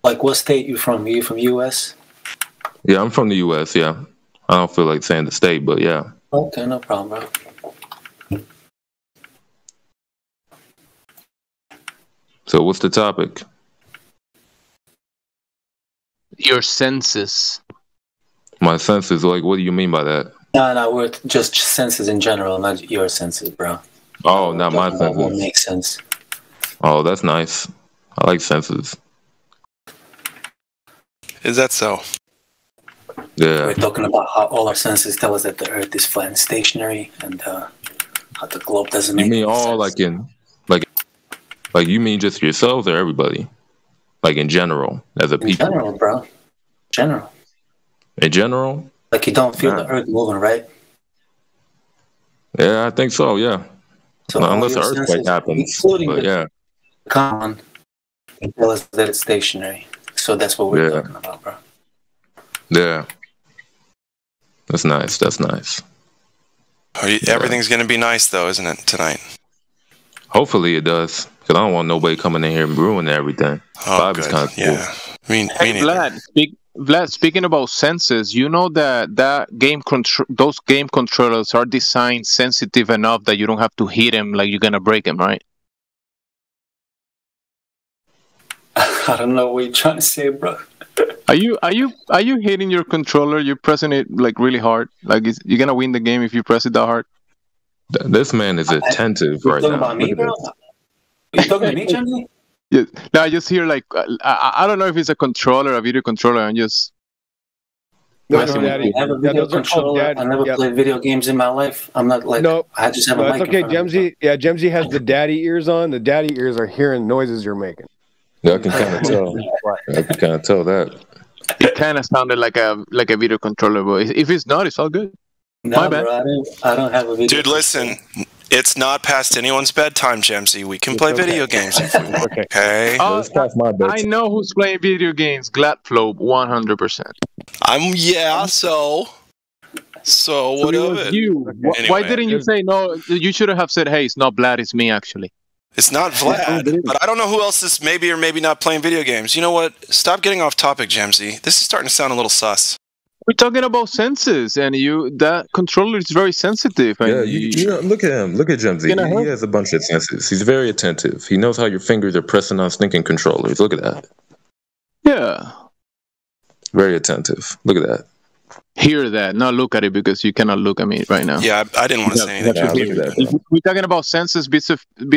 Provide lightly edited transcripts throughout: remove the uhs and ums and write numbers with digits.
Like, what state you from? Are you from U.S.? Yeah, I'm from the U.S., yeah. I don't feel like saying the state, but yeah. Okay, no problem, bro. So what's the topic? Your senses. My senses, like, what do you mean by that? No, we're just senses in general, not your senses, bro. Oh, not my That won't senses. make sense. Oh, that's nice. I like senses. Is that so? Yeah. We're talking about how all our senses tell us that the Earth is flat and stationary, and how the globe doesn't make You mean any all sense. like you mean just yourselves or everybody? Like in general, as a In people? general, bro. General. In general? Like you don't feel Nah. the Earth moving, right? Yeah, I think so, yeah. So Well, all unless your an earthquake senses, happens. including But the yeah. common, can tell us that it's stationary. So that's what we're Yeah. talking about, bro. Yeah. That's nice. That's nice. Everything's going to be nice, though, isn't it, tonight? Hopefully it does. Because I don't want nobody coming in here and ruining everything. Oh, Vibe is good. kind of cool. Yeah. Me Hey, neither. Vlad, speaking about senses, you know that those game controllers are designed sensitive enough that you don't have to hit them like you're gonna break them, right? I don't know what you're trying to say, bro. Are you hitting your controller? You're pressing it like really hard. Like you're gonna win the game if you press it that hard. This man is attentive You right talking now. about me, Look at bro? this. Are you talking to me, Jimmy? Yeah. Now I just hear like I don't know if it's a controller, a video controller, and just. I That's don't daddy. have a Yeah, video those are called controller. daddy. I never Yep. played video games in my life. I'm not like No, I just have No, a it's mic. okay. in front of me. Jemsy has the daddy ears on. The daddy ears are hearing noises you're making. Yeah, I can kind of tell. I can kind of tell that. It kind of sounded like a video controller, but if it's not, it's all good. No, My bad. bro, I don't have a video. Dude, listen. It's not past anyone's bedtime, Gemsy. We can play video games if we want. Okay. Oh, It's past my I bedtime. know who's playing video games. Gladflow, 100%. So So what it of was it? you. Why Anyway. didn't you say no? You should have said, "Hey, it's not Vlad, it's me." Actually, It's not Vlad, but I don't know who else is maybe or maybe not playing video games. You know what? Stop getting off topic, Gemsy. This is starting to sound a little sus. we're talking about senses, and that controller is very sensitive. And Yeah, you know, look at him. Look at Jemsy. Gonna He help. has a bunch of senses. He's very attentive. He knows how your fingers are pressing on stinking controllers. Look at that. yeah, Very attentive. Look at that. hear that, not look at it because you cannot look at me right now. Yeah, I didn't want to say anything. Yeah, look at that. If we're talking about senses, be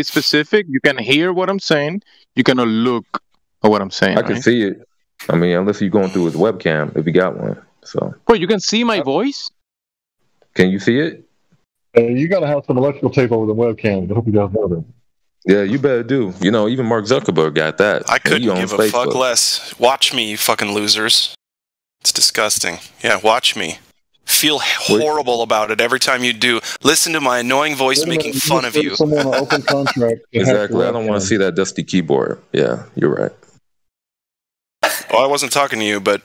specific. You can hear what I'm saying. You cannot look at what I'm saying. I can right? see it. I mean, unless you're going through his webcam, if you got one. So, Wait, you can see my voice? can you see it? You got to have some electrical tape over the webcam. I hope you guys know that. Yeah, you better do. You know, even Mark Zuckerberg got that. I couldn't He owns give a fuck Facebook. less. Watch me, you fucking losers. It's disgusting. Yeah, watch me. Feel horrible about it every time you do. Listen to my annoying voice making fun of you. Someone on an open contract. to hack Exactly. your I don't want webcam. to see that dusty keyboard. Yeah, you're right. Oh, I wasn't talking to you, but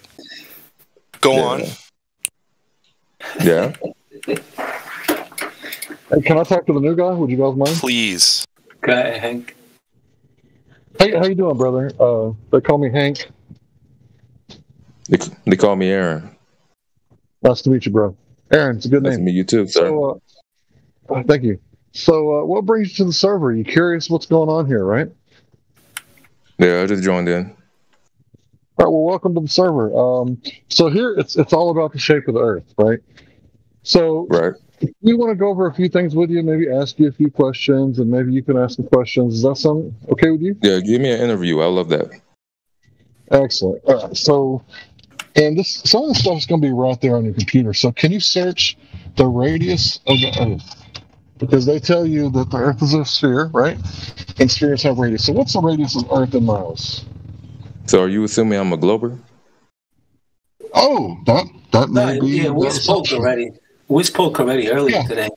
go Yeah. on. Yeah. Hey, can I talk to the new guy? Would you guys mind? Please. Okay, Hank. Hey, how you doing, brother? They call me Hank. They call me Aaron. Nice to meet you, bro. Aaron, it's a good Nice to name. meet you too, sir. So, thank you. So, what brings you to the server? You curious what's going on here, right? Yeah, I just joined in. All right. Well, welcome to the server. So here it's all about the shape of the Earth, right? So Right. we want to go over a few things with you, maybe ask you a few questions, and maybe you can ask the questions. Is that something okay with you? Yeah, give me an interview. I love that. Excellent. All right. So, and some of the stuff is going to be right there on your computer. So, can you search the radius of the Earth? Because they tell you that the Earth is a sphere, right? And spheres have radius. So, what's the radius of Earth in miles? So, are you assuming I'm a glober? Oh, that may be. Yeah, we that spoke assumption. already. We spoke already earlier Yeah. today.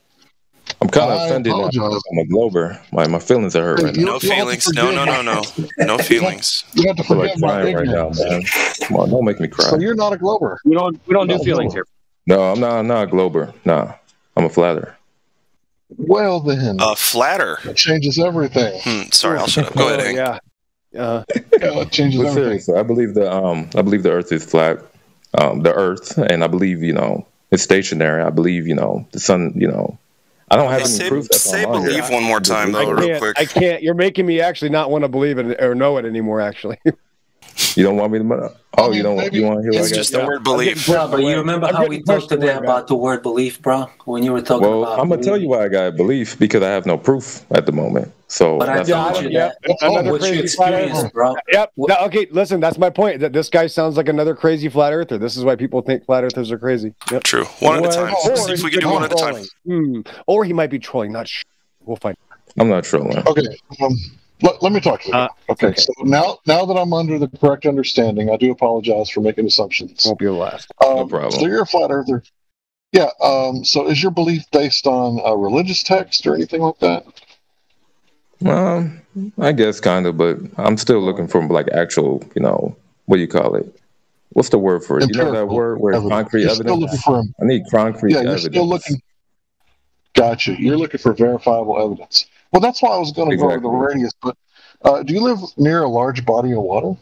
I'm kind of I offended now apologize. because I'm a glober. My feelings are hurt right You- now. No you'll have to feelings. No, no, no, no. No feelings. You have to I feel like forgive my crying right now, ignorance. man. Come on, don't make me cry. So you're not a glober. We don't do No, feelings no. here. No, I'm not a glober. Nah, I'm a flatter. Well then, Flatter. that changes everything. Sorry, I'll shut up. Go ahead, Oh, Hank. yeah. It changes But everything. seriously, I believe the Earth is flat. The Earth, and I believe it's stationary. I believe the sun. I don't have any proof. That's Say all on believe here. one more time, though, real quick. I can't. You're making me actually not want to believe it or know it anymore. Actually, You don't want me to? Oh, you don't. You want to hear? It's what I just got? the word believe. Yeah, but you remember I'm how getting we talked today questioned, about the word belief, bro? When you were talking Well, about I'm gonna tell you why I got belief because I have no proof at the moment. So But I that's told all. you yeah, that. another What's your crazy flat experience, earther. bro? Yep. No, okay, listen, that's my point. That this guy sounds like another crazy flat earther. This is why people think flat earthers are crazy. Yep. True. One at a time. Or See if he we can could do be one at a time. trolling. Or he might be trolling. Not sure. We'll find. I'm not trolling. Okay, let me talk to you. Okay, so now that I'm under the correct understanding, I do apologize for making assumptions. Won't be the last. No problem. So you're a flat earther. Yeah. So is your belief based on a religious text or anything like that? I guess kind of, but I'm still looking for like actual, what do you call it? What's the word for it? You know that word where it's concrete You're still evidence? looking for I need concrete you're evidence. still looking. Gotcha. You're looking for verifiable evidence. Well, that's why I was going to go to the Exactly. radius. But do you live near a large body of water?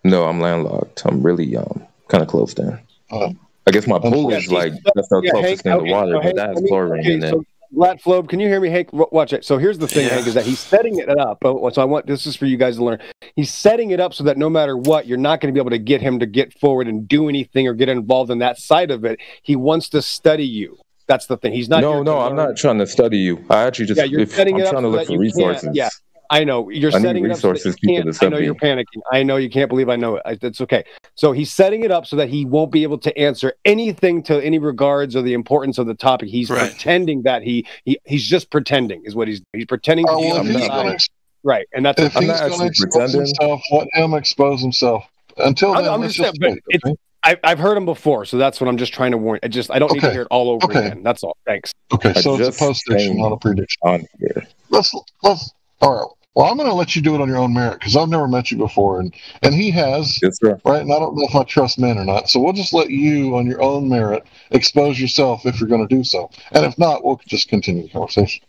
No, I'm landlocked. I'm really kind of close there. Uh, I guess my pool is like that's the closest Hank, thing to okay, water, so but Hank, that's let me- chlorine okay, in it. so Lat Flobe, can you hear me, Hank? Watch it. So here's the thing, Yeah. Hank, is that he's setting it up. So I want this is for you guys to learn. He's setting it up so that no matter what, you're not going to be able to get him to get forward and do anything or get involved in that side of it. He wants to study you. That's the thing. He's not. No, I'm not trying to study you. I actually just You're setting I'm it up trying to so look that for you resources. can't. Yeah, I know you're I need setting it up so that resources, you people can't. to I know send you're me. panicking. I know you can't believe. I know it. It's okay. So he's setting it up so that he won't be able to answer anything to any regards or the importance of the topic. He's Right. pretending that he's just pretending is what he's pretending to be well, on if the he's side. going to Right, and that's if I'm he's not going to actually expose pretending. himself, let him expose himself. Until then, I'm let's just just saying, wait. but Okay? I've heard him before, so that's what I'm just trying to warn. I don't need to Okay. hear it all over Okay. again. That's all. Thanks. Okay, I so it's a just post-diction, saying not a prediction. on here. Let's. All right. Well, I'm going to let you do it on your own merit because I've never met you before, and he has, Yes, sir. right? And I don't know if I trust men or not. So we'll just let you, on your own merit, expose yourself if you're going to do so, and if not, we'll just continue the conversation.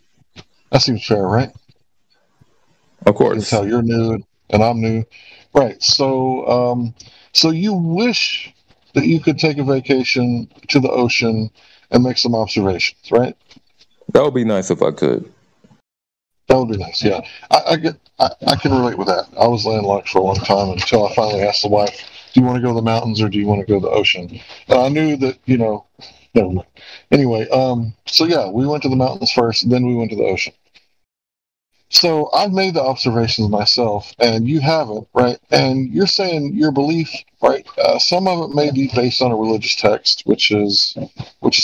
That seems fair, right? Of You can course. tell you're new and I'm new, right? So, so you wish that you could take a vacation to the ocean and make some observations, right? That would be nice if I could. That would be nice. Yeah, I can relate with that. I was landlocked for a long time until I finally asked the wife, "Do you want to go to the mountains or do you want to go to the ocean?" And I knew that never mind. Anyway, so yeah, we went to the mountains first, then we went to the ocean. So I've made the observations myself, and you haven't, right? And you're saying your belief, right? Some of it may be based on a religious text, which is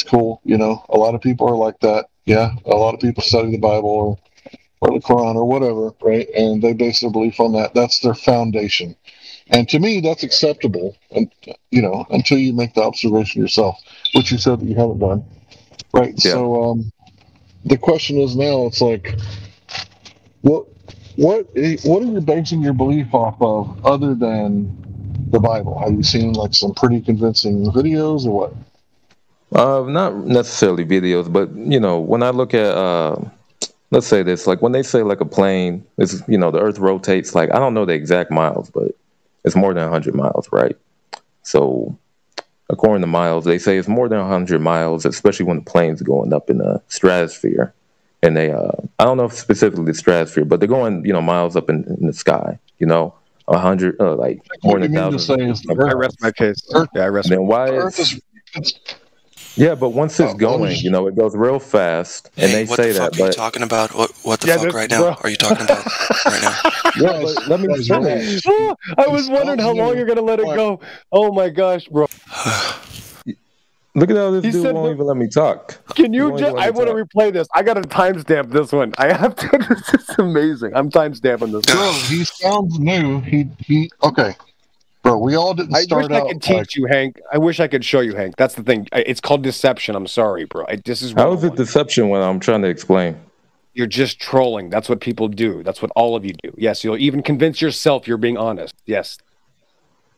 cool. A lot of people are like that. Yeah, a lot of people study the Bible or the Quran or whatever, right? And they base their belief on that. That's their foundation. And to me, that's acceptable, and until you make the observation yourself, which you said that you haven't done, right? Yeah. So the question is now, it's like, what are you basing your belief off of other than the Bible? Have you seen like some pretty convincing videos or what? Not necessarily videos, but when I look at let's say this, like when they say like a plane is, the Earth rotates, like I don't know the exact miles, but it's more than 100 miles, right? So according to miles, they say it's more than 100 miles, especially when the plane's going up in the stratosphere. And they, I don't know if specifically the stratosphere, but they're going, miles up in the sky, 100, like more than 1,000. I rest my case. Yeah, I rest. And then why Earth is, is yeah, but once it's going, it goes real fast, and Hey, they what say the fuck that. are you But talking about? What the Yeah, fuck this- right now bro. are you talking about right now? yeah, but let me Guys, finish. I was wondering how long you're gonna let it go. Oh my gosh, bro! Look at how this He dude said won't the- even let me talk. Can you won't just? even let I me want to talk. replay this. I got to timestamp this one. I have to. This is amazing. I'm timestamping this. bro. He sounds new. He okay, bro. We all didn't I wish start I out could teach like, you, Hank. I wish I could show you, Hank. That's the thing. It's called deception. I'm sorry, bro. This is How is it 101. deception when I'm trying to explain? You're just trolling. That's what people do. That's what all of you do. Yes, you'll even convince yourself you're being honest. Yes.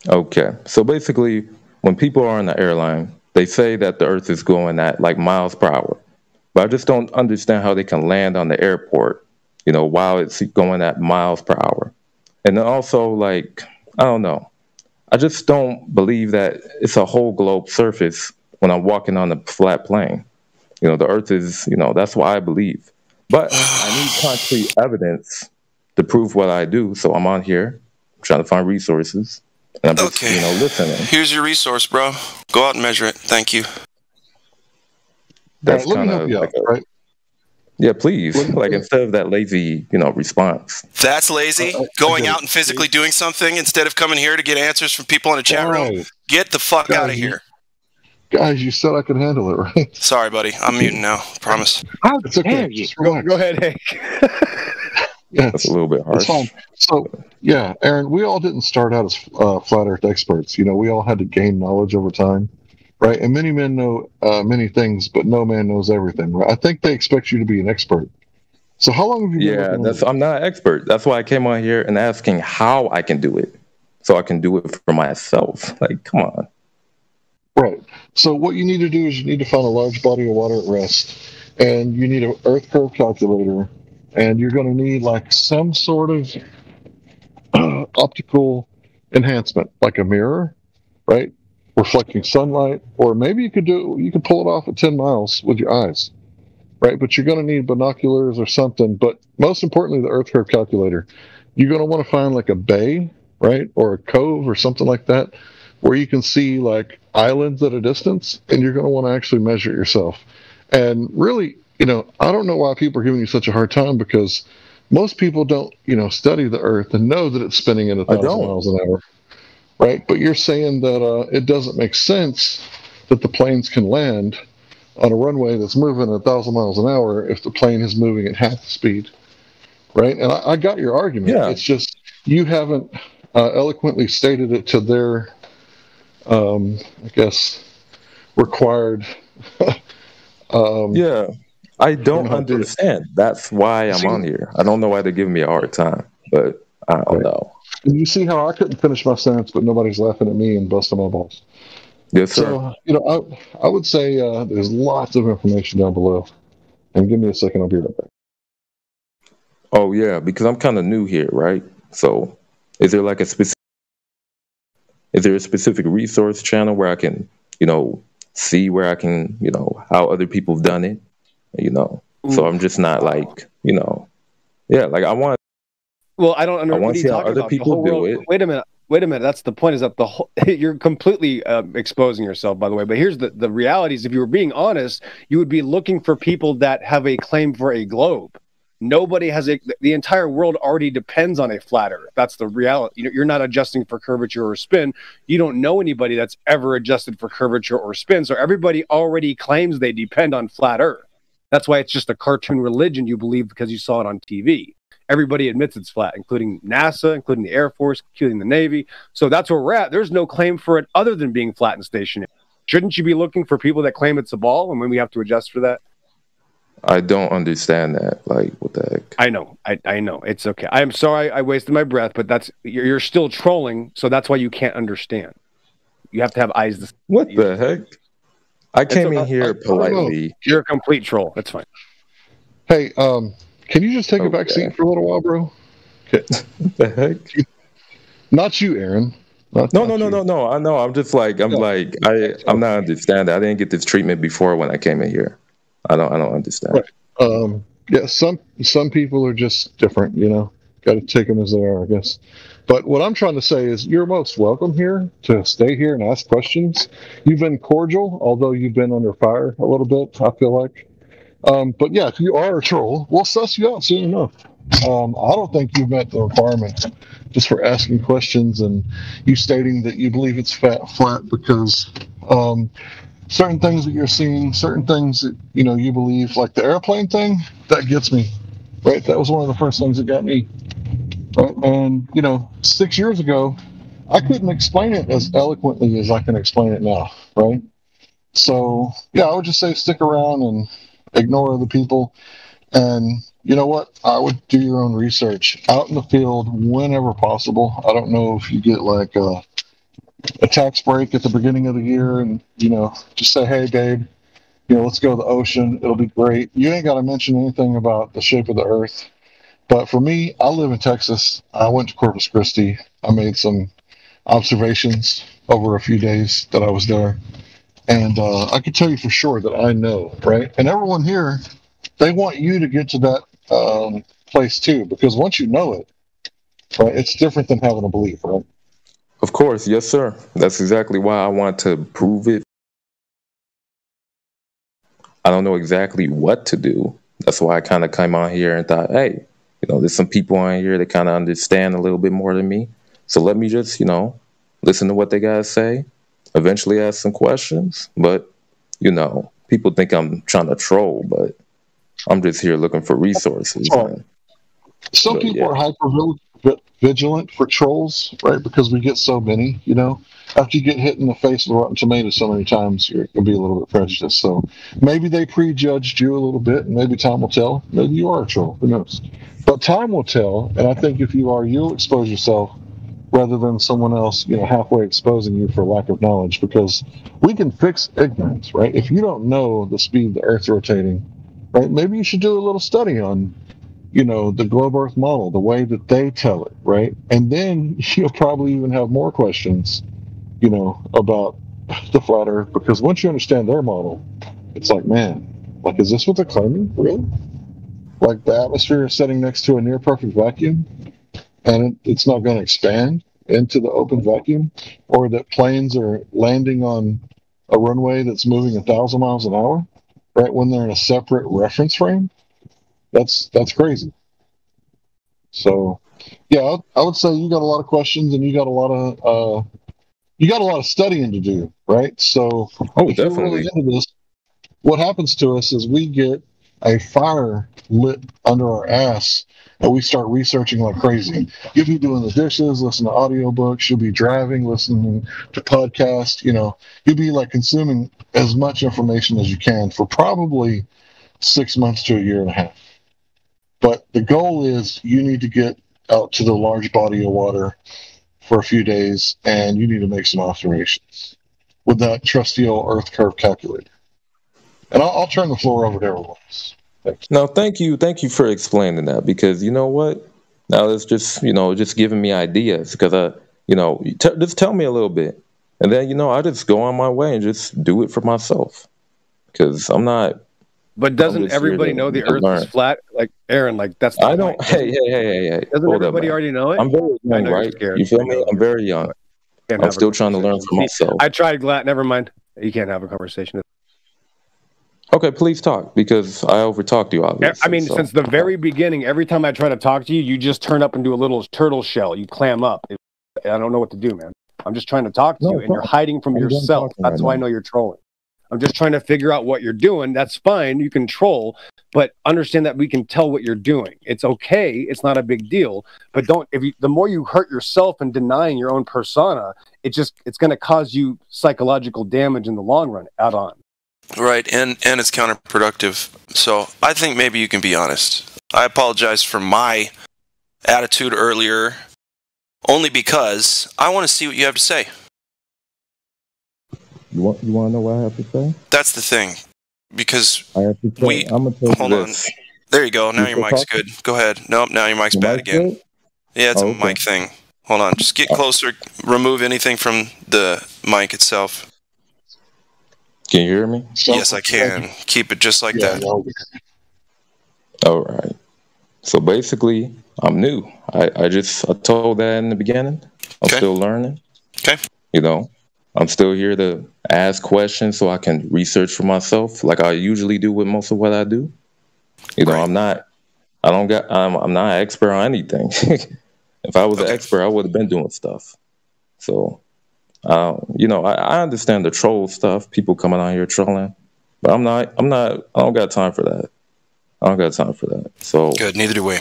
Okay, so basically, when people are on the airline, they say that the Earth is going at like miles per hour, but I just don't understand how they can land on the airport, while it's going at miles per hour. And then also, like, I don't know. I just don't believe that it's a whole globe surface when I'm walking on a flat plane. The Earth is, that's what I believe. But I need concrete evidence to prove what I do. So I'm on here trying to find resources. And I'm just, listening. Here's your resource, bro. Go out and measure it. Thank you. That's let me help you out, right? Yeah, please. Like, instead of that lazy, response. That's lazy? Going out and physically doing something instead of coming here to get answers from people in a chat room? Get the fuck out of here. Guys, you said I could handle it, right? Sorry, buddy. I'm muting now. Promise. It's okay. Go ahead, Hank. Yeah, that's a little bit harsh. It's fine. So, yeah, Aaron, we all didn't start out as flat Earth experts. We all had to gain knowledge over time. Right, and many men know many things, but no man knows everything. Right? I think they expect you to be an expert. So how long have you been? Yeah, I'm not an expert. That's why I came on here and asking how I can do it, so I can do it for myself. Like, come on. Right. So what you need to do is you need to find a large body of water at rest, and you need an Earth curve calculator, and you're going to need like some sort of optical enhancement, like a mirror, right? Reflecting sunlight, or maybe you could pull it off at 10 miles with your eyes, right? But you're going to need binoculars or something. But most importantly, the Earth curve calculator. You're going to want to find like a bay, right, or a cove or something like that, where you can see like islands at a distance, and you're going to want to actually measure it yourself. And really, I don't know why people are giving you such a hard time, because most people don't, study the Earth and know that it's spinning at 1,000 miles an hour. Right, but you're saying that it doesn't make sense that the planes can land on a runway that's moving 1,000 miles an hour if the plane is moving at half the speed, right? And I got your argument. Yeah. It's just you haven't eloquently stated it to their, I guess, required. Yeah, I don't understand. That's why I'm on here. I don't know why they're giving me a hard time, but I don't know. You see how I couldn't finish my sentence, but nobody's laughing at me and busting my balls. Yes, sir. So, I would say there's lots of information down below. And give me a second, I'll be right back. Oh, yeah, because I'm kind of new here, right? So is there like a specific resource channel where I can, see where I can, how other people have done it, So I'm just not like, like I want. Well, I don't understand. I want to see how other people do it. Wait a minute. That's the point. Is that you're completely exposing yourself, by the way. But here's the reality: is if you were being honest, you would be looking for people that have a claim for a globe. Nobody has the entire world already depends on a flat Earth. That's the reality. You're not adjusting for curvature or spin. You don't know anybody that's ever adjusted for curvature or spin. So everybody already claims they depend on flat Earth. That's why it's just a cartoon religion you believe because you saw it on TV. Everybody admits it's flat, including NASA, including the Air Force, including the Navy. So that's where we're at. There's no claim for it other than being flat and stationary. Shouldn't you be looking for people that claim it's a ball and when we have to adjust for that? I don't understand that. Like, what the heck? I know. I know. It's okay. I'm sorry I wasted my breath, but you're still trolling, so that's why you can't understand. You have to have eyes to see. What the heck? I came in here politely. You're a complete troll. That's fine. Hey, can you just take a back seat for a little while, bro? Okay. What the heck? Not you, Aaron. No. I know. I'm just like, I'm not understanding. I didn't get this treatment before when I came in here. I don't understand. Right. Yeah, some people are just different, Got to take them as they are, I guess. But what I'm trying to say is you're most welcome here to stay here and ask questions. You've been cordial, although you've been under fire a little bit, I feel like. But yeah, if you are a troll, we'll suss you out soon enough. I don't think you've met the requirement just for asking questions and you stating that you believe it's flat because certain things that you're seeing, certain things that you believe, like the airplane thing, that gets me. Right, that was one of the first things that got me. Right? And 6 years ago, I couldn't explain it as eloquently as I can explain it now. Right, so yeah, I would just say stick around and ignore other people. And you know what? I would do your own research out in the field whenever possible. I don't know if you get like a tax break at the beginning of the year and, just say, hey, babe, let's go to the ocean. It'll be great. You ain't got to mention anything about the shape of the earth. But for me, I live in Texas. I went to Corpus Christi. I made some observations over a few days that I was there. And I can tell you for sure that I know, right? And everyone here, they want you to get to that place too, because once you know it, right, it's different than having a belief, right? Of course, yes, sir. That's exactly why I want to prove it. I don't know exactly what to do. That's why I kind of came on here and thought, hey, there's some people on here that kind of understand a little bit more than me. So let me just, listen to what they got to say, eventually ask some questions. But, people think I'm trying to troll, but I'm just here looking for resources. Some people are hyper vigilant for trolls, right? Because we get so many, After you get hit in the face with a rotten tomato so many times, you're going to be a little bit prejudiced. So maybe they prejudged you a little bit, and maybe time will tell. Maybe you are a troll. Who knows? But time will tell, and I think if you are, you'll expose yourself rather than someone else, halfway exposing you for lack of knowledge, because we can fix ignorance, right? If you don't know the speed the Earth's rotating, right, maybe you should do a little study on the globe Earth model, the way that they tell it, right? And then you'll probably even have more questions, about the flat Earth, because once you understand their model, it's like, man, is this what they're claiming? Really? Like the atmosphere is sitting next to a near perfect vacuum, and it's not going to expand into the open vacuum, or that planes are landing on a runway that's moving 1,000 miles an hour, right, when they're in a separate reference frame. That's crazy. So, yeah, I would say you got a lot of questions, and you got a lot of studying to do, right? So, if you're really into this, what happens to us is we get a fire lit under our ass, and we start researching like crazy. You'll be doing the dishes, listening to audiobooks. You'll be driving, listening to podcasts. You'll be consuming as much information as you can for probably 6 months to a year and a half. But the goal is you need to get out to the large body of water for a few days, and you need to make some observations with that trusty old Earth curve calculator. And I'll turn the floor over to everyone else. Thanks. No, thank you for explaining that, because you know what? Now it's just just giving me ideas, because just tell me a little bit, and then I just go on my way and just do it for myself, because I'm not. But doesn't everybody know the Earth is flat? Like Aaron, that's. I don't. Hey. Doesn't everybody already know it? I'm very young, right? You feel me? I'm very young. I'm still trying to learn for myself. I tried Glatt. Never mind. You can't have a conversation. Okay, please talk, because I overtalked you, obviously. I mean, since the very beginning, every time I try to talk to you, you just turn up into a little turtle shell. You clam up. I don't know what to do, man. I'm just trying to talk to you, and you're hiding from yourself. That's why I know you're trolling. I'm just trying to figure out what you're doing. That's fine. You can troll, but understand that we can tell what you're doing. It's okay. It's not a big deal. But the more you hurt yourself in denying your own persona, it's going to cause you psychological damage in the long run. Add on. Right, and it's counterproductive. So I think maybe you can be honest. I apologize for my attitude earlier, only because I want to see what you have to say. You want to know what I have to say? That's the thing, because I have to say, I'm gonna tell hold on. There you go. Now your mic's good. Go ahead. Nope. Now your mic's bad again. Good? Yeah, it's a mic thing. Hold on. Just get closer. Remove anything from the mic itself. Can you hear me? Yes, I can. Keep it just like that. All right. So basically, I'm new. I told that in the beginning. I'm still learning. Okay. I'm still here to ask questions so I can research for myself, like I usually do with most of what I do. I'm not an expert on anything. If I was an expert, I would have been doing stuff. So, I understand the troll stuff, people coming out here trolling, but I don't got time for that. So good. Neither do we.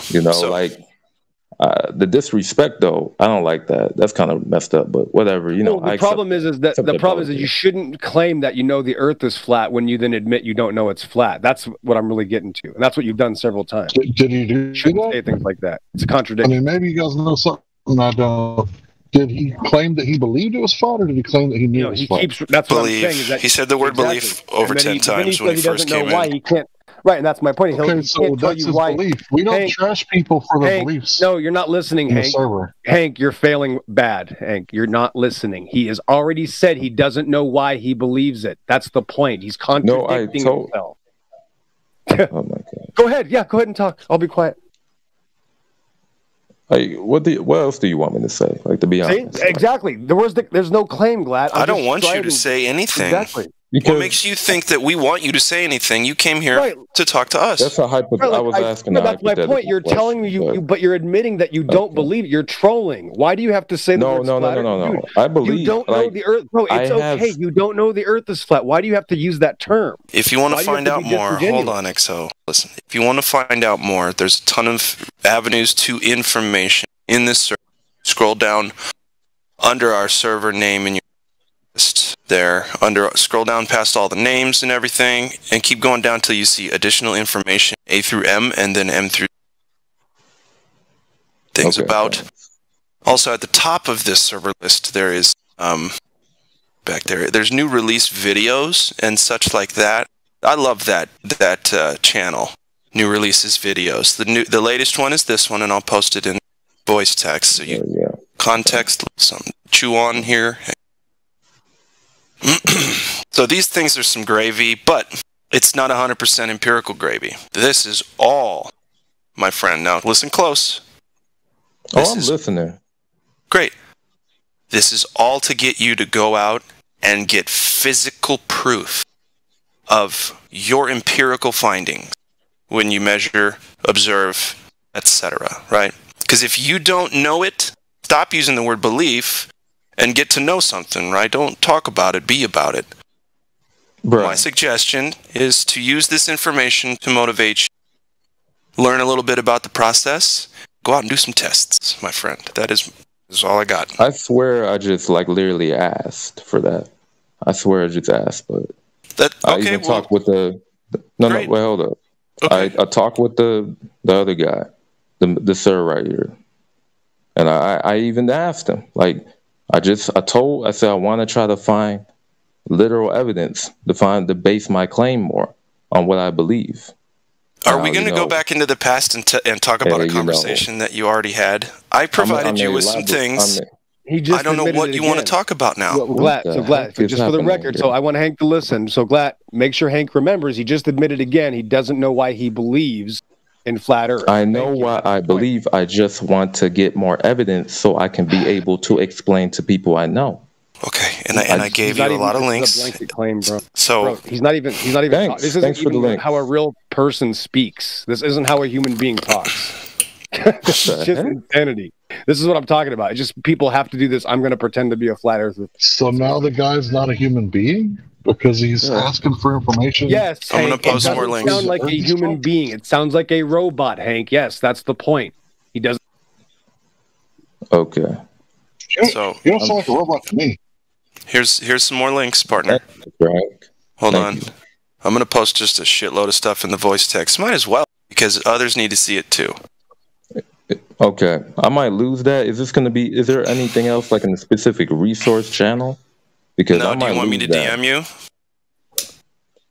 The disrespect, though, I don't like that. That's kind of messed up, but whatever. The problem is that you shouldn't claim that the Earth is flat when you then admit you don't know it's flat. That's what I'm really getting to, and that's what you've done several times. Did he do that? Say things like that. It's a contradiction. I mean, maybe you guys know something I don't. Did he claim that he believed it was flat, or did he claim that he knew it was flat? That's what I'm saying. Is that he said the word belief over 10 times when he first came in. He can't. Right, and that's my point. Okay, He so can't tell that's you his why. belief. We don't Hank, trash people for their Hank, beliefs no, you're not listening, in the Hank. server. Hank, you're failing bad. Hank, you're not listening. He has already said he doesn't know why he believes it. That's the point. He's contradicting himself. Oh my god. Go ahead. Yeah, go ahead and talk. I'll be quiet. What else do you want me to say? Like, to be See? honest, Exactly. There's no claim, Glad. I don't want you to say anything. Exactly. What makes you think that we want you to say anything? You came here to talk to us. That's a hypothetical. I was asking. No, that's my point. You're telling me but you're admitting that you don't believe it. You're trolling. Why do you have to say the word flat? No. I believe you don't know the Earth. No, it's okay. You don't know the Earth is flat. Why do you have to use that term? If you want to find out more, hold on, XO. Listen. If you want to find out more, there's a ton of avenues to information in this server. Scroll down under our server name in your list there. Scroll down past all the names and everything, and keep going down till you see additional information, A through M, and then M through things about. Also, at the top of this server list, there is back there. There's new release videos and such like that. I love that channel. New releases videos. The latest one is this one, and I'll post it in voice text so you context some chew on here. So these things are some gravy, but it's not 100% empirical gravy. This is all, my friend. Now listen close. I'm listening. Great. This is all to get you to go out and get physical proof of your empirical findings when you measure, observe, etc. Right? Because if you don't know it, stop using the word belief and get to know something, right? Don't talk about it, be about it. Bruh. My suggestion is to use this information to motivate you. Learn a little bit about the process. Go out and do some tests, my friend. That is all I got. I swear I just literally asked for that. I swear I just asked, but I even talked with the wait, hold up. Okay. I talked with the other guy, the sir right here, and I even asked him, I said I want to try to find literal evidence to base my claim more on what I believe. Are we going to go back into the past and talk about a conversation that you already had? I provided you with some things. I don't know what you want to talk about now. Glad, just for the record, so I want Hank to listen. So Glad, make sure Hank remembers. He just admitted again he doesn't know why he believes in flat Earth. I know why I believe. I just want to get more evidence so I can be able to explain to people I know. Okay, and I gave you a lot of links. A blanket claim, bro. So bro, he's not even. Thanks. This isn't even how a real person speaks. This isn't how a human being talks. This is just insanity. This is what I'm talking about. It's just people have to do this. I'm going to pretend to be a flat earther. So now the guy's not a human being because he's asking for information. Yes, I'm going to post more links. It doesn't sound like a human being. It sounds like a robot, Hank. Yes, that's the point. He doesn't. Okay. So you don't sound like a robot to me. Here's some more links, partner. Hold on. I'm going to post just a shitload of stuff in the voice text. Might as well, because others need to see it too. Okay. I might lose that. Is there anything else in a specific resource channel? Because no, do you want me to DM you?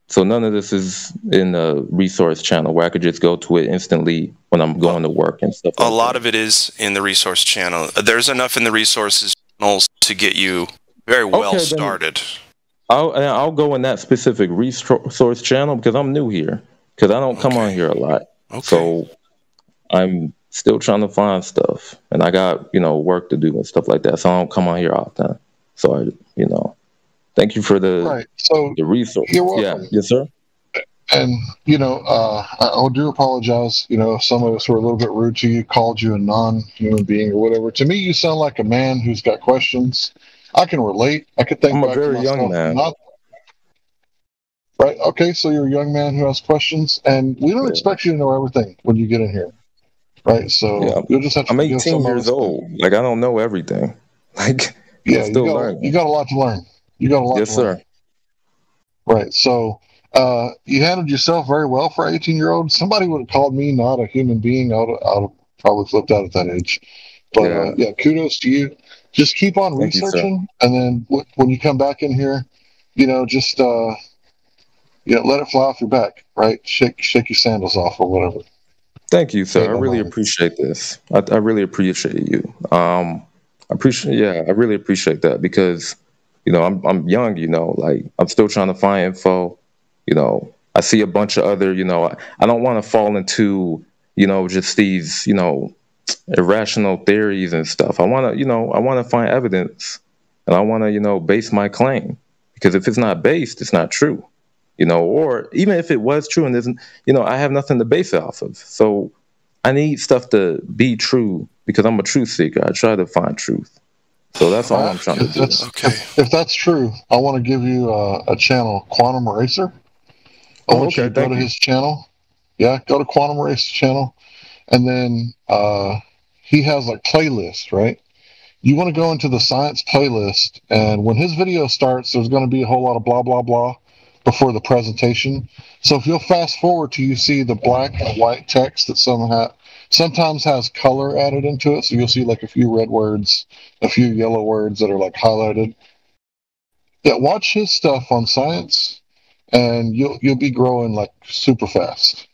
So none of this is in a resource channel where I could just go to it instantly when I'm going to work and stuff. A lot of it is in the resource channel. There's enough in the resources channels to get you very well started. I'll go in that specific resource channel because I'm new here. Because I don't come on here a lot. Okay. So I'm still trying to find stuff. And I got, work to do and stuff like that. So I don't come on here often. So thank you for the resource. You're welcome. Yeah. Yes, sir. And, I do apologize. Some of us were a little bit rude to you, called you a non-human being or whatever. To me, you sound like a man who's got questions. I can relate. I could think I'm back a very young man. Right. Okay. So you're a young man who has questions, and we don't expect you to know everything when you get in here. Right. So you'll just have to. I'm 18 years old. I don't know everything. You got a lot to learn. You got a lot. Yes, to learn. Sir. Right. So you handled yourself very well for an 18-year-old. Somebody would have called me not a human being. I would have probably flipped out at that age. But kudos to you. Just keep on researching, and then when you come back in here, just let it fly off your back, right? Shake your sandals off or whatever. Thank you, sir. Ain't I no really mind. appreciate this. I really appreciate you. I really appreciate that because, I'm young, like I'm still trying to find info. I see a bunch of other, I don't want to fall into, just these, irrational theories and stuff. I want to find evidence, and I want to, base my claim, because if it's not based, it's not true. Or even if it was true and isn't, I have nothing to base it off of. So I need stuff to be true because I'm a truth seeker. I try to find truth. So that's all I'm trying to do. Okay. If that's true, I want to give you a channel, Quantum Racer. I want you to go to his channel. Yeah, go to Quantum Racer's channel. And then he has like playlists, right? You want to go into the science playlist, and when his video starts, there's going to be a whole lot of blah, blah, blah before the presentation. So if you'll fast forward till you see the black and white text that sometimes has color added into it, so you'll see like a few red words, a few yellow words that are like highlighted. Yeah, watch his stuff on science, and you'll be growing like super fast.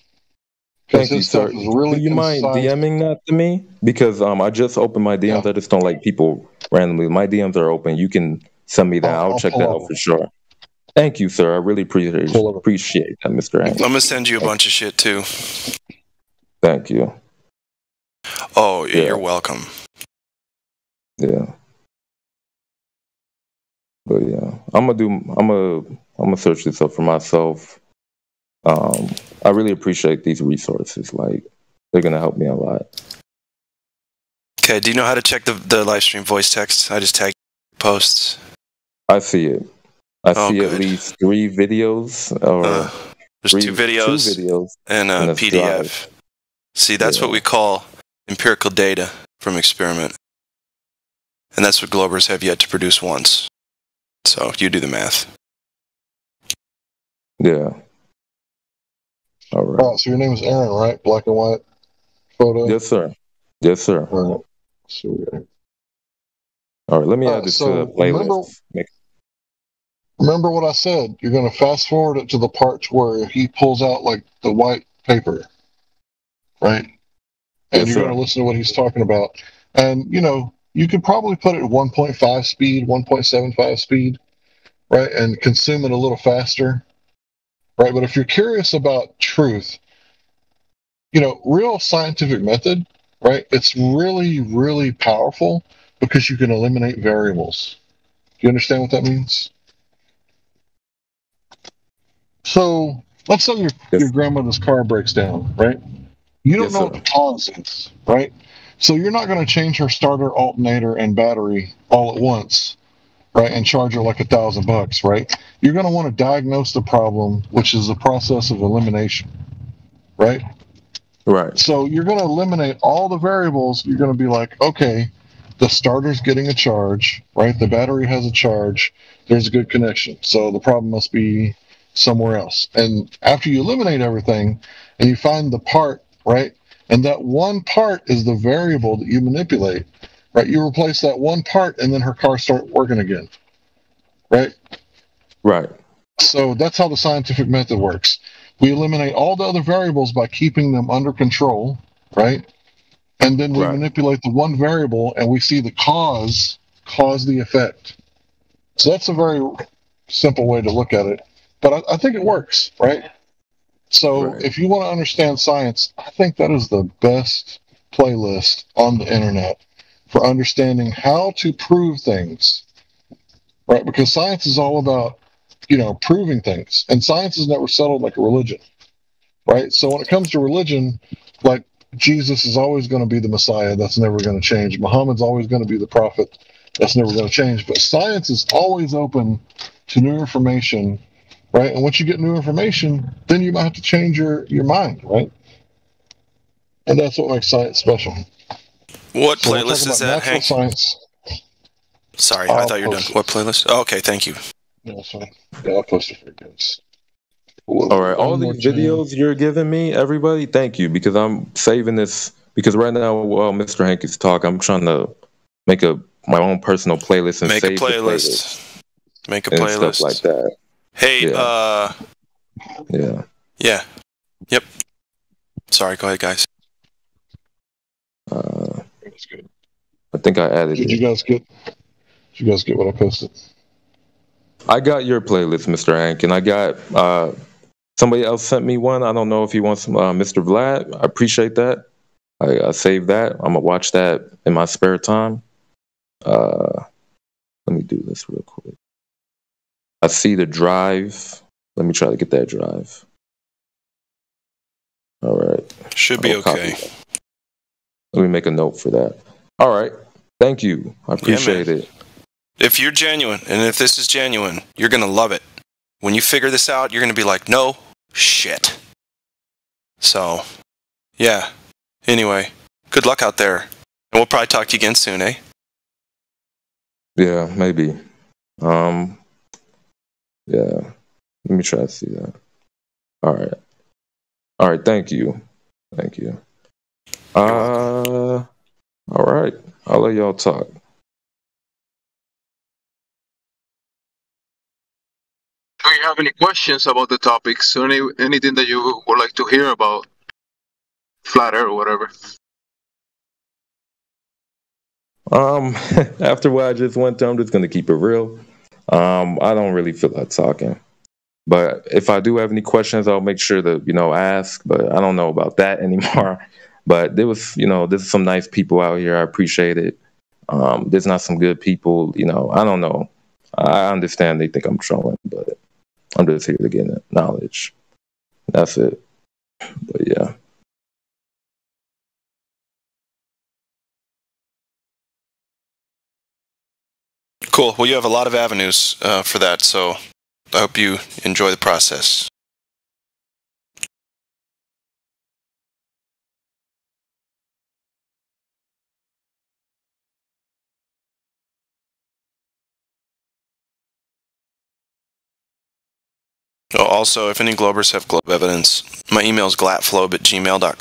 Thank you, sir. Really, do you mind DMing that to me? Because I just opened my DMs. Yeah. I just don't like people randomly. My DMs are open. You can send me that. I'll check that out for sure. Thank you, sir. I really appreciate that, Mr. Hank. I'm going to send you a bunch of shit, too. Thank you. Oh, yeah. You're welcome. Yeah. But yeah, I'm gonna search this up for myself. I really appreciate these resources. Like, they're gonna help me a lot. Okay, do you know how to check the live stream voice text? I just tagged posts. I see it. I see good. At least 3 videos, or there's 2 videos and a PDF. Drive. See, that's what we call empirical data from experiment, and that's what Globers have yet to produce once. So you do the math. Yeah. All right. Oh, so your name is Aaron, right? Black and white photo? Yes, sir. Yes, sir. All right. Sweet. All right, let me add this to the playlist. Remember what I said. You're going to fast forward it to the part where he pulls out like the white paper, right? And you're going to listen to what he's talking about. And, you could probably put it at 1.5 speed, 1.75 speed, right? And consume it a little faster. Right, but if you're curious about truth, real scientific method, right? It's really, really powerful because you can eliminate variables. Do you understand what that means? So let's say your grandmother's car breaks down, right? You don't know what the cause is, right? So you're not going to change her starter, alternator, and battery all at once, right, and charge her like $1,000, right? You're going to want to diagnose the problem, which is the process of elimination, right? Right. So you're going to eliminate all the variables. You're going to be like, okay, the starter's getting a charge, right? The battery has a charge. There's a good connection. So the problem must be somewhere else. And after you eliminate everything and you find the part, right, and that one part is the variable that you manipulate, right? You replace that one part, and then her car starts working again, right? Right. So that's how the scientific method works. We eliminate all the other variables by keeping them under control, right? And then we manipulate the one variable, and we see the cause the effect. So that's a very simple way to look at it. But I think it works, right? So if you want to understand science, I think that is the best playlist on the internet for understanding how to prove things, right? Because science is all about, proving things. And science is never settled like a religion, right? So when it comes to religion, like Jesus is always going to be the Messiah. That's never going to change. Muhammad's always going to be the prophet. That's never going to change. But science is always open to new information, right? And once you get new information, then you might have to change your mind, right? And that's what makes science special. What playlist is that, Hank? Science. Sorry, I thought you were done. What playlist? Oh, okay, thank you. Yeah, sorry. Yeah, I'll post it for you guys. All right, all these videos you're giving me, everybody, thank you, because I'm saving this, because right now while Mr. Hank is talking, I'm trying to make my own personal playlist and make save a playlist. Make a playlist. And stuff like that. Hey, Yeah. Yeah. Yep. Sorry, go ahead, guys. That's good. I think I added Did you it. guys get what I posted? I got your playlist, Mr. Hank, and I got somebody else sent me one. I don't know if he wants Mr. Vlad. I appreciate that. I saved that. I'm gonna watch that in my spare time. Let me do this real quick. I see the drive. Let me try to get that drive. All right. Should be I'll copy okay. that. Let me make a note for that. All right. Thank you. I appreciate man. it. If you're genuine, and if this is genuine, you're going to love it. When you figure this out, you're going to be like, no shit. So, yeah. Anyway, good luck out there. And we'll probably talk to you again soon, eh? Yeah, maybe. Yeah. Let me try to see that. All right. All right. Thank you. Thank you. All right. I'll let y'all talk. Do you have any questions about the topics or anything that you would like to hear about flat earth or whatever? After what I just went through, I'm just gonna keep it real. I don't really feel like talking. But if I do have any questions, I'll make sure to, ask. But I don't know about that anymore. But there's some nice people out here. I appreciate it. There's not some good people, I don't know. I understand they think I'm trolling, but I'm just here to get knowledge. That's it. But yeah. Cool. Well, you have a lot of avenues for that, so I hope you enjoy the process. Oh, also, if any Globers have globe evidence, my email is glatflobe@gmail.com,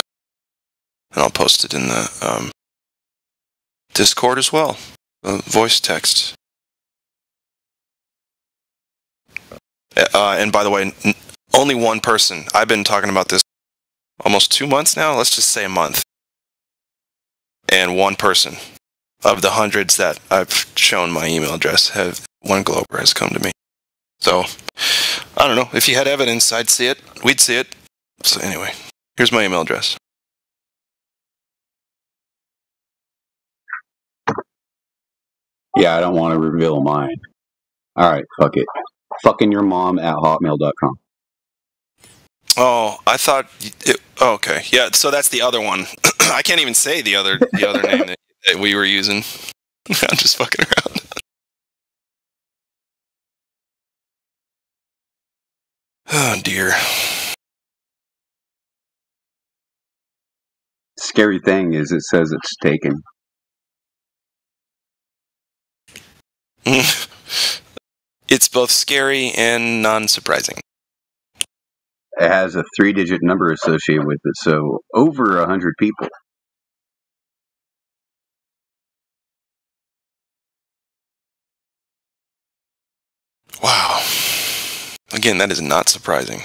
and I'll post it in the Discord as well, voice text. And by the way, only one person. I've been talking about this almost 2 months now. Let's just say a month. And one person of the hundreds that I've shown my email address, one Glober has come to me. So, I don't know. If you had evidence, I'd see it. We'd see it. So anyway, here's my email address. Yeah, I don't want to reveal mine. All right, fuck it. fuckingyourmom@hotmail.com. Oh, I thought. Okay, yeah. So that's the other one. I can't even say the other name that we were using. I'm just fucking around. Oh dear. Scary thing is, it says it's taken. It's both scary and non-surprising. It has a 3-digit number associated with it, so over 100 people. Wow. Again, that is not surprising.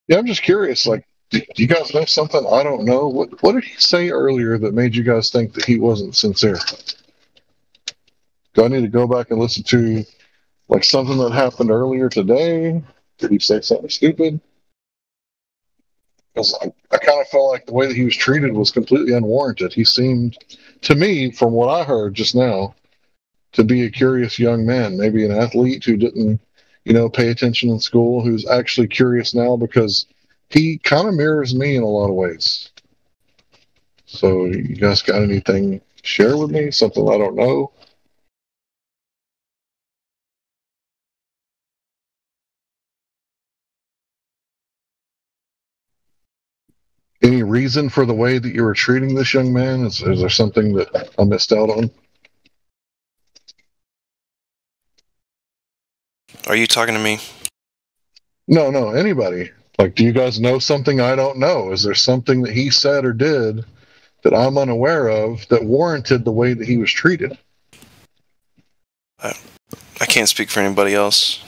Yeah, I'm just curious. Like, do you guys know something I don't know? What did he say earlier that made you guys think that he wasn't sincere? Do I need to go back and listen to like something that happened earlier today? Did he say something stupid? Because I kind of felt like the way that he was treated was completely unwarranted. He seemed, to me, from what I heard just now, to be a curious young man, maybe an athlete who didn't pay attention in school, who's actually curious now because he kind of mirrors me in a lot of ways. So you guys got anything to share with me? Something I don't know? Any reason for the way that you were treating this young man? Is there something that I missed out on? Are you talking to me? No, anybody. Like, do you guys know something I don't know? Is there something that he said or did that I'm unaware of that warranted the way that he was treated? I can't speak for anybody else.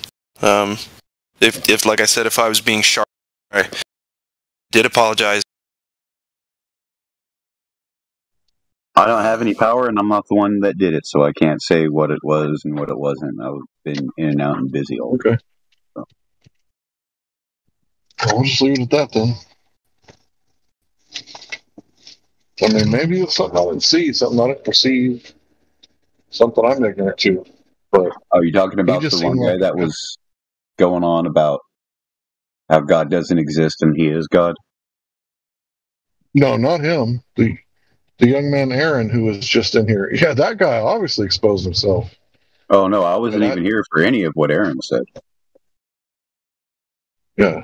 If like I said, if I was being sharp, I did apologize. I don't have any power, and I'm not the one that did it, so I can't say what it was and what it wasn't. I've been in and out and busy all day. Okay. So. Well, we'll just leave it at that then. I mean, maybe it's something I didn't see, something I didn't perceive, something I'm ignorant to. But are you talking about the one guy that was going on about how God doesn't exist and he is God? No, not him. The young man Aaron who was just in here. Yeah, that guy obviously exposed himself. Oh no, I wasn't even here for any of what Aaron said. Yeah.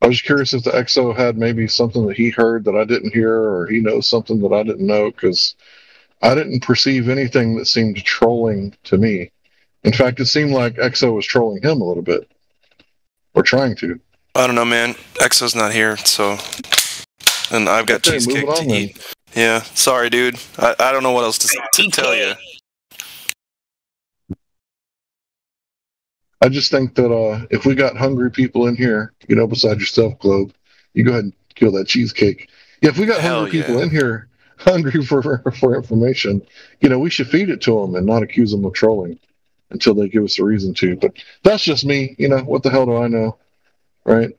I was curious if the XO had maybe something that he heard that I didn't hear, or he knows something that I didn't know, because I didn't perceive anything that seemed trolling to me. In fact, it seemed like XO was trolling him a little bit. Or trying to. I don't know, man. XO's not here, so... And I've got cheesecake to eat. Then. Yeah, sorry, dude. I don't know what else to tell you. I just think that if we got hungry people in here, beside yourself, Globe, you go ahead and kill that cheesecake. Yeah, if we got hungry people in here, hungry for information, we should feed it to them and not accuse them of trolling until they give us a reason to. But that's just me. What the hell do I know, right?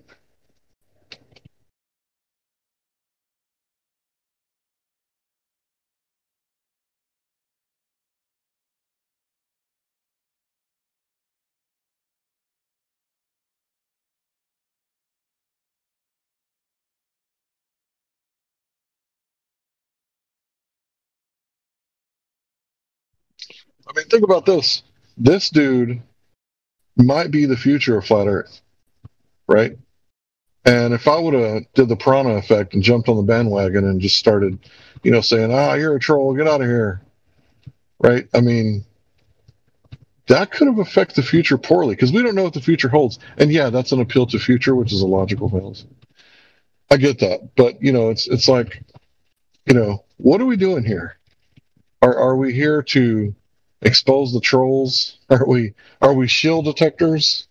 I mean, think about this. This dude might be the future of Flat Earth, right? And if I would have did the Piranha effect and jumped on the bandwagon and just started, saying, you're a troll, get out of here, right? I mean, that could have affected the future poorly, because we don't know what the future holds. And yeah, that's an appeal to future, which is a logical fallacy. I get that. But, it's like, what are we doing here? Are we here to expose the trolls? Are we shield detectors?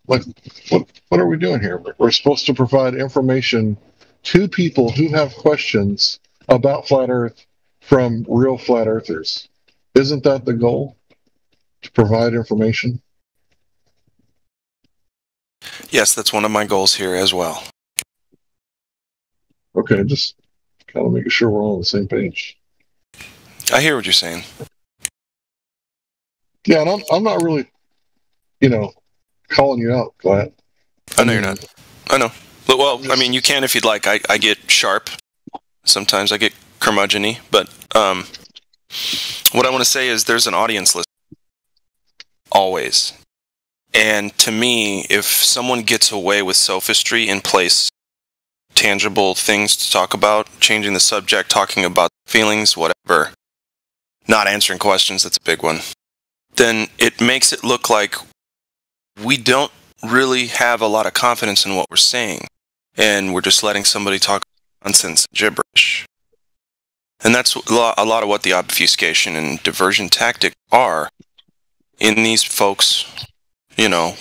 Like, what are we doing here? We're supposed to provide information to people who have questions about Flat Earth from real Flat Earthers. Isn't that the goal? To provide information? Yes, that's one of my goals here as well. Okay, just kind of making sure we're all on the same page. I hear what you're saying. Yeah, and I'm not really, calling you out, Glad. I know you're not. I know. But, well, I mean, you can if you'd like. I get sharp. Sometimes I get curmudgeon-y. But what I want to say is there's an audience list. Always. And to me, if someone gets away with sophistry in place, tangible things to talk about, changing the subject, talking about feelings, whatever, not answering questions, that's a big one, then it makes it look like we don't really have a lot of confidence in what we're saying, and we're just letting somebody talk nonsense, gibberish. And that's a lot of what the obfuscation and diversion tactic are in these folks,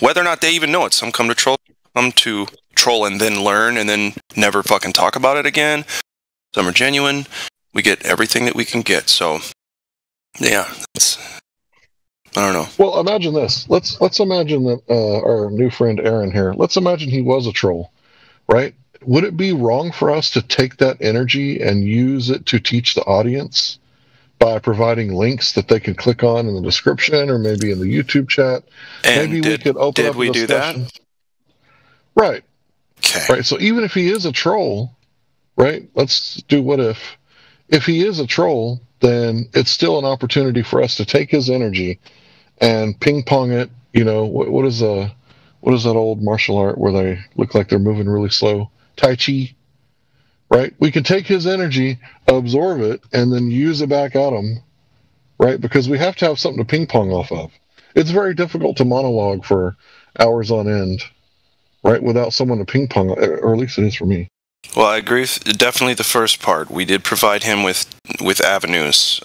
whether or not they even know it. Some come to troll and then learn and then never fucking talk about it again. Some are genuine. We get everything that we can get. So, yeah, I don't know. Well, imagine this. Let's imagine that our new friend Aaron here. Let's imagine he was a troll, right? Would it be wrong for us to take that energy and use it to teach the audience by providing links that they can click on in the description or maybe in the YouTube chat. And Maybe we could open did up a we do that? discussion. Right. Okay. Right. So even if he is a troll, right? Let's do what if. If he is a troll, then it's still an opportunity for us to take his energy and ping pong it. You know, what is that old martial art where they look like they're moving really slow? Tai Chi. Right? We can take his energy, absorb it, and then use it back at him, right? Because we have to have something to ping pong off of. It's very difficult to monologue for hours on end, right? Without someone to ping pong, or at least it is for me. Well, I agree with definitely the first part. We did provide him with avenues.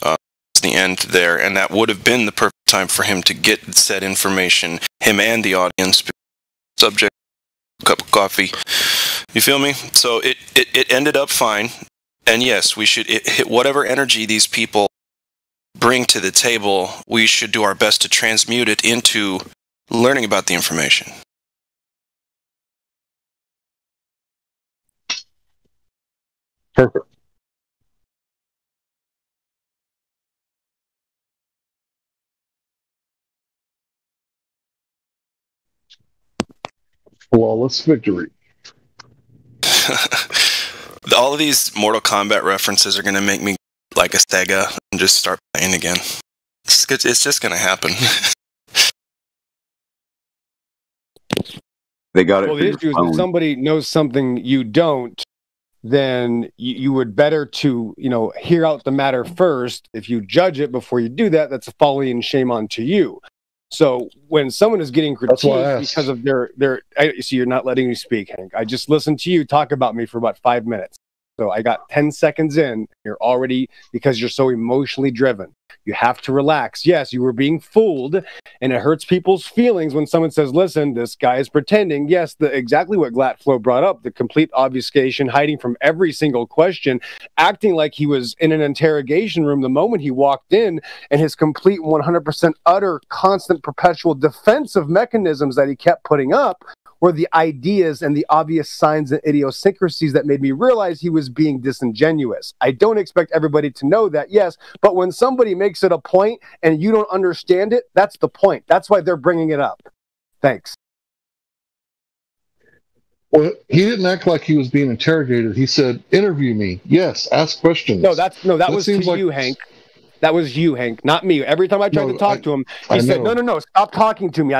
The end there, and that would have been the perfect time for him to get said information. Him and the audience. Subject, cup of coffee. You feel me? So it ended up fine, and yes, we should hit whatever energy these people bring to the table. We should do our best to transmute it into learning about the information. Perfect. Flawless victory. All of these Mortal Kombat references are going to make me like a Sega and just start playing again. It's just going to happen. They got it. Well, for the your issue is phone. if somebody knows something you don't, then you would better to, hear out the matter first. If you judge it before you do that, that's a folly and shame onto you. So when someone is getting critiqued because of see, you're not letting me speak, Hank. I just listened to you talk about me for about 5 minutes. So I got 10 seconds in. You're already, because you're so emotionally driven. You have to relax. Yes, you were being fooled, and it hurts people's feelings when someone says, listen, this guy is pretending. Yes, exactly what Glatflow brought up, the complete obfuscation, hiding from every single question, acting like he was in an interrogation room the moment he walked in, and his complete 100% utter, constant, perpetual defensive mechanisms that he kept putting up were the ideas and the obvious signs and idiosyncrasies that made me realize he was being disingenuous. I don't expect everybody to know that, yes, but when somebody makes it a point and you don't understand it, that's the point. That's why they're bringing it up. Thanks. Well, he didn't act like he was being interrogated. He said, interview me. Yes, ask questions. That was to you, Hank. That was you, Hank, not me. Every time I tried to talk to him, he said, no, stop talking to me.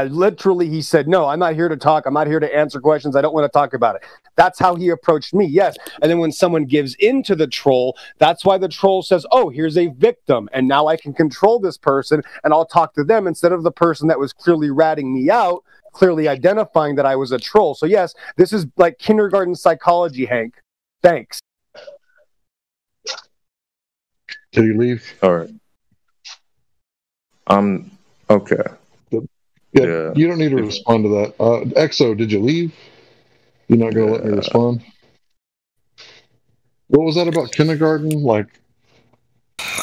He said, no, I'm not here to talk. I'm not here to answer questions. I don't want to talk about it. That's how he approached me, yes. And then when someone gives in to the troll, that's why the troll says, oh, here's a victim, and now I can control this person, and I'll talk to them instead of the person that was clearly ratting me out, clearly identifying that I was a troll. So, yes, this is like kindergarten psychology, Hank. Thanks. Did he leave? All right. Okay. Yeah. You don't need to respond to that. Exo, did you leave? You're not going to let me respond? What was that about kindergarten? Like,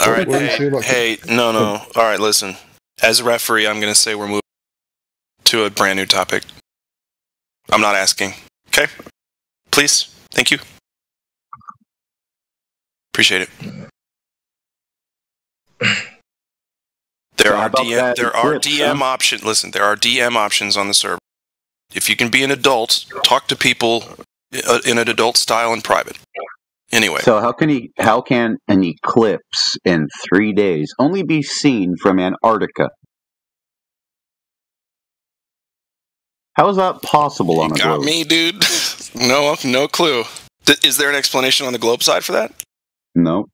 all right. No. All right, listen. As a referee, I'm going to say we're moving to a brand new topic. I'm not asking. Okay? Please. Thank you. Appreciate it. There are DM options. Listen, there are DM options on the server. If you can be an adult, talk to people in an adult style in private. Anyway. So how can an eclipse in 3 days only be seen from Antarctica? How is that possible on a globe? Got me, dude. No clue. Is there an explanation on the globe side for that? No.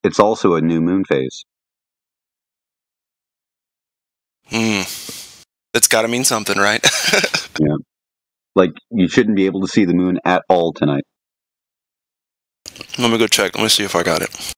It's also a new moon phase. That's got to mean something, right? Yeah. Like, you shouldn't be able to see the moon at all tonight. Let me go check. Let me see if I got it.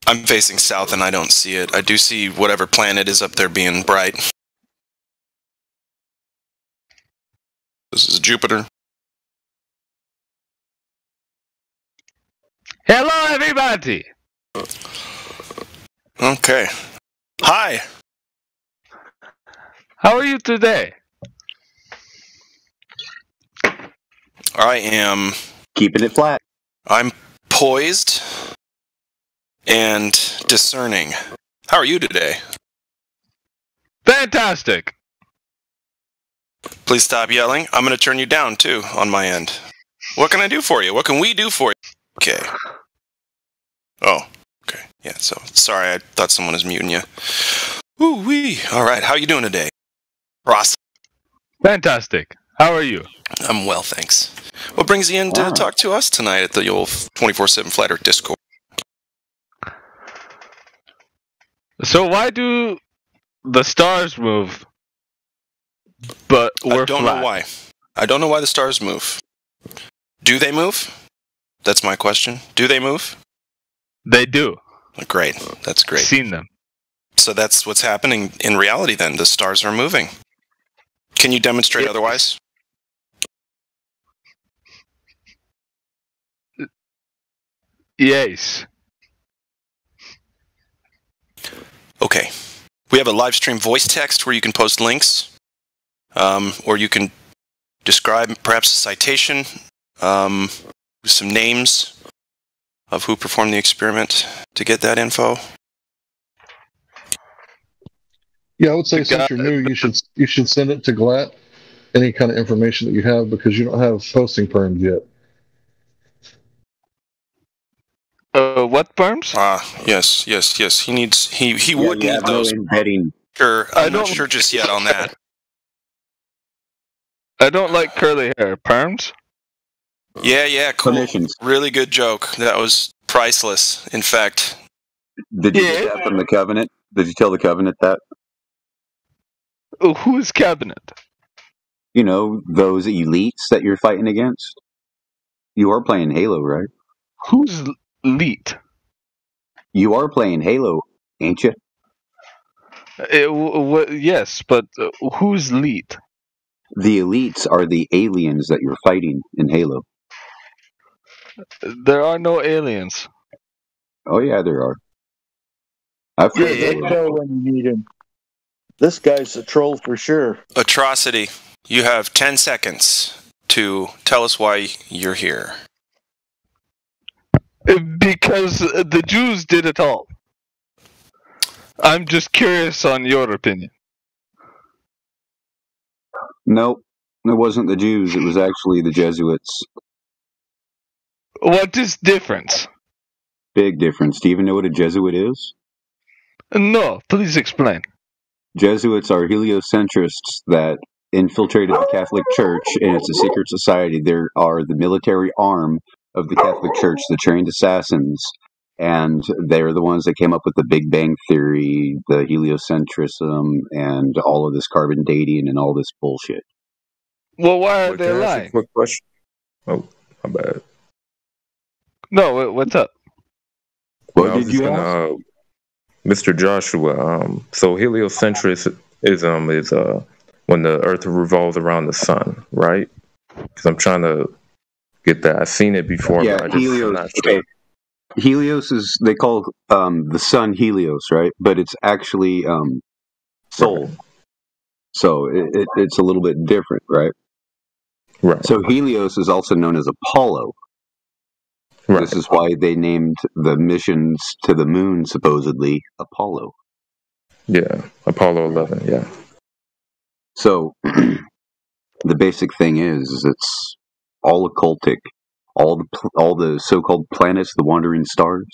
I'm facing south and I don't see it. I do see whatever planet is up there being bright. This is Jupiter. Hello, everybody. Okay. Hi. How are you today? I am. Keeping it flat. I'm poised and discerning. How are you today? Fantastic. Please stop yelling. I'm going to turn you down, too, on my end. What can I do for you? What can we do for you? Okay. Oh, okay. Yeah, so, sorry, I thought someone was muting you. Ooh-wee. All right, how are you doing today? Ross? Fantastic. How are you? I'm well, thanks. What brings you in to talk to us tonight at the old 24/7 Flat Earth Discord? So why do the stars move, but we're I don't flat? know why. I don't know why the stars move. Do they move? That's my question. Do they move? They do. Great. That's great. Seen them. So that's what's happening in reality then. The stars are moving. Can you demonstrate otherwise? Yes. Okay. We have a live stream voice text where you can post links, or you can describe perhaps a citation, with some names of who performed the experiment to get that info. Yeah, I would say since you're new, you should send it to GLAT, any kind of information that you have, because you don't have posting perms yet. What perms? Yes. He needs. He would You need have no those. embedding. Sure, I'm not sure just yet on that. I don't like curly hair. Perms? Yeah, cool. Clinicians. Really good joke. That was priceless. In fact, Did you get that from the Covenant? Did you tell the Covenant that? Who's cabinet? You know, those elites that you're fighting against? You are playing Halo, right? Who's elite? You are playing Halo, ain't you? Yes, but who's elite? The elites are the aliens that you're fighting in Halo. There are no aliens. Oh yeah, there are. I've Yeah, heard yeah. that. Tell when you need him. This guy's a troll for sure. Atrocity, you have 10 seconds to tell us why you're here. Because the Jews did it all. I'm just curious on your opinion. Nope, it wasn't the Jews. It was actually the Jesuits. What is difference? Big difference. Do you even know what a Jesuit is? No, please explain. Jesuits are heliocentrists that infiltrated the Catholic Church, and it's a secret society. They are the military arm of the Catholic Church, the trained assassins, and they're the ones that came up with the Big Bang Theory, the heliocentrism, and all of this carbon dating and all this bullshit. Well, why are Wait, they can I ask lying? a quick question? Oh, my bad. No, what's up? What I was did just you ask? gonna, Mr. Joshua, so heliocentrism is when the Earth revolves around the sun, right? Because I'm trying to get that. I've seen it before, Yeah, but I'm Helios. not sure. Okay. Helios is, they call the sun Helios, right? But it's actually Sol. Right. So it's a little bit different, right? Right. So Helios is also known as Apollo. Right. This is why they named the missions to the moon supposedly Apollo. Yeah. Apollo 11. Yeah. So the basic thing is it's all occultic. All the so-called planets, the wandering stars,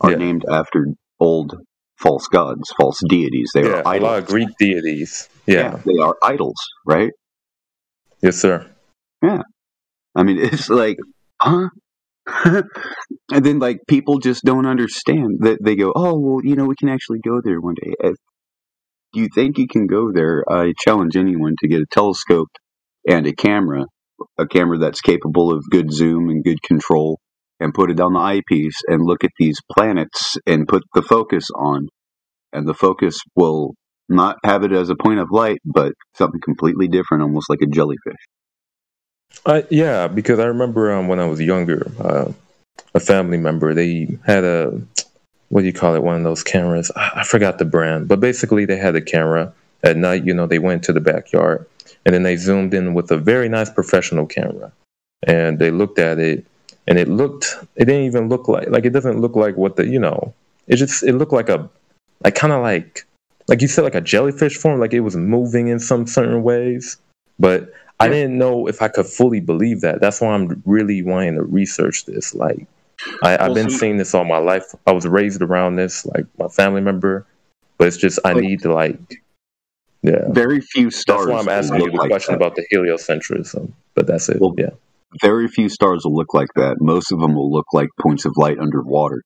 are Yeah. named after old false gods, false deities. They Yeah. are A idols. lot of Greek deities. Yeah. They are idols, right? Yes, sir. I mean, it's like, huh? And then, like, people just don't understand that. They go, oh, well, you know, we can actually go there one day. If you think you can go there, I challenge anyone to get a telescope and a camera that's capable of good zoom and good control, and put it on the eyepiece and look at these planets and put the focus on. And the focus will not have it as a point of light, but something completely different, almost like a jellyfish. Yeah, because I remember when I was younger, a family member, they had a, what do you call it, one of those cameras. I forgot the brand, but basically they had a camera at night. They went to the backyard, and then they zoomed in with a very nice professional camera, and they looked at it, and it didn't even look like it doesn't look like what it looked like kind of like you said, like a jellyfish form, like it was moving in some certain ways, but I didn't know if I could fully believe that. That's why I'm really wanting to research this. Like, I've been seeing this all my life. I was raised around this, like my family member, but it's just I need to Very few stars. That's why I'm asking you the question about the heliocentrism. But that's it. Well, very few stars will look like that. Most of them will look like points of light underwater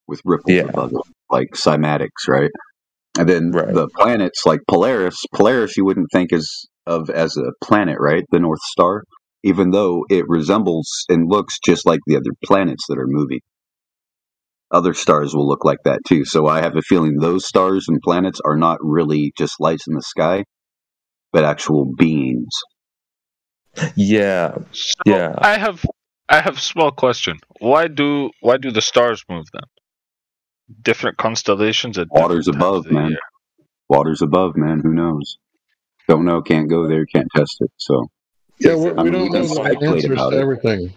with ripples above it, like cymatics, right? And then the planets like Polaris you wouldn't think of as a planet, right? The North Star, even though it resembles and looks just like the other planets that are moving. Other stars will look like that too. So I have a feeling those stars and planets are not really just lights in the sky, but actual beings. Yeah. So I have a small question. Why do the stars move then? Different constellations at Water's above, man. Water's above, man. Who knows? Don't know, can't go there, can't test it. So we don't know the answers to everything.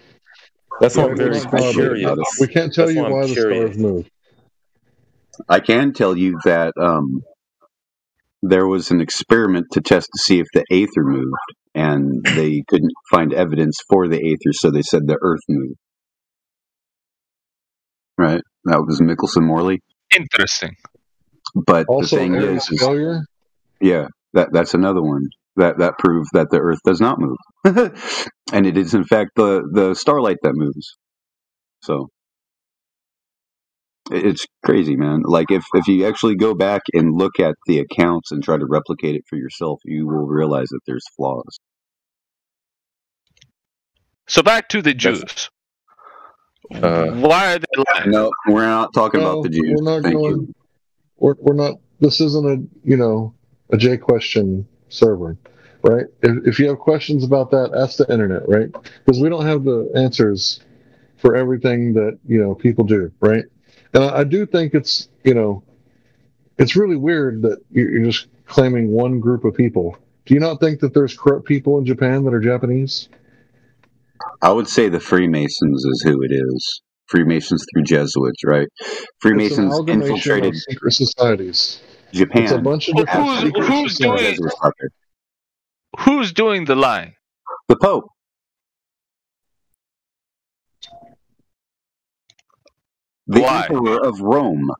That's why I'm very curious. We can't tell you why the stars move. I can tell you that there was an experiment to test to see if the Aether moved, and they couldn't find evidence for the Aether, so they said the Earth moved. Right? That was Michelson Morley. Interesting. But also, the thing is failure? Yeah, that's another one that proves that the Earth does not move, and it is in fact the starlight that moves. So it's crazy, man. Like if you actually go back and look at the accounts and try to replicate it for yourself, you will realize that there's flaws. So back to the Jews. Why are they lying? No, we're not talking about the Jews. We're not going. We're not. This isn't a J question server, right? If you have questions about that, ask the internet, right? Because we don't have the answers for everything that people do, right? And I do think it's it's really weird that you're just claiming one group of people. Do you not think that there's corrupt people in Japan that are Japanese? I would say the Freemasons is who it is. Freemasons through Jesuits, right? Freemasons infiltrated secret societies. Japan. It's a bunch of different Who's doing the lying? The Pope. The Emperor of Rome.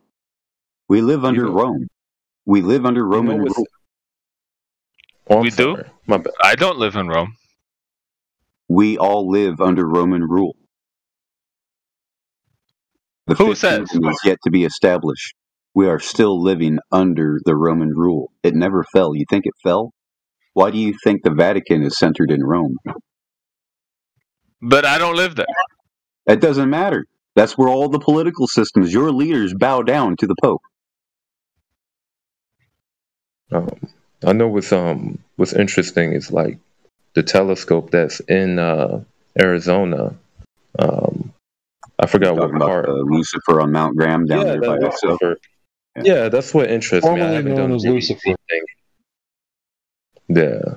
We live under Rome. We live under Roman rule. We do? I don't live in Rome. We all live under Roman rule. The Who says? Is yet to be established. We are still living under the Roman rule. It never fell. You think it fell? Why do you think the Vatican is centered in Rome? But I don't live there. It doesn't matter. That's where all the political systems, your leaders bow down to the Pope. I know what's interesting is like the telescope that's in Arizona. I forgot what part. Lucifer on Mount Graham down there by itself. Yeah, that's what interests me. I haven't done Lucifer. Yeah,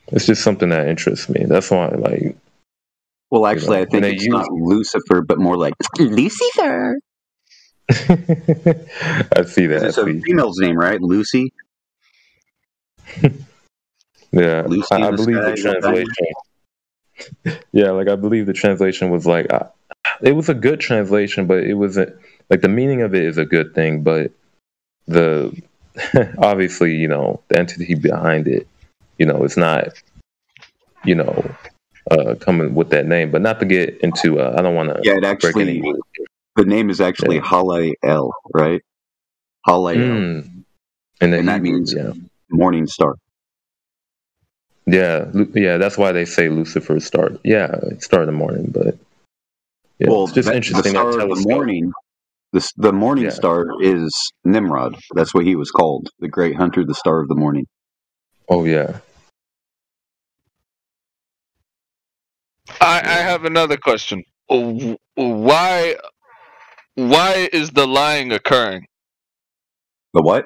it's just something that interests me. That's why, like. Well, actually, I think it's not Lucifer, but more like Lucifer. I see that. It's a female's name, right? Lucy. Yeah, Lucy I believe the translation. Yeah, like I believe the translation was like it was a good translation, but it wasn't like the meaning of it is a good thing, but the obviously the entity behind it, it's not coming with that name. But not to get into I don't want to. Yeah, it actually the name is actually Halael, right? Halael, and that means morning star. Yeah, that's why they say Lucifer start in the morning. But Yeah, Well, it's just the interesting star that of the telescope. morning, the morning Yeah. star is Nimrod. That's what he was called, the great hunter, the star of the morning. Oh yeah. I have another question. Why is the lying occurring? The what?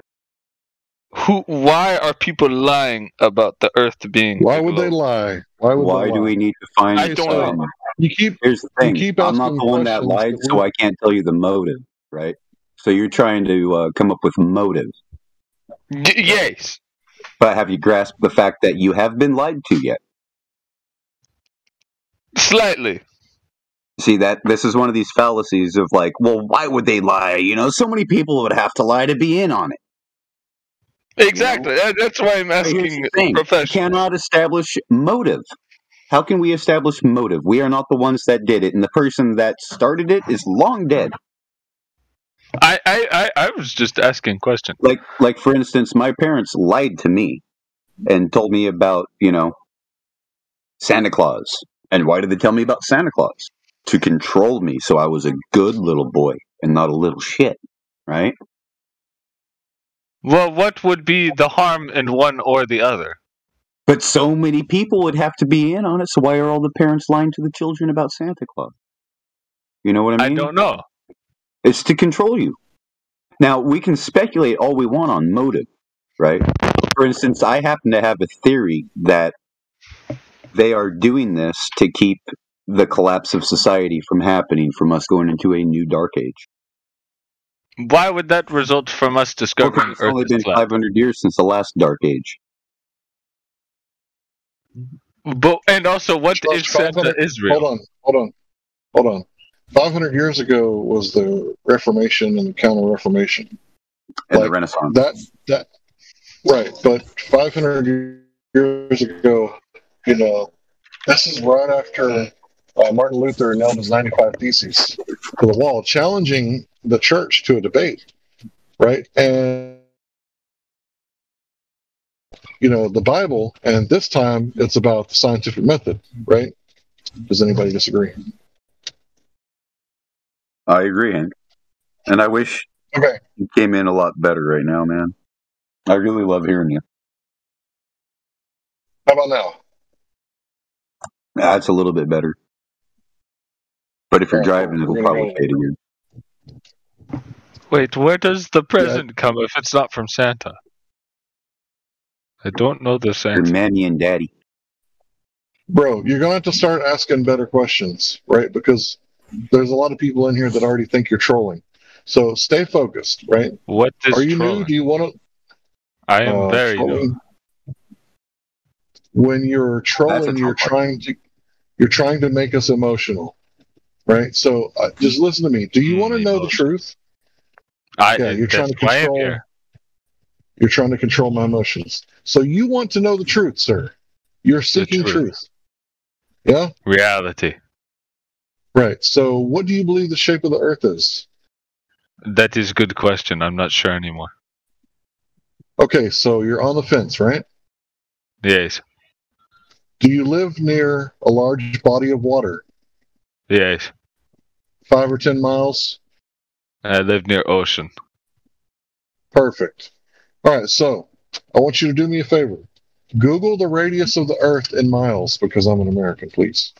Why are people lying about the Earth being? Why the would they globe? lie? Why would Why they lie? do we need to find? I don't know. You keep Here's the you thing. keep I'm not asking the one that questions lied, that so I can't tell you the motive, right? So you're trying to come up with motive. Yes. But have you grasped the fact that you have been lied to yet? Slightly. See, that this is one of these fallacies of like, well, why would they lie? You know, so many people would have to lie to be in on it. Exactly. That's why I'm But here's asking the thing. We professionals. cannot establish motive. How can we establish motive? We are not the ones that did it, and the person that started it is long dead. I was just asking questions. Like for instance, my parents lied to me and told me about, Santa Claus. And why did they tell me about Santa Claus? To control me, so I was a good little boy and not a little shit, right? Well, what would be the harm in one or the other? But so many people would have to be in on it, so why are all the parents lying to the children about Santa Claus? You know what I mean? I don't know. It's to control you. Now, we can speculate all we want on motive, right? For instance, I happen to have a theory that they are doing this to keep the collapse of society from happening, from us going into a new dark age. Why would that result from us Well, discovering it's Earth only is been flat? 500 years since the last dark age. But and also, what is Santa Israel? Hold on. 500 years ago was the Reformation and the Counter-Reformation. And the Renaissance. That right, but 500 years ago, this is right after Martin Luther nailed his 95 Theses to the wall, challenging the church to a debate, right? And the Bible, and this time it's about the scientific method, right? Does anybody disagree? I agree, Hank. And I wish you came in a lot better right now, man. I really love hearing you. How about now? That's a little bit better. But if you're driving, it'll probably fade again. Wait, where does the present come if it's not from Santa? I don't know the Santa. Your Manny and Daddy. Bro, you're going to have to start asking better questions, right? Because there's a lot of people in here that already think you're trolling. So stay focused, right? What is Are you trolling? new? Do you want to... I am very new. When you're trolling, you're trying to make us emotional, right? So just listen to me. Do you want to know the truth? You're trying to control. You're trying to control my emotions. So you want to know the truth, sir. You're seeking truth. Yeah? Reality. Right. So what do you believe the shape of the earth is? That is a good question. I'm not sure anymore. Okay, so you're on the fence, right? Yes. Do you live near a large body of water? Yes. 5 or 10 miles? I live near ocean. Perfect. All right, so I want you to do me a favor. Google the radius of the Earth in miles, because I'm an American, please.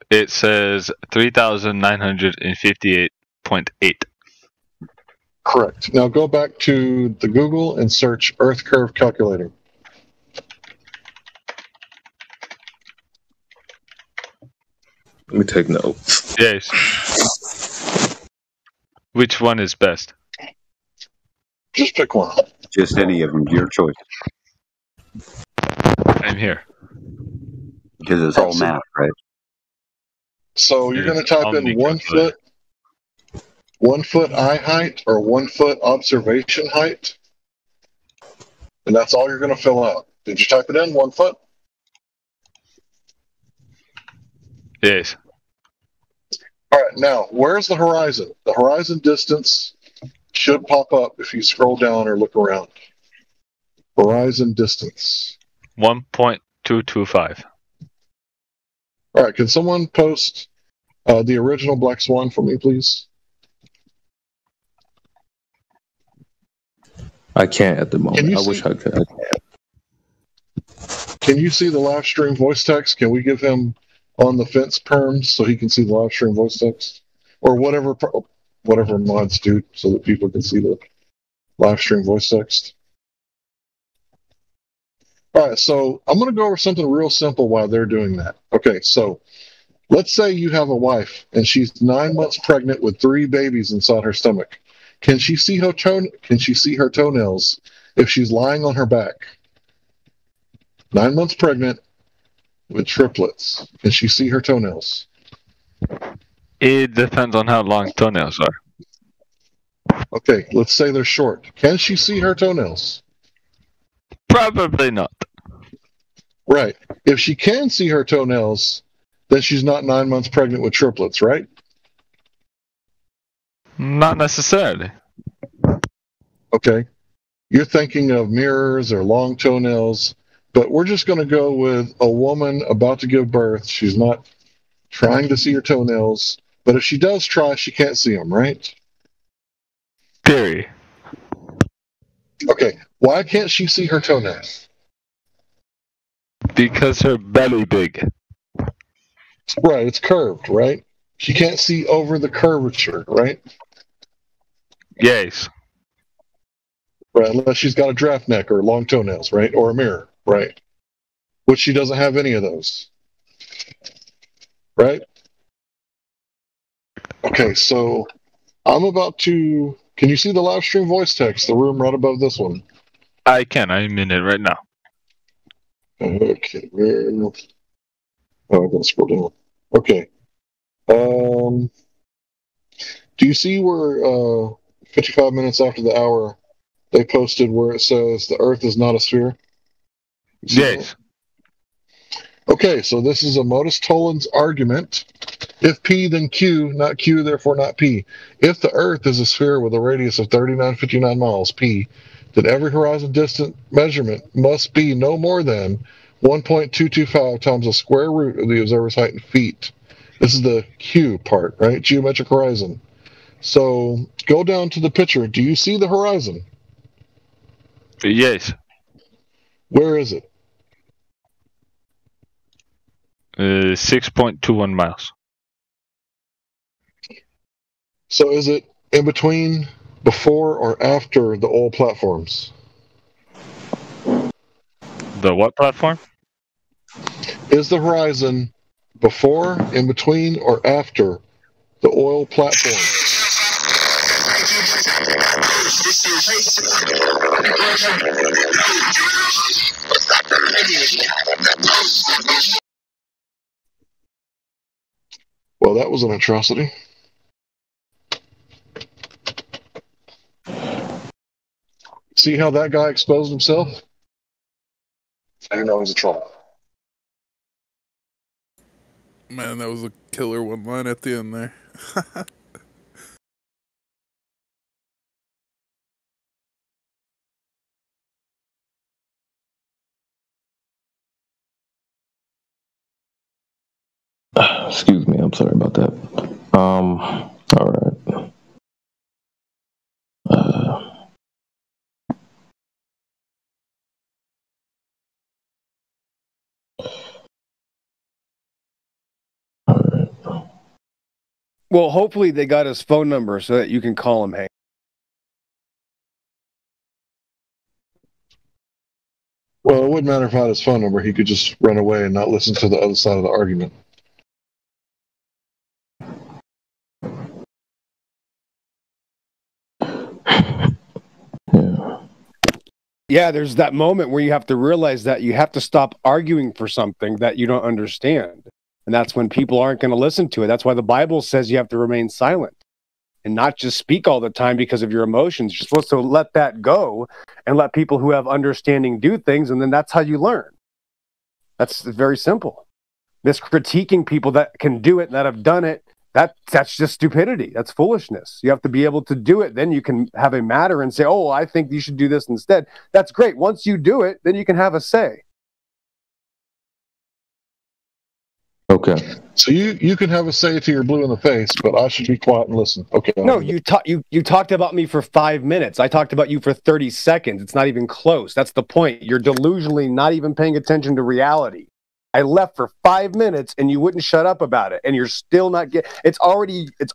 It says 3,958.8. Correct. Now go back to the Google and search Earth Curve Calculator. Let me take notes. Yes. Which one is best? Just pick one. Just any of them. Your choice. I'm here. Because it's all math, right? So you're going to type in 1 foot, 1 foot eye height, or 1 foot observation height. And that's all you're going to fill out. Did you type it in, 1 foot? Yes. All right, now, where's the horizon? The horizon distance should pop up if you scroll down or look around. horizon distance. 1.225. All right, can someone post the original Black Swan for me, please? I can't at the moment. I wish I could. Can you see the live stream voice text? Can we give him on the fence perms so he can see the live stream voice text? Or whatever mods do so that people can see the live stream voice text. All right, so I'm going to go over something real simple while they're doing that. Okay, so let's say you have a wife and she's 9 months pregnant with 3 babies inside her stomach. Can she see her toenails if she's lying on her back? 9 months pregnant with triplets. Can she see her toenails? It depends on how long toenails are. Okay, let's say they're short. Can she see her toenails? Probably not. Right. If she can see her toenails, then she's not 9 months pregnant with triplets, right? Not necessarily. Okay. You're thinking of mirrors or long toenails, but we're just going to go with a woman about to give birth. She's not trying to see her toenails, but if she does try, she can't see them, right? Theory. Okay. Why can't she see her toenails? Because her belly big. Right, it's curved, right? She can't see over the curvature, right? Yes. Right, unless she's got a draft neck or long toenails, right? Or a mirror, right? Which she doesn't have any of those. Right? Okay, so I'm about to... Can you see the live stream voice text, the room right above this one? I can. I'm in it right now. Okay. Oh, I'm going to scroll down. Okay. Do you see where 55 minutes after the hour they posted where it says the Earth is not a sphere? Yes. Okay, so this is a Modus Tollens argument. If P, then Q, not Q, therefore not P. If the Earth is a sphere with a radius of 3959 miles, P, then every horizon distance measurement must be no more than 1.225 times the square root of the observer's height in feet. This is the Q part, right? Geometric horizon. So go down to the picture. Do you see the horizon? Yes. Where is it? 6.21 miles. So is it in between, before, or after the oil platforms? The what platform? Is the horizon before, in between, or after the oil platform? Well, that was an atrocity. See how that guy exposed himself? You know he's a troll. Man, that was a killer one line at the end there. Excuse me, I'm sorry about that. All right. Well, hopefully they got his phone number so that you can call him, Hank. Well, it wouldn't matter if I had his phone number. He could just run away and not listen to the other side of the argument. Yeah, there's that moment where you have to realize that you have to stop arguing for something that you don't understand. And that's when people aren't going to listen to it. That's why the Bible says you have to remain silent and not just speak all the time because of your emotions. You're supposed to let that go and let people who have understanding do things, and then that's how you learn. That's very simple. This critiquing people that can do it and that have done it, That's just stupidity. That's foolishness. You have to be able to do it. Then you can have a matter and say, oh, I think you should do this instead. That's great. Once you do it, then you can have a say. Okay. So you can have a say to your blue in the face, but I should be quiet and listen. Okay. No, you talked about me for 5 minutes. I talked about you for 30 seconds. It's not even close. That's the point. You're delusionally not even paying attention to reality. I left for 5 minutes and you wouldn't shut up about it, and you're still not it's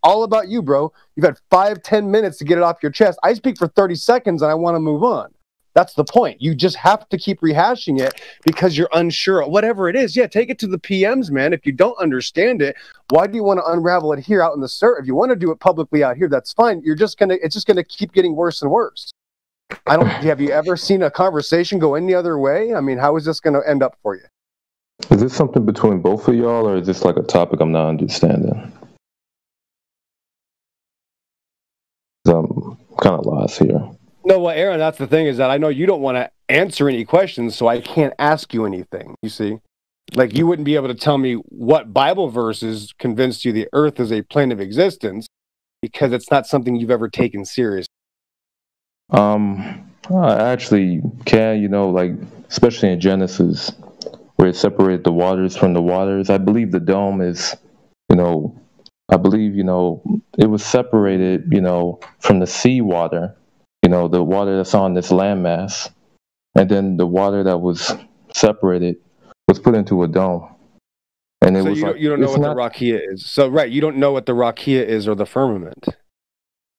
all about you, bro. You've had 5-10 minutes to get it off your chest. I speak for 30 seconds and I want to move on. That's the point. You just have to keep rehashing it because you're unsure. Whatever it is, yeah, take it to the PMs, man. If you don't understand it, why do you want to unravel it here out in the server? If you want to do it publicly out here, that's fine. It's just gonna keep getting worse and worse. Have you ever seen a conversation go any other way? I mean, how is this gonna end up for you? Is this something between both of y'all, or is this like a topic I'm not understanding? I'm kind of lost here. No, well, Aaron, that's the thing, is that I know you don't want to answer any questions, so I can't ask you anything, you see? Like, you wouldn't be able to tell me what Bible verses convinced you the earth is a plane of existence, because it's not something you've ever taken seriously. I actually can, like, especially in Genesis, where it separated the waters from the waters. I believe the dome is, I believe, it was separated, from the sea water. The water that's on this landmass, and then the water that was separated was put into a dome. And you don't know what the rakia is. So right, you don't know what the rakia is or the firmament.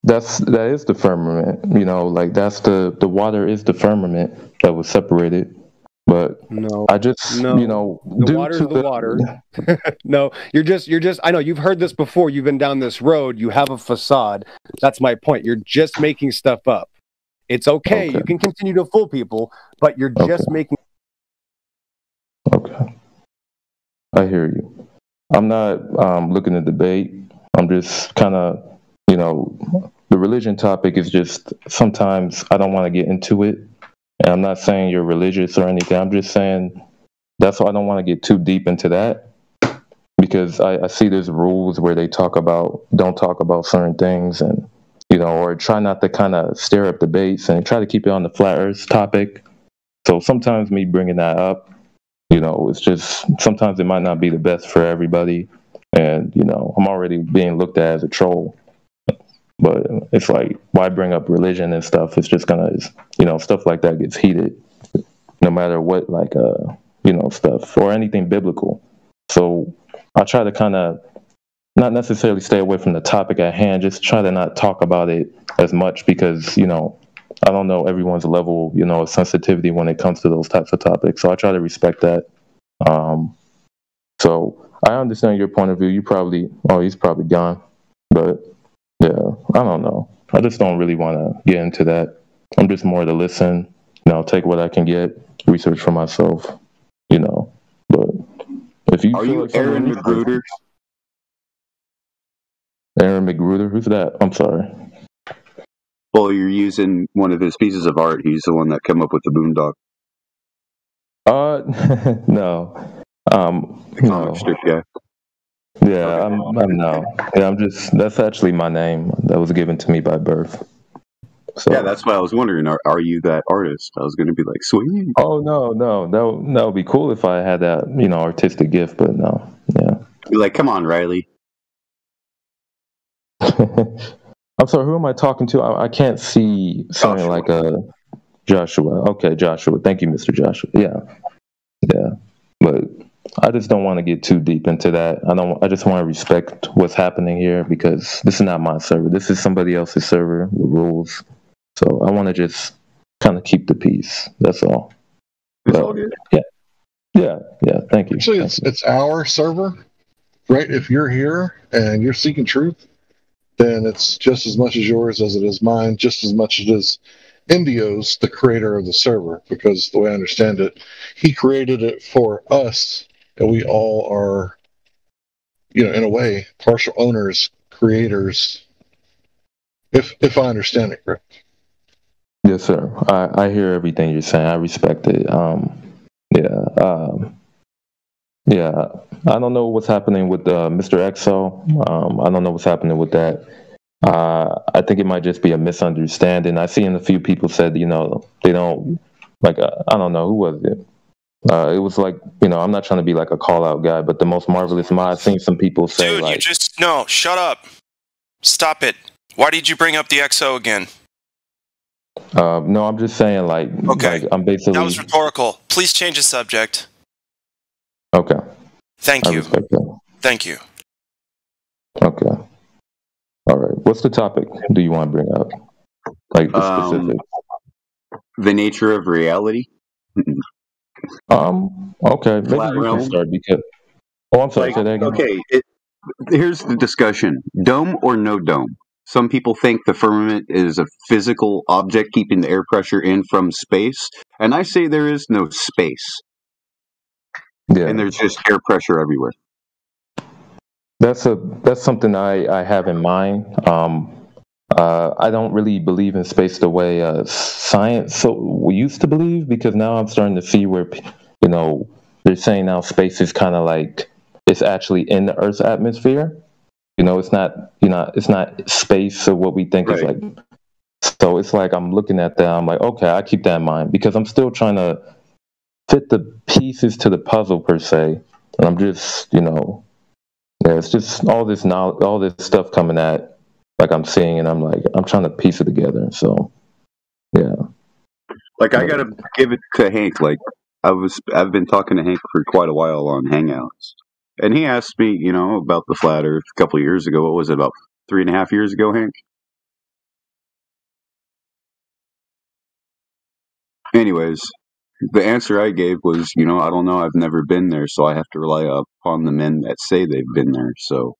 That is the firmament. Like that's the water is the firmament that was separated. But no, I just the water's the water. No, you're just. I know you've heard this before. You've been down this road. You have a facade. That's my point. You're just making stuff up. It's okay. You can continue to fool people, but you're just making. Okay. I hear you. I'm not looking to debate. I'm just kind of, the religion topic is just sometimes I don't want to get into it. And I'm not saying you're religious or anything. I'm just saying that's why I don't want to get too deep into that, because I see there's rules where they don't talk about certain things, and or try not to kind of stir up debates and try to keep it on the flat earth topic. So sometimes me bringing that up, it's just sometimes it might not be the best for everybody, and I'm already being looked at as a troll. But it's like, why bring up religion and stuff? It's just gonna, stuff like that gets heated, no matter what, like, stuff or anything biblical. So I try to kind of not necessarily stay away from the topic at hand, just try to not talk about it as much, because, I don't know everyone's level, of sensitivity when it comes to those types of topics. So I try to respect that. So I understand your point of view. He's probably gone, but yeah, I don't know. I just don't really want to get into that. I'm just more to listen, take what I can get, research for myself, but if you Are you Aaron McGruder? Aaron McGruder? Who's that? I'm sorry. Well, you're using one of his pieces of art. He's the one that came up with the Boondock. No. The comic strip guy. Yeah, I'm no. Yeah, that's actually my name that was given to me by birth. So, yeah, that's why I was wondering, are you that artist? I was going to be like, sweet. Oh, no. That would be cool if I had that, artistic gift, but no. Yeah. You're like, come on, Riley. I'm sorry, who am I talking to? I can't see something like Joshua. Okay, Joshua. Thank you, Mr. Joshua. Yeah. But I just don't want to get too deep into that. I just want to respect what's happening here, because this is not my server. This is somebody else's server with rules. So I want to just kind of keep the peace. That's all. It's all good. Yeah. Thank you. Actually, it's our server, right? If you're here and you're seeking truth, then it's just as much as yours as it is mine, just as much as it is Indio's, the creator of the server, because the way I understand it, he created it for us, and we all are, in a way, partial owners, creators, if I understand it correct. Yes, sir. I hear everything you're saying. I respect it. Yeah, I don't know what's happening with Mr. EXO. I don't know what's happening with that. I think it might just be a misunderstanding. I seen a few people said, you know, they don't like. I don't know who was it. It was like, you know, I'm not trying to be like a call out guy, but the most marvelous mod. I've seen some people say, Dude, like, you just no. Shut up. Stop it. Why did you bring up the XO again? no, I'm just saying, like, Okay. like I'm basically That was rhetorical. Please change the subject. okay. Thank I you. respect that. Thank you. Okay. All right. What's the topic? Do you want to bring up? Like the specific. The nature of reality. Okay. Maybe Flat you can realm. start because. Oh, I'm sorry. Like, Say that again. okay, here's the discussion: dome or no dome. Some people think the firmament is a physical object keeping the air pressure in from space, and I say there is no space, Yeah. and there's just air pressure everywhere. That's something I have in mind. I don't really believe in space the way science so we used to believe, because now I'm starting to see where, you know, they're saying now space is kind of like it's actually in the Earth's atmosphere. You know, it's not, you know, it's not space or what we think is like. So it's like I'm looking at that. I'm like, okay, I keep that in mind because I'm still trying to fit the pieces to the puzzle per se, and I'm just, you know. Yeah, it's just all this knowledge, all this stuff coming at, like I'm seeing, and I'm like, I'm trying to piece it together. So, yeah. Like, I gotta give it to Hank. Like, I've been talking to Hank for quite a while on Hangouts, and he asked me, you know, about the flat Earth a couple of years ago. What was it, about 3.5 years ago, Hank? Anyways, the answer I gave was, you know, I don't know. I've never been there, so I have to rely upon the men that say they've been there. So,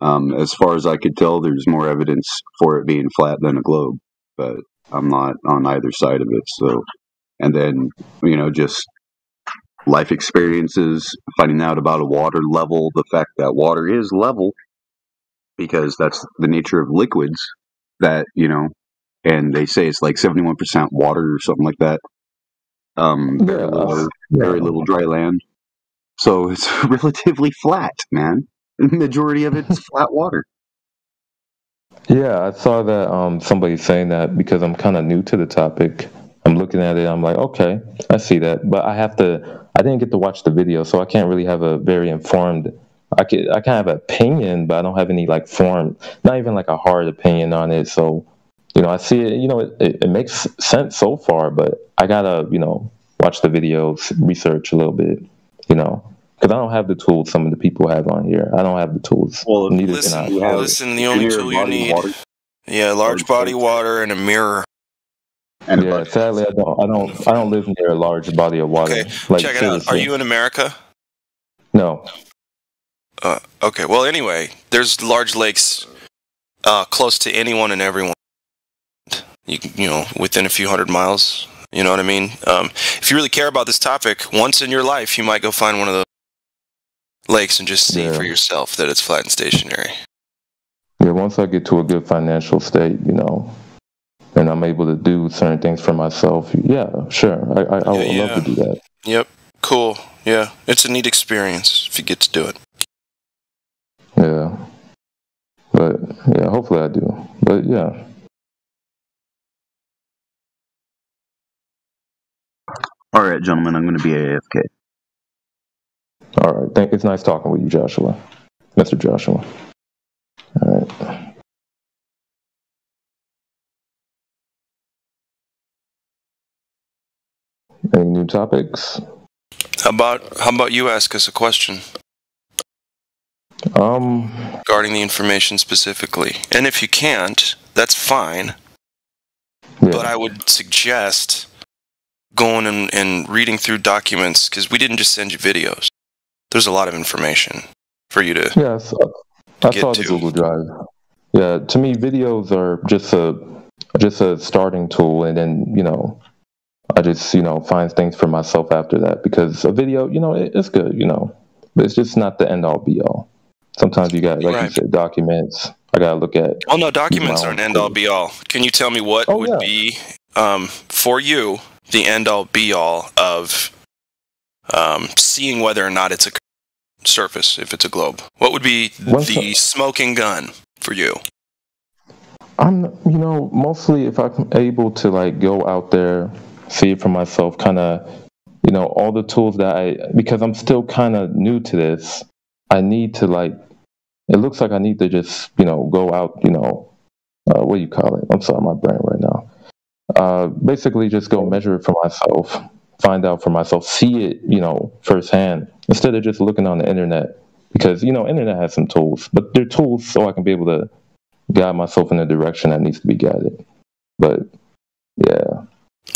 as far as I could tell, there's more evidence for it being flat than a globe, but I'm not on either side of it. So, and then, you know, just life experiences, finding out about a water level, the fact that water is level, because that's the nature of liquids that, you know, and they say it's like 71% water or something like that. Very little dry land. So it's relatively flat, man. The majority of it's flat water. Yeah, I saw that somebody saying that because I'm kind of new to the topic. I'm looking at it, I'm like, okay, I see that, but I didn't get to watch the video, so I can't really have a very informed. I can have an opinion, but I don't have any like form, not even like a hard opinion on it. So, you know, I see it. You know, it makes sense so far, but I gotta, you know, watch the videos, research a little bit, you know, because I don't have the tools some of the people have on here. I don't have the tools. Well, neither Listen, can I. listen. The only tool you need, large body water and a mirror. Yeah, sadly, I don't live near a large body of water. Okay, Like, check it out. Are you in America? No. Okay. Well, anyway, there's large lakes close to anyone and everyone. You know, within a few hundred miles. You know what I mean? If you really care about this topic, once in your life, you might go find one of the lakes and just see for yourself that it's flat and stationary. Yeah, once I get to a good financial state, you know, and I'm able to do certain things for myself, yeah, sure. I would love to do that. Yep. Cool. Yeah. It's a neat experience if you get to do it. Yeah. But, yeah, hopefully I do. But, yeah. All right, gentlemen, I'm going to be AFK. All right. It's nice talking with you, Joshua. Mr. Joshua. All right. Any new topics? How about you ask us a question? Regarding the information specifically. And if you can't, that's fine. Yeah. But I would suggest going and reading through documents, because we didn't just send you videos. There's a lot of information for you to Yes, I saw the Google Drive. Yeah, to me, videos are just a starting tool, and then, you know, I just, you know, find things for myself after that, because a video, you know, it's good, you know, but it's just not the end all be all. Sometimes you got, like you said, documents. I gotta look at. Oh no, documents aren't end all be all. Can you tell me what would be for you the end all be all of seeing whether or not it's a surface, if it's a globe? What would be the smoking gun for you? Mostly if I'm able to like go out there, see it for myself, kind of, all the tools because I'm still kind of new to this, I need to it looks like I need to just, go out, what do you call it? I'm sorry, my brain right now. Basically just go measure it for myself, find out for myself, see it, firsthand, instead of just looking on the internet, because, internet has some tools, but they're tools so I can be able to guide myself in the direction that needs to be guided. But yeah.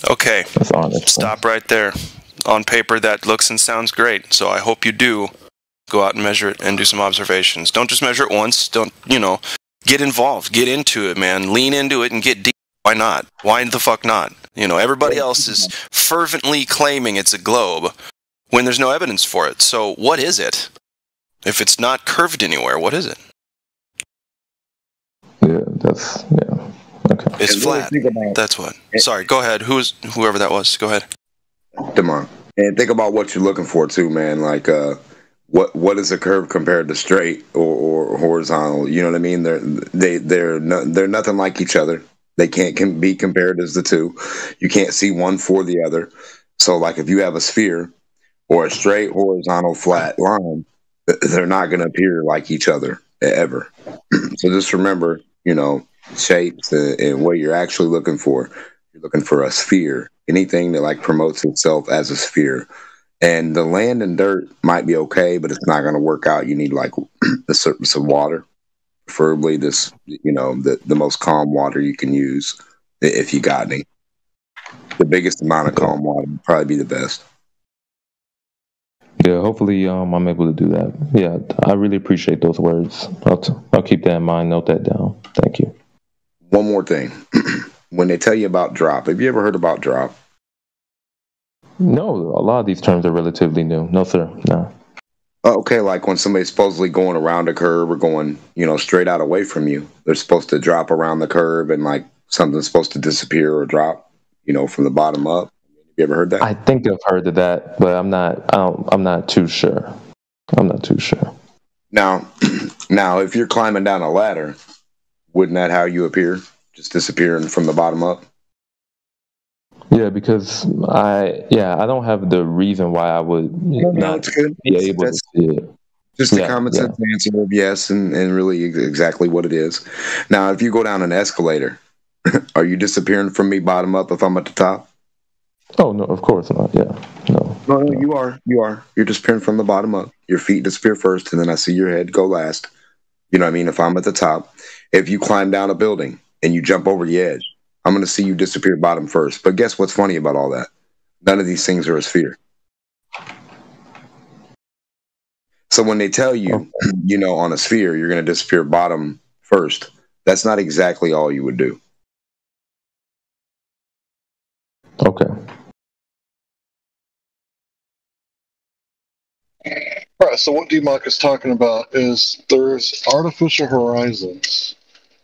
Okay. That's honest. Stop right there. On paper, that looks and sounds great. So I hope you do go out and measure it and do some observations. Don't just measure it once. Don't, get involved. Get into it, man. Lean into it and get deep. Why not? Why the fuck not? Everybody else is fervently claiming it's a globe when there's no evidence for it. So what is it? If it's not curved anywhere, what is it? Yeah. Okay. It's flat. That's what. Sorry, go ahead. Whoever that was, go ahead. Demar. And think about what you're looking for too, man. Like, what is a curve compared to straight or horizontal? You know what I mean? They're nothing like each other. They can't be compared as the two. You can't see one for the other. So, like, if you have a sphere or a straight, horizontal, flat line, they're not going to appear like each other ever. So just remember, shapes and what you're actually looking for. You're looking for a sphere. Anything that promotes itself as a sphere. And the land and dirt might be okay, but it's not going to work out. You need the surface of water, preferably this, the most calm water you can use if you got any. The biggest amount of calm water would probably be the best. Yeah, hopefully I'm able to do that. Yeah, I really appreciate those words. I'll keep that in mind, note that down. Thank you. One more thing. When they tell you about drop, have you ever heard about drop? No, a lot of these terms are relatively new. No, sir. No. Okay, like when somebody's supposedly going around a curve or going, straight out away from you, they're supposed to drop around the curve and something's supposed to disappear or drop, from the bottom up. You ever heard that? I think I've heard of that, but I'm not too sure. I'm not too sure. Now, if you're climbing down a ladder, wouldn't that how you appear? Just disappearing from the bottom up? Yeah, because I don't have the reason why I would not be able to see it. Just a common sense answer of yes, and really exactly what it is. Now, if you go down an escalator, are you disappearing from me bottom up if I'm at the top? Oh, no, of course not. Yeah. No, you are. You're disappearing from the bottom up. Your feet disappear first, and then I see your head go last. You know what I mean? If I'm at the top, if you climb down a building and you jump over the edge, I'm going to see you disappear bottom first. But guess what's funny about all that? None of these things are a sphere. So when they tell you, on a sphere, you're going to disappear bottom first, that's not exactly all you would do. Okay. All right, so what DMOC is talking about is there's artificial horizons,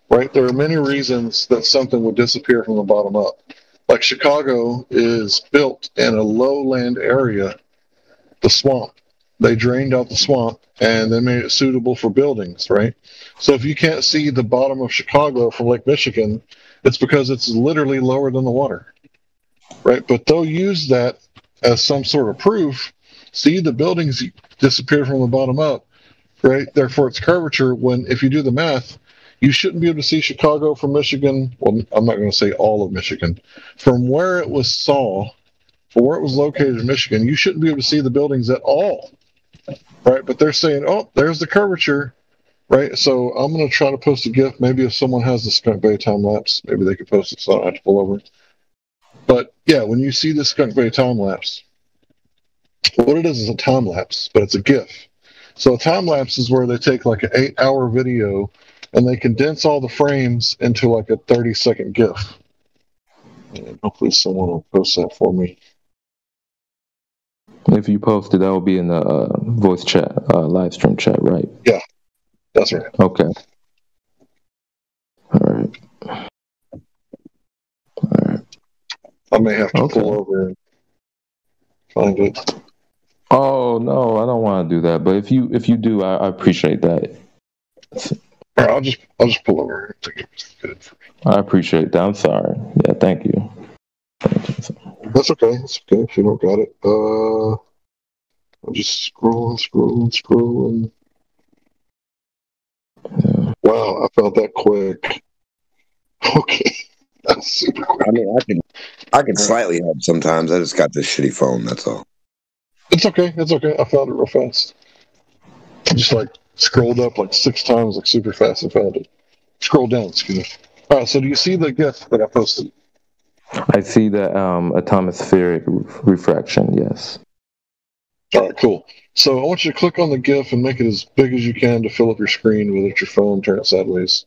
right? There are many reasons that something would disappear from the bottom up. Like Chicago is built in a lowland area, the swamp. They drained out the swamp and they made it suitable for buildings, right? So if you can't see the bottom of Chicago from Lake Michigan, it's because it's literally lower than the water, right? But they'll use that as some sort of proof. See, the buildings disappear from the bottom up, right? Therefore, it's curvature. When, if you do the math, you shouldn't be able to see Chicago from Michigan. Well, I'm not going to say all of Michigan. From where it was located in Michigan, you shouldn't be able to see the buildings at all, right? But they're saying, oh, there's the curvature, right? So I'm going to try to post a GIF. Maybe if someone has the Skunk Bay time lapse, maybe they could post it so I don't have to pull over. But yeah, when you see the Skunk Bay time lapse, what it is a time lapse, but it's a GIF. So a time lapse is where they take like an 8-hour video and they condense all the frames into like a 30-second GIF. And hopefully someone will post that for me. If you post it, that will be in the voice chat, live stream chat, right? Yeah, that's right. Okay. All right. I may have to pull over and find it. Oh no, I don't want to do that. But if you do, I appreciate that. All right, I'll just pull over. Good for me. I appreciate that. I'm sorry. Yeah, thank you. That's okay. That's okay if you don't got it. I'm just scrolling. Yeah. Wow, I felt that quick. Okay, that's super quick. I mean, I can slightly help sometimes. I just got this shitty phone. That's all. It's okay. It's okay. I found it real fast. I just like scrolled up like 6 times, like super fast, and found it. Scroll down, excuse me. All right. So do you see the GIF that I posted? I see the atmospheric refraction. Yes. All right, cool. So I want you to click on the GIF and make it as big as you can to fill up your screen, whether it's your phone, turn it sideways.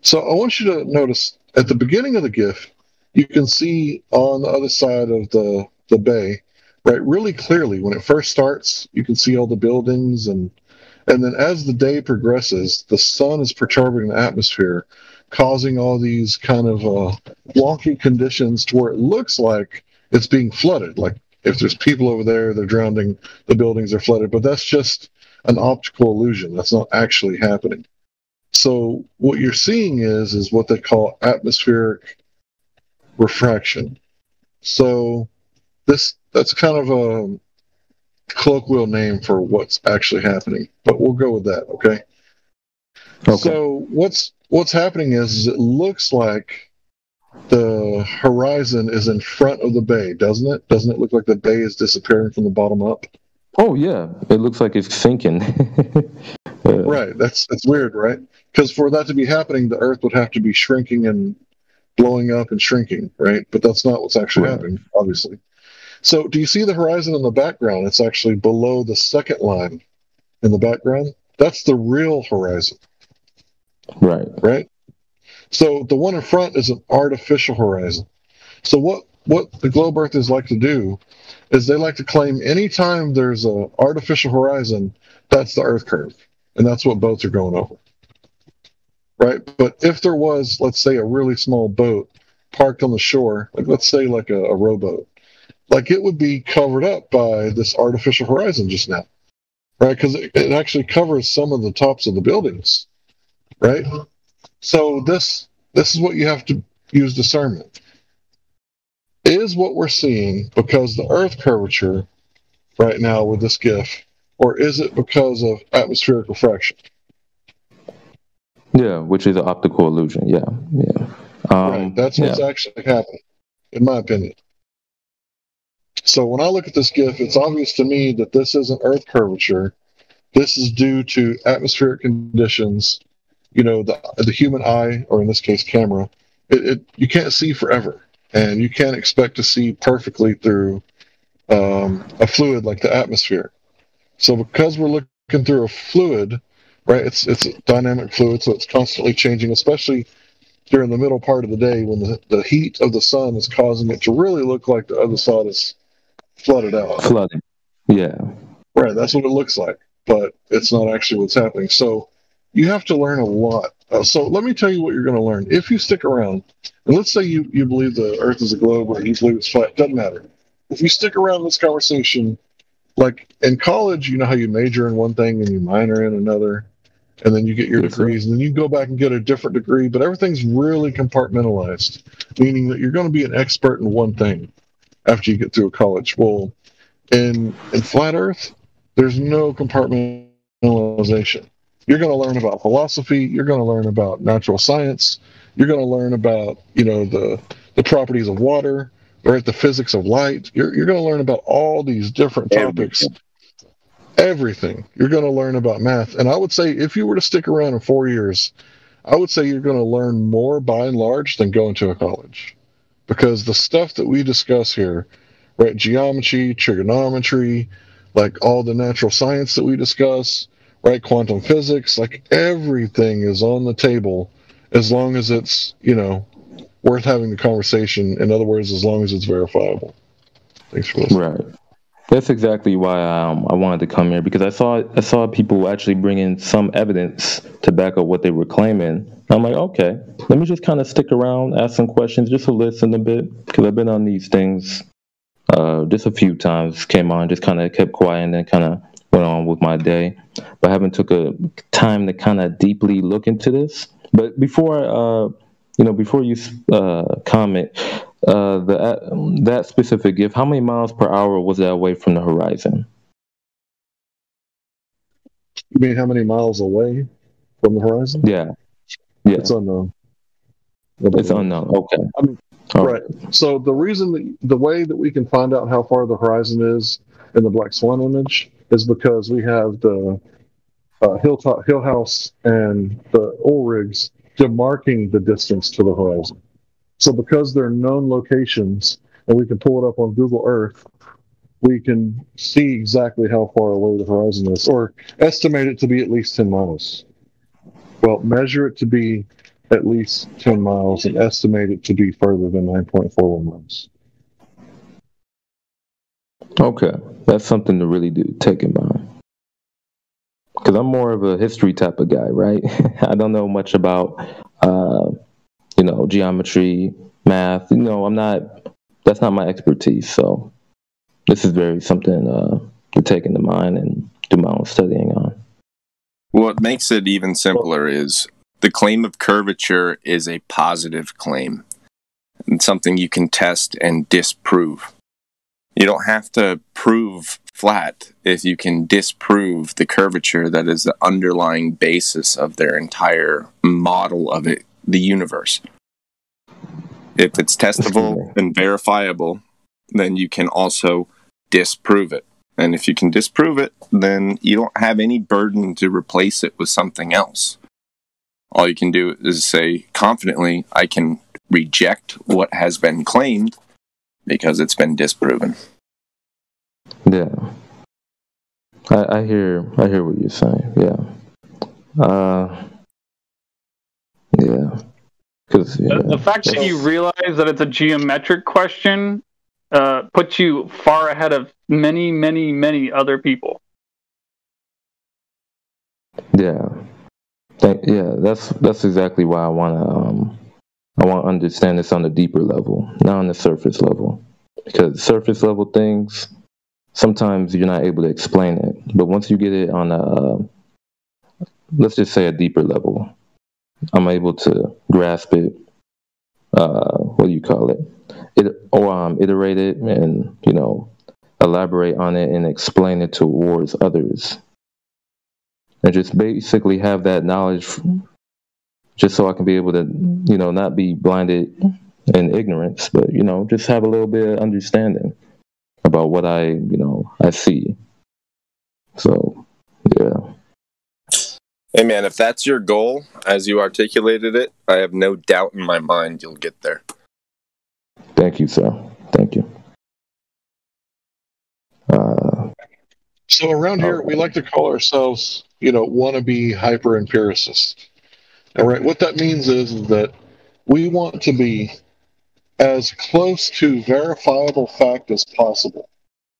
So I want you to notice at the beginning of the GIF, you can see on the other side of the bay, right, really clearly when it first starts, you can see all the buildings, and then as the day progresses, the sun is perturbing the atmosphere, causing all these kind of wonky conditions to where it looks like it's being flooded. Like if there's people over there, they're drowning, the buildings are flooded, but that's just an optical illusion. That's not actually happening. So what you're seeing is what they call atmospheric refraction. So that's kind of a colloquial name for what's actually happening, but we'll go with that, okay? So what's happening is it looks like the horizon is in front of the bay, doesn't it? Doesn't it look like the bay is disappearing from the bottom up? Oh yeah, it looks like it's sinking. Right, that's weird, right? Because for that to be happening, the Earth would have to be shrinking and blowing up and shrinking, right? But that's not what's actually happening, obviously. So do you see the horizon in the background? It's actually below the second line in the background. That's the real horizon. Right. Right? So the one in front is an artificial horizon. So what the globe earthers like to do is they like to claim anytime there's an artificial horizon, that's the Earth curve. And that's what boats are going over. Right? But if there was, let's say, a really small boat parked on the shore, like let's say like a rowboat, like it would be covered up by this artificial horizon just now. Right? Because it actually covers some of the tops of the buildings. Right? So this is what you have to use discernment. Is what we're seeing because the Earth curvature right now with this GIF, or is it because of atmospheric refraction? Yeah, which is an optical illusion. Yeah. Right, that's what's actually happening, in my opinion. So when I look at this GIF, it's obvious to me that this isn't Earth curvature. This is due to atmospheric conditions. You know, the human eye, or in this case, camera, you can't see forever, and you can't expect to see perfectly through a fluid like the atmosphere. So because we're looking through a fluid, right, it's a dynamic fluid, so it's constantly changing, especially during the middle part of the day when the heat of the sun is causing it to really look like the other side is flooded out. Flooded. Yeah. Right, that's what it looks like, but it's not actually what's happening. So you have to learn a lot. So let me tell you what you're going to learn. If you stick around, and let's say you believe the Earth is a globe or you believe it's flat, doesn't matter. If you stick around this conversation, like in college, you know how you major in one thing and you minor in another, and then you get your degrees, and then you go back and get a different degree, but everything's really compartmentalized, meaning that you're going to be an expert in one thing after you get through college. Well, in flat Earth, there's no compartmentalization. You're going to learn about philosophy. You're going to learn about natural science. You're going to learn about, you know, the properties of water, right? The physics of light. You're going to learn about all these different topics. Everything. You're going to learn about math. And I would say if you were to stick around in 4 years, I would say you're going to learn more by and large than going to a college. Because the stuff that we discuss here, right? Geometry, trigonometry, like all the natural science that we discuss, right? Quantum physics, like everything is on the table as long as it's, you know, worth having the conversation. In other words, as long as it's verifiable. Thanks for listening. Right. That's exactly why I wanted to come here, because I saw people actually bringing some evidence to back up what they were claiming. I'm like, okay, let me just kind of stick around, ask some questions, just to listen a bit, because I've been on these things Just a few times came on, just kind of kept quiet, and then kind of went on with my day. But I haven't took a time to kind of deeply look into this. But before before you comment, that specific gift, how many miles per hour was that away from the horizon? You mean how many miles away from the horizon? Yeah. It's unknown. It's unknown. Okay. I mean, right. So the way that we can find out how far the horizon is in the Black Swan image is because we have the Hill House and the oil rigs demarking the distance to the horizon. So because they're known locations and we can pull it up on Google Earth, we can see exactly how far away the horizon is, or estimate it to be at least 10 miles. Well, measure it to be at least 10 miles and estimate it to be further than 9.41 miles. Okay, that's something to really take in mind. Because I'm more of a history type of guy, right? I don't know much about, geometry, math. That's not my expertise. So this is something to take into mind and do my own studying on. What makes it even simpler is the claim of curvature is a positive claim and something you can test and disprove. You don't have to prove flat if you can disprove the curvature that is the underlying basis of their entire model of it, the universe. If it's testable and verifiable, then you can also disprove it. And if you can disprove it, then you don't have any burden to replace it with something else. All you can do is say confidently, I can reject what has been claimed because it's been disproven. Yeah. I hear what you're saying. Yeah. Yeah. The fact that you realize that it's a geometric question puts you far ahead of many, many, many other people. Yeah. That's exactly why I want to understand this on a deeper level, not on the surface level, because surface level things sometimes you're not able to explain it, but once you get it on let's just say a deeper level, I'm able to grasp it. Iterate it and elaborate on it and explain it towards others. And just basically have that knowledge just so I can be able to, not be blinded in ignorance, but, just have a little bit of understanding about what I see. So, yeah. Hey, man, if that's your goal, as you articulated it, I have no doubt in my mind you'll get there. Thank you, sir. Thank you. So around here, we like to call ourselves, wannabe hyper-empiricists. All right, what that means is that we want to be as close to verifiable fact as possible.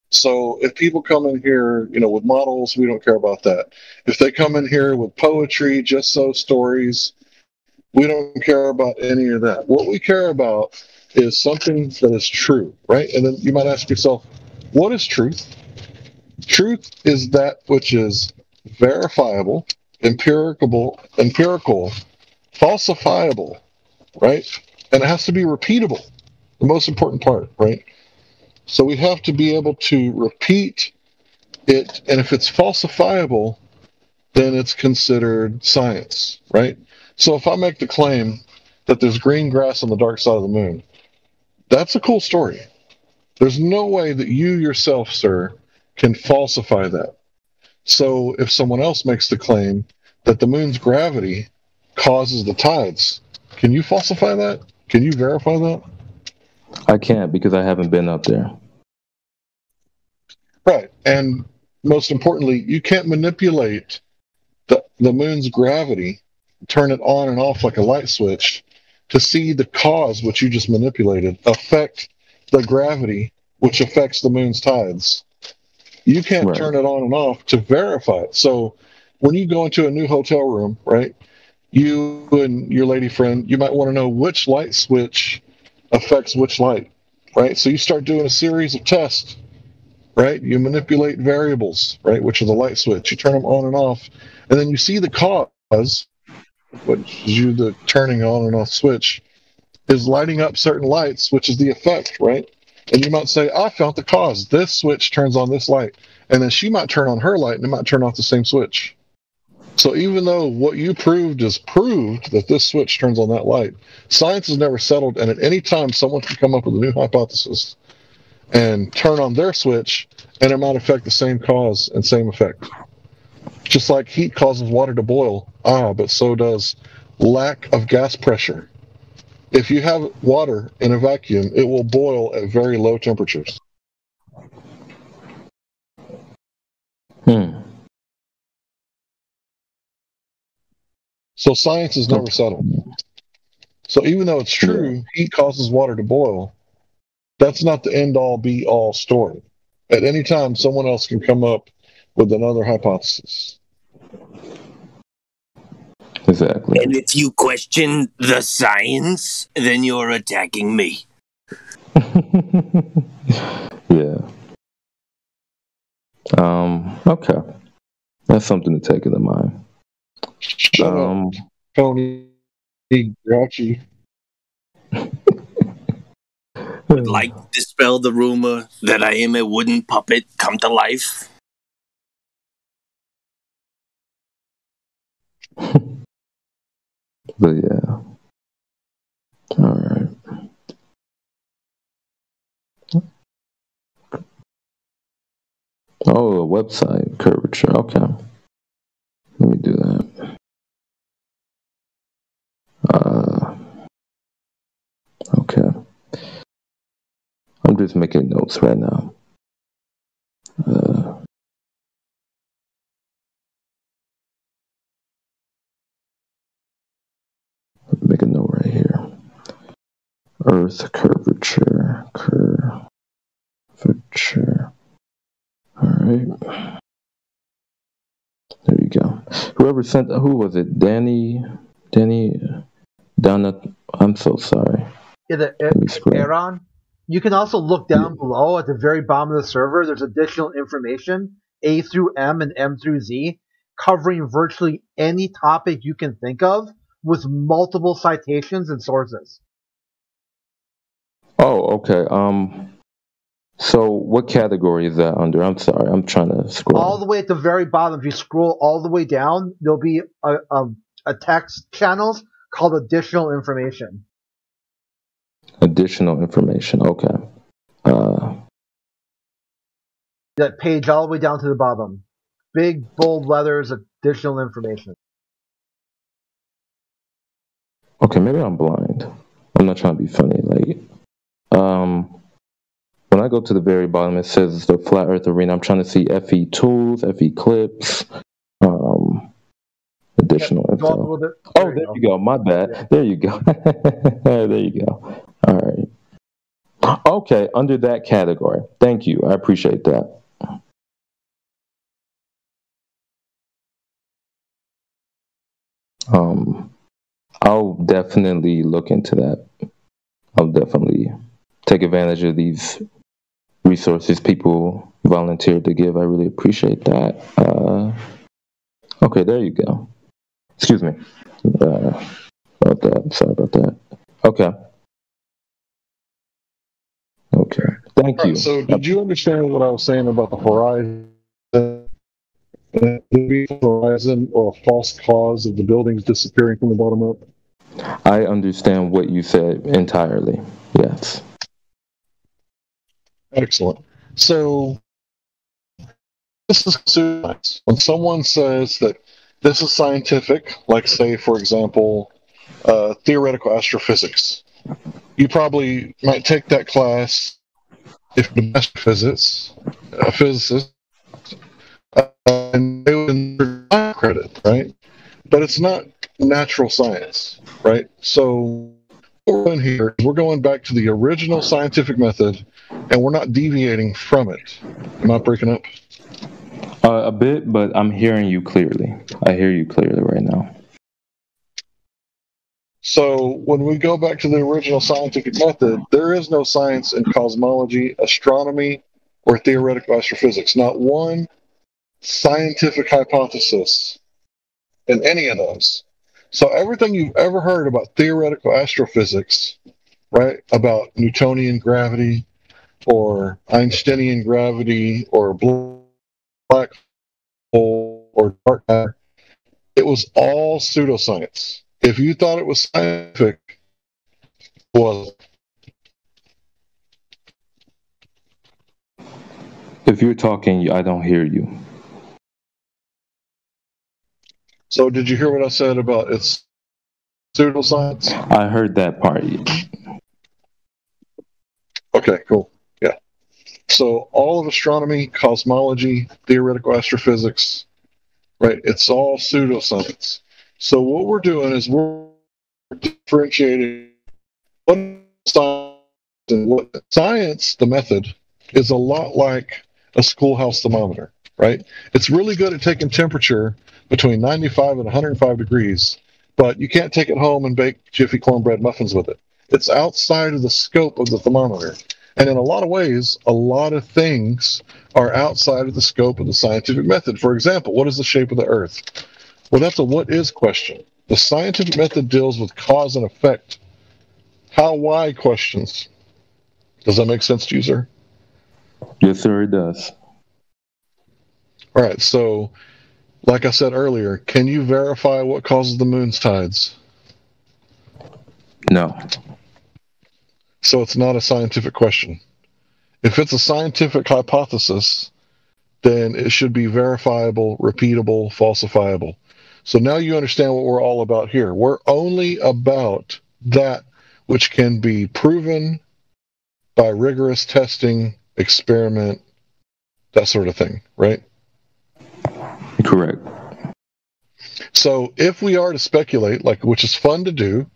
So if people come in here, with models, we don't care about that. If they come in here with poetry, just so stories, we don't care about any of that. What we care about is something that is true, right? And then you might ask yourself, what is truth? Truth is that which is verifiable, empirical, falsifiable, right? And it has to be repeatable, the most important part, right? So we have to be able to repeat it, and if it's falsifiable, then it's considered science, right? So if I make the claim that there's green grass on the dark side of the moon, that's a cool story. There's no way that you yourself, sir, can falsify that. So if someone else makes the claim that the moon's gravity causes the tides, can you falsify that? Can you verify that? I can't because I haven't been up there. Right. And most importantly, you can't manipulate the moon's gravity, turn it on and off like a light switch to see the cause, which you just manipulated, affect the gravity, which affects the moon's tides. You can't turn it on and off to verify it. So when you go into a new hotel room, right, you and your lady friend, you might want to know which light switch affects which light, right? So you start doing a series of tests, right? You manipulate variables, right, which are the light switch. You turn them on and off, and then you see the cause, which is you the turning on and off switch, is lighting up certain lights, which is the effect, right? And you might say, I found the cause. This switch turns on this light. And then she might turn on her light, and it might turn off the same switch. So even though what you proved is proved that this switch turns on that light, science has never settled, and at any time someone can come up with a new hypothesis and turn on their switch, and it might affect the same cause and same effect. Just like heat causes water to boil, but so does lack of gas pressure. If you have water in a vacuum, it will boil at very low temperatures. So science is never settled. So even though it's true, heat causes water to boil, that's not the end-all, be-all story. At any time, someone else can come up with another hypothesis. Exactly. And if you question the science, then you're attacking me. Yeah. Okay. That's something to take into mind. Shut up, Tony Grouchy. Would like to dispel the rumor that I am a wooden puppet come to life? But yeah. Alright. Oh, a website curvature. Okay. Let me do that. Okay. I'm just making notes right now. Make a note right here. Earth curvature. Alright. There you go. Whoever sent, who was it? Danny, Donna, I'm so sorry. Yeah, Aaron, you can also look down below at the very bottom of the server. There's additional information, A through M and M through Z, covering virtually any topic you can think of with multiple citations and sources. Oh, okay. So what category is that under? I'm sorry, I'm trying to scroll. All the way at the very bottom, if you scroll all the way down, there'll be a text channels called additional information. Additional information, okay. That page all the way down to the bottom. Big, bold letters, additional information. Okay, maybe I'm blind. I'm not trying to be funny. When I go to the very bottom, it says the Flat Earth Arena. I'm trying to see FE tools, FE clips, additional info. Oh, there you go. My bad. Yeah. There you go. There you go. All right. Okay, under that category. Thank you. I appreciate that. I'll definitely look into that. I'll definitely take advantage of these resources people volunteered to give. I really appreciate that. Okay, there you go. Excuse me about that. Sorry about that. Okay. Thank you. So did you understand what I was saying about the horizon or a false cause of the buildings disappearing from the bottom up? I understand what you said entirely. Yes. Excellent. So this is science. When someone says that this is scientific, like say, for example, theoretical astrophysics, you probably might take that class if you're a physicist, and they would credit, right? But it's not natural science, right? So what we're doing here is we're going back to the original scientific method, and we're not deviating from it. Am I breaking up? A bit, but I'm hearing you clearly. I hear you clearly right now. So when we go back to the original scientific method, there is no science in cosmology, astronomy, or theoretical astrophysics. Not one scientific hypothesis in any of those. So everything you've ever heard about theoretical astrophysics, right, about Newtonian gravity or Einsteinian gravity or black hole or dark matter, it was all pseudoscience. If you thought it was scientific, it wasn't. If you're talking, I don't hear you. So did you hear what I said about it's pseudoscience? I heard that part. Okay, cool. Yeah. So all of astronomy, cosmology, theoretical astrophysics, right? It's all pseudoscience. So what we're doing is we're differentiating what science and what science, the method, is a lot like a schoolhouse thermometer, right? It's really good at taking temperature between 95 and 105 degrees, but you can't take it home and bake Jiffy cornbread muffins with it. It's outside of the scope of the thermometer. And in a lot of ways, a lot of things are outside of the scope of the scientific method. For example, what is the shape of the Earth? Well, that's a what is question. The scientific method deals with cause and effect. How, why questions. Does that make sense to you, sir? Yes, sir, it does. All right, so like I said earlier, can you verify what causes the moon's tides? No. So it's not a scientific question. If it's a scientific hypothesis, then it should be verifiable, repeatable, falsifiable. So now you understand what we're all about here. We're only about that which can be proven by rigorous testing, experiment, that sort of thing, right? Correct. So if we are to speculate, like, which is fun to do,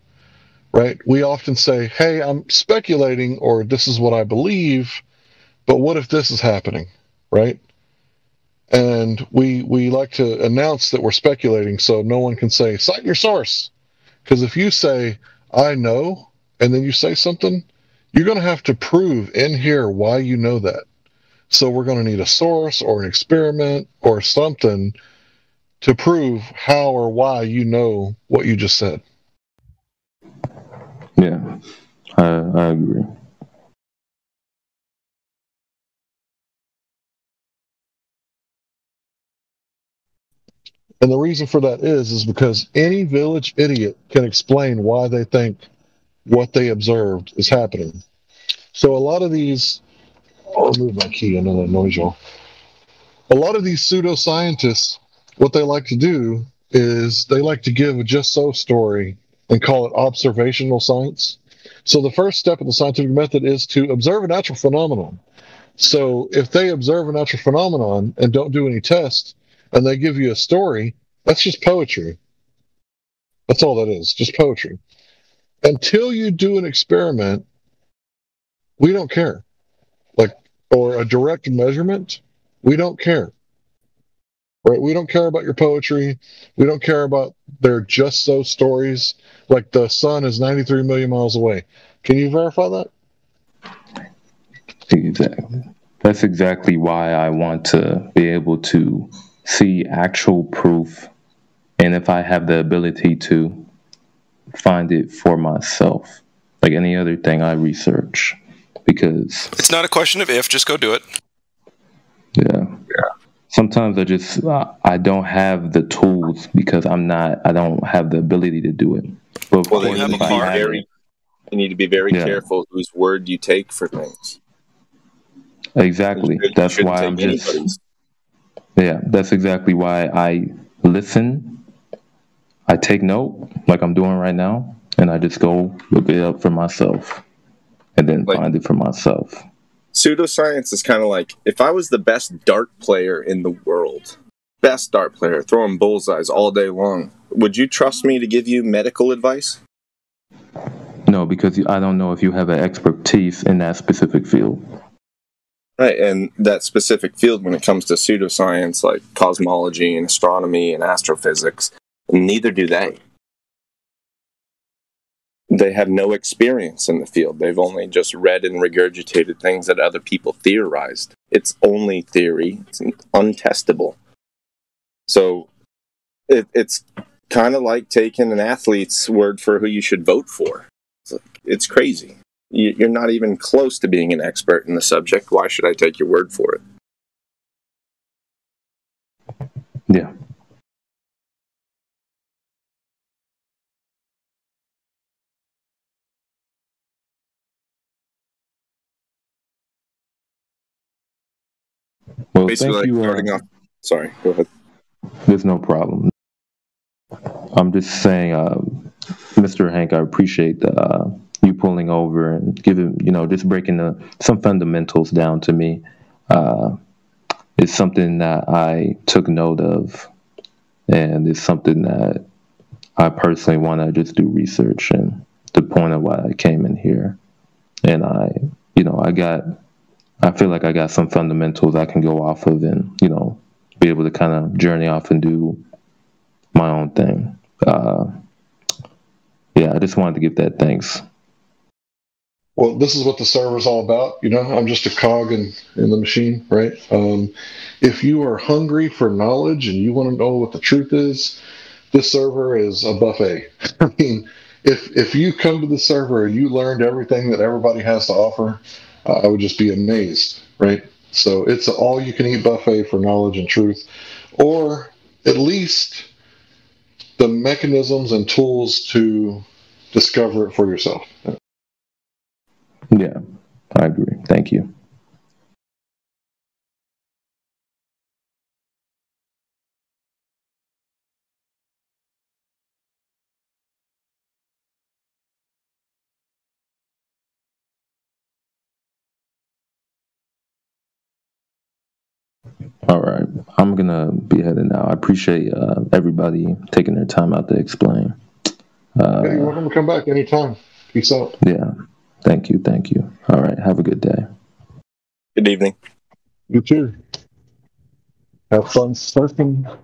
right? We often say, hey, I'm speculating, or this is what I believe, but what if this is happening, right? And we like to announce that we're speculating so no one can say, cite your source. Because if you say, I know, and then you say something, you're going to have to prove in here why you know that. So we're going to need a source or an experiment or something to prove how or why you know what you just said. Yeah, I agree. And the reason for that is because any village idiot can explain why they think what they observed is happening. So a lot of these, I'll move my key, I know that annoys y'all. A lot of these pseudoscientists, what they like to do is they like to give a just so story and call it observational science. So the first step of the scientific method is to observe a natural phenomenon. So if they observe a natural phenomenon and don't do any tests, and they give you a story, that's just poetry. That's all that is, just poetry. Until you do an experiment, we don't care. Like, or a direct measurement, we don't care. Right? We don't care about your poetry. We don't care about their just so stories. Like the sun is 93 million miles away. Can you verify that? Exactly. That's exactly why I want to be able to see actual proof, and if I have the ability to find it for myself, like any other thing I research, because it's not a question of if, just go do it. Yeah. Sometimes I don't have the tools because I don't have the ability to do it. But well, you need to be very careful whose word you take for things. Exactly. That's why I'm just. Yeah, that's exactly why I listen, I take note, like I'm doing right now, and I just go look it up for myself, and then find it for myself. Pseudoscience is kind of like, if I was the best dart player in the world, throwing bullseyes all day long, would you trust me to give you medical advice? No, because I don't know if you have an expertise in that specific field. Right, and that specific field when it comes to pseudoscience, like cosmology and astronomy and astrophysics, neither do they. they have no experience in the field. They've only just read and regurgitated things that other people theorized. It's only theory. It's untestable. So it's kind of like taking an athlete's word for who you should vote for. It's crazy. You're not even close to being an expert in the subject. Why should I take your word for it? Yeah. Well, Basically, thank you. starting off. Sorry, go ahead. There's no problem. I'm just saying, Mr. Hank, I appreciate you pulling over and giving, just breaking some fundamentals down to me. It's something that I took note of, and it's something that I personally want to just do research, and the point of why I came in here. And I feel like I got some fundamentals I can go off of and, be able to kind of journey off and do my own thing. I just wanted to give that thanks. Well, this is what the server's all about. I'm just a cog in the machine, right? If you are hungry for knowledge and you want to know what the truth is, this server is a buffet. I mean, if you come to the server and you learned everything that everybody has to offer, I would just be amazed, right? So it's an all-you-can-eat buffet for knowledge and truth, or at least the mechanisms and tools to discover it for yourself. Yeah, I agree. Thank you. All right, I'm gonna be heading now. I appreciate everybody taking their time out to explain. You're welcome to come back anytime. Peace out. Yeah, thank you. All right, have a good day. Good evening. You too. Have fun surfing.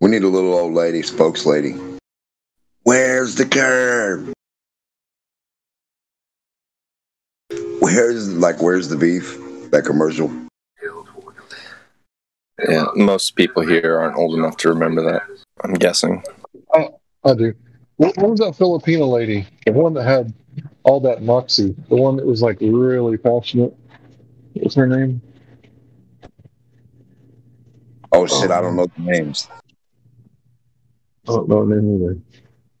We need a little old lady, spokeslady. Where's the curb? Where's the beef? That commercial. Yeah, most people here aren't old enough to remember that, I'm guessing. I do. What was that Filipino lady? The one that had all that moxie. The one that was like really passionate. What's her name? Oh shit, I don't know the names. I don't know her name either.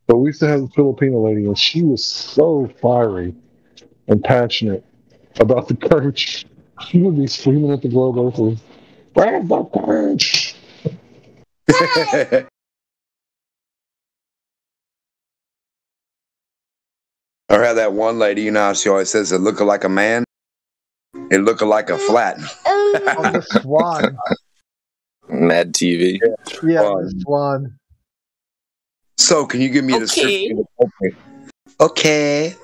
But we used to have a Filipino lady, and she was so fiery and passionate about the courage. She would be screaming at the globe earthly, "Where's the courage?" Or had that one lady, how she always says, it looking like a man, it looking like a flat. Oh, the Swan. Mad TV. Yeah, the Swan. So, can you give me a description? Okay.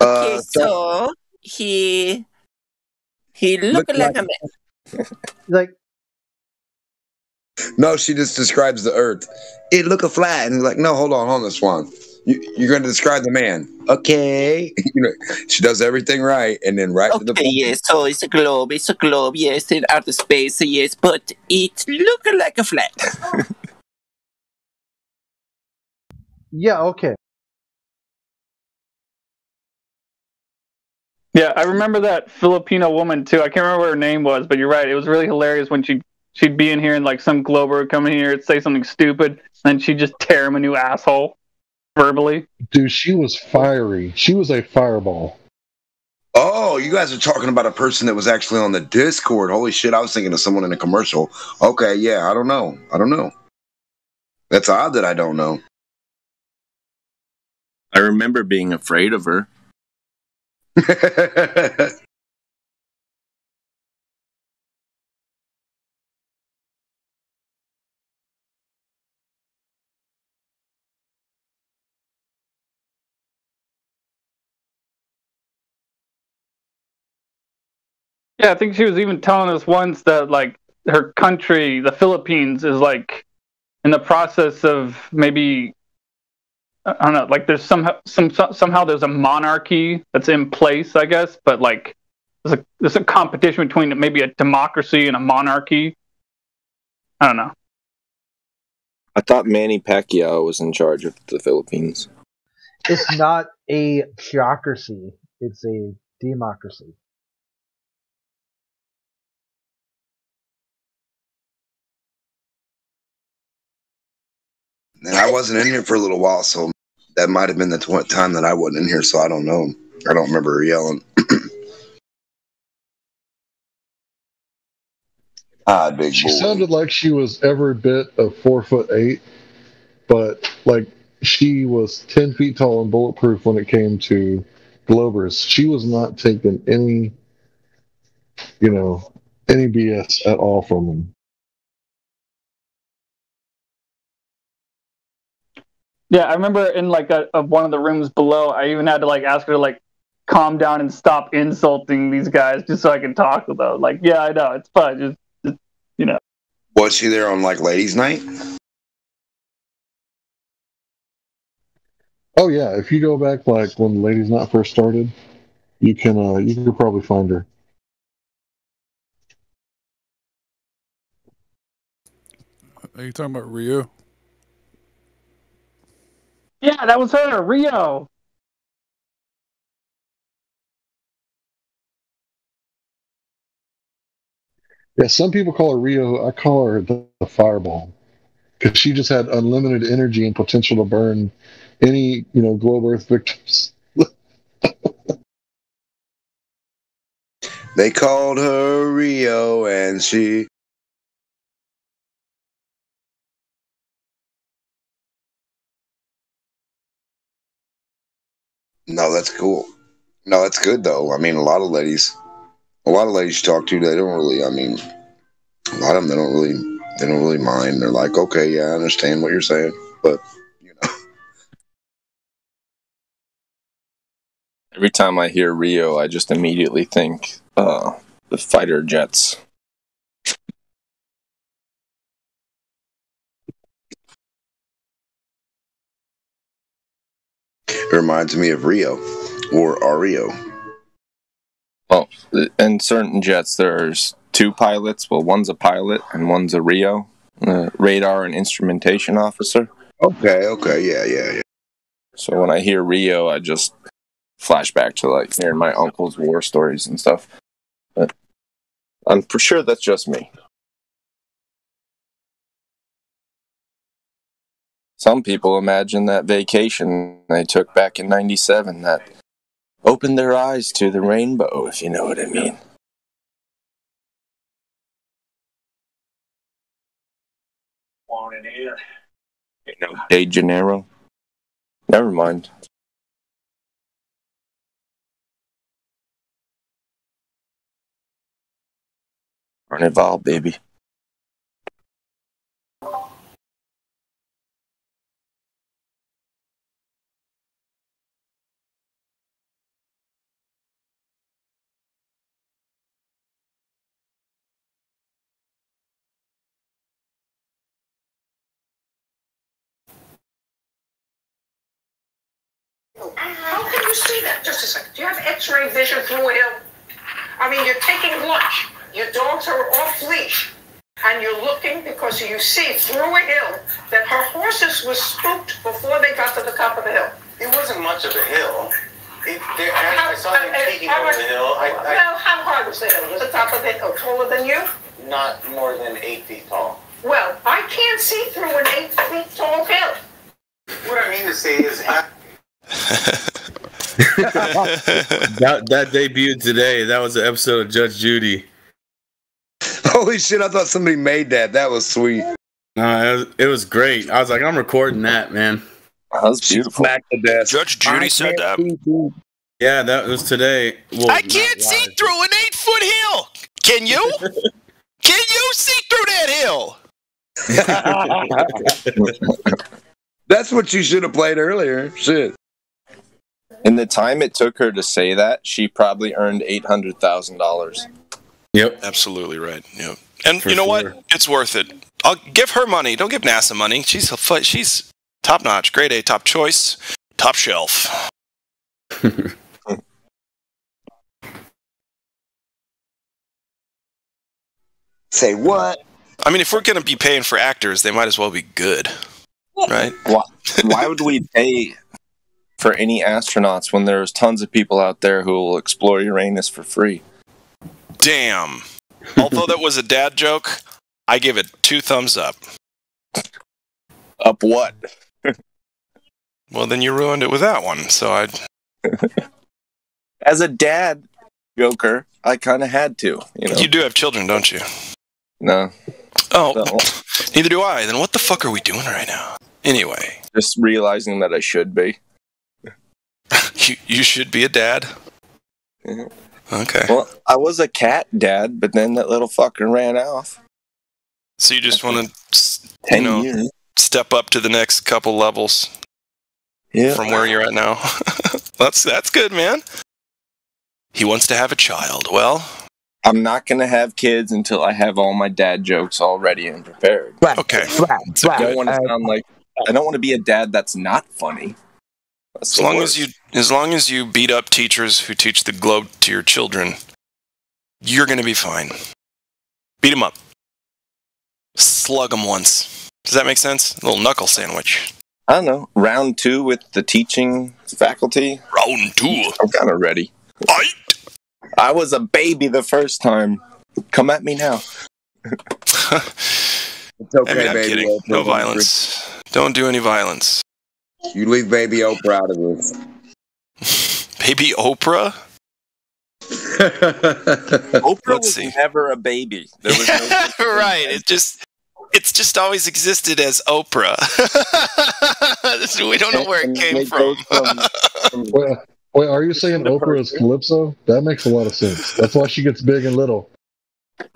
Okay, so he looked like a man. Like, no, she just describes the earth. It look a flat, and like, no, hold on, Swan. You're going to describe the man, okay? She does everything right, and then right to the point. Yes. So it's a globe. Yes, in outer space. Yes, but it look like a flat. Yeah. Okay. Yeah, I remember that Filipino woman too. I can't remember what her name was, but you're right. It was really hilarious when she'd be in here and like some glober would come in here and say something stupid, and she'd just tear him a new asshole verbally. Dude, she was fiery. She was a fireball. Oh, you guys are talking about a person that was actually on the Discord. Holy shit, I was thinking of someone in a commercial. Okay, yeah, I don't know. That's odd that I don't know. I remember being afraid of her. Yeah, I think she was even telling us once that like her country, the Philippines, is like in the process of maybe, I don't know, like there's somehow there's a monarchy that's in place, I guess, but like there's a competition between maybe a democracy and a monarchy. I don't know. I thought Manny Pacquiao was in charge of the Philippines. It's not a theocracy. It's a democracy. And I wasn't in here for a little while, so that might have been the time that I wasn't in here, so I don't know. I don't remember her yelling. Big She boy. sounded like she was every bit of 4'8", but like she was 10 feet tall and bulletproof when it came to Globers. She was not taking any BS at all from them. Yeah, I remember in like one of the rooms below, I even had to like ask her to like calm down and stop insulting these guys just so I can talk to them. Like, yeah, I know, it's fun. Just Was she there on like ladies' night? Oh yeah, if you go back like when the Ladies Night first started, you can probably find her. Are you talking about Rio? Yeah, that was her, Rio. Yeah, some people call her Rio. I call her the Fireball because she just had unlimited energy and potential to burn any Globe Earth victims. They called her Rio, and she. No, that's cool. No, that's good though. I mean, a lot of ladies you talk to, they don't really. I mean, a lot of them they don't really mind. They're like, okay, yeah, I understand what you're saying, but Every time I hear Rio, I just immediately think the fighter jets. it reminds me of Rio or Ario. Well, in certain jets, there's two pilots. Well, one's a pilot and one's a Rio, radar and instrumentation officer. Okay, yeah. So when I hear Rio, I just flash back to like hearing my uncle's war stories and stuff. But I'm for sure that's just me. Some people imagine that vacation they took back in '97 that opened their eyes to the rainbow, if you know what I mean. De Janeiro? Never mind. Carnival, baby. How can you see that? Just a second. Do you have X-ray vision through a hill? I mean, you're taking lunch. Your dogs are off leash. And you're looking because you see through a hill that her horses were spooked before they got to the top of the hill. It wasn't much of a hill. I saw them taking over the hill. Well, how high was the hill? Was the top of the hill taller than you? Not more than 8 feet tall. Well, I can't see through an 8 feet tall hill. What I mean to say is... that debuted today. That was an episode of Judge Judy. Holy shit, I thought somebody made that. That was sweet. It was great. I was like, I'm recording that, man. That was beautiful. Judge Judy said that. Yeah, that was today. Well, I can't see through an 8-foot hill. Can you? Can you see through that hill? That's what you should have played earlier. Shit. In the time it took her to say that, she probably earned $800,000. Yep. Absolutely right. Yep. And you know what? It's worth it. I'll give her money. Don't give NASA money. She's top notch, grade A, top choice, top shelf. Say what? I mean, if we're going to be paying for actors, they might as well be good, right? Why would we pay for any astronauts when there's tons of people out there who will explore Uranus for free? Damn. Although that was a dad joke, I give it 2 thumbs up. Up what? Well, then you ruined it with that one, so I'd... As a dad joker, I kind of had to, you know? You do have children, don't you? No. Oh, neither do I. Then what the fuck are we doing right now? Anyway. Just realizing that I should be. You should be a dad? Mm-hmm. Okay. Well, I was a cat dad, but then that little fucker ran off. So you just want to, step up to the next couple levels from where you're at now? That's good, man. He wants to have a child. Well, I'm not going to have kids until I have all my dad jokes all ready and prepared. Okay. I don't want to sound like I don't want to be a dad that's not funny. As long as you beat up teachers who teach the globe to your children, you're going to be fine. Beat them up. Slug them once. Does that make sense? A little knuckle sandwich. I don't know. Round 2 with the teaching faculty. Round 2. I'm kind of ready. I was a baby the first time. Come at me now. It's okay, I mean, I'm baby. kidding. No violence. Don't do any violence. You leave baby Oprah out of this. Baby Oprah? Oprah was never a baby. There was no right. It's just always existed as Oprah. We don't know where it came from. Wait, are you saying Oprah is Calypso? That makes a lot of sense. That's why she gets big and little.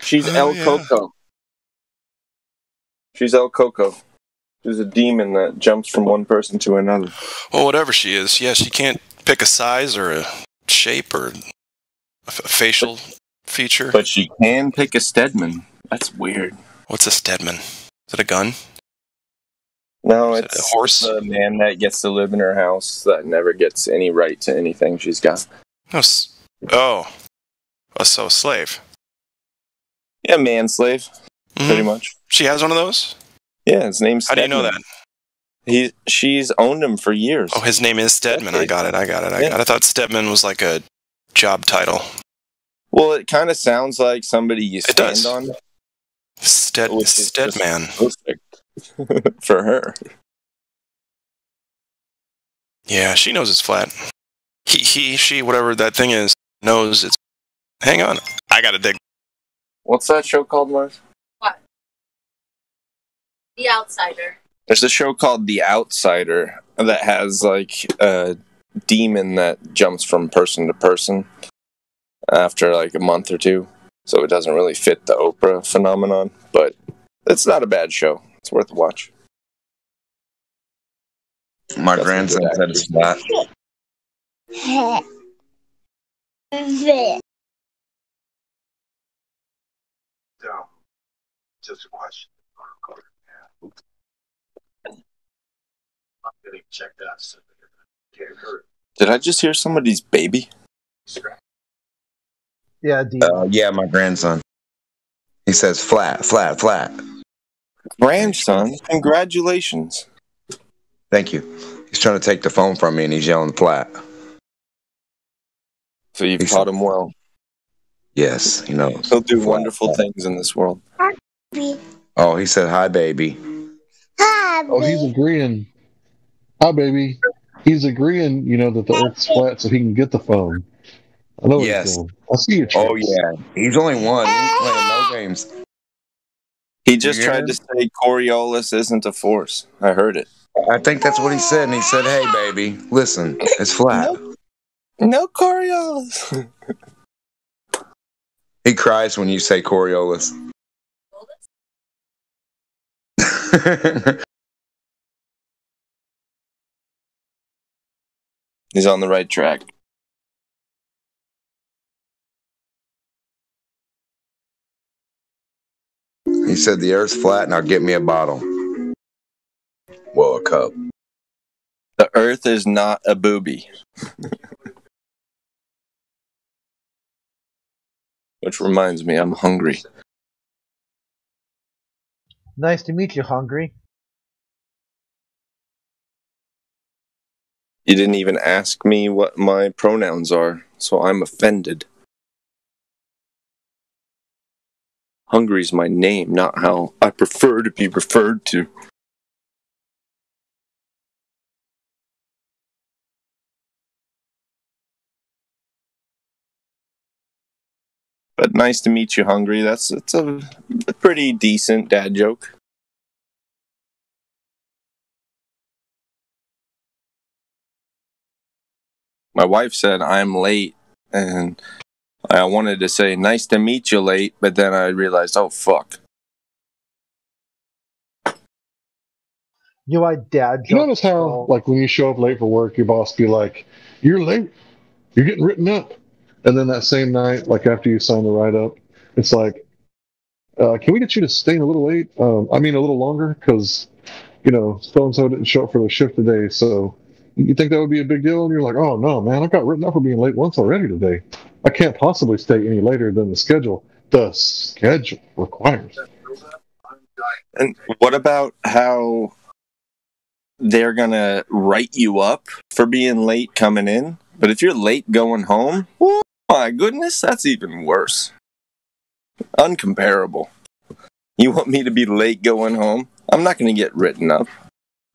She's El Coco. She's El Coco. She's a demon that jumps from one person to another. Well, whatever she is, yeah, she can't pick a size or a shape or a facial feature. But she can pick a Stedman. That's weird. What's a Stedman? Is it a gun? No, Is it's it a horse. A man that gets to live in her house that never gets any right to anything she's got. No, so a slave. Yeah, manslave, pretty much. She has one of those? Yeah, his name's How do you Stedman. know that? She's owned him for years. Oh, his name is Stedman. I got it. I thought Stedman was like a job title. Well, it kind of sounds like somebody you stand on. Stedman. Perfect for her. Yeah, she knows it's flat. He, she, whatever that thing is, knows it's... Hang on. I gotta dig. What's that show called, Mars? What? The Outsider. There's a show called The Outsider that has like a demon that jumps from person to person after like a month or two. So it doesn't really fit the Oprah phenomenon, but it's not a bad show. It's worth a watch. My grandson said it's flat. Just a question. I'm getting checked out so can't hurt. Did I just hear somebody's baby? Yeah, yeah, my grandson. He says flat, flat, flat. Grandson, congratulations. Thank you. He's trying to take the phone from me and he's yelling flat. So you've taught him well. Yes, he knows. He'll do wonderful things in this world. Oh, he said hi, baby. Hi, baby. Oh, he's agreeing. Hi, baby. He's agreeing, that the Earth's flat so he can get the phone. I know what he's doing. I see your tricks. Oh, yeah. He's only one. He's playing no games. He just tried to say Coriolis isn't a force. I heard it. I think that's what he said. And he said, hey, baby, listen, it's flat. No Coriolis. He cries when you say Coriolis. He's on the right track. He said the Earth's flat. Now get me a bottle. Well, a cup. The Earth is not a booby. Which reminds me, I'm hungry. Nice to meet you, Hungry. You didn't even ask me what my pronouns are, so I'm offended. Hungry's my name, not how I prefer to be referred to. But nice to meet you, Hungry. It's a pretty decent dad joke. My wife said I'm late, and I wanted to say nice to meet you late, but then I realized, oh fuck. You know, I dad You joke. notice how, like, when you show up late for work, your boss be like, "You're late. You're getting written up." And then that same night, like after you sign the write-up, it's like, "Can we get you to stay a little late? A little longer, because so and so didn't show up for the shift today." So you think that would be a big deal? And you're like, "Oh no, man, I got written up for being late once already today. I can't possibly stay any later than the schedule. The schedule requires." And what about how they're gonna write you up for being late coming in, but if you're late going home, oh my goodness, that's even worse. Uncomparable. You want me to be late going home? I'm not gonna get written up.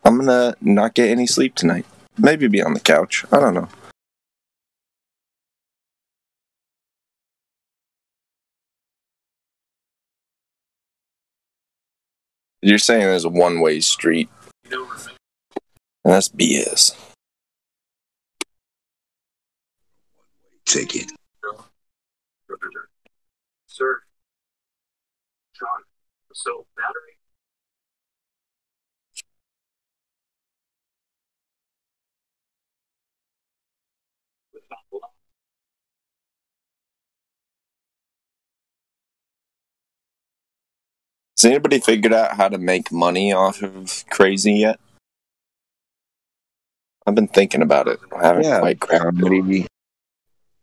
I'm gonna not get any sleep tonight. Maybe be on the couch. I don't know. You're saying there's a one-way street. And that's BS. Ticket. Sir. John. So, battery. Has anybody figured out how to make money off of Crazy yet? I've been thinking about it. I haven't quite cracked it. Comedy,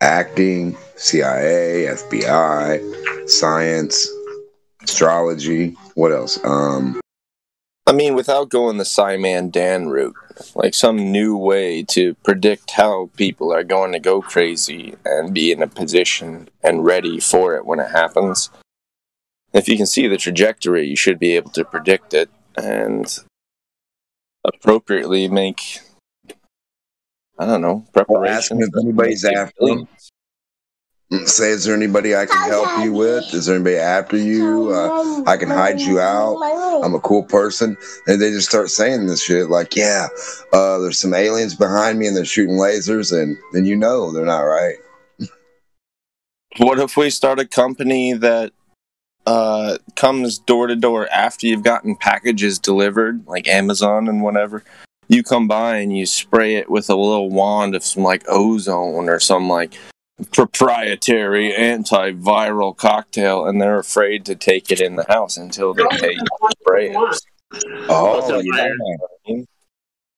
acting, CIA, FBI, science, astrology. What else? I mean, without going the Simon Dan route, like some new way to predict how people are going to go crazy and be in a position and ready for it when it happens. If you can see the trajectory, you should be able to predict it and appropriately make, I don't know, preparations. If anybody's after you. Say, is there anybody I can help you with? Is there anybody after you? I can hide you out. I'm a cool person. And they just start saying this shit like, yeah, there's some aliens behind me and they're shooting lasers, and then they're not right. What if we start a company that comes door to door after you've gotten packages delivered, like Amazon and whatever? You come by and you spray it with a little wand of some like ozone or some like proprietary antiviral cocktail, and they're afraid to take it in the house until they pay you to spray it. Oh, yeah.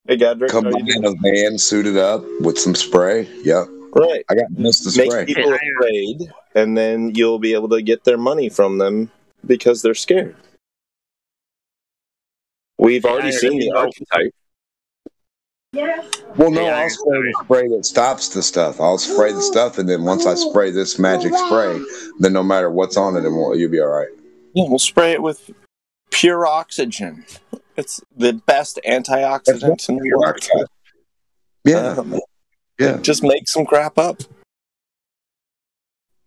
Hey, Gadrick, Come in a van suited up with some spray. Yep. Right. I got missed the spray. Make people afraid, and then you'll be able to get their money from them because they're scared. We've already seen the archetype. Well, no, I'll spray the spray that stops the stuff. I'll spray the stuff, and then once I spray this magic spray, then no matter what's on it, you'll be all right. Yeah, we'll spray it with pure oxygen. It's the best antioxidant in the world. Yeah. Yeah. Just make some crap up.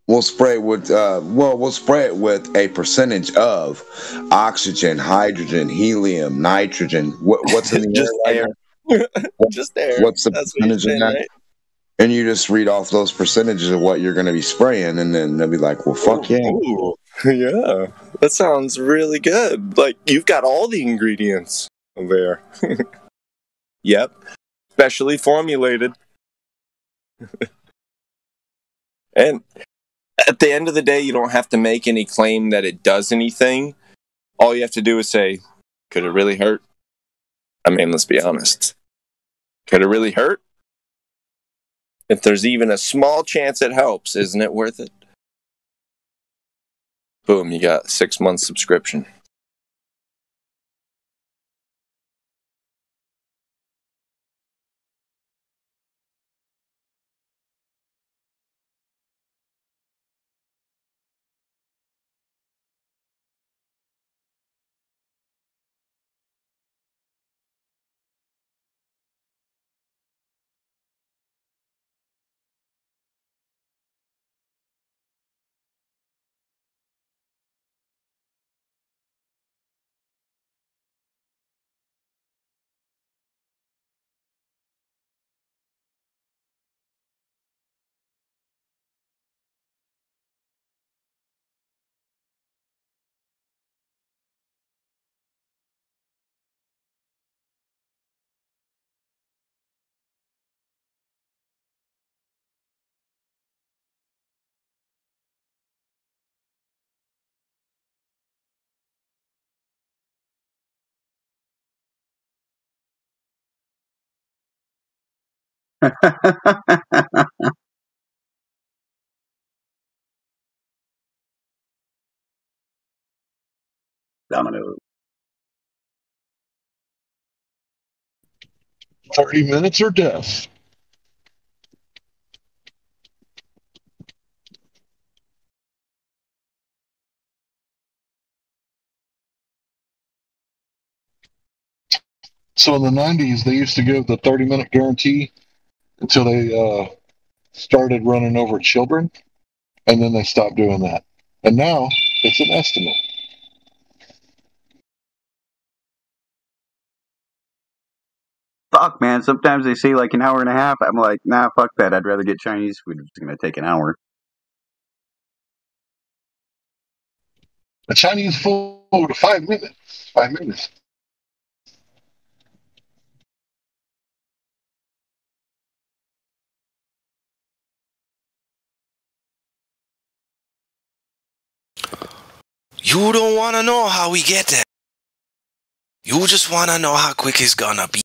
We'll spray it with we'll spray it with a percentage of oxygen, hydrogen, helium, nitrogen. What's in the air? Just air. What's the That's percentage what of you're that? saying, right? And you just read off those percentages of what you're going to be spraying, and then they'll be like, "Well, fuck yeah." Ooh, yeah, that sounds really good. Like you've got all the ingredients there. Yep, specially formulated. And at the end of the day, you don't have to make any claim that it does anything. all you have to do is say, could it really hurt? I mean, let's be honest. Could it really hurt? If there's even a small chance it helps, isn't it worth it? Boom, you got a 6-month subscription. Domino. 30 minutes or death. So in the 90s, they used to give the 30-minute guarantee until they started running over children, and then they stopped doing that. And now it's an estimate. Fuck, man. Sometimes they say like an hour and a half. I'm like, nah, fuck that. I'd rather get Chinese food. It's going to take an hour. A Chinese food, 5 minutes. 5 minutes. You don't want to know how we get there. You just want to know how quick it's gonna be.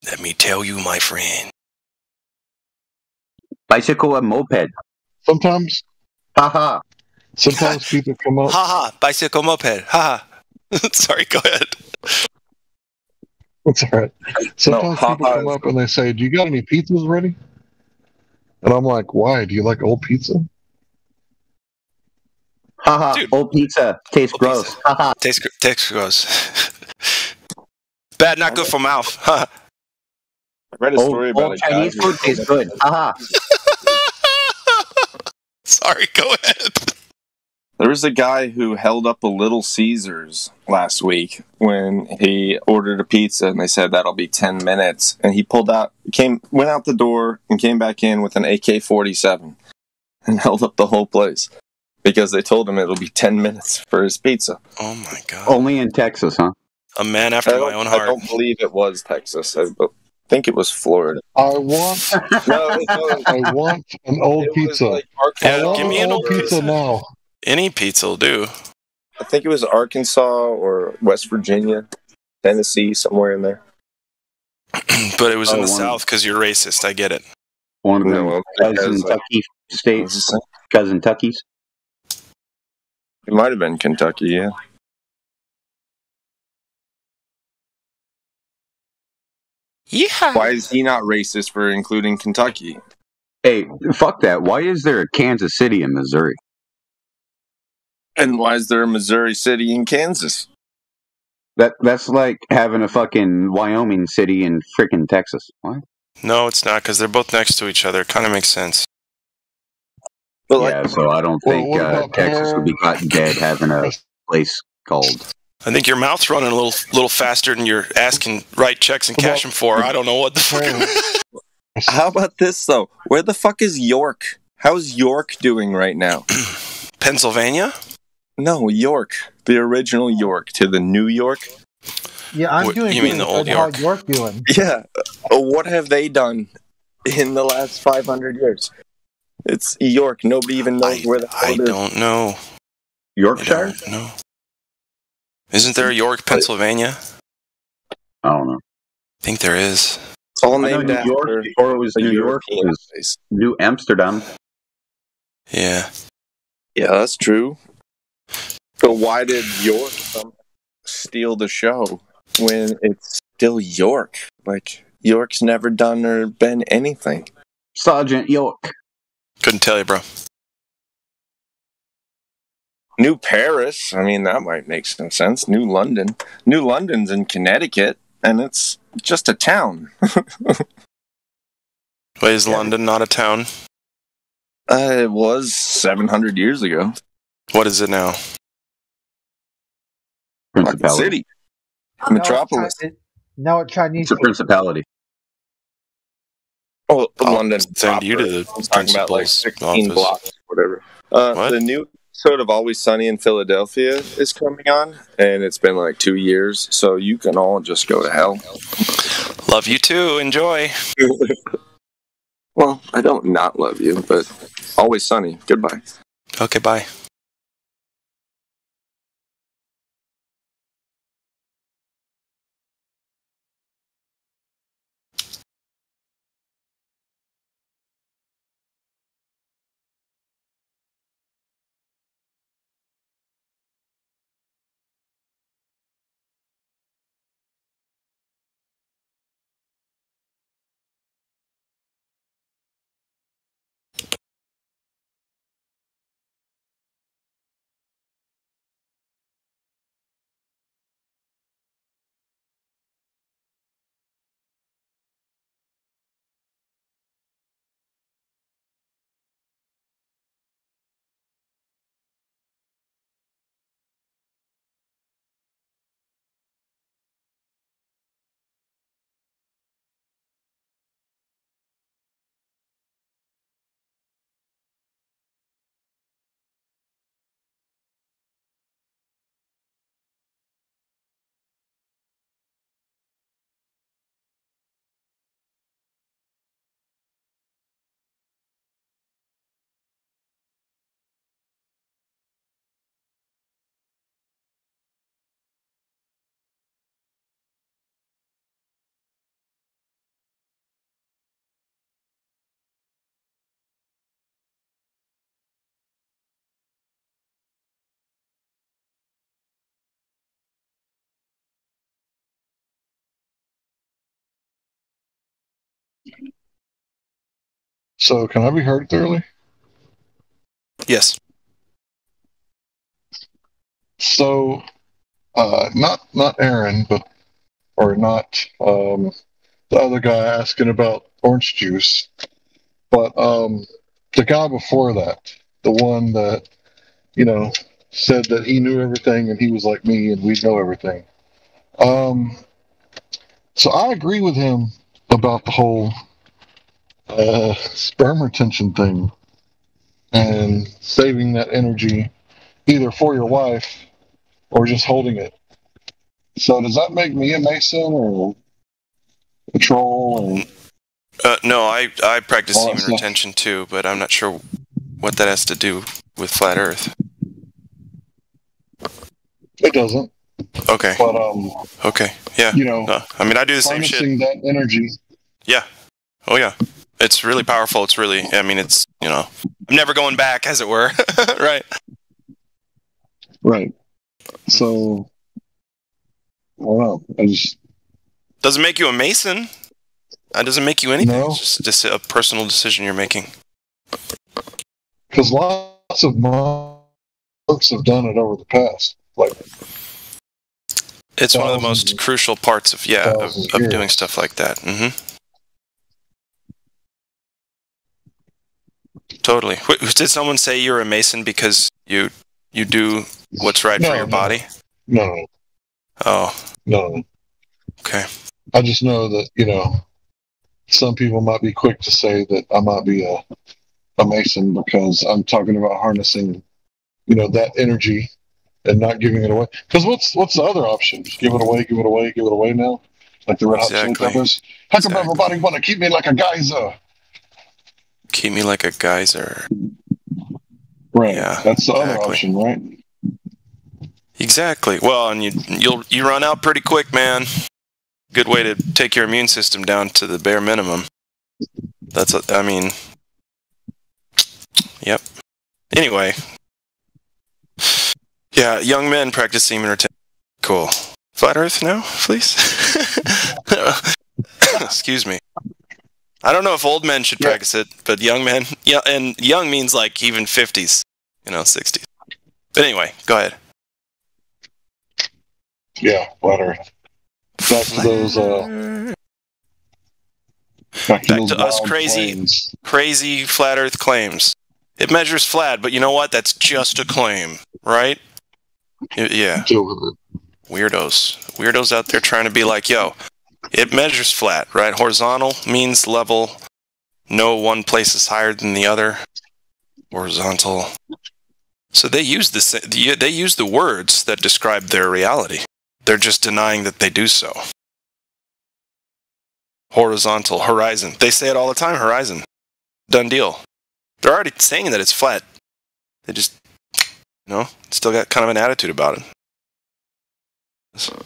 Let me tell you, my friend. Bicycle and moped. Sometimes. Haha. Sometimes people come up. Haha, bicycle moped. Haha. Sorry, go ahead. That's all right. Sometimes people come up and they say, do you got any pizzas ready? And I'm like, why? Do you like old pizza? Haha, old pizza. Tastes gross. Haha. Tastes gross. Bad, not good for mouth. I read a story about old Chinese food tastes good. Haha. Sorry, go ahead. There was a guy who held up a Little Caesars last week when he ordered a pizza, and they said that'll be 10 minutes. And he went out the door and came back in with an AK-47 and held up the whole place because they told him it'll be 10 minutes for his pizza. Oh my god! Only in Texas, huh? A man after my own heart. I don't believe it was Texas. I think it was Florida. I want an old pizza. Like give me an old pizza now. Any pizza will do. I think it was Arkansas or West Virginia, Tennessee, somewhere in there. But it was in the South because you're racist. I get it. One of them Kentucky states, cousin Tuckies. It might have been Kentucky, yeah. Yeah. Why is he not racist for including Kentucky? Hey, fuck that. Why is there a Kansas City in Missouri? And why is there a Missouri City in Kansas? That's like having a fucking Wyoming City in freaking Texas. What? No, it's not because they're both next to each other. It kind of makes sense. But yeah, so I don't think Texas would be caught dead having a place called. I think your mouth's running a little faster than you're asking write checks and cash them for. I don't know what the fuck. How about this though? Where the fuck is York? How's York doing right now? Pennsylvania? No, York. The original York to the New York. Yeah, I'm doing. You mean the old York? How York doing? Yeah. What have they done in the last 500 years? It's York. Nobody even knows where the hell I it is. don't know. Yorkshire? No. Isn't there a York, Pennsylvania? I don't know. I think there is. It's all I know named New after York before it was a New York. It European was place. New Amsterdam. Yeah. Yeah, that's true. So why did York steal the show when it's still York? Like, York's never done or been anything. Sergeant York. Couldn't tell you, bro. New Paris, I mean, that might make some sense. New London. New London's in Connecticut, and it's just a town. Wait, is London not a town? It was 700 years ago. What is it now? Principality. City. Metropolis. Now a Chinese. It's a principality. Oh, London. Send you to the I'm talking about like principal's 16 office. blocks, whatever. What? The new episode of Always Sunny in Philadelphia is coming on, and it's been like 2 years, so you can all just go to hell. Love you too. Enjoy. Well, I don't not love you, but Always Sunny. Goodbye. Okay, bye. So, can I be heard thoroughly? Yes. So, not Aaron, or not the other guy asking about orange juice, but the guy before that, the one that said that he knew everything and he was like me and we know everything. So I agree with him about the whole sperm retention thing and saving that energy either for your wife or just holding it. So does that make me a Mason or a troll? No, I practice All that semen stuff. retention too, but I'm not sure what that has to do with flat Earth. It doesn't. Okay. But okay. Yeah. No, I mean, I do the same shit. harnessing that energy. Yeah. Oh yeah. It's really powerful. It's really. I mean, it's I'm never going back, as it were. Right. Right. So, I don't know. I just Doesn't make you a Mason. That doesn't make you anything. No. It's just a personal decision you're making. because lots of monks have done it over the past. Like It's one of the most crucial parts of of doing stuff like that. Totally. Did someone say you're a Mason because you do what's right for your body? No. Oh. No. Okay. I just know that, some people might be quick to say that I might be a Mason because I'm talking about harnessing, that energy and not giving it away. Because what's the other option? Just give it away now? Like the Red Hot Chili Peppers? How come everybody want to keep me like a geyser? Keep me like a geyser. Right. Yeah, That's the other exactly. option, right? Exactly. Well, and you run out pretty quick, man. Good way to take your immune system down to the bare minimum. I mean, yep. Anyway, yeah, young men practice semen retention. Cool. Flat Earth now, please. Excuse me. I don't know if old men should practice it, but young men, yeah, and young means like even 50s, 60s. But anyway, go ahead. Yeah, Flat Earth. Back to those. Back to us crazy flat Earth claims. It measures flat, but you know what? That's just a claim, right? Yeah. Weirdos out there trying to be like, yo, it measures flat, right? Horizontal means level. No one place is higher than the other. Horizontal. So they use the words that describe their reality. They're just denying that they do so. Horizontal, horizon. They say it all the time, horizon. Done deal. They're already saying that it's flat. They just, still got kind of an attitude about it. So.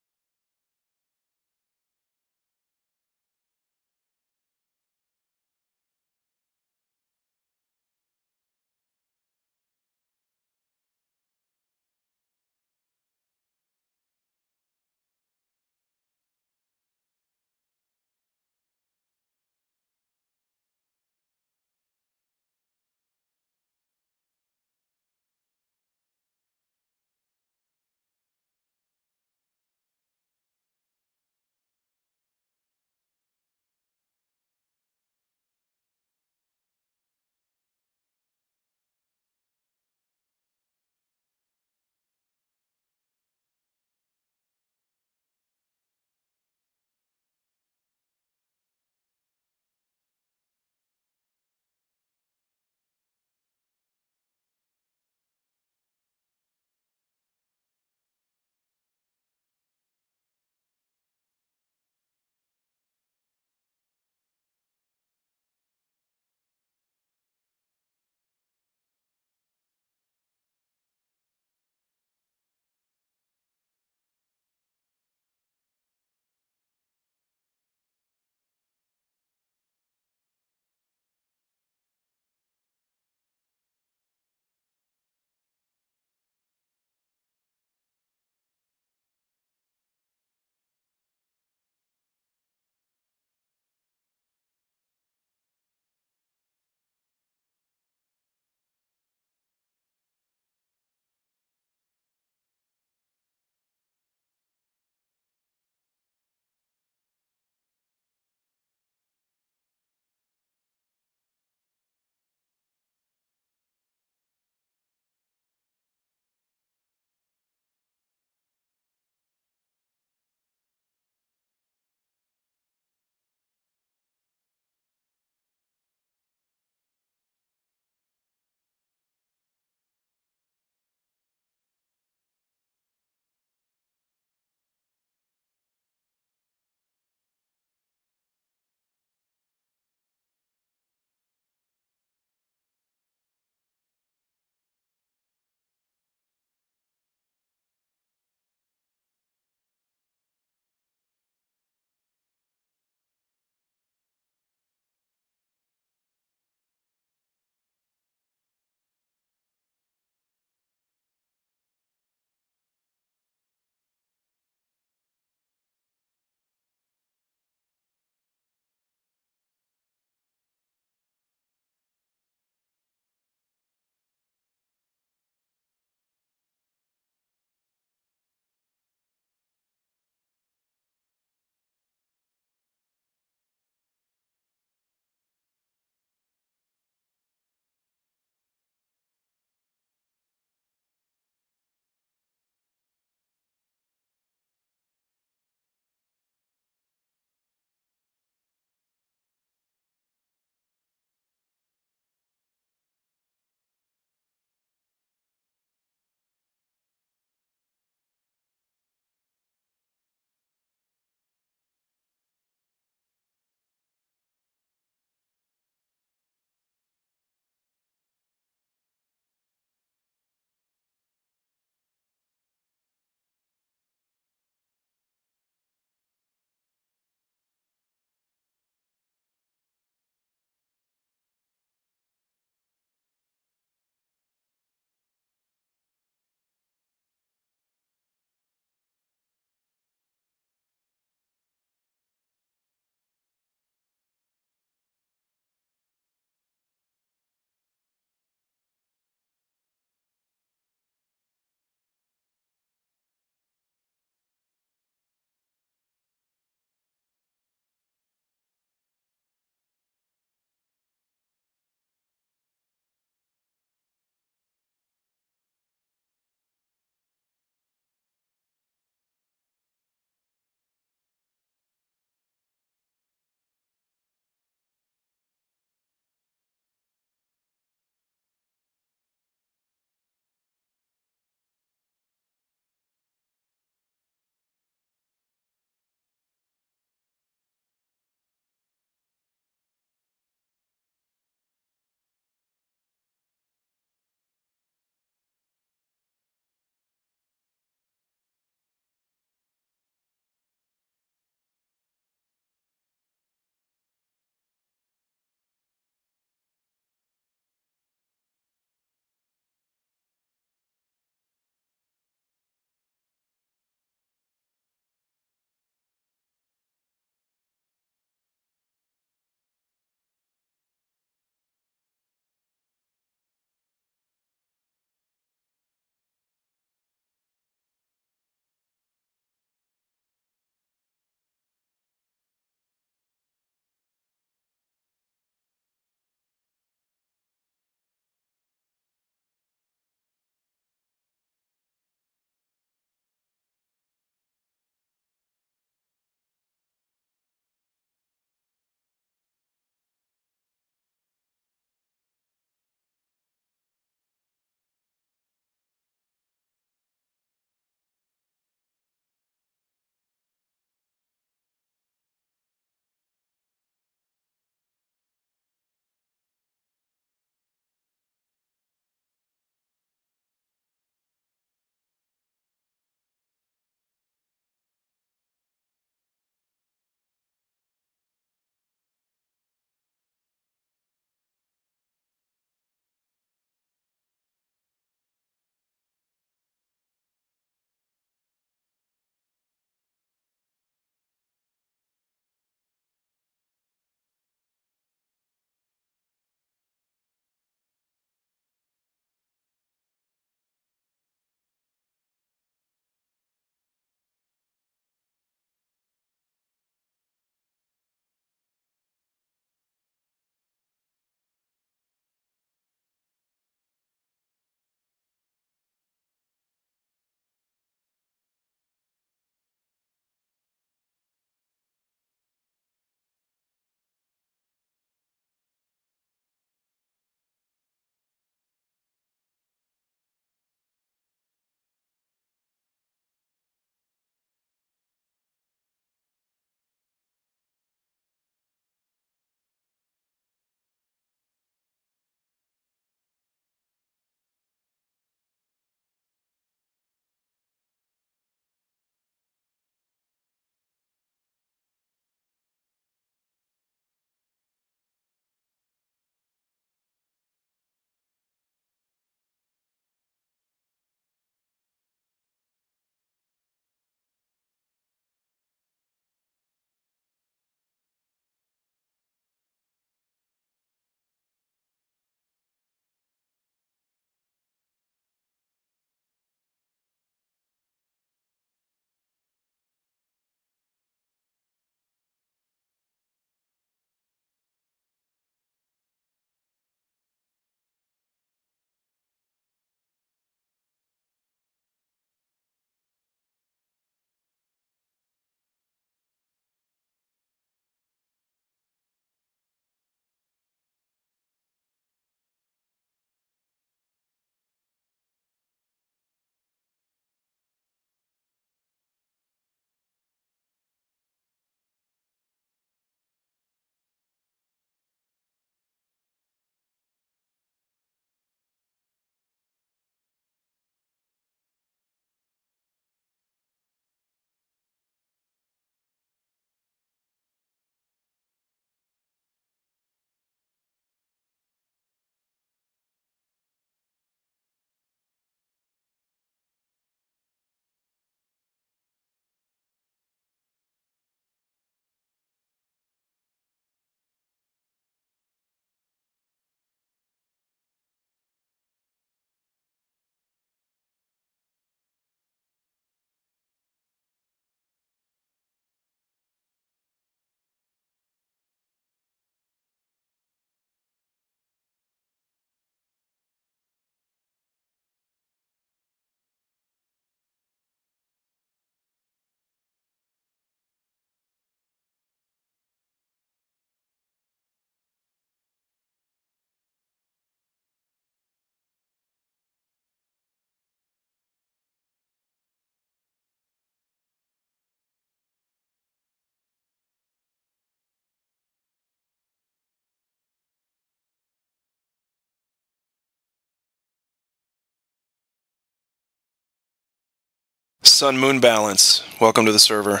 Sun Moon Balance, welcome to the server.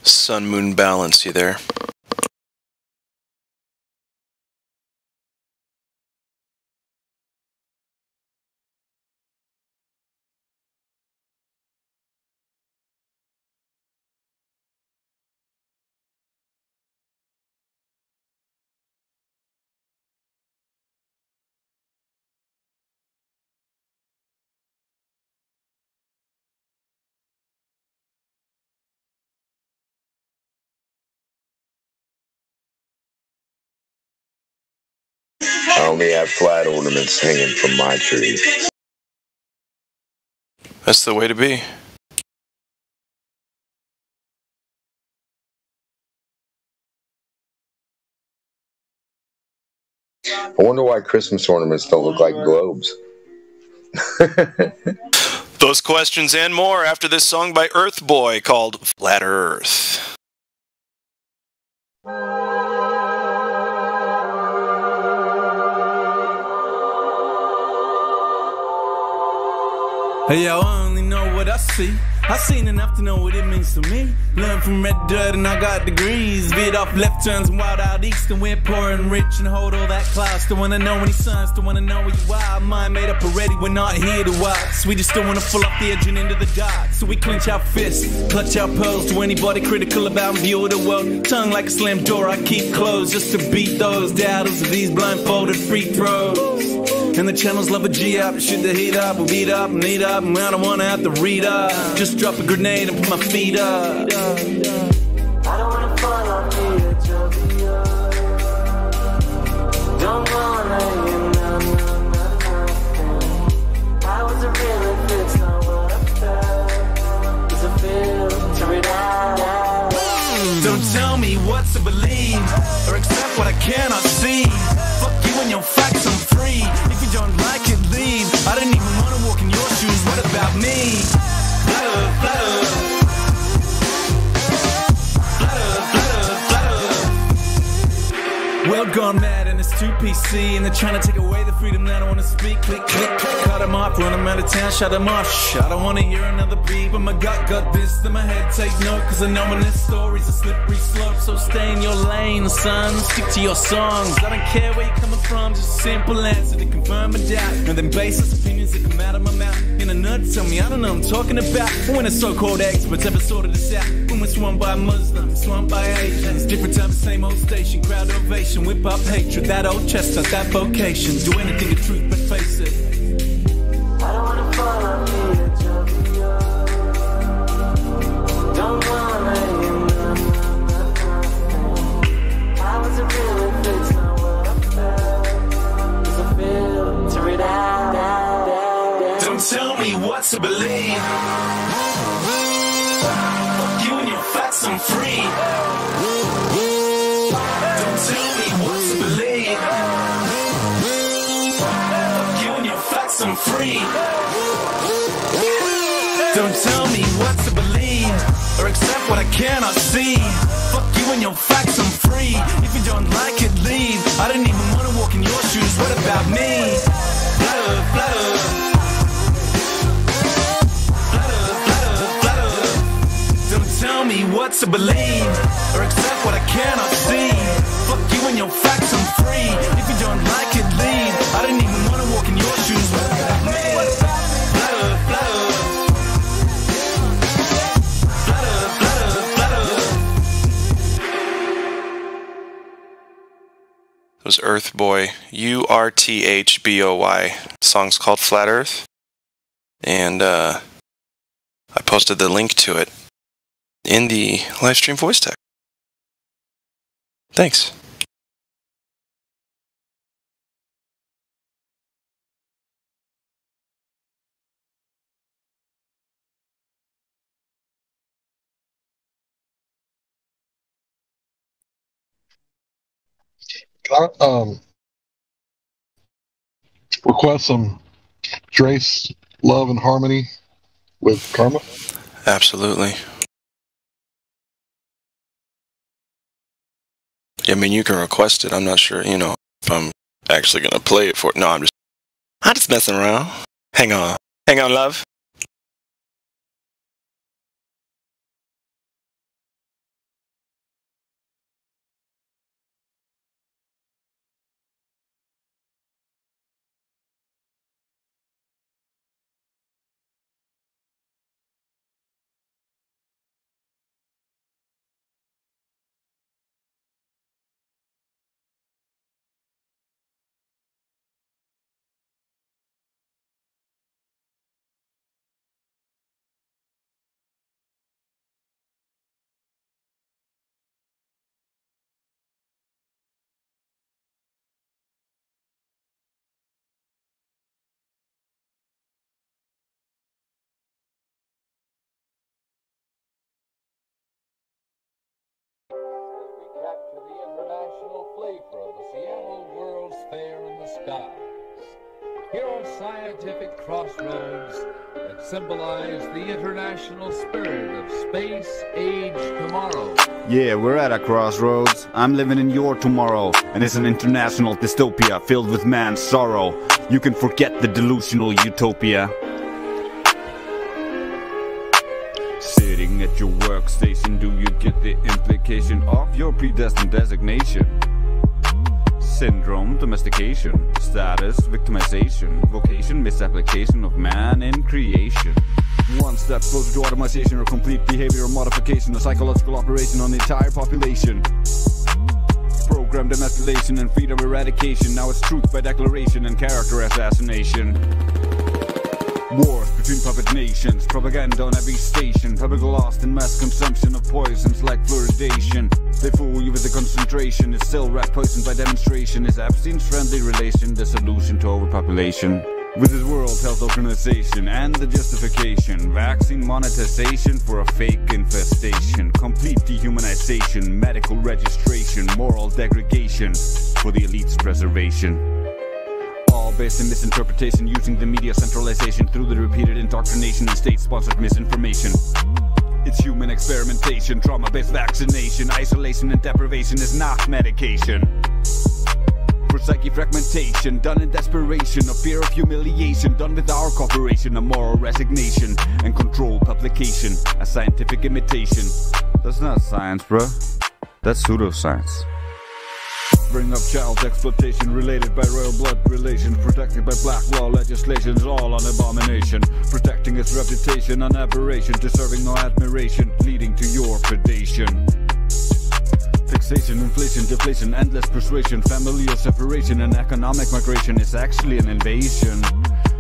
Sun Moon Balance, you there? I only have flat ornaments hanging from my tree. That's the way to be. I wonder why Christmas ornaments don't look like globes. Those questions and more after this song by Earth Boy called Flat Earth. Hey, yo, I only know what I see. I seen enough to know what it means to me. Learned from red dirt and I got degrees. Veered off left turns and wild out east, and we're poor and rich and hold all that class. Still wanna know any signs, still wanna know where you are. Mind made up already, we're not here to watch. We just still wanna fall off the edge and into the dark. So we clench our fists, clutch our pearls to anybody critical about view of the world. Tongue like a slammed door, I keep closed just to beat those doubters of these blindfolded free throws. And the channels love a G-up, shoot the heat up, we'll beat up and eat up, and I don't wanna have to read up. Just drop a grenade and put my feet up. I don't wanna fall off the edge of the earth. Don't wanna hear nothing. I wasn't really fixed on what I felt. It's a filter it out. Don't tell me what to believe or accept what I cannot see. Fuck you and your facts, I'm free. If you don't like it, leave. I didn't even want to walk in your shoes. What about me? Flat Earth, flat Earth. World gone mad and it's too PC, and they're trying to take away the freedom that I want to speak. Click, click, click, cut them off, run them out of town, shut them off. Shh, I don't want to hear another beat, but my gut got this, then my head take note, cause I know when this story's a slippery slope. So stay in your lane, son, stick to your songs. I don't care where you're coming from, just a simple answer to confirm a doubt, and then baseless opinions that come out of my mouth. In a nut, tell me I don't know what I'm talking about. When the so-called experts ever sorted this out. When we're swamped by Muslims, swamped by Asians, different time, same old station, crowd ovation, whip up hatred, that old chestnut, that vocation. Do anything to truth but face it. I don't wanna fall off the edge of the earth. Don't wanna hear nothing. I wasn't really fixed on what I felt. Cause I filter it out. Don't tell me what to believe. Fuck you and your facts, I'm free. Don't tell me what to believe. Fuck you and your facts, I'm free. Don't tell me what to believe or accept what I cannot see. Fuck you and your facts, I'm free. If you don't like it, leave. I didn't even want to walk in your shoes. What about me? Flat Earth, flat Earth. Tell me what to believe or accept what I cannot see. Fuck you and your facts, I'm free. If you don't like it, leave. I didn't even want to walk in your shoes. What about me? Flat Earth, flat Earth. Flat Earth, flat Earth, flat Earth. It was Earth Boy, URTHBOY. The song's called Flat Earth. And I posted the link to it in the live stream voice text. Thanks. Can I request some Drace Love and Harmony with Karma? Absolutely. I mean, you can request it. I'm not sure, if I'm actually going to play it for. No, I'm just messing around. Hang on, love. Here are scientific crossroads that symbolize the international spirit of space age tomorrow. Yeah, we're at a crossroads. I'm living in your tomorrow, and it's an international dystopia filled with man's sorrow. You can forget the delusional utopia. Sitting at your workstation, do you get the implication of your predestined designation? Syndrome, domestication, status, victimization, vocation, misapplication of man in creation. One step closer to automation or complete behavioral modification, a psychological operation on the entire population. Programmed emasculation and freedom eradication, now it's truth by declaration and character assassination. Wars between puppet nations, propaganda on every station, public lost in mass consumption of poisons like fluoridation. They fool you with the concentration, it's still rat poisoned by demonstration. Is Epstein's friendly relation the solution to overpopulation? With his World Health Organization and the justification, vaccine monetization for a fake infestation, complete dehumanization, medical registration, moral degradation for the elite's preservation. All based in misinterpretation, using the media centralization through the repeated indoctrination and state-sponsored misinformation. It's human experimentation, trauma-based vaccination, isolation and deprivation is not medication. For psyche fragmentation, done in desperation, a fear of humiliation, done with our cooperation, a moral resignation, and controlled publication, a scientific imitation. That's not science, bruh. That's pseudoscience. Bring up child exploitation related by royal blood relations, protected by black law legislation is all an abomination. Protecting its reputation, an aberration, deserving no admiration, leading to your predation. Fixation, inflation, deflation, endless persuasion, familial separation, and economic migration is actually an invasion.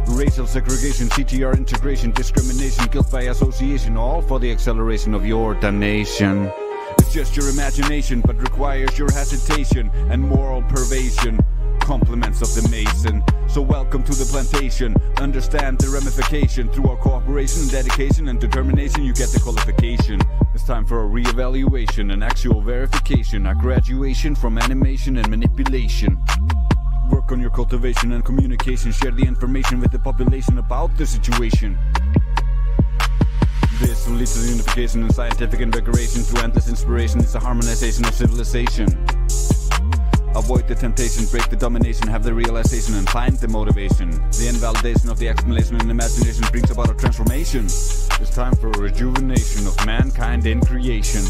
Racial segregation, CTR integration, discrimination, guilt by association, all for the acceleration of your damnation. It's just your imagination, but requires your hesitation and moral pervasion. Compliments of the Mason. So welcome to the plantation. Understand the ramification. Through our cooperation, dedication, and determination, you get the qualification. It's time for a re-evaluation, an actual verification, a graduation from animation and manipulation. Work on your cultivation and communication. Share the information with the population about the situation. This will lead to the unification and scientific invigoration. Through endless inspiration, it's a harmonization of civilization. Avoid the temptation, break the domination, have the realization and find the motivation. The invalidation of the explanation and imagination brings about a transformation. It's time for a rejuvenation of mankind in creation.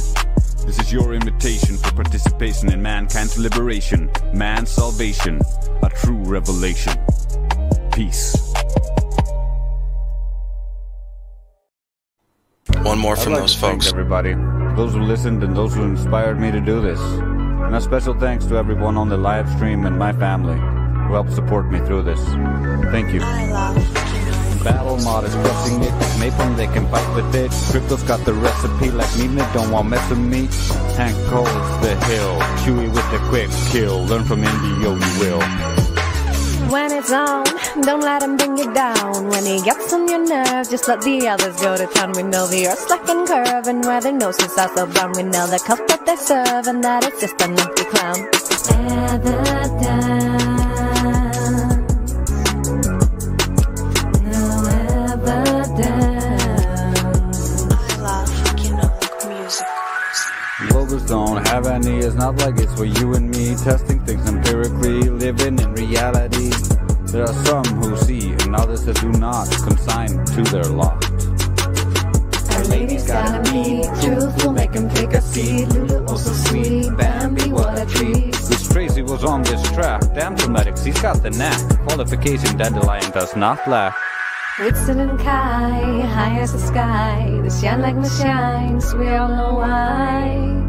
This is your invitation for participation in mankind's liberation, man's salvation, a true revelation. Peace. One more from those folks. Thank everybody, those who listened and those who inspired me to do this. And a special thanks to everyone on the live stream and my family who helped support me through this. Thank you. Battle mod is crushing it. Napalm, they can fight with it. Crypto's got the recipe like Nina, don't want mess with me. Hank Cole's the hill. Chewy with the quick kill. Learn from Indio, you will. When it's on, don't let him bring you down. When he gets on your nerves, just let the others go to town. We know the earth's slack and curve, and where their noses are so brown. We know the cup that they serve, and that it's just an empty clown. No evidence. I love music. Logos don't have any is not like it's for you and me. Testing things empirically, living in reality. There are some who see and others that do not, consigned to their lot. Our lady's gotta be truthful, make him take a seat. Lulu, oh so sweet, Bambi, what a treat. This Tracy was on this track, damn dramatics, he's got the knack. Qualification Dandelion does not lack. Whitson and Kai, high as the sky. They shine like my shines, we all know why.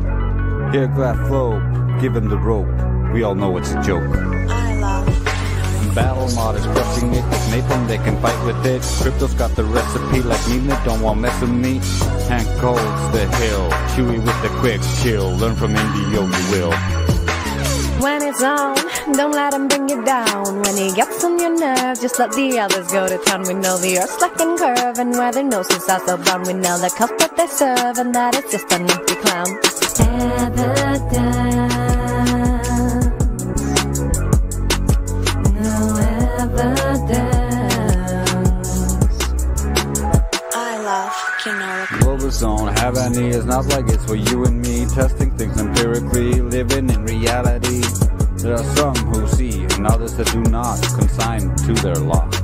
Here Glad Flow, give him the rope, we all know it's a joke. I love Battle mod is crushing it, Napalm they can fight with it. Crypto's got the recipe like Nina, don't want mess with me. Hank holds the hill, Chewy with the quick kill. Learn from Indio, you will. When it's on, don't let him bring you down. When he gets on your nerve, just let the others go to town. We know the earth's slack and curve, and where their noses are so brown. We know the cup that they serve, and that it's just an empty clown. Evidence, no evidence. I love quinoa. Global zone, Havana is not like it's for you and me. Testing things empirically, living in reality. There are some who see and others that do not, consigned to their lot.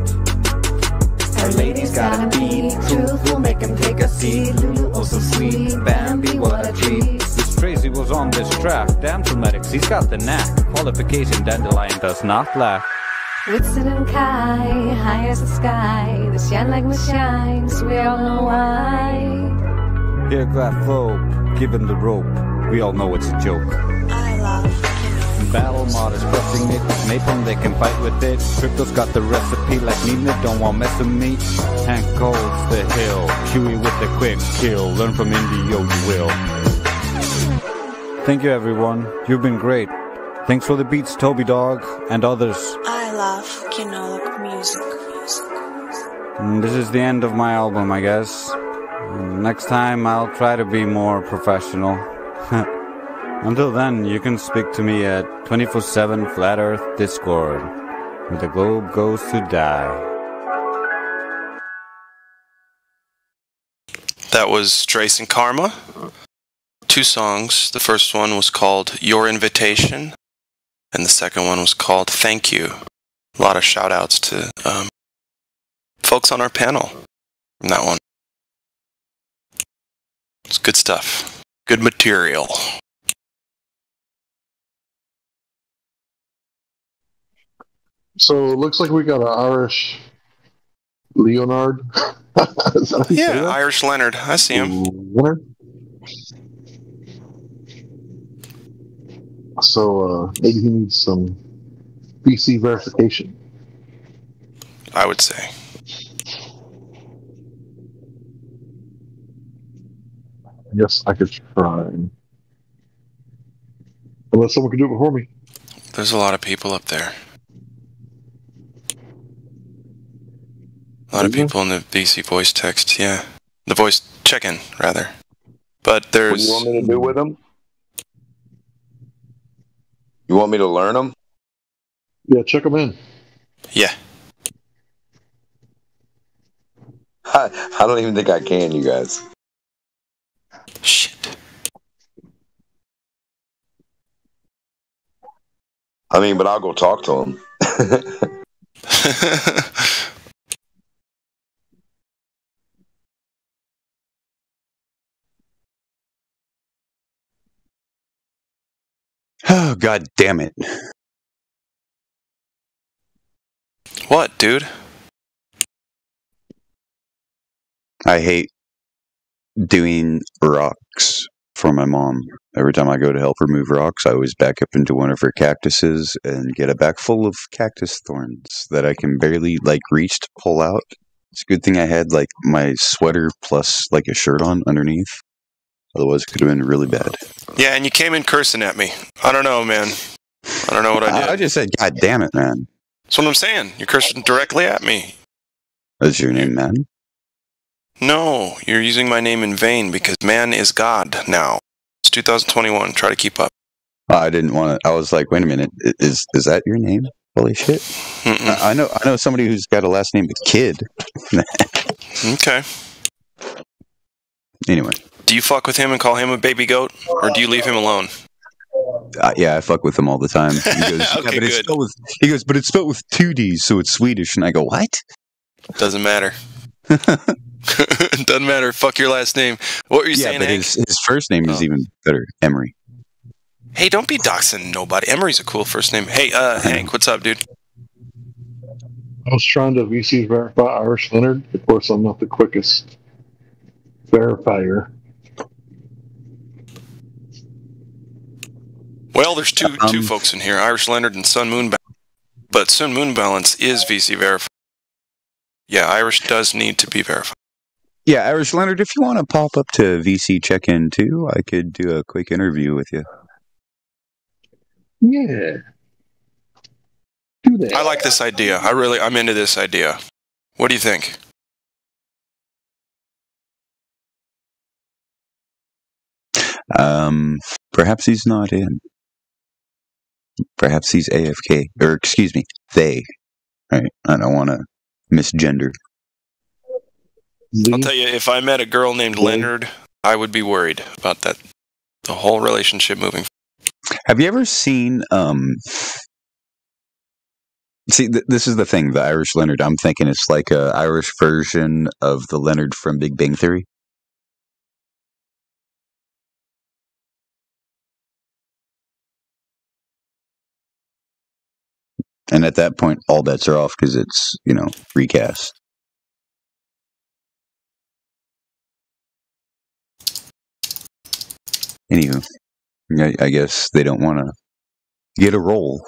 Our lady's gotta be truthful, make him take a seat. Lulu, oh so sweet, Bambi, what a treat. This Tracy was on this track, damn dramatics, he's got the knack. Qualification Dandelion does not lack. Whitson and Kai, high as the sky. They shine like my shines, we all know why. Here Glad Flow, give him the rope, we all know it's a joke. I love Battle mod is crushing it, Napalm they can fight with it. Crypto's got the recipe like Nina, don't want mess with me. Hank holds the hill, Chewy with the quick kill. Learn from Indio, you will. Thank you everyone, you've been great. Thanks for the beats, Toby Dog, and others. I love quinoa music. And this is the end of my album, I guess. Next time I'll try to be more professional. Until then, you can speak to me at 24/7 Flat Earth Discord, where the globe goes to die. That was Trace and Karma. 2 songs. The first one was called Your Invitation, and the second one was called Thank You. A lot of shout outs to folks on our panel from that one. It's good stuff. Good material. So it looks like we got an Irish Leonard. Yeah, Irish Leonard. I see him. Leonard? So maybe he needs some BC verification. I would say. Yes, I could try. Unless someone can do it before me. There's a lot of people up there. A lot of people in the BC voice text, yeah. The voice check-in, rather. But there's... What do you want me to do with them? You want me to learn them? Yeah, check them in. Yeah. I don't even think I can, you guys. Shit. I mean, but I'll go talk to him. Oh, God damn it. What, dude? I hate doing rocks for my mom. Every time I go to help her move rocks, I always back up into one of her cactuses and get a bag full of cactus thorns that I can barely, reach to pull out. It's a good thing I had, my sweater plus, a shirt on underneath. Otherwise, it could have been really bad. Yeah, and you came in cursing at me. I don't know, man. I don't know what I did. I just said, God damn it, man. That's what I'm saying. You're cursing directly at me. That's your name, man? No, you're using my name in vain because man is God now. It's 2021. Try to keep up. I didn't want to. I was like, wait a minute. Is that your name? Holy shit. I know somebody who's got a last name Kid. Okay. Anyway. Do you fuck with him and call him a baby goat? Or do you leave him alone? Yeah, I fuck with him all the time. He goes, Okay, yeah, but it's good. spelled with. He goes, but it's spelled with 2 D's, so it's Swedish. And I go, what? Doesn't matter. Doesn't matter. Fuck your last name. What were you saying, but Hank? his first name is even better, Emery. Hey, don't be doxing nobody. Emery's a cool first name. Hey, Hank, what's up, dude? I was trying to VC verify Irish Leonard. Of course, I'm not the quickest verifier. Well, there's two folks in here, Irish Leonard and Sun Moon Balance. But Sun Moon Balance is VC verified. Yeah, Irish does need to be verified. Yeah, Irish Leonard, if you want to pop up to VC check-in too, I could do a quick interview with you. Yeah. Do that. I like this idea. I'm into this idea. What do you think? Perhaps he's not in. Perhaps he's AFK. Or, excuse me, they. Right? I don't want to misgender. I'll tell you, if I met a girl named Leonard, I would be worried about that. The whole relationship moving. Have you ever seen, see, this is the thing, the Irish Leonard, I'm thinking it's like a Irish version of the Leonard from Big Bang Theory. And at that point, all bets are off because it's, recast. Anywho, I guess they don't want to get a role.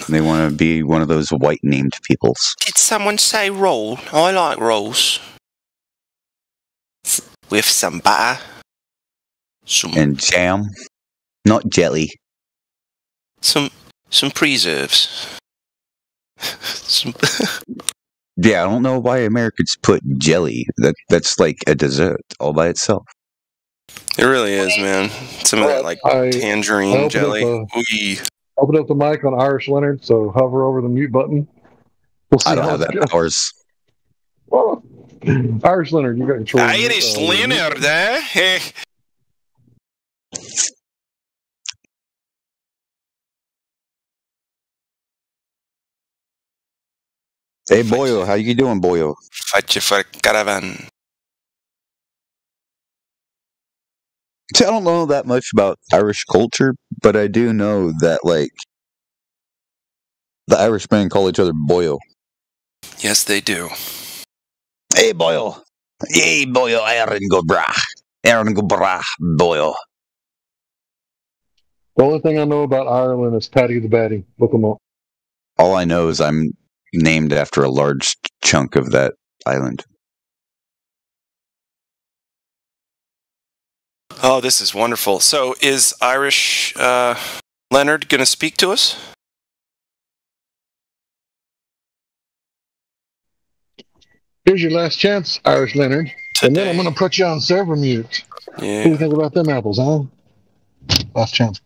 They want to be one of those white named peoples. Did someone say roll? I like rolls. With some butter. And jam. Not jelly. Some preserves. Yeah, I don't know why Americans put jelly. That's like a dessert all by itself. It really is, man. Some of that, like, tangerine jelly. Open up the mic on Irish Leonard, so hover over the mute button. We'll see I don't have that powers. Well, Irish Leonard, you got control. Irish Leonard, eh? Hey, Boyo, how you doing, Boyo? Fight you for a caravan. See, I don't know that much about Irish culture, but I do know that, like, the Irishmen call each other Boyo. Yes, they do. Hey, Boyo. Hey, Boyo, Aaron go brach. Aaron go brach, Boyo. The only thing I know about Ireland is Paddy the Batty. Look them up. All I know is I'm named after a large chunk of that island. Oh, this is wonderful. So, is Irish Leonard going to speak to us? Here's your last chance, Irish Leonard. And then I'm going to put you on server mute. Yeah. What do you think about them apples, huh? Last chance.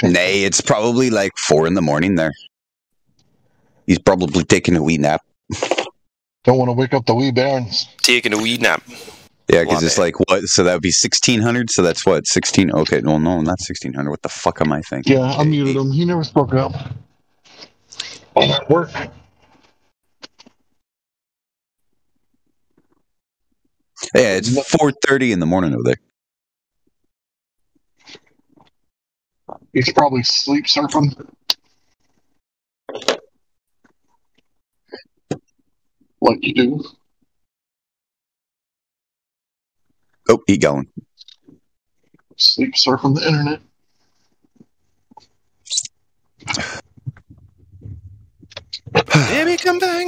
Nay, it's probably like 4 a.m. there. He's probably taking a wee nap. Don't want to wake up the wee bairns. Taking a wee nap. Yeah, because it's like, what? So that would be 1600. So that's what? 16. Okay, no, not 1600. What the fuck am I thinking? Yeah, I muted him. He never spoke up. All that work. Yeah, it's 4:30 in the morning over there. He's probably sleep surfing. Like you do. Oh, he going. Sleep surfing the internet. Baby, come back.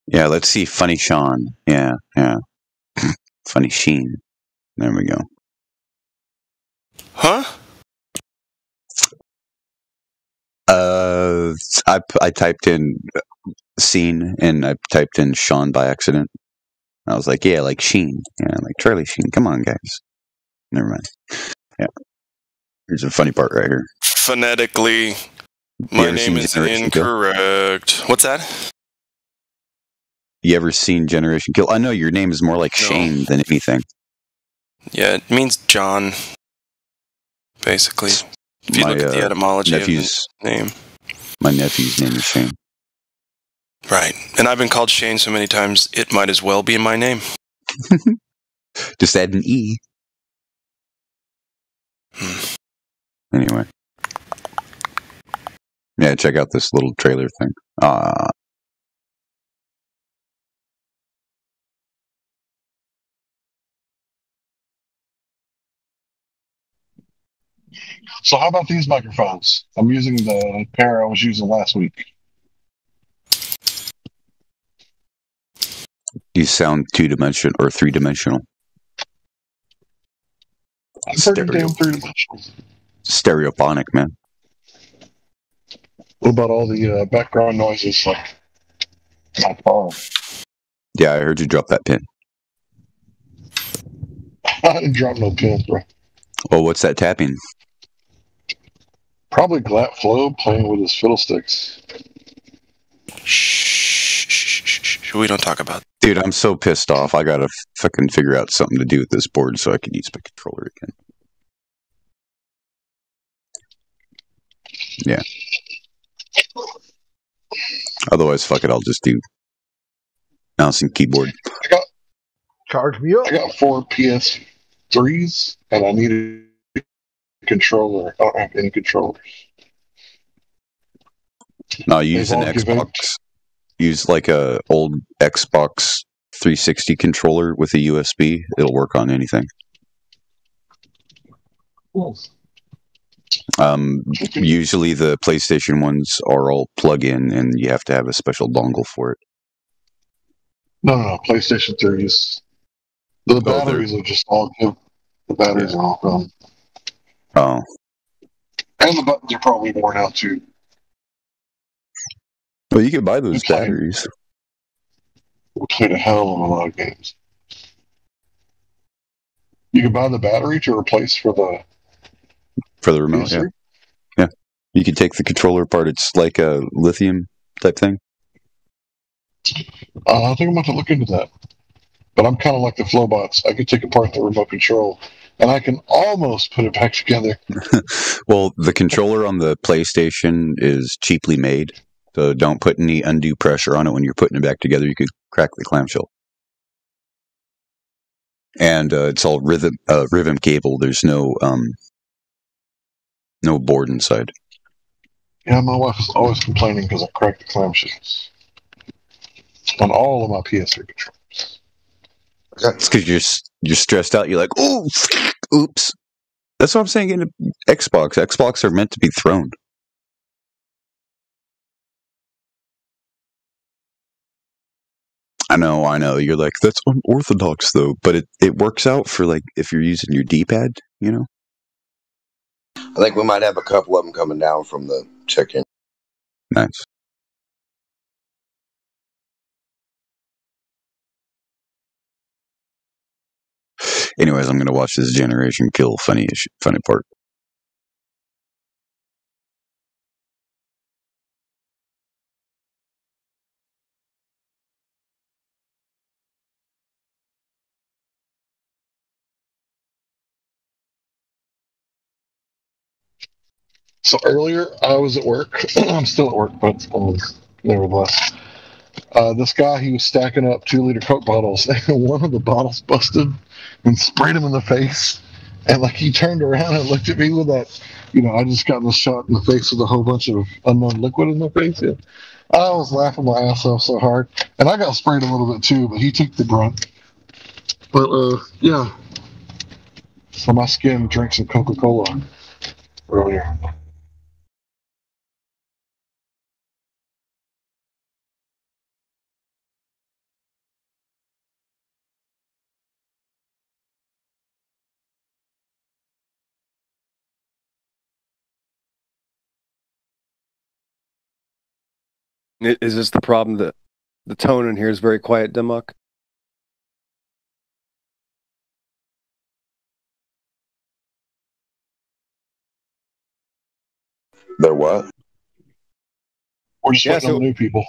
Yeah, let's see. Funny Sean. Yeah. Funny Sheen. There we go. Huh? I typed in scene and I typed in Sean by accident. I was like, yeah, like Sheen. Yeah, like Charlie Sheen. Come on, guys. Never mind. Yeah. Here's a funny part right here. Phonetically, my name is incorrect. What's that? You ever seen Generation Kill? I know your name is more like Shane than anything. Yeah, it means John, basically. If you look at the etymology of the name. My nephew's name is Shane. Right. And I've been called Shane so many times, it might as well be in my name. Just add an E. Anyway. Yeah, check out this little trailer thing. So how about these microphones? I'm using the pair I was using last week. You sound 2-dimensional or 3-dimensional. Pretty damn 3-dimensional. Stereophonic, man. What about all the background noises like my phone? Yeah, I heard you drop that pin. I didn't drop no pins, bro. Oh, what's that tapping? Probably Glat Flo playing with his fiddlesticks. Shh. We don't talk about that. Dude, I'm so pissed off. I gotta fucking figure out something to do with this board so I can use my controller again. Yeah. Otherwise, fuck it, I'll just do mouse and keyboard. Charge me up. I got 4 PS3s, and I need a controller. I don't have any controllers. No, use an Xbox. Use like a old Xbox 360 controller with a USB. It'll work on anything. Cool. Usually the PlayStation ones are all plug-in, and you have to have a special dongle for it. No. PlayStation 3s. The batteries are just all good. The batteries are all gone. Oh. And the buttons are probably worn out too. Well, you can buy those batteries. We played a hell of a lot of games. You can buy the battery to replace for the remote. Yeah. You can take the controller apart. It's like a lithium type thing. I think I'm going to look into that. But I'm kind of like the Flowbots. I can take apart the remote control, and I can almost put it back together. Well, the controller on the PlayStation is cheaply made, so don't put any undue pressure on it when you're putting it back together. You could crack the clamshell. And it's all rhythm cable. There's no board inside. Yeah, my wife is always complaining because I cracked the clamshells on all of my PS3 controllers. It's because you're stressed out. You're like, oh, oops. That's what I'm saying. In Xbox, Xbox are meant to be thrown. I know. You're like, that's unorthodox though, but it works out for like if you're using your D-pad, you know. I think we might have a couple of them coming down from the check-in. Nice. Anyways, I'm going to watch this Generation Kill funny part. So earlier, I was at work. I'm still at work, but nevertheless. This guy, he was stacking up 2-liter Coke bottles, and one of the bottles busted and sprayed him in the face. And like he turned around and looked at me with that, I just got this shot in the face with a whole bunch of unknown liquid in my face. Yeah. I was laughing my ass off so hard, and I got sprayed a little bit too, but he took the brunt. But yeah, so my skin drank some Coca-Cola earlier. Is this the problem that the tone in here is very quiet, Demok? They're what? We're just Yeah, waiting on the new people.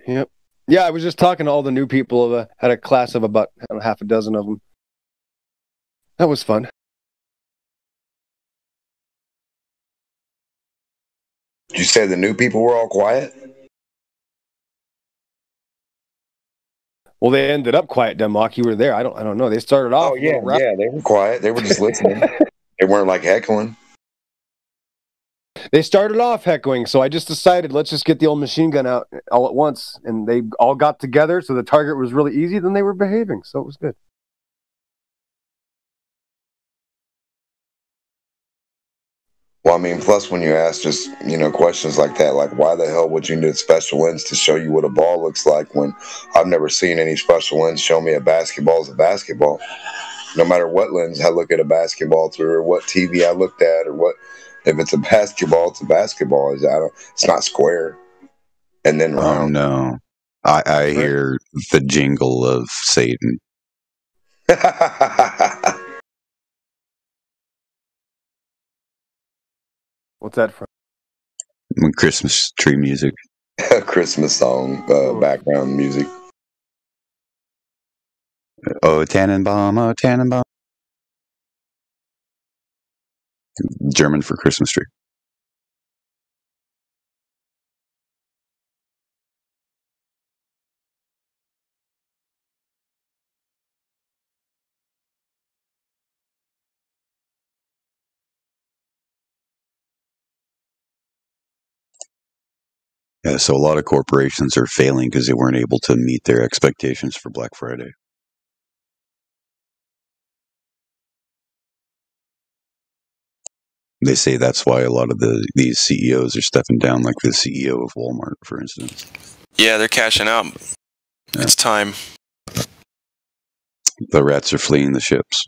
Yep. Yeah, I was just talking to all the new people. Had a class of about half a dozen of them. That was fun. Did you say the new people were all quiet? Well, they ended up quiet, Demok. You were there. I don't know. They started off. Oh yeah, yeah. They were quiet. They were just listening. They weren't like heckling. They started off heckling, so I just decided let's just get the old machine gun out all at once, and they all got together, so the target was really easy. Then they were behaving, so it was good. Well, I mean, plus when you ask just, questions like that, like why the hell would you need special lens to show you what a ball looks like when I've never seen any special lens show me a basketball is a basketball. No matter what lens I look at a basketball through or what TV I looked at or what, if it's a basketball, it's a basketball. It's not square and then round. Oh, no. I hear the jingle of Satan. What's that from? Christmas tree music. Christmas song, background music. Oh, Tannenbaum, oh, Tannenbaum. German for Christmas tree. Yeah, so a lot of corporations are failing because they weren't able to meet their expectations for Black Friday. They say that's why a lot of these CEOs are stepping down, like the CEO of Walmart, for instance. Yeah, they're cashing out. Yeah. It's time. The rats are fleeing the ships.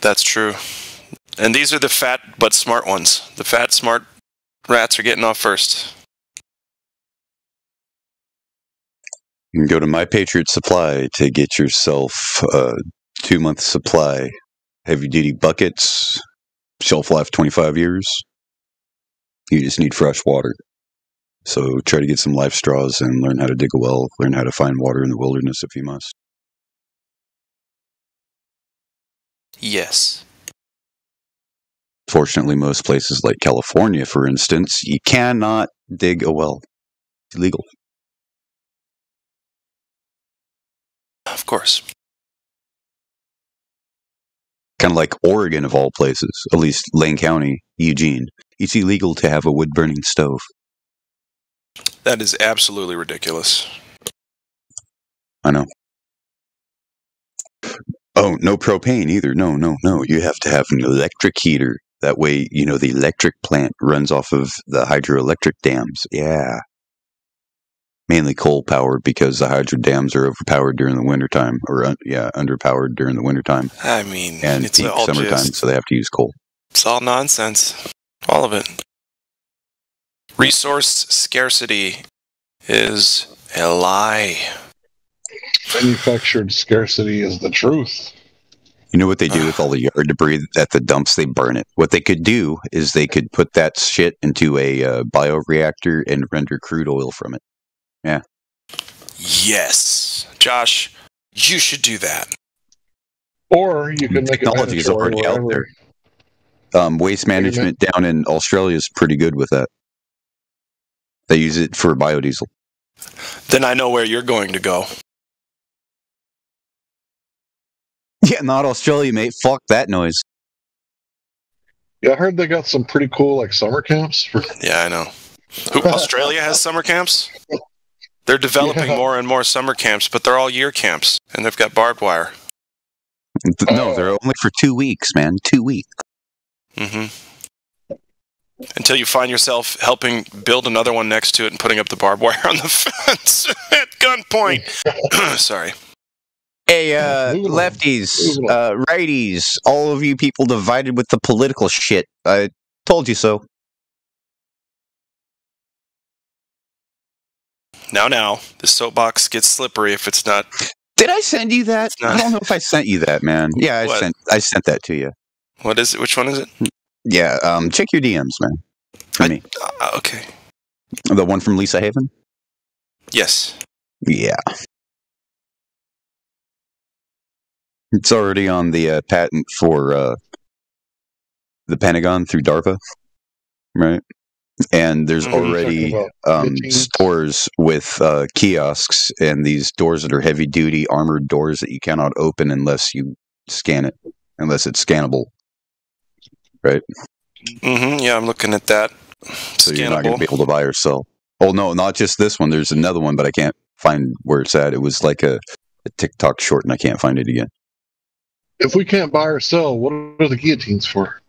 That's true. And these are the fat but smart ones. The fat, smart rats are getting off first. You can go to My Patriot Supply to get yourself a 2-month supply. Heavy-duty buckets. Shelf life 25 years. You just need fresh water. So try to get some life straws and learn how to dig a well. Learn how to find water in the wilderness if you must. Yes. Fortunately, most places like California, for instance, you cannot dig a well. It's illegal. Of course. Kind of like Oregon, of all places, at least Lane County, Eugene. It's illegal to have a wood-burning stove. That is absolutely ridiculous. I know. Oh, no propane either. No. You have to have an electric heater. That way, the electric plant runs off of the hydroelectric dams. Yeah. Mainly coal-powered because the hydro dams are overpowered during the wintertime, or underpowered during the wintertime. I mean, and it's peak all summertime, so they have to use coal. It's all nonsense. All of it. Resource scarcity is a lie. Manufactured scarcity is the truth. You know what they do with all the yard debris at the dumps? They burn it. What they could do is they could put that shit into a bioreactor and render crude oil from it. Yeah. Yes. Josh, you should do that. Or you can make technology is already out there. Waste management down in Australia is pretty good with that. They use it for biodiesel. Then I know where you're going to go. Yeah, not Australia, mate. Fuck that noise. Yeah, I heard they got some pretty cool summer camps. Yeah, I know. Australia has summer camps? They're developing more and more summer camps, but they're all year camps, and they've got barbed wire. No, they're only for 2 weeks, man. 2 weeks. Mm-hmm. Until you find yourself helping build another one next to it and putting up the barbed wire on the fence at gunpoint. Sorry. Hey, lefties, righties, all of you people divided with the political shit. I told you so. Now, the soapbox gets slippery if it's not. Did I send you that? I don't know if I sent you that, man. Yeah, I sent that to you. What is it? Which one is it? Yeah, check your DMs, man. For me. Okay. The one from Lisa Haven? Yes. Yeah. It's already on the patent for the Pentagon through DARPA, right? And there's already stores with kiosks and these doors that are heavy-duty armored doors that you cannot open unless you scan it, unless it's scannable, right? Yeah, I'm looking at that. So you're not going to be able to buy or sell. Oh, no, not just this one. There's another one, but I can't find where it's at. It was like a TikTok short, and I can't find it again. If we can't buy or sell, what are the guillotines for?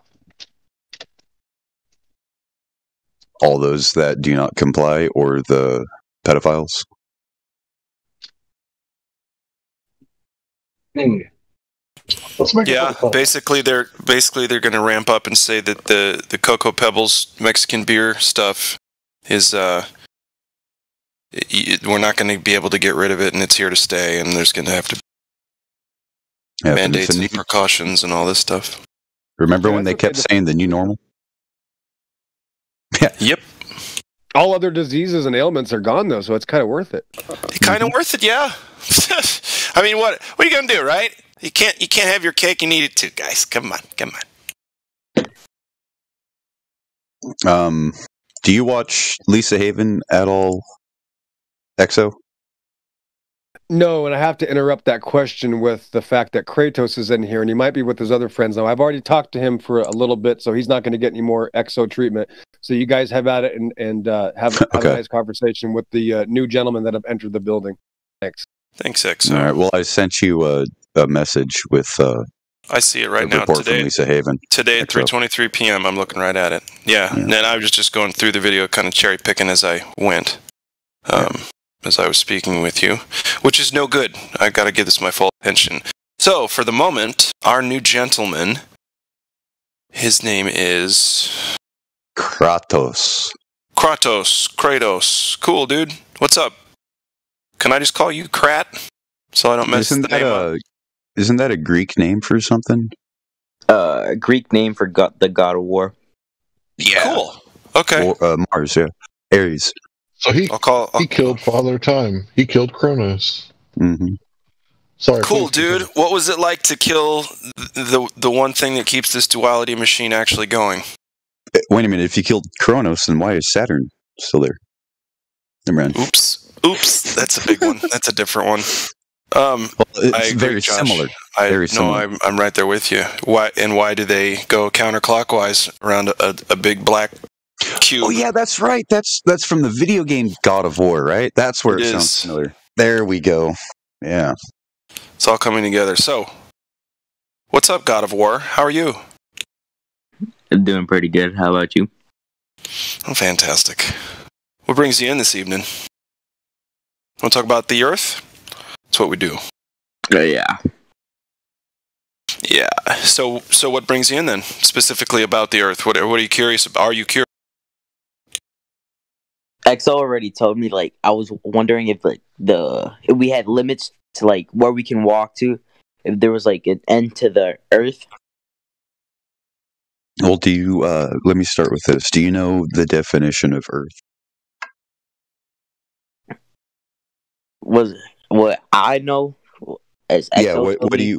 All those that do not comply or the pedophiles. Yeah, basically they're going to ramp up and say that the Cocoa Pebbles Mexican beer stuff is we're not going to be able to get rid of it, and it's here to stay, and there's going to have to be mandates and precautions and all this stuff. Remember when they kept saying the new normal? Yep. All other diseases and ailments are gone though, so it's kind of worth it. Kind of worth it, yeah. I mean, what are you gonna do, right? You can't have your cake and eat it too, guys. Come on. Do you watch Lisa Haven at all, EXO? No, and I have to interrupt that question with the fact that Kratos is in here, and he might be with his other friends now. I've already talked to him for a little bit, so he's not going to get any more EXO treatment. So you guys have at it and have a nice conversation with the new gentlemen that have entered the building. Thanks. Thanks, EXO. All right. Well, I sent you a message with. I see it right now. Report from Lisa Haven. Today at 3:23 p.m. I'm looking right at it. Yeah. And then I was just going through the video, kind of cherry picking as I went. As I was speaking with you, which is no good. I got to give this my full attention. So, for the moment, our new gentleman, his name is Kratos. Kratos. Cool, dude. What's up? Can I just call you Krat? So I don't mess the name up. Isn't that a Greek name for something? Greek name for the god of war. Yeah. Cool. Okay. Or, Mars, yeah. Ares. So he killed Father Time. He killed Kronos. Mm-hmm. Sorry. Cool, dude. What was it like to kill the one thing that keeps this duality machine actually going? Wait a minute. If you killed Kronos, then why is Saturn still there? Never mind. Oops. That's a big one. That's a different one. It's I agree, very Josh. similar. I'm right there with you. Why do they go counterclockwise around a big black cube? Oh yeah, that's right. That's from the video game God of War, right? That's where it sounds familiar. There we go. Yeah. It's all coming together. So, what's up, God of War? How are you? I'm doing pretty good. How about you? Oh, fantastic. What brings you in this evening? Want to talk about the Earth? That's what we do. Yeah. Yeah. So what brings you in then? Specifically about the Earth? What are you curious about? Are you curious? EXO already told me, like, I was wondering if if we had limits to like where we can walk to, if there was like an end to the Earth. Well, do you let me start with this. Do you know the definition of Earth? Was what I know as EXO. Yeah,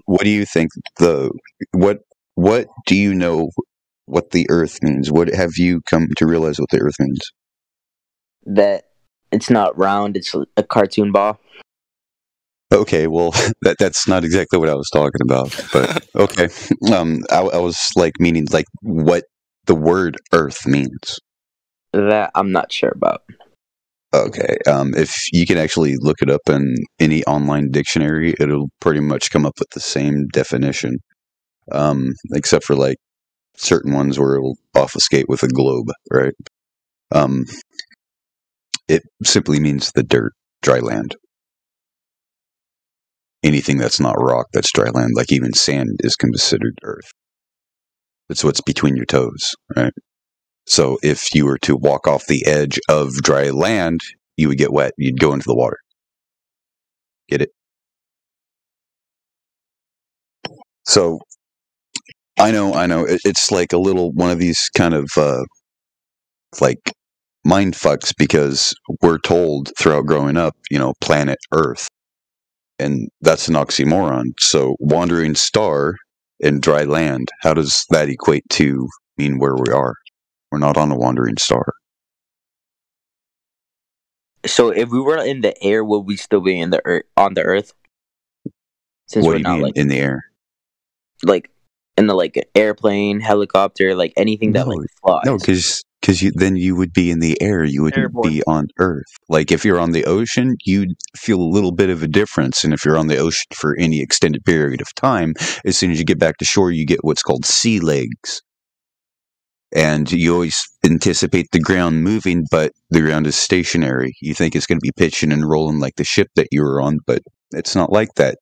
what do you think what do you know what the Earth means? What have you come to realize what the Earth means? That it's not round, it's a cartoon ball. Okay, well, that's not exactly what I was talking about, but okay. I was like meaning like what the word Earth means. That I'm not sure about. Okay, if you can actually look it up in any online dictionary, it'll pretty much come up with the same definition, except for like certain ones where it will obfuscate with a globe, right? It simply means the dirt, dry land. Anything that's not rock, that's dry land. Like even sand is considered earth. It's what's between your toes, right? So if you were to walk off the edge of dry land, you would get wet. You'd go into the water. Get it? So I know. It's like a little one of these kind of like mind fucks, because we're told throughout growing up, planet Earth, and that's an oxymoron. So wandering star and dry land, how does that equate to mean where we are? We're not on a wandering star. So if we were in the air, would we still be in the on the Earth? Since What we're do you not mean in the air? like in the airplane, helicopter, like anything that flies. No, because then you would be in the air. You wouldn't be on Earth. Like if you're on the ocean, you'd feel a little bit of a difference. And if you're on the ocean for any extended period of time, as soon as you get back to shore, you get what's called sea legs. And you always anticipate the ground moving, but the ground is stationary. You think it's going to be pitching and rolling like the ship that you were on, but it's not like that.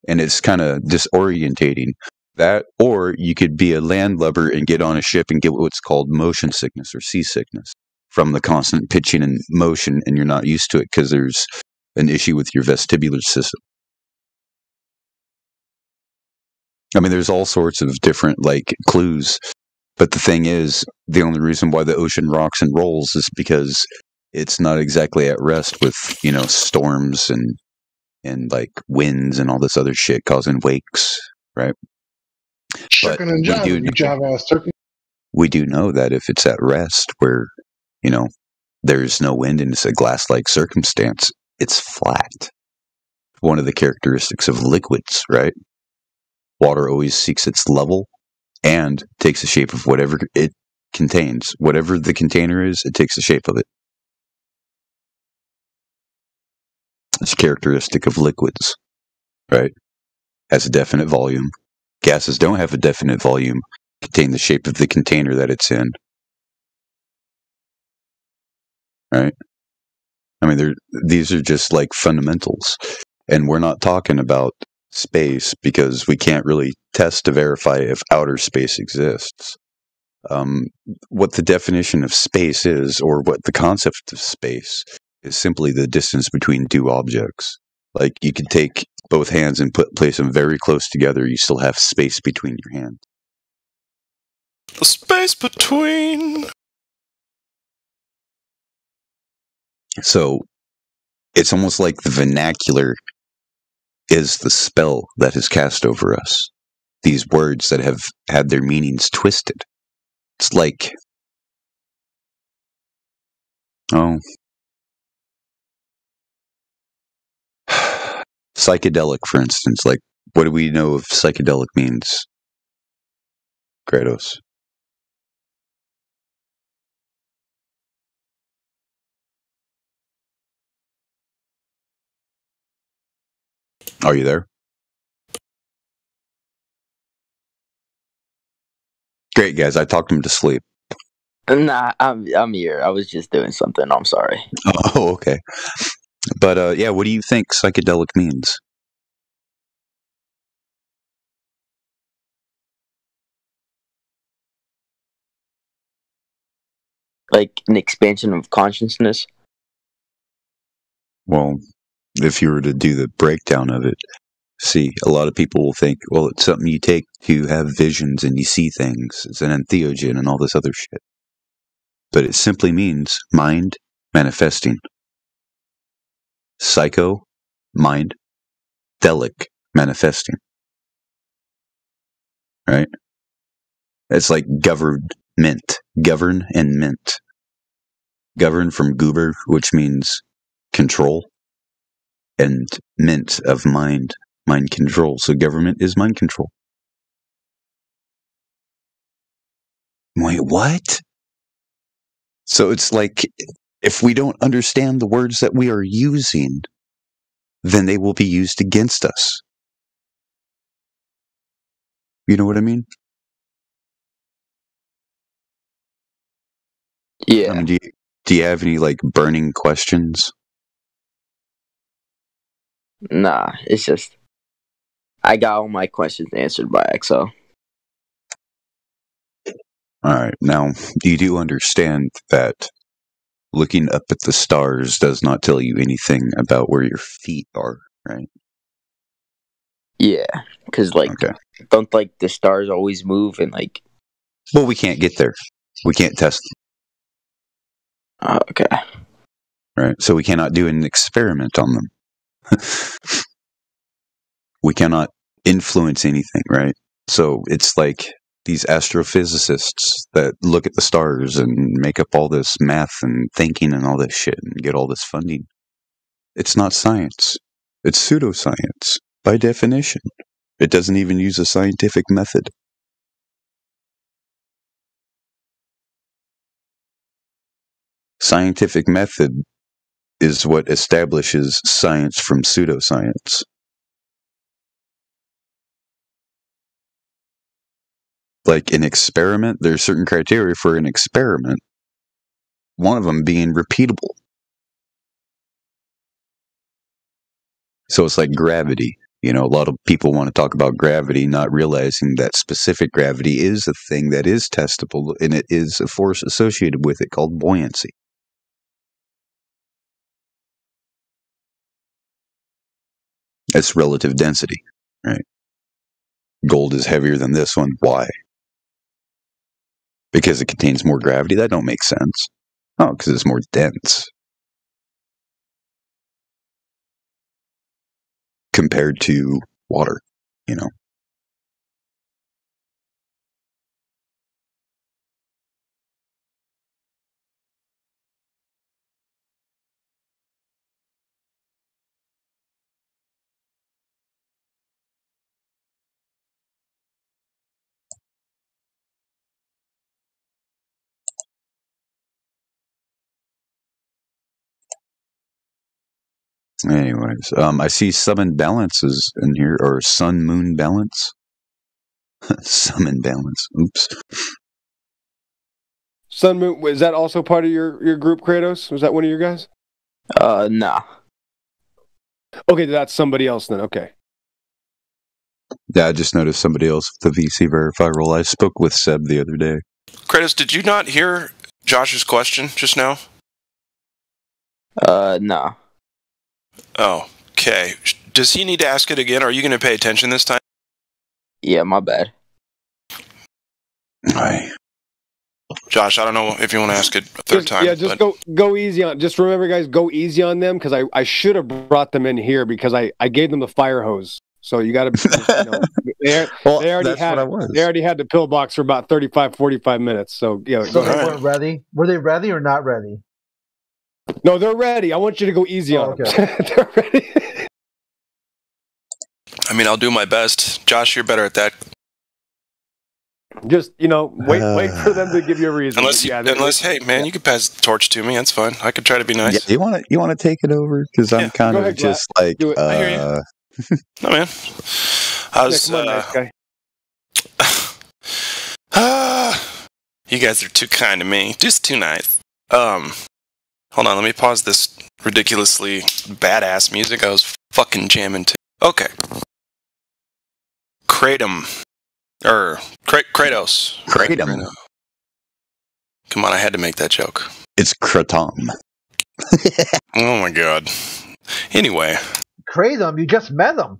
And it's kind of disorientating. That, or you could be a landlubber and get on a ship and get what's called motion sickness or seasickness from the constant pitching and motion, and you're not used to it because there's an issue with your vestibular system. I mean, there's all sorts of different clues. But the thing is, the only reason why the ocean rocks and rolls is because it's not exactly at rest with, storms and winds and all this other shit causing wakes, right? Chicken and jive, you jive ass turkey. We do know that if it's at rest where, there's no wind and it's a glass-like circumstance, it's flat. One of the characteristics of liquids, right? Water always seeks its level and takes the shape of whatever it contains. Whatever the container is, it takes the shape of it. It's a characteristic of liquids, right? Has a definite volume. Gases don't have a definite volume, contain the shape of the container that it's in. Right? I mean, these are just fundamentals. And we're not talking about space because we can't really test to verify if outer space exists. What the definition of space is, or what the concept of space is, simply the distance between two objects. Like you could take both hands and place them very close together, you still have space between your hands. The space between. So it's almost like the vernacular is the spell that is cast over us. These words that have had their meanings twisted. It's like, psychedelic, for instance. What do we know if psychedelic means, Kratos? Are you there? Great, guys. I talked him to sleep. Nah, I'm here. I was just doing something. I'm sorry. Oh, okay. But yeah, what do you think psychedelic means? Like an expansion of consciousness? Well, if you were to do the breakdown of it, see, a lot of people will think, well, it's something you take to have visions and you see things. It's an entheogen and all this other shit. But it simply means mind manifesting. Psycho, mind, delic, manifesting. Right? It's like government. Govern and mint. Govern from goober, which means control, and mint of mind control. So government is mind control. Wait, what? So it's like, if we don't understand the words that we are using, then they will be used against us. You know what I mean? Yeah. I mean, do you have any burning questions? Nah, it's just I got all my questions answered by EXO. All right. Now, you do understand that looking up at the stars does not tell you anything about where your feet are, right? Yeah, because like, don't like the stars always move and like. Well, we can't get there. We can't test them. Okay. Right, so we cannot do an experiment on them. We cannot influence anything, right? So it's like these astrophysicists that look at the stars and make up all this math and thinking and all this shit and get all this funding. It's not science. It's pseudoscience, by definition. It doesn't even use a scientific method. Scientific method is what establishes science from pseudoscience. Like an experiment, there's certain criteria for an experiment. One of them being repeatable. So it's like gravity. You know, a lot of people want to talk about gravity, not realizing that specific gravity is a thing that is testable, and it is a force associated with it called buoyancy. It's relative density, right? Gold is heavier than this one. Why? Because it contains more gravity? That don't make sense. Oh, because it's more dense. Compared to water, you know. Anyways, I see summon balances in here, or sun-moon balance. Summon balance. Oops. Sun Moon, is that also part of your group, Kratos? Was that one of your guys? Nah. Okay, that's somebody else then. Okay. Yeah, I just noticed somebody else with the VC Verify role. I spoke with Seb the other day. Kratos, did you not hear Josh's question just now? No. Oh, okay. Does he need to ask it again, or are you going to pay attention this time? Yeah, my bad. Aye. Josh, I don't know if you want to ask it a third time. Yeah, just go easy on. Just remember, guys, go easy on them because I should have brought them in here because I gave them the fire hose. So you got to. They already had the pillbox for about 35, 45 minutes. So yeah. So they weren't ready. Were they ready or not ready? No, they're ready. I want you to go easy on them. They're ready. I mean, I'll do my best. Josh, you're better at that. Just, wait for them to give you a reason. Unless, hey, man, you can pass the torch to me. That's fine. I could try to be nice. Yeah, you want to take it over? Because I'm kind of just like... I hear you. No, man. I was... come on, nice guy. You guys are too kind to me. Just too nice. Hold on, let me pause this ridiculously badass music I was fucking jamming to. Okay. Kratom. Kratos. Kratom. Come on, I had to make that joke. It's Kratom. Oh my god. Anyway. Kratom, you just met him.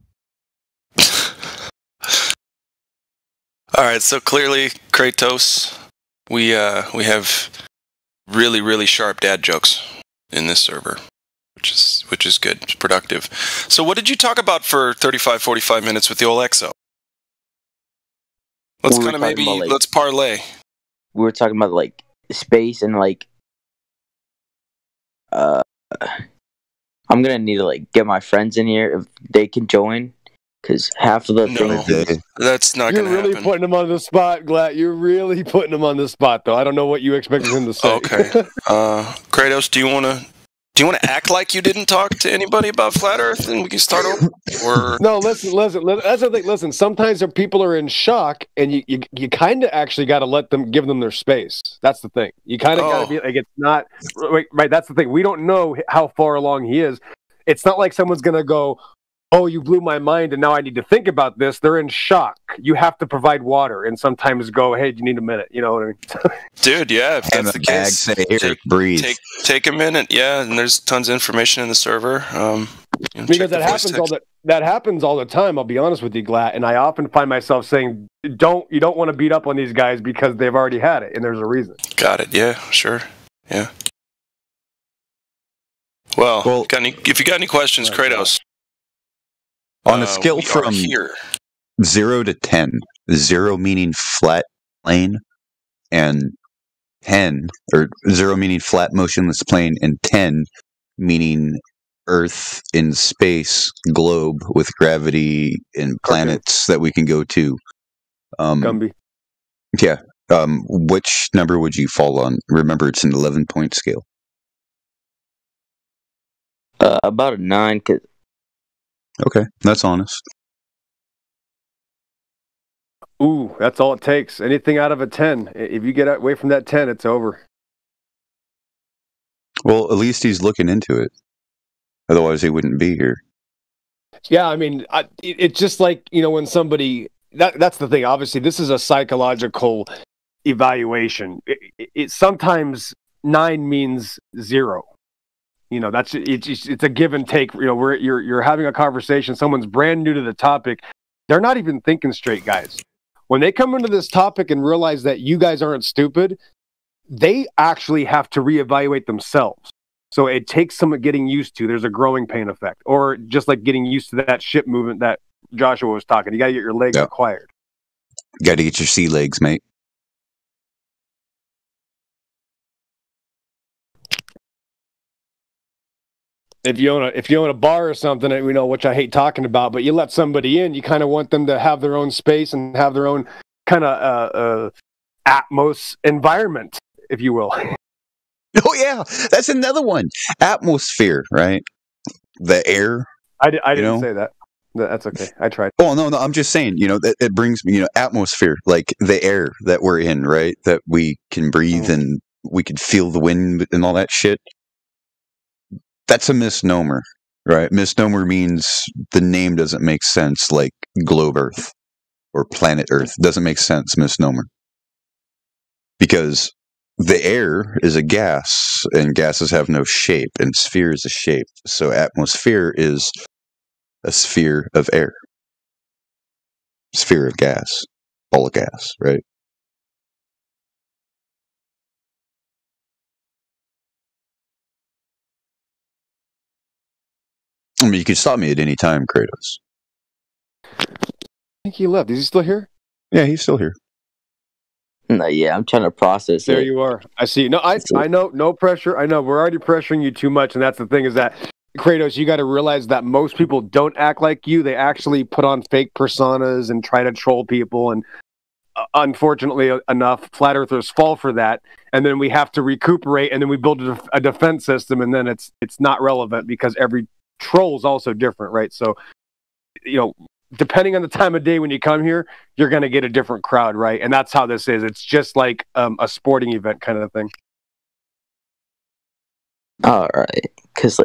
Alright, so clearly, Kratos, we have really, really sharp dad jokes in this server, which is good. It's productive. So what did you talk about for 35, 45 minutes with the old EXO? Let's kind of maybe, let's parlay. We were talking about, like, space and, like, I'm gonna need to, like, get my friends in here if they can join, because half of the things... That's not gonna happen. You're really putting them on the spot, Glatt. You're really putting them on the spot, though. I don't know what you expected him to say. Okay. Kratos, do you want to act like you didn't talk to anybody about Flat Earth and we can start over? Or... No, listen. That's the thing. Listen, sometimes people are in shock, and you kind of actually got to give them their space. That's the thing. You kind of got to be like, it's not right. That's the thing. We don't know how far along he is. It's not like someone's gonna go, oh, you blew my mind and now I need to think about this, they're in shock. You have to provide water and sometimes go, hey, do you need a minute? You know what I mean? Dude, yeah, if And that's the the bag case, say, "Here, breathe." Take a minute, yeah, and there's tons of information in the server. Because that happens all the time, I'll be honest with you, Glatt, and I often find myself saying, you don't want to beat up on these guys because they've already had it, and there's a reason. Got it, yeah, sure, yeah. Well, if you got any questions, Kratos. On a scale we are from here. 0 to 10, 0 meaning flat plane, and 10, or 0 meaning flat motionless plane, and 10 meaning Earth in space, globe with gravity and planets that we can go to. Gumby. Yeah. Which number would you fall on? Remember, it's an 11-point scale. About a 9. Okay, that's honest. Ooh, that's all it takes. Anything out of a 10. If you get away from that 10, it's over. Well, at least he's looking into it. Otherwise, he wouldn't be here. Yeah, I mean, it's just like, when somebody... That's the thing. Obviously, this is a psychological evaluation. It sometimes 9 means 0. It's a give and take. Where you're having a conversation. Someone's brand new to the topic. They're not even thinking straight, guys. When they come into this topic and realize that you guys aren't stupid, they actually have to reevaluate themselves. So it takes some getting used to. There's a growing pain effect, or just like getting used to that ship movement that Joshua was talking. You got to get your legs acquired. Got to get your sea legs, mate. If you own a bar or something, which I hate talking about, but you let somebody in, you kind of want them to have their own space and have their own kind of atmos environment, if you will. Oh yeah, that's another one. Atmosphere, right? The air. I didn't say that. That's okay. I tried. Oh no, I'm just saying. That it brings me. Atmosphere, like the air that we're in, right? That we can breathe and we can feel the wind and all that shit. That's a misnomer, right? Misnomer means the name doesn't make sense, like globe Earth or planet Earth. Doesn't make sense, misnomer. Because the air is a gas, and gases have no shape, and sphere is a shape. So atmosphere is a sphere of air. Sphere of gas. All of gas, right? I mean, you can stop me at any time, Kratos. I think he left. Is he still here? Yeah, he's still here. No, yeah, I'm trying to process there it. You are. I see. No, I know. No pressure. I know. We're already pressuring you too much, and that's the thing is that, Kratos, you got to realize that most people don't act like you. They actually put on fake personas and try to troll people, and unfortunately enough, flat earthers fall for that. And then we have to recuperate, and then we build a defense system, and then it's not relevant because every troll is also different, right? So, depending on the time of day when you come here, you're going to get a different crowd, right? And that's how this is. It's just like a sporting event kind of thing. All right, because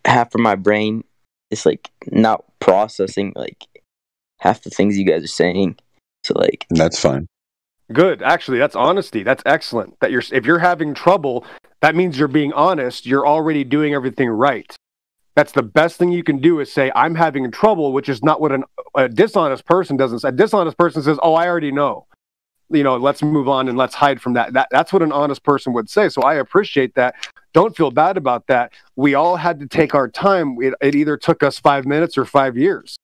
half of my brain is not processing half the things you guys are saying. So that's fine. Good. Actually, that's honesty. That's excellent. If you're having trouble, that means you're being honest. You're already doing everything right. That's the best thing you can do is say, I'm having trouble, which is not what a dishonest person doesn't say. A dishonest person says, oh, I already know. Let's move on and let's hide from that. That's what an honest person would say. So I appreciate that. Don't feel bad about that. We all had to take our time. It either took us 5 minutes or 5 years.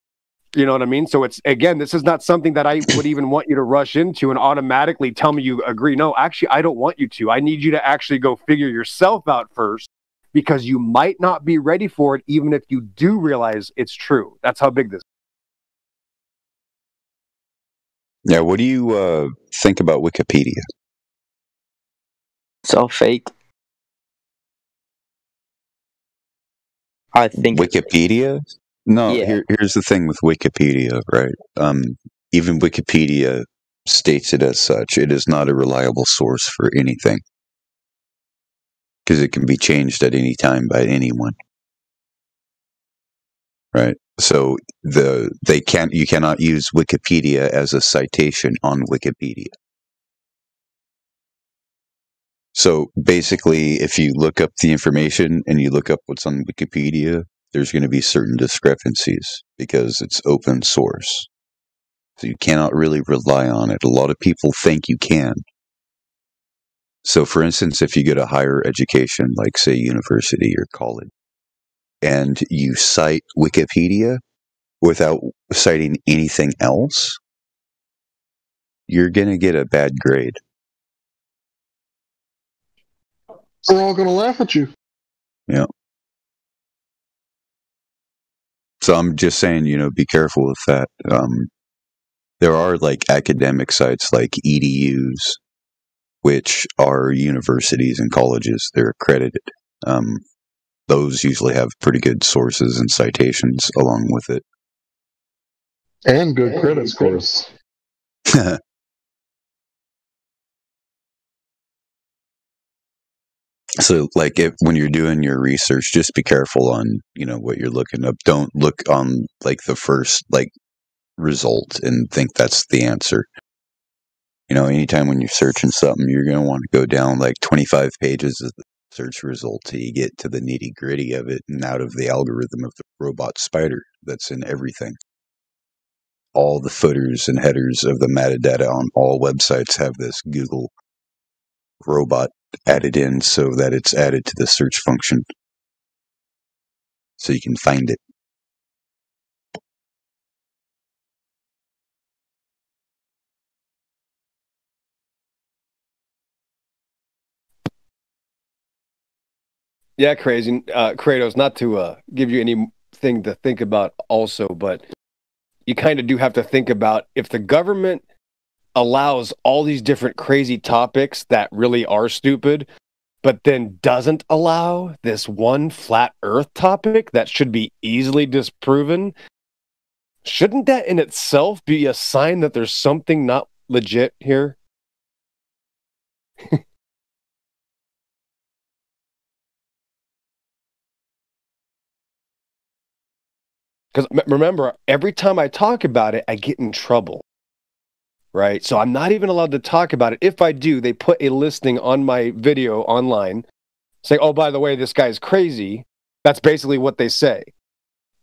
You know what I mean? So this is not something that I would even want you to rush into and automatically tell me you agree. No, actually, I don't want you to. I need you to actually go figure yourself out first, because you might not be ready for it, even if you do realize it's true. That's how big this is. Yeah, what do you think about Wikipedia? It's all fake. I think Wikipedia? No, Yeah. Here's the thing with Wikipedia, right? Even Wikipedia states it as such. It is not a reliable source for anything, because it can be changed at any time by anyone. right? So you cannot use Wikipedia as a citation on Wikipedia. So basically, if you look up the information and you look up what's on Wikipedia, there's going to be certain discrepancies because it's open source. So you cannot really rely on it. A lot of people think you can. So for instance, if you go to higher education, like say university or college, and you cite Wikipedia without citing anything else, you're going to get a bad grade. They're all going to laugh at you. Yeah. So I'm just saying, be careful with that. There are like academic sites like EDUs, which are universities and colleges. They're accredited. Those usually have pretty good sources and citations along with it. And good credit scores. So, like, when you're doing your research, just be careful on, what you're looking up. Don't look on, like, the first, result and think that's the answer. Anytime when you're searching something, you're going to want to go down, 25 pages of the search result till you get to the nitty-gritty of it and out of the algorithm of the robot spider that's in everything. All the footers and headers of the metadata on all websites have this Google robot added in so that it's added to the search function so you can find it. Yeah, crazy. Kratos, not to give you anything to think about also, but you kind of do have to think about if the government allows all these different crazy topics that really are stupid, but then doesn't allow this one flat earth topic that should be easily disproven, shouldn't that in itself be a sign that there's something not legit here? Because remember, every time I talk about it, I get in trouble, right? So I'm not even allowed to talk about it. If I do, they put a listing on my video online saying, oh, by the way, this guy's crazy. That's basically what they say.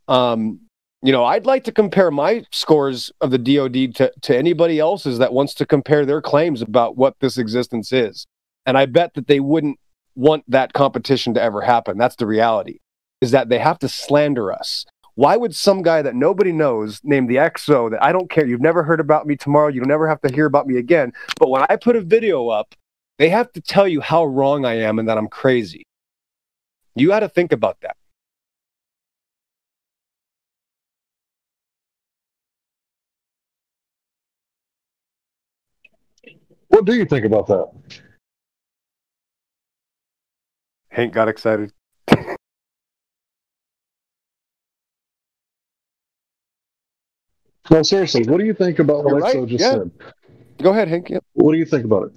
I'd like to compare my scores of the DoD to anybody else's that wants to compare their claims about what this existence is. And I bet that they wouldn't want that competition to ever happen. That's the reality, is that they have to slander us. Why would some guy that nobody knows, named the XO, that I don't care, you've never heard about me tomorrow, you'll never have to hear about me again, but when I put a video up, they have to tell you how wrong I am and that I'm crazy. You got to think about that. What do you think about that? Hank got excited. No, seriously, what do you think about what You're XO right, just yeah. said? Go ahead, Hank. Yeah. What do you think about it?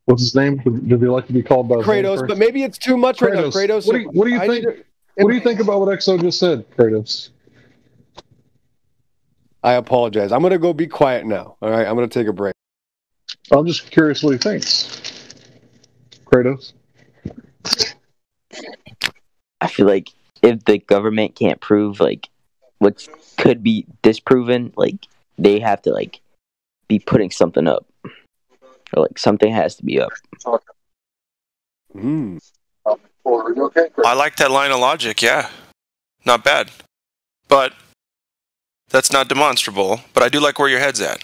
What's his name? Did he like to be called by his name Kratos, first? but maybe it's too much right now, Kratos. What do you think? What do you think about what XO just said, Kratos? I apologize. I'm going to go be quiet now. All right, I'm going to take a break. I'm just curious what he thinks. Kratos? I feel like if the government can't prove what could be disproven, they have to be putting something up, or something has to be up. I like that line of logic. Yeah, not bad, but that's not demonstrable. But I do like where your head's at.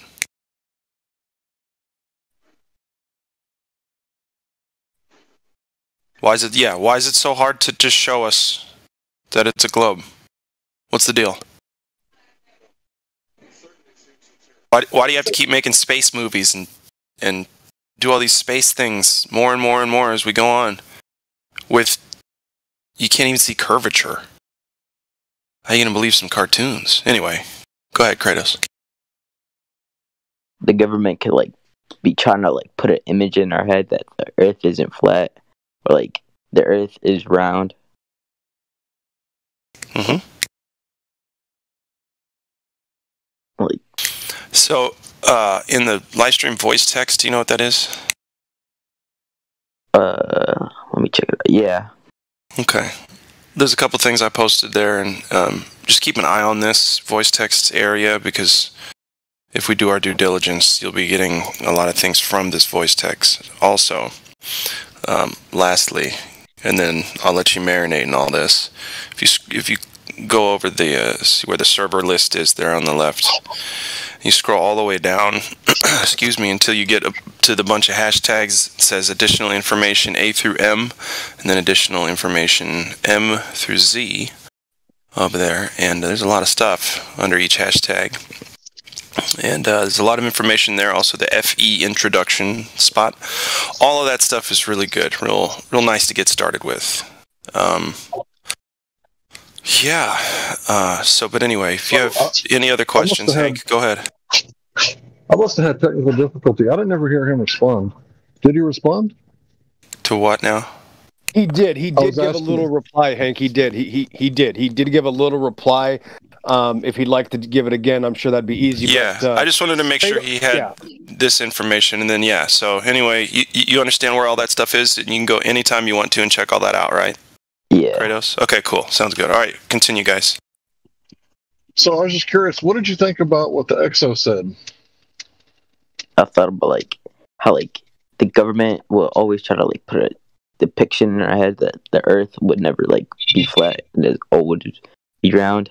Why is it so hard to just show us that it's a globe? What's the deal? Why do you have to keep making space movies and do all these space things more and more and more as we go on? You can't even see curvature. How are you going to believe some cartoons? Anyway, go ahead, Kratos. The government could be trying to put an image in our head that the Earth isn't flat, or the Earth is round. Mm-hmm. Like, so, in the live stream voice text, do you know what that is? let me check it out. Yeah. Okay. There's a couple things I posted there, and just keep an eye on this voice text area, because if we do our due diligence, you'll be getting a lot of things from this voice text also. Lastly, and then I'll let you marinate in all this. If you go over the see where the server list is there on the left, you scroll all the way down, excuse me, until you get up to the bunch of hashtags. It says additional information A through M, and then additional information M through Z over there. And there's a lot of stuff under each hashtag. And there's a lot of information there. Also, the FE introduction spot. All of that stuff is really good. Real nice to get started with. But anyway, if you have any other questions, Hank, go ahead. I must have had technical difficulty. I didn't ever hear him respond. Did he respond? To what now? He did. He did give a little reply, Hank. He did. He did. He did give a little reply. If he'd like to give it again, I'm sure that'd be easy. Yeah, but, I just wanted to make sure he had this information, and then so anyway, you understand where all that stuff is, and you can go anytime you want to and check all that out, right? Yeah. Kratos? Okay, cool. Sounds good. All right, continue, guys. So I was just curious, what did you think about what the EXO said? I thought about how the government will always try to put a depiction in our head that the Earth would never be flat and it would be round.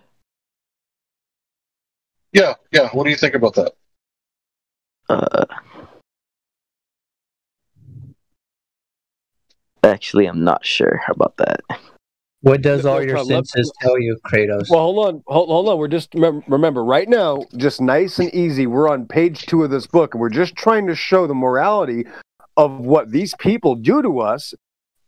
Yeah. What do you think about that? Actually, I'm not sure about that. What does all your senses tell you, Kratos? Well, hold on. We're just remember right now, just nice and easy. We're on page 2 of this book, and we're just trying to show the morality of what these people do to us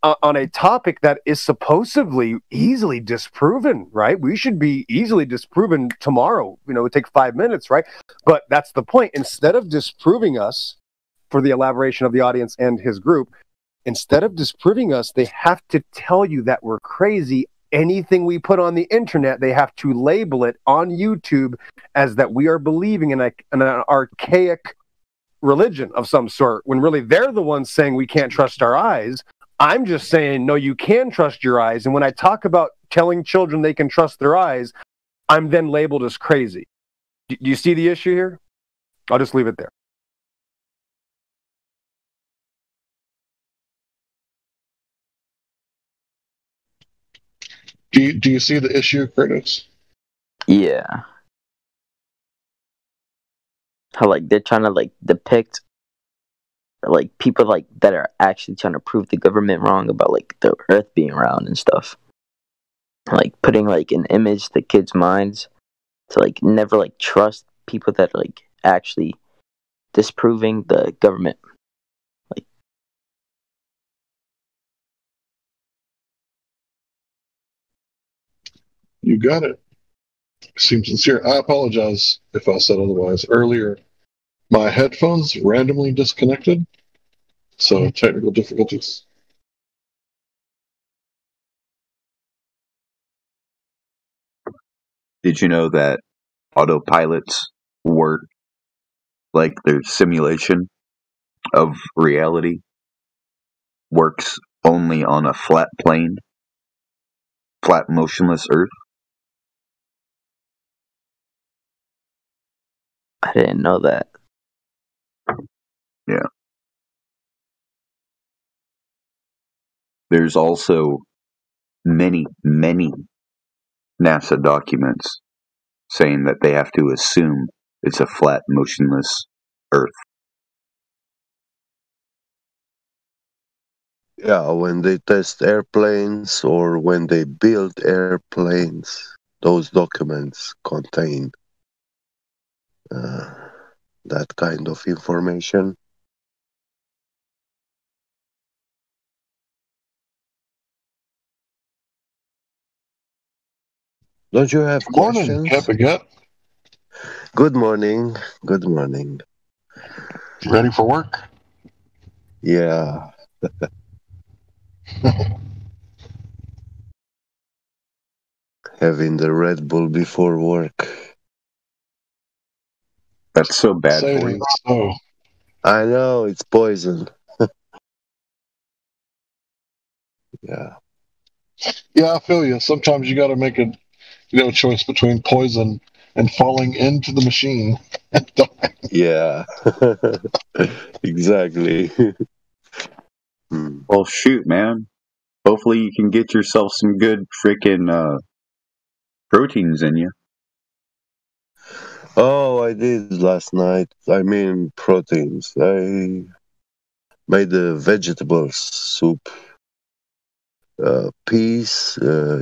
on a topic that is supposedly easily disproven. Right? We should be easily disproven tomorrow. It would take 5 minutes, right? But that's the point. Instead of disproving us, for the elaboration of the audience and his group. Instead of disproving us, they have to tell you that we're crazy. Anything we put on the internet, they have to label it on YouTube as that we are believing in an archaic religion of some sort, when really they're the ones saying we can't trust our eyes. I'm just saying, no, you can trust your eyes. And when I talk about telling children they can trust their eyes, I'm then labeled as crazy. Do you see the issue here? I'll just leave it there. Do you see the issue, Kratos? Yeah. How they're trying to depict people that are actually trying to prove the government wrong about the Earth being round and stuff. Putting an image to kids' minds to never trust people that are actually disproving the government. You got it. Seems sincere. I apologize if I said otherwise. Earlier, my headphones randomly disconnected, so technical difficulties. Did you know that autopilots work like their simulation of reality works only on a flat plane, flat motionless Earth? I didn't know that. Yeah. There's also many NASA documents saying that they have to assume it's a flat, motionless Earth. Yeah, when they test airplanes or when they build airplanes, those documents contain that kind of information. Don't you have questions? Good morning. Good morning. Ready for work? Yeah. having the Red Bull before work. That's so bad Say for it you. ain't so. I know, it's poison. Yeah. Yeah, I feel you. Sometimes you got to make a choice between poison and falling into the machine. Yeah. Exactly. Well, shoot, man. Hopefully you can get yourself some good freaking proteins in you. Oh, I did last night. I mean, proteins. I made a vegetable soup. Peas,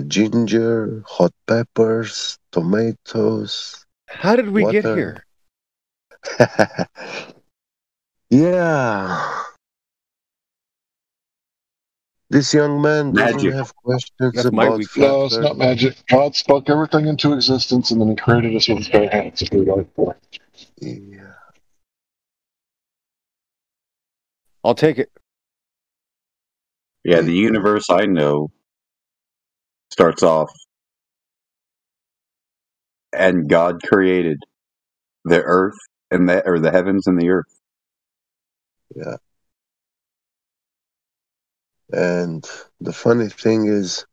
ginger, hot peppers, tomatoes. How did we get water. here? Yeah. This young man doesn't Magic. have questions That's my about weak flat No, it's earth. not magic. God spoke everything into existence and then he created us with his bare hands. If we like for. Yeah. I'll take it. Yeah, the universe I know starts off, and God created the earth and the heavens and the earth. Yeah. And the funny thing is,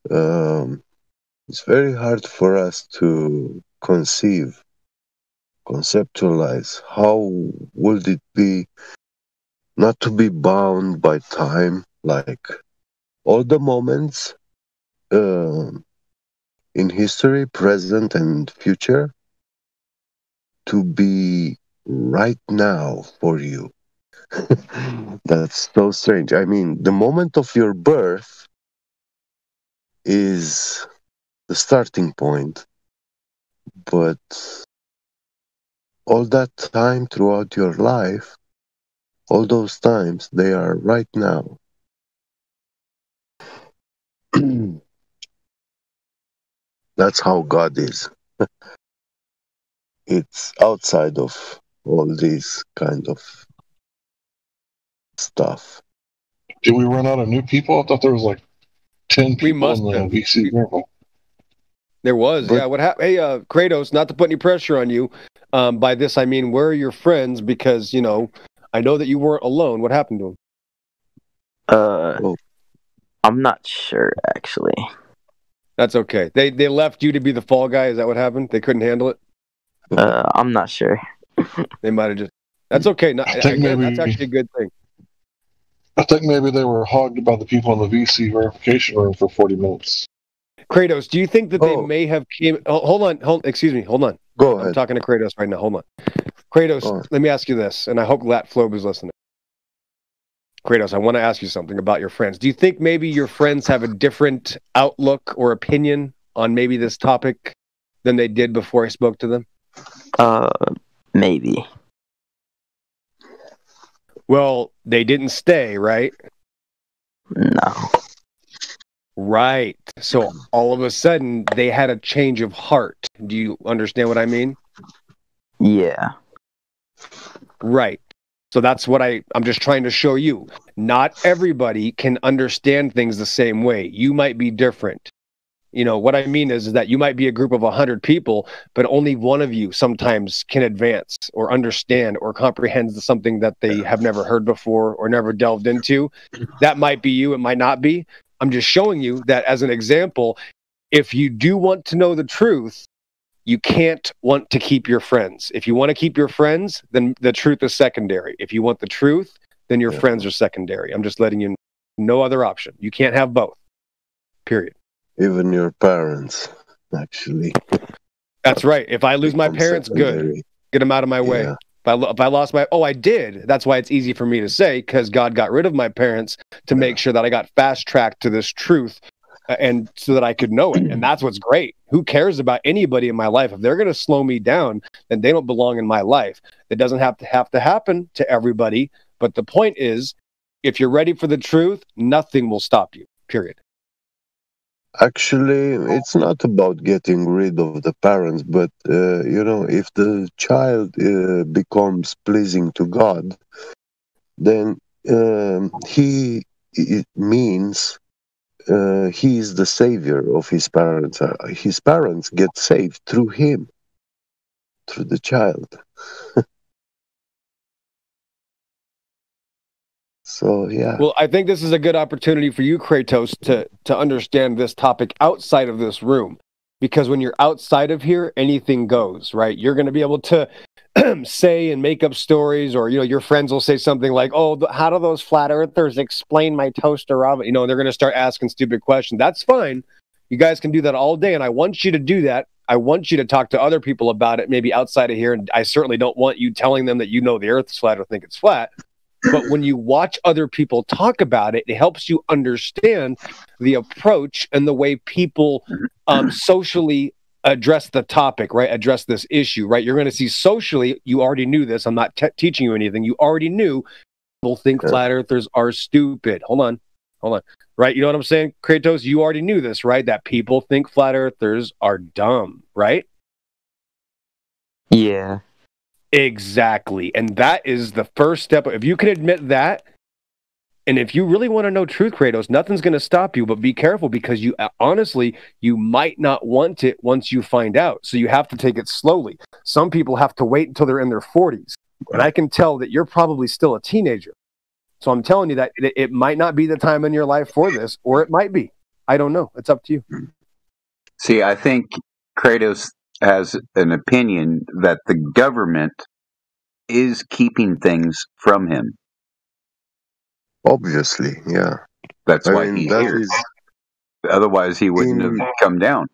it's very hard for us to conceptualize how would it be not to be bound by time, like all the moments in history, present and future, to be right now for you. That's so strange. I mean, the moment of your birth is the starting point, but all that time throughout your life, all those times, they are right now. That's how God is. It's outside of all this kind of stuff. Did we run out of new people? I thought there was like 10 people must in the have. VC room. There was, yeah. What happened? Hey, Kratos, not to put any pressure on you. By this, I mean, where are your friends? Because, I know that you weren't alone. What happened to them? I'm not sure, actually. That's okay. They left you to be the fall guy. Is that what happened? They couldn't handle it? I'm not sure. They might have just... That's okay. No, think again, maybe- that's actually a good thing. I think maybe they were hogged by the people in the VC verification room for 40 minutes. Kratos, do you think that they may have came... Oh, hold on. Excuse me. Hold on. Go I'm talking to Kratos right now. Hold on. Kratos, let me ask you this, and I hope Lat Flobe is listening. Kratos, I want to ask you something about your friends. Do you think maybe your friends have a different outlook or opinion on maybe this topic than they did before I spoke to them? Maybe. Well, they didn't stay, right? No. Right. So all of a sudden, they had a change of heart. Do you understand what I mean? Yeah. Right. So that's what I'm just trying to show you. Not everybody can understand things the same way. You might be different. What I mean is that you might be a group of 100 people, but only one of you sometimes can advance or understand or comprehend something that they have never heard before or never delved into. That might be you. It might not be. I'm just showing you that as an example. If you do want to know the truth, you can't want to keep your friends. If you want to keep your friends, then the truth is secondary. If you want the truth, then your friends are secondary. I'm just letting you know. No other option. You can't have both. Period. Even your parents, actually. That's right. If I lose my parents, good. Get them out of my way. Yeah. If I lost I did. That's why it's easy for me to say, because God got rid of my parents to make sure that I got fast-tracked to this truth and so that I could know it. And that's what's great. Who cares about anybody in my life? If they're going to slow me down, then they don't belong in my life. It doesn't have to happen to everybody. But the point is, if you're ready for the truth, nothing will stop you, period. Actually, it's not about getting rid of the parents, but, if the child becomes pleasing to God, then it means he is the savior of his parents. His parents get saved through him, through the child. So yeah. Well, I think this is a good opportunity for you, Kratos, to understand this topic outside of this room. Because when you're outside of here, anything goes, right? You're going to be able to say and make up stories, or, your friends will say something like, oh, how do those flat earthers explain my toaster oven? They're going to start asking stupid questions. That's fine. You guys can do that all day. And I want you to do that. I want you to talk to other people about it, maybe outside of here. And I certainly don't want you telling them that the earth is flat or think it's flat. But when you watch other people talk about it, it helps you understand the approach and the way people socially address the topic, right? Address this issue, right? You're going to see socially, you already knew this. I'm not teaching you anything. You already knew people think flat earthers are stupid. Hold on. Right? You know what I'm saying? Kratos, you already knew this, right? That people think flat earthers are dumb, right? Yeah. Exactly. And that is the first step. If you can admit that, and if you really want to know truth, Kratos, nothing's going to stop you, but be careful, because you honestly, you might not want it once you find out. So you have to take it slowly. Some people have to wait until they're in their 40s. And I can tell that you're probably still a teenager. So I'm telling you that it might not be the time in your life for this, or it might be. I don't know. It's up to you. See, I think Kratos has an opinion that the government is keeping things from him. Obviously, yeah. That's why he's here. Otherwise, he wouldn't have come down.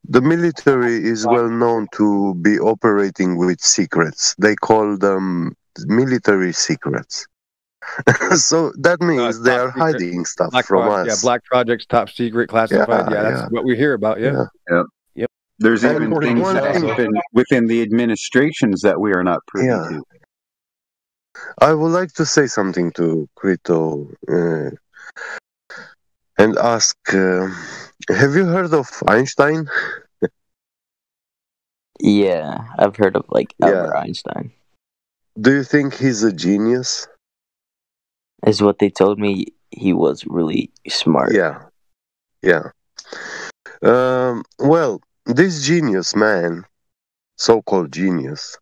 The military is well known to be operating with secrets. They call them military secrets. So that means they are hiding stuff from us. Yeah, black projects, top secret, classified. Yeah, that's what we hear about. Yeah. Yep. There's even things that happen within the administrations that we are not privy to. I would like to say something to Krito and ask, have you heard of Einstein? Yeah, I've heard of Albert Einstein. Do you think he's a genius? Is what they told me. He was really smart. Yeah. Well, this genius man, so-called genius,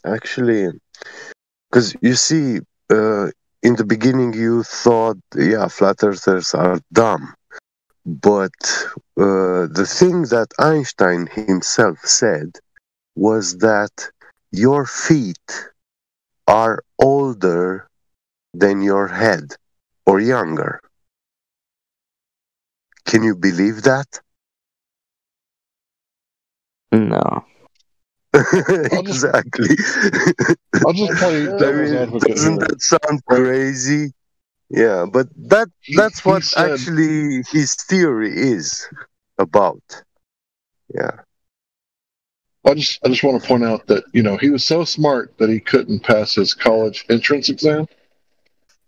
actually, because you see, in the beginning you thought, flat earthers are dumb. But the thing that Einstein himself said was that your feet are older than your head, or younger. Can you believe that? No. Exactly. I'll just play devil's advocate. Doesn't that sound crazy? Yeah, but that's what actually his theory is about. Yeah. I just want to point out that, he was so smart that he couldn't pass his college entrance exam.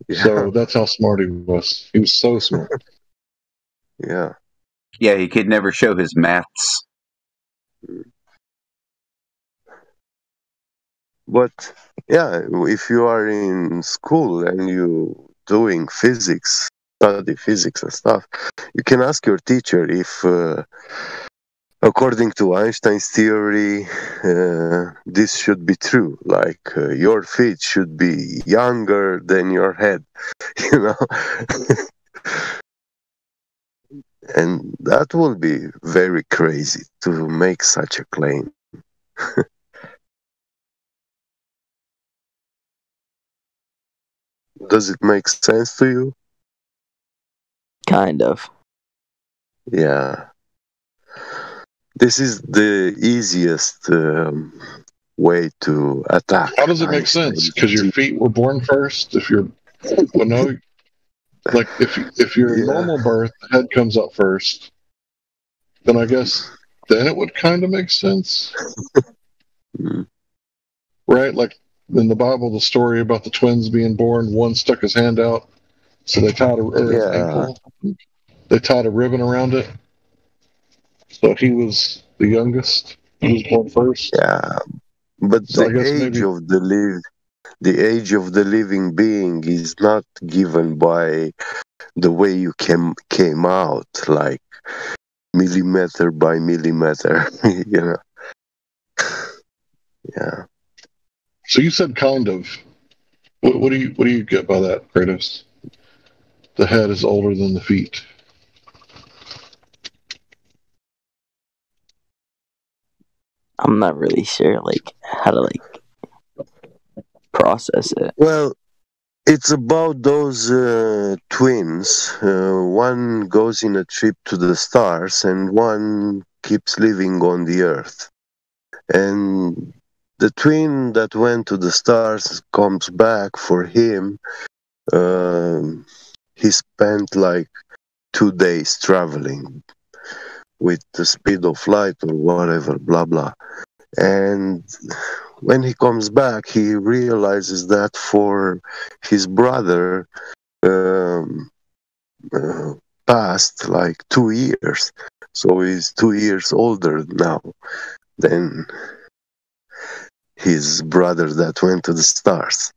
Yeah. So that's how smart he was. He was so smart. Yeah. Yeah, he could never show his maths. But if you are in school and you doing physics, study physics and stuff, you can ask your teacher if, according to Einstein's theory, this should be true. Like your feet should be younger than your head, And that will be very crazy to make such a claim. Does it make sense to you? Kind of. Yeah. This is the easiest way to attack. How does it make sense? Because your feet were born first? If your normal birth, the head comes up first, then I guess then it would kind of make sense. Right? Like in the Bible, the story about the twins being born, one stuck his hand out, so they tied a ribbon around it. So he was the youngest. He was born first. Yeah, but so the age of the living being is not given by the way you came out, like millimeter by millimeter, you know. Yeah. So you said kind of. What do you get by that, Kratos? The head is older than the feet. I'm not really sure, like, how to, like, process it. Well, it's about those twins. One goes in a trip to the stars, and one keeps living on the earth. And the twin that went to the stars comes back. For him, he spent like 2 days traveling with the speed of light or whatever, blah blah. And when he comes back, he realizes that for his brother passed like 2 years, so he's 2 years older now than his brother that went to the stars.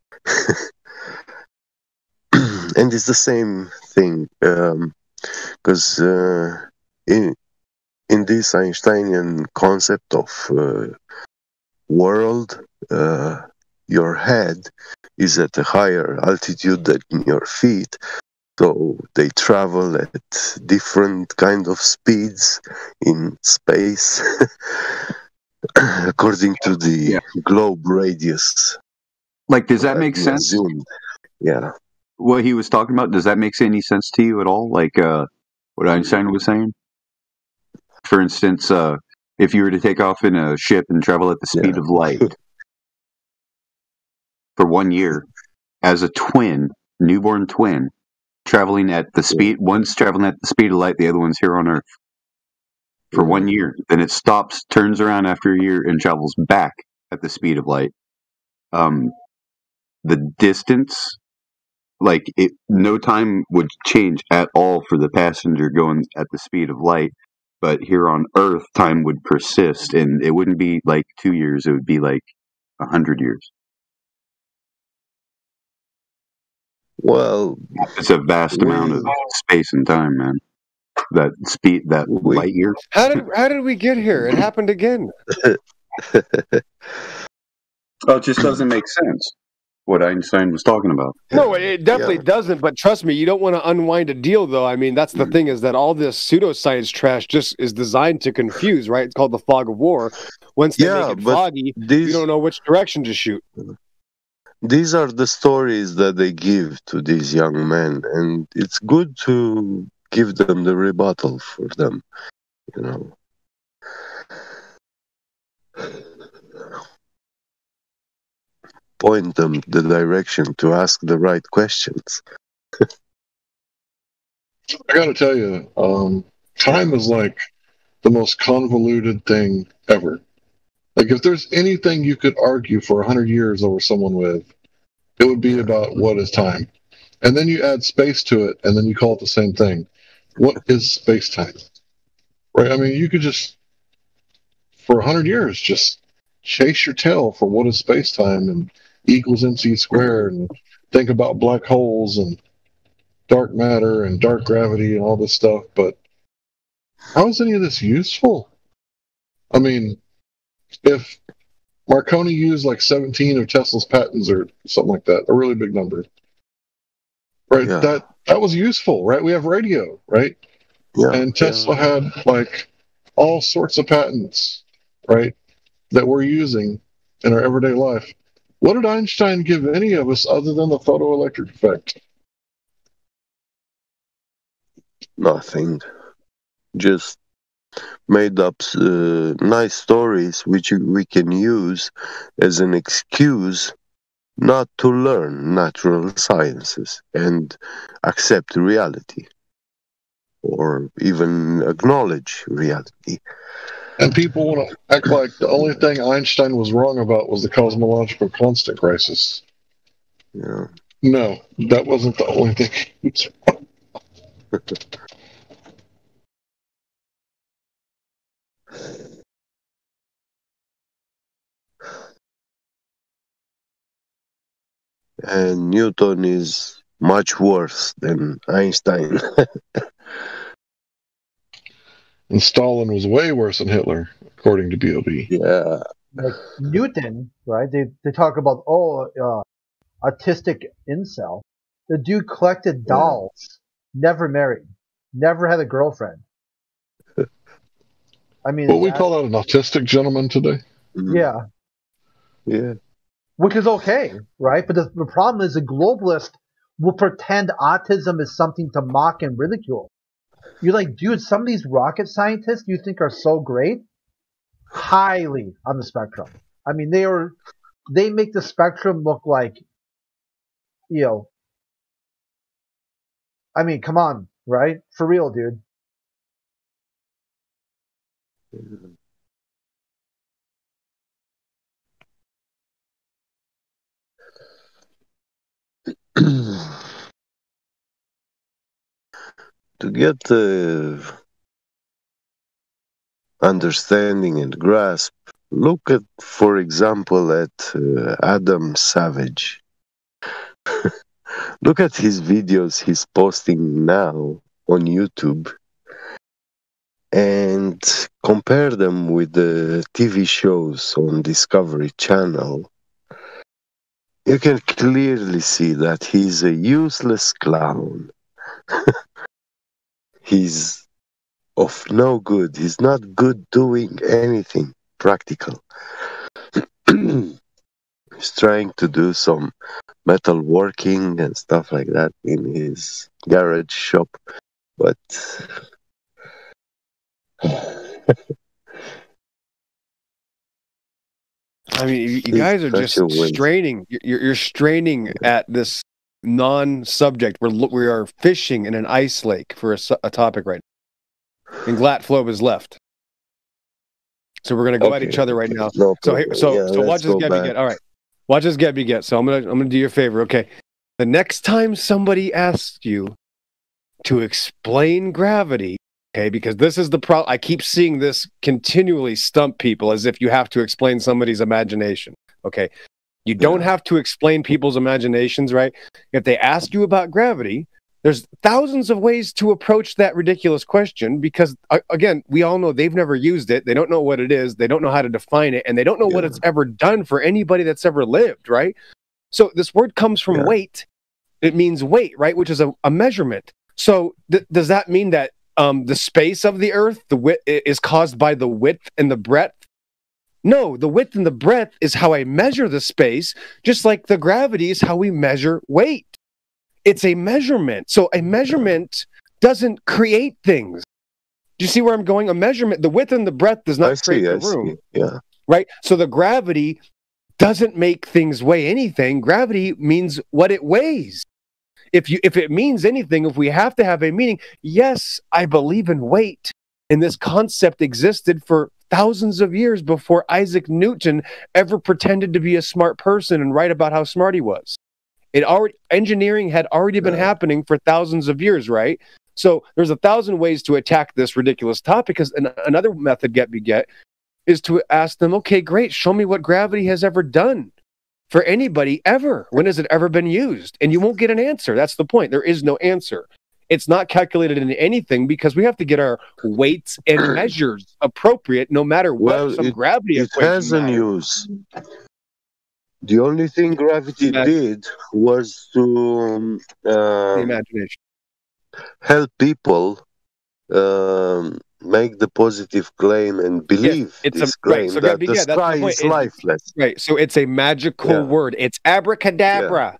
And it's the same thing, because in this Einsteinian concept of world, your head is at a higher altitude than your feet, so they travel at different kind of speeds in space according to the globe radius. Like, does that make sense? Assumed. Yeah. What he was talking about, does that make any sense to you at all? Like what Einstein was saying? For instance, if you were to take off in a ship and travel at the speed of light for 1 year, as a twin, newborn twin, traveling at the speed, one's traveling at the speed of light, the other one's here on Earth for 1 year, then it stops, turns around after a year, and travels back at the speed of light. The distance, like, no time would change at all for the passenger going at the speed of light. But here on Earth, time would persist, and it wouldn't be like 2 years; it would be like 100 years. Well, it's a vast amount of space and time, man. That speed, that light year. How did we get here? It happened again. Oh, it just doesn't make sense. What Einstein was talking about. No, it definitely doesn't. But trust me, you don't want to unwind a deal, though. I mean, that's the thing, is that all this pseudoscience trash just is designed to confuse, right? It's called the fog of war. Once they make it foggy, you don't know which direction to shoot. These are the stories that they give to these young men, and it's good to give them the rebuttal for them, you know. Point them the direction to ask the right questions. I gotta tell you, time is like the most convoluted thing ever. Like, if there's anything you could argue for 100 years over someone with, it would be about what is time. And then you add space to it, and then you call it the same thing. What is space-time? Right? I mean, you could just, for 100 years, just chase your tail for what is space-time and E equals MC squared, and think about black holes and dark matter and dark gravity and all this stuff. But how is any of this useful? I mean, if Marconi used like 17 of Tesla's patents or something like that, a really big number, right? Yeah. That was useful, right? We have radio, right? Yeah. And Tesla had like all sorts of patents, right, that we're using in our everyday life. What did Einstein give any of us other than the photoelectric effect? Nothing. Just made up nice stories which we can use as an excuse not to learn natural sciences and accept reality, or even acknowledge reality. And people want to act like the only thing Einstein was wrong about was the cosmological constant crisis. Yeah. No, that wasn't the only thing he was wrong. And Newton is much worse than Einstein. And Stalin was way worse than Hitler, according to B.O.B. Yeah. Like Newton, right? They talk about autistic incel. The dude collected dolls, never married, never had a girlfriend. I mean, What we call that an autistic gentleman today? Yeah. Yeah. Which is okay, right? But the problem is the globalist will pretend autism is something to mock and ridicule. You're like, dude, some of these rocket scientists you think are so great, highly on the spectrum. I mean, they make the spectrum look like, you know, I mean, come on, right? For real, dude. To get understanding and grasp, look at, for example, at Adam Savage. Look at his videos he's posting now on YouTube and compare them with the TV shows on Discovery Channel. You can clearly see that he's a useless clown. He's of no good. He's not good doing anything practical. He's trying to do some metal working and stuff like that in his garage shop, but I mean, you guys are just straining. You're straining at this non-subject. We are fishing in an ice lake for a topic right now. And Glatflobe is left. So we're gonna go at each other right now. No so watch this get me get. All right. Watch this get me get. So I'm gonna do you a favor, okay? The next time somebody asks you to explain gravity, okay, because this is the problem. I keep seeing this continually stump people as if you have to explain somebody's imagination. Okay. You don't have to explain people's imaginations, right? If they ask you about gravity, there's thousands of ways to approach that ridiculous question because, again, we all know they've never used it. They don't know what it is. They don't know how to define it. And they don't know what it's ever done for anybody that's ever lived, right? So this word comes from weight. It means weight, right? Which is a measurement. So does that mean that the space of the Earth, the width, is caused by the width and the breadth? No, the width and the breadth is how I measure the space, just like the gravity is how we measure weight. It's a measurement. So a measurement doesn't create things. Do you see where I'm going? A measurement, the width and the breadth does not create the room. Yeah. Right? So the gravity doesn't make things weigh anything. Gravity means what it weighs. If it means anything, if we have to have a meaning, yes, I believe in weight. And this concept existed for thousands of years before Isaac Newton ever pretended to be a smart person and write about how smart he was. Engineering had already been happening for thousands of years, right? So there's 1,000 ways to attack this ridiculous topic. Because another method get is to ask them, okay, great, show me what gravity has ever done for anybody ever. When has it ever been used? And you won't get an answer. That's the point. There is no answer. It's not calculated in anything because we have to get our weights and measures appropriate no matter what some gravity equation has a use. The only thing gravity did was to the imagination. Help people make the positive claim and believe this claim that the sky is lifeless. Right. So it's a magical word. It's abracadabra.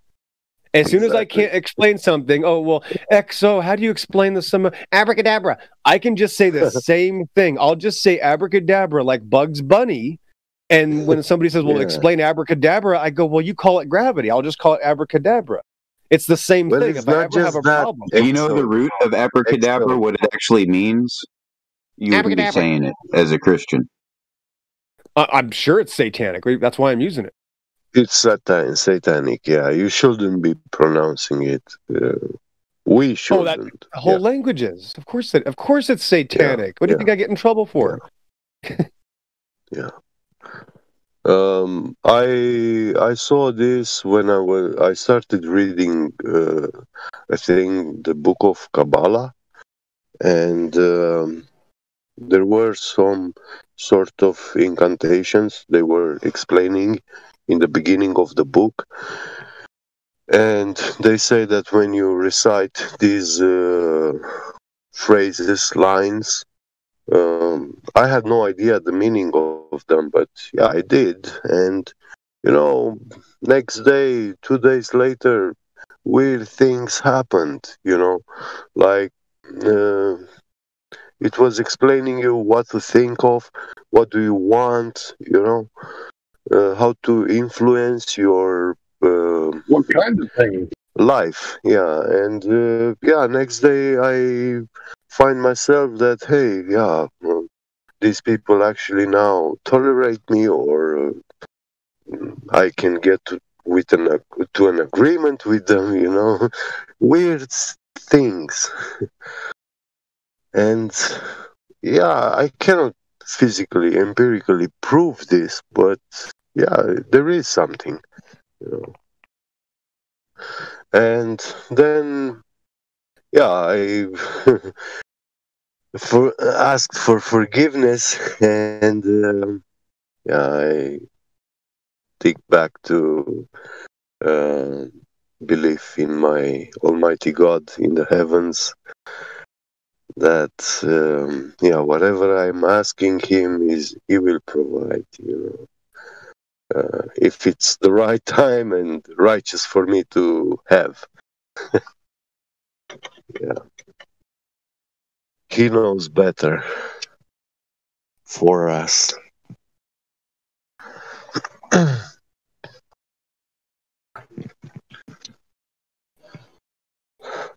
As soon as I can't explain something, XO, how do you explain the sum of abracadabra? I can just say the same thing. I'll just say abracadabra like Bugs Bunny. And when somebody says, explain abracadabra, I go, well, you call it gravity. I'll just call it abracadabra. It's the same thing. If I ever have a problem. And you know the root of abracadabra, what it actually means? You wouldn't be saying it as a Christian. I'm sure it's satanic. That's why I'm using it. It's satanic, yeah. You shouldn't be pronouncing it. We shouldn't. The whole language is. Of course it's satanic. What do you think I get in trouble for? Yeah. I saw this when I started reading I think the book of Kabbalah, and there were some sort of incantations they were explaining in the beginning of the book, and they say that when you recite these phrases, lines, I had no idea the meaning of them, but yeah, I did. And, you know, next day, 2 days later, weird things happened, you know, like it was explaining you what to think of, what do you want, you know, how to influence your what kind of thing? Life. Yeah, and yeah, next day I find myself that, hey, yeah, well, these people actually now tolerate me, or I can get to an agreement with them, you know, weird things. And yeah, I cannot physically, empirically prove this, but yeah, there is something, you know. And then, yeah, I asked for forgiveness, and yeah, I think back to belief in my Almighty God in the heavens. That yeah, whatever I'm asking Him He will provide. You know, if it's the right time and righteous for me to have. Yeah. He knows better for us.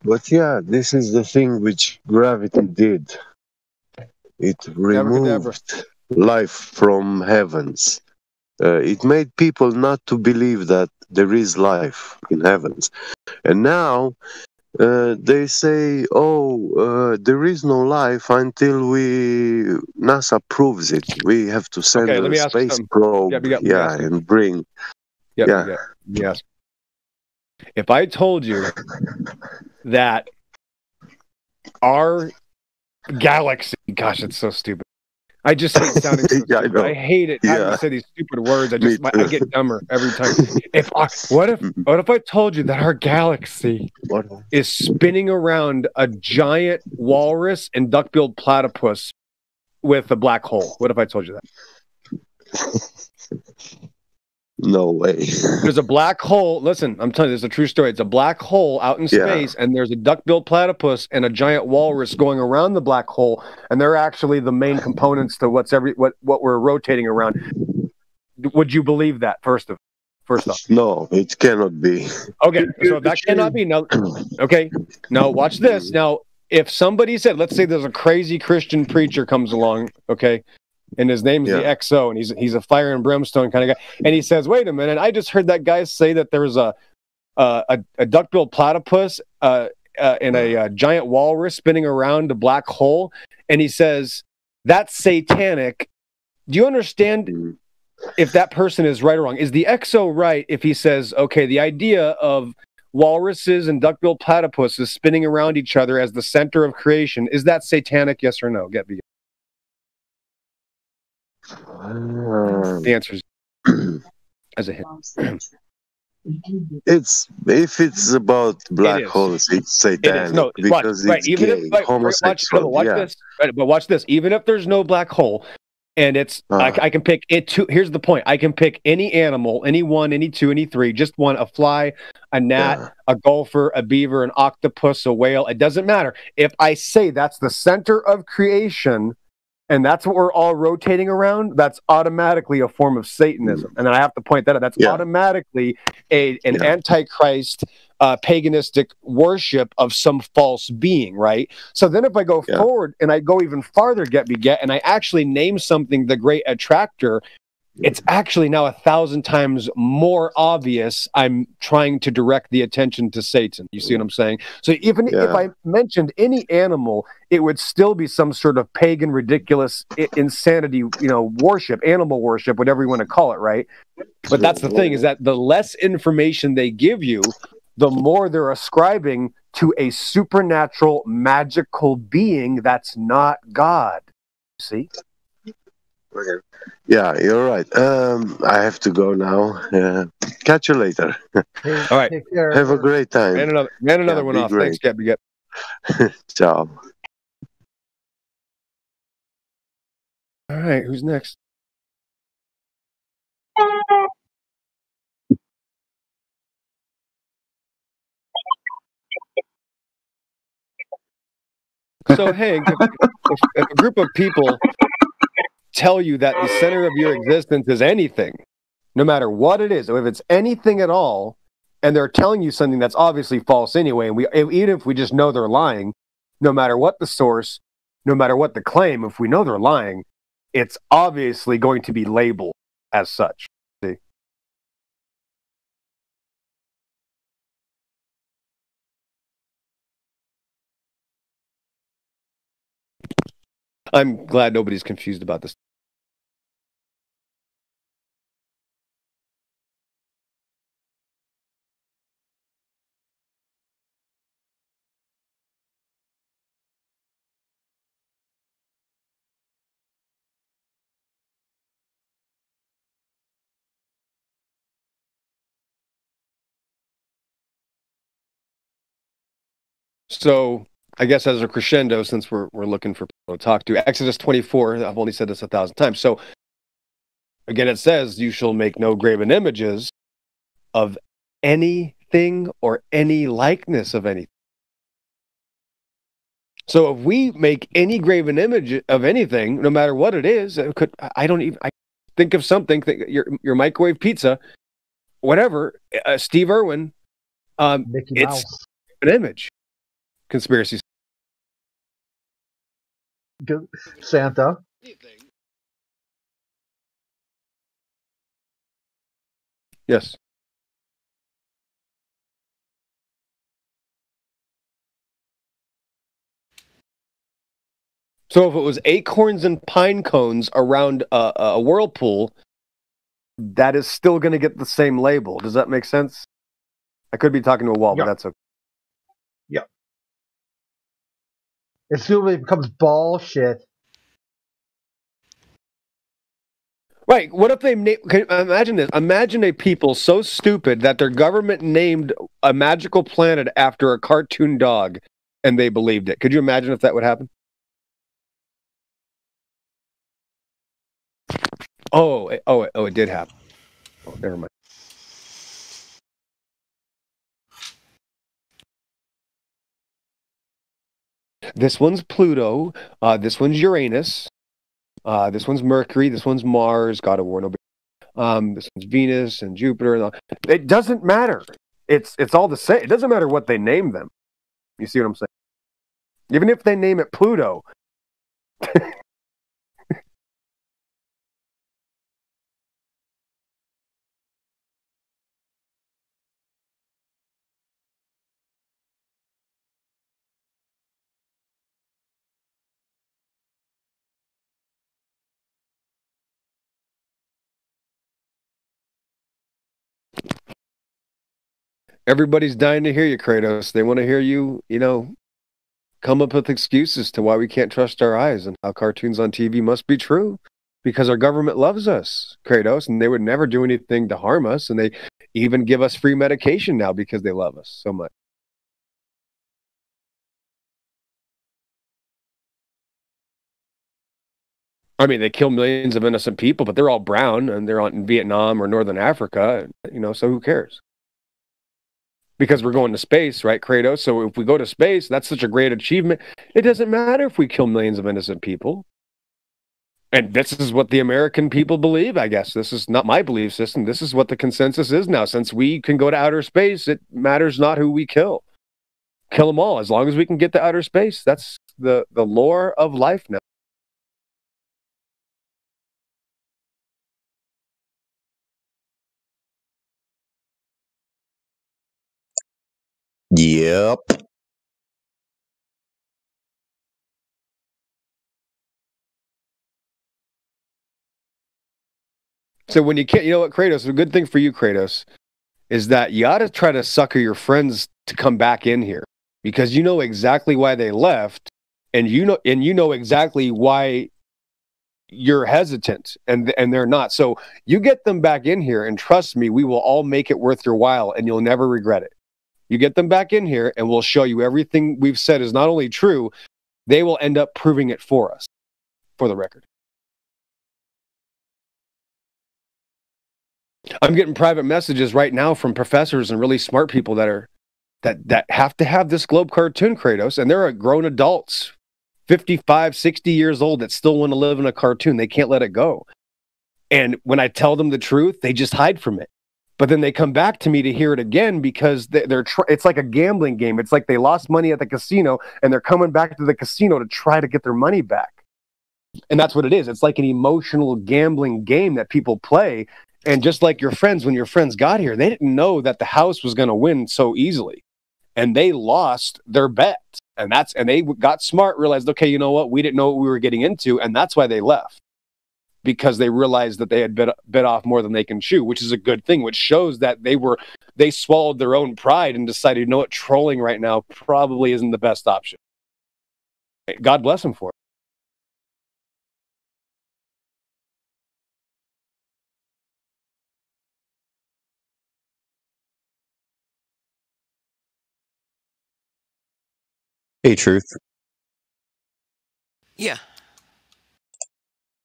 But yeah, this is the thing which gravity did. It removed life from heavens. It made people not to believe that there is life in heavens. And now they say, oh, there is no life until NASA proves it. We have to send a space probe, and bring. Yes. If I told you that our galaxy, gosh, it's so stupid. I just hate sounding so stupid. I hate it. Having to say these stupid words. I get dumber every time. What if I told you that our galaxy is spinning around a giant walrus and duck-billed platypus with a black hole? What if I told you that? No way. There's a black hole. Listen, I'm telling you, there's a true story. It's a black hole out in space, and there's a duck-billed platypus and a giant walrus going around the black hole, and they're actually the main components to what we're rotating around. Would you believe that? First off, no, it cannot be. Okay, so that cannot be. No, okay. Now watch this. Now, if somebody said, let's say there's a crazy Christian preacher comes along, okay. And his name's the XO, and he's a fire and brimstone kind of guy. And he says, "Wait a minute! I just heard that guy say that there's a duck-billed platypus and a giant walrus spinning around a black hole." And he says, "That's satanic." Do you understand if that person is right or wrong? Is the XO right if he says, "Okay, the idea of walruses and duck-billed platypuses spinning around each other as the center of creation, is that satanic? Yes or no? Get me." The answer is as a hint. If it's about black holes, it's satanic because it's gay, homosexual. But watch this. Even if there's no black hole, and it's I can pick it. Here's the point: I can pick any animal, any one, any two, any three. Just one: a fly, a gnat, a gopher, a beaver, an octopus, a whale. It doesn't matter. If I say that's the center of creation, and that's what we're all rotating around, that's automatically a form of Satanism. And then I have to point that out. That's automatically an antichrist, paganistic worship of some false being, right? So then if I go forward and I go even farther, and I actually name something the great attractor, it's actually now 1,000 times more obvious I'm trying to direct the attention to Satan. You see what I'm saying? So even if I mentioned any animal, it would still be some sort of pagan, ridiculous insanity, worship, animal worship, whatever you want to call it, right? But that's the thing, is that the less information they give you, the more they're ascribing to a supernatural, magical being that's not God. See? Okay. Yeah, you're right. I have to go now. Catch you later. All right. Have a great time. Man, another one off. Great. Thanks, Gabby. Ciao. All right, who's next? So, hey, if a group of people tell you that the center of your existence is anything, no matter what it is, or if it's anything at all, and they're telling you something that's obviously false anyway, and even if we just know they're lying, no matter what the source, no matter what the claim, if we know they're lying, it's obviously going to be labeled as such. See? I'm glad nobody's confused about this. So I guess as a crescendo, since we're looking for people to talk to, Exodus 24, I've only said this 1,000 times. So again, it says, you shall make no graven images of anything or any likeness of anything. So if we make any graven image of anything, no matter what it is, I think of something, your microwave pizza, whatever, Steve Irwin, Mickey Mouse. It's an image. Conspiracy. Santa. Yes. So if it was acorns and pine cones around a whirlpool, that is still going to get the same label. Does that make sense? I could be talking to a wall, but that's okay. Yeah. It still becomes bullshit. Right. What if they imagine this? Imagine a people so stupid that their government named a magical planet after a cartoon dog, and they believed it. Could you imagine if that would happen? It did happen. Oh, never mind. This one's Pluto. This one's Uranus. This one's Mercury. This one's Mars. God of War. No. This one's Venus and Jupiter. It doesn't matter. It's all the same. It doesn't matter what they name them. You see what I'm saying? Even if they name it Pluto. Everybody's dying to hear you, Kratos. They want to hear you, come up with excuses to why we can't trust our eyes and how cartoons on TV must be true. Because our government loves us, Kratos, and they would never do anything to harm us. And they even give us free medication now because they love us so much. I mean, they kill millions of innocent people, but they're all brown and they're in Vietnam or Northern Africa, so who cares? Because we're going to space, right, Kratos? So if we go to space, that's such a great achievement. It doesn't matter if we kill millions of innocent people. And this is what the American people believe, I guess. This is not my belief system. This is what the consensus is now. Since we can go to outer space, it matters not who we kill. Kill them all. As long as we can get to outer space, that's the lore of life now. Yep. So when you can't, you know what, Kratos, a good thing for you, Kratos, is that you ought to try to sucker your friends to come back in here because you know exactly why they left, and you know exactly why you're hesitant and they're not. So you get them back in here, and trust me, we will all make it worth your while, and you'll never regret it. You get them back in here, and we'll show you everything we've said is not only true, they will end up proving it for us, for the record. I'm getting private messages right now from professors and really smart people that have to have this Globe cartoon, Kratos, and they're grown adults, 55, 60 years old, that still want to live in a cartoon. They can't let it go. And when I tell them the truth, they just hide from it. But then they come back to me to hear it again because it's like a gambling game. It's like they lost money at the casino and they're coming back to the casino to try to get their money back. And that's what it is. It's like an emotional gambling game that people play. And just like your friends, when your friends got here, they didn't know that the house was going to win so easily. And they lost their bet. And they got smart, realized, okay, you know what? We didn't know what we were getting into. And that's why they left. Because they realized that they had bit off more than they can chew, which is a good thing, which shows that they swallowed their own pride and decided, you know what, trolling right now probably isn't the best option. God bless them for it. Hey, Truth. Yeah,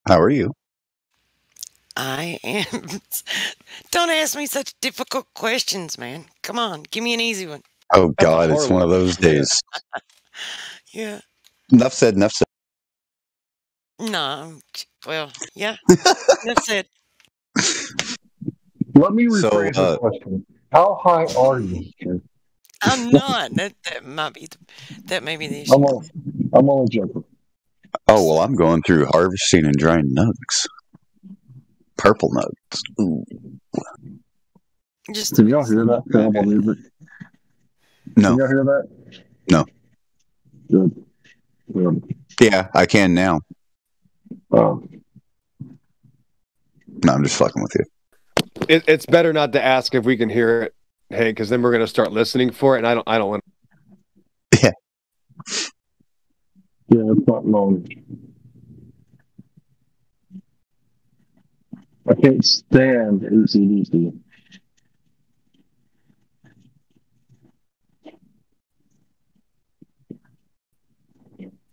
How are you? I am. Don't ask me such difficult questions, man. Come on, give me an easy one. Oh, God, it's one of those days. Yeah. Enough said, enough said. No, well, yeah. Enough said. Let me So, rephrase the question. How high are you? I'm not. That may be the issue. I'm only joking. Oh, well, I'm going through harvesting and drying nugs. Purple nugs. Ooh. Can y'all hear that terrible music? No. Can y'all hear that? No. Good. Good. Yeah, I can now. Oh. No, I'm just fucking with you. It's better not to ask if we can hear it, hey, because then we're going to start listening for it, and I don't want. Yeah. Yeah, it's not long. I can't stand AC/DC.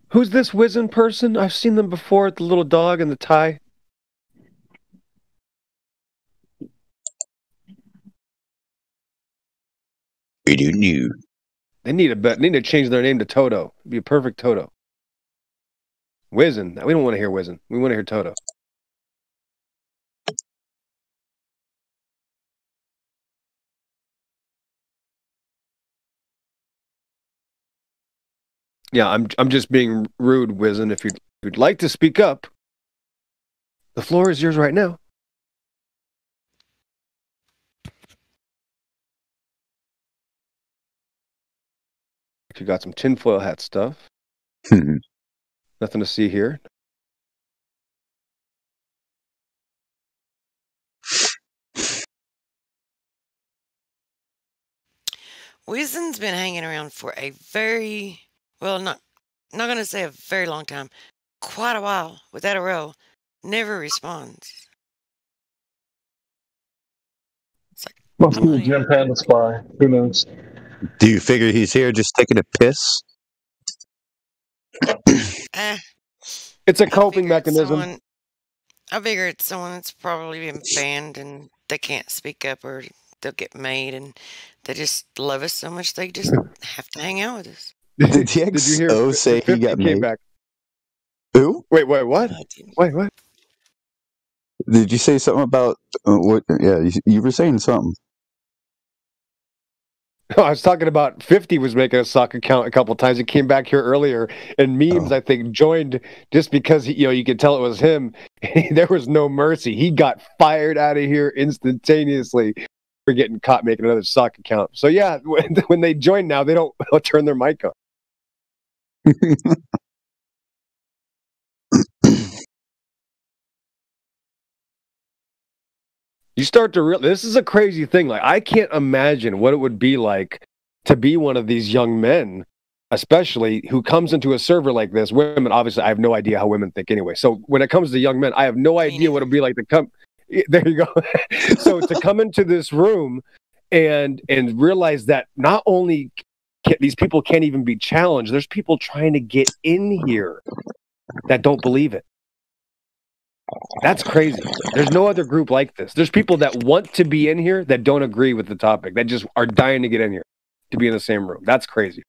Who's this wizened person? I've seen them before, the little dog and the tie. We do new. They need to change their name to Toto. It'd be a perfect Toto. Wizen. We don't want to hear Wizen. We want to hear Toto. Yeah, I'm just being rude, Wizen. If you'd like to speak up, the floor is yours right now. You got some tinfoil hat stuff. Nothing to see here. Wizen's been hanging around for a very, well, not going to say a very long time, quite a while without a row. Never responds. Must be a Jim Panda spy. Who knows? Do you figure he's here just taking a piss? It's a coping mechanism. I figure it's someone that's probably been banned and they can't speak up or they'll get made and they just love us so much they just have to hang out with us. Did the XO say he got made? Back. Who? Wait, what? Wait, what? Did you say something about what? Yeah, you were saying something. I was talking about 50 was making a sock account a couple times. He came back here earlier, and memes I think joined just because you could tell it was him. There was no mercy. He got fired out of here instantaneously. getting caught making another sock account. So yeah, when they join now, they don't turn their mic on. You start to realize this is a crazy thing. Like, I can't imagine what it would be like to be one of these young men, especially who comes into a server like this. Women, obviously, I have no idea how women think anyway. So when it comes to young men, I have no idea what it'd be like to come. There you go. So to come into this room and realize that not only these people can't even be challenged, there's people trying to get in here that don't believe it. That's crazy. There's no other group like this. There's people that want to be in here that don't agree with the topic, that just are dying to get in here, to be in the same room. That's crazy.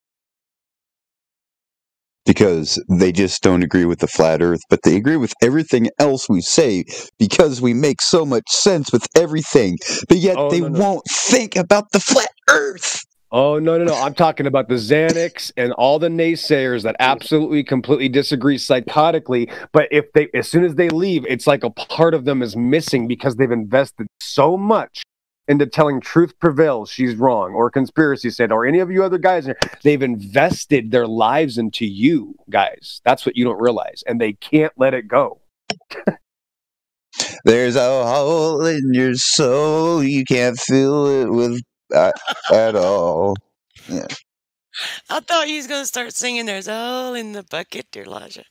Because they just don't agree with the flat earth, but they agree with everything else we say because we make so much sense with everything, but yet won't think about the flat earth. Oh, no. I'm talking about the Xanax and all the naysayers that absolutely, completely disagree psychotically. But as soon as they leave, it's like a part of them is missing because they've invested so much into telling truth prevails, she's wrong, or conspiracy said, or any of you other guys. They've invested their lives into you guys. That's what you don't realize. And they can't let it go. There's a hole in your soul. You can't fill it with at all. Yeah. I thought he was going to start singing "There's a hole in the bucket," dear Elijah.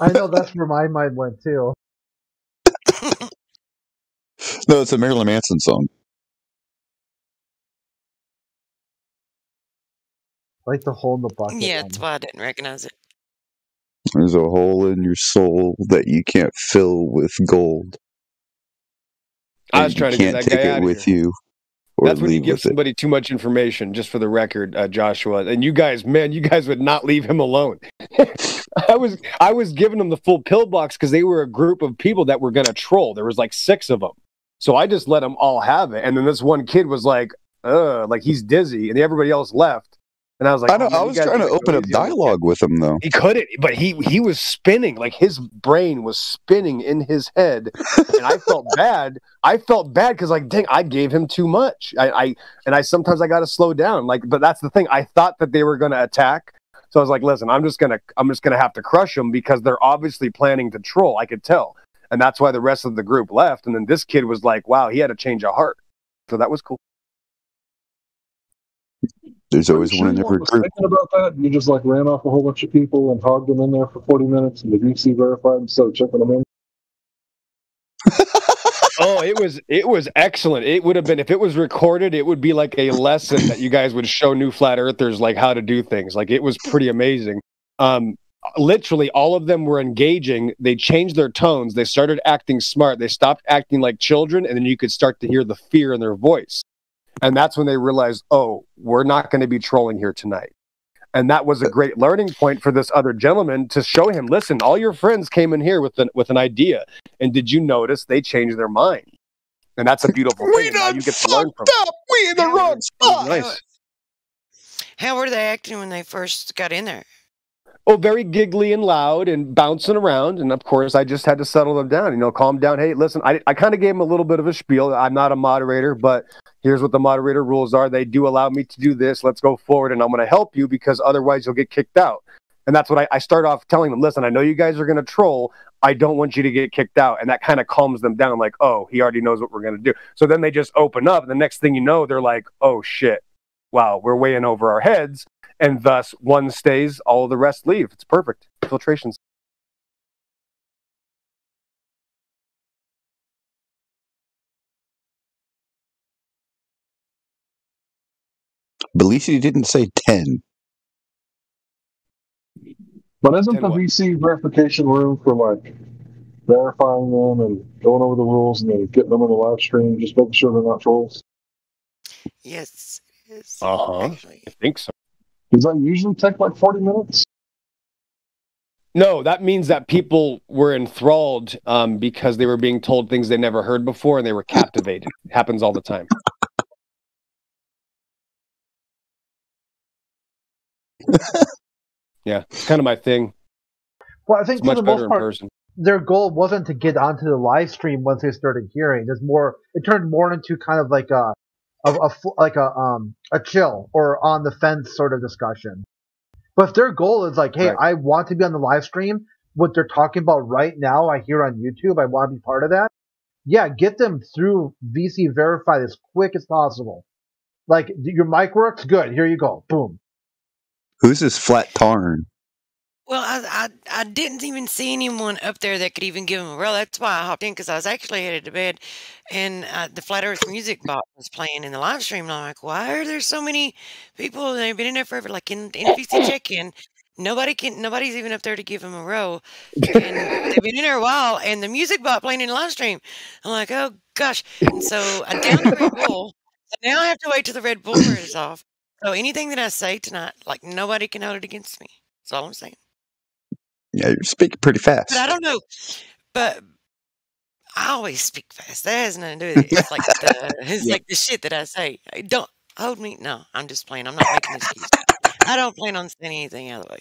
I know that's where my mind went too. No, it's a Marilyn Manson song. Like the hole in the bucket. Yeah, that's why I didn't recognize it. There's a hole in your soul that you can't fill with gold. I was trying to get that guy out of with here. you. That's when you give somebody too much information, just for the record, Joshua. And you guys, man, you guys would not leave him alone. I was giving them the full pillbox because they were a group of people that were going to troll. There was like 6 of them. So I just let them all have it. And then this one kid was like he's dizzy. And everybody else left. And I was like, I was trying to open up dialogue with him, though. He couldn't, but he was spinning. Like, his brain was spinning in his head. And I felt bad. I felt bad because, like, dang, I gave him too much. I sometimes I got to slow down. Like, but that's the thing. I thought that they were going to attack. So I was like, listen, I'm just gonna have to crush them because they're obviously planning to troll. I could tell. And that's why the rest of the group left. And then this kid was like, wow, he had a change of heart. So that was cool. There's always one in every group. Thinking about that, you just like ran off a whole bunch of people and hogged them in there for 40 minutes, and the VC verified instead of checking them in. Oh, it was excellent. It would have been, if it was recorded, it would be like a lesson that you guys would show new flat earthers like how to do things. Like, it was pretty amazing. Literally all of them were engaging. They changed their tones. They started acting smart. They stopped acting like children, and then you could start to hear the fear in their voice. And that's when they realized, oh, we're not going to be trolling here tonight. And that was a great learning point for this other gentleman to show him, listen, all your friends came in here with an idea. And did you notice they changed their mind? And that's a beautiful thing. We done you get to learn from up. We in the wrong spot. Nice. How were they acting when they first got in there? Oh, very giggly and loud and bouncing around. And of course, I just had to settle them down, calm down. Hey, listen, I kind of gave them a little bit of a spiel. I'm not a moderator, but here's what the moderator rules are. They do allow me to do this. Let's go forward, and I'm going to help you because otherwise you'll get kicked out. And that's what I start off telling them. Listen, I know you guys are going to troll. I don't want you to get kicked out. And that kind of calms them down, like, oh, he already knows what we're going to do. So then they just open up. And the next thing you know, they're like, oh, shit. Wow, we're way in over our heads. And thus, one stays, all of the rest leave. It's perfect. Filtrations. Belushi didn't say 10. But isn't the VC verification room for, like, verifying them and going over the rules and then getting them on the live stream, just making sure they're not trolls? Yes, it is. I think so. Does that usually take like 40 minutes? No, that means that people were enthralled because they were being told things they never heard before and they were captivated. It happens all the time. Yeah, it's kind of my thing. Well, I think it's for the most part, person. Their goal wasn't to get onto the live stream once they started hearing. It turned more into kind of like a like a chill or on the fence sort of discussion. But if their goal is like, hey, Right. I want to be on the live stream, what they're talking about right now, I hear on YouTube, I want to be part of that. Yeah, get them through VC Verified as quick as possible. Like, your mic works? Good. Here you go. Boom. Who's this flat tarn? Well, I didn't even see anyone up there that could even give him a roll. That's why I hopped in, because I was actually headed to bed, and the Flat Earth Music Box was playing in the live stream, and I'm like, why are there so many people? And they've been in there forever. Like in VC check-in, nobody's even up there to give him a roll, and they've been in there a while, and the music bot playing in the live stream. I'm like, oh gosh. And so I downed the Red Bull. So now I have to wait till the Red Bull wears off. So anything that I say tonight, like, nobody can hold it against me. That's all I'm saying. Yeah, you're speaking pretty fast. But I don't know. But I always speak fast. That has nothing to do with it. It's like like the shit that I say. Don't hold me. No, I'm just playing. I'm not making excuses. I don't plan on saying anything out of the way.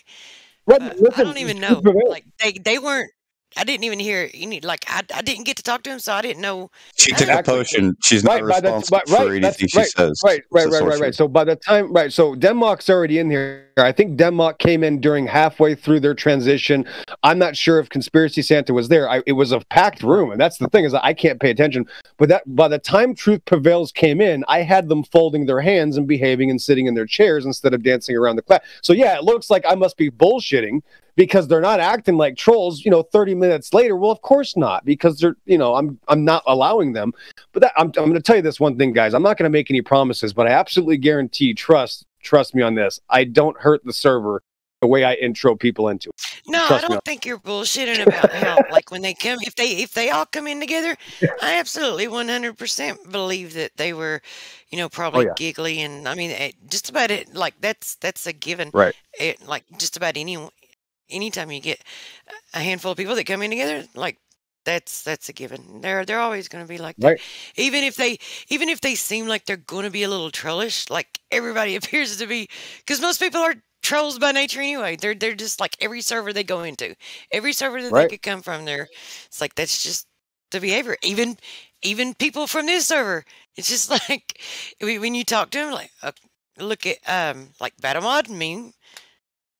But I don't even know. Like they weren't. I didn't even hear any. Like I didn't get to talk to him, so I didn't know. She took a potion. She's not responsible for anything she says. Right. So by the time, so Denmark's already in here. I think Denmark came in during halfway through their transition. I'm not sure if Conspiracy Santa was there. It was a packed room, and that's the thing, is that I can't pay attention. But that by the time Truth Prevails came in, I had them folding their hands and behaving and sitting in their chairs instead of dancing around the class. So yeah, it looks like I must be bullshitting, because they're not acting like trolls, 30 minutes later. Well, of course not, because they're, I'm not allowing them. But I'm going to tell you this one thing, guys. I'm not going to make any promises, but I absolutely guarantee, trust me on this, I don't hurt the server the way I intro people into it. No, I don't think you're bullshitting about how, like, when they come, if they all come in together, I absolutely 100% believe that they were, probably giggly, and I mean, just about it. Like that's a given, right? Like just about anytime you get a handful of people that come in together, like that's a given. They're always going to be like that. Right. Even if they seem like they're going to be a little trollish, like everybody appears to be, because most people are trolls by nature anyway. They're just like every server they go into, every server that they could come from. It's like that's just the behavior. Even people from this server, it's just like when you talk to them, like look at like Batamod, me.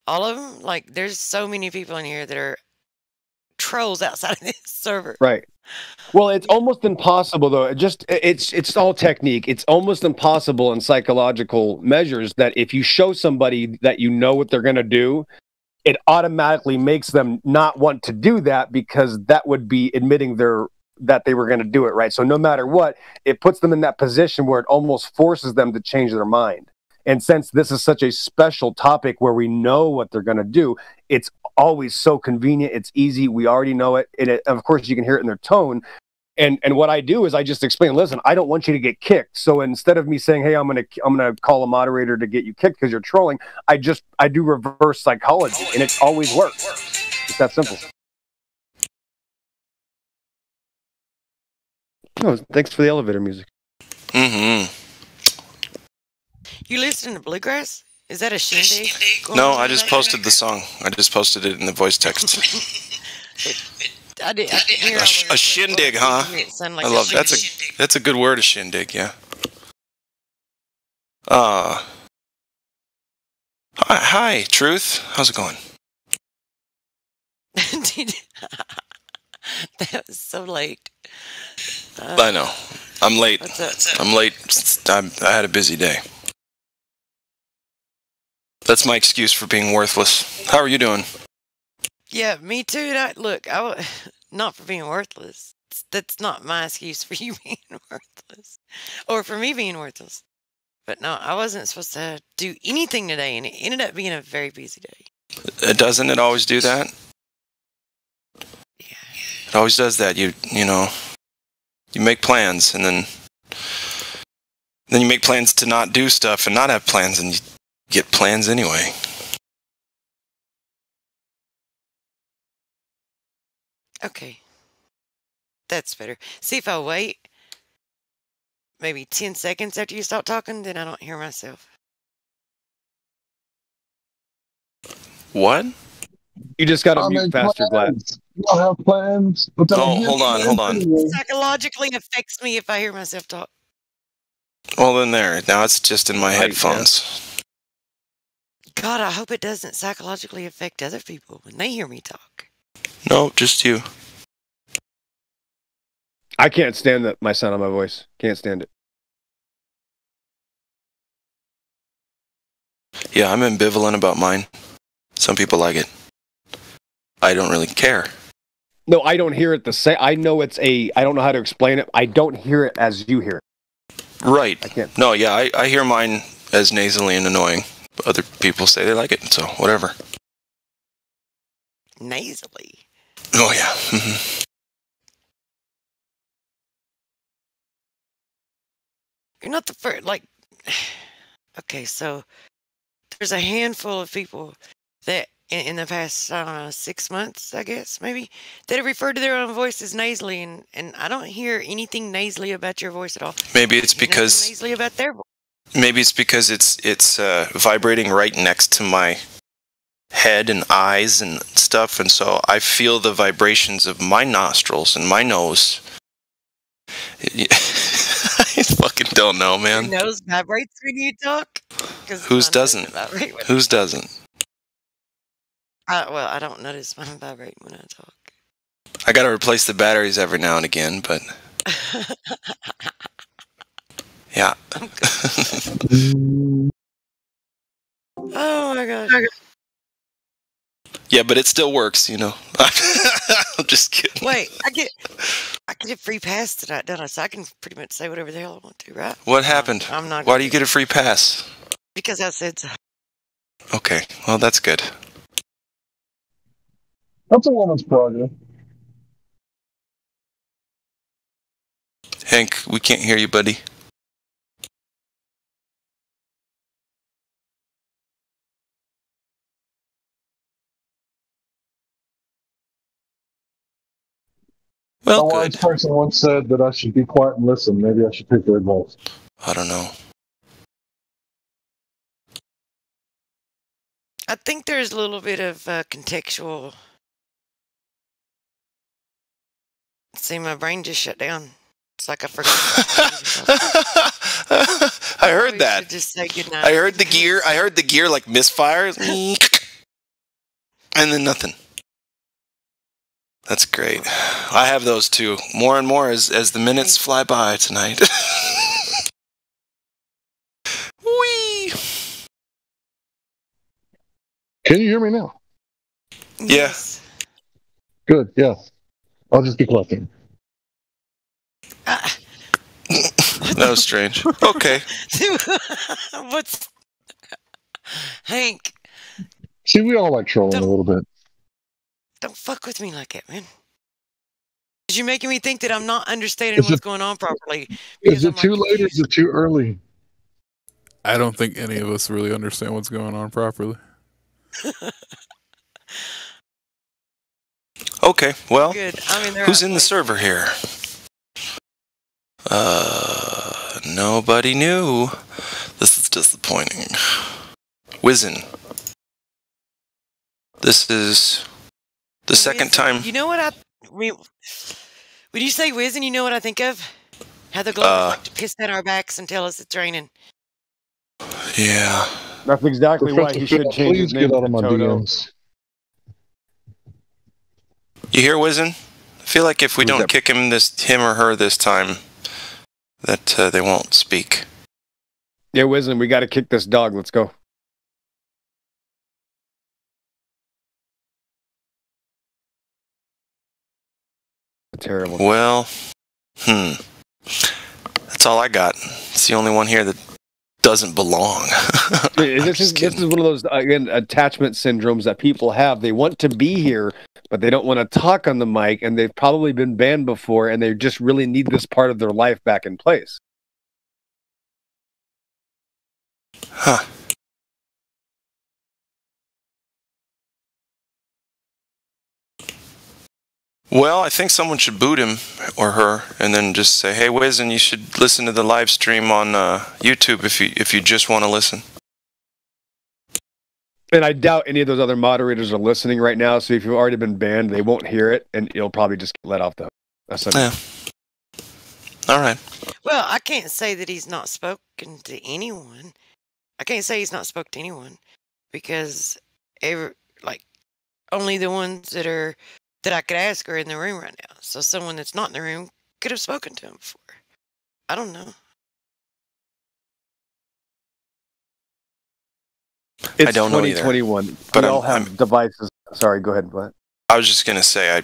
All of them, like, there's so many people in here that are trolls outside of this server. Right. Well, it's almost impossible, though. It's all technique. It's almost impossible in psychological measures that if you show somebody that you know what they're going to do, it automatically makes them not want to do that, because that would be admitting that they were going to do it, right? So no matter what, it puts them in that position where it almost forces them to change their mind. And since this is such a special topic where we know what they're going to do, it's always so convenient. It's easy. We already know it. And of course, you can hear it in their tone. And what I do is I just explain, listen, I don't want you to get kicked. So instead of me saying, hey, I'm gonna call a moderator to get you kicked because you're trolling, I do reverse psychology, and it always works. It's that simple. Oh, thanks for the elevator music. Mm-hmm. You listen to Bluegrass? Is that a shindig? No, I just posted the song. I just posted it in the voice text. I didn't hear a shindig, huh? Like I love that's a good word, a shindig, yeah. Hi, Truth. How's it going? That was so late. I know. I'm late. I'm late. I had a busy day. That's my excuse for being worthless. How are you doing? Yeah, me too. Not for being worthless. That's not my excuse for you being worthless. Or for me being worthless. But no, I wasn't supposed to do anything today, and it ended up being a very busy day. Doesn't it always do that? Yeah. It always does that. You make plans, and then you make plans to not do stuff and not have plans, and you get plans anyway. Okay. That's better. See, if I wait maybe 10 seconds after you start talking, then I don't hear myself. What? You just got to mute faster, Glad. You don't have plans. Oh, hold on. It psychologically affects me if I hear myself talk. Well, then there. Now it's just in my headphones. God, I hope it doesn't psychologically affect other people when they hear me talk. No, just you. I can't stand my sound on my voice. Can't stand it. Yeah, I'm ambivalent about mine. Some people like it. I don't really care. No, I don't hear it the same. I know I don't know how to explain it. I don't hear it as you hear it. Right. I can't. No, yeah, I hear mine as nasally and annoying. Other people say they like it, so whatever. Nasally? Oh, yeah. You're not the first, like... Okay, so... There's a handful of people that, in the past, I don't know, 6 months, I guess, maybe, that have referred to their own voice as nasally, and I don't hear anything nasally about your voice at all. Maybe it's because... Nasally about their voice. Maybe it's because it's vibrating right next to my head and eyes and stuff, and so I feel the vibrations of my nostrils and my nose. I fucking don't know, man. Your nose vibrates when you talk? Whose doesn't? Whose doesn't? Well, I don't notice mine vibrating when I talk. I gotta replace the batteries every now and again, but... Yeah. Oh my god. Yeah, but it still works, you know. I'm just kidding. Wait, I get a free pass tonight, don't I? So I can pretty much say whatever the hell I want to, right? What happened? I'm not. Why do you get a free pass? Because I said so. Okay, well that's good. That's a woman's prerogative. Hank, we can't hear you, buddy. Well, a wise person once said that I should be quiet and listen. Maybe I should take their advice. I don't know. I think there's a little bit of contextual. See, my brain just shut down. It's like I forgot. I heard that. Just say goodnight. I heard the gear. I heard the gear like misfire, and then nothing. That's great. I have those too. More and more as the minutes fly by tonight. Whee! Can you hear me now? Yeah. Good, yeah. I'll just be collecting. That was strange. Okay. What's... Hank. See, we all like trolling a little bit. Don't fuck with me like that, man. You're making me think that I'm not understanding what's going on properly. Is it too late or is it too early? I don't think any of us really understand what's going on properly. Okay, well, Good. I mean, who's in the server here? Nobody knew. This is disappointing. Wizen. This is the second time. You know what when you say Wizen, you know what I think of? How the Globers like to piss down our backs and tell us it's raining. Yeah. That's exactly why he should change his name Please get out of my Toto. DMs. You hear, Wizen? I feel like if we don't kick him or her this time, that they won't speak. Yeah, Wizen, we got to kick this dog. Let's go. Terrible. Well, that's all I got. It's the only one here that doesn't belong. This is one of those, again, attachment syndromes that people have. They want to be here, but they don't want to talk on the mic, and they've probably been banned before, and they just really need this part of their life back in place. Huh. Well, I think someone should boot him or her, and then just say, "Hey, Wizen, you should listen to the live stream on YouTube if you just want to listen." And I doubt any of those other moderators are listening right now. So if you've already been banned, they won't hear it, and you'll probably just get let off the hook. That's yeah. All right. Well, I can't say that he's not spoken to anyone. I can't say he's not spoken to anyone because only the ones that I could ask are in the room right now. So someone that's not in the room could have spoken to him before. I don't know. It's I don't know either. 2021. But we all have devices. Sorry, go ahead. What? I was just going to say,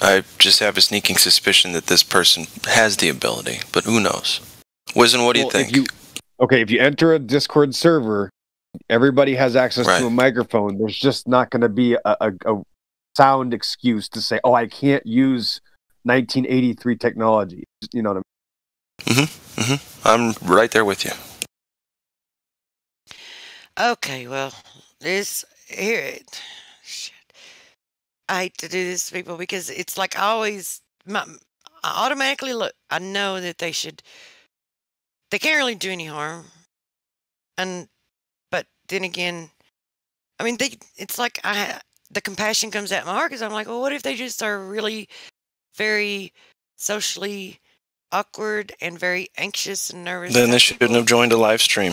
I just have a sneaking suspicion that this person has the ability, but who knows? Wizen, what do you think? If you enter a Discord server, everybody has access to a microphone. There's just not going to be a sound excuse to say, "Oh, I can't use 1983 technology." You know what I mean? I'm right there with you. Okay, well, shit. I hate to do this to people because it's like I automatically look. I know that they can't really do any harm, but then again, I mean, it's like the compassion comes out of my heart because I'm like, well, what if they just are really very socially awkward and very anxious and nervous? Then they shouldn't have joined a live stream.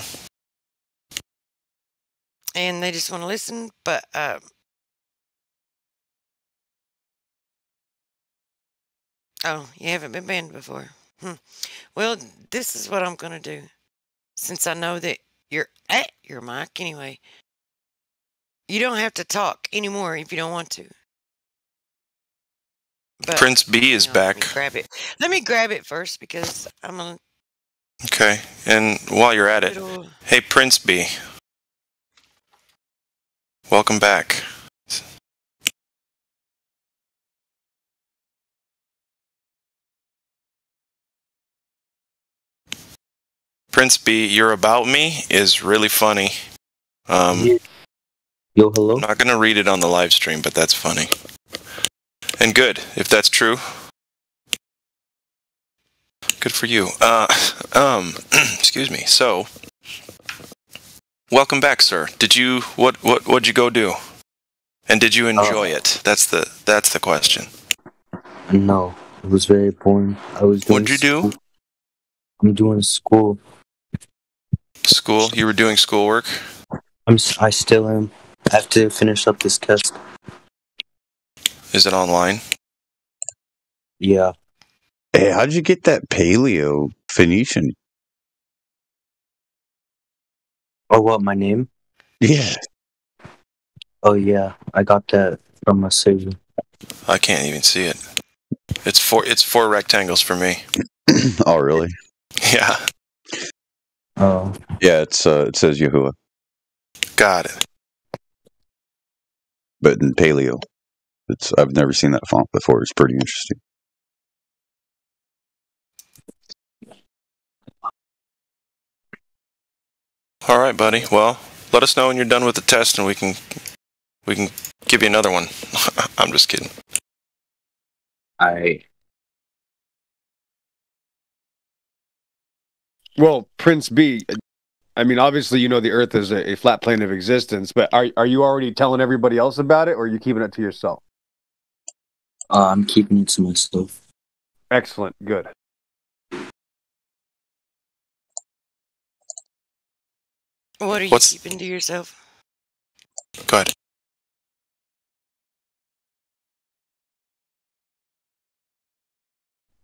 And they just want to listen, but oh, you haven't been banned before. Well, this is what I'm going to do. Since I know that you're at your mic anyway, you don't have to talk anymore if you don't want to. But, Prince B is back. Let me grab it first because I'm going to... Okay, and while you're at it, hey, Prince B. Welcome back. Prince B, your About Me is really funny. Yo, hello? I'm not going to read it on the live stream, but that's funny. And good, if that's true. Good for you. Excuse me. So, welcome back, sir. What'd you go do? And did you enjoy it? That's the question. No, it was very boring. What'd you do? I'm doing school. School? You were doing schoolwork? I still am. I have to finish up this test. Is it online? Yeah. Hey, how'd you get that Paleo Phoenician? Oh, what, my name? Yeah. Oh, yeah. I got that from a saver. I can't even see it. It's four rectangles for me. Oh, really? Yeah. Oh. Yeah, it says Yahuwah. Got it. But in Paleo. I've never seen that font before. It's pretty interesting. All right, buddy. Well, let us know when you're done with the test, and we can give you another one. I'm just kidding. Well, Prince B, I mean, obviously, you know the Earth is a flat plane of existence, but are you already telling everybody else about it, or are you keeping it to yourself? I'm keeping it to myself. Excellent. Good. What are you keeping to yourself? Go ahead.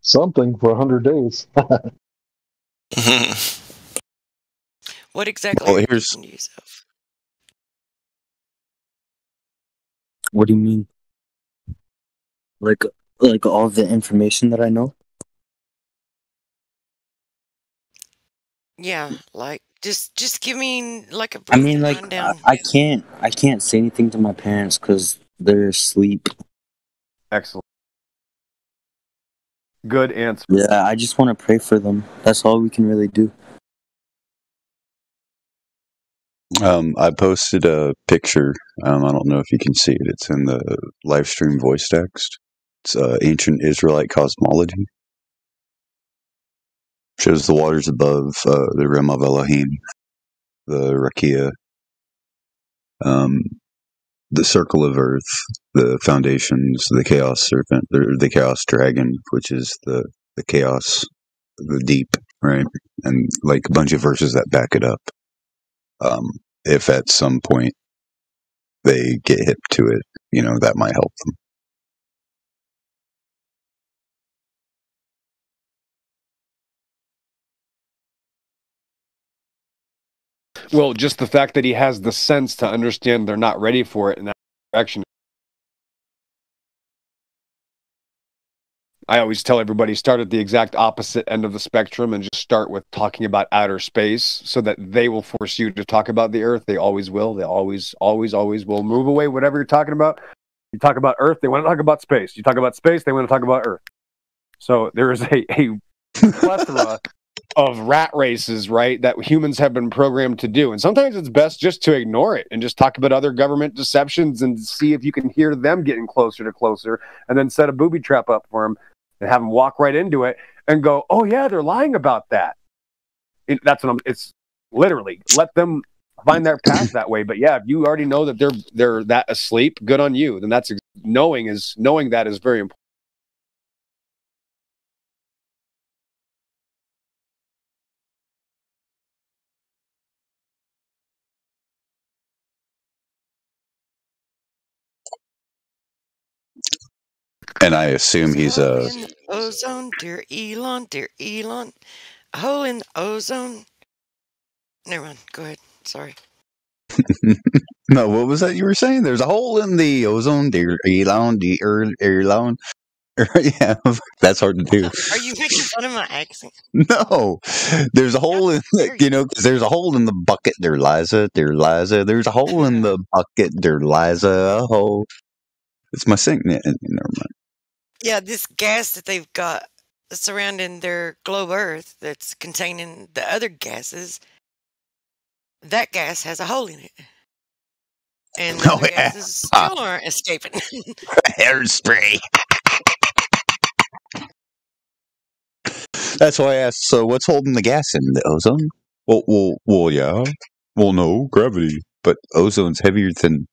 Something for 100 days. What exactly are you keeping to yourself? What do you mean? Like all the information that I know? Yeah, like just give me like a I mean, like rundown. I can't say anything to my parents because they're asleep. Excellent. Good answer. Yeah, I just want to pray for them. That's all we can really do. I posted a picture. I don't know if you can see it. It's in the live stream voice text. It's ancient Israelite cosmology. Shows the waters above the rim of Elohim, the Rakia, the circle of earth, the foundations, the chaos serpent, the chaos dragon, which is the chaos the deep, right? And like a bunch of verses that back it up. If at some point they get hip to it, that might help them. Well, just the fact that he has the sense to understand they're not ready for it in that direction. I always tell everybody, start at the exact opposite end of the spectrum and just start with talking about outer space so that they will force you to talk about the Earth. They always will. They always will move away whatever you're talking about. You talk about Earth, they want to talk about space. You talk about space, they want to talk about Earth. So there is a plethora of rat races, right, that humans have been programmed to do. And sometimes it's best just to ignore it and just talk about other government deceptions and see if you can hear them getting closer to closer, and then set a booby trap up for them and have them walk right into it and go, oh yeah, they're lying about that. It's literally, let them find their path that way. But yeah, if you already know that they're that asleep, good on you. Then that's knowing that is very important. And I assume he's a ozone, dear Elon, a hole in the ozone. Never mind. Go ahead. Sorry. No, what was that you were saying? There's a hole in the ozone, dear Elon, Elon. Yeah, that's hard to do. Are you making fun of my accent? No, there's a hole in, because there's a hole in the bucket, dear Liza, There's a hole in the bucket, dear Liza, a hole. It's my sing. Never mind. Yeah, this gas that they've got surrounding their globe Earth that's containing the other gases, that gas has a hole in it. And the other gases still aren't escaping. Hairspray. That's why I asked, so what's holding the gas in the ozone? Well, yeah. Well, no, gravity. But ozone's heavier than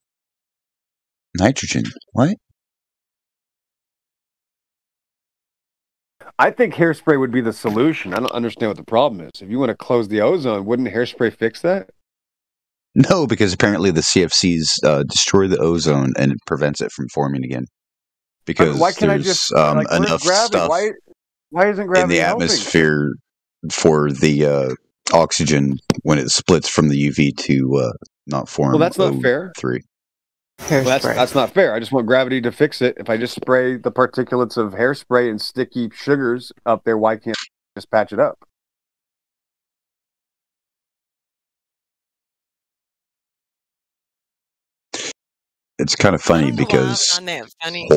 nitrogen. What? I think hairspray would be the solution. I don't understand what the problem is. If you want to close the ozone, wouldn't hairspray fix that? No, because apparently the CFCs destroy the ozone and it prevents it from forming again. Because why can't there's I just enough stuff why isn't in gravity the helping? atmosphere for the oxygen when it splits from the UV to not form. Well, that's not fair. Well, that's not fair. I just want gravity to fix it. If I just spray the particulates of hairspray and sticky sugars up there, why can't I just patch it up? It's kind of funny because I find that funny.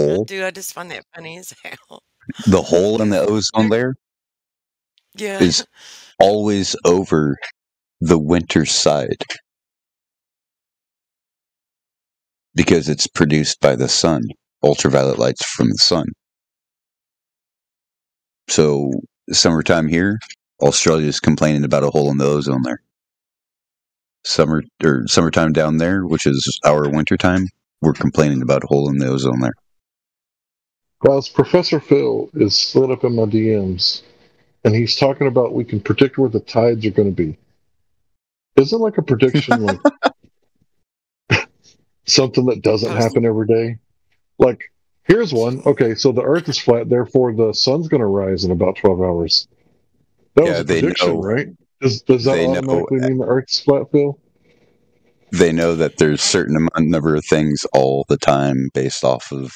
I just find that funny as hell. The hole in the ozone layer is always over the winter side because it's produced by the sun, ultraviolet lights from the sun. So summertime here, Australia's complaining about a hole in the ozone there. Summertime down there, which is our wintertime, we're complaining about a hole in the ozone there. Guys, Professor Phil is slid up in my DMs, and he's talking about we can predict where the tides are going to be. Isn't like a prediction like something that doesn't happen every day? Like, here's one. Okay, so the Earth is flat, therefore the sun's going to rise in about 12 hours. That was a prediction, right? Does that automatically mean the Earth's flat, Phil? They know that there's certain number of things all the time based off of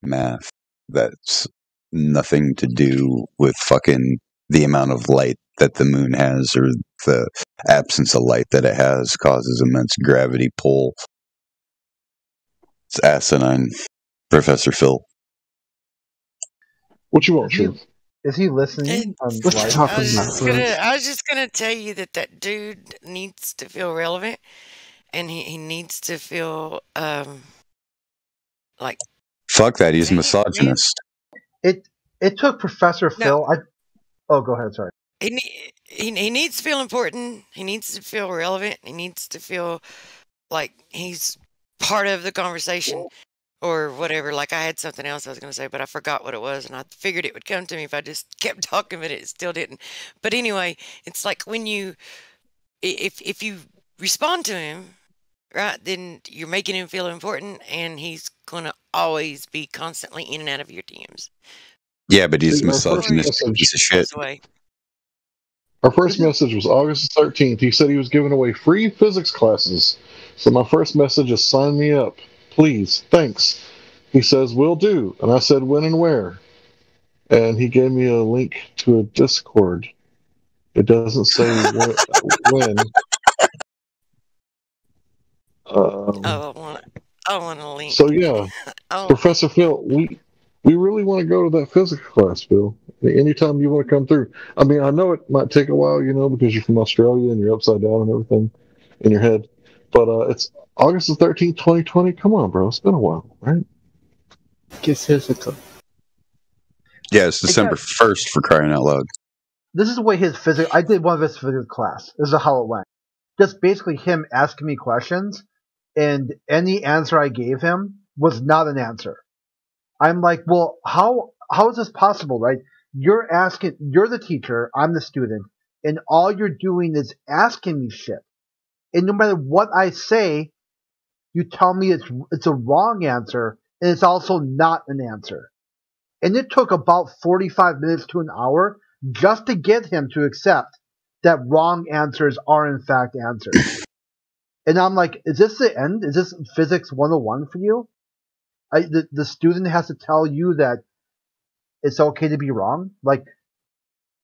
math. That's nothing to do with fucking the amount of light that the moon has or the absence of light that it has causes immense gravity pull. It's asinine, Professor Phil. What you want, Truth? Is he listening? I was just gonna tell you that dude needs to feel relevant, and he needs to feel like. Fuck that! He's a misogynist. It took Professor Phil. Go ahead. Sorry. He needs to feel important. He needs to feel relevant. He needs to feel like he's part of the conversation. or whatever. Like I had something else I was going to say, but I forgot what it was, and I figured it would come to me if I just kept talking, but it still didn't. But anyway, it's like when if you respond to him, right, then you're making him feel important, and he's going to always be constantly in and out of your DMs. Yeah, but he's See, our first misogynistic message, piece of shit. our first message was August 13th. He said he was giving away free physics classes. So my first message is sign me up. Please. Thanks. He says, will do. And I said, when and where? And he gave me a link to a Discord. It doesn't say when. I want a link. So yeah, Oh. Professor Phil, we really want to go to that physics class, Phil. Anytime you want to come through. I mean, I know it might take a while, because you're from Australia and you're upside down and everything in your head. But it's August the 13th, 2020. Come on, bro. It's been a while, right? Get physical. Yeah, it's December 1st for crying out loud. This is the way his physics. I did one of his physics class. This is how it went. Just basically him asking me questions, and any answer I gave him was not an answer. I'm like, well, how is this possible, right? You're the teacher, I'm the student, and all you're doing is asking me shit. And no matter what I say, you tell me it's a wrong answer, and it's also not an answer. And it took about 45 minutes to an hour just to get him to accept that wrong answers are in fact answers. And I'm like, is this the end? Is this physics 101 for you? The student has to tell you that it's okay to be wrong? Like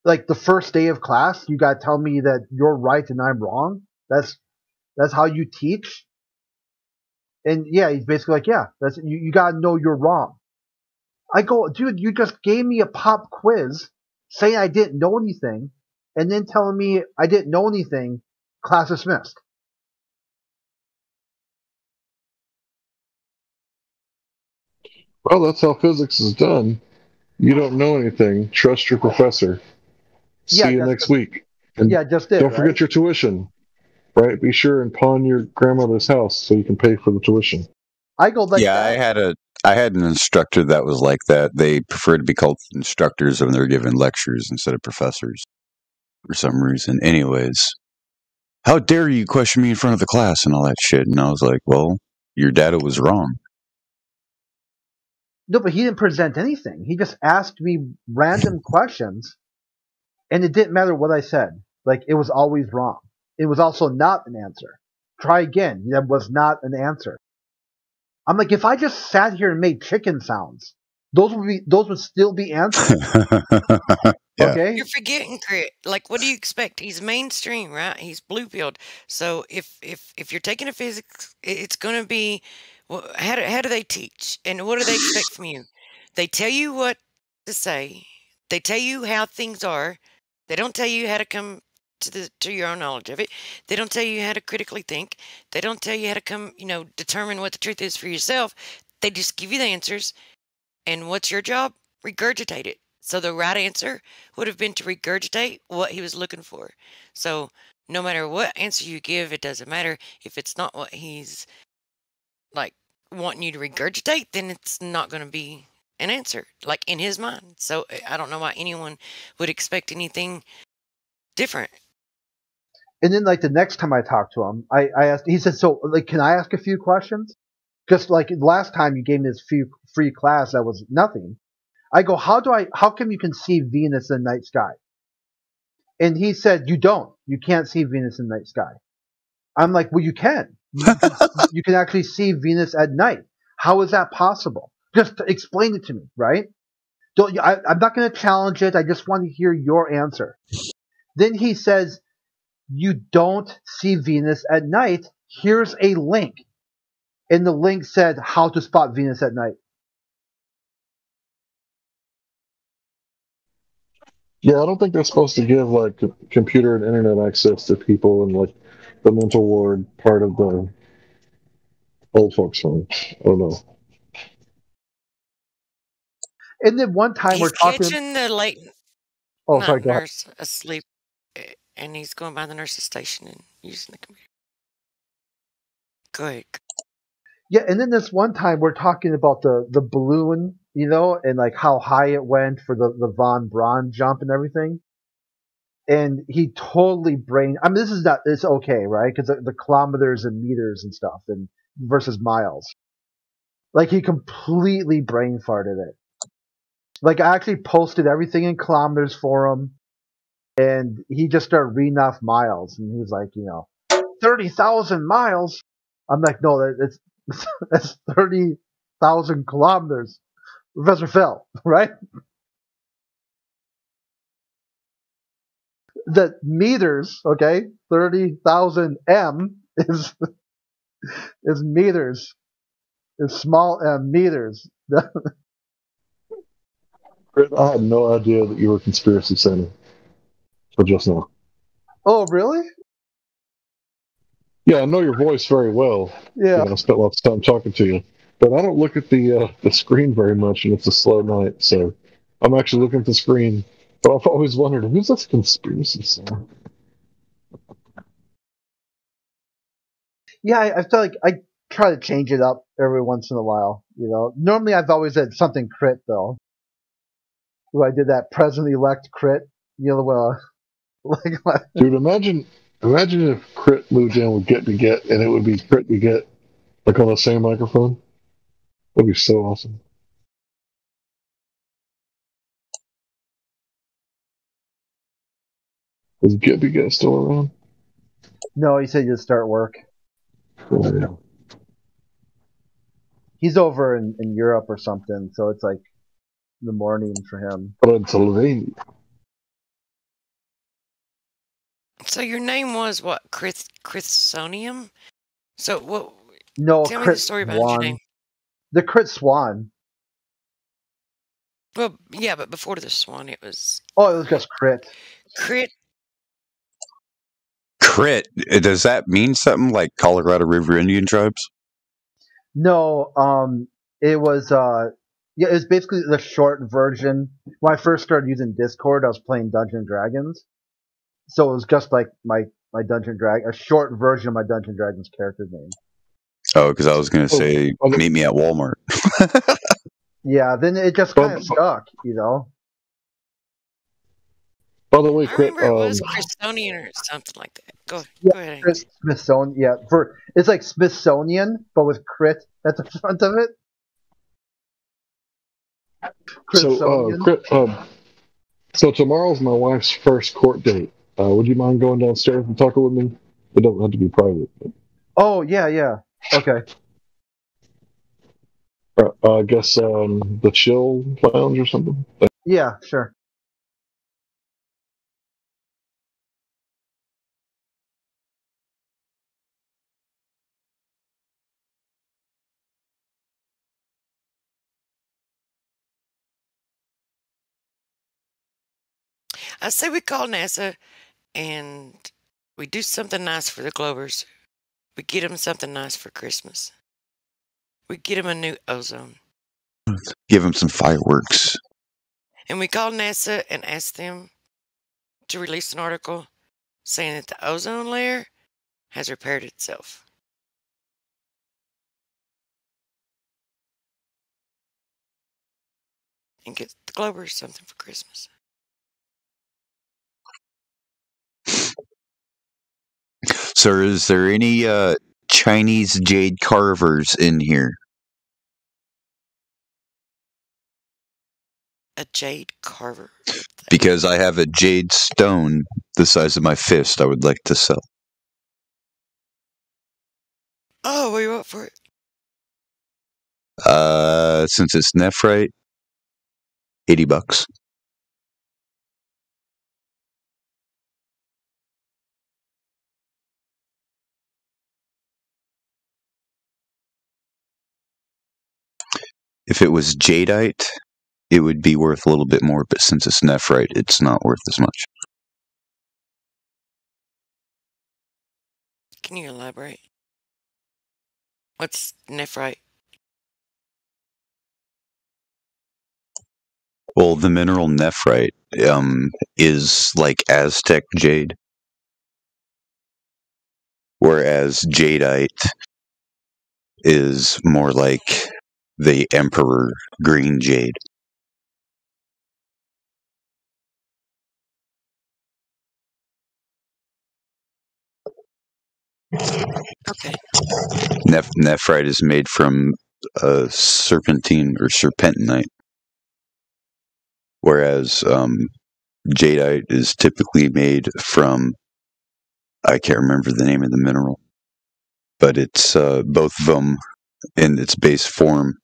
the first day of class, you gotta tell me that you're right and I'm wrong? That's how you teach? And yeah, he's basically like, yeah, you gotta know you're wrong. I go, dude, you just gave me a pop quiz saying I didn't know anything, and then telling me I didn't know anything, class dismissed. Well, that's how physics is done. You don't know anything. Trust your professor. See you next week. And just it. Don't forget your tuition. Right? Be sure and pawn your grandmother's house so you can pay for the tuition. I go like that. I had an instructor that was like that. They preferred to be called instructors when they were giving lectures instead of professors for some reason. Anyways, how dare you question me in front of the class and all that shit? And I was like, well, your data was wrong. No, but he didn't present anything. He just asked me random questions, and it didn't matter what I said. Like, it was always wrong. It was also not an answer. Try again. That was not an answer. I'm like, if I just sat here and made chicken sounds, those would still be answers. Okay? You're forgetting, Crit. Like, what do you expect? He's mainstream, right? He's blue-pilled. So if you're taking a physics, it's going to be, well, how do they teach? And what do they expect from you? They tell you what to say. They tell you how things are. They don't tell you how to come to your own knowledge of it. They don't tell you how to critically think. They don't tell you how to come, determine what the truth is for yourself. They just give you the answers. And what's your job? Regurgitate it. So the right answer would have been to regurgitate what he was looking for. So no matter what answer you give, it doesn't matter. If it's not what he's like wanting you to regurgitate, then it's not going to be an answer, like in his mind. So I don't know why anyone would expect anything different. And then, like, the next time I talked to him, I asked, he said, so, like, can I ask a few questions? Just like last time you gave me this free class that was nothing. I go, how can you conceive Venus in the night sky? And he said, you can't see Venus in the night sky. I'm like, well, you can. You can actually see Venus at night. How is that possible? Just explain it to me, right? I'm not going to challenge it. I just want to hear your answer. Then he says, you don't see Venus at night. Here's a link. And the link said how to spot Venus at night. Yeah, I don't think they're supposed to give like computer and internet access to people in like the mental ward part of the old folks home. I don't know. And then one time we're talking. He's catching the late night nurse asleep, and he's going by the nurse's station and using the computer. Go ahead. Yeah, and then this one time we're talking about the balloon, and like how high it went for the Von Braun jump and everything. And he totally I mean, it's okay, right? Because the kilometers and meters and stuff, and versus miles. Like he completely brain farted it. Like I actually posted everything in kilometers for him, and he just started reading off miles, and he was like, 30,000 miles. I'm like, no, that's 30,000 kilometers, Professor Phil, right? The meters, okay, 30,000 m is meters, is small m meters. I had no idea that you were a conspiracy center. So just now. Oh, really? Yeah, I know your voice very well. Yeah. I spent lots of time talking to you. But I don't look at the screen very much, and it's a slow night, so I'm actually looking at the screen. But I've always wondered, who's this conspiracy center? Yeah, I feel like I try to change it up every once in a while. Normally I've always said something crit though. When I did that president-elect crit, Dude, imagine if Crit moved in with Get to Get, and it would be Crit to Get, like on the same microphone. That'd be so awesome. Is Get to Get still around? No, he said he'd start work. Oh, yeah. He's over in Europe or something, so it's like the morning for him. Pennsylvania. So your name was what? Chrisonium? So what? No, tell me Crit the story about Swan. your name. The Crit Swan. Well, yeah, but before the Swan, it was Oh, it was just Crit. Crit. Crit, does that mean something like Colorado River Indian tribes? No, it was it was basically the short version. When I first started using Discord, I was playing Dungeons and Dragons. So it was just like my a short version of my Dungeons and Dragons character name. Oh, because I was going to say, meet me at Walmart. Yeah, then it just kind of stuck, By the way, I remember it was Christonian or something like that. Go ahead. Chris Smithsonian. Yeah, it's like Smithsonian, but with crit at the front of it. So tomorrow's my wife's first court date. Would you mind going downstairs and talking with me? It doesn't have to be private. But... Oh yeah. Okay. I guess the chill lounge or something. Yeah, sure. I say we call NASA and we do something nice for the Glovers. We get them something nice for Christmas. We get them a new ozone. Give them some fireworks. And we call NASA and ask them to release an article saying that the ozone layer has repaired itself. And get the Glovers something for Christmas. Sir, is there any Chinese jade carvers in here? A jade carver? Because I have a jade stone the size of my fist I would like to sell. Oh, what do you want for it? Since it's nephrite, $80. If it was jadeite, it would be worth a little bit more, but since it's nephrite, it's not worth as much. Can you elaborate? What's nephrite? Well, the mineral nephrite is like Aztec jade, whereas jadeite is more like the Emperor green jade. Okay. Nephrite is made from serpentine or serpentinite, whereas jadeite is typically made from, I can't remember the name of the mineral, but it's both of them in its base form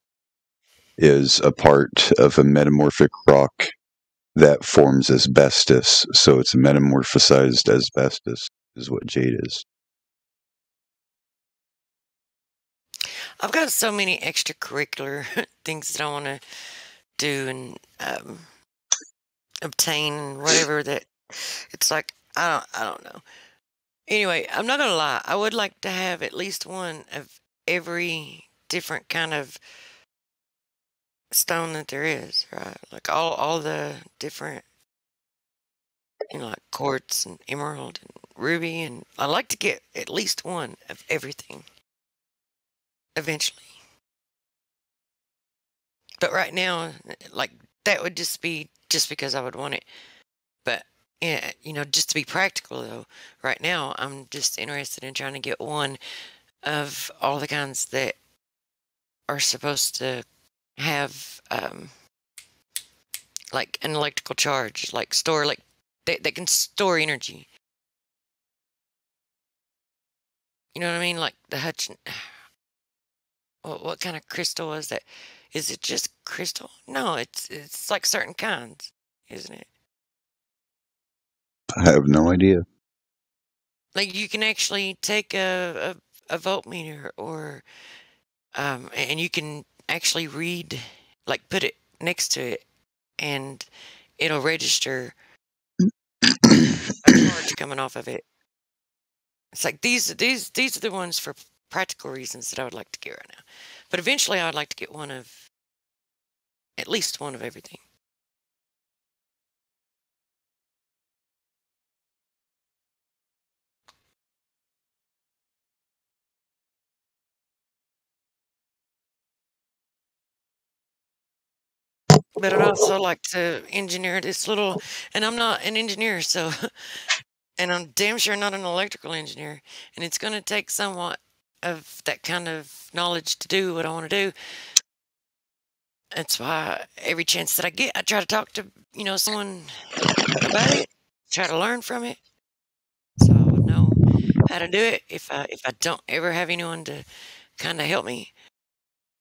is a part of a metamorphic rock that forms asbestos. So it's metamorphosized asbestos is what jade is. I've got so many extracurricular things that I want to do and obtain and whatever that it's like I don't know. Anyway, I'm not gonna lie. I would like to have at least one of every different kind of stone that there is, right? Like all the different, like quartz and emerald and ruby, and I'd like to get at least one of everything eventually. But right now, like that would just be just because I would want it. But yeah, just to be practical though, right now I'm just interested in trying to get one of all the kinds that are supposed to have like an electrical charge, like store, like they can store energy. You know what I mean? Like the Hutchin. What kind of crystal was that? Is it just crystal? No, it's like certain kinds, isn't it? I have no idea. Like you can actually take a voltmeter or and you can actually read, like put it next to it, and it'll register a charge coming off of it. It's like these are the ones for practical reasons that I would like to get right now. But eventually I would like to get at least one of everything. But I'd also like to engineer this little, and I'm not an engineer, so, and I'm damn sure not an electrical engineer, and it's going to take somewhat of that kind of knowledge to do what I want to do. That's why every chance that I get, I try to talk to, someone about it, try to learn from it, so I would know how to do it if I don't ever have anyone to kind of help me.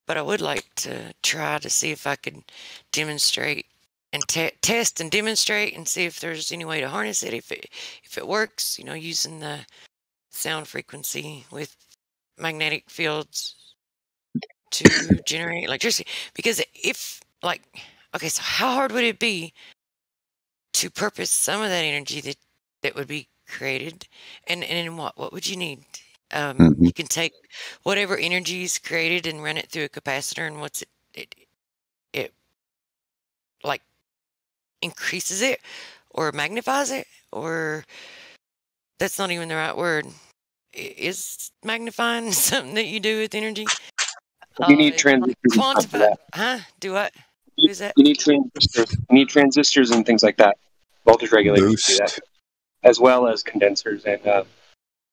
But I would like to try to see if I could demonstrate and test and demonstrate and see if there's any way to harness it. If it works, using the sound frequency with magnetic fields to generate electricity. Because okay, so how hard would it be to purpose some of that energy that would be created, and in what would you need? You can take whatever energy is created and run it through a capacitor, and what's it like increases it or magnifies it, or that's not even the right word. Is magnifying something that you do with energy? You need transistors. Quantify, huh? Do what? Who's that? You need transistors. You need transistors and things like that. Voltage regulators do that, as well as condensers and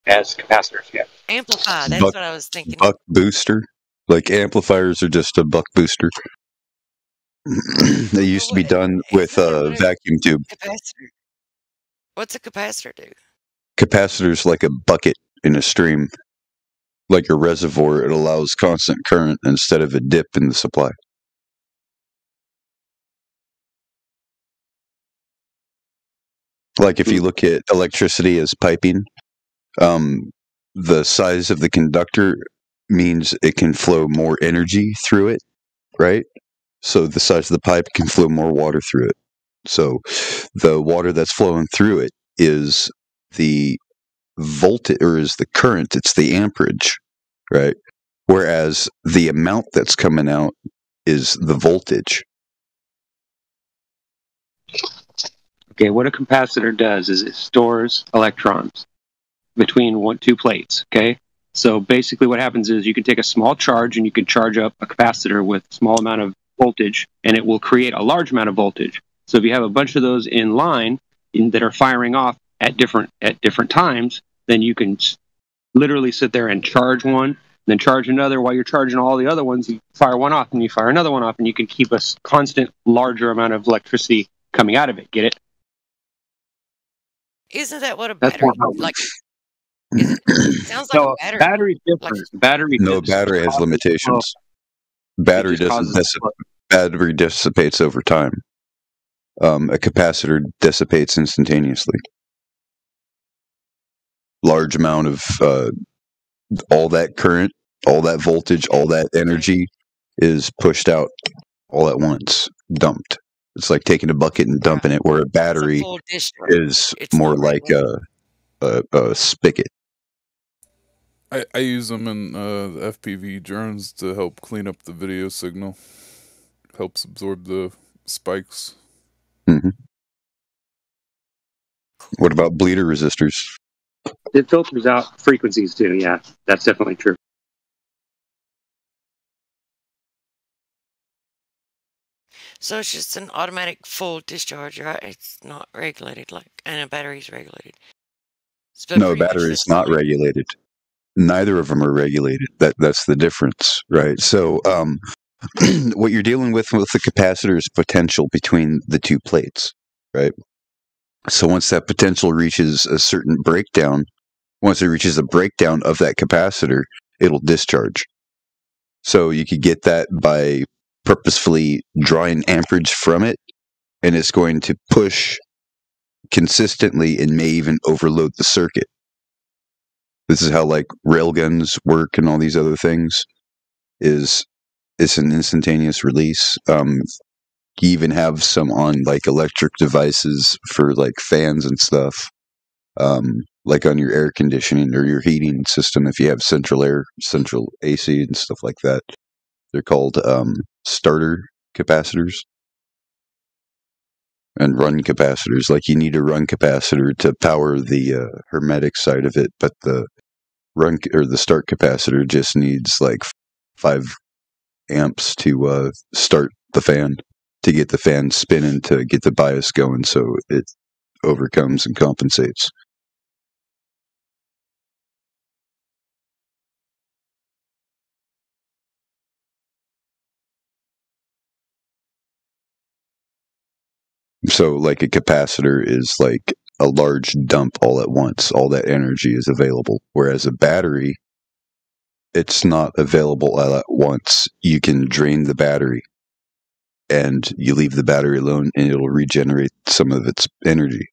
as capacitors. Yeah. Amplify. That's what I was thinking. Buck booster. Like amplifiers are just a buck booster. They used to be done with a vacuum tube. Capacitor. What's a capacitor do? Capacitor's like a bucket in a stream. Like a reservoir, it allows constant current instead of a dip in the supply. Like if you look at electricity as piping, the size of the conductor means it can flow more energy through it, right? So the size of the pipe can flow more water through it. So the water that's flowing through it is the voltage, or is the current, it's the amperage, right? Whereas the amount that's coming out is the voltage. Okay, what a capacitor does is it stores electrons between two plates, okay? So basically what happens is you can take a small charge and you can charge up a capacitor with a small amount of voltage, and it will create a large amount of voltage. So if you have a bunch of those in line that are firing off at different times, then you can literally sit there and charge one, then charge another. While you're charging all the other ones, you fire one off and you fire another one off, and you can keep a constant larger amount of electricity coming out of it. Get it? Isn't that what a That's battery more like? It sounds like No, a battery. battery's different. Battery No, battery has limitations. Battery battery dissipates over time. A capacitor dissipates instantaneously. Large amount of all that current, all that voltage, all that energy is pushed out all at once, dumped. It's like taking a bucket and dumping it, where a battery is more like a spigot. I use them in the FPV drones to help clean up the video signal. Helps absorb the spikes. Mm-hmm. What about bleeder resistors? It filters out frequencies too. Yeah, that's definitely true. So it's just an automatic full discharge, right? It's not regulated and a battery's regulated. No, battery is not regulated. Neither of them are regulated. That's the difference, right? So, what you're dealing with the capacitor is potential between the two plates, right? So once that potential reaches a certain breakdown, once it reaches a breakdown of that capacitor, it'll discharge. So you could get that by purposefully drawing amperage from it, and it's going to push consistently and may even overload the circuit. This is how like railguns work and all these other things. It's an instantaneous release. You even have some on like electric devices for like fans and stuff, like on your air conditioning or your heating system. If you have central AC and stuff like that, they're called starter capacitors and run capacitors. Like you need a run capacitor to power the hermetic side of it, but the run or the start capacitor just needs like 5 amps to start the fan, to get the fan spinning, to get the bias going, so it overcomes and compensates. So like a capacitor is like a large dump all at once. All that energy is available. Whereas a battery, it's not available all at once. You can drain the battery and you leave the battery alone and it'll regenerate some of its energy.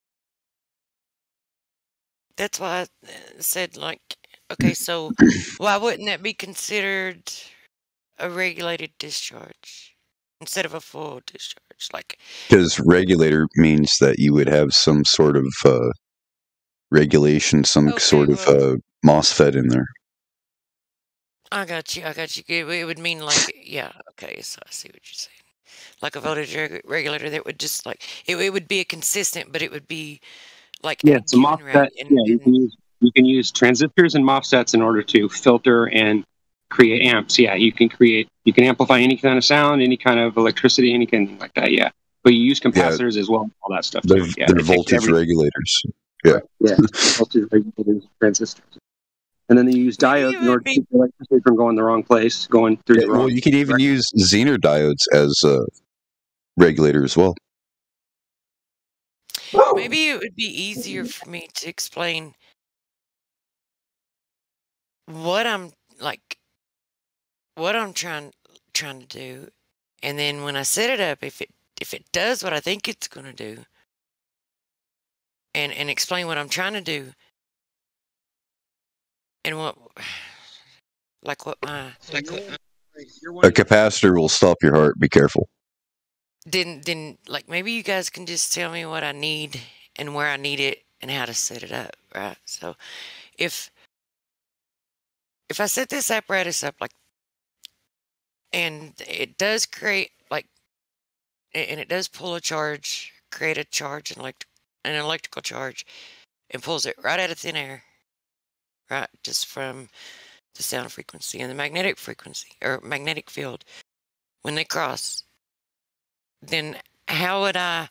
That's why I said, like, okay, so why wouldn't that be considered a regulated discharge instead of a full discharge? Like, because regulator means that you would have some sort of regulation, some sort of MOSFET in there. I got you. It would mean like, yeah, okay, so I see what you're saying. Like a voltage regulator that would just like, it would be a consistent, but it would be like, yeah, it's a MOSFET. You can use transistors and MOSFETs in order to filter and create amps. Yeah, you can amplify any kind of sound, any kind of electricity, anything like that. Yeah, but you use capacitors as well, all that stuff. They're voltage regulators. Yeah, voltage regulators, transistors, and then they use diodes in order to keep the electricity from going the wrong place, going through the wrong. Well, you could even use Zener diodes as a regulator as well. Maybe it would be easier for me to explain what I'm trying to do, and then when I set it up, if it does what I think it's going to do, and explain what I'm trying to do, and what my a capacitor will stop your heart. Be careful. Then like maybe you guys can just tell me what I need and where I need it and how to set it up, right? So if I set this apparatus up like, and it does create like, and it does pull a charge, create a charge, an electrical charge, and pulls it right out of thin air, right? Just from the sound frequency and the magnetic frequency or magnetic field when they cross, then how would I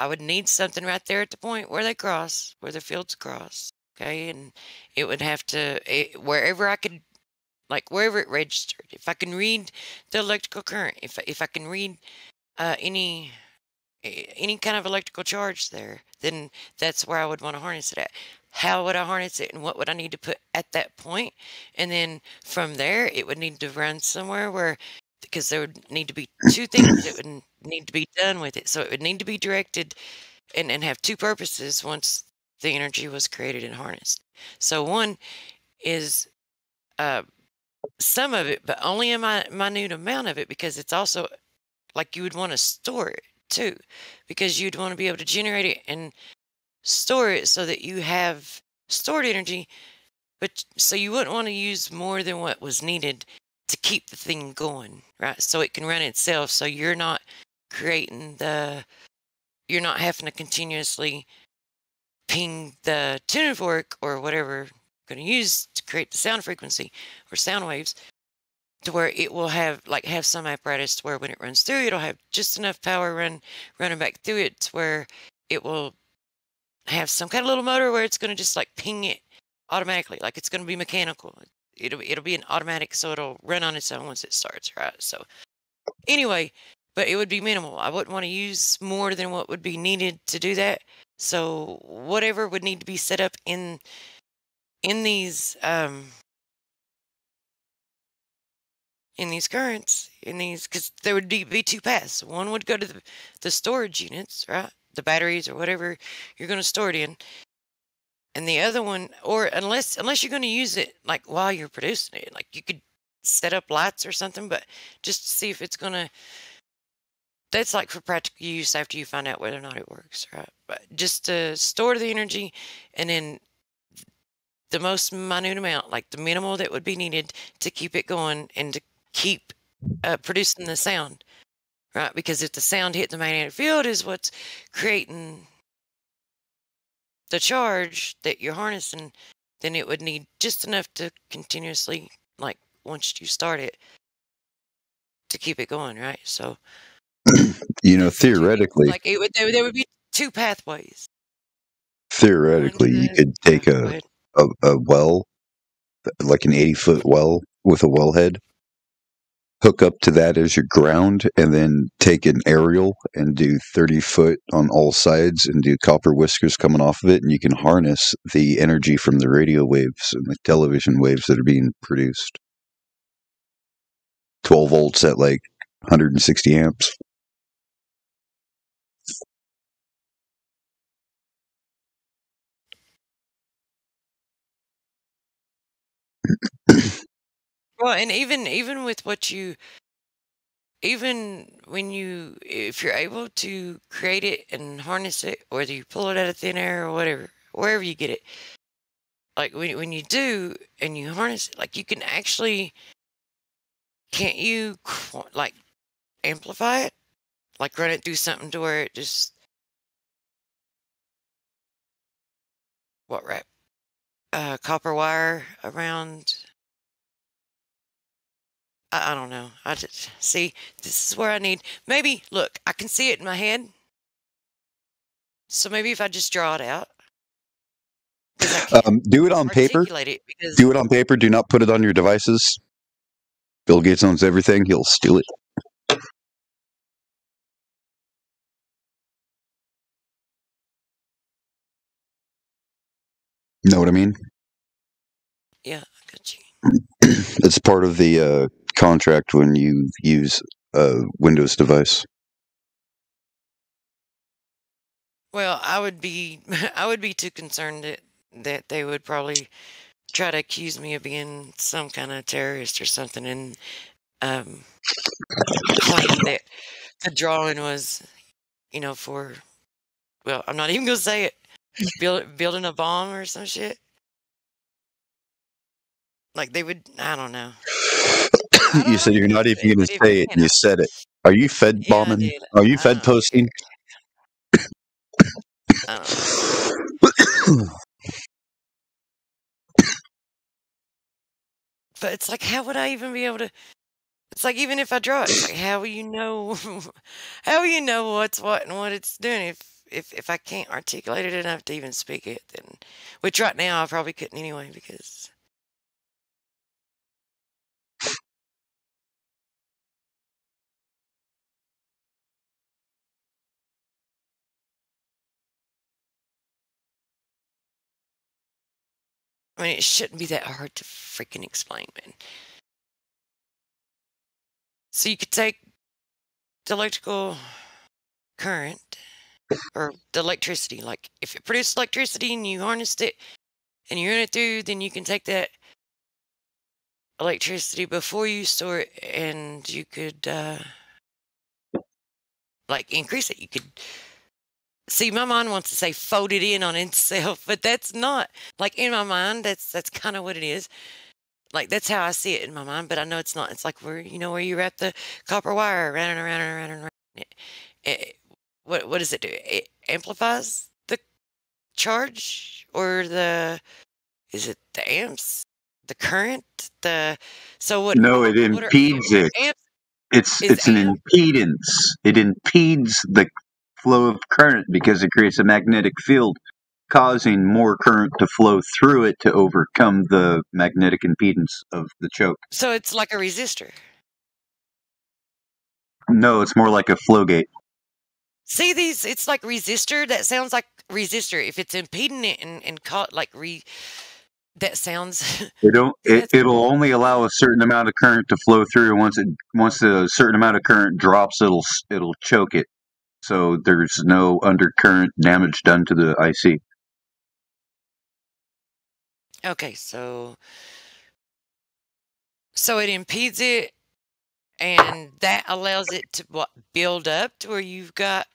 would need something right there at the point where they cross, where the fields cross. Okay. And it would have to, wherever I could, like wherever it registered, if I can read the electrical current, if I can read any kind of electrical charge there, then that's where I would want to harness it at. How would I harness it, and what would I need to put at that point? And then from there, it would need to run somewhere where, because there would need to be two things that would need to be done with it. So it would need to be directed and have two purposes once the energy was created and harnessed. So one is some of it, but only a minute amount of it, because it's also like you would want to store it too, because you'd want to be able to generate it and store it so that you have stored energy, but so you wouldn't want to use more than what was needed to keep the thing going, right? So it can run itself, so you're not creating you're not having to continuously ping the tuning fork or whatever you're going to use to create the sound frequency or sound waves, to where it will have some apparatus to where when it runs through, it'll have just enough power running back through it to where it will have some kind of little motor where it's going to just like ping it automatically, like it's going to be mechanical. It'll be an automatic, so it'll run on its own once it starts, right? So anyway, but it would be minimal. I wouldn't want to use more than what would be needed to do that. So whatever would need to be set up in these currents, because there would be two paths. One would go to the storage units, right? The batteries or whatever you're going to store it in. And the other one, or unless you're going to use it like while you're producing it, like you could set up lights or something, but just to see if it's going to, that's like for practical use after you find out whether or not it works, right? But just to store the energy, and then the most minute amount, like the minimal that would be needed to keep it going and to keep producing the sound, right? Because if the sound hit the magnetic field is what's creating the charge that you're harnessing, then it would need just enough to continuously, like once you start it, to keep it going, right? So, theoretically, like there would be two pathways. Theoretically, you could take a well, like an 80-foot well with a wellhead, hook up to that as your ground, and then take an aerial and do 30-foot on all sides and do copper whiskers coming off of it, and you can harness the energy from the radio waves and the television waves that are being produced. 12 volts at like 160 amps. Well, and even with what you, even when you, if you're able to create it and harness it, whether you pull it out of thin air or whatever, wherever you get it, like when you do and you harness it, like you can actually, can't you like amplify it, like run it through something to where it just wrap copper wire around. I don't know. I just see, this is where I need, maybe look, I can see it in my head. So maybe if I just draw it out. Do it on paper. Do it on paper. Do not put it on your devices. Bill Gates owns everything. He'll steal it. Know what I mean? Yeah, I got you. It's part of the contract when you use a Windows device. Well, I would be too concerned that they would probably try to accuse me of being some kind of terrorist or something, and claim that the drawing was, for, well, I'm not even gonna say it, building a bomb or some shit. Like they would, I don't know. You said you're not even going to say it, and you said it. Are you Fed bombing? Are you Fed posting? I don't know. But it's like, how would I even be able to? It's like, even if I draw it, it's like, how will you know? How will you know what's what and what it's doing if I can't articulate it enough to even speak it? Then, which right now I probably couldn't anyway, because I mean, it shouldn't be that hard to freaking explain, man. So you could take the electrical current or the electricity, like if it produced electricity and you harnessed it and you run it through, then you can take that electricity before you store it and you could like increase it. You could see, my mind wants to say fold it in on itself, but that's not, like, in my mind, that's kind of what it is. Like, that's how I see it in my mind, but I know it's not. It's like where you wrap the copper wire around and around and around and around. What does it do? It amplifies the charge, or is it the amps, the current, No, it impedes it. Amps? It's an impedance. It impedes the flow of current because it creates a magnetic field, causing more current to flow through it to overcome the magnetic impedance of the choke. So it's like a resistor. No, it's more like a flow gate. See these? It's like resistor. That sounds like resistor. If it's impeding it and caught like that sounds. It'll only allow a certain amount of current to flow through. Once a certain amount of current drops, it'll choke it. So there's no undercurrent damage done to the IC. Okay, so it impedes it, and that allows it to build up to where you've got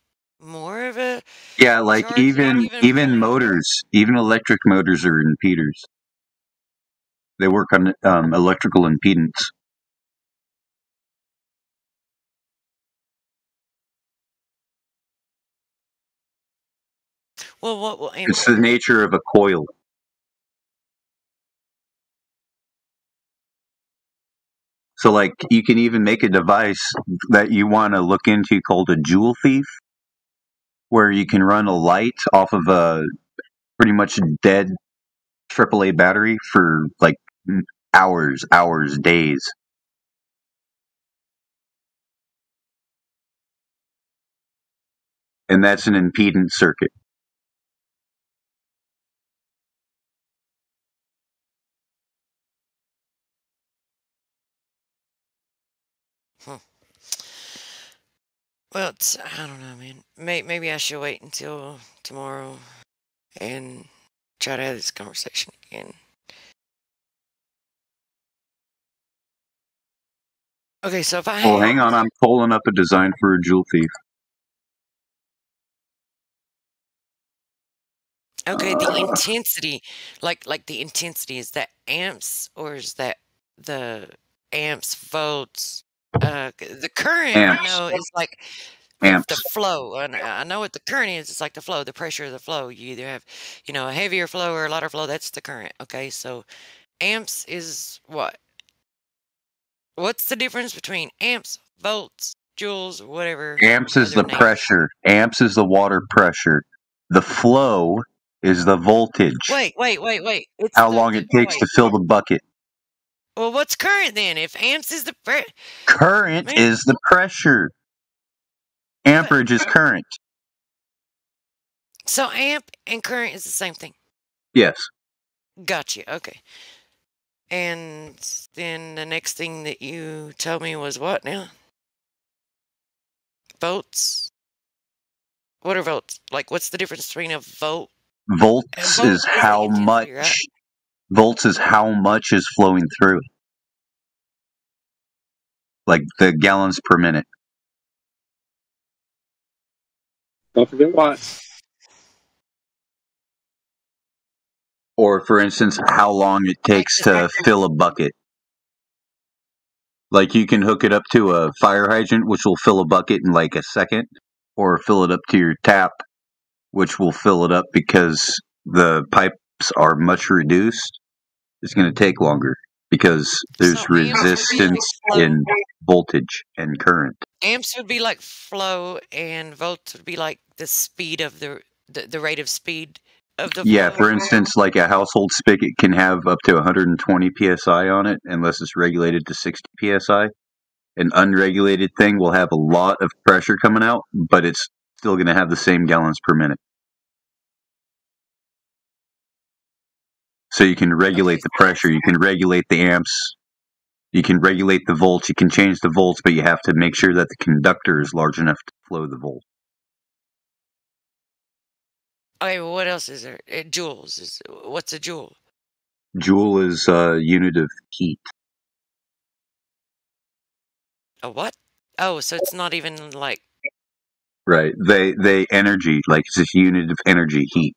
more of a like charge, even motors, even electric motors are impeders. They work on electrical impedance. Well, what will It's the nature of a coil. So, like, you can even make a device that you want to look into called a joule thief, where you can run a light off of a pretty much dead AAA battery for like hours, days. And that's an impedance circuit. Well, I don't know, man. Maybe I should wait until tomorrow and try to have this conversation again. Okay, so if I Oh, hang on, I'm pulling up a design for a joule thief. Okay, the intensity, like the intensity, is that amps or is that the amps, volts? The current, Amps. I know, is like Amps. the flow. And I know what the current is. It's like the flow, the pressure of the flow. You either have, a heavier flow or a lighter flow. That's the current. Okay, so amps is what? What's the difference between amps, volts, joules, whatever? Amps is the pressure. Amps is the water pressure. The flow is the voltage. Wait. It's how long it takes to fill the bucket. Well, what's current then? If amps is the Current is the pressure. Amperage is current. So amp and current is the same thing. Yes. Gotcha. Okay. And then the next thing that you told me was what now? Volts? What are volts? Like, what's the difference between a volt? Volts is how much. Right? Volts is how much is flowing through. Like the gallons per minute. Don't forget watts. Or, for instance, how long it takes to fill a bucket. Like, you can hook it up to a fire hydrant, which will fill a bucket in like a second, or fill it up to your tap, which will fill it up because the pipes are much reduced. It's going to take longer. because there's So amps would be like resistance flow. in voltage and current. Amps would be like flow, and volts would be like the speed of the rate of speed of the Yeah, flow. for instance, like a household spigot can have up to 120 psi on it unless it's regulated to 60 psi. An unregulated thing will have a lot of pressure coming out, but it's still going to have the same gallons per minute. So you can regulate the pressure, you can regulate the amps, you can regulate the volts, you can change the volts, but you have to make sure that the conductor is large enough to flow the volt. Okay, well, what else is there? Joules. What's a joule? Joule is a unit of heat. A what? Oh, so it's not even like. Right. They energy, like it's a unit of energy, heat.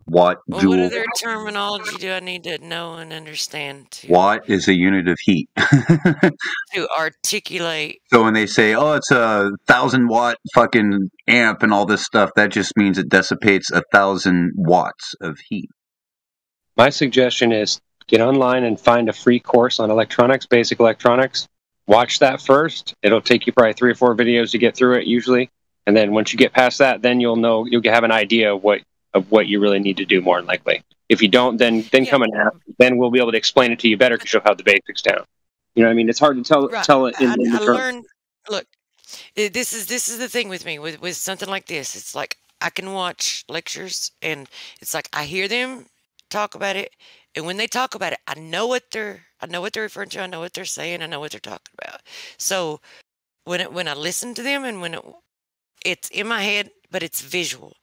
Watt, Well, what joule. other terminology do I need to know and understand Watt is a unit of heat. to articulate? So when they say, "Oh, it's a 1,000-watt fucking amp and all this stuff," that just means it dissipates 1,000 watts of heat. My suggestion is get online and find a free course on electronics, basic electronics. Watch that first. It'll take you probably 3 or 4 videos to get through it usually. And then once you get past that, then you'll have an idea of what you really need to do more than likely. If you don't, then come and ask. Then we'll be able to explain it to you better because you'll have the basics down. You know what I mean? It's hard to tell it in I the learned. Look, this is the thing with me with something like this. It's like I can watch lectures, and it's like I hear them talk about it, and when they talk about it, I know what they're referring to. I know what they're saying. I know what they're talking about. So when I listen to them, and when it's in my head, but it's visual.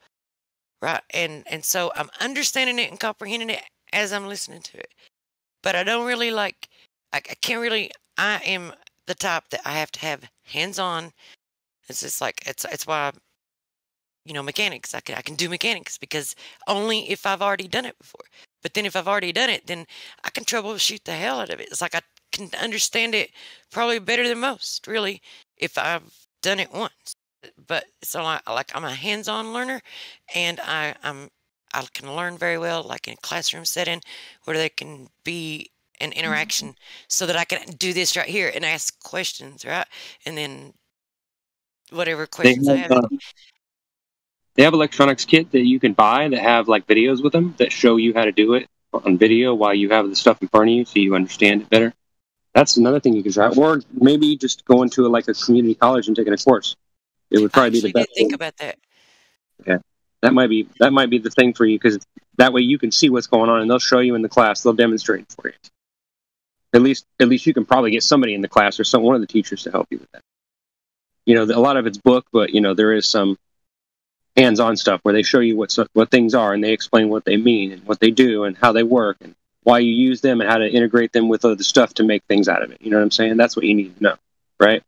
Right, and so I'm understanding it and comprehending it as I'm listening to it, but I don't really like. I can't really. I am the type that I have to have hands-on. It's just like it's why, mechanics. I can do mechanics because only if I've already done it before. But then if I've already done it, then I can troubleshoot the hell out of it. It's like I can understand it probably better than most, really, if I've done it once. But so I'm a hands-on learner, and I can learn very well, like in a classroom setting where there can be an interaction, so that I can do this right here and ask questions, right, and then whatever questions I have. They have electronics kit that you can buy that have like videos with them that show you how to do it on video while you have the stuff in front of you, so you understand it better. That's another thing you can try, or maybe just go into a community college and taking a course. It would probably be the best. Think about that. Yeah, that might be the thing for you, because that way you can see what's going on, and they'll show you in the class. They'll demonstrate it for you. At least you can probably get somebody in the class or one of the teachers to help you with that. A lot of it's book, but there is some hands-on stuff where they show you what things are, and they explain what they mean and what they do and how they work and why you use them and how to integrate them with other stuff to make things out of it. You know what I'm saying? That's what you need to know, right?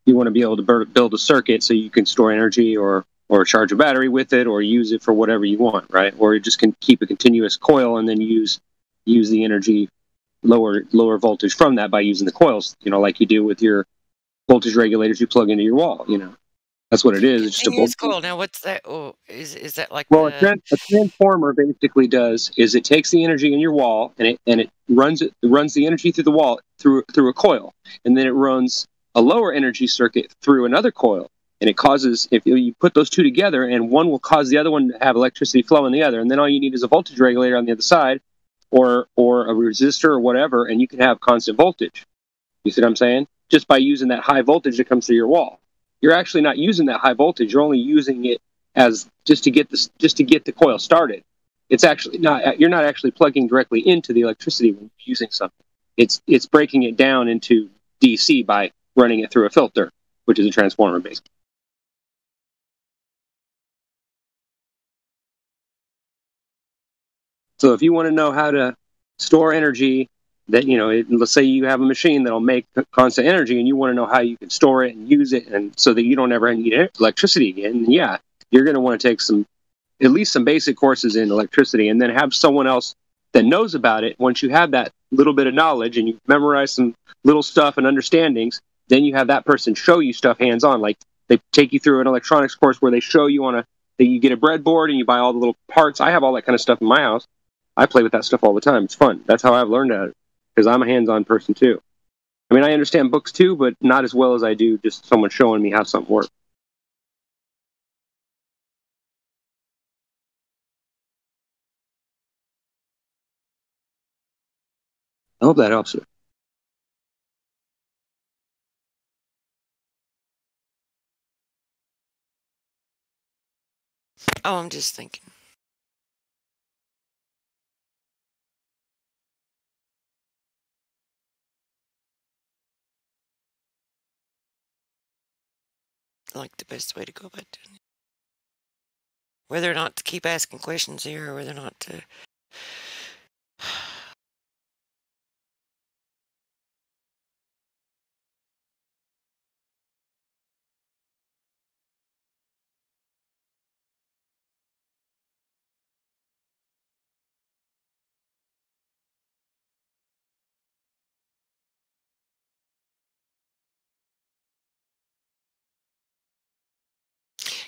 You want to be able to build a circuit so you can store energy or charge a battery with it, or use it for whatever you want, right? Or you just can keep a continuous coil and then use the energy lower voltage from that by using the coils, like you do with your voltage regulators you plug into your wall. That's what it is. It's just a voltage coil. Now, what's that? Oh, is that like? Well, a transformer basically is it takes the energy in your wall and it runs the energy through the wall through a coil, and then it runs a lower energy circuit through another coil, and it causes, if you put those two together, and one will cause the other one to have electricity flow in the other, and then all you need is a voltage regulator on the other side, or a resistor or whatever, and you can have constant voltage. You see what I'm saying? Just by using that high voltage that comes through your wall. You're actually not using that high voltage. You're only using it as just to get the coil started. It's actually not. You're not actually plugging directly into the electricity when you're using something. It's breaking it down into DC by running it through a filter, which is a transformer, basically. So if you want to know how to store energy, that let's say you have a machine that'll make constant energy, and you want to know how you can store it and use it, and so that you don't ever need electricity again, yeah, you're going to want to take at least some basic courses in electricity, and then have someone else that knows about it. Once you have that little bit of knowledge and you've memorized some little stuff and understandings, then you have that person show you stuff hands-on. Like they take you through an electronics course where they show you on You get a breadboard and you buy all the little parts. I have all that kind of stuff in my house. I play with that stuff all the time. It's fun. That's how I've learned at it, because I'm a hands-on person too. I mean, I understand books too, but not as well as I do just someone showing me how something works. I hope that helps you. Oh, I'm just thinking. Like the best way to go about doing it. Whether or not to keep asking questions here, or whether or not to.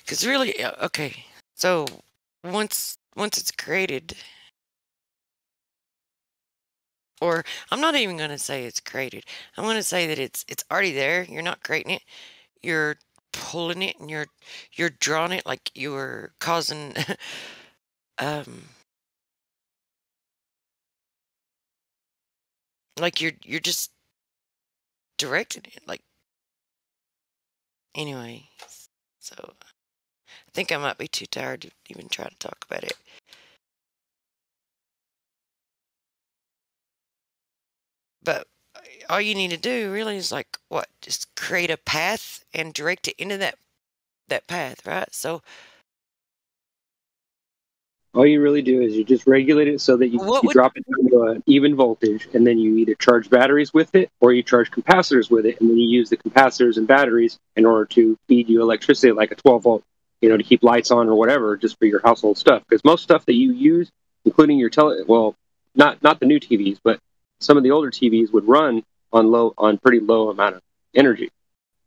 Because really, okay. So once it's created, or I'm not even going to say it's created. I'm going to say that it's already there. You're not creating it. You're pulling it, and you're drawing it like you're causing like you're just directing it. Like, anyway, so I think I might be too tired to even try to talk about it. But all you need to do really is like what? Just create a path and direct it into that path, right? So All you really do is you just regulate it so that you drop it down to an even voltage, and then you either charge batteries with it or you charge capacitors with it, and then you use the capacitors and batteries in order to feed you electricity like a 12 volt, to keep lights on or whatever, just for your household stuff. Because most stuff that you use, including your not the new TVs, but some of the older TVs would run on pretty low amount of energy.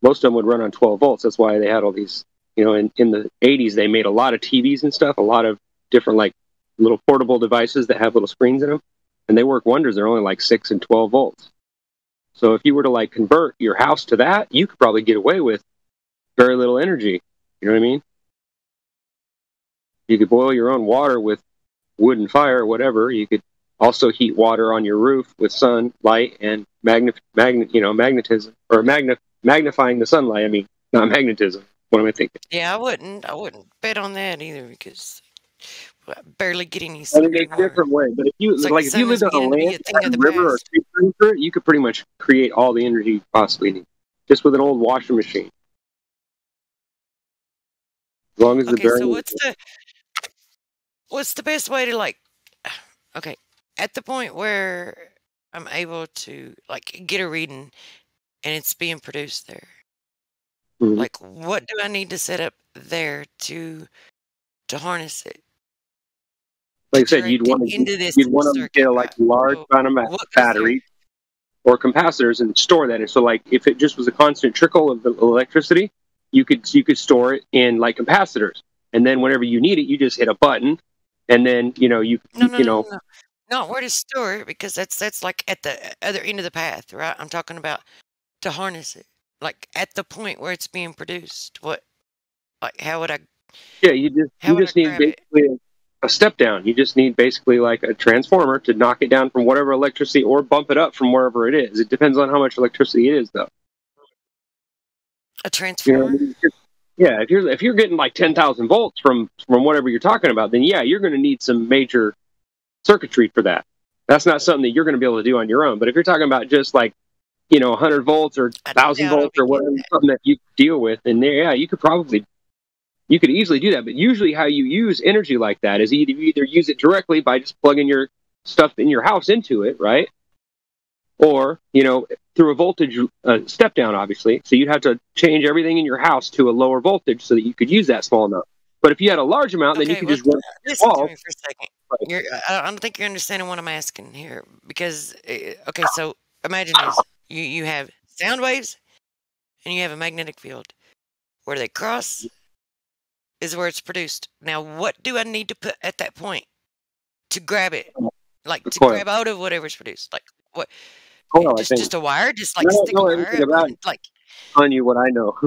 Most of them would run on 12 volts. That's why they had all these, in the 80s, they made a lot of TVs and stuff, a lot of different like little portable devices that have little screens in them, and they work wonders. They're only like 6 and 12 volts. So if you were to like convert your house to that, you could probably get away with very little energy. You know what I mean? You could boil your own water with wood and fire or whatever. You could also heat water on your roof with sunlight and magnetism, or magnifying the sunlight. I mean, not magnetism. What am I thinking? yeah, I wouldn't bet on that either, because I barely get any I sun mean, it's a anymore. different way. But if you It's like, like the if you sun is lived on a beginning to be land a thing that of had a the river or a past. stream running through it, you could pretty much create all the energy you possibly need just with an old washing machine. As long as the Okay, so bearing. what's the best way to okay, at the point where I'm able to like get a reading and it's being produced there, Mhm. like what do I need to set up there to harness it, Like I said, direct it into this you'd want to circuit, get like a large amount of what goes batteries or capacitors and store that. And so, like, if it just was a constant trickle of the electricity, you could store it in like capacitors, and then whenever you need it, you just hit a button, and then No, not where to store it, because that's like at the other end of the path, right? I'm talking about to harness it, like at the point where it's being produced. How would I? Yeah, you just need grab it? basically a step down. You just need basically like a transformer to knock it down from whatever electricity or bump it up from wherever it is. It depends on how much electricity it is, though. A transformer? Yeah, if you're getting like 10,000 volts from whatever you're talking about, then yeah, you're going to need some major circuitry for that. That's not something that you're going to be able to do on your own. But if you're talking about just like 100 volts or 1,000 volts or whatever, something that you deal with, then yeah, you could easily do that. But usually how you use energy like that is you either use it directly by just plugging your stuff in your house into it, right? Or, through a voltage step down, obviously. So you'd have to change everything in your house to a lower voltage so that you could use that small amount. But if you had a large amount, then you could just run Listen to me for a second. I don't think you're understanding what I'm asking here. Because, okay, so imagine this. You have sound waves and you have a magnetic field. Where they cross, is where it's produced. Now, what do I need to put at that point to grab it? Like The to coil. grab out of whatever's produced? Like what? Coil, I think. Just a wire? Just I like don't stick a know wire anything up? about it. Like Telling you what I know.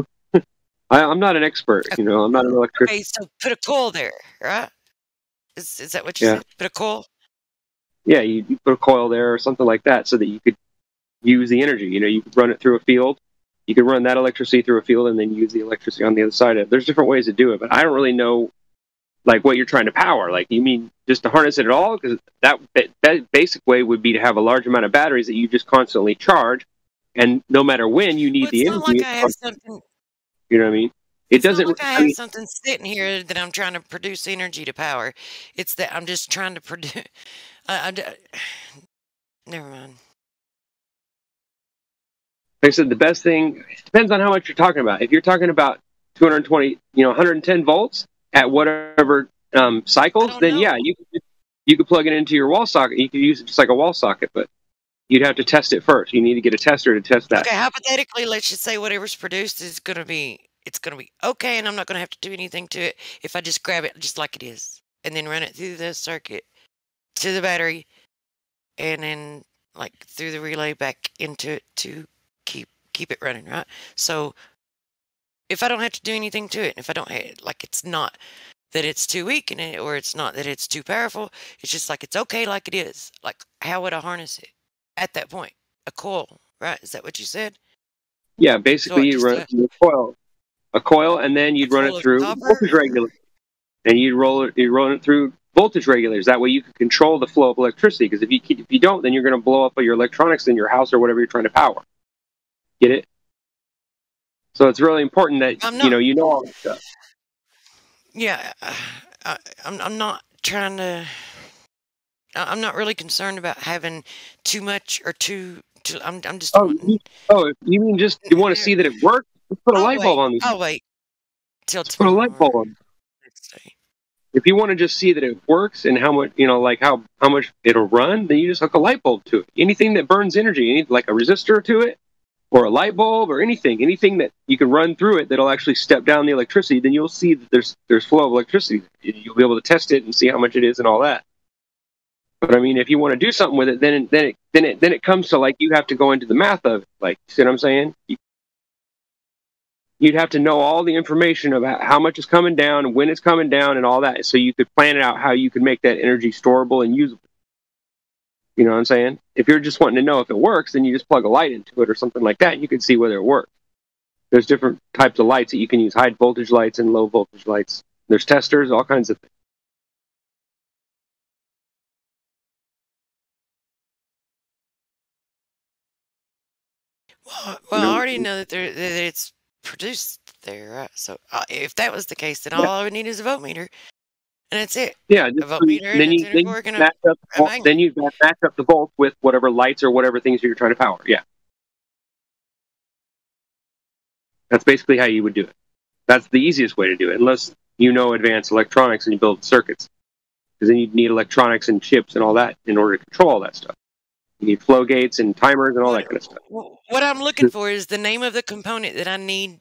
I'm not an expert. You know, I'm not an electrician. okay, so put a coil there, right? Is that what you Yeah. said? Put a coil? Yeah, you put a coil there or something like that so that you could use the energy. You know, you could run it through a field. You could run that electricity through a field and then use the electricity on the other side of it. There's different ways to do it, but I don't really know like what you're trying to power. Like, you mean just to harness it at all? Because that basic way would be to have a large amount of batteries that you just constantly charge, and no matter when you need the It's not energy. like I have something. You know what I mean? It It's not doesn't. like I I have mean, something sitting here that I'm trying to produce energy to power. It's that I'm just trying to produce. Never mind. like I said, the best thing depends on how much you're talking about. If you're talking about 220, 110 volts at whatever cycles, then yeah, you could plug it into your wall socket. You could use it just like a wall socket, but you'd have to test it first. You need to get a tester to test that. Okay, hypothetically, let's just say whatever's produced is gonna be okay, and I'm not gonna have to do anything to it if I just grab it just like it is, and then run it through the circuit to the battery, and then like through the relay back into it to keep it running, right? So if I don't have to do anything to it, if I don't like, it's not that it's too weak in it, or it's not that it's too powerful. It's just like it's okay like it is. Like, how would I harness it at that point? A coil, right? Is that what you said? Yeah, basically you run a coil, and then you'd run it through voltage regulators, and you'd run it through voltage regulators. That way you can control the flow of electricity. Because if you don't, then you're going to blow up all your electronics in your house or whatever you're trying to power. Get it? So it's really important that you know all that stuff. Yeah, I'm not trying to. I'm not really concerned about having too much or too. I'm just. If you mean just you want to see that it works? Let's put a light bulb on these. I'll wait till Let's put a light bulb on. If you want to just see that it works and how much, like how much it'll run, then you just hook a light bulb to it. Anything that burns energy, like a resistor to it, or a light bulb, or anything that you can run through it that'll actually step down the electricity, then you'll see that there's flow of electricity. You'll be able to test it and see how much it is and all that. But I mean, if you want to do something with it, then it comes to like you have to go into the math of it. Like, see what I'm saying? You'd have to know all the information about how much is coming down, when it's coming down, and all that, so you could plan it out how you could make that energy storable and usable. You know what I'm saying? If you're just wanting to know if it works, then you just plug a light into it or something like that, and you can see whether it works. There's different types of lights that you can use, high voltage lights and low voltage lights. There's testers, all kinds of things. Well, I already know that it's produced there, right? So if that was the case, then all I would need is a voltmeter, and that's it. Yeah, a voltmeter. then you match up the volts with whatever lights or whatever things you're trying to power. Yeah, that's basically how you would do it. That's the easiest way to do it, unless you know advanced electronics and you build circuits, because then you'd need electronics and chips and all that in order to control all that stuff. You need flow gates and timers and all that kind of stuff. What I'm looking for is the name of the component that I need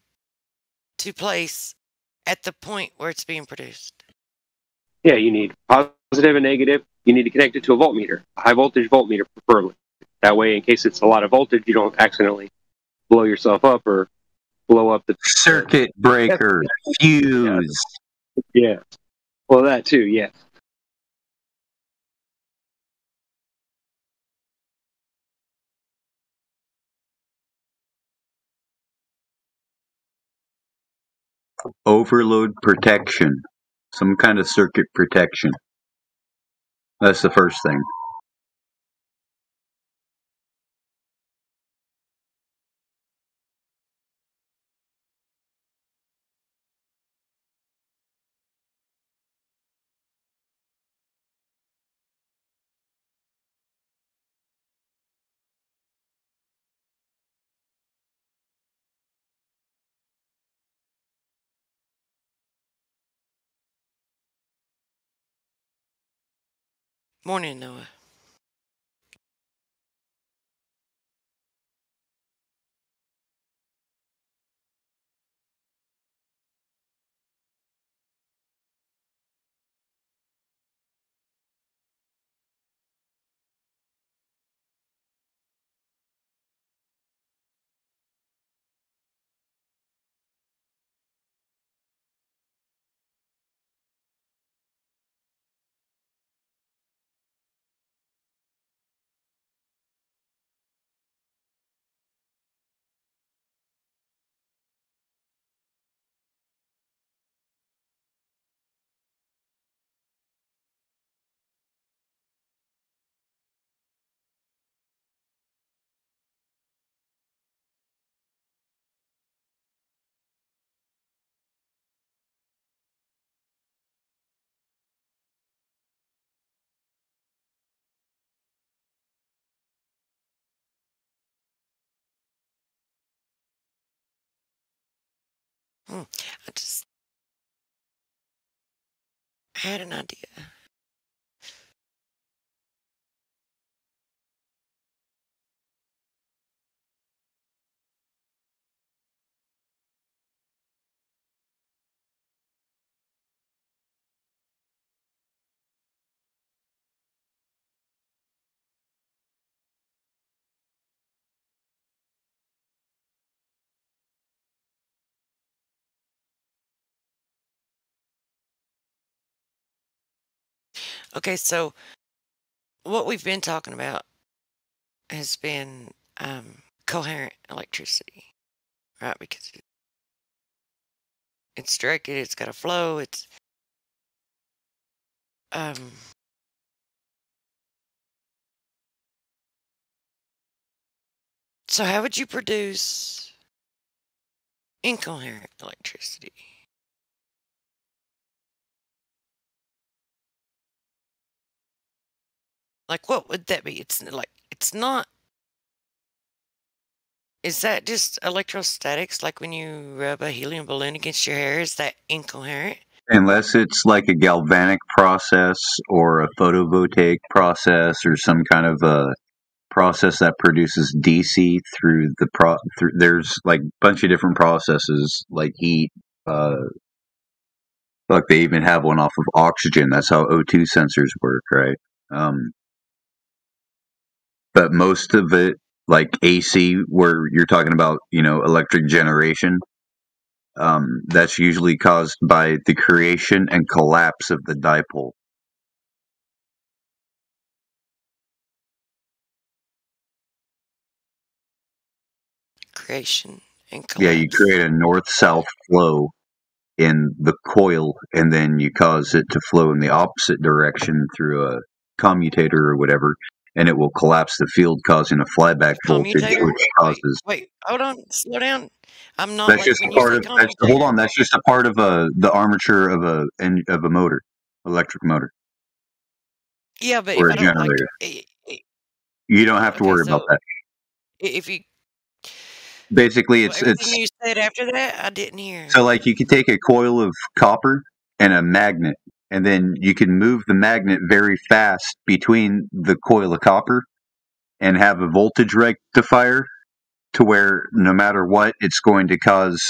to place at the point where it's being produced. Yeah, you need positive and negative. You need to connect it to a voltmeter, a high voltage voltmeter preferably. That way, in case it's a lot of voltage, you don't accidentally blow yourself up or blow up the circuit breaker, fuse. Yeah. Well, that too, yeah. Overload protection. Some kind of circuit protection. That's the first thing. Morning, Noah. I just had an idea. Okay, so what we've been talking about has been coherent electricity, right? Because it's directed, it's got a flow, it's so how would you produce incoherent electricity? Like, what would that be? It's like, it's not. Is that just electrostatics? Like when you rub a helium balloon against your hair, is that incoherent? Unless it's like a galvanic process or a photovoltaic process or some kind of a process that produces DC through there's like a bunch of different processes like heat. Like they even have one off of oxygen. That's how O2 sensors work, right? But most of it, like AC, where you're talking about, electric generation, that's usually caused by the creation and collapse of the dipole. Creation and collapse. Yeah, you create a north-south flow in the coil, and then you cause it to flow in the opposite direction through a commutator or whatever, and it will collapse the field, causing a flyback voltage, Commutator? which causes. Wait, hold on, slow down. I'm not That's like just when a you part say of. commutator. Hold on, that's just a part of the armature of a motor, electric motor, Yeah, but or if a I don't like, generator. You don't have to okay, worry about so that. if you Basically, well, it's everything you said after that, I didn't hear. so like you could take a coil of copper and a magnet, and then you can move the magnet very fast between the coil of copper and have a voltage rectifier to where no matter what, it's going to cause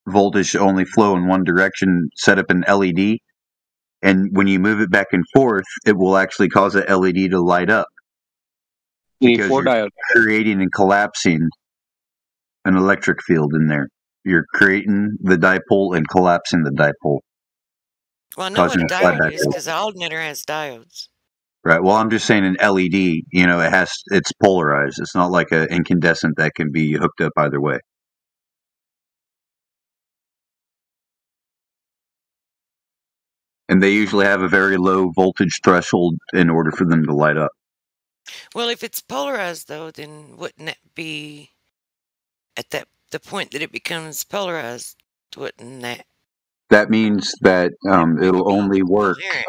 voltage to only flow in one direction, set up an LED, and when you move it back and forth, it will actually cause the LED to light up. You need Because 4 you're diodes. creating and collapsing an electric field in there. You're creating the dipole and collapsing the dipole. Well, I know what causing a a diode flyback is voltage. because the alternator has diodes. Right. Well, I'm just saying an LED, it's polarized. It's not like an incandescent that can be hooked up either way. And they usually have a very low voltage threshold in order for them to light up. Well, if it's polarized though, then wouldn't it be at the point that it becomes polarized? Wouldn't that? That means that it'll only work. Coherent.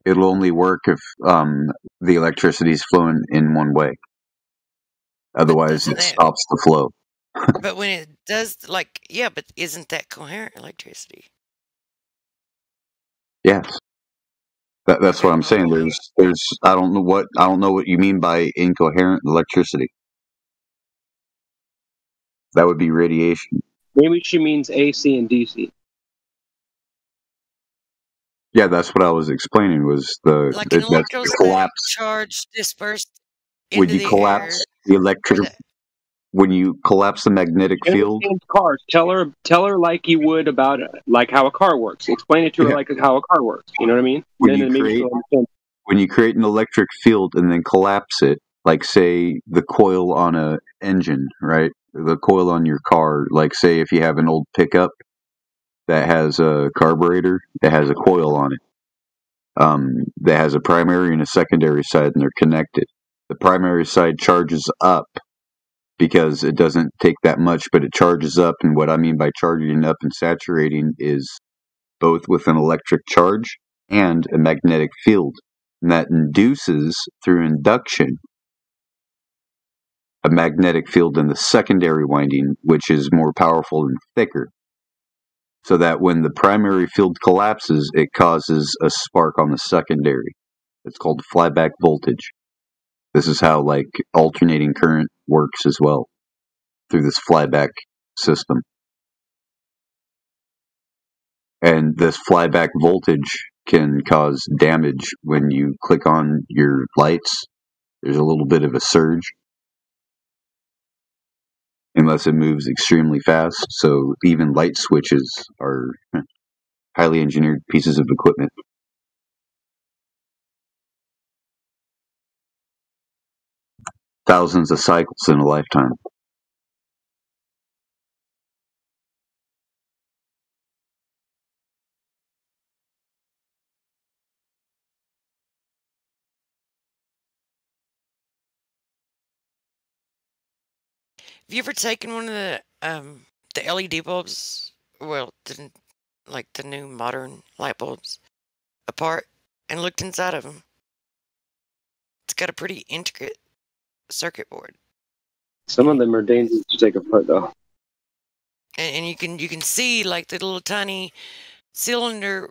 It'll only work if the electricity is flowing in one way. Otherwise, it stops the flow. But when it does, but isn't that coherent electricity? Yes. That's what I'm saying. There's I don't know what you mean by incoherent electricity. That would be radiation. Maybe she means AC and DC. Yeah, that's what I was explaining. Was Like an that's the electrostatic collapse charge dispersed when into you the collapse air. the electric when you collapse the magnetic She field. understands cars. Tell her like you would about like how a car works. Explain it to her Yeah. like how a car works. You know what I mean? When Then you maybe create she'll understand. when you create an electric field and then collapse it, like say the coil on a engine, right? The coil on your car, like say if you have an old pickup that has a carburetor that has a coil on it. That has a primary and a secondary side, and they're connected. The primary side charges up because it doesn't take that much, but it charges up. And what I mean by charging up and saturating is both with an electric charge and a magnetic field. And that induces, through induction, a magnetic field in the secondary winding, which is more powerful and thicker. so that when the primary field collapses, it causes a spark on the secondary. It's called flyback voltage. This is how like alternating current works as well, through this flyback system. And this flyback voltage can cause damage when you click on your lights. There's a little bit of a surge, unless it moves extremely fast. So even light switches are highly engineered pieces of equipment. Thousands of cycles in a lifetime. Have you ever taken one of the LED bulbs? Well, like the new modern light bulbs apart and looked inside of them? It's got a pretty intricate circuit board, Some of them are dangerous to take apart, though. and you can see like the little tiny cylinder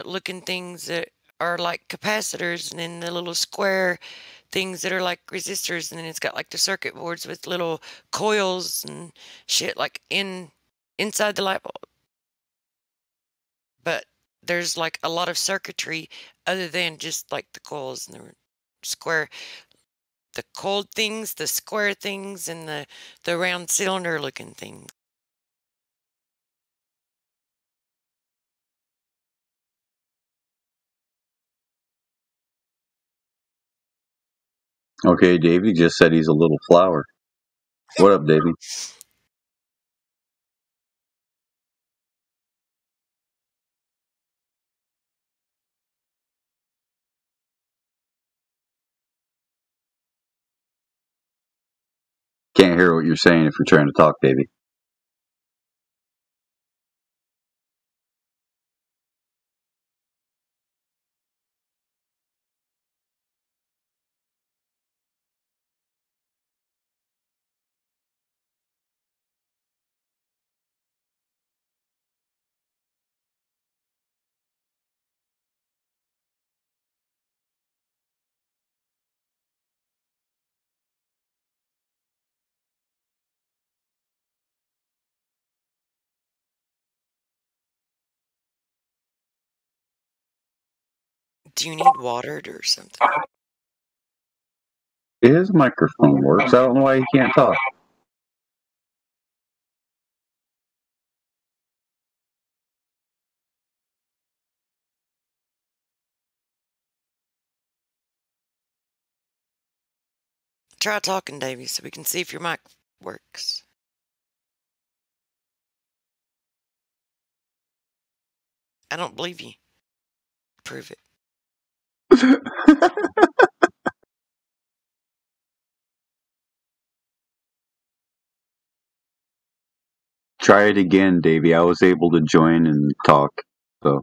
looking things that are like capacitors, and then the little square things that are like resistors, and then it's got like the circuit boards with little coils and shit like inside the light bulb. But there's like a lot of circuitry other than just like the coils and the square, the cold things, the square things, and the round cylinder looking things. Okay, Davey just said he's a little flower. What up, Davey? Can't hear what you're saying if you're trying to talk, Davey. Do you need watered or something? His microphone works. I don't know why he can't talk. Try talking, Davey, so we can see if your mic works. I don't believe you. Prove it. Try it again, Davey. I was able to join and talk. So,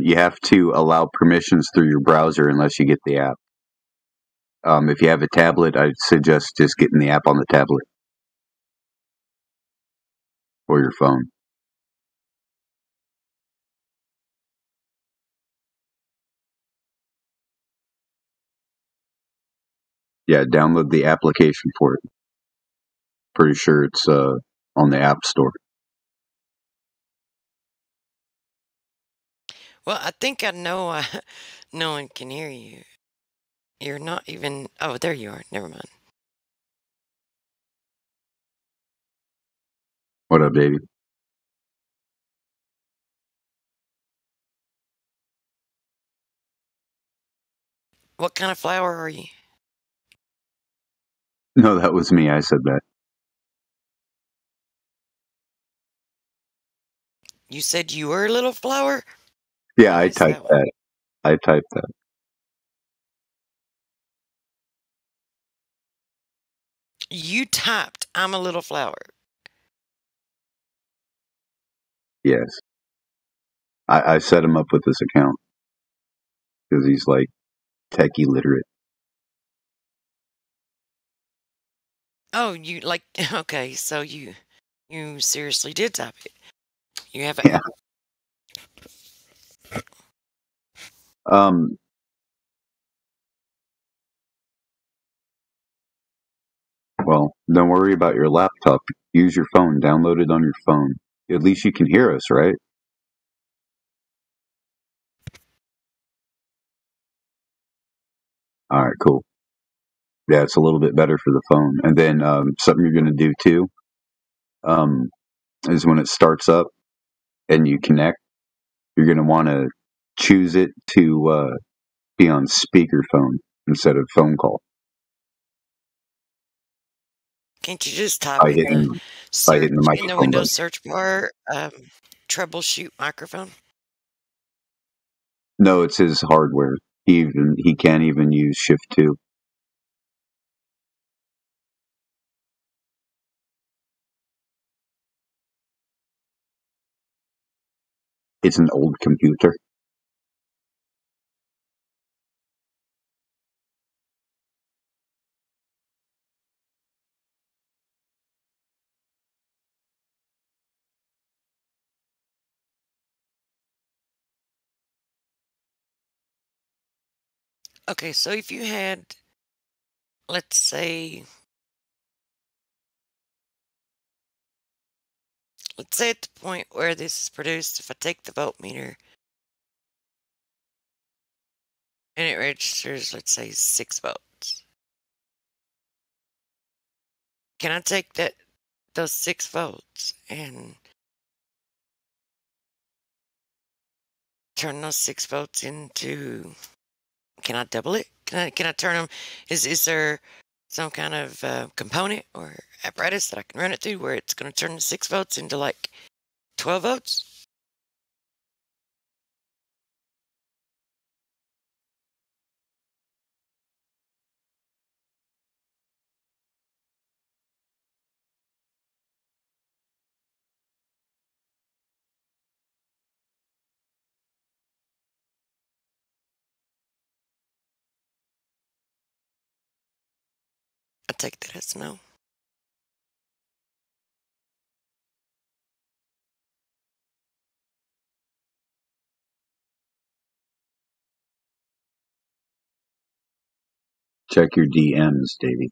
you have to allow permissions through your browser unless you get the app. If you have a tablet, I'd suggest just getting the app on the tablet or your phone. Yeah, download the application for it. Pretty sure it's on the App Store. Well, I think I know no one can hear you. You're not even... Oh, there you are. Never mind. What up, baby? What kind of flower are you? No, that was me. I said that. You said you were a little flower? Yeah, I typed that. I typed that. You typed, I'm a little flower. Yes. I set him up with this account because he's like techie literate. Oh, you like... Okay, so you seriously did type it. You haven't. Yeah. Um. Well, don't worry about your laptop. Use your phone. Download it on your phone. At least you can hear us, right? All right, cool. Yeah, it's a little bit better for the phone. And then something you're going to do too um, is when it starts up and you connect, you're going to want to choose it to be on speakerphone instead of phone call Can't you just type by in the hitting the search in the microphone button. Windows search bar, troubleshoot microphone? No, it's his hardware. He can't even use Shift 2. It's an old computer. Okay, so if you had, let's say at the point where this is produced, if I take the voltmeter and it registers, let's say 6 volts, can I take those 6 volts and turn those 6 volts into? Can I double it? Can I turn them? Is there some kind of component or apparatus that I can run it through where it's going to turn the 6 volts into like 12 volts? I take that as no. Check your DMs, Davey.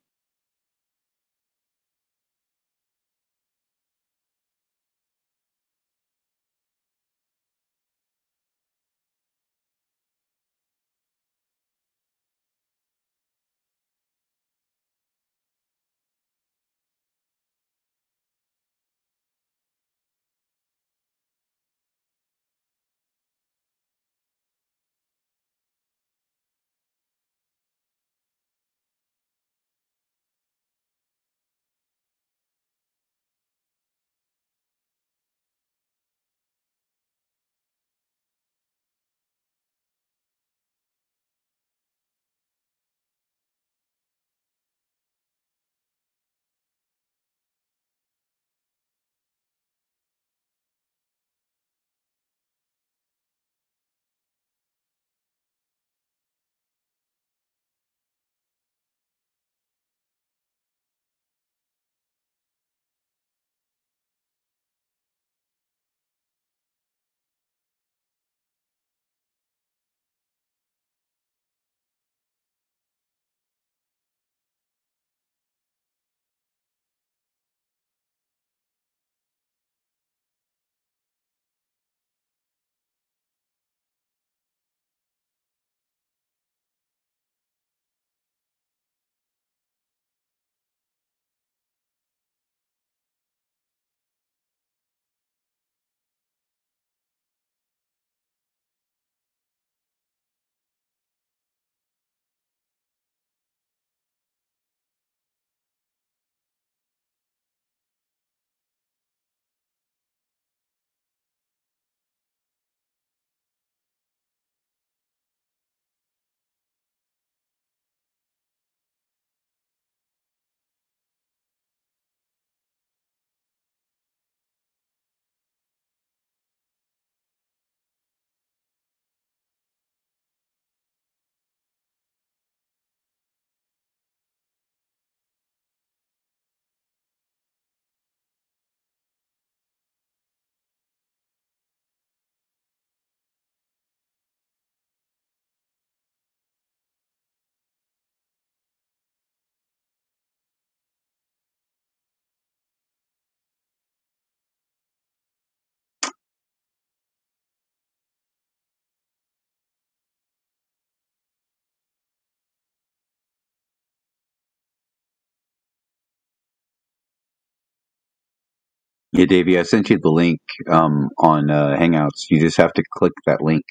Yeah, Davey, I sent you the link on Hangouts. You just have to click that link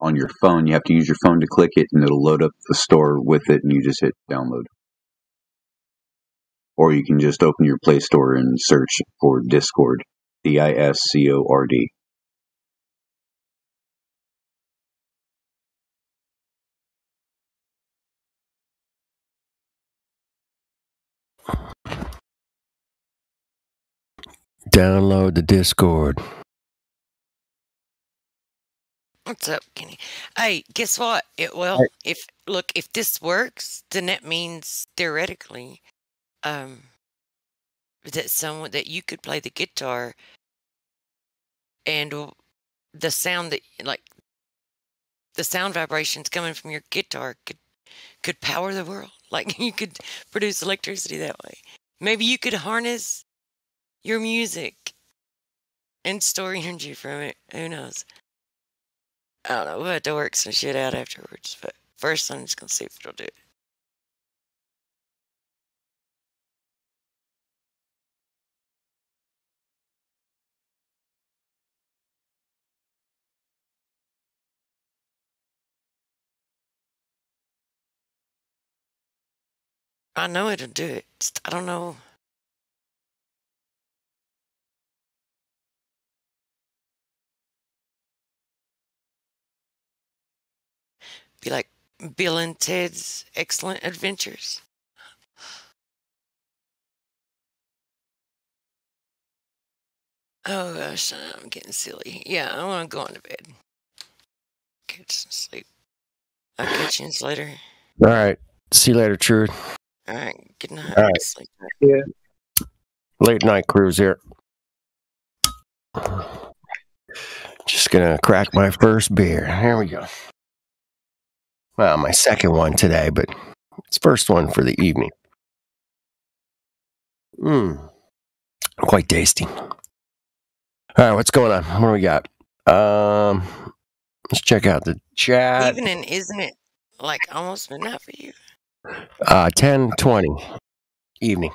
on your phone. You have to use your phone to click it, and it'll load up the store with it, and you just hit download. Or you can just open your Play Store and search for Discord. Discord. Download the Discord. What's up, Kenny? Hey, guess what? If this works, then that means theoretically, that you could play the guitar, and the sound the sound vibrations coming from your guitar could power the world. Like, you could produce electricity that way. Maybe you could harness your music and store energy from it. Who knows? I don't know. We'll have to work some shit out afterwards. But first, I'm just going to see if it'll do it. I know it'll do it. Just, I don't know. Be like Bill and Ted's Excellent Adventures. Oh gosh, I'm getting silly. Yeah, I want to go into bed. Get some sleep. I'll catch you later. All right. See you later, Trude. All right. Good night. All right. Sleep. Yeah. Late night cruise here. Just gonna crack my first beer. Here we go. Well, my second one today, but it's first one for the evening. Quite tasty. All right, what's going on? What do we got? Let's check out the chat. Evening, isn't it? Like almost midnight for you? 10:20 evening.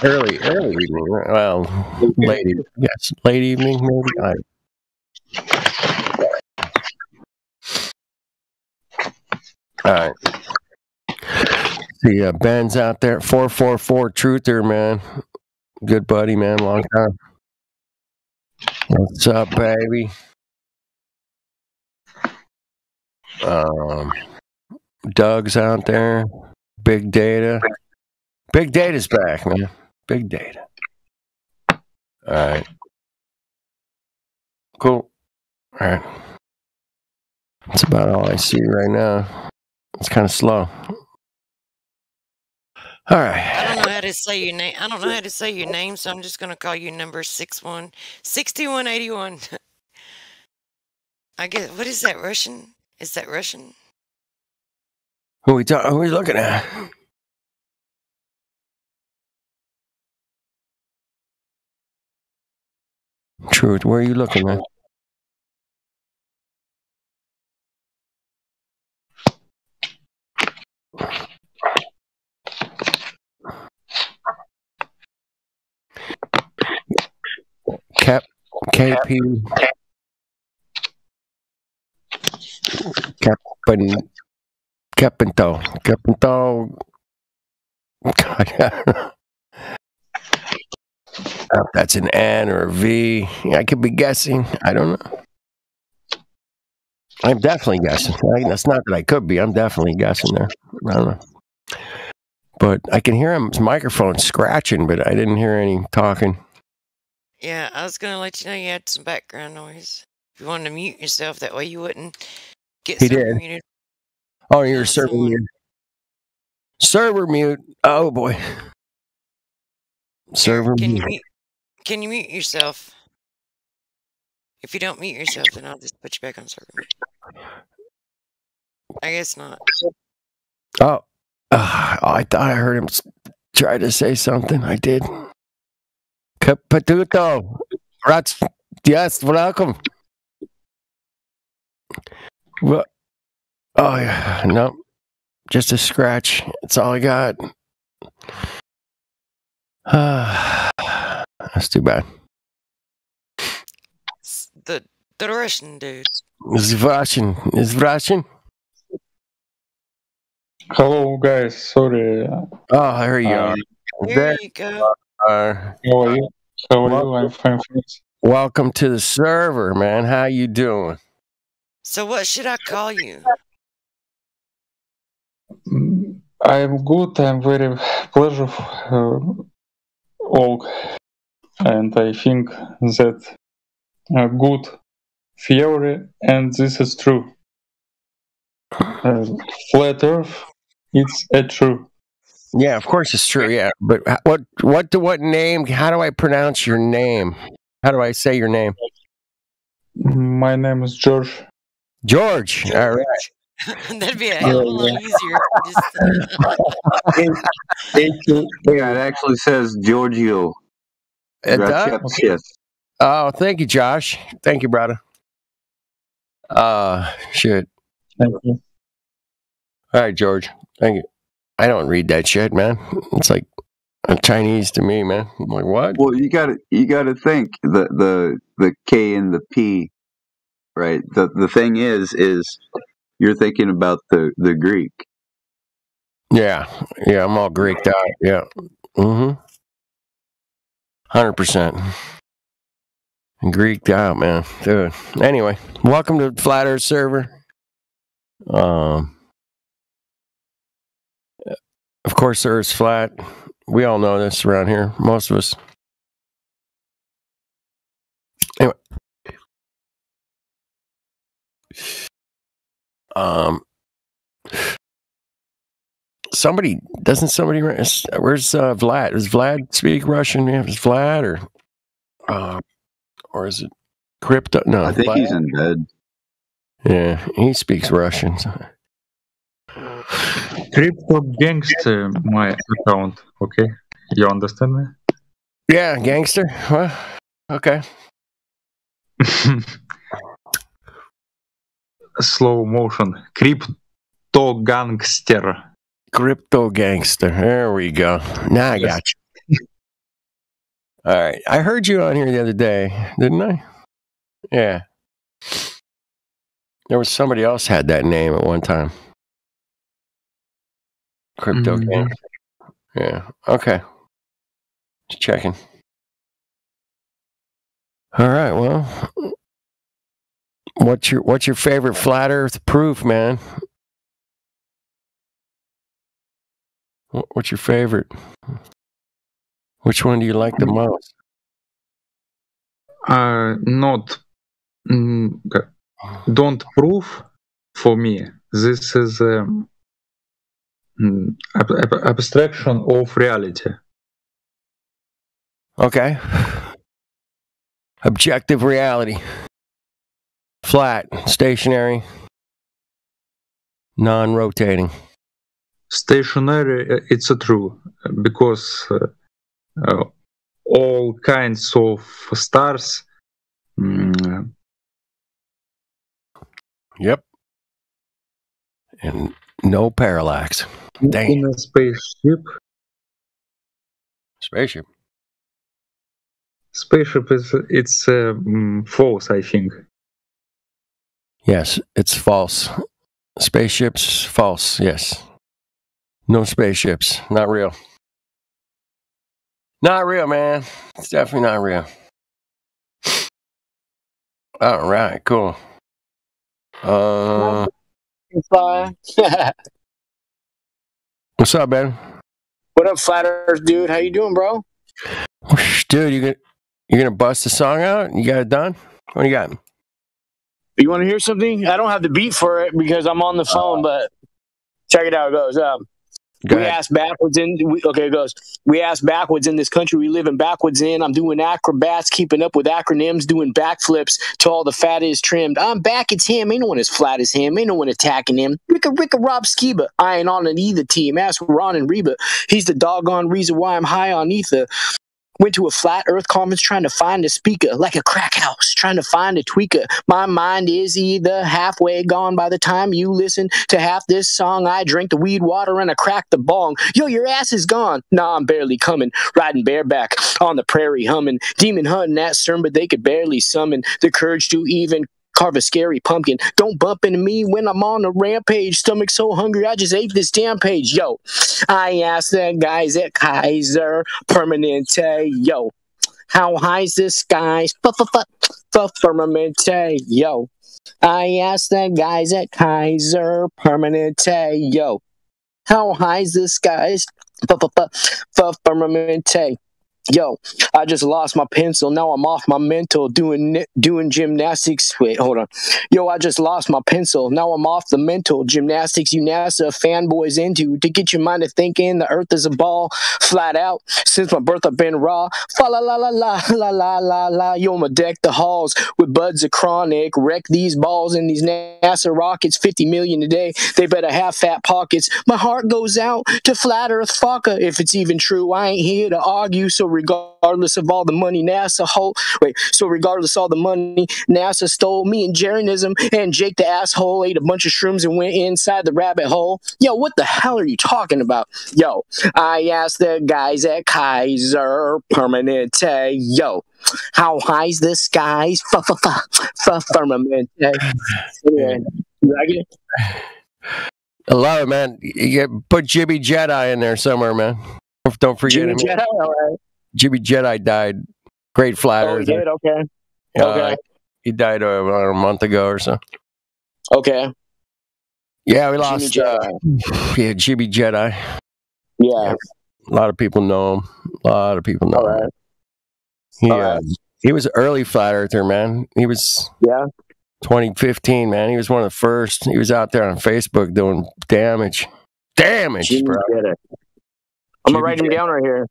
Early evening. Well, late evening. Yes, late evening maybe. All right. See, Ben's out there. 444 Truther, man. Good buddy, man. Long time. What's up, baby? Doug's out there. Big Data. Big Data's back, man. Big Data. All right. Cool. All right. That's about all I see right now. It's kind of slow. All right. I don't know how to say your name. I don't know how to say your name, so I'm just going to call you number 6181. I guess, what is that, Russian? Is that Russian? Who are we looking at? Truth, where are you looking at? KP Capento. That's an N or a V. I could be guessing. I don't know. I'm definitely guessing. That's not that I could be. I'm definitely guessing there. I don't know. But I can hear his microphone scratching, but I didn't hear any talking. Yeah, I was going to let you know you had some background noise. If you wanted to mute yourself, that way you wouldn't get server muted. Oh, you're server mute. Server mute. Oh, boy. Server mute. Can you mute yourself? If you don't mute yourself, then I'll just put you back on server mute. I guess not. Oh, I thought I heard him try to say something. I did. Capituto. Yes, welcome. What? Oh, yeah. No. Just a scratch. That's all I got. That's too bad. The Russian dude. It's Russian. It's Russian. Hello, guys. Sorry. Oh, there you are. There you go. How are you? How are you? I'm fine. Thanks. Welcome to the server, man. How you doing? So what should I call you? I'm good. I'm very pleasure all, and I think that good theory, and this is true. Flat Earth, it's a true. Yeah, of course it's true. Yeah, but what name? How do I pronounce your name? How do I say your name? My name is George. George. All right. That'd be a hell of a lot easier. Yeah, it actually says Giorgio. It does? Yes. Oh, thank you, Josh. Thank you, brother. Shit. Thank you. All right, George. Thank you. I don't read that shit, man. It's like Chinese to me, man. I'm like, what? Well, you got to think the K and the P, right? The thing is you're thinking about the Greek. Yeah, I'm all Greeked out. Yeah, 100%. Greeked out, man, dude. Anyway, welcome to Flat Earth server. Of course, the Earth's flat. We all know this around here. Most of us. Anyway. Somebody where's Vlad? Does Vlad speak Russian? Yeah, is Vlad or is it Crypto? No, I think Vlad? he's in bed. Yeah, he speaks Russian. Crypto Gangster, my account. Okay, you understand me? Yeah, gangster. Well, okay. Slow motion. Crypto Gangster. Crypto Gangster. There we go. Now I got you. All right. I heard you on here the other day, didn't I? Yeah. There was somebody else had that name at one time. Crypto Gangster. Yeah. Okay. Just checking. All right. Well, what's your favorite flat Earth proof, man? What's your favorite? Which one do you like the most? Not. Don't prove for me. This is abstraction of reality. Okay. Objective reality. Flat, stationary, non-rotating. Stationary, it's true, because all kinds of stars. Yep. And no parallax. Dang. In a spaceship. Spaceship. Spaceship it's false, I think. Yes, it's false. Spaceships, false. Yes. No spaceships. Not real. Not real, man. It's definitely not real. All right, cool. What's up, man? What up, Flat Earth dude? How you doing, bro? Dude, you're gonna bust the song out? You got it done? What do you got? You want to hear something? I don't have the beat for it because I'm on the phone, but check it out. It goes, Go we ahead. asked backwards in. Okay, it goes. We asked backwards in this country we live in backwards in. I'm doing acrobats, keeping up with acronyms, doing backflips till all the fat is trimmed. I'm back, it's him. Ain't no one as flat as him. Ain't no one attacking him. Ricka Rob Skiba. I ain't on it either team. Ask Ron and Reba. He's the doggone reason why I'm high on ether. Went to a flat earth conference trying to find a speaker, like a crack house, trying to find a tweaker. My mind is either halfway gone by the time you listen to half this song. I drink the weed water and I crack the bong. Yo, your ass is gone. Nah, I'm barely coming. Riding bareback on the prairie humming. Demon hunting that stern, but they could barely summon the courage to even carve a scary pumpkin. Don't bump into me when I'm on a rampage. Stomach so hungry, I just ate this damn page. Yo, I asked the guys at Kaiser Permanente. Yo, how high's the skies? Permanente. Yo, I asked the guys at Kaiser Permanente. Yo, how high's the skies? Permanente. Yo, I just lost my pencil. Now I'm off my mental doing gymnastics. Wait, hold on. Yo, I just lost my pencil. Now I'm off the mental gymnastics you NASA fanboys into to get your mind to thinking the earth is a ball. Flat out. Since my birth I've been raw. Fa la la la la la la la la. Yo, I'ma deck the halls with buds of chronic. Wreck these balls in these NASA rockets. 50 million a day. They better have fat pockets. My heart goes out to flat earth fucker. If it's even true, I ain't here to argue. So regardless of all the money regardless of all the money NASA stole, me and Jeranism and Jake the asshole ate a bunch of shrooms and went inside the rabbit hole. Yo, what the hell are you talking about? Yo, I asked the guys at Kaiser Permanente. Yo, how high's the skies? Firmament. Anyway, you like it? I love it, man. You put Jibby Jedi in there somewhere, man. Don't forget Jimmy him. Jedi, all right. Jimmy Jedi died. Great flat Oh, he earther. did? Okay. Okay. He died about a month ago or so. Okay. Yeah, we Jimmy lost. Jimmy Jedi. Yeah. A lot of people know him. A lot of people know him. He was an early flat earther, man. He was 2015, man. He was one of the first. He was out there on Facebook doing damage, Jimmy bro. Jedi. I'm gonna write him down right here.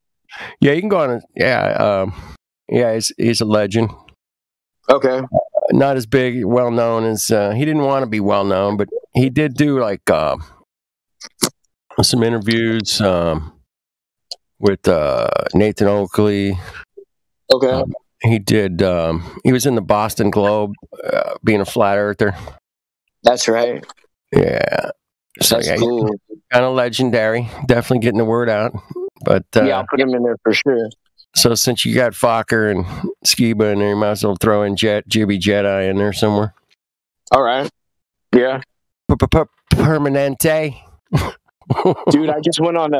Yeah, you can go on. He's a legend. Okay. Not as big, well known as he didn't want to be well known, but he did do like some interviews with Nathan Oakley. Okay. He did. He was in the Boston Globe, being a flat earther. That's right. Yeah. So, That's cool. Kind of legendary. Definitely getting the word out. But yeah, I'll put him in there for sure. So since you got Fokker and Skiba in there, you might as well throw in Jibby Jedi in there somewhere. All right. Yeah. Permanente. Dude, I just went on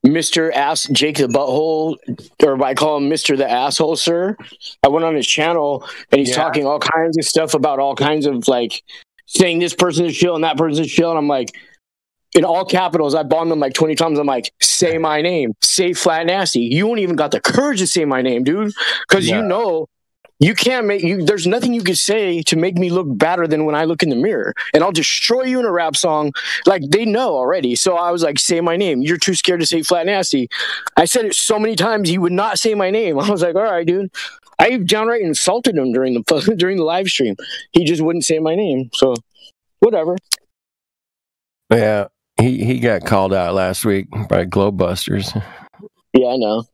Mr. Ass Jake the Butthole, or I call him Mr. the Asshole, sir. I went on his channel and he's talking all kinds of stuff about all kinds of like saying this person is chill and that person is chill. And I'm like, in all capitals, I bombed him like 20 times. I'm like, say my name, say Flat Nasty. You won't even got the courage to say my name, dude. Because you know, you can't there's nothing you can say to make me look better than when I look in the mirror. And I'll destroy you in a rap song. Like, they know already. So I was like, say my name. You're too scared to say Flat Nasty. I said it so many times, he would not say my name. I was like, all right, dude. I downright insulted him during the live stream. He just wouldn't say my name. So, whatever. Yeah. He got called out last week by Globebusters. Yeah, I know.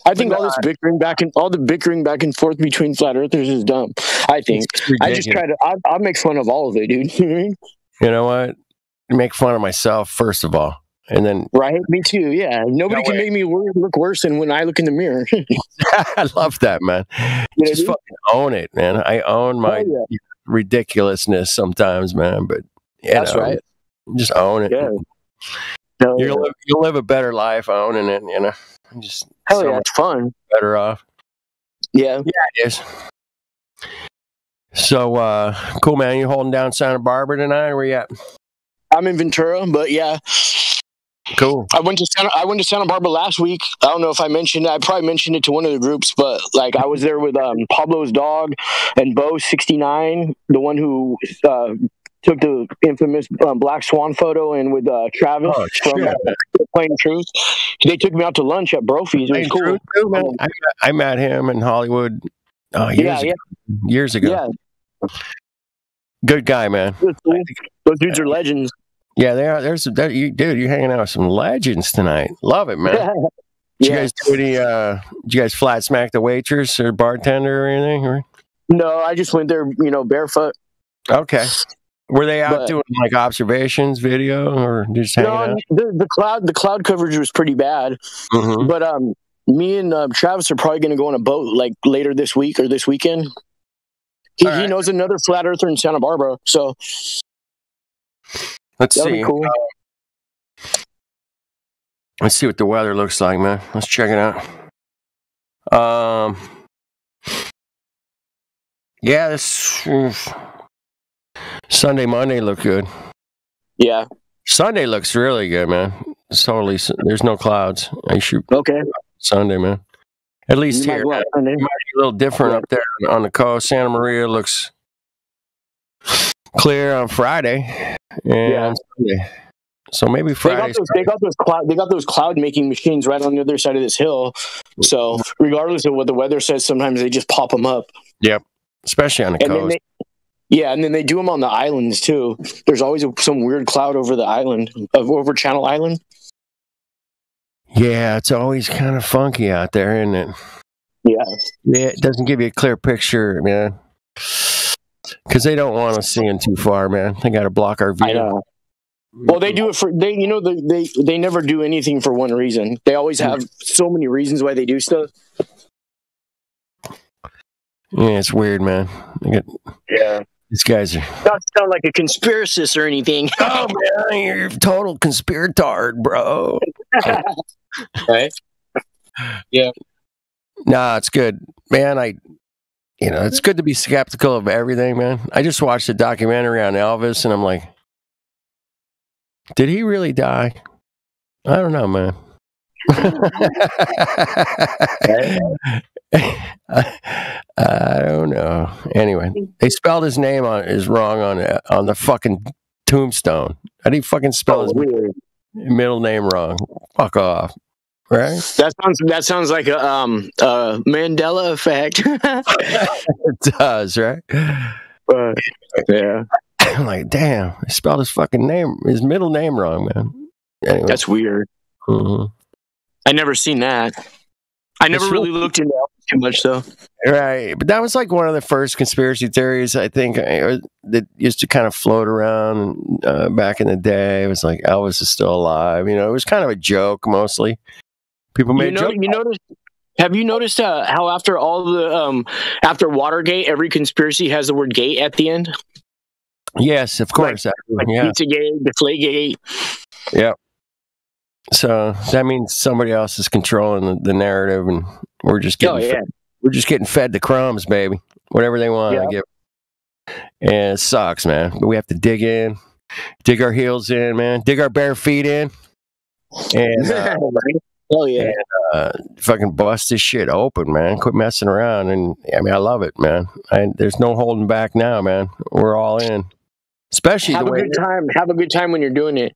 I think all the bickering back and forth between flat earthers is dumb. I think. I just try to. I'll make fun of all of it, dude. You know what? Make fun of myself first of all, and then right. Me too. Yeah. Nobody can make me look worse than when I look in the mirror. I love that, man. Just fucking own it, man. I own my ridiculousness sometimes, man. But that's right. Just own it. Yeah. You'll live a better life owning it, you know. Just it's fun. Better off. Yeah. Yeah, it is. So cool, man. You holding down Santa Barbara tonight? Where you at? I'm in Ventura, but yeah. Cool. I went to Santa Barbara last week. I don't know if I mentioned it. I probably mentioned it to one of the groups, but like I was there with Pablo's dog and Bo 69, the one who took the infamous Black Swan photo, and with Travis from Plain Truth. They took me out to lunch at Brophy's. It was cool. Too, man. I met him in Hollywood years ago. Yeah. Good guy, man. Those dudes are legends. Yeah, they are. Dude, you're hanging out with some legends tonight. Love it, man. Did you guys do any? Did you guys flat smack the waitress or bartender or anything? Or? No, I just went there, barefoot. Okay. Were they out doing like observations, video, or just hanging out? The cloud coverage was pretty bad. Mm-hmm. But me and Travis are probably going to go on a boat like later this week or this weekend. He knows another flat earther in Santa Barbara, so let's that'll see. be cool. Let's see what the weather looks like, man. Let's check it out. Yeah, this Sunday, Monday look good. Yeah. Sunday looks really good, man. It's totally. There's no clouds. I shoot. Okay. Sunday, man. At least You here. might It might be a little different up there on the coast. Santa Maria looks clear on Friday and Sunday. So maybe Friday. They got those cloud making machines right on the other side of this hill. So regardless of what the weather says, sometimes they just pop them up. Yep. Especially on the coast. And then they do them on the islands too. There's always some weird cloud over the island, over Channel Island. Yeah, it's always kind of funky out there, isn't it? Yeah. It doesn't give you a clear picture, man. Because they don't want us seeing too far, man. They got to block our view. I know. Well, they do it for they never do anything for one reason. They always have so many reasons why they do stuff. Yeah, it's weird, man. Yeah. These guys are. Not sound like a conspiracist or anything. Oh man, you're a total conspiratard, bro. Right? Yeah. Nah, it's good, man. It's good to be skeptical of everything, man. I just watched a documentary on Elvis, and I'm like, did he really die? I don't know, man. I don't know. Anyway, they spelled his name is wrong on the fucking tombstone. How do you fucking spell his middle name wrong? Fuck off. Right? That sounds like a Mandela effect. It does, right? Yeah. I'm like, damn, they spelled his middle name wrong, man. Anyway. That's weird. Mm-hmm. I never seen that. I never really looked into Elvis too much, though. Right, but that was like one of the first conspiracy theories, I think, that used to kind of float around back in the day. It was like Elvis is still alive. It was kind of a joke mostly. People made jokes. Have you noticed how after all the after Watergate, every conspiracy has the word "gate" at the end? Yes, of course. Like Pizzagate, Deflategate. Yeah. So that means somebody else is controlling the narrative, and we're just getting fed the crumbs, baby. Whatever they want to give. And it sucks, man. But we have to dig our heels in, man. Dig our bare feet in, and hell yeah, and, fucking bust this shit open, man. Quit messing around. And I mean, I love it, man. There's no holding back now, man. We're all in. Especially have a good time when you're doing it,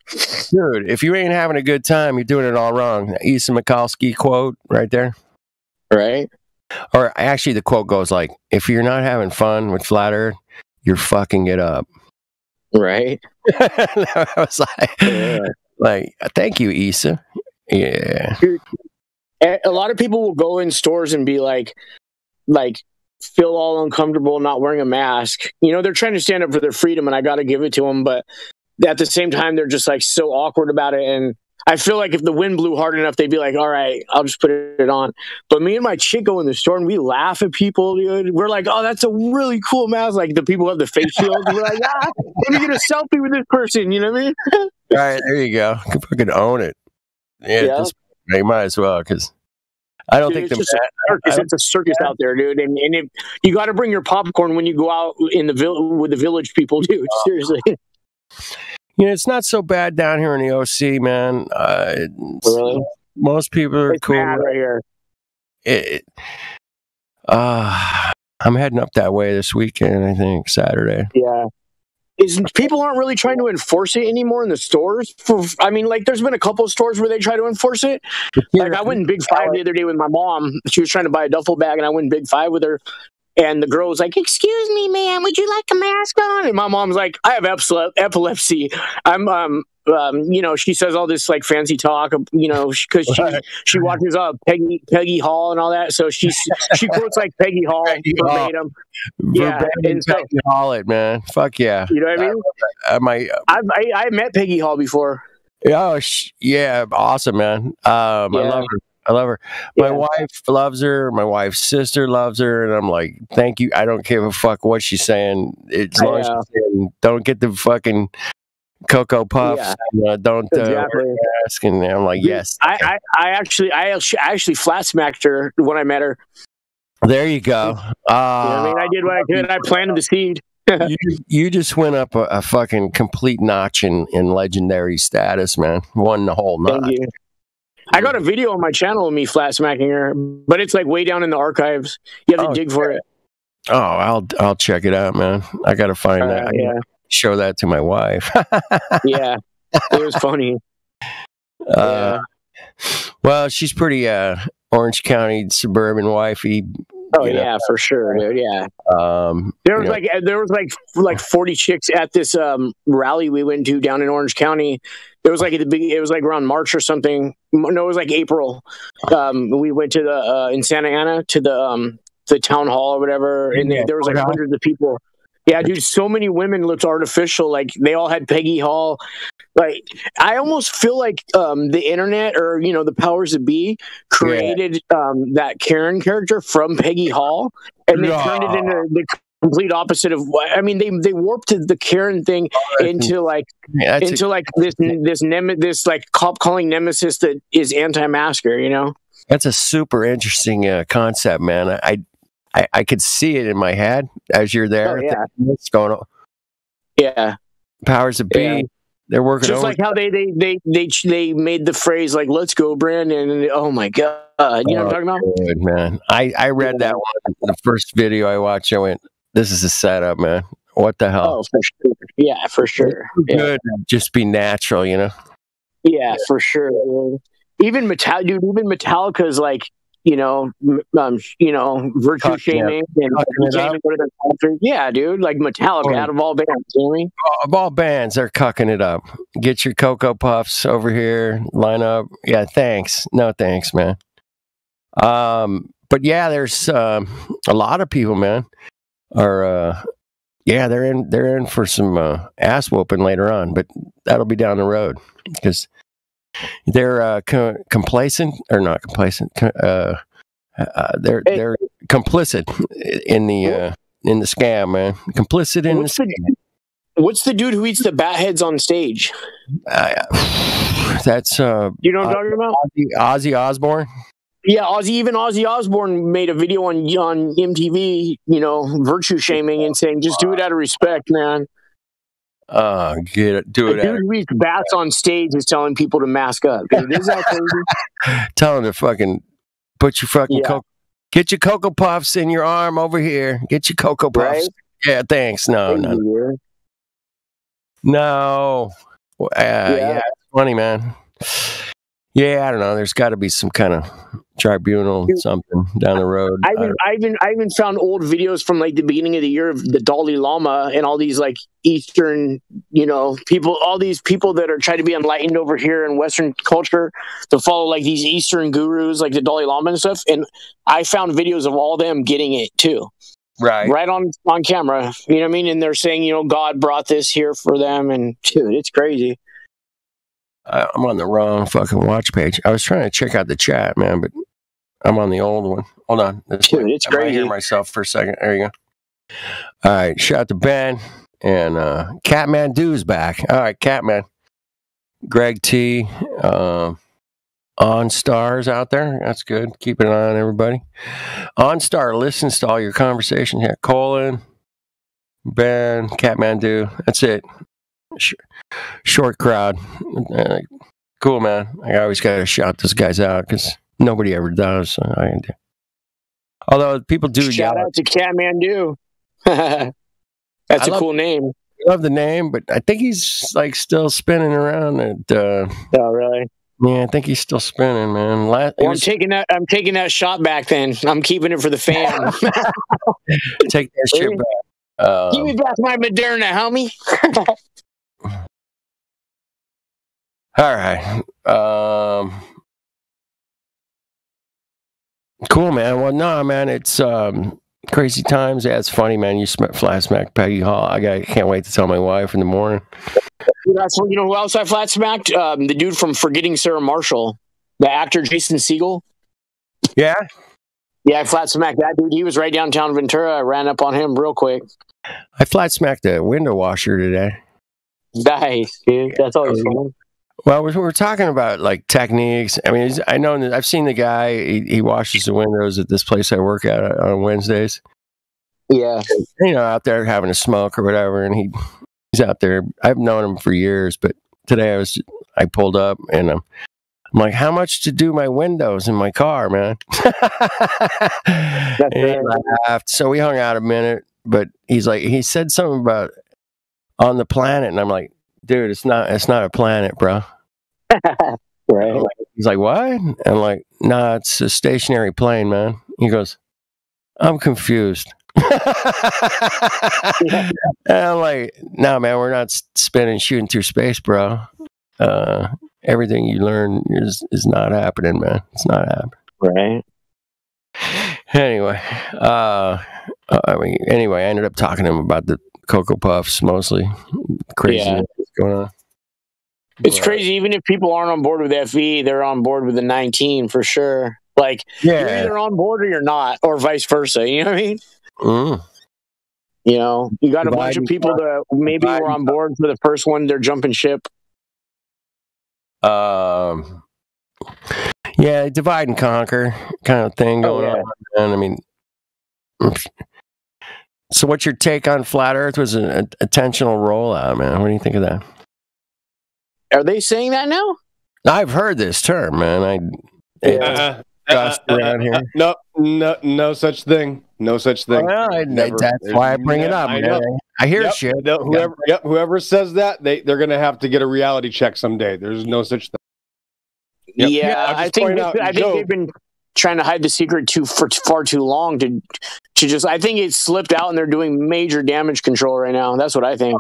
dude. If you ain't having a good time, you're doing it all wrong. Issa Mikulski quote right there, right? Or actually, the quote goes like, "If you're not having fun with Flat Earth, you're fucking it up." Right? I was like, thank you, Issa. Yeah. Dude, a lot of people will go in stores and be like. Feel all uncomfortable not wearing a mask. They're trying to stand up for their freedom, and I got to give it to them. But at the same time, they're just like so awkward about it. And I feel like if the wind blew hard enough, they'd be like, all right, I'll just put it on. But me and my chick go in the store and we laugh at people, dude. We're like, oh, that's a really cool mask. Like the people have the face shields. We're like, let me get a selfie with this person. You know what I mean? All right, there you go. You can fucking own it. Yeah. You might as well, because I don't think it's a circus out there, dude. And if, you got to bring your popcorn when you go out in with the village people, dude. Seriously. It's not so bad down here in the OC, man. Really? Most people are cool. Right here. I'm heading up that way this weekend, I think, Saturday. Yeah. People aren't really trying to enforce it anymore in the stores. There's been a couple of stores where they try to enforce it. Like I went in Big Five the other day with my mom. She was trying to buy a duffel bag, and I went in Big Five with her. And the girl was like, "Excuse me, ma'am, would you like a mask on?" And my mom's like, "I have epilepsy. I'm you know, she says all this like fancy talk, you know, because she watches Peggy Hall and all that, so she quotes like Peggy Hall verbatim. Yeah, and so, Peggy Hall it, man. Fuck yeah. you know what I mean? I met Peggy Hall before. Oh, yeah, awesome, man. I love her. I love her. My wife loves her. My wife's sister loves her, and I'm like, thank you. I don't give a fuck what she's saying. As long as she's saying, don't get the fucking Cocoa Puffs. Don't ask. And I'm like, yes. I actually flat smacked her when I met her. There you go. You know what I mean, I did what I could. I planted the seed. you just went up a fucking complete notch in legendary status, man. Won the whole notch. Thank you. I got a video on my channel of me flat smacking her, but it's like way down in the archives. You have to dig for it. Oh, I'll check it out, man. I gotta find that. Yeah. Show that to my wife. Yeah, it was funny. Well, she's pretty Orange County suburban wifey. Oh yeah, for sure, dude. Yeah. There was like 40 chicks at this rally we went to down in Orange County. It was like it was like around March or something. No, it was like April. We went to the in Santa Ana to the town hall or whatever, and there was like hundreds of people. Yeah, dude, so many women looked artificial. Like they all had Peggy Hall. Like I almost feel like the internet or the powers that be created that Karen character from Peggy Hall, and they turned it into the complete opposite of what I mean. They warped the Karen thing into like this like cop calling nemesis that is anti-masker. That's a super interesting concept, man. I could see it in my head as you're there. Oh, yeah. What's going on? Yeah. Powers that be. Yeah. They're working just like how they made the phrase like "Let's go, Brandon." And oh my god, you know what I'm talking about? Good, man. I read that one. The first video I watched, I went, "This is a setup, man. What the hell?" Oh, for sure. Yeah, for sure. Good. Just be natural, Yeah, for sure. Dude. Even Metallica's like. Virtue shaming and yeah, dude, like Metallica out of all bands, of all bands, they're cucking it up. Get your Cocoa Puffs over here, line up. Yeah, thanks. No thanks, man. But yeah, there's a lot of people, man, are they're in for some ass whooping later on, but that'll be down the road because they're complacent or not complacent. They're complicit in the scam, man. Complicit in the scam. What's the dude who eats the bat heads on stage? That's you know what I'm talking about? Ozzy Osbourne. Yeah, Ozzy Osbourne made a video on MTV, virtue shaming and saying just do it out of respect, man. Do it. Dude who eats bats on stage is telling people to mask up. Dude, is that crazy? Tell them to fucking put your fucking get your Cocoa Puffs in your arm over here. Get your Cocoa Puffs. Right? Yeah, thanks. No. Yeah, it's funny, man. Yeah, I don't know. There's got to be some kind of tribunal, something down the road. I even found old videos from like the beginning of the year of the Dalai Lama and all these like Eastern, people, all these people that are trying to be enlightened over here in Western culture to follow like these Eastern gurus, like the Dalai Lama and stuff. And I found videos of all them getting it too. Right on camera. You know what I mean? And they're saying, God brought this here for them. And dude, it's crazy. I'm on the wrong fucking watch page. I was trying to check out the chat, man, but I'm on the old one. Hold on. Dude, it's crazy. I hear myself for a second. There you go. All right. Shout out to Ben. And Catman Dew's back. All right, Catman. Greg T. OnStar's out there. That's good. Keep an eye on everybody. OnStar listens to all your conversation here. Colin, Ben, Catman Dew. That's it. Short crowd. Cool, man. I always got to shout those guys out because nobody ever does. So I can do. Although people do. Shout out to Catman Dew. That's a cool name. I love the name, but I think he's like still spinning around at oh, really? Yeah, I think he's still spinning, man. Well, I'm taking that shot back. Then I'm keeping it for the fam. Take that shit back. Give me back my Moderna, homie. All right. Cool, man. Well, no, man, it's crazy times. Yeah, it's funny, man. You flat smacked Peggy Hall. I can't wait to tell my wife in the morning. You know who else I flat smacked? The dude from Forgetting Sarah Marshall, the actor Jason Segel. Yeah? Yeah, I flat smacked that dude. He was right downtown Ventura. I ran up on him real quick. I flat smacked a window washer today. Nice, dude. That's always fun. Well, we're talking about like techniques. I mean, I know I've seen the guy. He washes the windows at this place I work at on Wednesdays. Yeah, you know, out there having a smoke or whatever, and he's out there. I've known him for years, but today I pulled up and I'm like, how much to do my windows in my car, man? And he laughed. So we hung out a minute, but he said something about on the planet, and I'm like, dude, it's not a planet, bro. Right. He's like, what? I'm like, nah, it's a stationary plane, man. He goes, I'm confused. And I'm like, no, man, we're not shooting through space, bro. Everything you learn is not happening, man. It's not happening. Right. Anyway, I ended up talking to him about the Cocoa Puffs mostly. Crazy what's going on. It's crazy. Even if people aren't on board with FE, they're on board with the 19 for sure. Like, you're either on board or you're not, or vice versa. You know what I mean? Mm. You know, you got a bunch of people that maybe were on board for the first one. They're jumping ship. Yeah, divide and conquer kind of thing going on. And I mean, so what's your take on Flat Earth? Was an intentional rollout, man? What do you think of that? Are they saying that now? I've heard this term, man. Around here. No such thing. No such thing. Well, that's why I bring it up. I hear shit. Whoever says that, they're going to have to get a reality check someday. There's no such thing. Yeah, I think they've been trying to hide the secret for far too long to just. I think it's slipped out, and they're doing major damage control right now. That's what I think.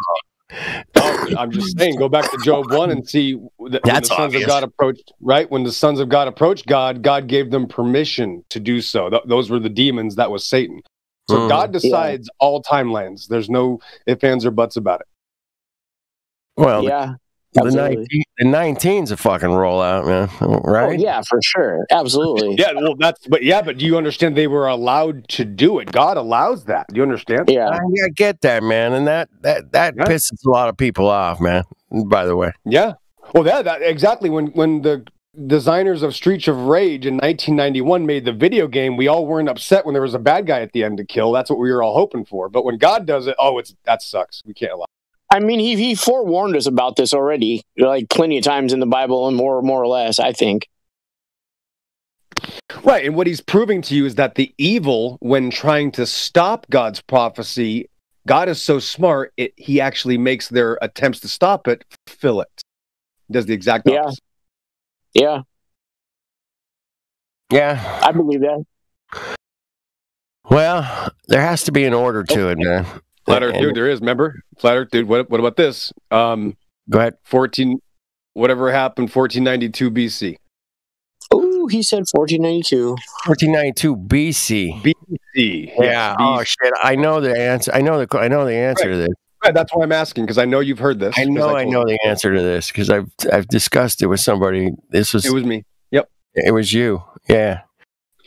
I'm just saying, go back to Job 1 and see when the sons of God approached, right? When the sons of God approached God, God gave them permission to do so. Those were the demons. That was Satan. So God decides all timelines. There's no ifs, ands, or buts about it. Well, yeah. The 19's a fucking rollout, man. Right? Oh, yeah, for sure. Absolutely. Yeah, well, but do you understand they were allowed to do it? God allows that. Do you understand? Yeah. I get that, man. And that pisses a lot of people off, man, by the way. Yeah. Well, that exactly. When the designers of Streets of Rage in 1991 made the video game, we all weren't upset when there was a bad guy at the end to kill. That's what we were all hoping for. But when God does it, that sucks. We can't allow it. I mean, he forewarned us about this already, like plenty of times in the Bible, and more or less, I think. Right, and what he's proving to you is that the evil, when trying to stop God's prophecy, God is so smart, he actually makes their attempts to stop it fulfill it. He does the exact opposite. Yeah. Yeah. I believe that. Well, there has to be an order to it, man. Flat Earth dude, there is. Remember, Flat Earth dude. What about this? Go ahead. 1492 BC. Oh, he said 1492. 1492 BC. BC. Yeah. Oh shit! I know the answer. I know the answer to this. Right, that's why I'm asking, because I know you've heard this. I know the answer to this because I've discussed it with somebody. It was me. Yep. It was you. Yeah.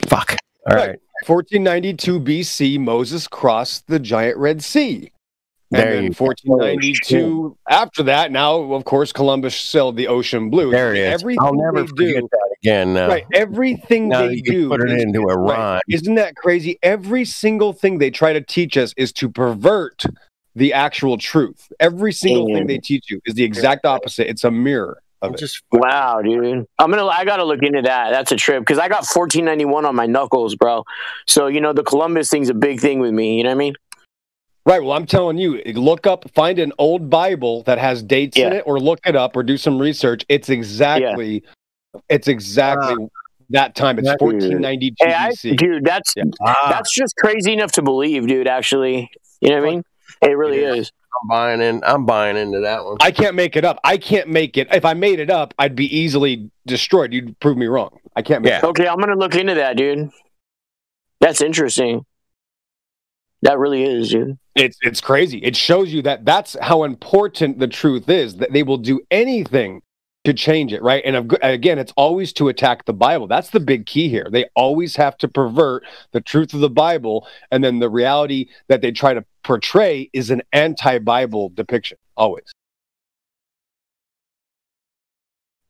Fuck. All right. 1492 BC, Moses crossed the giant Red Sea. And then 1492, after that, now, of course, Columbus sailed the ocean blue. There it is. Everything I'll never forget that again. Right. Everything they do. Put it into a rhyme. Isn't that crazy? Every single thing they try to teach us is to pervert the actual truth. Every single thing they teach you is the exact opposite. It's a mirror. Wow, dude. I gotta look into that. That's a trip because I got 1491 on my knuckles, bro. So the Columbus thing's a big thing with me. You know what I mean? Right. Well, I'm telling you, find an old Bible that has dates in it, or look it up, or do some research. It's exactly It's exactly that time. It's 1492 BC. Dude, that's just crazy enough to believe, dude. Actually, you know what I mean? It really is. I'm buying into that one. I can't make it up. I can't make it. If I made it up, I'd be easily destroyed. You'd prove me wrong. I can't make it up. Okay, I'm gonna look into that, dude. That's interesting. That really is, dude. It's crazy. It shows you that that's how important the truth is, that they will do anything to change it, right? And again, it's always to attack the Bible. That's the big key here. They always have to pervert the truth of the Bible, and then the reality that they try to portray is an anti-Bible depiction, always.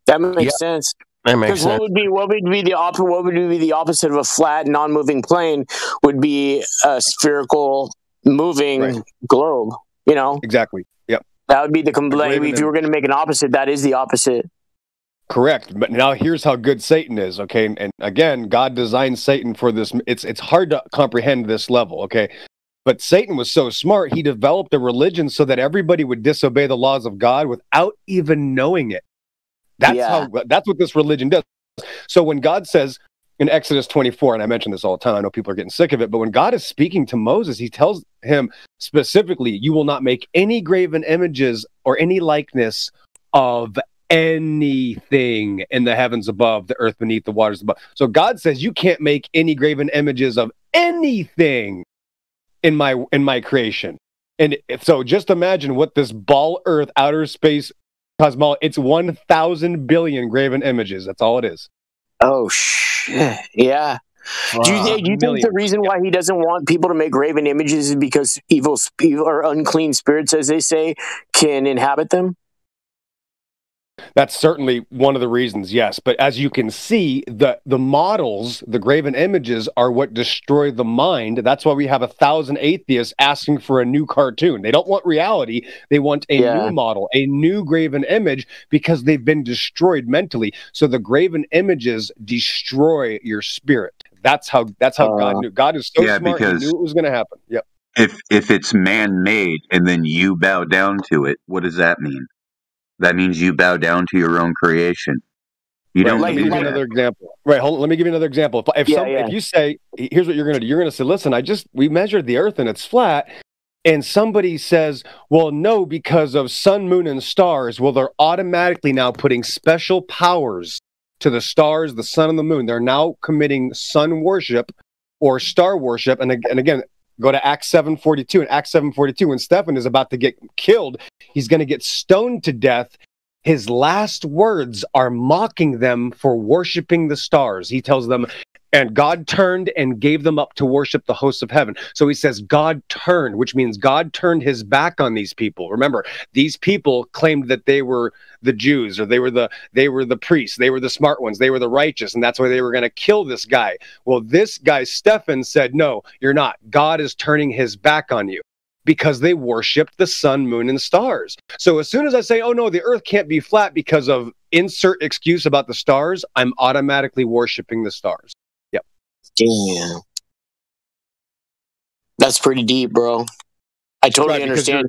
That makes sense. That makes sense. What would be the opposite of a flat, non-moving plane? Would be a spherical, moving globe. You know, exactly. Yep. That would be the if you were going to make an opposite, that is the opposite. Correct. But now here's how good Satan is. Okay, and again, God designed Satan for this. It's hard to comprehend this level. Okay. But Satan was so smart, he developed a religion so that everybody would disobey the laws of God without even knowing it. That's what this religion does. So when God says in Exodus 24, and I mention this all the time, I know people are getting sick of it, but when God is speaking to Moses, he tells him specifically, you will not make any graven images or any likeness of anything in the heavens above, the earth beneath, the waters above. So God says you can't make any graven images of anything in my creation. And so just imagine what this ball earth outer space cosmology, it's 1,000 billion graven images. That's all it is. Oh shit. Yeah. Do you think the reason why he doesn't want people to make graven images is because evil or unclean spirits, as they say, can inhabit them? That's certainly one of the reasons, yes. But as you can see, the models, the graven images, are what destroy the mind. That's why we have 1,000 atheists asking for a new cartoon. They don't want reality. They want a new model, a new graven image, because they've been destroyed mentally. So the graven images destroy your spirit. That's how God knew. God is so smart, he knew it was going to happen. Yep. If it's man-made and then you bow down to it, what does that mean? That means you bow down to your own creation. You don't. Let me give you another example. Right. Hold on, let me give you another example. If you say, here's what you're going to do. You're going to say, listen, we measured the earth and it's flat. And somebody says, well, no, because of sun, moon, and stars. Well, they're automatically now putting special powers to the stars, the sun, and the moon. They're now committing sun worship or star worship. And again, go to Acts 7:42. In Acts 7:42, when Stephen is about to get killed, he's going to get stoned to death. His last words are mocking them for worshiping the stars. He tells them, and God turned and gave them up to worship the hosts of heaven. So he says God turned, which means God turned his back on these people. Remember, these people claimed that they were the Jews, or they were the priests, they were the smart ones, they were the righteous, and that's why they were going to kill this guy. Well, this guy, Stephen, said, no, you're not. God is turning his back on you, because they worshiped the sun, moon, and stars. So as soon as I say, oh no, the earth can't be flat because of insert excuse about the stars, I'm automatically worshiping the stars. Yep. Damn. That's pretty deep, bro. I totally understand.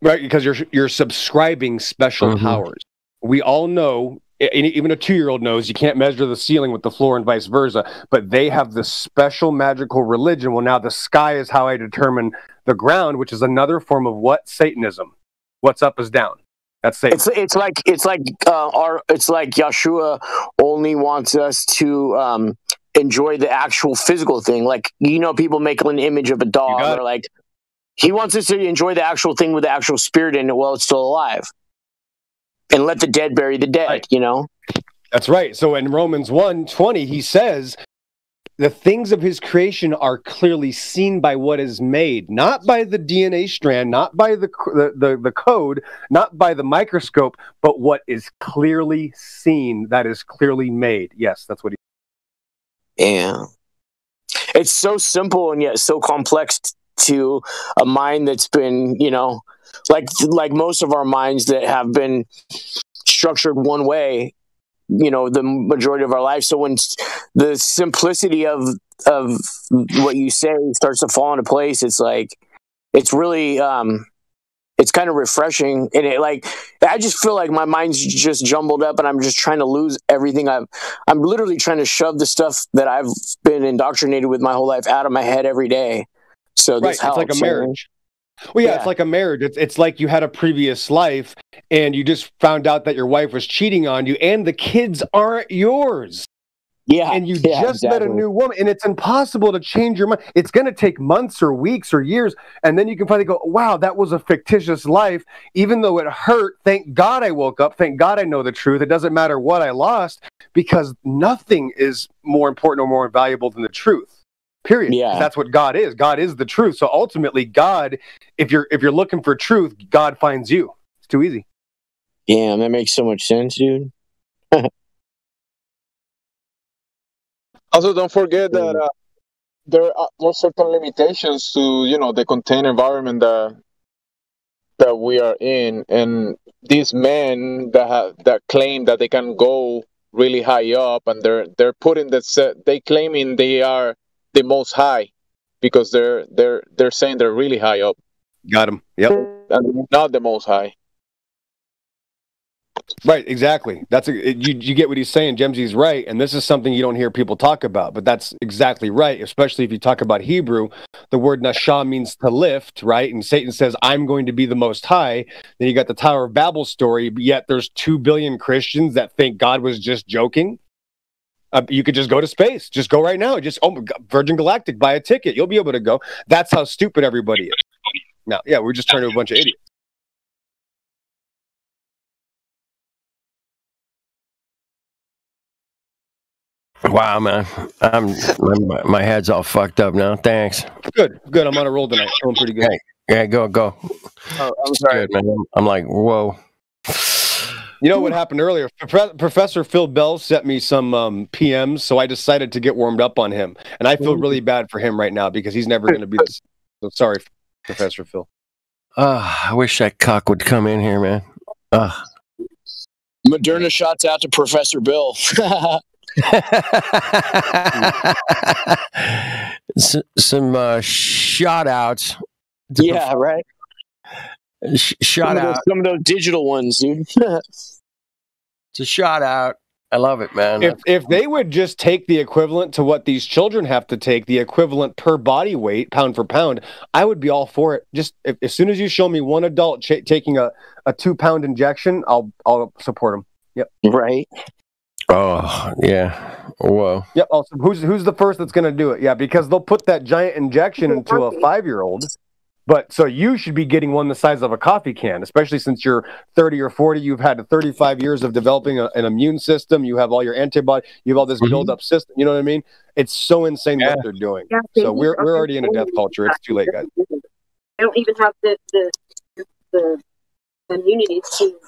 Right, because you're subscribing special powers. We all know, even a 2-year-old knows, you can't measure the ceiling with the floor and vice versa, but they have this special magical religion. Well, now the sky is how I determine the ground, which is another form of what? Satanism. What's up is down. That's Satan. It's like Yeshua only wants us to enjoy the actual physical thing. Like, people make an image of a dog, or like, he wants us to enjoy the actual thing with the actual spirit in it while it's still alive. And let the dead bury the dead, That's right. So in Romans 1:20, he says, the things of his creation are clearly seen by what is made, not by the DNA strand, not by the code, not by the microscope, but what is clearly seen, that is clearly made. Yes, that's what he... Yeah. It's so simple and yet so complex to a mind that's been, like most of our minds that have been structured one way, the majority of our life. So when the simplicity of what you say starts to fall into place, it's like, it's really it's kind of refreshing, and I just feel like my mind's just jumbled up, and I'm just trying to lose everything. I'm literally trying to shove the stuff that I've been indoctrinated with my whole life out of my head every day. So this helps. It's like a marriage. Well, yeah, it's like a marriage. It's like you had a previous life, and you just found out that your wife was cheating on you, and the kids aren't yours. Yeah, and you just met a new woman, and it's impossible to change your mind. It's going to take months or weeks or years, and then you can finally go, wow, that was a fictitious life. Even though it hurt, thank God I woke up. Thank God I know the truth. It doesn't matter what I lost, because nothing is more important or more valuable than the truth. Period. Yeah. That's what God is. God is the truth. So ultimately, God, if you're looking for truth, God finds you. It's too easy. Damn, that makes so much sense, dude. Also, don't forget that there are certain limitations to the contained environment that we are in, and these men that claim that they can go really high up, and they're putting they claiming they are the most high because they're saying they're really high up. Got him. Yep. And not the most high. Right, exactly. You get what he's saying. Jemsy's right, and this is something you don't hear people talk about, but that's exactly right, especially if you talk about Hebrew. The word Nashah means to lift, right? And Satan says, I'm going to be the most high. Then you got the Tower of Babel story, but yet there's 2 billion Christians that think God was just joking. You could just go to space. Just go right now. Virgin Galactic, buy a ticket. You'll be able to go. That's how stupid everybody is. Now, yeah, we're just turning to a bunch of idiots. Wow, man, my head's all fucked up now. Thanks. Good. I'm on a roll tonight. I'm pretty good. Yeah, go. Oh, I'm sorry, good, man. I'm like, whoa. You know what happened earlier? Professor Phil Bell sent me some PMs, so I decided to get warmed up on him, and I feel really bad for him right now because he's never going to be this. So sorry, Professor Phil. I wish that cock would come in here, man. Moderna shots out to Professor Bill. Some shout outs. Yeah, right. Shout out. Some of those digital ones, dude. It's a shout out. I love it, man. If they would just take the equivalent to what these children have to take, the equivalent per body weight, pound for pound, I would be all for it. Just as soon as you show me one adult taking a 2-pound injection, I'll support them. Yep. Right. Oh yeah. Whoa. Yep. Also, who's the first that's going to do it? Yeah, because they'll put that giant injection into a 5-year-old. But so you should be getting one the size of a coffee can, especially since you're 30 or 40. You've had 35 years of developing an immune system. You have all your antibody. You have all this build-up system. You know what I mean? It's so insane what they're doing. Yeah, so we're already in a death culture. It's too late, guys. I don't even have the immunity to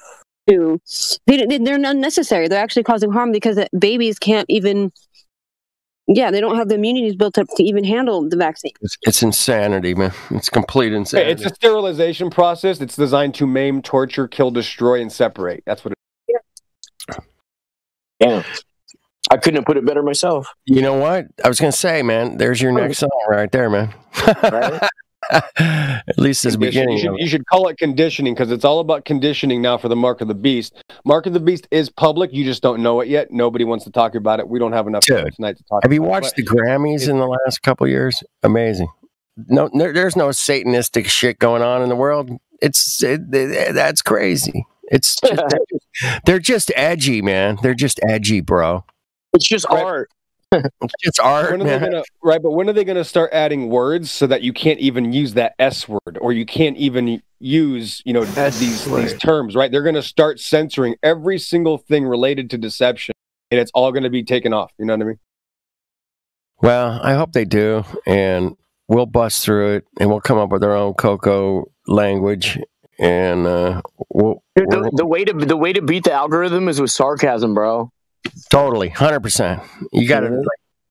they're unnecessary. They're actually causing harm because babies can't even. Yeah, they don't have the immunities built up to even handle the vaccine. It's insanity, man. It's complete insanity. It's a sterilization process. It's designed to maim, torture, kill, destroy, and separate. That's what it is. Yeah. I couldn't have put it better myself. You know what? I was going to say, man, there's your next song right there, man. Right? At least it's beginning. You should call it conditioning because it's all about conditioning now for the Mark of the Beast. Mark of the Beast is public. You just don't know it yet. Nobody wants to talk about it. We don't have enough time tonight to talk about it. Have you watched the Grammys in the last couple of years? Amazing. No, there's no satanistic shit going on in the world. That's crazy. It's just, they're just edgy, man. They're just edgy, bro. It's just art. It's art, but when are they going to start adding words so that you can't even use that S word or you can't even use, these terms, right? They're going to start censoring every single thing related to deception, and it's all going to be taken off. You know what I mean? Well, I hope they do, and we'll bust through it, and we'll come up with our own Coco language, and the way to beat the algorithm is with sarcasm, bro. Totally, 100%. You got to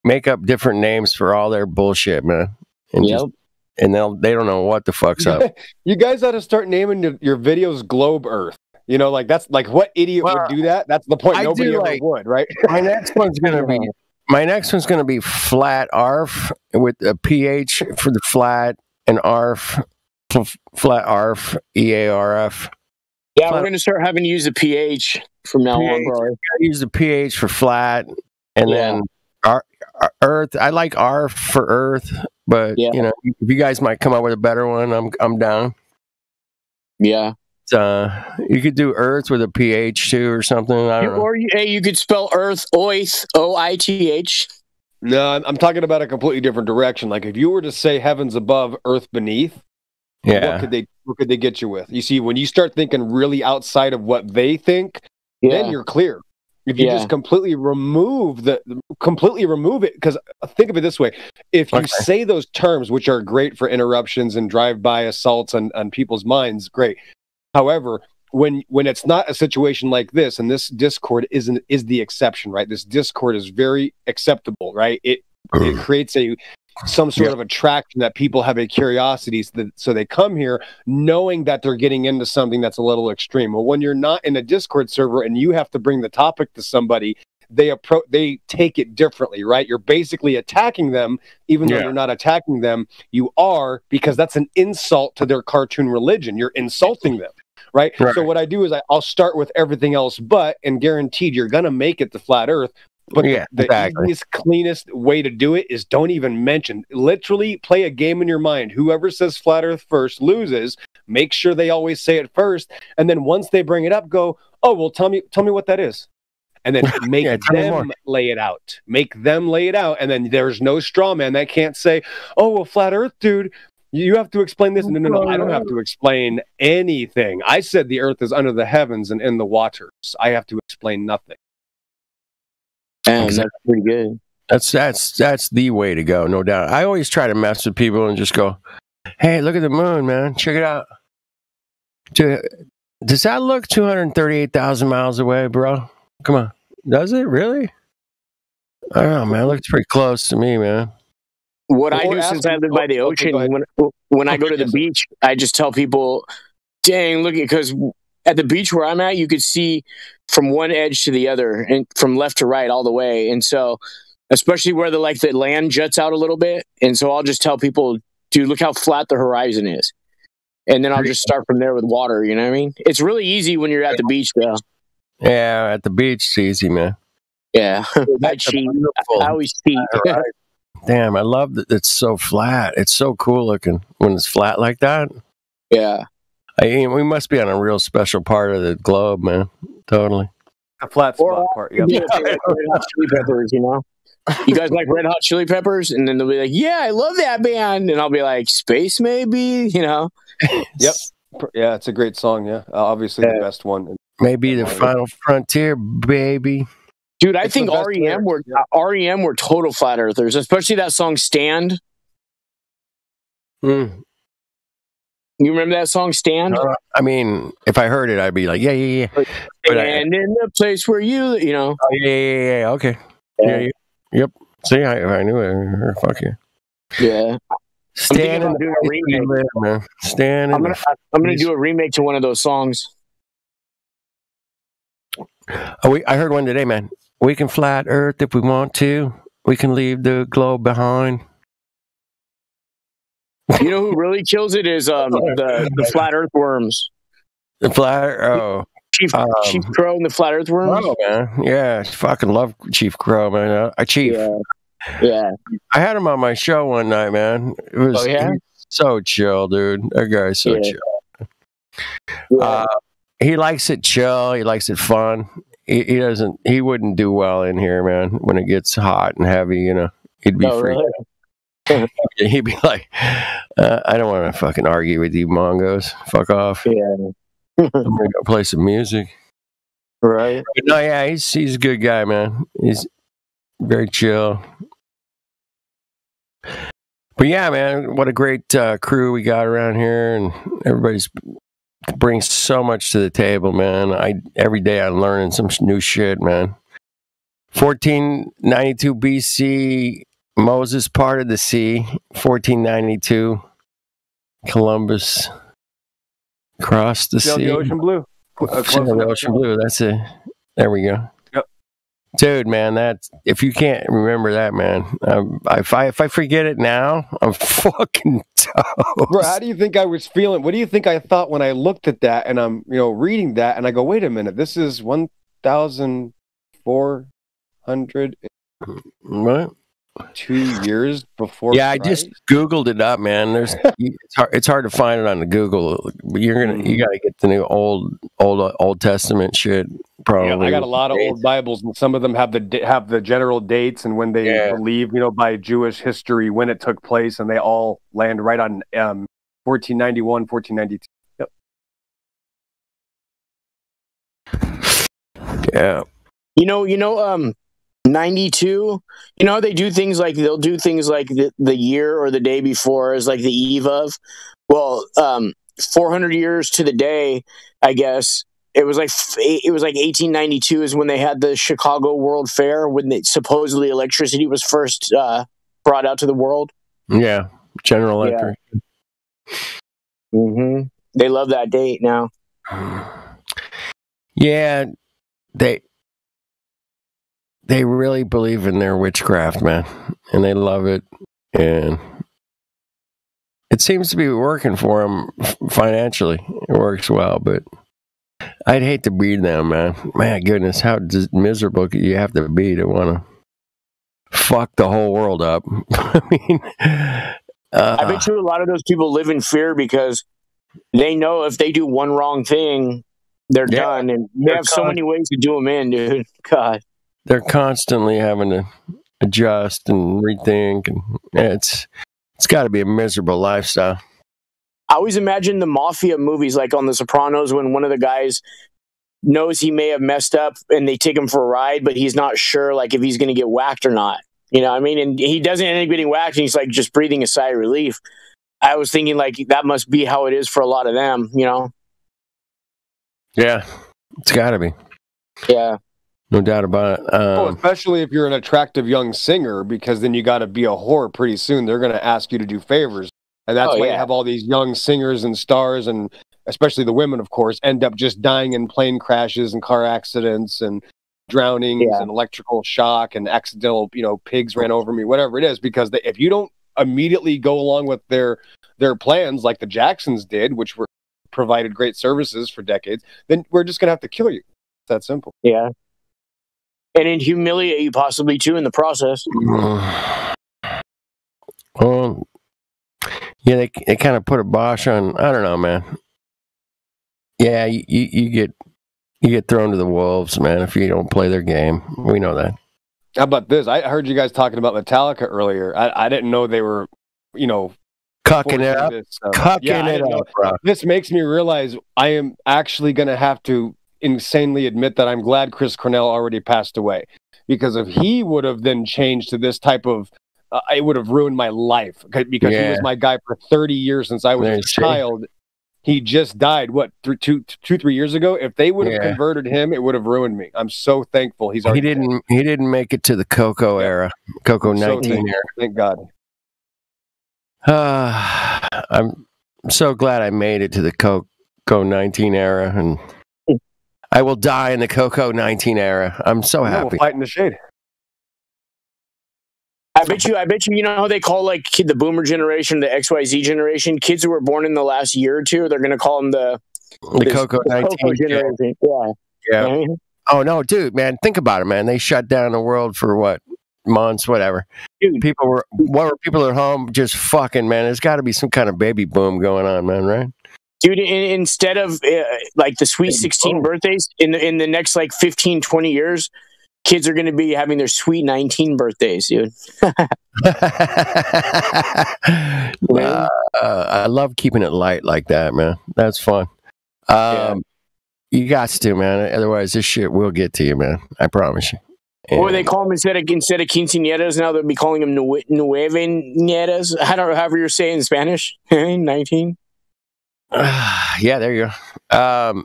make up different names for all their bullshit, man. And they don't know what the fuck's up. You guys ought to start naming your videos Globe Earth. That's like what idiot would do that? That's the point. Nobody ever would, right? My next one's gonna be Flat Arf with a PH for the flat and Arf flat ARF, EARF. Yeah, we're going to start having to use the pH from now on, bro. Use the pH for flat, and then Earth. I like ARF for Earth, but you know, if you guys might come up with a better one, I'm down. Yeah. You could do Earth with a pH too, or something. I don't know. Or you could spell Earth Oith, OITH. No, I'm talking about a completely different direction. Like if you were to say heavens above, earth beneath, what could they get you with? You see, when you start thinking really outside of what they think, then you're clear. If you just completely remove it, because think of it this way: if you say those terms, which are great for interruptions and drive-by assaults on people's minds, great. However, when it's not a situation like this, and this Discord is the exception, right? This Discord is very acceptable, right? It creates some sort of attraction that people have a curiosity, so they come here knowing that they're getting into something that's a little extreme. Well, when you're not in a Discord server and you have to bring the topic to somebody, they take it differently, right? You're basically attacking them, even though you're not attacking them. You are, because that's an insult to their cartoon religion. You're insulting them. Right? So what I do is I'll start with everything else, and guaranteed you're gonna make it to flat Earth. But the easiest, cleanest way to do it is don't even mention. Literally play a game in your mind. Whoever says flat Earth first loses. Make sure they always say it first, and then once they bring it up, go, oh well, tell me what that is, and then make them lay it out. Make them lay it out, and then there's no straw man that can't say, oh well, flat Earth, dude. You have to explain this. No, I don't have to explain anything. I said the earth is under the heavens and in the waters. I have to explain nothing. And that's pretty good. That's the way to go, no doubt. I always try to mess with people and just go, hey, look at the moon, man. Check it out. Does that look 238,000 miles away, bro? Come on. Does it really? I don't know, man. It looks pretty close to me, man. What I do, since I live by the ocean, when I go to the beach, I just tell people, dang, look, because at the beach where I'm at, you could see from one edge to the other and from left to right all the way. And so, especially where the land juts out a little bit. And so I'll just tell people, dude, look how flat the horizon is. And then I'll just start from there with water. You know what I mean? It's really easy when you're at the beach, though. Yeah, at the beach, it's easy, man. Yeah. I cheat. I always cheat. Damn, I love that it's so flat. It's so cool looking when it's flat like that. Yeah. We must be on a real special part of the globe, man. Totally. A flat spot part. Yep. Red Hot Chili Peppers, you know? You guys like Red Hot Chili Peppers? And then they'll be like, yeah, I love that band. And I'll be like, Space maybe, you know? Yep. Yeah, it's a great song, yeah. Obviously the best one. Maybe the final frontier, baby. Dude, I think REM were total flat earthers, especially that song "Stand." You remember that song "Stand"? I mean, if I heard it, I'd be like, yeah. And in the place where you know. Oh, yeah. Okay. Yeah. Yep. See, I knew it. Fuck you. Yeah. Stand in the remake, man. Stand. I'm gonna do a remake to one of those songs. I heard one today, man. We can flat Earth if we want to. We can leave the globe behind. You know who really kills it is the flat earthworms. The flat Chief Crow and the flat earthworms. Oh man, yeah, I fucking love Chief Crow, man. Chief. Yeah. I had him on my show one night, man. It was so chill, dude. That guy's so chill. Yeah. He likes it chill. He likes it fun. He wouldn't do well in here, man. When it gets hot and heavy, you know, he'd be free. Really? He'd be like, I don't want to fucking argue with you Mongos. Fuck off. Yeah. I'm gonna go play some music. Right. But no, yeah, he's a good guy, man. He's very chill. But yeah, man, what a great crew we got around here, and everybody's brings so much to the table, man. Every day I'm learning some new shit, man. 1492 BC, Moses parted the sea. 1492, Columbus crossed the sea. The ocean blue. The ocean blue. That's it. There we go. Yep. Dude, man, that's if you can't remember that, man, if I forget it now, I'm fucking toast. Bro, how do you think I was feeling? What do you think I thought when I looked at that and I'm, reading that and I go, wait a minute, this is 1,400. What? 2 years before. Yeah, I just Googled it up, man. It's hard to find it on the Google. You gotta get the new Old Testament shit. Probably. Yeah, I got a lot of old Bibles, and some of them have the general dates and when they believe, by Jewish history when it took place, and they all land right on 1491, 1492. Yep. Yeah. 92. They do things like they'll do things like the year or the day before is like the eve of. Well, 400 years to the day, I guess. It was like 1892 is when they had the Chicago World Fair, when supposedly electricity was first brought out to the world. Yeah, General Electric. Mm-hmm. They love that date now. Yeah, they really believe in their witchcraft, man, and they love it, and it seems to be working for them financially. It works well, but I'd hate to be them, man. My goodness, how miserable you have to be to want to fuck the whole world up. I mean, I bet you a lot of those people live in fear because they know if they do one wrong thing, they're done, and they have so many ways to do them in, dude. God. They're constantly having to adjust and rethink, and it's got to be a miserable lifestyle. I always imagine the mafia movies, like on The Sopranos, when one of the guys knows he may have messed up, and they take him for a ride, but he's not sure, like, if he's going to get whacked or not. You know what I mean? And he doesn't end up getting whacked, and he's like just breathing a sigh of relief. I was thinking, like, that must be how it is for a lot of them. Yeah, it's got to be. Yeah. No doubt about it. Especially if you're an attractive young singer, because then you got to be a whore pretty soon. They're going to ask you to do favors. And that's why you have all these young singers and stars, and especially the women, of course, end up just dying in plane crashes and car accidents and drownings and electrical shock and accidental, pigs ran over me, whatever it is. Because if you don't immediately go along with their plans, like the Jacksons did, which were provided great services for decades, then we're just going to have to kill you. It's that simple. Yeah. And then humiliate you possibly too in the process. Well, yeah, they kind of put a bosh on. I don't know, man. Yeah, you get thrown to the wolves, man, if you don't play their game. We know that. How about this? I heard you guys talking about Metallica earlier. I didn't know they were, cucking it up. Cucking it up, bro. This makes me realize I am actually going to have to insanely admit that I'm glad Chris Cornell already passed away, because if he would have then changed to this type of it would have ruined my life, because he was my guy for 30 years since I was a child. He just died 2-3 years ago. If they would have converted him, it would have ruined me. I'm so thankful he didn't make it to the Coco era, Coco 19 era. Thank God. I'm so glad I made it to the Coco 19 era, and I will die in the Coco 19 era. I'm so happy. We'll fight in the shade. I bet you, how they call like the boomer generation, the XYZ generation, kids who were born in the last year or two, they're going to call them the Coco 19 generation. Yeah. Oh, no, dude, man, think about it, man. They shut down the world for what? Months, whatever. Dude. People were at home just fucking, man. There's got to be some kind of baby boom going on, man, right? Dude, instead of like the sweet 16 birthdays, in the next like 15, 20 years, kids are going to be having their sweet 19 birthdays, dude. I love keeping it light like that, man. That's fun. You got to, man. Otherwise, this shit will get to you, man. I promise you. Or they call them instead of quinceañeras, now they'll be calling them nueveñeras. I don't know, however you're saying in Spanish. 19. Yeah, there you go.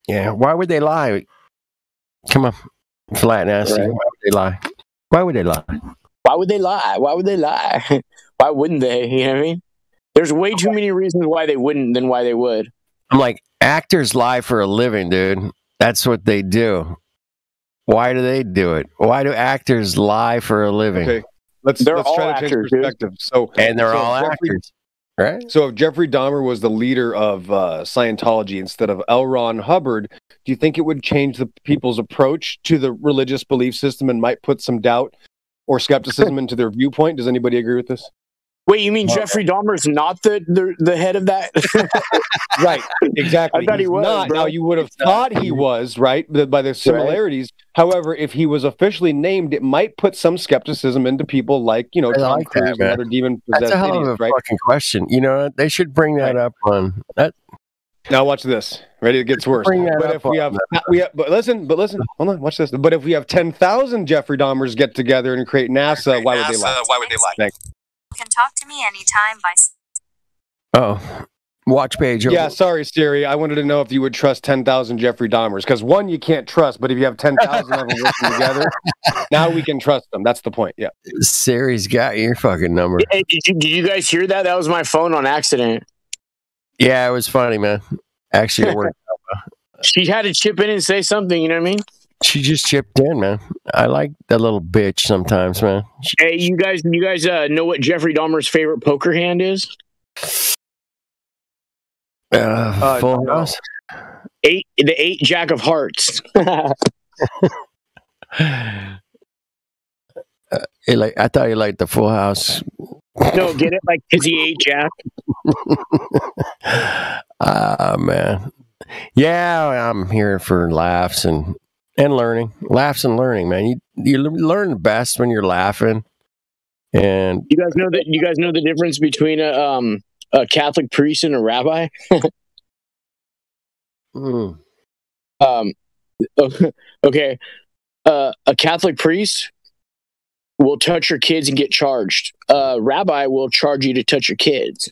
Yeah, why would they lie? Come on, flat and nasty. Right. Why would they lie? Why would they lie? Why would they lie? Why would they lie? Why wouldn't they? You know what I mean? There's way too many reasons why they wouldn't than why they would. I'm like, actors lie for a living, dude. That's what they do. Why do they do it? Why do actors lie for a living? Okay, let's They're all try to change actors, dude. perspective. So And they're so all Jeffrey, actors, right? So if Jeffrey Dahmer was the leader of Scientology instead of L. Ron Hubbard, do you think it would change the people's approach to the religious belief system and might put some doubt or skepticism into their viewpoint? Does anybody agree with this? Wait, you mean Jeffrey Dahmer's not the head of that? Right, exactly. I thought he was, not. bro. Now you would have thought he was, right, by the similarities. However, if he was officially named, it might put some skepticism into people like, you know, I Tom like that, Cruise and man. other demon That's possessed a hell of a idiots, right? fucking question. You know, they should bring that up on that. Now watch this. Ready? It gets worse. Bring that But up if we on have, but listen, hold on, watch this. But if we have 10,000 Jeffrey Dahmers get together and create NASA, why would they lie? Thanks. You can talk to me anytime by. Oh, watch page. Yeah, sorry, Siri. I wanted to know if you would trust 10,000 Jeffrey Dahmers because one you can't trust, but if you have 10,000 of them working together, now we can trust them. That's the point. Yeah. Siri's got your fucking number. Hey, did you guys hear that? That was my phone on accident. Yeah, it was funny, man. Actually, it worked out. She had to chip in and say something. You know what I mean? She just chipped in, man. I like that little bitch sometimes, man. Hey, you guys know what Jeffrey Dahmer's favorite poker hand is? Full house. The 8 Jack of Hearts. I thought you liked the Full House. No, get it? Like, because he ate Jack. Ah, man. Yeah, I'm here for laughs and learning. Laughs and learning, man. You learn best when you're laughing. And you guys know the difference between a Catholic priest and a rabbi? Okay. A Catholic priest will touch your kids and get charged. Rabbi will charge you to touch your kids.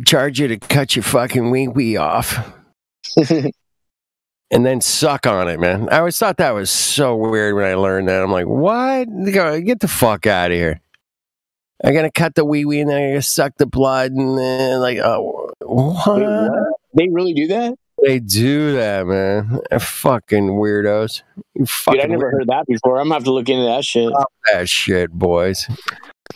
Charge you to cut your fucking wee off. And then suck on it, man. I always thought that was so weird when I learned that. I'm like, what? Get the fuck out of here. I'm going to cut the wee and then I'm going to suck the blood. And then, like, oh, what? Wait, what? They really do that? They do that, man. They're fucking weirdos. Dude, I never heard that before. I'm going to have to look into that shit. Stop that shit, boys.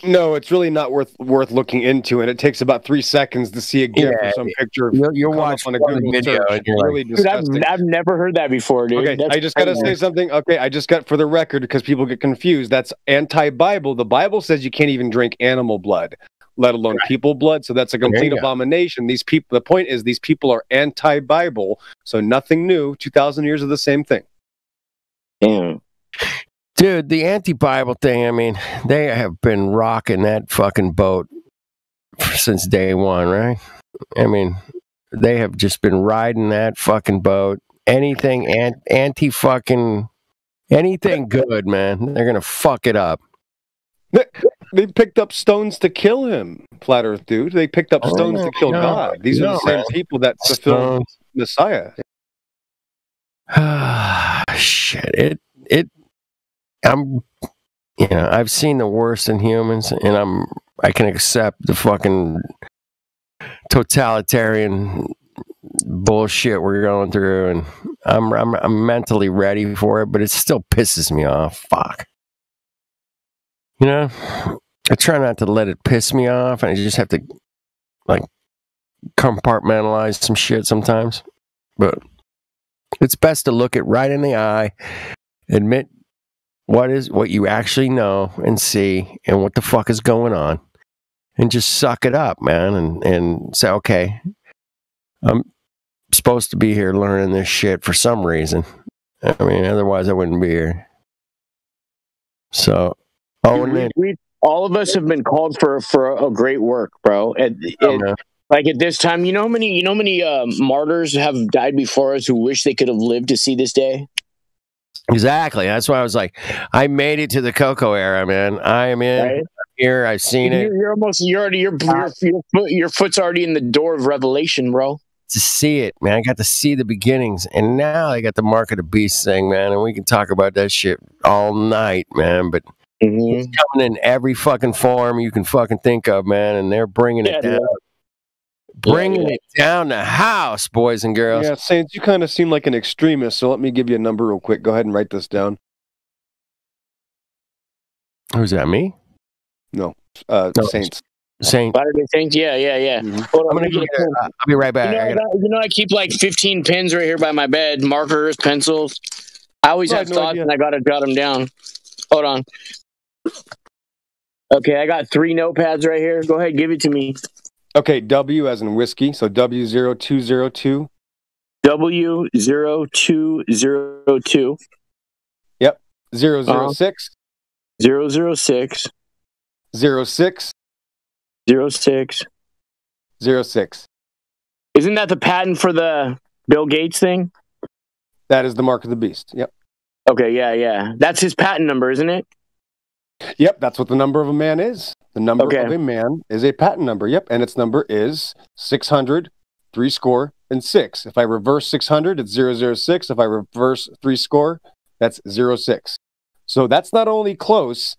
No, it's really not worth looking into, and it takes about 3 seconds to see a GIF or some picture. You'll watch on a Google video. search. It's really disgusting. Dude, I've never heard that before, dude. Okay, I just got to say something. Okay, I just got for the record because people get confused. That's anti-Bible. The Bible says you can't even drink animal blood, let alone people blood. So that's a complete abomination. These people. The point is, these people are anti-Bible. So nothing new. 2,000 years of the same thing. Damn. Dude, the anti-Bible thing, I mean, they have been rocking that fucking boat since day one, right? I mean, they have just been riding that fucking boat. Anything anti-fucking, anything good, man, they're going to fuck it up. They picked up stones to kill him, Flat Earth dude. They picked up stones to kill God. These are the same people that fulfill Messiah. Shit, I've seen the worst in humans, and I can accept the fucking totalitarian bullshit we're going through, and I'm mentally ready for it, but it still pisses me off. Fuck. You know, I try not to let it piss me off, and I just have to like compartmentalize some shit sometimes. But it's best to look it right in the eye, admit what you actually know and see and what the fuck is going on, and just suck it up, man, and say, okay, I'm supposed to be here learning this shit for some reason. I mean, otherwise I wouldn't be here. So all of us have been called for a great work, bro. Like at this time, you know how many martyrs have died before us who wish they could have lived to see this day? Exactly. That's why I was like, I made it to the Coco era, man. I am in Right? here. I've seen it. Your foot's already in the door of Revelation, bro. To see it, man. I got to see the beginnings, and now I got the Mark of the Beast thing, man. And we can talk about that shit all night, man. But it's coming in every fucking form you can fucking think of, man. And they're bringing it down. Bringing it down the house, boys and girls. Yeah, Saints, you kind of seem like an extremist, so let me give you a number real quick. Go ahead and write this down. Who's that, me? No, Saints. Saint. Latter-day Saints? Yeah. Hold on, I'll be right back. I keep like 15 pens right here by my bed, markers, pencils. I always have thoughts and I got to jot them down. Hold on. Okay, I got 3 notepads right here. Go ahead, give it to me. Okay, W as in whiskey, so W0202. W0202. Yep. 006. 006. 06. 06. 06. Isn't that the patent for the Bill Gates thing? That is the mark of the beast. Yep. Okay, yeah. That's his patent number, isn't it? Yep, that's what the number of a man is. The number of a man is a patent number. Yep, and its number is 600, 6. If I reverse 600, it's 006. If I reverse 3, that's 06. So that's not only close,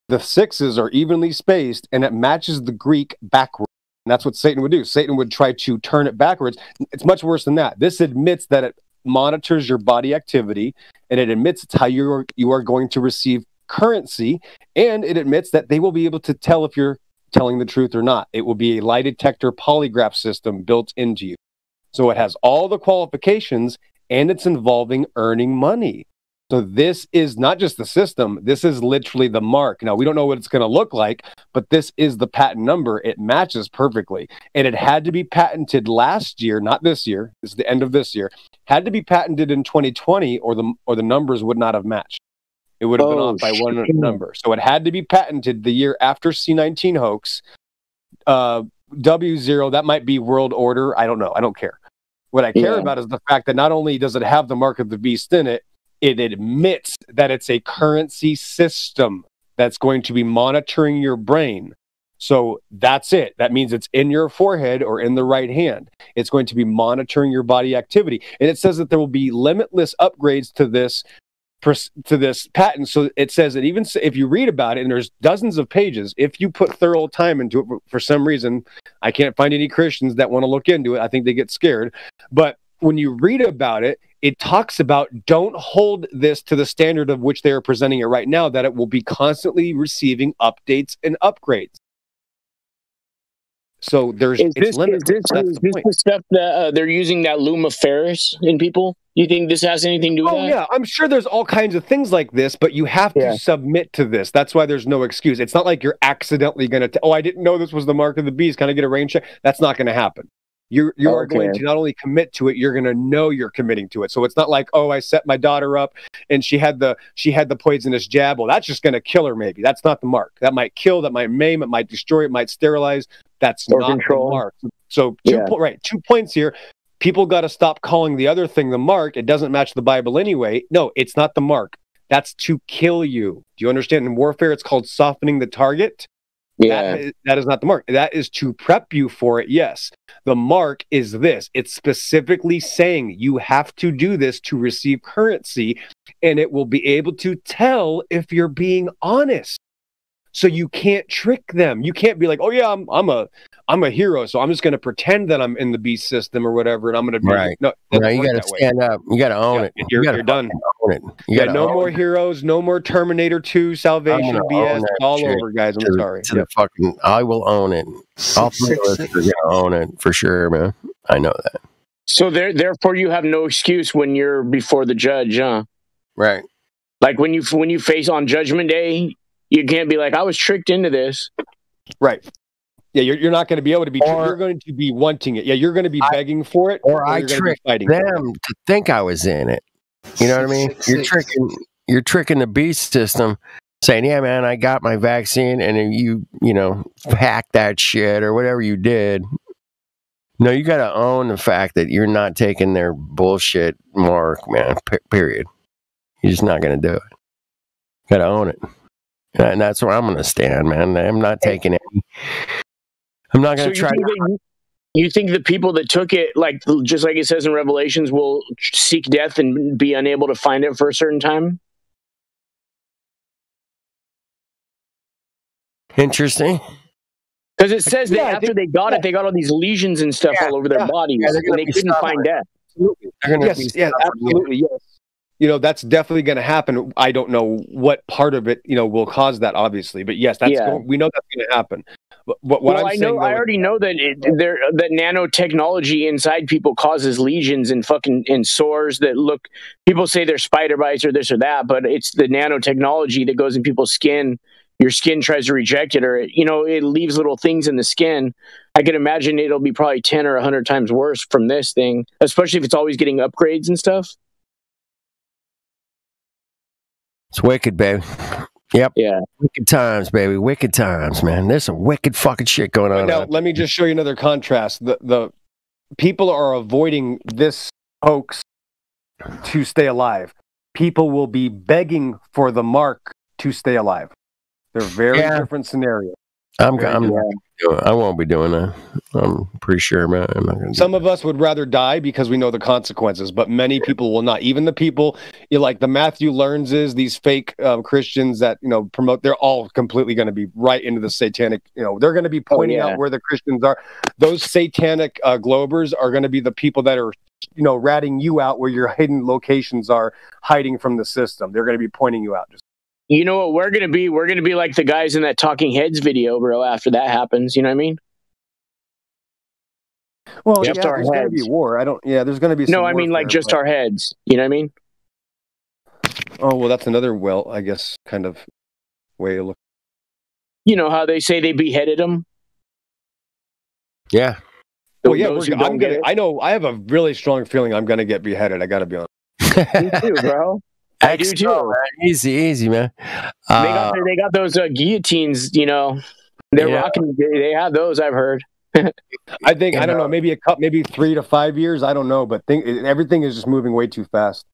the 6s are evenly spaced, and it matches the Greek backwards. And that's what Satan would do. Satan would try to turn it backwards. It's much worse than that. This admits that it monitors your body activity, and it admits it's how you are going to receive currency, and it admits that they will be able to tell if you're telling the truth or not. It will be a lie detector polygraph system built into you. So it has all the qualifications, and it's involving earning money. So this is not just the system, this is literally the mark. Now, we don't know what it's going to look like, but this is the patent number. It matches perfectly. And it had to be patented last year, not this year. This is the end of this year. Had to be patented in 2020 or the numbers would not have matched. It would have been off by one number. So it had to be patented the year after C19 hoax. W0, that might be world order. I don't know. I don't care. What I care about is the fact that not only does it have the mark of the beast in it, it admits that it's a currency system that's going to be monitoring your brain. So that's it. That means it's in your forehead or in the right hand. It's going to be monitoring your body activity. And it says that there will be limitless upgrades to this patent. So it says that even if you read about it, and there's dozens of pages, if you put thorough time into it, for some reason, I can't find any Christians that want to look into it. I think they get scared. But when you read about it, it talks about don't hold this to the standard of which they are presenting it right now, that it will be constantly receiving updates and upgrades. So it's limited. Is this the stuff that they're using that Lumiferris in people? You think this has anything to do with that? Oh, yeah. I'm sure there's all kinds of things like this, but you have to submit to this. That's why there's no excuse. It's not like you're accidentally going to, I didn't know this was the mark of the beast. Can I get a rain check? That's not going to happen. You are going to not only commit to it, you're going to know you're committing to it. So it's not like, I set my daughter up and she had the poisonous jab. Well, that's just going to kill her. Maybe that's not the mark. That might kill, that might maim, it might destroy, it might sterilize. That's not the mark. So 2 points here. People got to stop calling the other thing the mark. It doesn't match the Bible anyway. No, it's not the mark. That's to kill you. Do you understand? In warfare, it's called softening the target. Yeah. That is not the mark. That is to prep you for it, yes. The mark is this. It's specifically saying you have to do this to receive currency, and it will be able to tell if you're being honest. So you can't trick them. You can't be like, I'm a hero, so I'm just going to pretend that I'm in the beast system or whatever, and I'm going to be no. You got to stand up. You got to own it. You're done. Own it. No more heroes. No more Terminator 2 Salvation BS. It's all over, guys. I'm sorry. I will own it. All three of us are going to own it for sure, man. I know that. So therefore, you have no excuse when you're before the judge, huh? Right. Like when you face on Judgment Day. You can't be like, I was tricked into this. Right. Yeah, you're not going to be able to be. You're going to be wanting it. Yeah, you're going to be begging for it. Or I tricked them to think I was in it. You know what I mean? You're tricking the beast system, saying, "Yeah, man, I got my vaccine," and then you hack that shit or whatever you did. No, you got to own the fact that you're not taking their bullshit mark, man. Period. You're just not going to do it. Got to own it. And that's where I'm going to stand, man. I'm not taking it. I'm not going to try. You think the people that took it, just like it says in Revelations, will seek death and be unable to find it for a certain time? Interesting. Because it says after they got it, they got all these lesions and stuff all over their bodies, and they couldn't find death. Yes, absolutely, yes. You know, that's definitely going to happen. I don't know what part of it, you know, will cause that, obviously, but yes, that's we know that's going to happen. But what I'm saying, I already know that that nanotechnology inside people causes lesions and and sores that look. People say they're spider bites or this or that, but it's the nanotechnology that goes in people's skin. Your skin tries to reject it, or it leaves little things in the skin. I can imagine it'll be probably 10 or 100 times worse from this thing, especially if it's always getting upgrades and stuff. It's wicked, baby. Yep. Yeah. Wicked times, baby. Wicked times, man. There's some wicked fucking shit going on. Now, let me just show you another contrast. The people are avoiding this hoax to stay alive. People will be begging for the mark to stay alive. They're very different scenarios. I won't be doing that. I'm pretty sure, man. I'm not gonna Some of us would rather die because we know the consequences, but many people will not. Even the people like the Matthew Learnses, these fake Christians that promote, they're all completely going to be right into the satanic. They're going to be pointing out where the Christians are. Those satanic globers are going to be the people that are ratting you out where your hidden locations are, hiding from the system. They're going to be pointing you out. You know what we're gonna be? We're gonna be like the guys in that Talking Heads video, bro. After that happens, you know what I mean? Well, there's going to be war. There's going to be. No, I mean like just our heads. You know what I mean? Oh well, that's another I guess kind of way of looking. You know how they say they beheaded them? Yeah. Well, yeah, I know. I have a really strong feeling I'm gonna get beheaded. I got to be honest. Me too, bro. I do too. Man. Easy, man. They got those guillotines. They're rocking. They have those. I've heard. I think I don't know. Maybe 3 to 5 years. I don't know, but everything is just moving way too fast.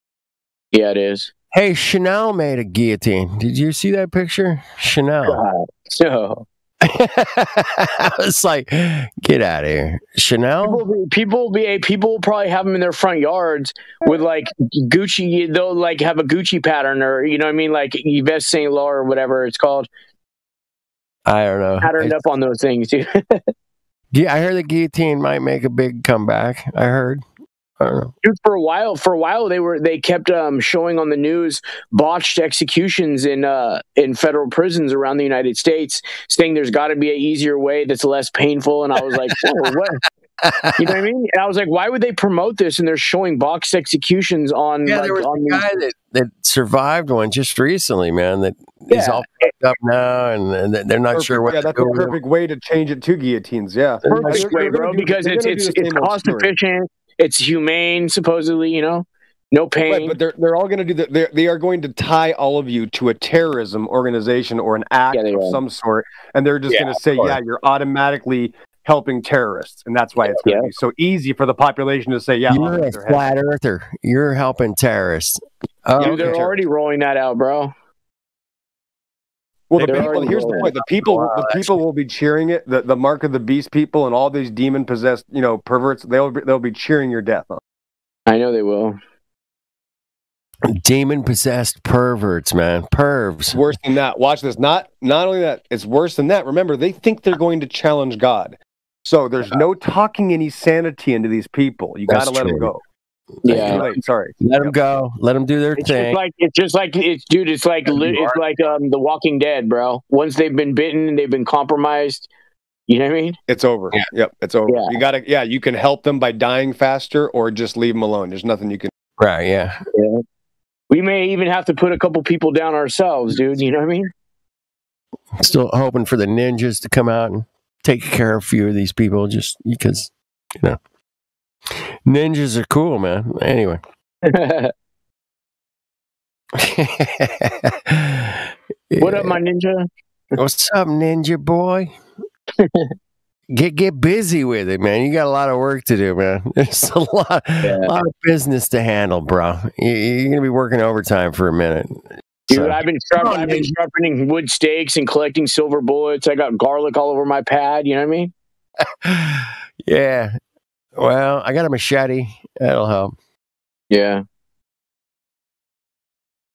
Yeah, it is. Hey, Chanel made a guillotine. Did you see that picture? Chanel. So. I was like, get out of here, Chanel. People will probably have them in their front yards with like Gucci. They'll like have a Gucci pattern, or you know what I mean, like Yves Saint Laurent or whatever it's called. I don't know. Patterned up on those things, dude. Yeah, I heard the guillotine might make a big comeback. I heard. I don't know. Dude, for a while they kept showing on the news botched executions in federal prisons around the United States, saying there's got to be an easier way that's less painful. And I was like, whoa, what? You know what I mean? And I was like, why would they promote this? And they're showing botched executions on. Yeah, there was a guy that survived one just recently, man. That is all fucked up now, and they're not sure what. Yeah, that's a perfect way to change it to guillotines. Yeah, perfect way, bro, because it's cost efficient. It's humane, supposedly, no pain. Right, but they're all going to do that. They are going to tie all of you to a terrorism organization or an act of some sort, and they're just going to say, you're automatically helping terrorists, and that's why it's going to be so easy for the population to say, you're a flat earther. You're helping terrorists. Dude, they're already rolling that out, bro. Well, here's the point: the people will be cheering it. The mark of the beast people and all these demon possessed, perverts. They'll be cheering your death on. I know they will. Demon possessed perverts, man, pervs. Worse than that. Watch this. Not only that, it's worse than that. Remember, they think they're going to challenge God, so there's no talking any sanity into these people. You got to let them go. Yeah, sorry. Let them go. Let them do their thing. It's like The Walking Dead, bro. Once they've been bitten and they've been compromised, you know what I mean? It's over. Yeah. Yep, it's over. Yeah. You gotta. Yeah, you can help them by dying faster, or just leave them alone. There's nothing you can. Right. Yeah. We may even have to put a couple people down ourselves, dude. You know what I mean? Still hoping for the ninjas to come out and take care of a few of these people, just because ninjas are cool, man. Anyway. What up, my ninja? What's up, ninja boy? Get busy with it, man. You got a lot of work to do, man. There's a lot of business to handle, bro. You're gonna be working overtime for a minute. Dude, I've been sharpening wood stakes and collecting silver bullets. I got garlic all over my pad. You know what I mean? Yeah. Well, I got a machete. That'll help. Yeah.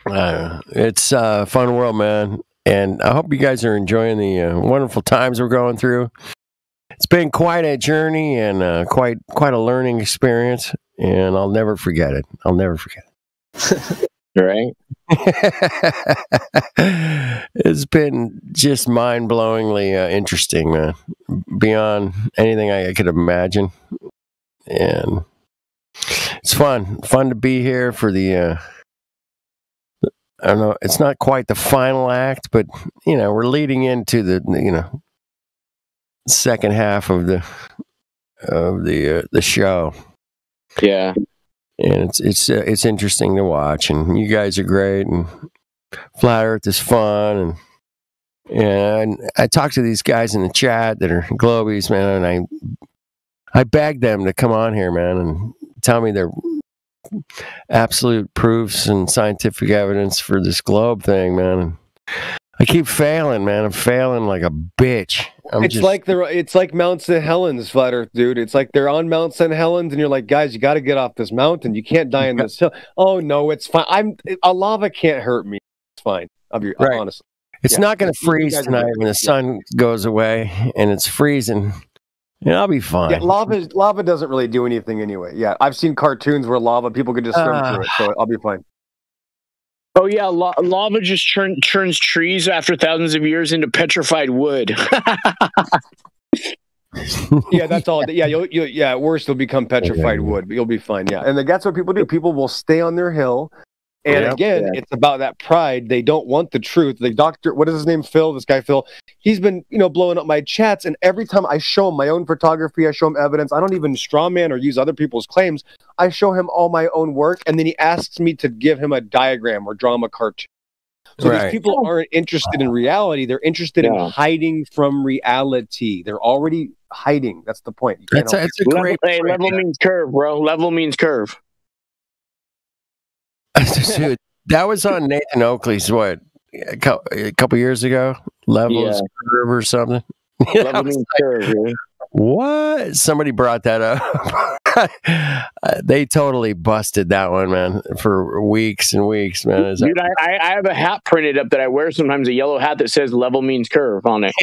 It's a fun world, man. And I hope you guys are enjoying the wonderful times we're going through. It's been quite a journey and quite a learning experience, and I'll never forget it. I'll never forget it. Right? It's been just mind-blowingly interesting, man. Beyond anything I could imagine. And it's fun to be here for the I don't know, it's not quite the final act, but we're leading into the second half of the show. Yeah. And it's interesting to watch, and you guys are great, and Flat Earth is fun, and I talk to these guys in the chat that are Globies, man, and I beg them to come on here, man, and tell me their absolute proofs and scientific evidence for this globe thing, man. And I keep failing, man. I'm failing like a bitch. It's like Mount St. Helens, Flat Earth, dude. It's like they're on Mount St. Helens, and you're like, guys, you got to get off this mountain. You can't die in this hill. Oh no, it's fine. A lava can't hurt me. It's fine. Right. Honestly, it's not going to freeze tonight when the sun goes away, and it's freezing. Yeah, I'll be fine. Yeah, lava doesn't really do anything anyway. Yeah, I've seen cartoons where people could just swim through it, so I'll be fine. Oh yeah, lava just turns trees after thousands of years into petrified wood. Yeah, that's all. Yeah, at worst, it'll become petrified wood, but you'll be fine. Yeah, and that's what people do. People will stay on their hill. And it's about that pride. They don't want the truth. The doctor, what is his name? Phil, this guy, Phil, he's been, blowing up my chats. And every time I show him my own photography, I show him evidence. I don't even strawman or use other people's claims. I show him all my own work. And then he asks me to give him a diagram or draw him a cartoon. So these people aren't interested in reality. They're interested in hiding from reality. They're already hiding. That's the point. That's a great point. Level means curve, bro. Level means curve. Dude, that was on Nathan Oakley's a couple years ago. Levels curve or something. Level means curve, dude. What? Somebody brought that up. They totally busted that one, man, for weeks and weeks, man. Dude, I have a hat printed up that I wear sometimes, a yellow hat that says level means curve on it.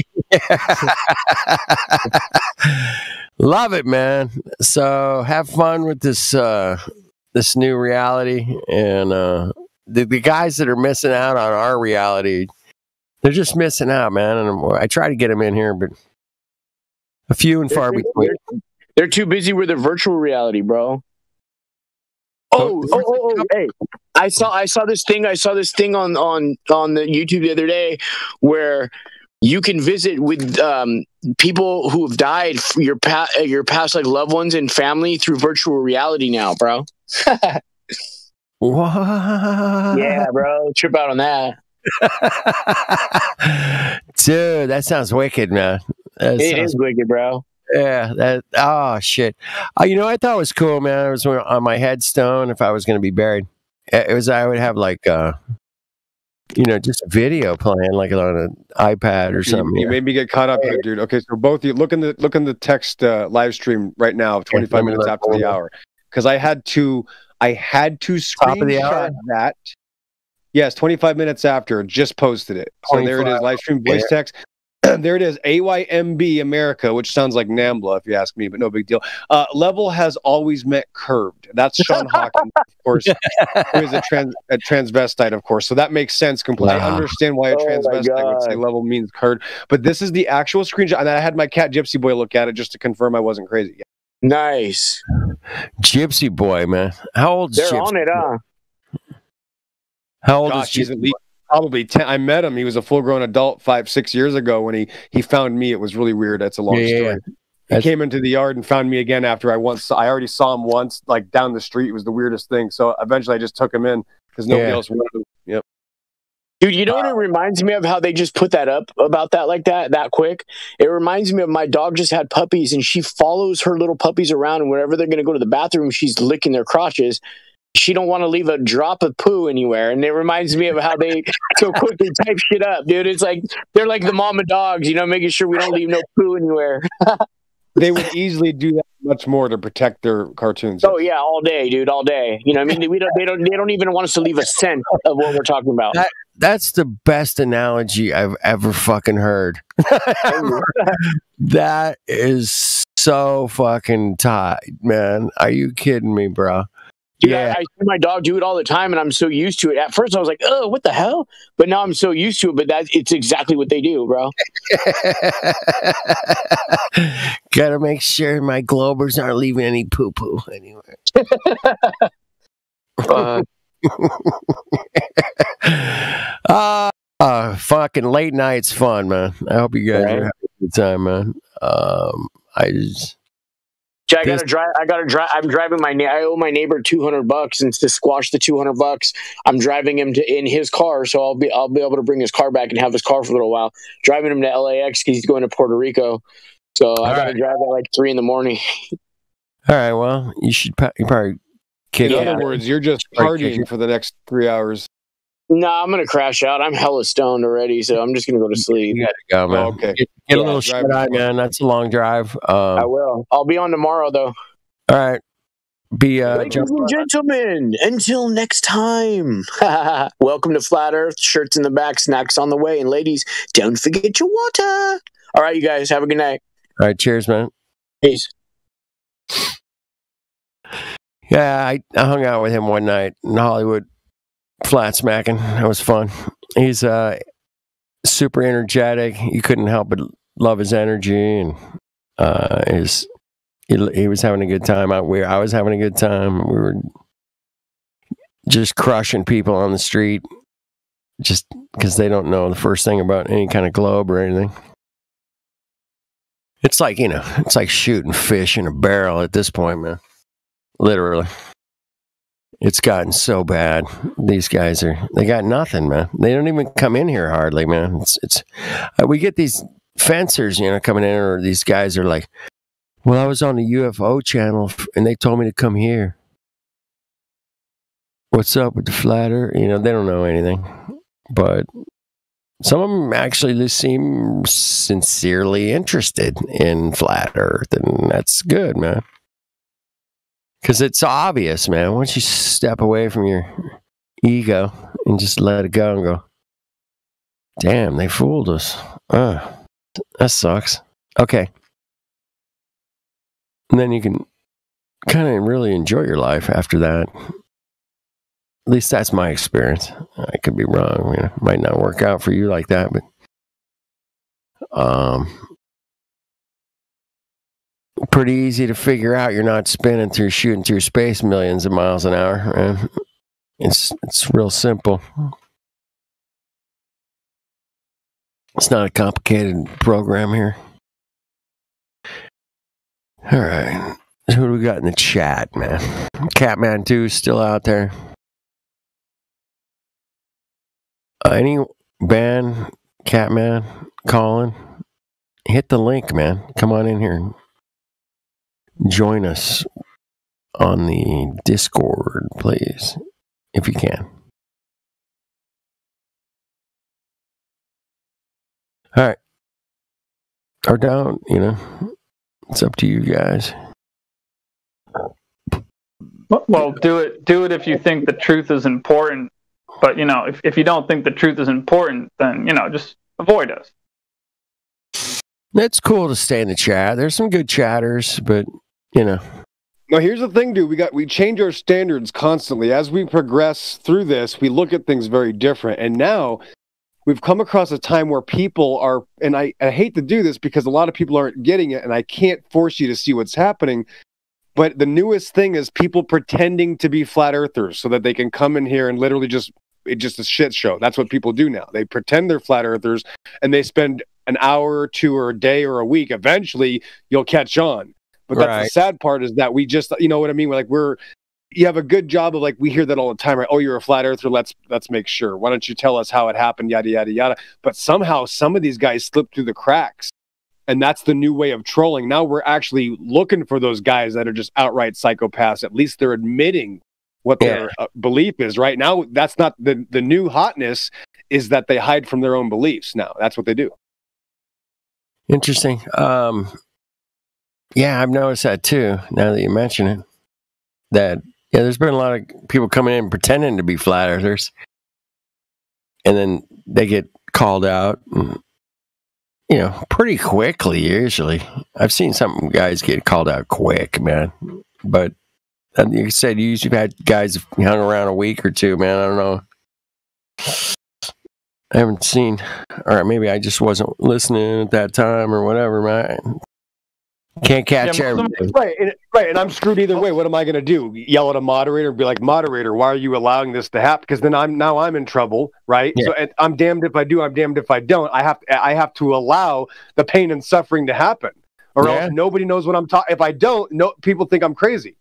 Love it, man. So have fun with this new reality, and the guys that are missing out on our reality, they're just missing out, man. And I try to get them in here, but a few and far between. They're too busy with their virtual reality, bro. Oh, hey! I saw this thing. I saw this thing on the YouTube the other day where you can visit with people who have died, your past like loved ones and family through virtual reality now, bro. What? Yeah, bro. Trip out on that. Dude, that sounds wicked, man. It is wicked, bro. Yeah, shit. I thought it was cool, man. It was on my headstone if I was going to be buried. I would have like just a video playing like on an iPad or something. You made me get caught up here, dude. Okay, so both you look in the text live stream right now, 25 minutes after the hour, because I had to screenshot that. Yes, 25 minutes after, just posted it. So there it is, live stream voice text. There it is, AYMB America, which sounds like NAMBLA if you ask me, but no big deal. Level has always meant curved. That's Sean Hawkins, of course, who is a transvestite, of course. So that makes sense completely. I understand why a transvestite would say level means curved. But this is the actual screenshot. And I had my cat Gypsy Boy look at it just to confirm I wasn't crazy. Yeah. Nice. Gypsy Boy, man. How old is They're Gypsy on it, huh? How old is he's at least probably 10. I met him. He was a full-grown adult 5-6 years ago when he found me. It was really weird. That's a long story. He came into the yard and found me again after I already saw him once, like down the street. It was the weirdest thing. So eventually I just took him in because nobody else wanted him. Yep. Dude, you know what it reminds me of? How they just put that up about that like that quick? It reminds me of my dog just had puppies, and she follows her little puppies around, and whenever they're going to go to the bathroom, she's licking their crotches. She don't want to leave a drop of poo anywhere. And it reminds me of how they so quickly type shit up, dude. It's like they're like the mama dogs, making sure we don't leave no poo anywhere. They would easily do that much more to protect their cartoons. Oh yeah, all day, dude, all day. They don't even want us to leave a scent of what we're talking about. That's the best analogy I've ever fucking heard. That is so fucking tight, man. Are you kidding me, bro? Dude, I see my dog do it all the time, and I'm so used to it. At first, I was like, "Oh, what the hell?" But now I'm so used to it. But it's exactly what they do, bro. Gotta make sure my Globers aren't leaving any poo poo anywhere. Fucking late night's fun, man. I hope you guys are having a good time, man. I gotta drive. I'm driving I owe my neighbor $200, and to squash the $200, I'm driving him in his car. So I'll be able to bring his car back and have his car for a little while. Driving him to LAX because he's going to Puerto Rico. So I gotta drive at like 3 a.m. All right. Well, you probably kick. In other words, you're just partying for the next 3 hours. No, I'm gonna crash out. I'm hella stoned already, so I'm just gonna go to sleep. You gotta go, man. Okay. Get a little shut eye, man. That's a long drive. I will. I'll be on tomorrow, though. All right. Ladies and gentlemen, until next time. Welcome to Flat Earth. Shirts in the back, snacks on the way, and ladies, don't forget your water. All right, you guys, have a good night. All right, cheers, man. Peace. Yeah, I hung out with him one night in Hollywood. Flat smacking. That was fun. He's super energetic. You couldn't help but love his energy, and he was having a good time. I was having a good time. We were just crushing people on the street, just because they don't know the first thing about any kind of globe or anything. It's like, it's like shooting fish in a barrel at this point, man. Literally. It's gotten so bad. These guys they got nothing, man. They don't even come in here hardly, man. We get these fencers, coming in, or these guys are like, well, I was on the UFO channel and they told me to come here. What's up with the flat earth? They don't know anything. But some of them actually just seem sincerely interested in flat earth, and that's good, man. Because it's obvious, man. Once you step away from your ego and just let it go and go, damn, they fooled us. That sucks. Okay. And then you can kind of really enjoy your life after that. At least that's my experience. I could be wrong. It might not work out for you like that, but pretty easy to figure out. You're not shooting through space millions of miles an hour. Man. It's real simple. It's not a complicated program here. All right. So who do we got in the chat, man? Catman 2 is still out there. Any band, Catman, Colin, hit the link, man. Come on in here. Join us on the Discord, please, if you can. All right. Or don't, it's up to you guys. Well, do it if you think the truth is important. But, if you don't think the truth is important, then, just avoid us. It's cool to stay in the chat. There's some good chatters, but, Now, here's the thing, dude. We change our standards constantly. As we progress through this, we look at things very different. And now we've come across a time where people are, and I hate to do this because a lot of people aren't getting it, and I can't force you to see what's happening. But the newest thing is people pretending to be flat earthers so that they can come in here and literally it's just a shit show. That's what people do now. They pretend they're flat earthers and they spend an hour or two or a day or a week. Eventually you'll catch on. But that's the sad part, is that we just, you know what I mean? You have a good job of we hear that all the time, right? Oh, you're a flat earther. Let's make sure. Why don't you tell us how it happened? Yada, yada, yada. But somehow some of these guys slip through the cracks. And that's the new way of trolling. Now we're actually looking for those guys that are just outright psychopaths. At least they're admitting what their belief is. Right now, that's not the new hotness, is that they hide from their own beliefs now. That's what they do. Interesting. Yeah, I've noticed that too, now that you mention it. That, there's been a lot of people coming in pretending to be flat earthers. and then they get called out, and, you know, pretty quickly usually. I've seen some guys get called out quick, man. But like you said, you've had guys hung around a week or two, man. I don't know. I haven't seen, or maybe I just wasn't listening at that time or whatever, man. Can't catch everything. Right, and I'm screwed either way. What am I going to do? Yell at a moderator and be like, moderator, why are you allowing this to happen? Because then I'm in trouble, right? Yeah. So and I'm damned if I do, I'm damned if I don't. I have to allow the pain and suffering to happen, or else nobody knows what I'm talking. If I don't, people think I'm crazy.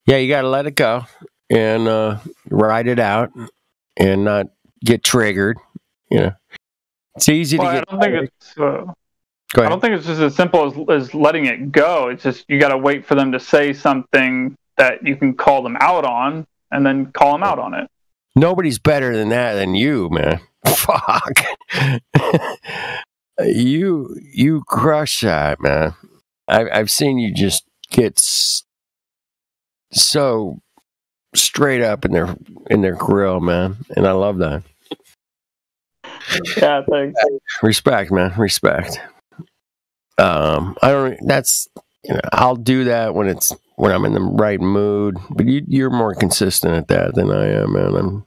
Yeah, you got to let it go and ride it out and not get triggered. You know, it's easy to get. I don't think it's. Go ahead. I don't think it's just as simple as letting it go. It's just you got to wait for them to say something that you can call them out on, and then call them out on it. Nobody's better than that than you, man. Fuck. You crush that, man. I've seen you just get so straight up in their grill, man, and I love that. Yeah, thanks. Respect, man. Respect. I don't. That's, you know, I'll do that when I'm in the right mood. But you're more consistent at that than I am, man.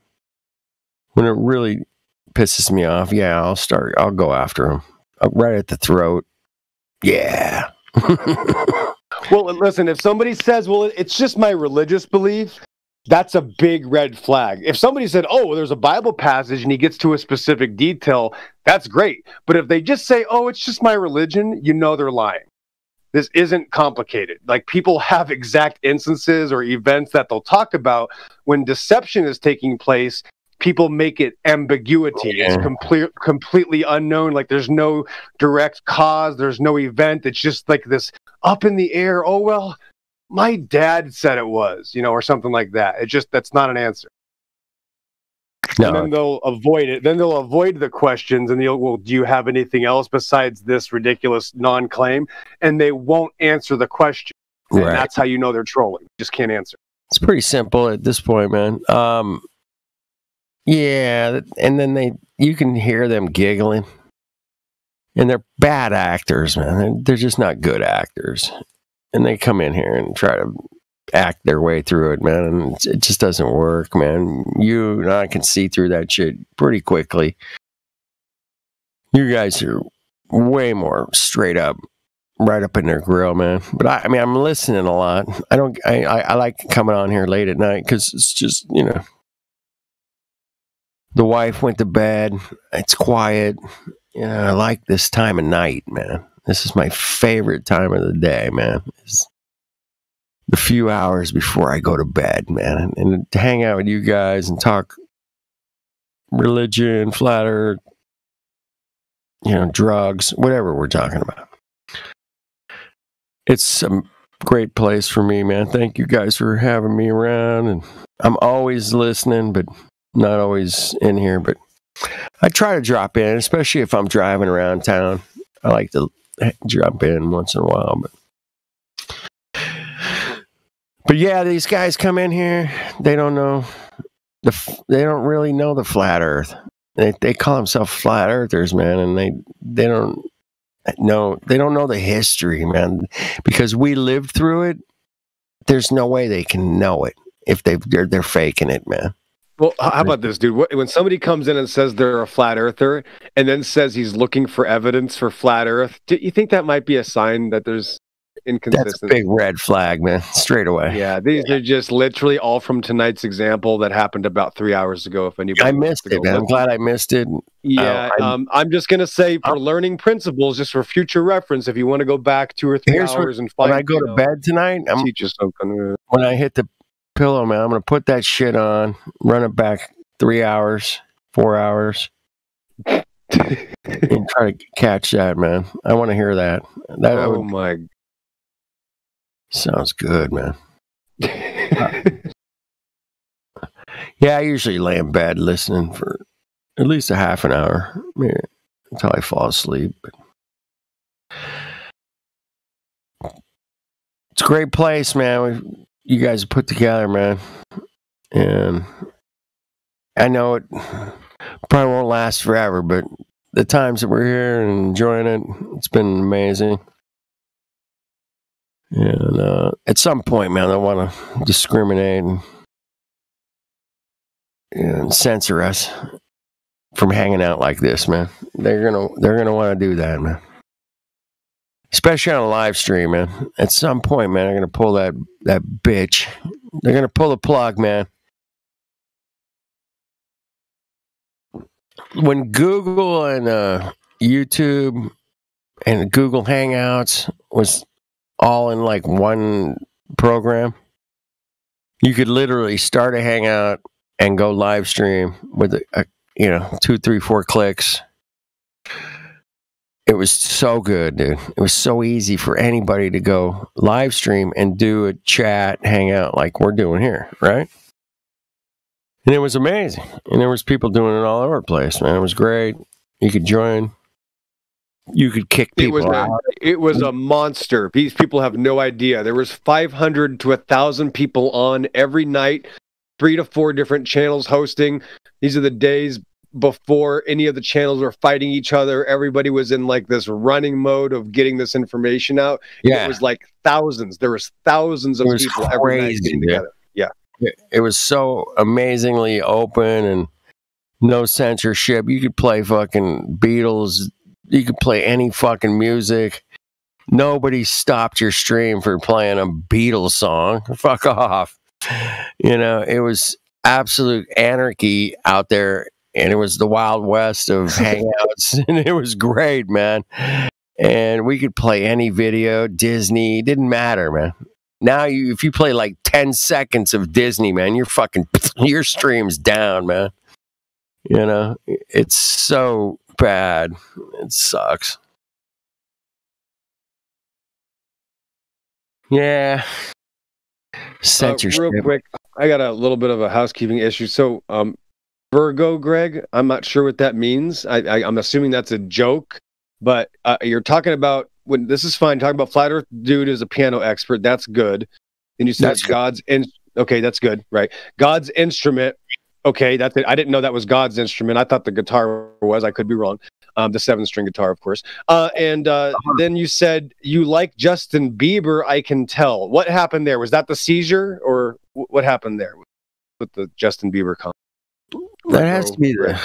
When it really pisses me off, yeah, I'll go after him right at the throat. Yeah. Well, listen, if somebody says, well, it's just my religious belief, that's a big red flag. If somebody said, oh, there's a Bible passage and he gets to a specific detail, that's great. But if they just say, oh, it's just my religion, you know they're lying. This isn't complicated. Like, people have exact instances or events that they'll talk about. When deception is taking place, people make it ambiguity. It's completely unknown. Like, there's no direct cause. There's no event. It's just like this up in the air. Oh, well, my dad said it was, or something like that. That's not an answer. No. And then they'll avoid it. Then they'll avoid the questions and well, do you have anything else besides this ridiculous non-claim? And they won't answer the question. Right. And that's how you know they're trolling. Just can't answer. It's pretty simple at this point, man. Yeah, and then you can hear them giggling. And they're bad actors, man. They're just not good actors. And they come in here and try to act their way through it, man. And it just doesn't work, man. You and I can see through that shit pretty quickly. You guys are way more straight up, right up in their grill, man. But I mean, I'm listening a lot. I like coming on here late at night because it's just, the wife went to bed. It's quiet. I like this time of night, man. This is my favorite time of the day, man. It's the few hours before I go to bed, man. And to hang out with you guys and talk religion, flat earth, drugs, whatever we're talking about. It's a great place for me, man. Thank you guys for having me around. And I'm always listening, but not always in here. But I try to drop in, especially if I'm driving around town. I like to jump in once in a while, but yeah, these guys come in here. They don't know they don't really know the flat Earth. They call themselves flat earthers, man, and they don't know the history, man, because we lived through it. There's no way they can know it if they're faking it, man. Well, how about this, dude? When somebody comes in and says they're a flat earther and then says he's looking for evidence for flat Earth, do you think that might be a sign that there's inconsistency? That's a big red flag, man, straight away. Yeah, these are just literally all from tonight's example that happened about 3 hours ago. If anybody, I missed it, man. I'm glad I missed it. Yeah, I'm just gonna say for learning principles, just for future reference, if you want to go back 2 or 3 hours and find. When I go to bed tonight, I'm teach you something. When I hit the pillow, man, I'm gonna put that shit on, run it back 3 hours, 4 hours, and try to catch that, man. I want to hear that. My. Sounds good, man. Yeah, I usually lay in bed listening for at least a half an hour, until I fall asleep. It's a great place, man. You guys put together, man. And I know it. Probably won't last forever, but the times that we're here and enjoying it, it's been amazing. And at some point, man, they want to discriminate and censor us from hanging out like this, man. They're gonna want to do that, man. Especially on a live stream, man. At some point, man, they're gonna pull that bitch. They're gonna pull the plug, man. When Google and YouTube and Google Hangouts was all in like one program, you could literally start a Hangout and go live stream with 2, 3, 4 clicks. It was so good, dude. It was so easy for anybody to go live stream and do a chat hangout like we're doing here, right? And it was amazing. And there was people doing it all over the place, man. It was great. You could join. You could kick people out. It was a monster. These people have no idea. There was 500 to 1,000 people on every night, 3 to 4 different channels hosting. These are the days before any of the channels were fighting each other. Everybody was in like this running mode of getting this information out. Yeah. It was like thousands. There was thousands of people every night getting together. Yeah. It was so amazingly open and no censorship. You could play fucking Beatles. You could play any fucking music. Nobody stopped your stream for playing a Beatles song. Fuck off. It was absolute anarchy out there, and it was the Wild West of Hangouts, and it was great, man. And we could play any video, Disney, it didn't matter, man. Now, if you play like 10 seconds of Disney, man, your stream's down, man. It's so bad. It sucks. Yeah. Censorship. Real quick, I got a little bit of a housekeeping issue. So, Virgo, Greg, I'm not sure what that means. I'm assuming that's a joke, but you're talking about when this is fine. Talking about Flat Earth Dude is a piano expert. That's good. And you said That's God's okay, that's good, right? God's instrument. Okay, that's it. I didn't know that was God's instrument. I thought the guitar was. I could be wrong. The 7-string guitar, of course. Then you said you like Justin Bieber. I can tell. What happened there? Was that the seizure, or what happened there with the Justin Bieber comment? That has to be the.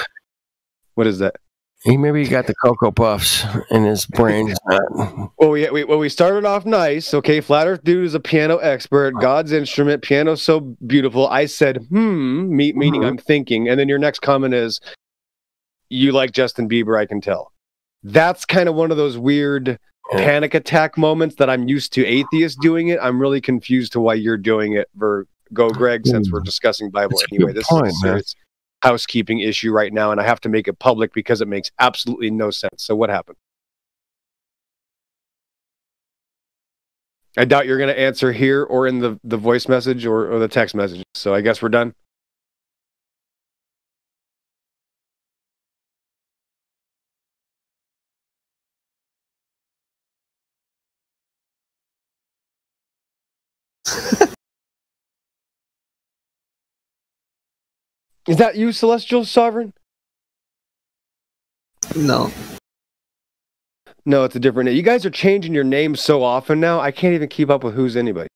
What is that? Maybe he got the Cocoa Puffs in his brain. Well, we started off nice. Okay, Flat Earth Dude is a piano expert. God's instrument, piano so beautiful. I said, meaning I'm thinking. And then your next comment is, you like Justin Bieber, I can tell. That's kind of one of those weird panic attack moments that I'm used to atheists doing it. I'm really confused to why you're doing it, Go Greg, since we're discussing Bible anyway. This is a serious housekeeping issue right now, and I have to make it public because it makes absolutely no sense. So what happened? I doubt you're going to answer here or in the voice message or the text message. So I guess we're done. Is that you, Celestial Sovereign? No. No, it's a different name. You guys are changing your names so often now, I can't even keep up with who's anybody.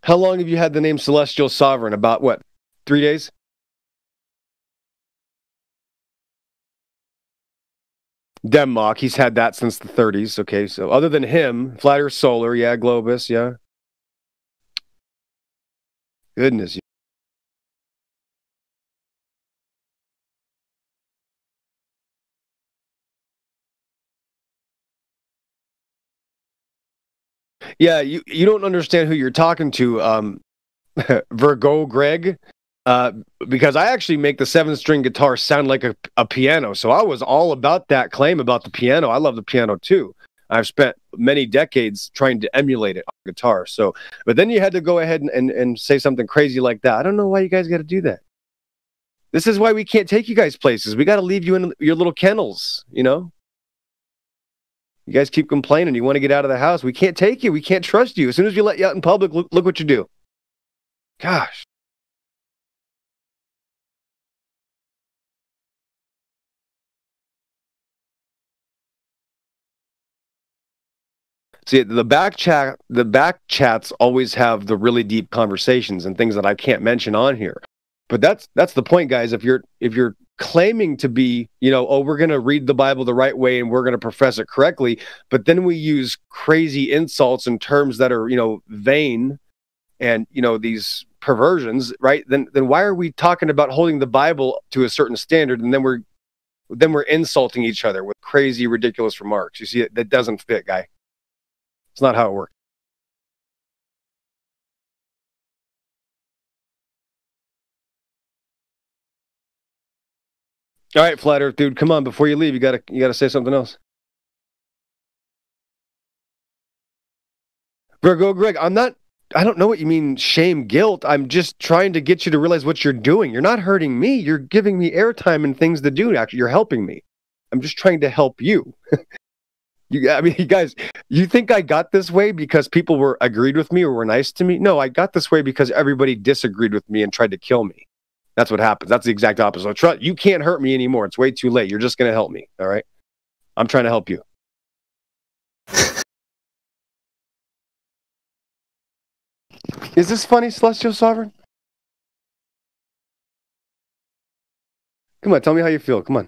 How long have you had the name Celestial Sovereign? About what? 3 days? Denmark, he's had that since the 30s. Okay, so other than him, Flat Earth Solar, yeah, Globus, yeah. Goodness. Yeah, you don't understand who you're talking to, Virgo Greg. Because I actually make the 7-string guitar sound like a piano. So I was all about that claim about the piano. I love the piano too. I've spent many decades trying to emulate it on guitar. So, but then you had to go ahead and say something crazy like that. I don't know why you guys got to do that. This is why we can't take you guys places. We got to leave you in your little kennels, You guys keep complaining. You want to get out of the house. We can't take you. We can't trust you. As soon as you let you out in public, look what you do. Gosh. See, the back chats always have the really deep conversations and things that I can't mention on here. But that's the point, guys. If you're claiming to be, oh, we're going to read the Bible the right way and we're going to profess it correctly, but then we use crazy insults and terms that are, vain and, these perversions, right? Then why are we talking about holding the Bible to a certain standard and then we're insulting each other with crazy, ridiculous remarks? You see, that doesn't fit, guy. It's not how it works. All right, Flat Earth dude, come on! Before you leave, you gotta say something else. Virgo Greg, I don't know what you mean, shame, guilt. I'm just trying to get you to realize what you're doing. You're not hurting me. You're giving me airtime and things to do. Actually, you're helping me. I'm just trying to help you. You guys, you think I got this way because people agreed with me or were nice to me? No, I got this way because everybody disagreed with me and tried to kill me. That's what happens. That's the exact opposite. So you can't hurt me anymore. It's way too late. You're just going to help me. All right? I'm trying to help you. Is this funny, Celestial Sovereign? Come on, tell me how you feel. Come on.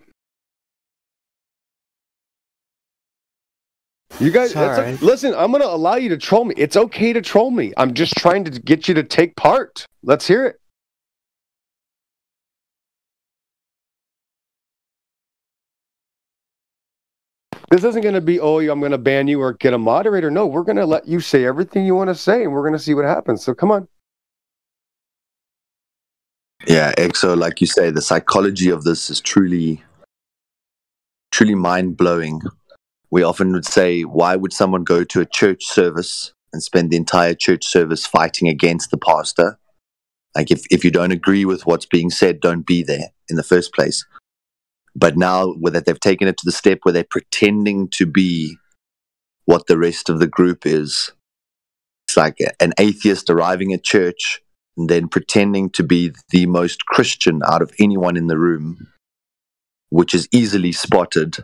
You guys, listen, I'm going to allow you to troll me. It's okay to troll me. I'm just trying to get you to take part. Let's hear it. This isn't going to be, oh, I'm going to ban you or get a moderator. No, we're going to let you say everything you want to say, and we're going to see what happens. So come on. Yeah, EXO, like you say, the psychology of this is truly mind-blowing. We often would say, why would someone go to a church service and spend the entire church service fighting against the pastor? Like, if you don't agree with what's being said, don't be there in the first place. But now that they've taken it to the step where they're pretending to be what the rest of the group is, it's like an atheist arriving at church and then pretending to be the most Christian out of anyone in the room, which is easily spotted.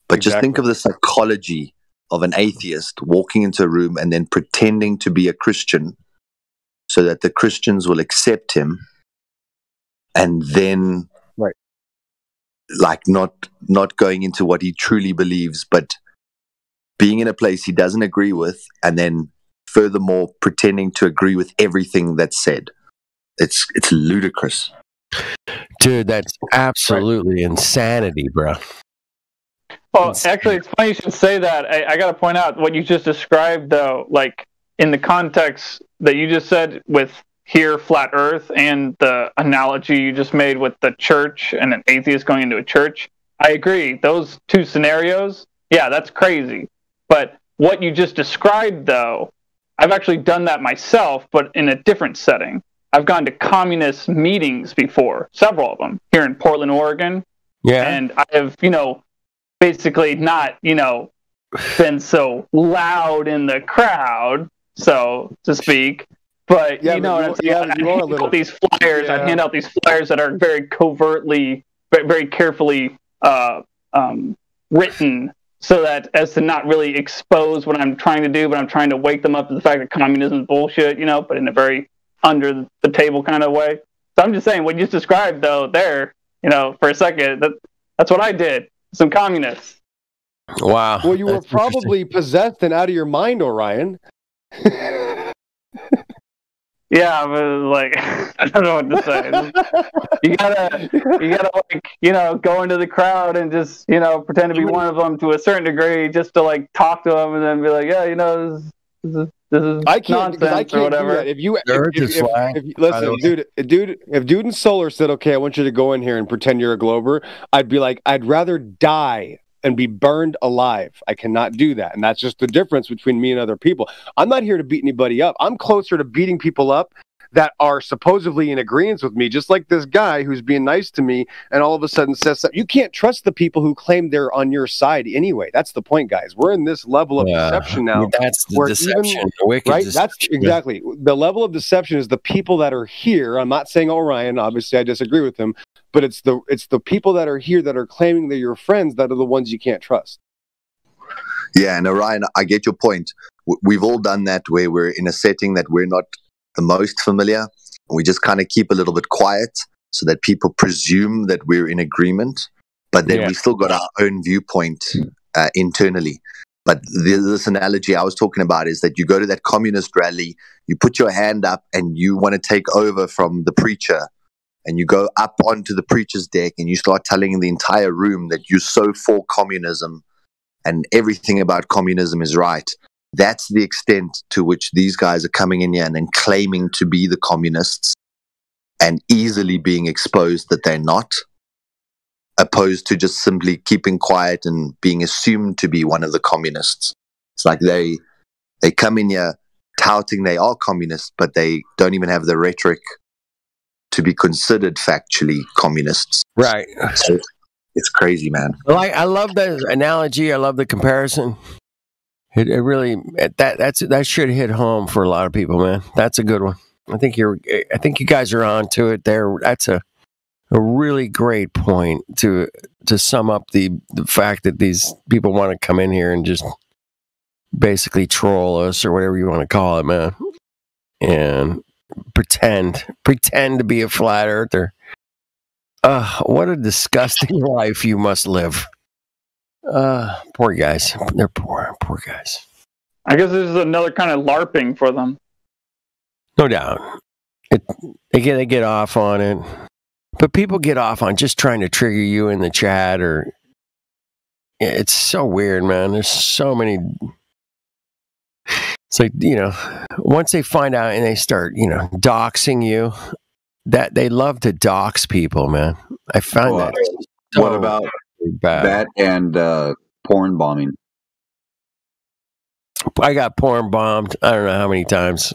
But just think of the psychology of an atheist walking into a room and then pretending to be a Christian so that the Christians will accept him, and then like not going into what he truly believes, but being in a place he doesn't agree with, and then furthermore pretending to agree with everything that's said. It's ludicrous. Dude, that's absolutely insanity, bro. Well, actually, it's funny you should say that. I got to point out what you just described, though, like in the context that you just said with here, flat earth, and the analogy you just made with the church and an atheist going into a church. I agree. Those two scenarios, yeah, that's crazy. But what you just described, though, I've actually done that myself, but in a different setting. I've gone to communist meetings before, several of them, here in Portland, Oregon. Yeah. And I have, basically not, been so loud in the crowd, so to speak. But Yeah, you know but what you- I'm saying? yeah, you are a I'd hand little- out these flyers. I'd Yeah. hand out these flyers that are very covertly, very carefully written, so that as to not really expose what I'm trying to do, but I'm trying to wake them up to the fact that communism is bullshit, but in a very under the table kind of way. So I'm just saying what you just described, though, there, for a second, that's what I did. Some communists. Wow. Well, you were That's interesting. probably possessed and out of your mind, Orion. Yeah, but like I don't know what to say. You gotta go into the crowd and just pretend to be one of them to a certain degree, just to like talk to them and then be like, yeah, this is I can't because I nonsense or can't do whatever. that. If you Earth is flat, by the listen, way. if dude and Solar said, okay, I want you to go in here and pretend you're a Glober, I'd be like, I'd rather die and be burned alive. I cannot do that. And that's just the difference between me and other people. I'm not here to beat anybody up. I'm closer to beating people up that are supposedly in agreement with me, just like this guy who's being nice to me and all of a sudden says that. You can't trust the people who claim they're on your side anyway. That's the point, guys. We're in this level of deception now. That's the deception, the wicked right? deception. That's exactly the level of deception is the people that are here. I'm not saying Orion, obviously I disagree with him, but it's the people that are here that are claiming they're your friends that are the ones you can't trust. Yeah, and Orion, I get your point. We've all done that where we're in a setting that we're not the most familiar. We just kind of keep a little bit quiet so that people presume that we're in agreement, but then we still got our own viewpoint internally. But this analogy I was talking about is that you go to that communist rally, you put your hand up and you want to take over from the preacher, and you go up onto the preacher's deck and you start telling the entire room that you're so for communism and everything about communism is right. That's the extent to which these guys are coming in here and then claiming to be the communists and easily being exposed that they're not, opposed to just simply keeping quiet and being assumed to be one of the communists. It's like they come in here touting they are communists, but they don't even have the rhetoric to be considered factually communists. Right. So it's crazy, man. Like, I love the analogy. I love the comparison. It really that should hit home for a lot of people, man. That's a good one. I think you guys are on to it there. That's a really great point to sum up the fact that these people want to come in here and just basically troll us or whatever you want to call it, man, and pretend to be a flat earther. What a disgusting life you must live. Poor guys. They're poor guys. I guess this is another kind of LARPing for them. No doubt. They get off on it. But people get off on just trying to trigger you in the chat, or it's so weird, man. There's so many. It's like, once they find out and they start, doxing you, that they love to dox people, man. I found that. So what about that and porn bombing? I got porn bombed. I don't know how many times.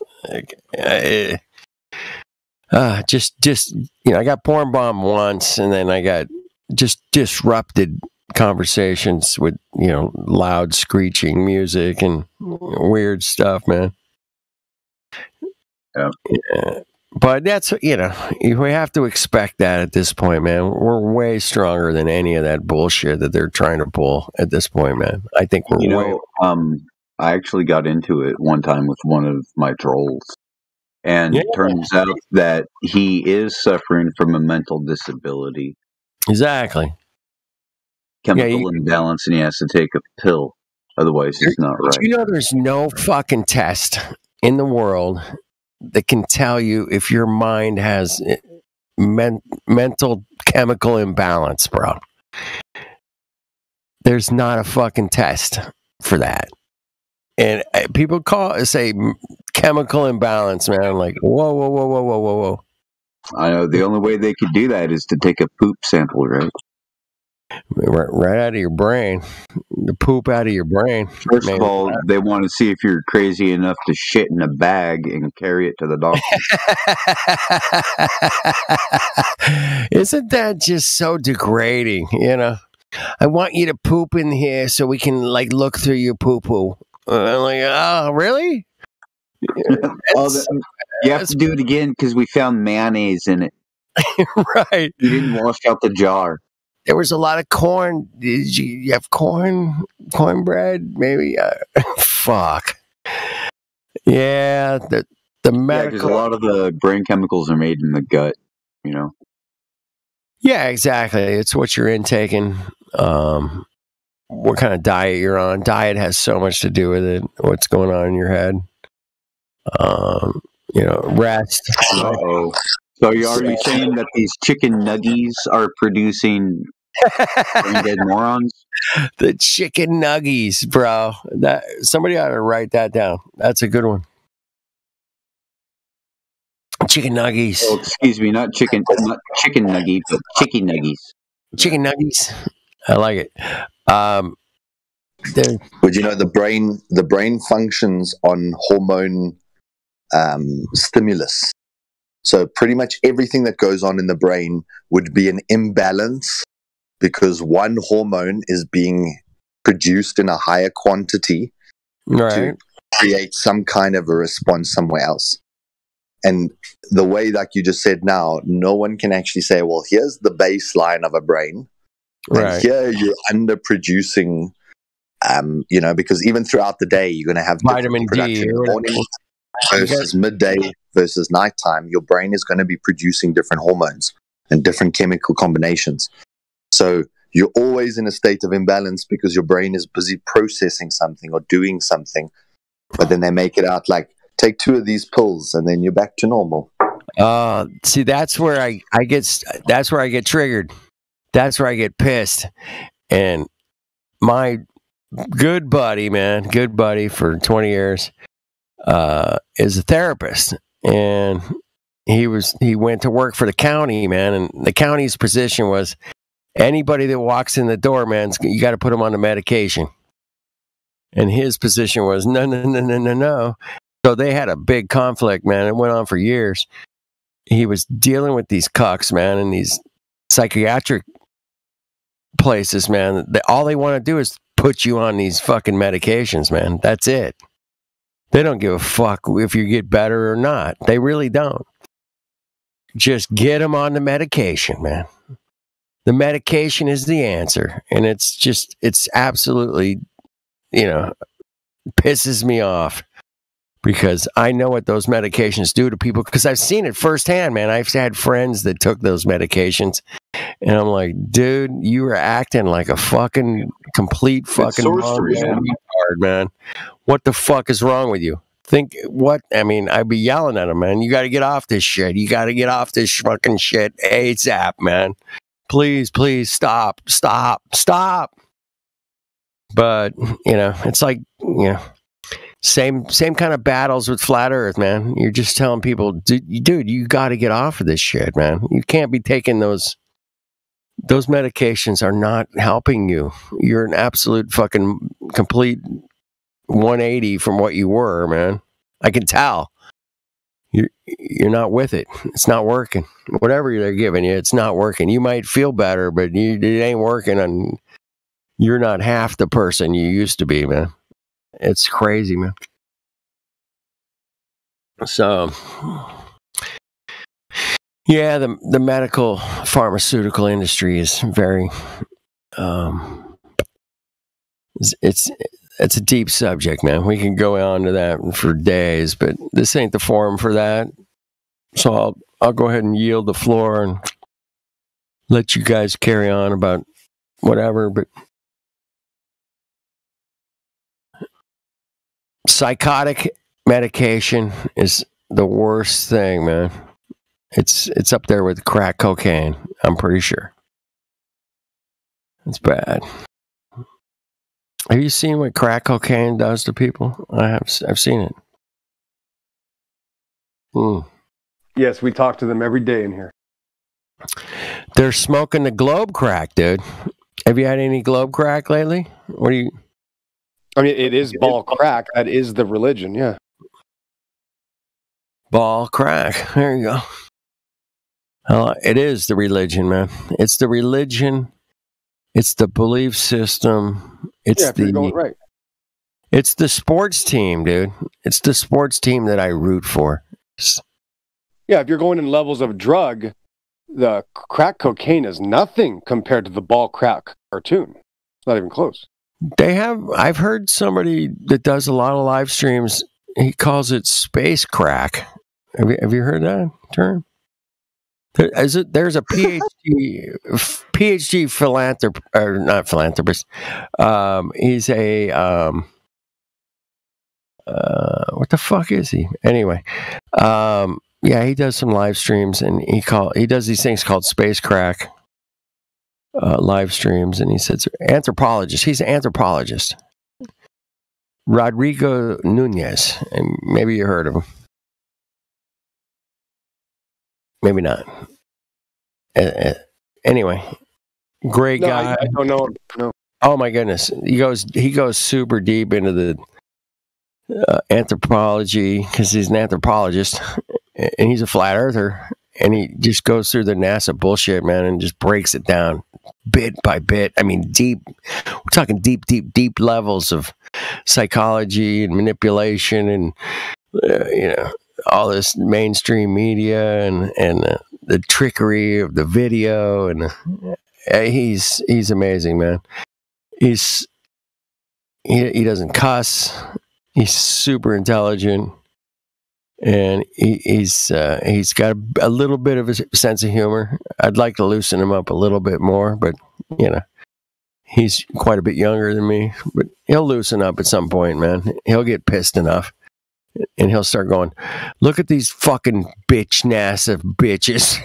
I got porn bombed once, and then I got just disrupted conversations with loud screeching music and weird stuff, man. Yeah. But that's we have to expect that at this point, man. We're way stronger than any of that bullshit that they're trying to pull at this point, man. I think we're I actually got into it one time with one of my trolls, and it turns out that he is suffering from a mental disability. Exactly. Chemical imbalance, and he has to take a pill. Otherwise, he's not right. There's no fucking test in the world that can tell you if your mind has mental chemical imbalance, bro. There's not a fucking test for that. And people say chemical imbalance, man. I'm like, whoa. I know the only way they could do that is to take a poop sample, right? Right out of your brain. The poop out of your brain. First of all, they want to see if you're crazy enough to shit in a bag and carry it to the doctor. Isn't that just so degrading? I want you to poop in here so we can look through your poo-poo. I'm like, oh, really? You have to do it again because we found mayonnaise in it. Right. You didn't wash out the jar. There was a lot of corn. Did you have cornbread? Maybe. Fuck. Yeah. The medical. Because a lot of the brain chemicals are made in the gut. Yeah, exactly. It's what you're intaking. What kind of diet you're on. Diet has so much to do with it. What's going on in your head. Rest. Uh-oh. So are you saying that these chicken nuggies are producing brain dead morons? The chicken nuggies, bro. That somebody ought to write that down. That's a good one. Chicken nuggies. Oh, excuse me, not chicken nuggies, but chicken nuggies. Chicken nuggies. I like it. But the brain functions on hormone stimulus. So pretty much everything that goes on in the brain would be an imbalance because one hormone is being produced in a higher quantity to create some kind of a response somewhere else. And the way, like you just said now, no one can actually say, well, here's the baseline of a brain. And here you're underproducing, because even throughout the day, you're going to have vitamin production D in the morning versus midday versus nighttime. Your brain is going to be producing different hormones and different chemical combinations. So you're always in a state of imbalance because your brain is busy processing something or doing something. But then they make it out like, take 2 of these pills and then you're back to normal. See, that's where I get triggered. That's where I get pissed. And my good buddy for 20 years, is a therapist, and he went to work for the county, man. And the county's position was anybody that walks in the door, man, you got to put them on the medication. And his position was no. So they had a big conflict, man. It went on for years. He was dealing with these cucks, man, in these psychiatric places, man. All they want to do is put you on these fucking medications, man. That's it. They don't give a fuck if you get better or not. They really don't. Just get them on the medication, man. The medication is the answer. And it's absolutely, pisses me off. Because I know what those medications do to people, because I've seen it firsthand, man. I've had friends that took those medications, and I'm like, dude, you are acting like a fucking complete fucking retard, man. What the fuck is wrong with you? I'd be yelling at him, man. You got to get off this shit. You got to get off this fucking shit ASAP, man. Please, stop. But, it's like, same kind of battles with Flat Earth, man. You're just telling people, dude, you got to get off of this shit, man. You can't be taking those medications are not helping you. You're an absolute fucking complete 180 from what you were, man. I can tell. You're not with it. It's not working. Whatever they're giving you, it's not working. You might feel better, but it ain't working, and you're not half the person you used to be, man. It's crazy, man. So, yeah, the medical pharmaceutical industry is very, it's a deep subject, man. We can go on to that for days, but this ain't the forum for that. So I'll go ahead and yield the floor and let you guys carry on about whatever, but psychotic medication is the worst thing, man. It's up there with crack cocaine, I'm pretty sure. It's bad. Have you seen what crack cocaine does to people? I've seen it. Yes, we talk to them every day in here. They're smoking the globe crack, dude. Have you had any globe crack lately? What do you... I mean, it is ball crack. That is the religion, yeah. Ball crack. There you go. It is the religion, man. It's the religion. It's the belief system. It's you're going right. It's the sports team, dude. It's the sports team that I root for. Yeah, if you're going in levels of drug, the crack cocaine is nothing compared to the ball crack cartoon. It's not even close. I've heard somebody that does a lot of live streams, he calls it space crack. Have you heard that term? There's a PhD philanthropist, or not philanthropist. He's a what the fuck is he? Anyway, yeah, he does some live streams, and he does these things called space crack live streams, and he says anthropologist. He's an anthropologist, Rodrigo Nunez, and maybe you heard of him. Maybe not. Anyway, great guy. I don't know him. No. Oh my goodness, he goes super deep into the anthropology because he's an anthropologist, and he's a flat earther, and he just goes through the NASA bullshit, man, and just breaks it down bit by bit. I mean, we're talking deep levels of psychology and manipulation and, all this mainstream media and the trickery of the video. And he's amazing, man. He doesn't cuss. He's super intelligent. And he's got a little bit of a sense of humor. I'd like to loosen him up a little bit more, but he's quite a bit younger than me. But he'll loosen up at some point, man. He'll get pissed enough, and he'll start going, "Look at these fucking bitch NASA bitches!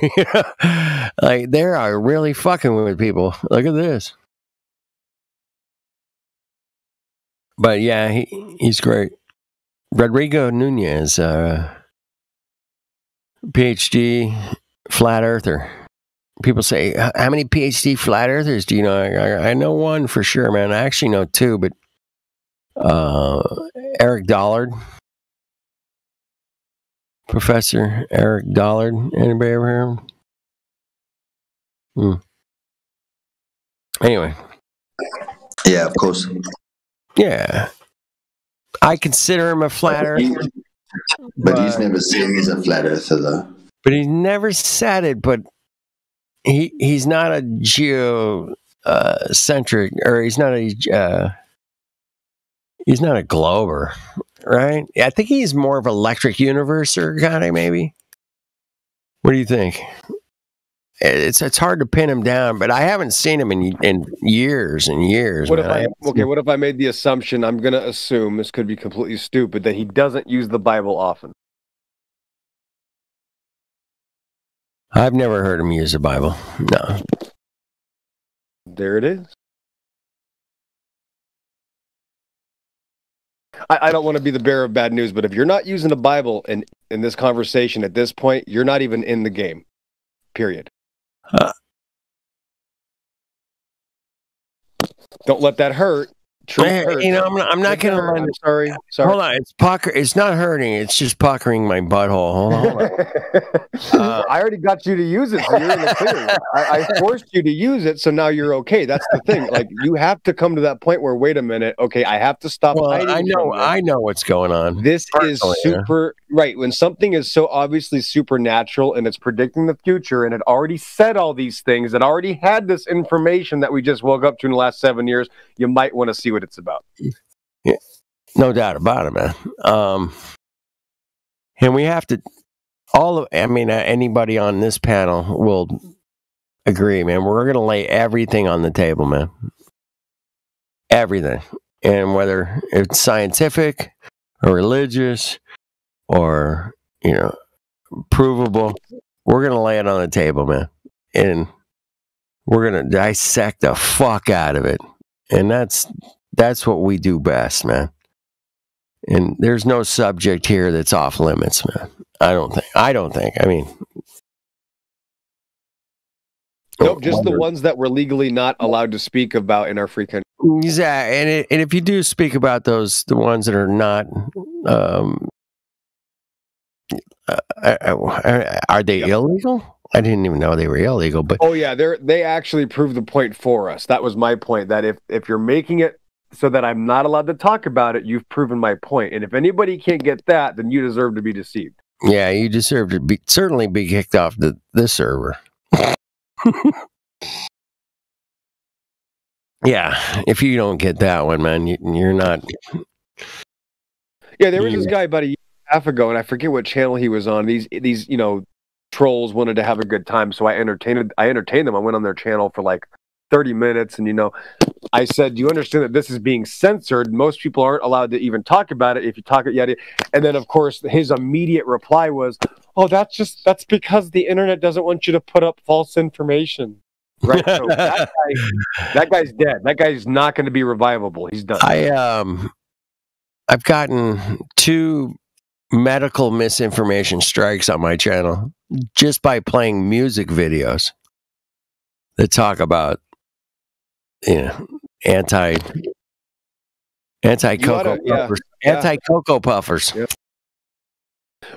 Like they are really fucking with people. Look at this." But yeah, he's great. Rodrigo Nunez, PhD flat earther. People say, how many PhD flat earthers do you know? I know one for sure, man. I actually know two, but Eric Dollard. Professor Eric Dollard. Anybody ever hear him? Anyway. Yeah, of course. Yeah. I consider him a flat earther. But he's never said he's a flat earther, though. But he never said it, but he's not a geocentric, or he's not a glober, right? I think he's more of an electric universer kind of, maybe. What do you think? It's hard to pin him down, but I haven't seen him in years and years. What if I made the assumption, I'm going to assume, this could be completely stupid, that he doesn't use the Bible often? I've never heard him use the Bible. No. There it is. I don't want to be the bearer of bad news, but if you're not using the Bible in this conversation at this point, you're not even in the game. Period. Don't let that hurt. I'm not going to. Sorry. Hold on. It's not hurting. It's just puckering my butthole. Hold on. I already got you to use it, so you're in the clear. I forced you to use it, so now you're okay. That's the thing. Like, you have to come to that point where, wait a minute, okay, I have to stop. Well, I know what's going on. This is super right. When something is so obviously supernatural and it's predicting the future, and it already said all these things, it already had this information that we just woke up to in the last 7 years. You might want to see what it's about. Yeah, no doubt about it, man. And we have to, anybody on this panel will agree, man. We're going to lay everything on the table, man. Everything. And whether it's scientific or religious or, provable, we're going to lay it on the table, man. And we're going to dissect the fuck out of it. And that's what we do best, man. And there's no subject here that's off limits, man. I don't think. I mean, nope, just the ones that we're legally not allowed to speak about in our free country. Exactly. And if you do speak about the ones that are not, are they illegal? I didn't even know they were illegal, but oh yeah, they actually proved the point for us. That was my point. That if you're making it so that I'm not allowed to talk about it, you've proven my point. And if anybody can't get that, then you deserve to be deceived. Yeah, you deserve to certainly be kicked off the server. Yeah, if you don't get that one, man, you're not. Yeah, there was this guy about a year and a half ago, and I forget what channel he was on. These trolls wanted to have a good time, so I entertained them. I went on their channel for like 30 minutes, and I said, do you understand that this is being censored? Most people aren't allowed to even talk about it. If you talk it yet, and then of course his immediate reply was, oh, that's because the internet doesn't want you to put up false information. Right. So that guy's dead. That guy's not going to be revivable. He's done. I've gotten 2 medical misinformation strikes on my channel just by playing music videos that talk about anti-cocoa puffers. Anti-cocoa puffers. Yep.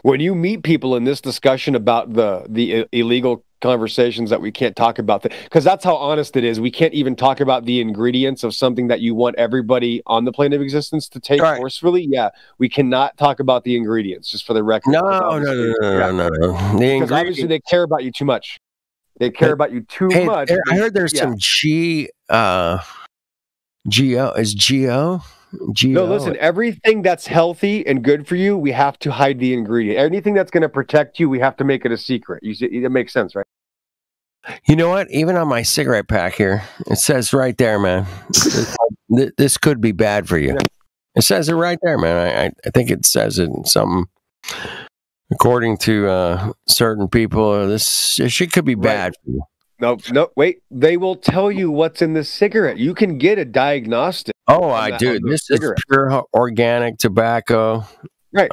When you meet people in this discussion about the illegal conversations that we can't talk about, because that's how honest it is. We can't even talk about the ingredients of something that you want everybody on the plane of existence to take forcefully. Yeah, we cannot talk about the ingredients, just for the record. No. Because obviously they care about you too much. They care about you too much. I heard there's some GO. Is GO? No, listen, everything that's healthy and good for you, we have to hide the ingredient. Anything that's going to protect you, we have to make it a secret. You see, it makes sense, right? You know what? Even on my cigarette pack here, it says right there, man, this could be bad for you. Yeah. It says it right there, man. I think it says it in something. According to certain people, this shit could be bad for you. No, wait. They will tell you what's in the cigarette. You can get a diagnostic. Oh, I do. This is pure organic tobacco. Right.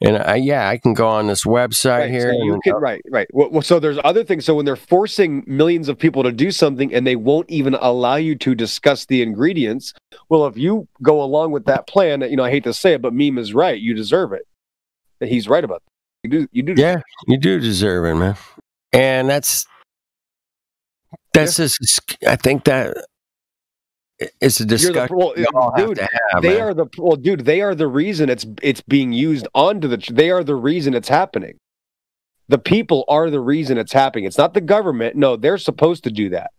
And I can go on this website here. So you can, right. Well, so there's other things. So when they're forcing millions of people to do something and they won't even allow you to discuss the ingredients, well, if you go along with that plan, I hate to say it, but Meme is right. You deserve it. And he's right about that. You do. Yeah, you do deserve it, man. And that's just, I think that it's a discussion. They are the reason it's being used onto they are the reason it's happening. The people are the reason it's happening. It's not the government. No, they're supposed to do that.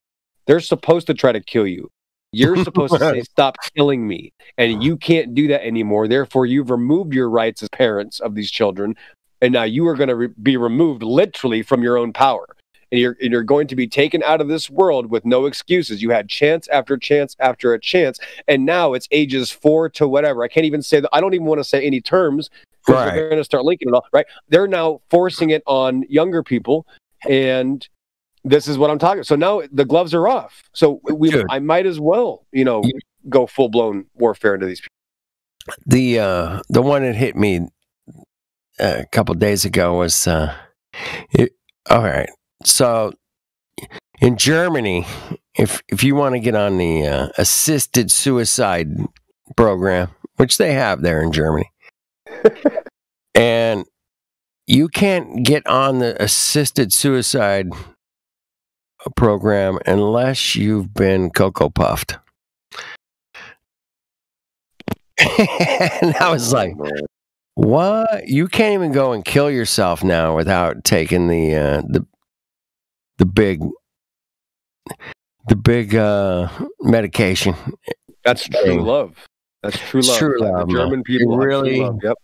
They're supposed to try to kill you. You're supposed to say, stop killing me. And you can't do that anymore. Therefore, you've removed your rights as parents of these children. And now you are going to be removed literally from your own power. And you're going to be taken out of this world with no excuses. You had chance after chance after a chance, and now it's ages 4 to whatever. I can't even say that. I don't even want to say any terms because they're going to start linking it all. Right? They're now forcing it on younger people, and this is what I'm talking. So now the gloves are off. So I might as well, go full blown warfare into these people. The one that hit me a couple days ago was all right. So, in Germany, if you want to get on the assisted suicide program, which they have there in Germany, and you can't get on the assisted suicide program unless you've been Cocoa Puffed. And I was like, what? You can't even go and kill yourself now without taking the big medication. That's true love. That's true love. True love. The German people really, true love. Yep.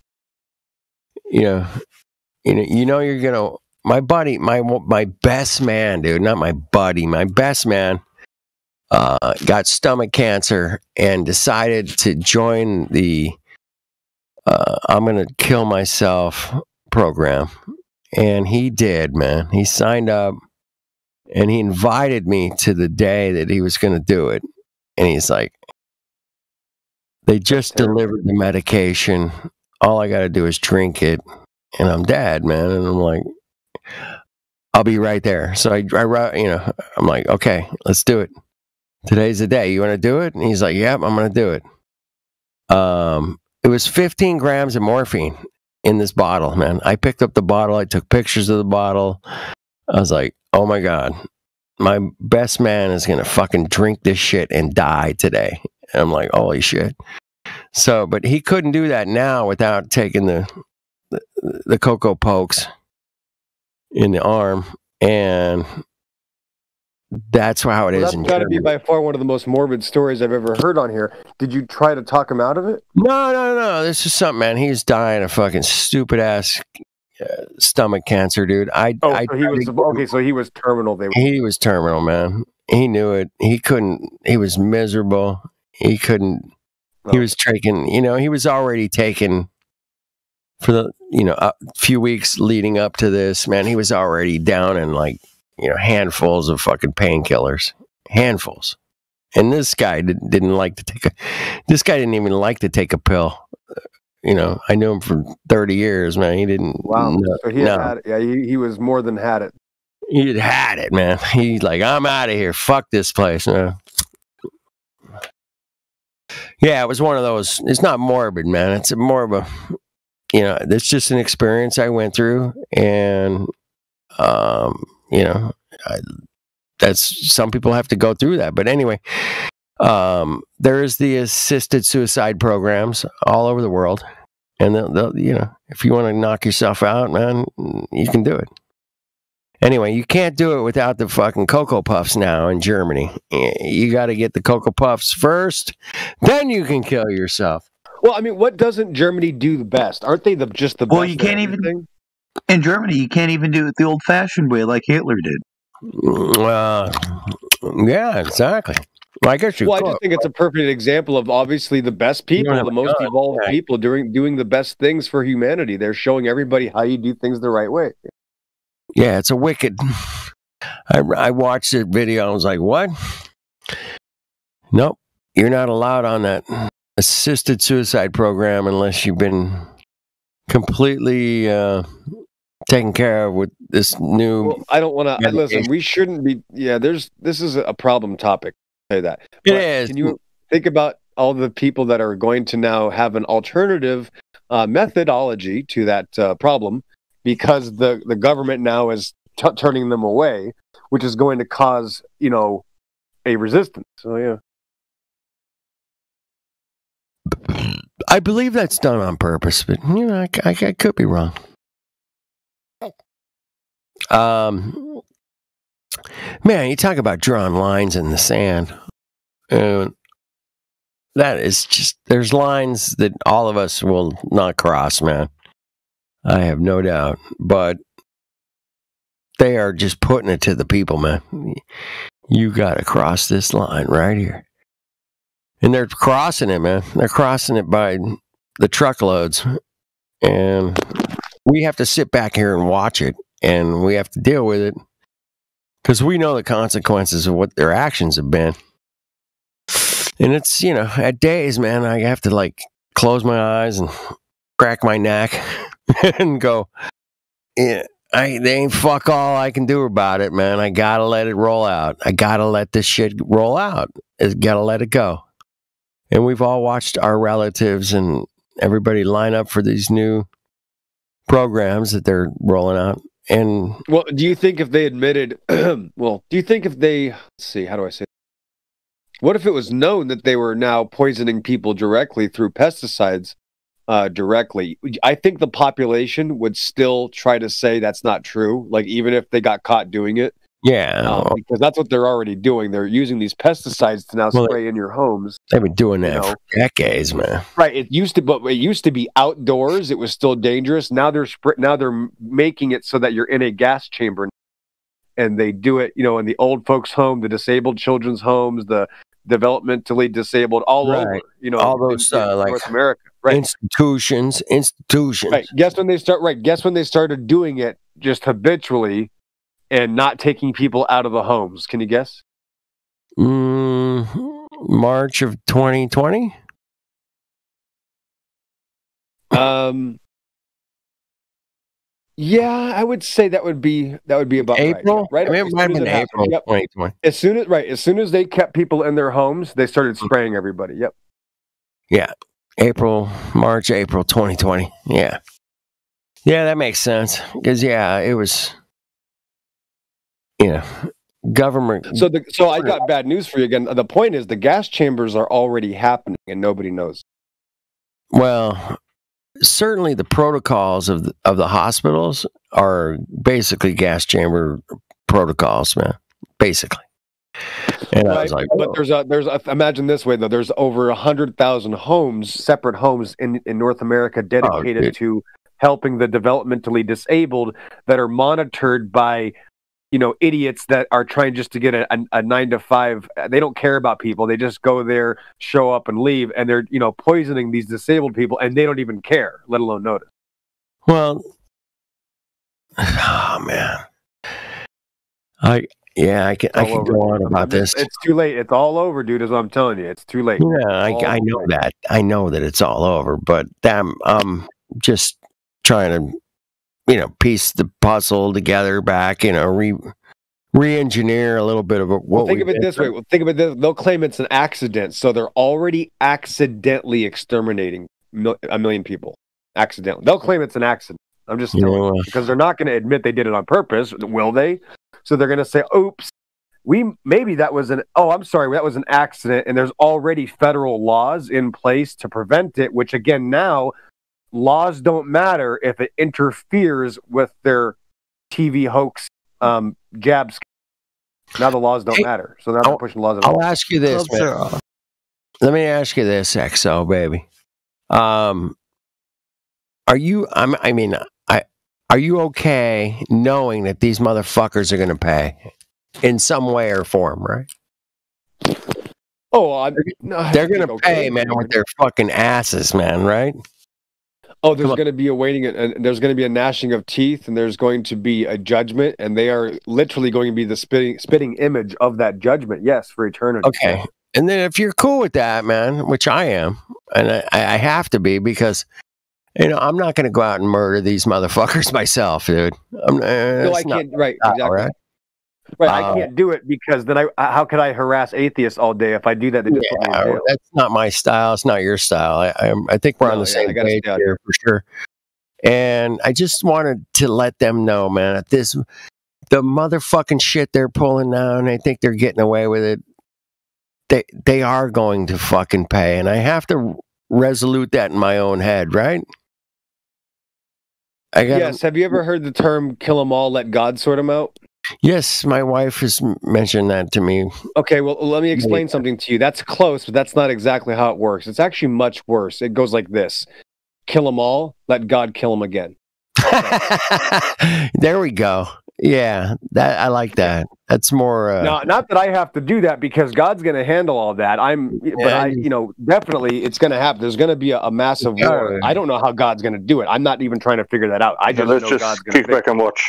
You're gonna. My buddy, my best man, dude, not my buddy, my best man, got stomach cancer and decided to join the I'm gonna kill myself program, and he did, man. He signed up. And he invited me to the day that he was going to do it. And he's like, they just delivered the medication. All I got to do is drink it. And I'm dead, man. And I'm like, I'll be right there. So I'm like, okay, let's do it. Today's the day. You want to do it? And he's like, yep, I'm going to do it. It was 15 grams of morphine in this bottle, man. I picked up the bottle. I took pictures of the bottle. I was like, oh my God, my best man is going to fucking drink this shit and die today. And I'm like, holy shit. So, but he couldn't do that now without taking the Cocoa Pokes in the arm. And that's how it is. That's got to be by far one of the most morbid stories I've ever heard on here. Did you try to talk him out of it? No. This is something, man. He's dying of fucking stupid ass stomach cancer, dude. So he was terminal. He was terminal, man. He knew it. He couldn't. He was miserable. He couldn't. He was taking. He was already taken for the a few weeks leading up to this. Man, he was already down in handfuls of fucking painkillers, handfuls. And this guy didn't like to take This guy didn't even like to take a pill. I knew him for 30 years, man. He didn't. Wow. So he had it. Yeah, he was more than had it. He had it, man. He's like, I'm out of here. Fuck this place. Yeah, it was one of those. It's not morbid, man. It's more of a you know, that's just an experience I went through, and you know, that's some people have to go through that. But anyway, there is the assisted suicide programs all over the world, and they'll, you know, if you want to knock yourself out, man, you can do it. Anyway, you can't do it without the fucking Cocoa Puffs now in Germany. You got to get the Cocoa Puffs first, then you can kill yourself. Well, I mean, what doesn't Germany do the best? Aren't they just the best? Well, you can't even in Germany. You can't even do it the old-fashioned way like Hitler did. Yeah, exactly. Well, I guess you. Well, I just think it's a perfect example of obviously the best people, the most evolved people doing the best things for humanity. They're showing everybody how you do things the right way. Yeah, it's a wicked. I watched the video. I was like, "What? Nope, you're not allowed on that assisted suicide program unless you've been completely taken care of with this new." Well, I don't want to listen. We shouldn't be. Yeah, this is a problem topic. I'll say that it is. Can you think about all the people that are going to now have an alternative methodology to that problem? Because the government now is turning them away, which is going to cause, you know, a resistance. So yeah, I believe that's done on purpose, but you know, I could be wrong. Man, you talk about drawing lines in the sand. That is just, there's lines that all of us will not cross, man. I have no doubt, but they are just putting it to the people, man. You got to cross this line right here. And they're crossing it, man. They're crossing it by the truckloads. And we have to sit back here and watch it. And we have to deal with it. Because we know the consequences of what their actions have been. And it's, you know, at days, man, I have to, like, close my eyes and crack my neck. And go, yeah, they ain't fuck all I can do about it, man. I gotta let it roll out. I gotta let this shit roll out. I gotta let it go. And we've all watched our relatives and everybody line up for these new programs that they're rolling out. And well, do you think if they admitted, well, do you think if they, let's see, how do I say it? What if it was known that they were now poisoning people directly through pesticides? Directly, I think the population would still try to say that's not true. Like even if they got caught doing it, yeah, because that's what they're already doing. They're using these pesticides to now spray in your homes. They've been doing that for decades, man. Right. It used to be outdoors. It was still dangerous. Now they're making it so that you're in a gas chamber, and they do it, you know, in the old folks' home, the disabled children's homes, the developmentally disabled, all over, you know, all those in like North America. Right. Institutions. Right. Guess when they started doing it just habitually and not taking people out of the homes. Can you guess? March of 2020. Yeah, I would say that would be about April. Right. I mean, it might have been April 2020. As soon as they kept people in their homes, they started spraying everybody. Yep. Yeah. March, April 2020. Yeah. Yeah, that makes sense. Because, yeah, it was, you know, government. So I got bad news for you again. The point is the gas chambers are already happening and nobody knows. Well, certainly the protocols of the hospitals are basically gas chamber protocols, man. Basically. And I was like, but there's imagine this way though. There's over 100,000 homes, separate homes in North America dedicated to helping the developmentally disabled that are monitored by, you know, idiots that are trying just to get a 9 to 5. They don't care about people. They just go there, show up, and leave, and they're, you know, poisoning these disabled people, and they don't even care, let alone notice. Well, oh man, I can go on about this. It's too late. It's all over, dude. Is what I'm telling you. It's too late. Yeah, I know that. I know that it's all over. But damn, I'm just trying to, you know, piece the puzzle together back. You know, re-engineer a little bit of what. Think of it this way. Think of it this. They'll claim it's an accident, so they're already accidentally exterminating a million people. accidentally. They'll claim it's an accident. I'm just telling you, because they're not going to admit they did it on purpose, will they? So they're going to say, "Oops, maybe that was an that was an accident," and there's already federal laws in place to prevent it. Which again, now laws don't matter if it interferes with their TV hoax jabs. Now the laws don't matter, so they're not pushing laws at all. I'll ask you this, man. Let me ask you this, XO baby. Are you? Are you okay knowing that these motherfuckers are going to pay in some way or form, right? Oh, they're going to pay, man, with their fucking asses, man, right? Oh, there's going to be a waiting, and there's going to be a gnashing of teeth, and there's going to be a judgment, and they are literally going to be the spitting image of that judgment. Yes, for eternity. Okay, and then if you're cool with that, man, which I am, and I have to be, because I'm not going to go out and murder these motherfuckers myself, dude. No, I can't. Right, exactly. Right, I can't do it because then how could I harass atheists all day if I do that? They just put me in jail. That's not my style. It's not your style. I think we're on the same page here for sure. And I just wanted to let them know, man, the motherfucking shit they're pulling down, they think they're getting away with it. They are going to fucking pay, and I have to resolute that in my own head, right? Yes. Have you ever heard the term "kill 'em all, let God sort 'em out"? Yes, my wife has mentioned that to me. Okay, well, let me explain something to you. That's close, but that's not exactly how it works. It's actually much worse. It goes like this: kill them all, let God kill them again. There we go. Yeah, I like that. That's more. No, not that I have to do that because God's going to handle all that. Definitely it's going to happen. There's going to be a massive war. I don't know how God's going to do it. I'm not even trying to figure that out. I just know God's going to kick back and watch.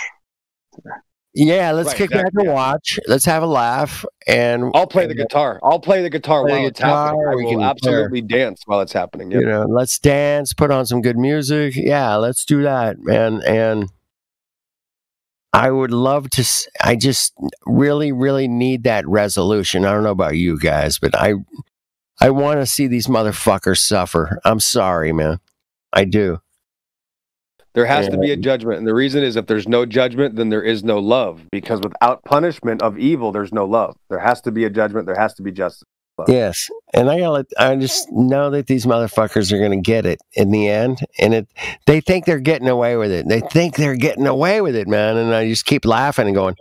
Yeah, let's kick back and watch. Let's have a laugh, and I'll play the guitar. While it's happening. I will absolutely dance while it's happening. Yep. Let's dance. Put on some good music. Yeah, let's do that, man. And I would love to. I just really, really need that resolution. I don't know about you guys, but I want to see these motherfuckers suffer. I'm sorry, man. I do. There has to be a judgment, and the reason is if there's no judgment, then there is no love. Because without punishment of evil, there's no love. There has to be a judgment. There has to be justice. Yes, and I just know that these motherfuckers are going to get it in the end, and they think they're getting away with it. They think they're getting away with it, man. And I just keep laughing and going,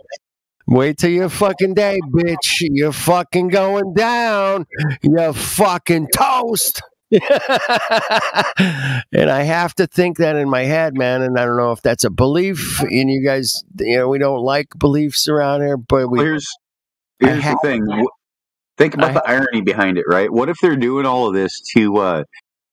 "Wait till your fucking day, bitch! You're fucking going down. You fucking toast." And I have to think that in my head, man. And I don't know if that's a belief. And you guys, we don't like beliefs around here, but here's the thing. Think about the irony behind it, right? What if they're doing all of this to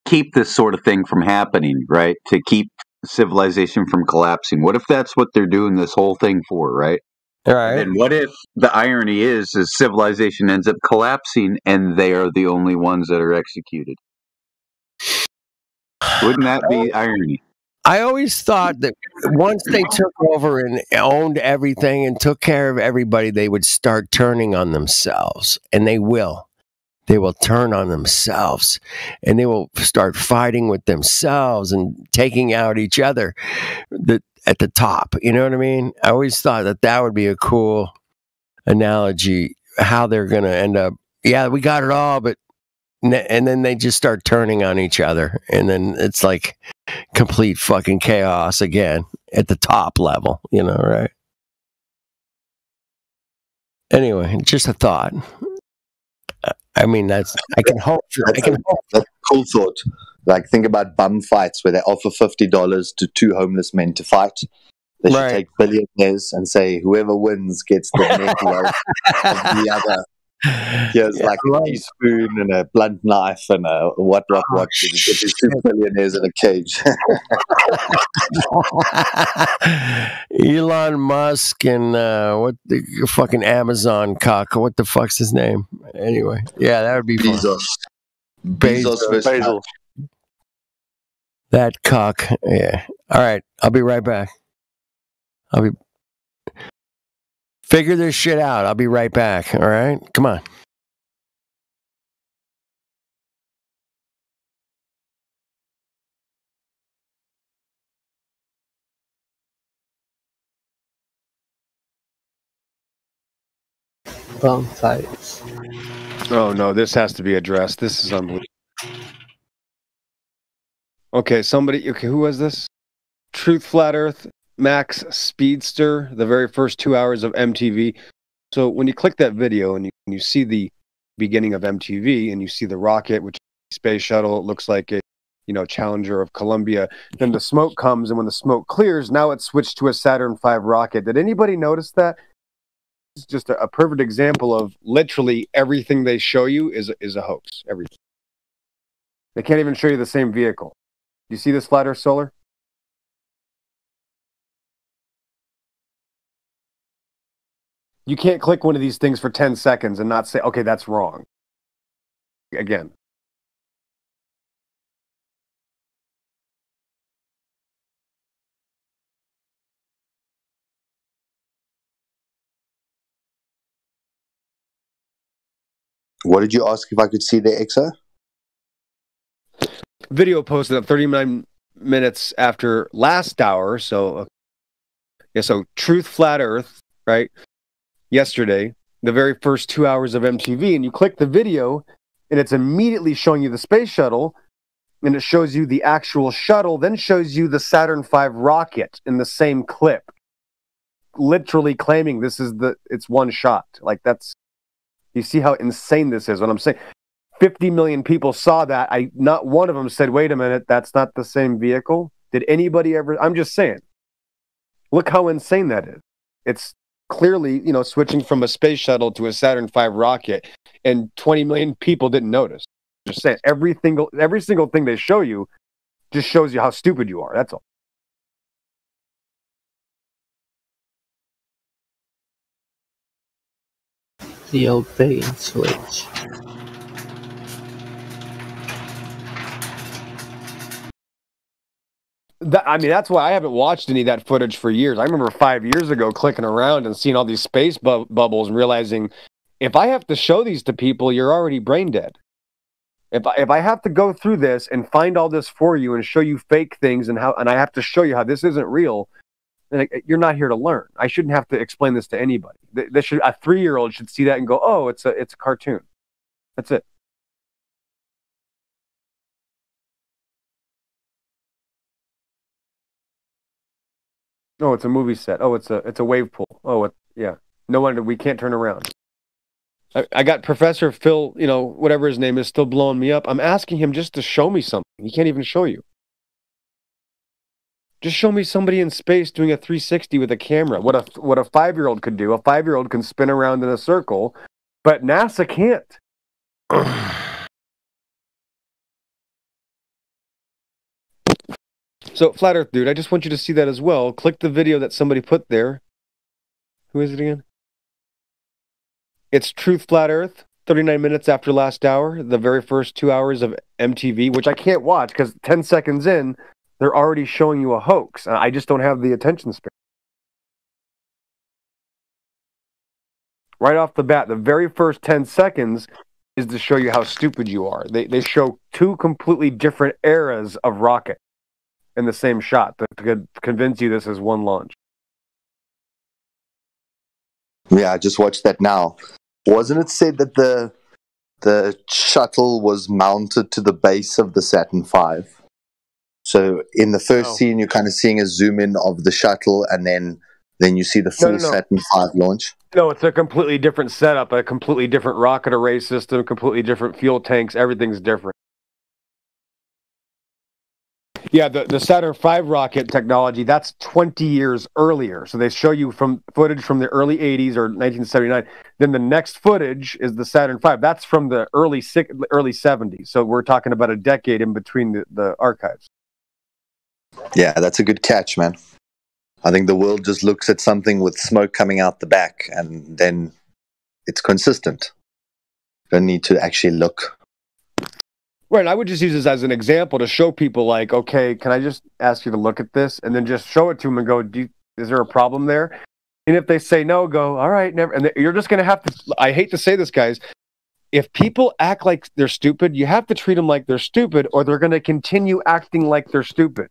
keep this sort of thing from happening, right? To keep civilization from collapsing. What if that's what they're doing this whole thing for, right? All right. And what if the irony is civilization ends up collapsing and they are the only ones that are executed? Wouldn't that be irony? I always thought that once they took over and owned everything and took care of everybody, they would start turning on themselves. And they will. They will turn on themselves. And they will start fighting with themselves and taking out each other at the top. You know what I mean? I always thought that would be a cool analogy, how they're going to end up. Yeah, we got it all, but and then they just start turning on each other, and then it's like complete fucking chaos again at the top level, right? Anyway, just a thought. I mean, I can hope. That's a cool thought. Like, think about bum fights where they offer $50 to two homeless men to fight. They should take billionaires and say, whoever wins gets the necklace of the other. Here's like a teaspoon and a blunt knife and a what. You get these two billionaires in a cage. Elon Musk and what the fucking Amazon cock. What the fuck's his name? Anyway, yeah, that would be Bezos. Bezos. That cock. Yeah. All right. I'll be right back. Figure this shit out. I'll be right back. All right? Come on. Wrong sides. Oh no, this has to be addressed. This is unbelievable. Okay, who was this? Truth Flat Earth, Max Speedster, the very first 2 hours of MTV. So when you click that video and you see the beginning of MTV and you see the rocket, which is a space shuttle, it looks like a Challenger of Columbia. Then the smoke comes, and when the smoke clears, now it's switched to a Saturn V rocket. Did anybody notice that? It's just a perfect example of literally everything they show you is a hoax. Everything. They can't even show you the same vehicle. You see this Flat Earth Solar? You can't click one of these things for 10 seconds and not say, okay, that's wrong. Again. What did you ask if I could see the EXO? Video posted at 39 minutes after last hour. So, so Truth Flat Earth, right? Yesterday, the very first 2 hours of MTV, and you click the video, and it's immediately showing you the space shuttle, and it shows you the actual shuttle, then shows you the Saturn V rocket in the same clip, literally claiming it's one shot. Like you see how insane this is. What I'm saying, 50 million people saw that. Not one of them said, wait a minute, that's not the same vehicle. Did anybody ever? I'm just saying, look how insane that is. It's clearly, switching from a space shuttle to a Saturn V rocket, and 20 million people didn't notice. Just saying, every single thing they show you just shows you how stupid you are. That's all. The old bait and switch. That's why I haven't watched any of that footage for years. I remember 5 years ago clicking around and seeing all these space bubbles and realizing, if I have to show these to people, you're already brain dead. If I have to go through this and find all this for you and show you fake things and I have to show you how this isn't real, then you're not here to learn. I shouldn't have to explain this to anybody. A 3-year-old should see that and go, oh, it's a cartoon. That's it. Oh, it's a movie set. Oh, it's a wave pool. Oh, yeah. No wonder we can't turn around. I got Professor Phil, whatever his name is, still blowing me up. I'm asking him just to show me something. He can't even show you. Just show me somebody in space doing a 360 with a camera. What a 5-year-old could do. A 5-year-old can spin around in a circle, but NASA can't. So, Flat Earth Dude, I just want you to see that as well. Click the video that somebody put there. Who is it again? It's Truth Flat Earth, 39 minutes after last hour, the very first 2 hours of MTV, which I can't watch because 10 seconds in, they're already showing you a hoax. I just don't have the attention span. Right off the bat, the very first 10 seconds is to show you how stupid you are. They show two completely different eras of rocket in the same shot to convince you this is one launch. Yeah, I just watched that now. Wasn't it said that the shuttle was mounted to the base of the Saturn V? So in the first scene, you're kind of seeing a zoom in of the shuttle, and then you see the full Saturn V launch. No, it's a completely different setup, a completely different rocket array system, completely different fuel tanks. Everything's different. Yeah, the Saturn V rocket technology, that's 20 years earlier. So they show you from footage from the early 80s or 1979. Then the next footage is the Saturn V. That's from the early 70s. So we're talking about a decade in between the archives. Yeah, that's a good catch, man. I think the world just looks at something with smoke coming out the back, and then it's consistent. You don't need to actually look. Right, I would just use this as an example to show people, like, okay, can I just ask you to look at this? And then just show it to them and go, is there a problem there? And if they say no, go, all right, never. And you're just going to have to, I hate to say this, guys, if people act like they're stupid, you have to treat them like they're stupid, or they're going to continue acting like they're stupid.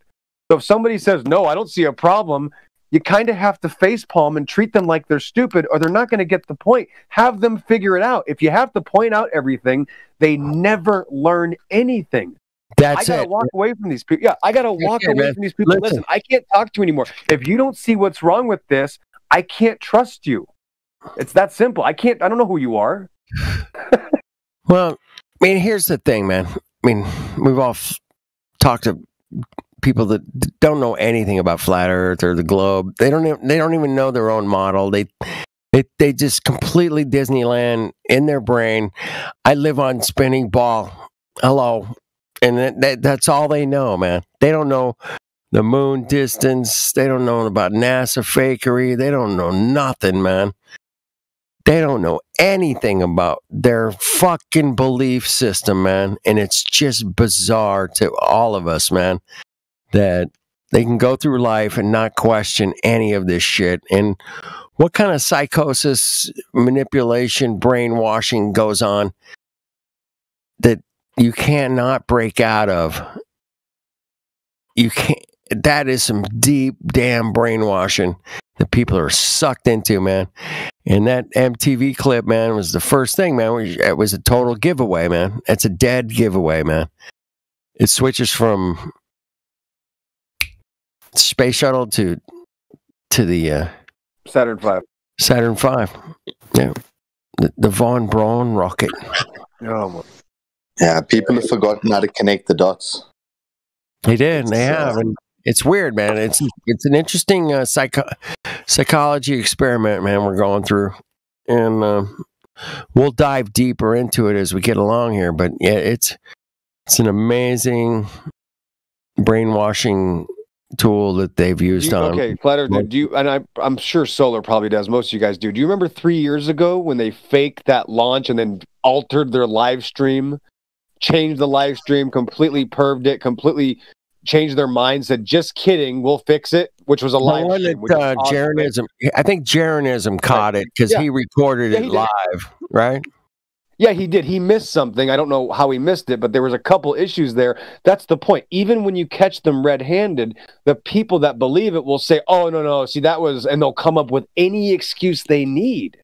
So if somebody says, no, I don't see a problem, you kind of have to facepalm and treat them like they're stupid, or they're not going to get the point. Have them figure it out. If you have to point out everything, they never learn anything. That's I gotta walk away from these people. Yeah, I gotta walk away from these people. Listen, I can't talk to you anymore. If you don't see what's wrong with this, I can't trust you. It's that simple. I don't know who you are. Well, I mean, here's the thing, man. I mean, we've all talked to people that don't know anything about flat Earth or the globe. They don't even know their own model. They just completely Disneyland in their brain. I live on spinning ball. Hello. And that's all they know, man. They don't know the moon distance. They don't know about NASA fakery. They don't know nothing, man. They don't know anything about their fucking belief system, man. And it's just bizarre to all of us, man, that they can go through life and not question any of this shit. And what kind of psychosis, manipulation, brainwashing goes on that you cannot break out of? You can't. That is some deep damn brainwashing that people are sucked into, man. And that MTV clip, man, was the first thing, man. It was a total giveaway, man. It's a dead giveaway, man. It switches from space shuttle to the Saturn V. Saturn V. Yeah, the Von Braun rocket. Oh my. Yeah, people have forgotten how to connect the dots. They did, and they have, and it's weird, man. It's an interesting psychology experiment, man. We're going through, and we'll dive deeper into it as we get along here. But yeah, it's an amazing brainwashing tool that they've used on. Okay, Flat Earth, do you? And I'm sure Solar probably does. Most of you guys do. Do you remember 3 years ago when they faked that launch and then altered their live stream? Changed the live stream, completely perved it, completely changed their mind, said, just kidding, we'll fix it, which was a live stream. Jaronism, I think Jaronism caught it because he recorded it live, right? Yeah, he did. He missed something. I don't know how he missed it, but there was a couple issues there. That's the point. Even when you catch them red-handed, the people that believe it will say, oh, no, see, that was, and they'll come up with any excuse they need.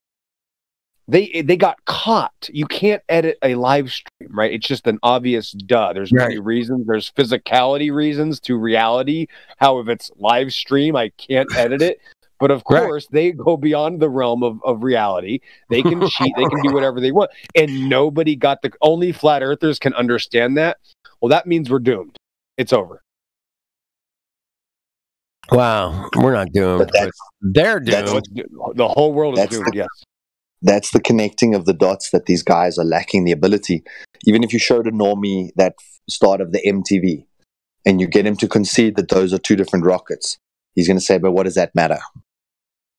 They got caught. You can't edit a live stream, right? It's just an obvious duh. There's many reasons. There's physicality reasons to reality. How if it's live stream, I can't edit it. But of course, they go beyond the realm of reality. They can cheat. They can do whatever they want. And nobody got only flat earthers can understand that. Well, that means we're doomed. It's over. Wow. We're not doomed. But they're doomed. The whole world is doomed, yes. That's the connecting of the dots that these guys are lacking the ability. Even if you showed a normie that start of the MTV and you get him to concede that those are two different rockets, he's going to say, but what does that matter?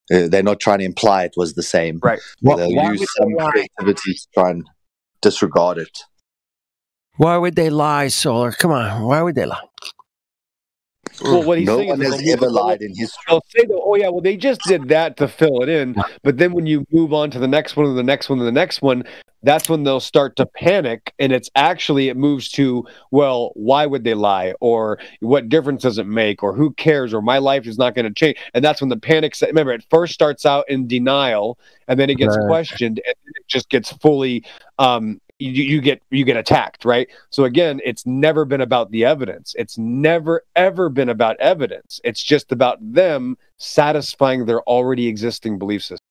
They're not trying to imply it was the same. Right. They'll use some creativity to try and disregard it. Why would they lie, Solar? Come on. Why would they lie? Well, what he's no saying one is has ever lied in history. They'll say, oh yeah, well they just did that to fill it in. But then when you move on to the next one and the next one and the next one, that's when they'll start to panic. And it moves to, well, why would they lie? Or what difference does it make? Or who cares? Or my life is not going to change. And that's when the panic, remember, it first starts out in denial and then it gets questioned and it just gets fully, you get attacked, right? So again, it's never been about the evidence. It's never, ever been about evidence. It's just about them satisfying their already existing belief system.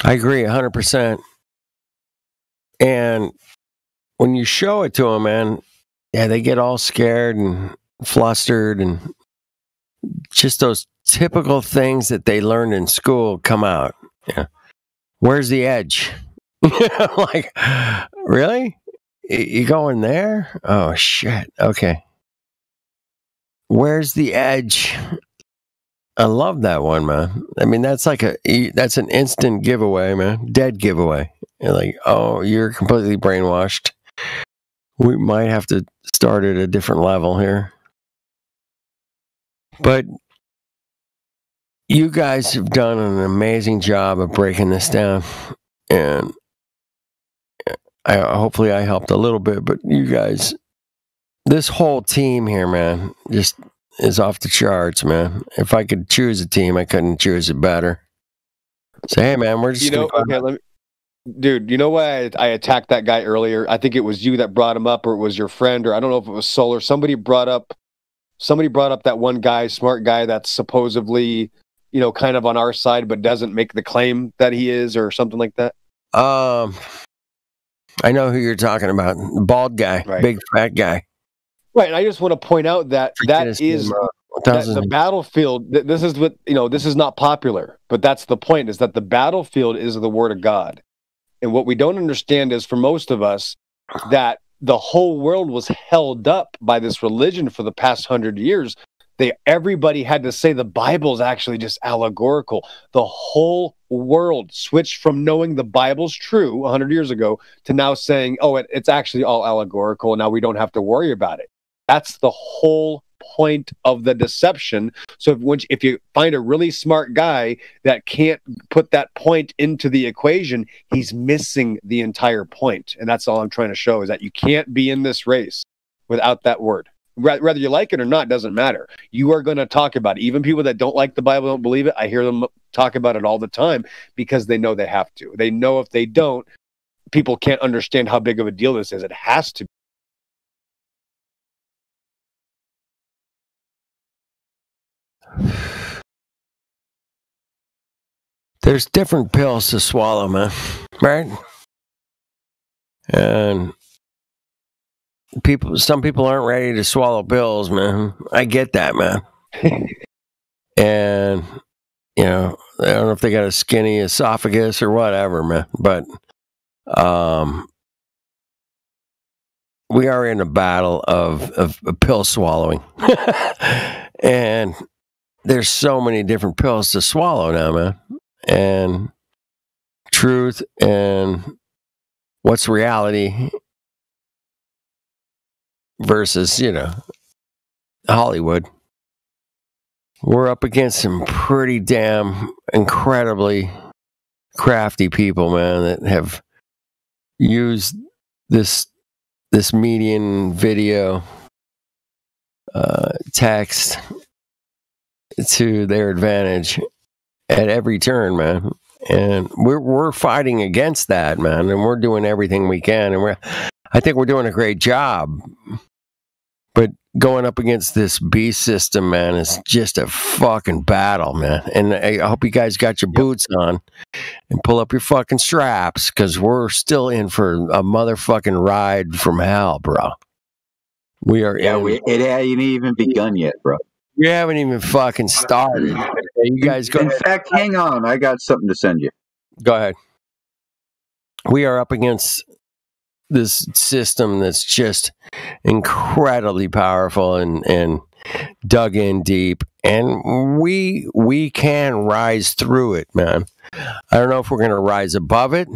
I agree 100%. And when you show it to them, man, yeah, they get all scared and flustered and just those typical things that they learned in school come out. Yeah. Where's the edge? Like, really? You going there? Oh, shit. Okay. Where's the edge? I love that one, man. I mean, that's an instant giveaway, man. Dead giveaway. You're like, oh, you're completely brainwashed. We might have to start at a different level here. But you guys have done an amazing job of breaking this down. And hopefully I helped a little bit, but you guys, this whole team here, man, just is off the charts, man. If I could choose a team, I couldn't choose it better. Say, hey, man, we're just You know, okay, dude, you know why I attacked that guy earlier? I think it was you that brought him up, or it was your friend, or I don't know if it was Solar. Somebody brought up that one guy, smart guy, that's supposedly, you know, kind of on our side, but doesn't make the claim that he is, or something like that. I know who you're talking about. The bald guy, Right. big fat guy. Right, and I just want to point out that that is that the battlefield. This is what, you know. This is not popular, but that's the point: is that the battlefield is the Word of God, and what we don't understand is, for most of us, that the whole world was held up by this religion for the past 100 years. Everybody had to say the Bible is actually just allegorical. The whole world switched from knowing the Bible's true 100 years ago to now saying, oh, it's actually all allegorical, and now we don't have to worry about it. That's the whole point of the deception. So if you find a really smart guy that can't put that point into the equation, he's missing the entire point. And that's all I'm trying to show, is that you can't be in this race without that word. Whether you like it or not, doesn't matter. You are going to talk about it. Even people that don't like the Bible, don't believe it, I hear them talk about it all the time because they know they have to. They know if they don't, people can't understand how big of a deal this is. It has to be. There's different pills to swallow, man. Right? And some people aren't ready to swallow pills, man. I get that, man. And, you know, I don't know if they got a skinny esophagus or whatever, man. But we are in a battle of pill swallowing. And there's so many different pills to swallow now, man. And truth and what's reality versus, you know, Hollywood. We're up against some pretty damn incredibly crafty people, man, that have used this median video text to their advantage at every turn, man. And we're fighting against that, man, and we're doing everything we can, and I think we're doing a great job. But going up against this beast system, man, is just a fucking battle, man. And I hope you guys got your boots on and pull up your fucking straps, because we're still in for a motherfucking ride from hell, bro. We are. Yeah, it hasn't even begun yet, bro. We haven't even fucking started. You guys go. In fact, hang on. I got something to send you. Go ahead. We are up against this system that's just incredibly powerful and dug in deep, and we can rise through it, man. I don't know if we're going to rise above it.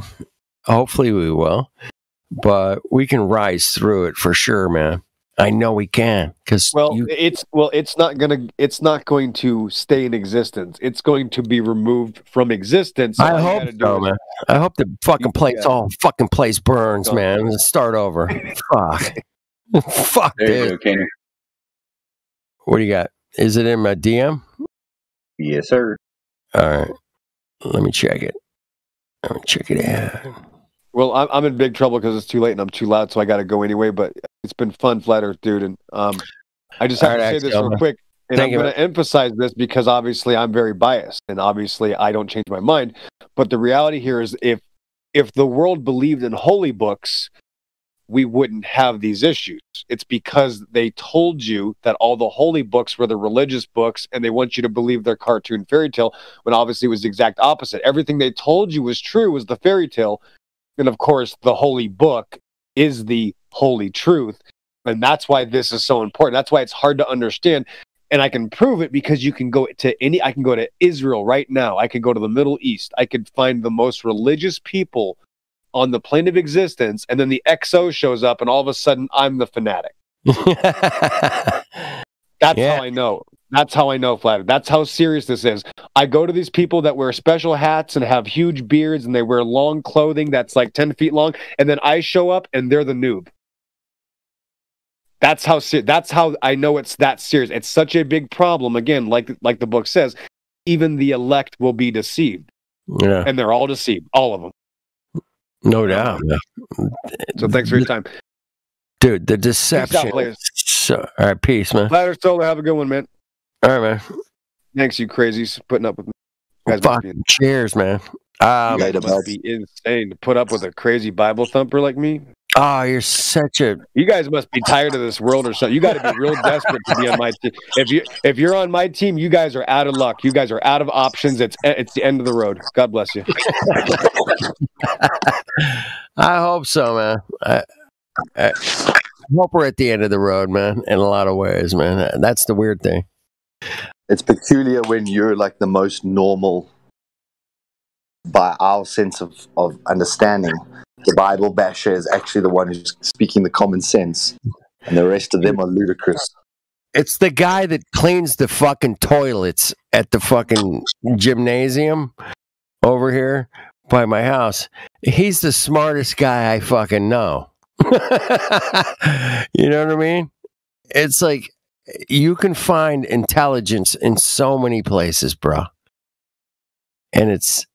Hopefully we will, but we can rise through it for sure, man. I know we can, because it's not going to stay in existence. It's going to be removed from existence. I hope so, man. I hope the fucking place burns, man. Let's start over. Fuck. Fuck there this. You go, Kenny. What do you got? Is it in my DM? Yes, sir. All right. Let me check it. Let me check it out. Well, I'm in big trouble because it's too late and I'm too loud, so I got to go anyway. But it's been fun, Flat Earth, dude. And I just have to say this real quick. And I'm going to emphasize this because obviously I'm very biased, and obviously I don't change my mind. But the reality here is, if the world believed in holy books, we wouldn't have these issues. It's because they told you that all the holy books were the religious books, and they want you to believe their cartoon fairy tale, when obviously it was the exact opposite. Everything they told you was true was the fairy tale. And of course, the holy book is the holy truth. And that's why this is so important. That's why it's hard to understand. And I can prove it because you can go to I can go to Israel right now. I could go to the Middle East. I could find the most religious people on the plane of existence. And then the XO shows up and all of a sudden I'm the fanatic. That's how I know. That's how I know, Flat. That's how serious this is. I go to these people that wear special hats and have huge beards, and they wear long clothing that's like 10 feet long, and then I show up and they're the noob. That's how I know it's that serious. It's such a big problem. Again, like the book says, even the elect will be deceived. Yeah. And they're all deceived, all of them. No doubt. Yeah. So thanks for your time. Dude, the deception. All right, peace, man. Ladder Solar, have a good one, man. All right, man. Thanks, you crazies, for putting up with me. You guys Fuck, cheers, man. it must be insane to put up with a crazy Bible thumper like me. Oh, you're such a. You guys must be tired of this world or something. You got to be real desperate to be on my team. If you're on my team, you guys are out of luck. You guys are out of options. It's the end of the road. God bless you. I hope so, man. I hope we're at the end of the road, man. In a lot of ways, man. That's the weird thing. It's peculiar when you're like the most normal, by our sense of understanding. The Bible basher is actually the one who's speaking the common sense, and the rest of them are ludicrous. It's the guy that cleans the fucking toilets at the fucking gymnasium over here by my house. He's the smartest guy I fucking know. You know what I mean? It's like you can find intelligence in so many places, bro. And it's,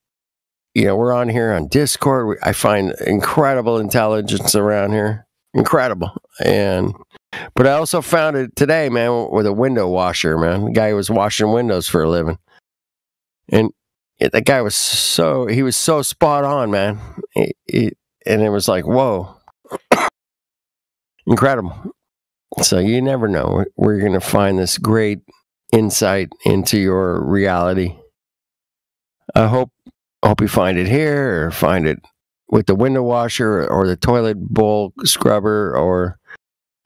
you know, we're on here on Discord. I find incredible intelligence around here. Incredible. But I also found it today, man, with a window washer, man. The guy who was washing windows for a living. And that guy was so spot on, man. And it was like, whoa. Incredible. So you never know. We're going to find this great insight into your reality. I hope you find it here, or find it with the window washer or the toilet bowl scrubber, or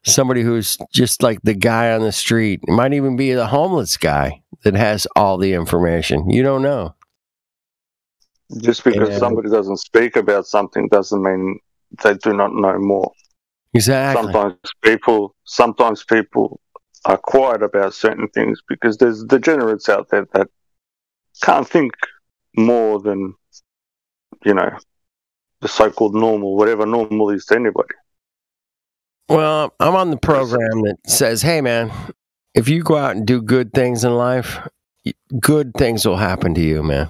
somebody who's just like the guy on the street. It might even be the homeless guy that has all the information. You don't know. Just because somebody doesn't speak about something doesn't mean they do not know more. Exactly. Sometimes people are quiet about certain things because there's degenerates out there that can't think more than, you know, the so-called normal, whatever normal is to anybody. Well, I'm on the program that says, hey, man, if you go out and do good things in life, good things will happen to you, man.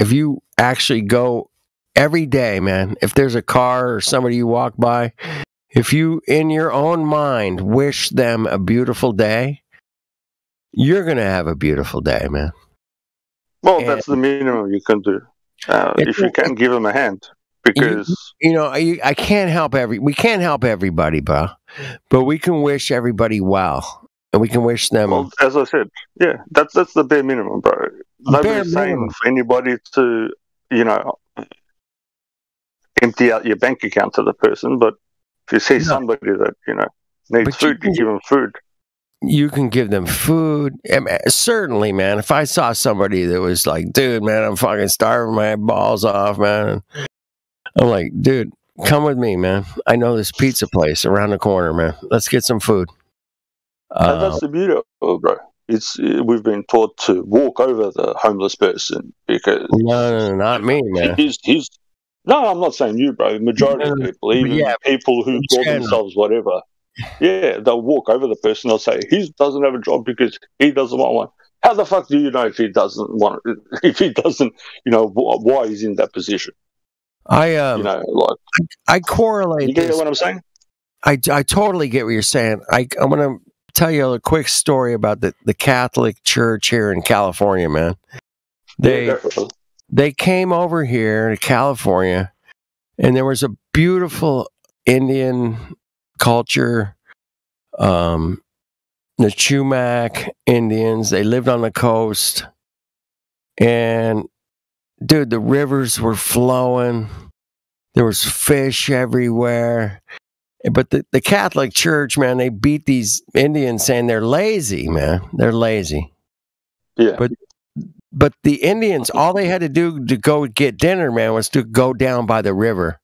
If you actually go every day, man, if there's a car or somebody you walk by, if you, in your own mind, wish them a beautiful day, you're going to have a beautiful day, man. Well, that's the minimum you can do. If you can give them a hand, because you know, I can't help we can't help everybody, bro, but we can wish everybody well, and we can wish them. Well, as I said, yeah, that's the bare minimum, bro. Nobody's saying for anybody to, you know, empty out your bank account to the person, but if you see somebody that, you know, needs food, you give them food. You can give them food. Certainly, man. If I saw somebody that was like, dude, man, I'm fucking starving my balls off, man. I'm like, dude, come with me, man. I know this pizza place around the corner, man. Let's get some food. And that's the beauty of it, bro. We've been taught to walk over the homeless person because... No, not me, man. No, I'm not saying you, bro. The majority of people, even people who call themselves whatever, yeah, they'll walk over the person. They'll say he doesn't have a job because he doesn't want one. How the fuck do you know if he doesn't want it? If he doesn't, you know, why he's in that position? I you know, like I correlate. You get what I'm saying? I totally get what you're saying. I'm gonna tell you a quick story about the Catholic Church here in California, man. They came over here to California, and there was a beautiful Indian culture, the Chumac Indians. They lived on the coast, and dude, the rivers were flowing. There was fish everywhere. But the Catholic Church, man, they beat these Indians saying they're lazy, man. They're lazy. Yeah. But the Indians, all they had to do to go get dinner, man, was to go down by the river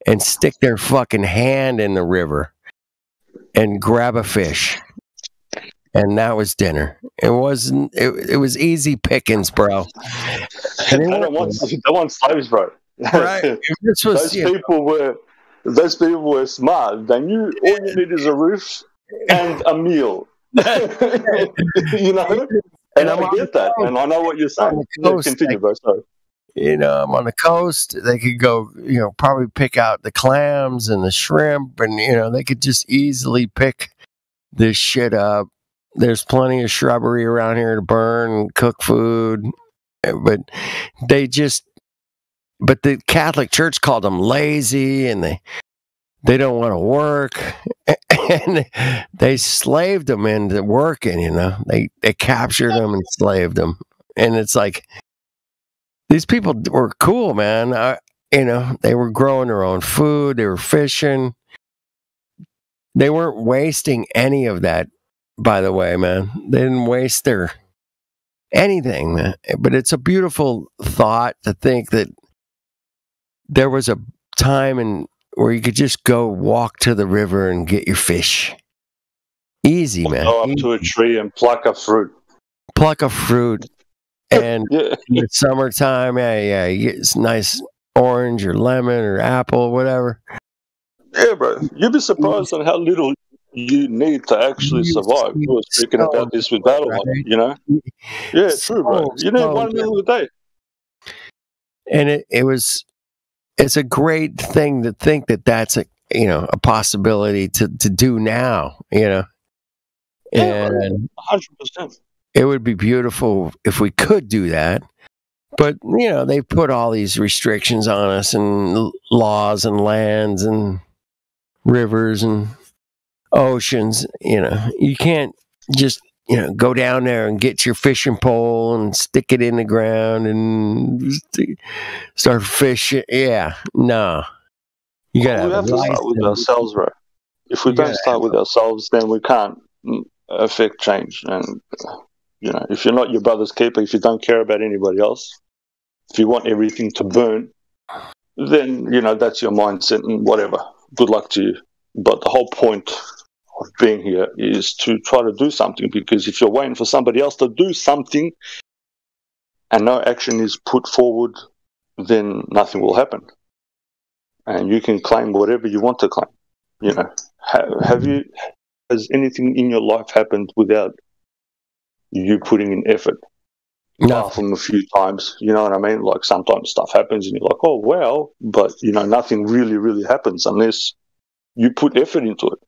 and stick their fucking hand in the river and grab a fish. And that was dinner. It was easy pickings, bro. And they don't want slaves, bro. Right. Those people were smart. They knew all you need is a roof and a meal. You know, and I get that, and I know what you're saying. Continue, bro. Sorry. You know, I'm on the coast. They could go, you know, probably pick out the clams and the shrimp, and you know, they could just easily pick this shit up. There's plenty of shrubbery around here to burn and cook food, but but the Catholic Church called them lazy, and they don't want to work, and they slaved them into working. You know, they captured them and slaved them, and it's like these people were cool, man. You know, they were growing their own food, they were fishing, they weren't wasting any of that. By the way, man, they didn't waste anything, man. But it's a beautiful thought to think that there was a time where you could just go walk to the river and get your fish. Easy, man. Go up to a tree and pluck a fruit. Pluck a fruit. And in the summertime, you get a nice orange or lemon or apple, whatever. Yeah, bro. You'd be surprised on how little you need to actually survive. We were speaking about this with Battleline, you know? Yeah, true, bro. You need 1 meal a day. And it's a great thing to think that that's a possibility to do now, you know. And 100%. It would be beautiful if we could do that. But, you know, they put all these restrictions on us and laws and lands and rivers and oceans. You know, you can't just, you know, go down there and get your fishing pole and stick it in the ground and start fishing. Yeah, no. You gotta we have to start with ourselves, bro. If we don't start with ourselves, then we can't affect change. And, you know, if you're not your brother's keeper, if you don't care about anybody else, if you want everything to burn, then, you know, that's your mindset and whatever. Good luck to you. But the whole point of being here is to try to do something, because if you're waiting for somebody else to do something and no action is put forward, then nothing will happen. And you can claim whatever you want to claim. You know, has anything in your life happened without you putting in effort? Apart from a few times, you know what I mean? Like sometimes stuff happens and you're like, oh, well, but, you know, nothing really, really happens unless you put effort into it.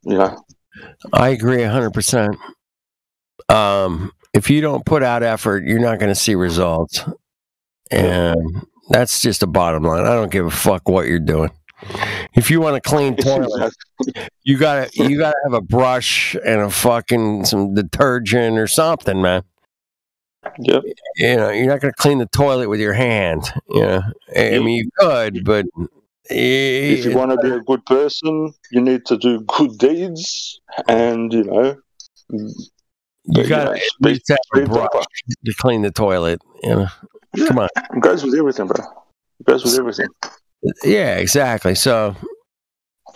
You know? I agree 100%. If you don't put out effort, you're not going to see results. And that's just the bottom line. I don't give a fuck what you're doing. If you want a clean toilet, you gotta have a brush and a fucking some detergent or something, man. Yep. You know, you're not gonna clean the toilet with your hand. You know, I mean, you could, but if you want to be a good person, you need to do good deeds, and you know, you gotta at least have a brush to clean the toilet. You know, come on, it goes with everything, bro. It goes with everything. Yeah, exactly. So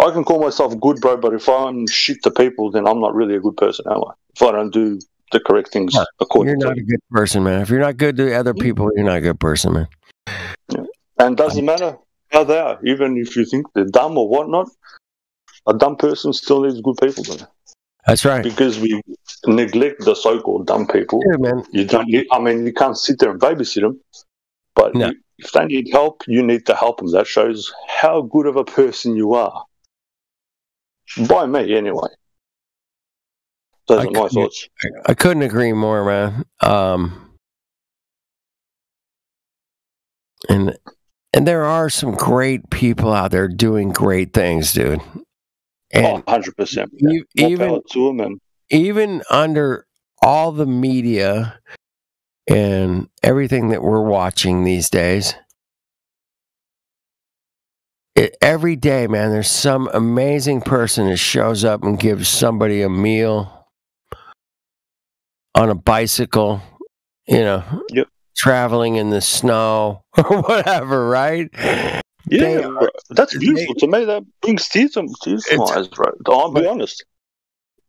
I can call myself good, bro, but if I'm shit to people, then I'm not really a good person, am I? If I don't do the correct things according to you're not a good person, man. If you're not good to other people, you're not a good person, man. Yeah. And it doesn't matter how they are, even if you think they're dumb or whatnot, a dumb person still needs good people, man. That's right. Because we neglect the so-called dumb people. Yeah, man. You can't sit there and babysit them, but if they need help, you need to help them. That shows how good of a person you are. By me, anyway. Those are my thoughts. I couldn't agree more, man. And there are some great people out there doing great things, dude. And 100%. Even under all the media and everything that we're watching these days, every day, man, there's some amazing person that shows up and gives somebody a meal on a bicycle, you know, traveling in the snow or whatever, right? Yeah, that's beautiful. To me, that brings tears to my eyes, bro. I'll be honest.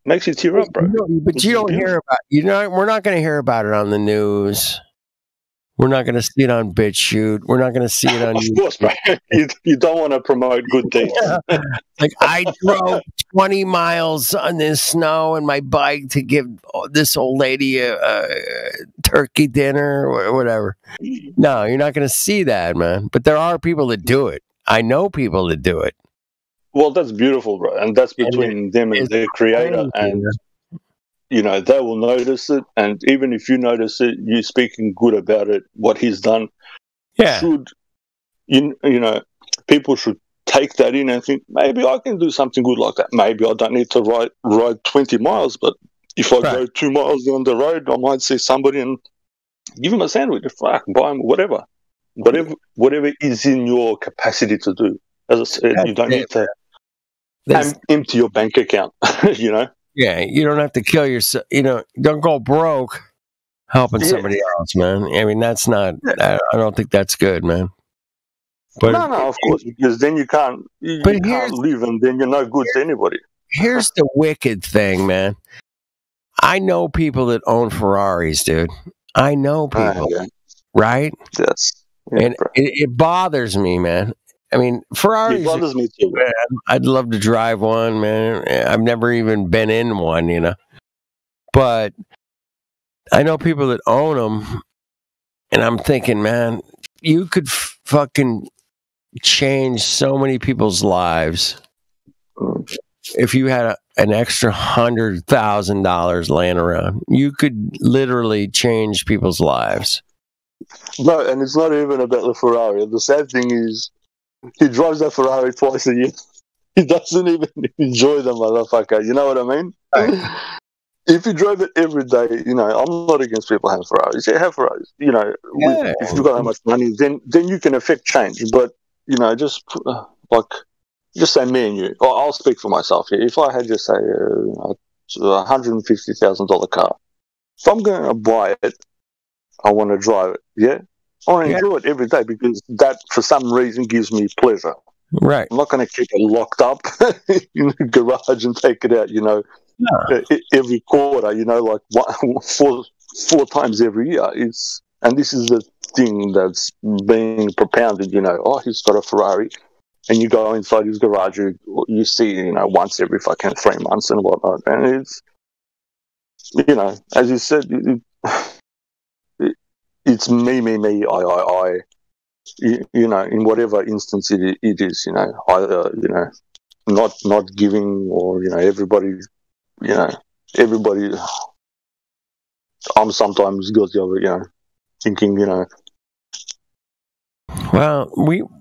Makes you tear up, bro. But you don't hear about, we're not going to hear about it on the news. We're not going to see it on BitChute. We're not going to see it on Of course, right? You don't want to promote good deeds. Like, I drove 20 miles on this snow in my bike to give this old lady a turkey dinner or whatever. No, you're not going to see that, man. But there are people that do it. I know people that do it. Well, that's beautiful, bro. And that's between them and their creator. And, you know, they will notice it. And even if you notice it, you speaking good about it, what he's done. Yeah. Should, you know, people should take that in and think, maybe I can do something good like that. Maybe I don't need to ride 20 miles, but if I go 2 miles down the road, I might see somebody and give him a sandwich, fuck, buy him whatever. Whatever is in your capacity to do. As I said, you don't need to empty your bank account, you know? Yeah, you don't have to kill yourself. You know, don't go broke helping somebody else, man. I mean, that's not, I don't think that's good, man. But no, of course, because then you can't live and then you're no good to anybody. Here's the wicked thing, man. I know people that own Ferraris, dude. I know people, right? Yes. And it bothers me, man. I mean, Ferraris. It bothers me too. Man, I'd love to drive one, man. I've never even been in one, you know. But I know people that own them, and I'm thinking, man, you could fucking change so many people's lives if you had an extra $100,000 laying around. You could literally change people's lives. No, and it's not even about the Ferrari. The sad thing is, he drives that Ferrari twice a year. He doesn't even enjoy the motherfucker. You know what I mean? Right. If you drove it every day, you know, I'm not against people having Ferraris. Yeah, have Ferraris. You know, if you've got that much money, then you can affect change. But, you know, just say me and you. I'll speak for myself here. If I had just say a $150,000 car, if I'm going to buy it, I want to drive it. Yeah, I want to enjoy it every day because that, for some reason, gives me pleasure. Right. I'm not going to keep it locked up in the garage and take it out. You know, every quarter. You know, like four times every year. And this is the thing that's being propounded. You know, oh, he's got a Ferrari. And you go inside his garage, you see, you know, once every fucking 3 months and whatnot. And it's, you know, as you said, it's me, I. You know, in whatever instance it is, you know, either, you know, not giving or, you know, everybody, I'm sometimes guilty of it, you know, thinking, you know. Well,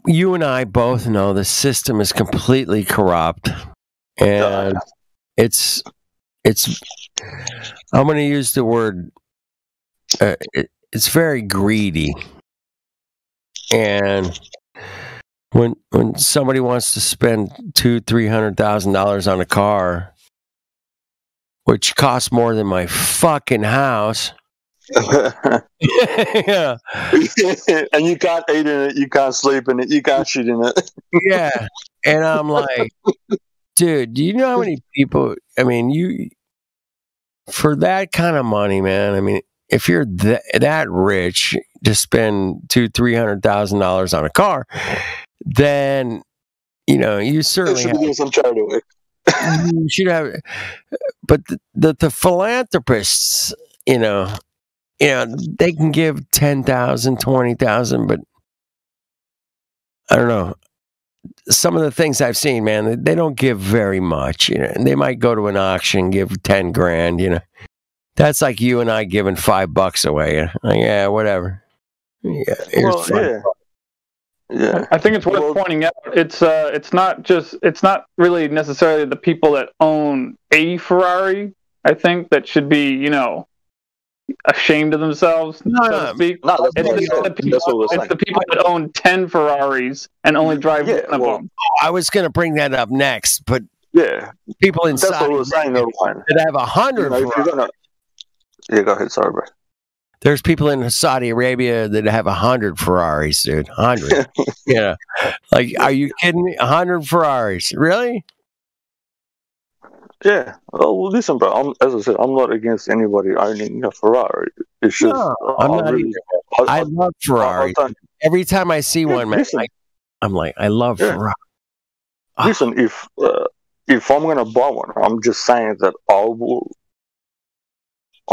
you and I both know the system is completely corrupt, and it's. I'm going to use the word. It's very greedy, and when somebody wants to spend $200,000-$300,000 on a car, which costs more than my fucking house. Yeah. And you can't eat in it, you can't sleep in it, you can't shit in it. Yeah. And I'm like, dude, do you know how many people, I mean, you, for that kind of money, man, I mean, if you're that rich to spend $200,000-$300,000 on a car, then, you know, you certainly should be doing some charity work. You should have, but the philanthropists, you know, they can give $10,000, $20,000, but I don't know. Some of the things I've seen, man, they don't give very much. You know, and they might go to an auction and give $10,000. You know, that's like you and I giving $5 away. Like, yeah, whatever. Yeah, yeah. I think it's worth pointing out. It's not really necessarily the people that own a Ferrari. I think that should be, you know, ashamed of themselves, so to speak. No, it's the people that own 10 Ferraris and only drive one of them. I was going to bring that up next, but people inside that's what I was saying, that have 100 Ferraris. Yeah, go ahead. Sorry, bro. There's people in Saudi Arabia that have 100 Ferraris, dude. 100. Yeah. Like, are you kidding me? 100 Ferraris. Really? Yeah. Well, listen, bro. As I said, I'm not against anybody owning a Ferrari. It's just, I'm not really, I love Ferrari. Every time I see one, man, I'm like, I love Ferrari. Listen, if I'm going to buy one, I'm just saying that I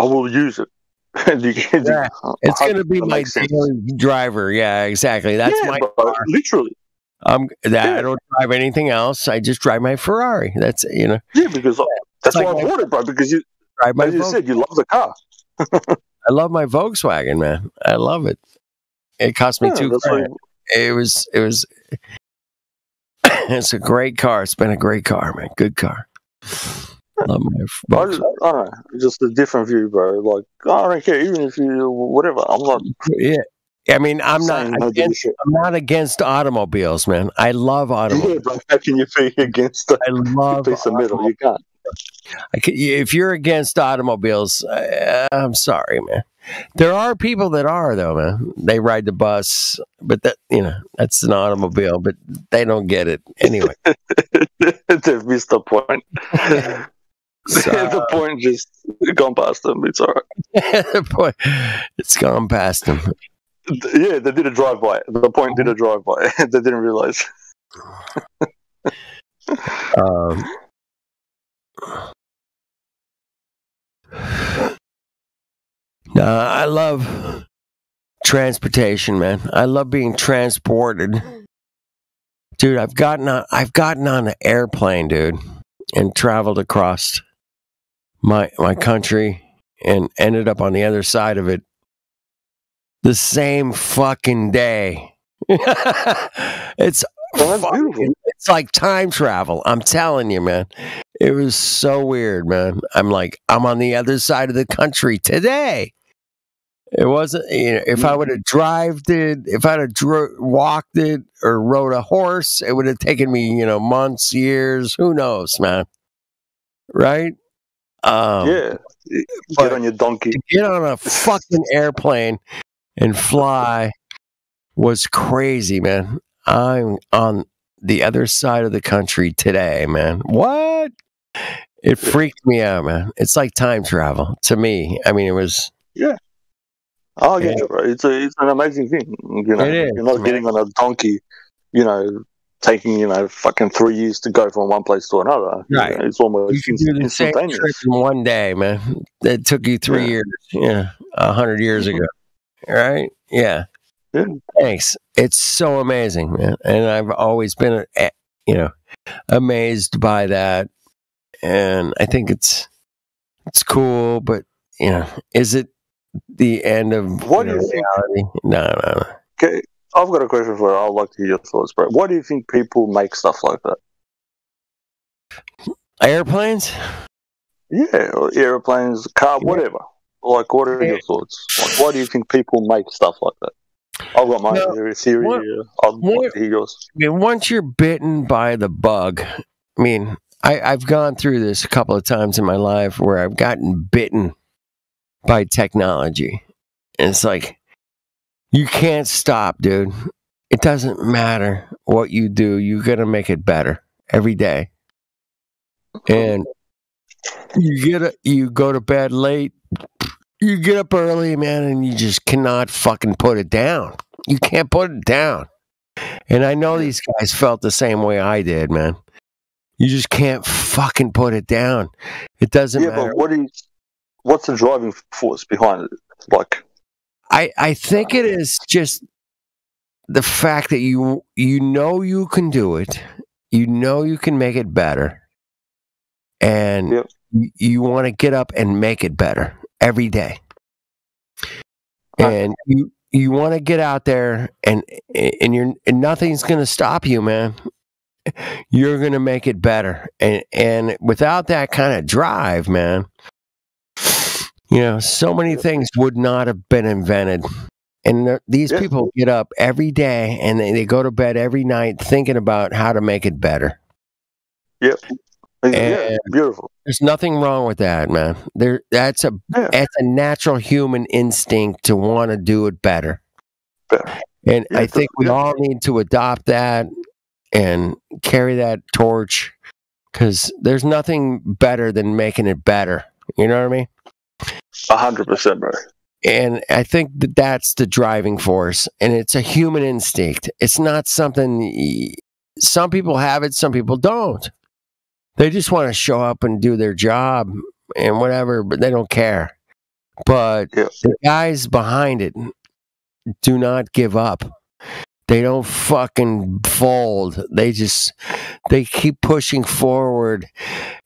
will use it. It's going to be my daily driver. Yeah, exactly. That's my car. Literally. I don't drive anything else. I just drive my Ferrari. That's Yeah, because that's why I bought it, bro. Because you, as you said, you love the car. I love my Volkswagen, man. I love it. It cost me $2,000. It's a great car. It's been a great car, man. Good car. Love my Volkswagen. I don't know. Just a different view, bro. Like, I don't care. Even if you, whatever. I'm not. Yeah. I mean, I'm not against automobiles, man. I love automobiles. Yeah, bro. How can you be against a piece of metal? You can't. If you're against automobiles, I'm sorry, man. There are people that are, though, man. They ride the bus, but that's an automobile, but they don't get it anyway. They've missed the point. The point just gone past them. It's all right. The point, it's gone past them. Yeah, they did a drive-by. The point did a drive-by. They didn't realize. No, I love transportation, man. I love being transported. Dude, I've gotten on an airplane, dude, and traveled across my country and ended up on the other side of it the same fucking day. It's like time travel. I'm telling you, man. It was so weird, man. I'm like, I'm on the other side of the country today. It wasn't, if I would have walked it or rode a horse, it would have taken me, months, years, who knows, man. Right? Yeah. Get on your donkey. To get on a fucking airplane and fly was crazy, man. I'm on the other side of the country today, man. What? It freaked me out, man. It's like time travel to me. I mean, it was. Yeah. Oh, yeah, bro. It's an amazing thing. You're not getting on a donkey, taking, fucking 3 years to go from one place to another. Right. It's almost you can do the same trip in one day, man. That took you 3 years. Yeah. 100 years ago. Right? Yeah. Yeah. Thanks. It's so amazing, man. And I've always been, amazed by that. And I think it's cool, but, is it the end of reality? No. Okay. I've got a question for you. I'd like to hear your thoughts, bro. Why do you think people make stuff like that? Airplanes? Yeah, airplanes, car, whatever. Like, what are your thoughts? Like, why do you think people make stuff like that? I've got my theory. I'd like to hear yours. I mean, once you're bitten by the bug, I mean, I've gone through this a couple of times in my life where I've gotten bitten by technology. And it's like, you can't stop, dude. It doesn't matter what you do. You got to make it better every day. And you go to bed late. You get up early, man, and you just cannot fucking put it down. You can't put it down. And I know these guys felt the same way I did, man. You just can't fucking put it down. It doesn't matter. But what's the driving force behind it? Like, I think it is just the fact that you know you can do it. You know you can make it better. And you want to get up and make it better every day. And you want to get out there and nothing's going to stop you, man. You're going to make it better. And without that kind of drive, man, so many things would not have been invented. And these people get up every day and they go to bed every night thinking about how to make it better. Yep. Yeah, beautiful. There's nothing wrong with that, man. That's a natural human instinct to want to do it better. And I think we all need to adopt that and carry that torch, because there's nothing better than making it better. You know what I mean? 100%, bro. And I think that that's the driving force, and it's a human instinct. It's not something, some people have it, some people don't. They just want to show up and do their job and whatever, but they don't care. But the guys behind it do not give up. They don't fucking fold. They keep pushing forward.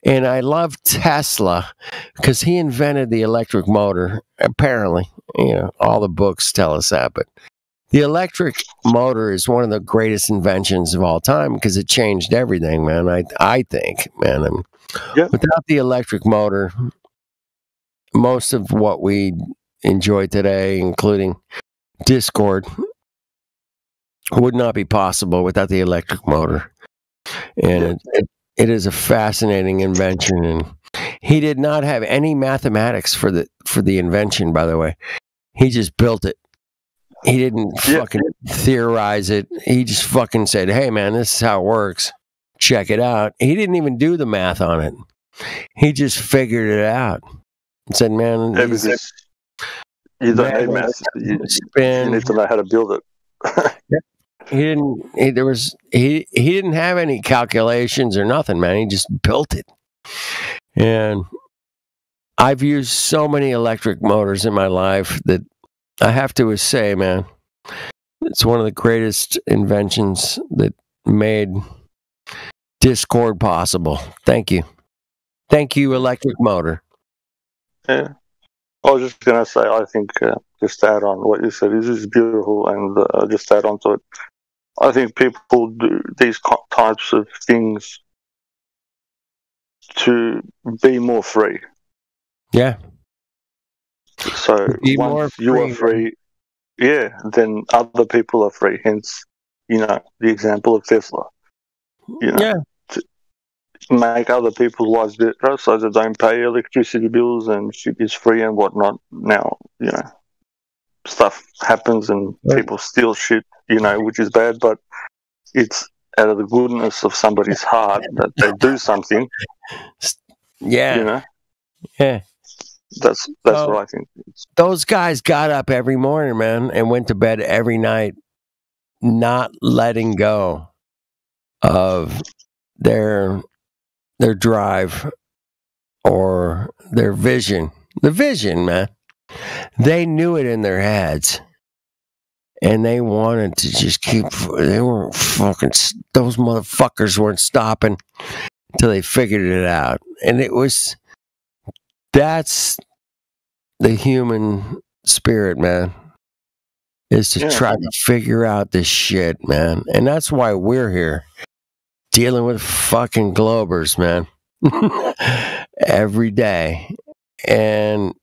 And I love Tesla because he invented the electric motor. Apparently, you know, all the books tell us that. But the electric motor is one of the greatest inventions of all time because it changed everything, man. I think, man. I mean, without the electric motor, most of what we enjoy today, including Discord, would not be possible without the electric motor. And it is a fascinating invention. And he did not have any mathematics for the invention, by the way. He just built it. He didn't fucking theorize it. He just fucking said, hey, man, this is how it works. Check it out. He didn't even do the math on it. He just figured it out. And said, man, you don't need math. You need to know how to build it. He didn't have any calculations or nothing, man. He just built it. And I've used so many electric motors in my life that I have to say, man, it's one of the greatest inventions that made Discord possible. Thank you. Thank you, electric motor. Yeah. I was just going to say, I think, just to add on what you said, this is beautiful, and just to add on to it, I think people do these types of things to be more free. Yeah. So once you are free, then other people are free. Hence, you know, the example of Tesla. You know, to make other people's lives better so they don't pay electricity bills and shit is free and whatnot. Now, you know, stuff happens and people steal shit, you know, which is bad, but it's out of the goodness of somebody's heart that they do something. Yeah. You know? Yeah. That's what I think. Those guys got up every morning, man, and went to bed every night, not letting go of their drive or their vision. The vision, man. They knew it in their heads. And they wanted to just they weren't fucking, those motherfuckers weren't stopping until they figured it out. And that's the human spirit, man, is to try to figure out this shit, man. And that's why we're here, dealing with fucking globers, man, every day. And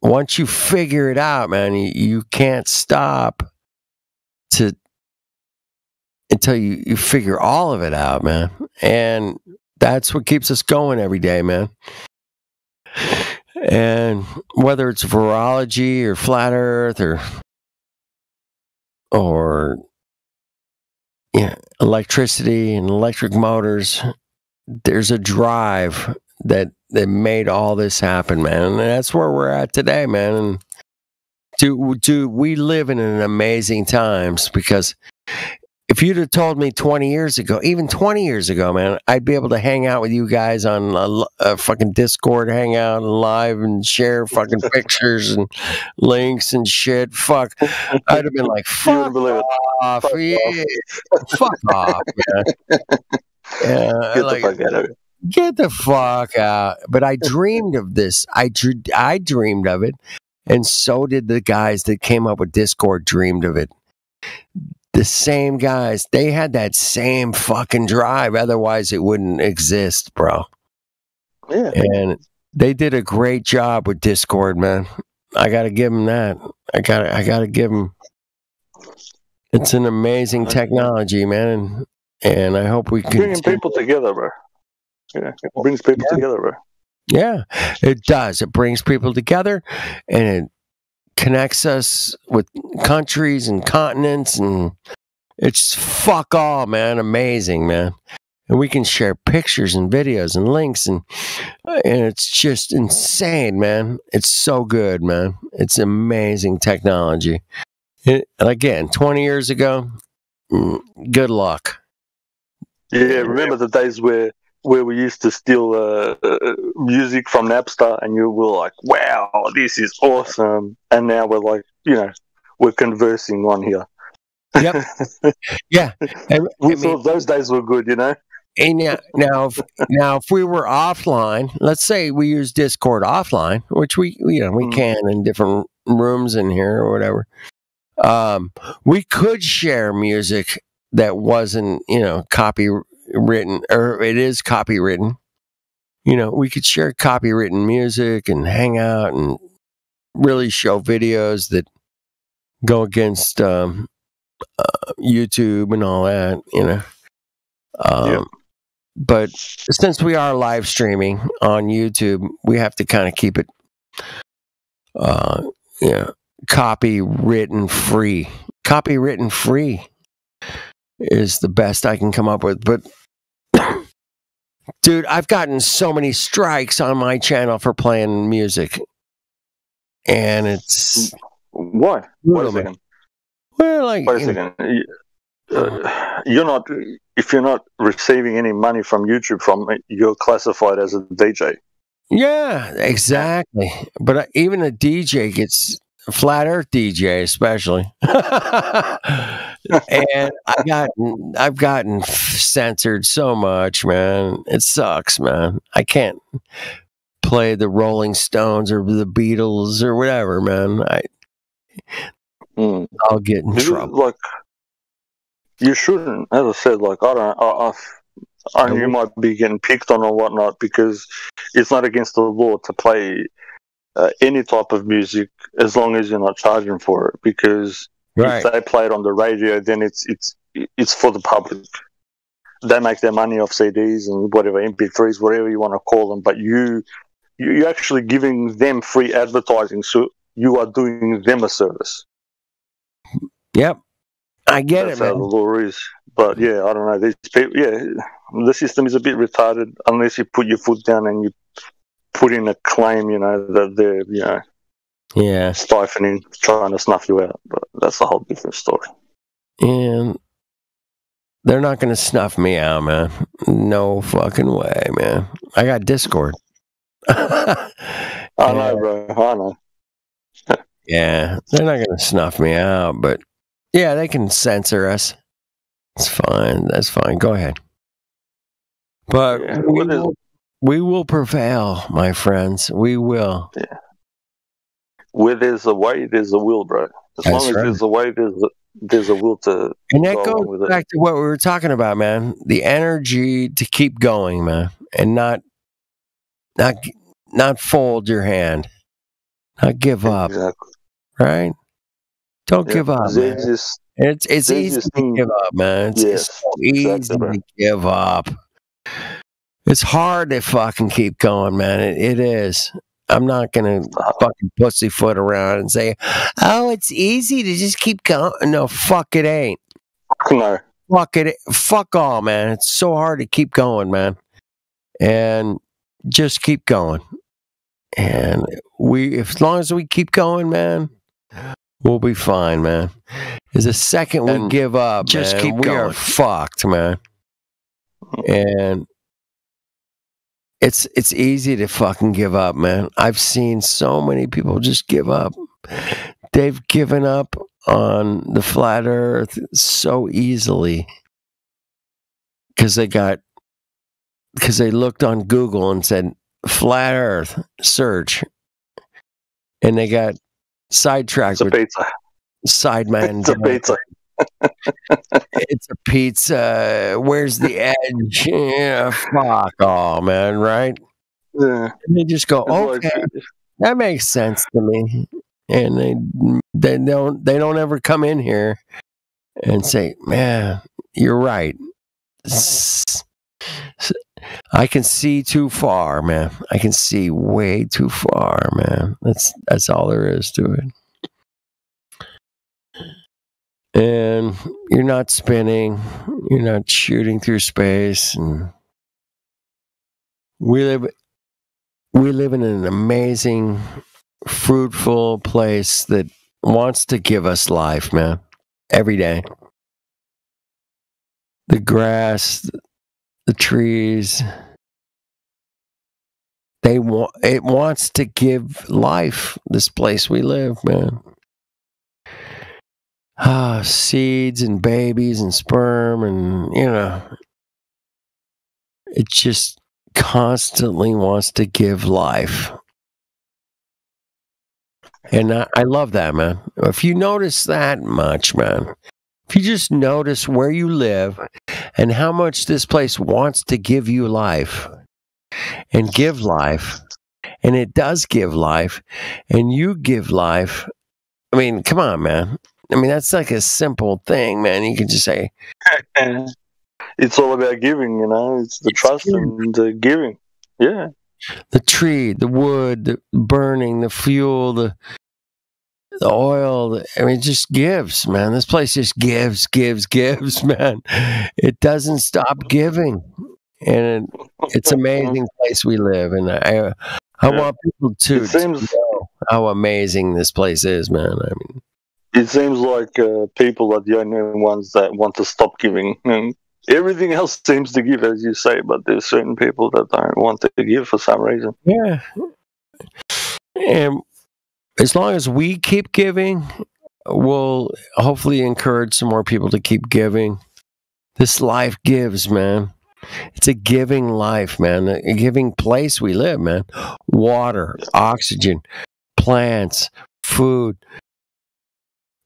once you figure it out, man, you can't stop until you figure all of it out, man. And that's what keeps us going every day, man. And whether it's virology or flat earth or electricity and electric motors, there's a drive that made all this happen, man. And that's where we're at today, man. And we live in an amazing times, because if you'd have told me 20 years ago, even 20 years ago, man, I'd be able to hang out with you guys on a fucking Discord hangout and live and share fucking pictures and links and shit. Fuck. I'd have been like, fuck off. Fuck off, man. Yeah, get the fuck out. But I dreamed of this. I dreamed of it. And so did the guys that came up with Discord dreamed of it. The same guys, they had that same fucking drive. Otherwise, it wouldn't exist, bro. Yeah. And they did a great job with Discord, man. I got to give them that. I got to give them. It's an amazing technology, man. And I hope we can. Bringing people together, bro. Yeah, it brings people together, bro. Yeah, it does. It brings people together, and it connects us with countries and continents, and it's fuck all, man. Amazing, man. and we can share pictures and videos and links, and it's just insane, man. It's so good, man. It's amazing technology. Again, 20 years ago, good luck. Yeah, remember the days where we used to steal music from Napster, and you were like, "Wow, this is awesome!" And now we're like, we're conversing on here. Yep. Yeah. We thought those days were good, And now, if we were offline, let's say we use Discord offline, which we can in different rooms in here or whatever. We could share music that wasn't, copywritten, or it is copywritten. We could share copywritten music and hang out and really show videos that go against YouTube and all that, But since we are live streaming on YouTube, we have to kind of keep it, copywritten free. Copywritten free is the best I can come up with. But, dude, I've gotten so many strikes on my channel for playing music. And it's... Why? Wait a second. Well, like... Wait a second. If you're not receiving any money from YouTube from it, you're classified as a DJ. Yeah, exactly. But even a DJ gets... Flat Earth DJ, especially. And I've gotten censored so much, man. It sucks, man. I can't play the Rolling Stones or the Beatles or whatever, man. I'll get in trouble. Like, you shouldn't. As I said, like, I know you might be getting picked on or whatnot, because it's not against the law to play any type of music as long as you're not charging for it, because if they play it on the radio, then it's for the public. They make their money off CDs and whatever, MP3s, whatever you want to call them, but you're actually giving them free advertising, so you are doing them a service. Yep, I get That's it, man. how the law is. But yeah, I don't know, these people, the system is a bit retarded unless you put your foot down and you put in a claim, that they're, siphoning, trying to snuff you out. But that's a whole different story. And they're not going to snuff me out, man. No fucking way, man. I got Discord. I know, bro. I know. Yeah, they're not going to snuff me out, but yeah, they can censor us. It's fine. That's fine. Go ahead. But we will prevail, my friends. We will. Yeah. Where there's a way, there's a will, bro. As long as there's a way, there's a will to. And that goes back to what we were talking about, man. The energy to keep going, man, and not fold your hand, not give up. Exactly. Right? Don't give up, man. It's easy to give up, man. It's so easy to give up. It's hard to fucking keep going, man. It is. I'm not going to fucking pussyfoot around and say, oh, it's easy to just keep going. No, fuck it ain't. No. Fuck it. Fuck all, man. It's so hard to keep going, man. And just keep going. And as long as we keep going, man, we'll be fine, man. Because the second we give up, just man, we are fucked, man. And it's easy to fucking give up, man. I've seen so many people just give up. They've given up on the flat earth so easily because they looked on Google and said flat earth search, and they got sidetracked with pizza. Sideman. It's a pizza. It's a pizza. Where's the edge? Yeah, fuck all, man. Right? Yeah. And they just go, okay, that makes sense to me. And they don't ever come in here and say, man, you're right. I can see too far, man. I can see way too far, man. That's all there is to it. and you're not spinning, you're not shooting through space, and we live in an amazing, fruitful place that wants to give us life, man, every day. The grass, the trees, it wants to give life, this place we live, man. Seeds and babies and sperm, and it just constantly wants to give life. And I love that, man. If you notice that much, man, if you just notice where you live and how much this place wants to give you life and give life, and it does give life, and you give life, I mean, come on, man. I mean, that's like a simple thing, man. You can just say... It's all about giving, It's the trust and the giving. Yeah. The tree, the wood, the burning, the fuel, the oil. I mean, it just gives, man. This place just gives, man. It doesn't stop giving. And it's an amazing place we live. And I want people to know how amazing this place is, man. I mean, it seems like people are the only ones that want to stop giving. And everything else seems to give, as you say, but there's certain people that don't want to give for some reason. Yeah. And as long as we keep giving, we'll hopefully encourage some more people to keep giving. This life gives, man. It's a giving life, man. A giving place we live, man. Water, oxygen, plants, food.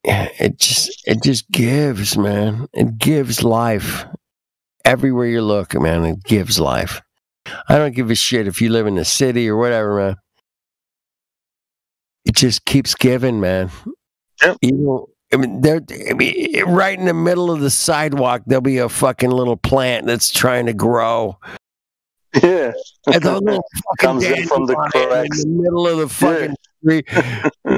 It just gives, man. It gives life. Everywhere you look, man, it gives life. I don't give a shit if you live in the city or whatever, man. It just keeps giving, man. Yep. Right in the middle of the sidewalk, there'll be a fucking little plant that's trying to grow. Yeah. And the little comes in from the cracks in the middle of the fucking street,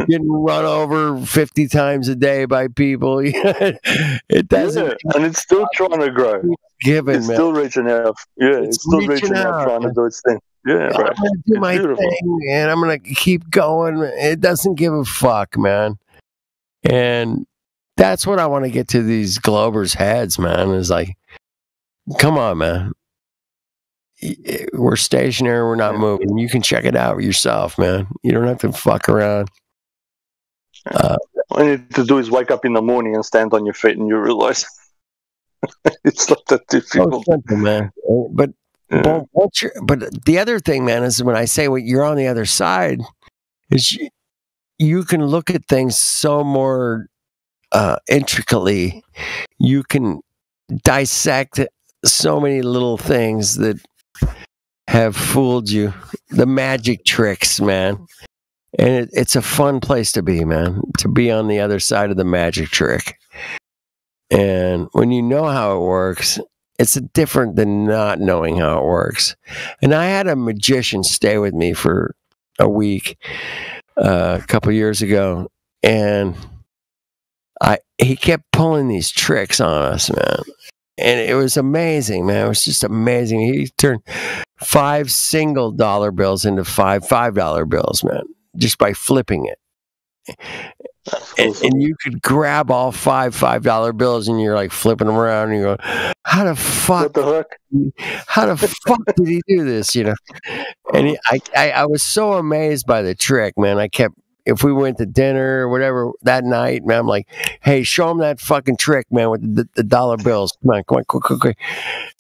getting run over 50 times a day by people. It doesn't. Yeah. And it's still trying to grow. Giving, it's man. still reaching out. Yeah, it's still reaching out, trying to do its thing. Yeah, right. I'm gonna do my thing, and I'm gonna keep going. It doesn't give a fuck, man. And that's what I want to get to these Globers' heads, man. Is like, come on, man. We're stationary. We're not moving. You can check it out yourself, man. You don't have to fuck around. All you need to do is wake up in the morning and stand on your feet, and you realize it's not that difficult, simple, man. But the other thing, man, is when I say you're on the other side, is you can look at things so more intricately. You can dissect so many little things that have fooled you. The magic tricks, man. And it's a fun place to be, man. To be on the other side of the magic trick. And when you know how it works, it's different than not knowing how it works. And I had a magician stay with me for a week a couple years ago, and he kept pulling these tricks on us, man. And it was amazing, man. It was just amazing. He turned 5 single dollar bills into 5 $5 bills, man, just by flipping it. And you could grab all 5 $5 bills, and you're like flipping them around, and you go, "How the fuck? What the heck? How the fuck did he do this?" You know? And I was so amazed by the trick, man. I kept, if we went to dinner or whatever that night, man, I'm like, "Hey, show him that fucking trick, man, with the dollar bills. Come on, quick."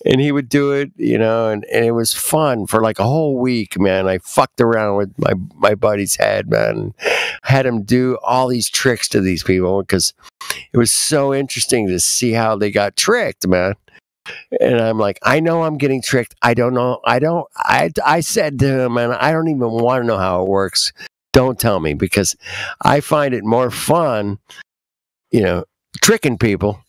And he would do it, you know, and it was fun for like a whole week, man. I fucked around with my buddy's head, man. Had him do all these tricks to these people because it was so interesting to see how they got tricked, man. And I'm like, I know I'm getting tricked. I don't know. I said to him, man, I don't even want to know how it works. Don't tell me, because I find it more fun, you know, tricking people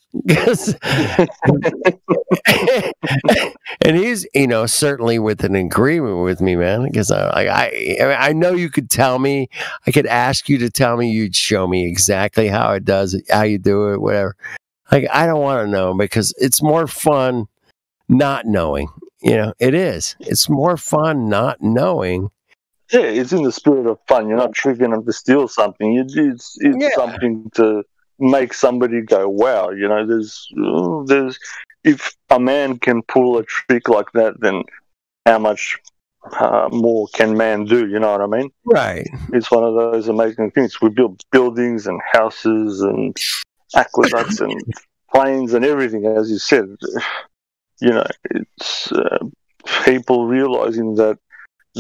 And he's, certainly with an agreement with me, man. Because I know you could tell me, I could ask you to tell me, you'd show me exactly how it does it, how you do it, whatever. Like, I don't want to know because it's more fun not knowing. It is. It's more fun not knowing. Yeah, it's in the spirit of fun. You're not tricking them to steal something. It's something to make somebody go, wow. There's if a man can pull a trick like that, then how much more can man do? You know what I mean? Right. It's one of those amazing things. We build buildings and houses and aqueducts and planes and everything, as you said. It's people realizing that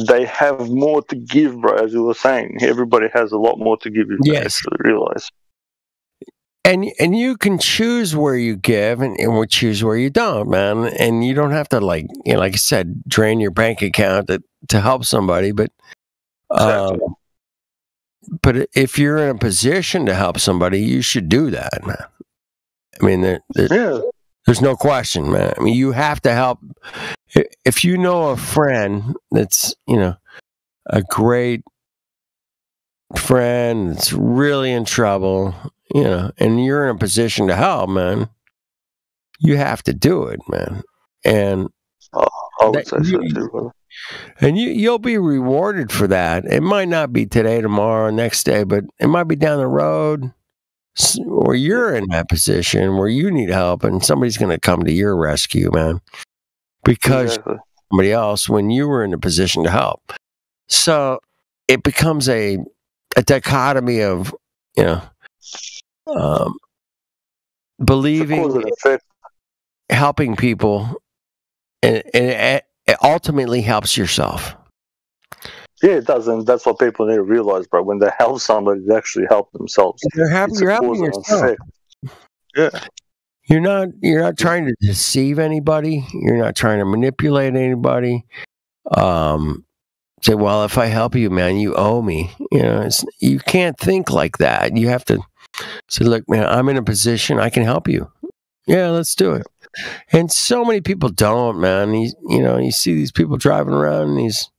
they have more to give, bro. As you were saying, everybody has a lot more to give. You actually realize. And you can choose where you give, and we'll choose where you don't, man. And you don't have to, like I said, drain your bank account to help somebody. But but if you're in a position to help somebody, you should do that, man. I mean, there's no question, man. I mean, you have to help. If you know a friend that's, a great friend that's really in trouble, and you're in a position to help, man, you have to do it, man. And I would say so too, brother. And you'll be rewarded for that. It might not be today, tomorrow, next day, but it might be down the road. Or you're in that position where you need help and somebody's going to come to your rescue, man, because somebody else when you were in a position to help. So it becomes a dichotomy of, believing, helping people, and it ultimately helps yourself. Yeah, it does, and that's what people need to realize, bro. When they help somebody, they actually help themselves. You're helping yourself. Yeah. You're not trying to deceive anybody. You're not trying to manipulate anybody. Say, well, if I help you, man, you owe me. You can't think like that. You have to say, look, man, I'm in a position I can help you. Yeah, let's do it. And so many people don't, man. You see these people driving around in these,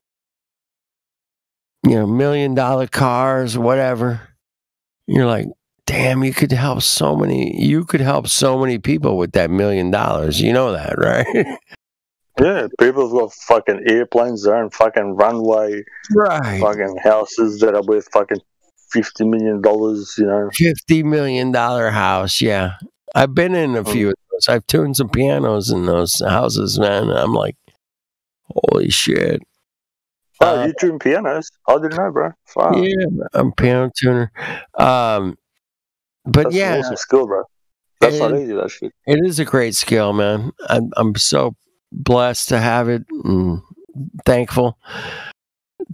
$1 million cars, whatever. You're like, damn, you could help so many people with that $1 million. You know that, right? Yeah, people's got fucking airplanes there and fucking runway, right? Fucking houses that are worth fucking $50 million, $50 million house, yeah. I've been in a few of those. I've tuned some pianos in those houses, man. I'm like, holy shit. Oh, you tune pianos? I didn't know, bro. Wow. Yeah, I'm a piano tuner. But that's yeah, an awesome skill, bro. That's not easy, that shit. It is a great skill, man. I'm so blessed to have it and thankful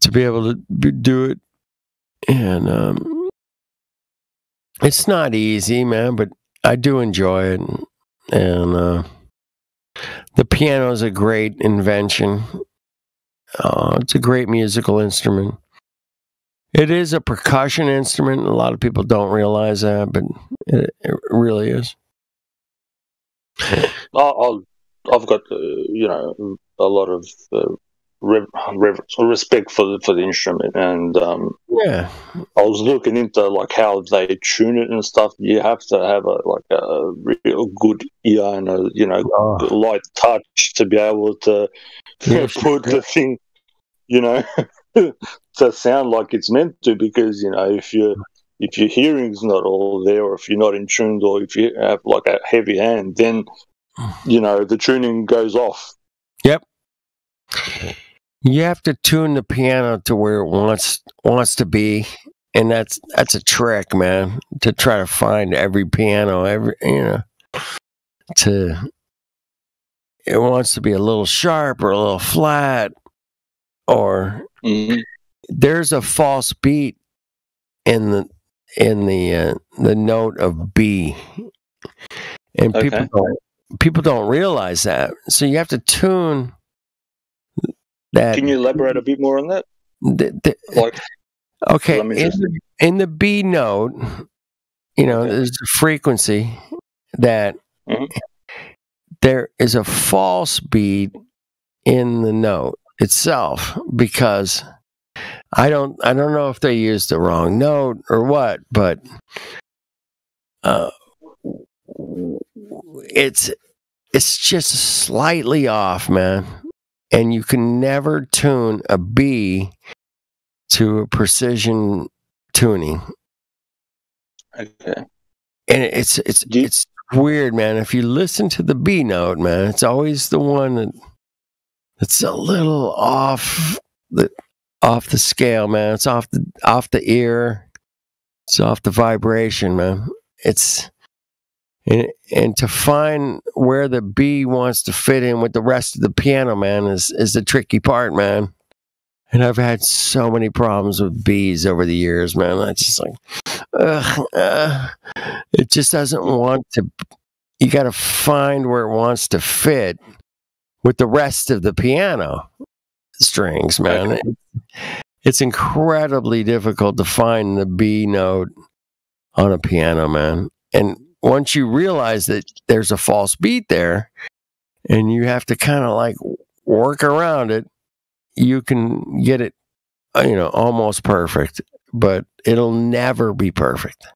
to be able to do it. And it's not easy, man, but I do enjoy it. And the piano is a great invention. It's a great musical instrument. It is a percussion instrument. A lot of people don't realize that, but it really is. I've got a lot of respect for the instrument, and yeah, I was looking into like how they tune it and stuff. You have to have a real good ear and a light touch to be able to put the thing, to sound like it's meant to. Because if your hearing's not all there, or if you're not in tune, or if you have like a heavy hand, then the tuning goes off. Yep. You have to tune the piano to where it wants to be, and that's a trick, man. To try to find every piano, it wants to be a little sharp or a little flat, or there's a false beat in the note of B, and people don't realize that. So you have to tune that. Can you elaborate a bit more on that? Okay, in the B note, there's a frequency that there is a false beat in the note itself, because I don't know if they used the wrong note or what, but it's just slightly off, man. And you can never tune a B to a precision tuning. Okay. And it's weird, man. If you listen to the B note, man, it's always the one that's a little off the scale, man. It's off the ear. It's off the vibration, man. And to find where the B wants to fit in with the rest of the piano, man, is the tricky part, man. And I've had so many problems with Bs over the years, man. I just like, it just doesn't want to. You got to find where it wants to fit with the rest of the piano strings, man. It's incredibly difficult to find the B note on a piano, man. And once you realize that there's a false beat there and you have to kind of like work around it, you can get it, almost perfect, but it'll never be perfect.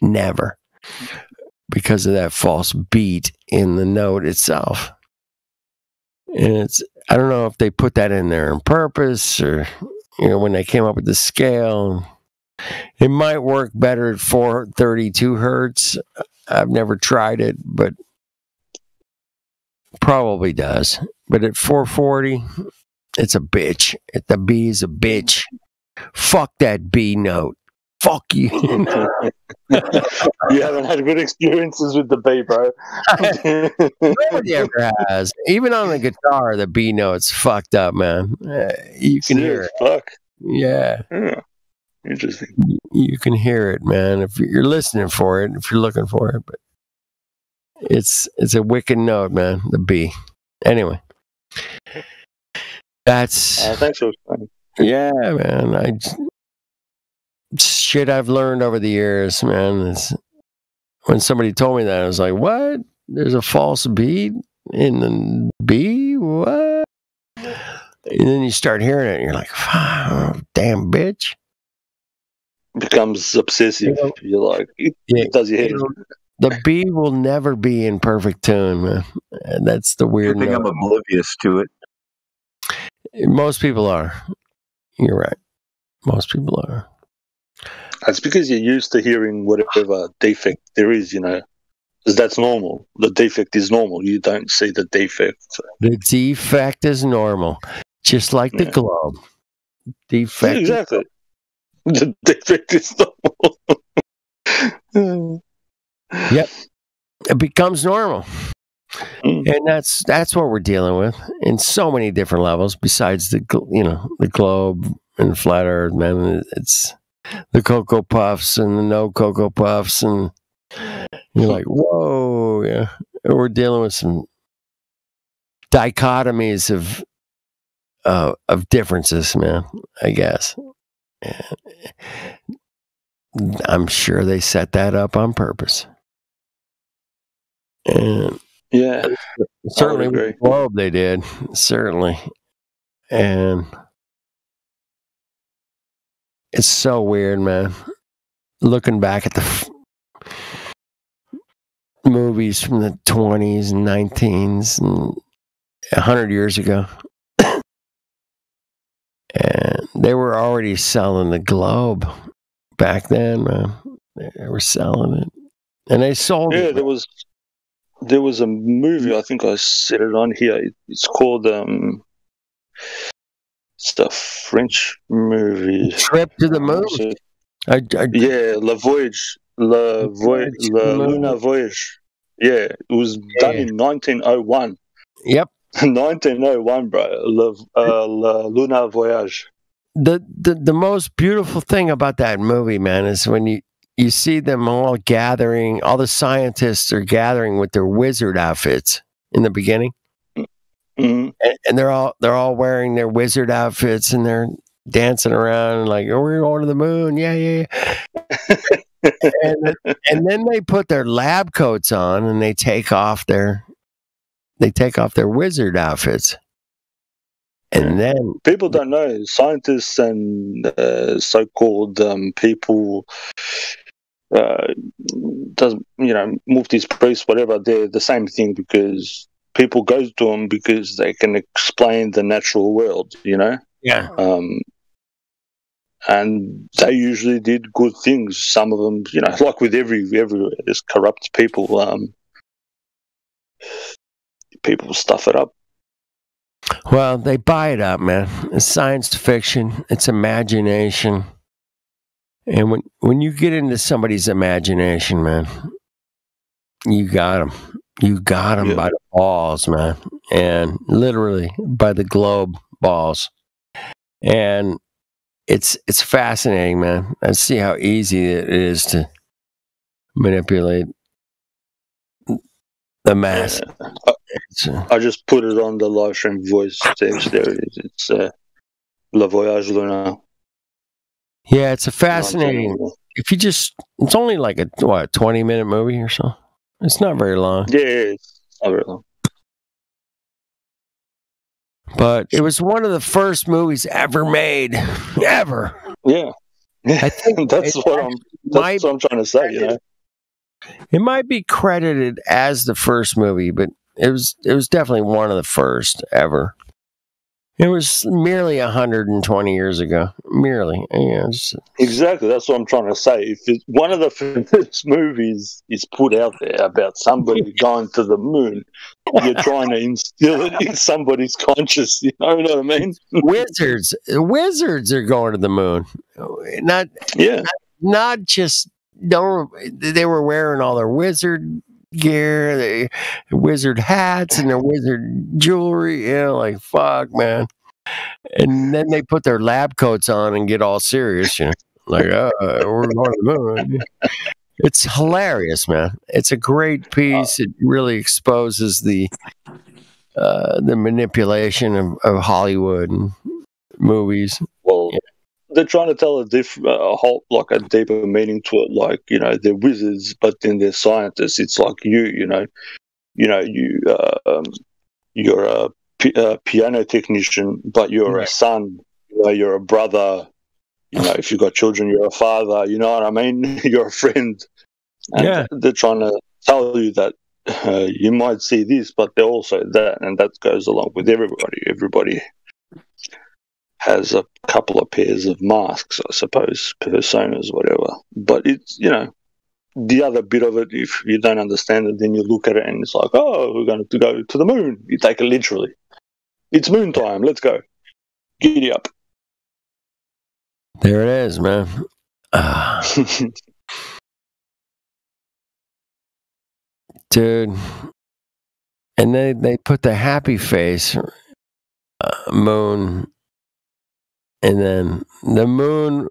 Never. Because of that false beat in the note itself. And I don't know if they put that in there on purpose or, when they came up with the scale. It might work better at 432 hertz. I've never tried it, but probably does. But at 440, it's a bitch. The B is a bitch. Fuck that B note. Fuck you. You haven't had good experiences with the B, bro. Nobody ever has. Even on the guitar, the B note's fucked up, man. You can hear it. Fuck. Yeah. Interesting. You can hear it, man, if you're listening for it, if you're looking for it. But it's a wicked note, man, the B. Anyway. That's... thanks for explaining. Yeah, man. Shit I've learned over the years, man. When somebody told me that, I was like, what? There's a false beat in the B? What? And then you start hearing it, and you're like, oh, damn bitch. Becomes obsessive. You're like, it does your head. The B will never be in perfect tune, man. And that's the weird thing. I'm oblivious to it. Most people are. You're right. Most people are. That's because you're used to hearing whatever defect there is, because that's normal. The defect is normal. You don't see the defect. So. The defect is normal, just like the globe. Defect. Yeah, exactly. The defect is normal. Yep. It becomes normal. And that's what we're dealing with in so many different levels besides the globe and flat earth, man. It's the Cocoa Puffs and the no Cocoa Puffs, and you're like, whoa, yeah. We're dealing with some dichotomies of differences, man, I guess. I'm sure they set that up on purpose. And yeah, certainly with the globe they did, certainly. And it's so weird, man. Looking back at the movies from the 20s and 19s and 100 years ago. And they were already selling the globe back then, man. They were selling it. And they sold it. Yeah, there was a movie, I think I said it on here. It's called it's a French movie. Trip to the Moon. Yeah, La Voyage. La Luna Voyage. Yeah, it was done in 1901. Yep. 1901, bro. La Luna Voyage. The most beautiful thing about that movie, man, is when you see them all gathering, all the scientists are gathering with their wizard outfits in the beginning. Mm-hmm. And they're all wearing their wizard outfits and they're dancing around and like, oh, we're going to the moon. Yeah. and then they put their lab coats on and they take off their wizard outfits. And then people don't know, scientists and so-called people, muftis, priests, whatever, they're the same thing, because people go to them because they can explain the natural world, Yeah. And they usually did good things. Some of them, like with everywhere, there's corrupt people. People stuff it up. Well, they buy it up, man. It's science fiction. It's imagination. And when you get into somebody's imagination, man, you got them. You got them by the balls, man. And literally by the globe balls. And it's fascinating, man. I see how easy it is to manipulate the mass. I just put it on the live stream voice stage. There it is. It's Le Voyage Luna. Yeah, it's a fascinating. If you just, it's only like a 20-minute movie or so. It's not very long. Yeah, it's not very long. But it was one of the first movies ever made, ever. Yeah, I think that's what I'm trying to say. It might be credited as the first movie, but it was definitely one of the first ever. It was merely 120 years ago. Merely, exactly. That's what I'm trying to say. If one of the first movies is put out there about somebody going to the moon, you're trying to instill it in somebody's conscious. You know what I mean? Wizards are going to the moon. Not just. They were wearing all their wizard gear, wizard hats, and their wizard jewelry. Like fuck, man. And then they put their lab coats on and get all serious. Like, we're going to the moon. It's hilarious, man. It's a great piece. It really exposes the manipulation of Hollywood and movies. Well, they're trying to tell a deeper meaning to it. Like, they're wizards, but then they're scientists. It's like you're a piano technician, but you're a son. You're a brother. If you've got children, you're a father. You know what I mean? You're a friend. And they're trying to tell you that you might see this, but they're also that, and that goes along with everybody. Everybody has a couple of pairs of masks, I suppose, personas, whatever. But it's, the other bit of it, if you don't understand it, then you look at it and it's like, oh, we're going to go to the moon. You take it literally. It's moon time. Let's go. Giddy up. There it is, man. Dude. And they put the happy face moon. And then the moon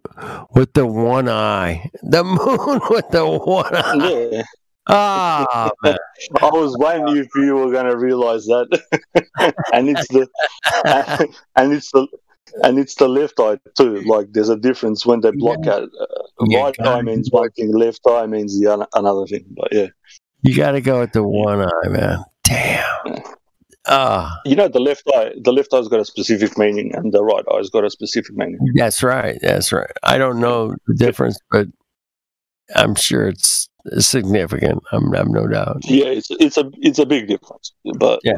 with the one eye. The moon with the one eye. Yeah. Ah, man. I was wondering if you were going to realize that. and it's the left eye too. Like, there's a difference when they block out. Right eye means one thing, left eye means another thing. But yeah, you got to go with the one eye, man. Damn. The left eye's got a specific meaning, and the right eye's got a specific meaning. That's right. I don't know the difference, but I'm sure it's significant. I'm no doubt. Yeah, it's a big difference. But yeah,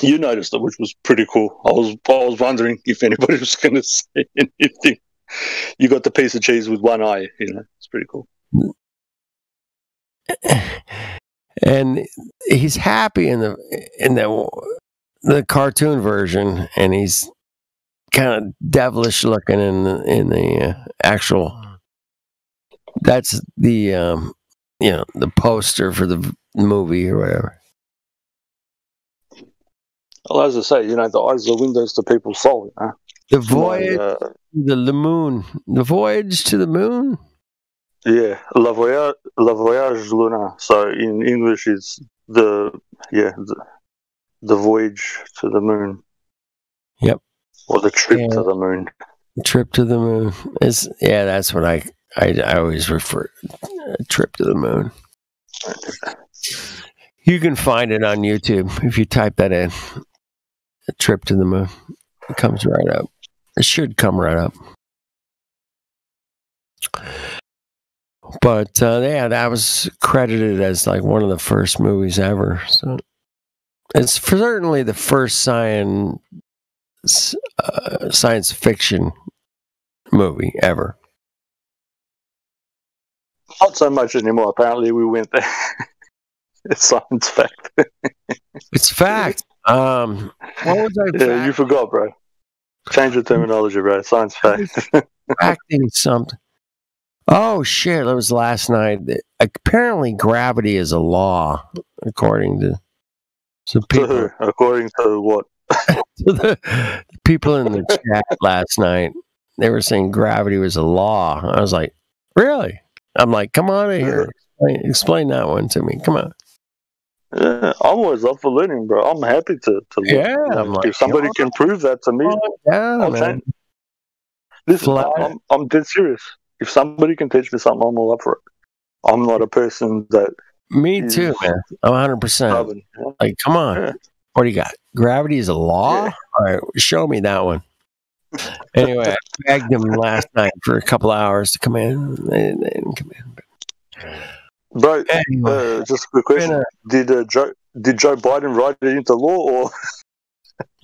you noticed it, which was pretty cool. I was wondering if anybody was going to say anything. You got the piece of cheese with one eye. It's pretty cool. And he's happy in the cartoon version, and he's kind of devilish looking in the actual. That's the the poster for the movie or whatever. Well, as I say, the eyes are windows to people's soul. The voyage, the moon, the voyage to the moon. Yeah, La Voyage Luna. So in English, it's the voyage to the moon. Yep. Or the trip to the moon. Trip to the moon is that's what I I always refer a trip to the moon. You can find it on YouTube if you type that in. A trip to the moon. It comes right up. It should come right up. But yeah, that was credited as like one of the first movies ever. So it's certainly the first science fiction movie ever. Not so much anymore. Apparently, we went there. It's science fact. It's fact. What was I? Yeah, you forgot, bro. Change the terminology, bro. Science fact. Acting something. Oh shit! That was last night. Apparently, gravity is a law, according to some people. According to what? To the people in the chat last night, they were saying gravity was a law. I was like, really? I'm like, come on in here. Explain that one to me. Come on. Yeah, I'm always up for learning, bro. I'm happy to learn. Yeah, I'm like, if somebody can prove that to me, yeah, man. Listen, I'm dead serious. If somebody can teach me something, I'm all up for it. I'm not a person that. Me too, man. I'm 100%. Like, come on. Yeah. What do you got? Gravity is a law? Yeah. All right, show me that one. Anyway, I begged them last night for a couple hours to come in. They didn't come in. Bro, anyway, just a quick question. Did Joe Biden write it into law, or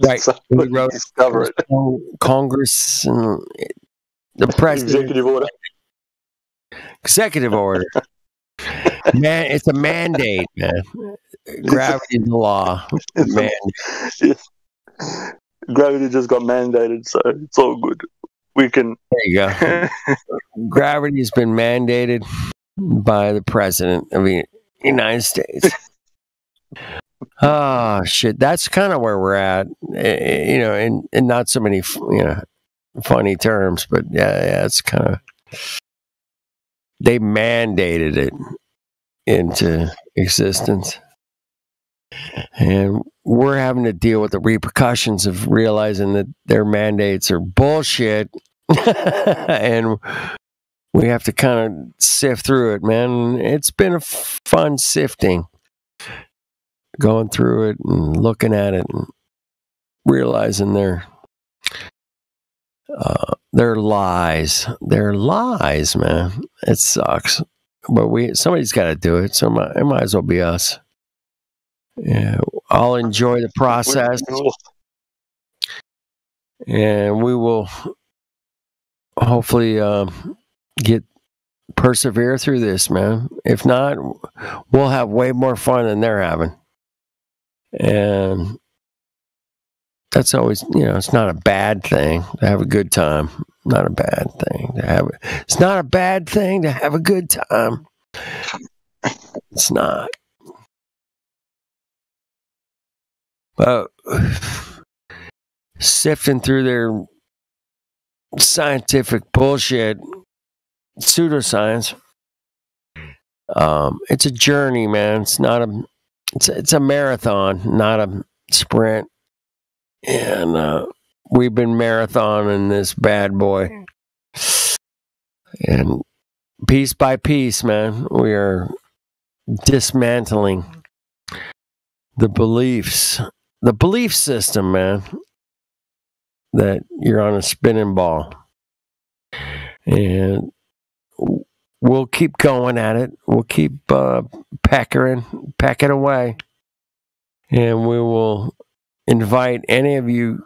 right? He wrote it. Congress and the president. Executive order. Executive order. Man, it's a mandate, man. Gravity is the law. Man. Gravity just got mandated, so it's all good. We can. There you go. Gravity has been mandated by the president of the United States. Oh shit, that's kind of where we're at, you know, in not so many, you know, funny terms, but yeah, it's kind of, they mandated it into existence, and we're having to deal with the repercussions of realizing that their mandates are bullshit, and we have to kind of sift through it, man. It's been a fun sifting, going through it and looking at it and realizing they're lies. They're lies, man. It sucks, but somebody's got to do it. So it might as well be us. Yeah, I'll enjoy the process, and we will hopefully persevere through this, man. If not, we'll have way more fun than they're having. And that's always, you know, it's not a bad thing to have a good time. Not a bad thing to have it. It's not a bad thing to have a good time. It's not. But sifting through their scientific bullshit, pseudoscience. It's a journey, man. It's not a. It's a marathon, not a sprint. And we've been marathoning this bad boy, and piece by piece, man, we are dismantling the beliefs, the belief system, man, that you're on a spinning ball. And we'll keep going at it. We'll keep pecking away. And we will invite any of you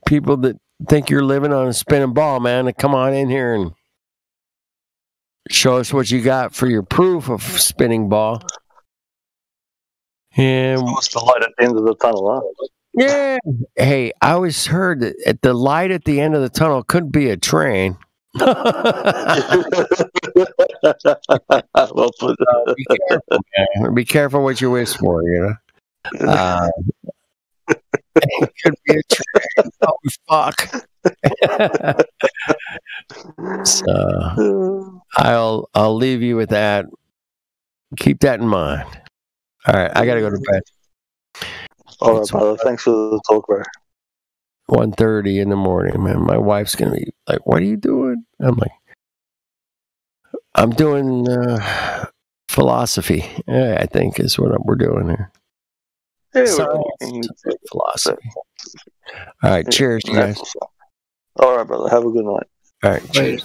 people that think you're living on a spinning ball, man, to come on in here and show us what you got for your proof of spinning ball. And what's the light at the end of the tunnel, huh? Yeah. Hey, I always heard that at the light at the end of the tunnel could be a train. Well, be careful, man. Be careful what you wish for, you know. It could be a train. Oh, fuck. So I'll leave you with that. Keep that in mind. All right, I gotta go to bed. All right, brother. Thanks for the talk, bro. 1:30 in the morning, man. My wife's gonna be like, "What are you doing?" I'm like, I'm doing philosophy. I think is what we're doing here. Yeah, Science, philosophy. All right, cheers, you guys. All right, brother. Have a good night. All right, cheers.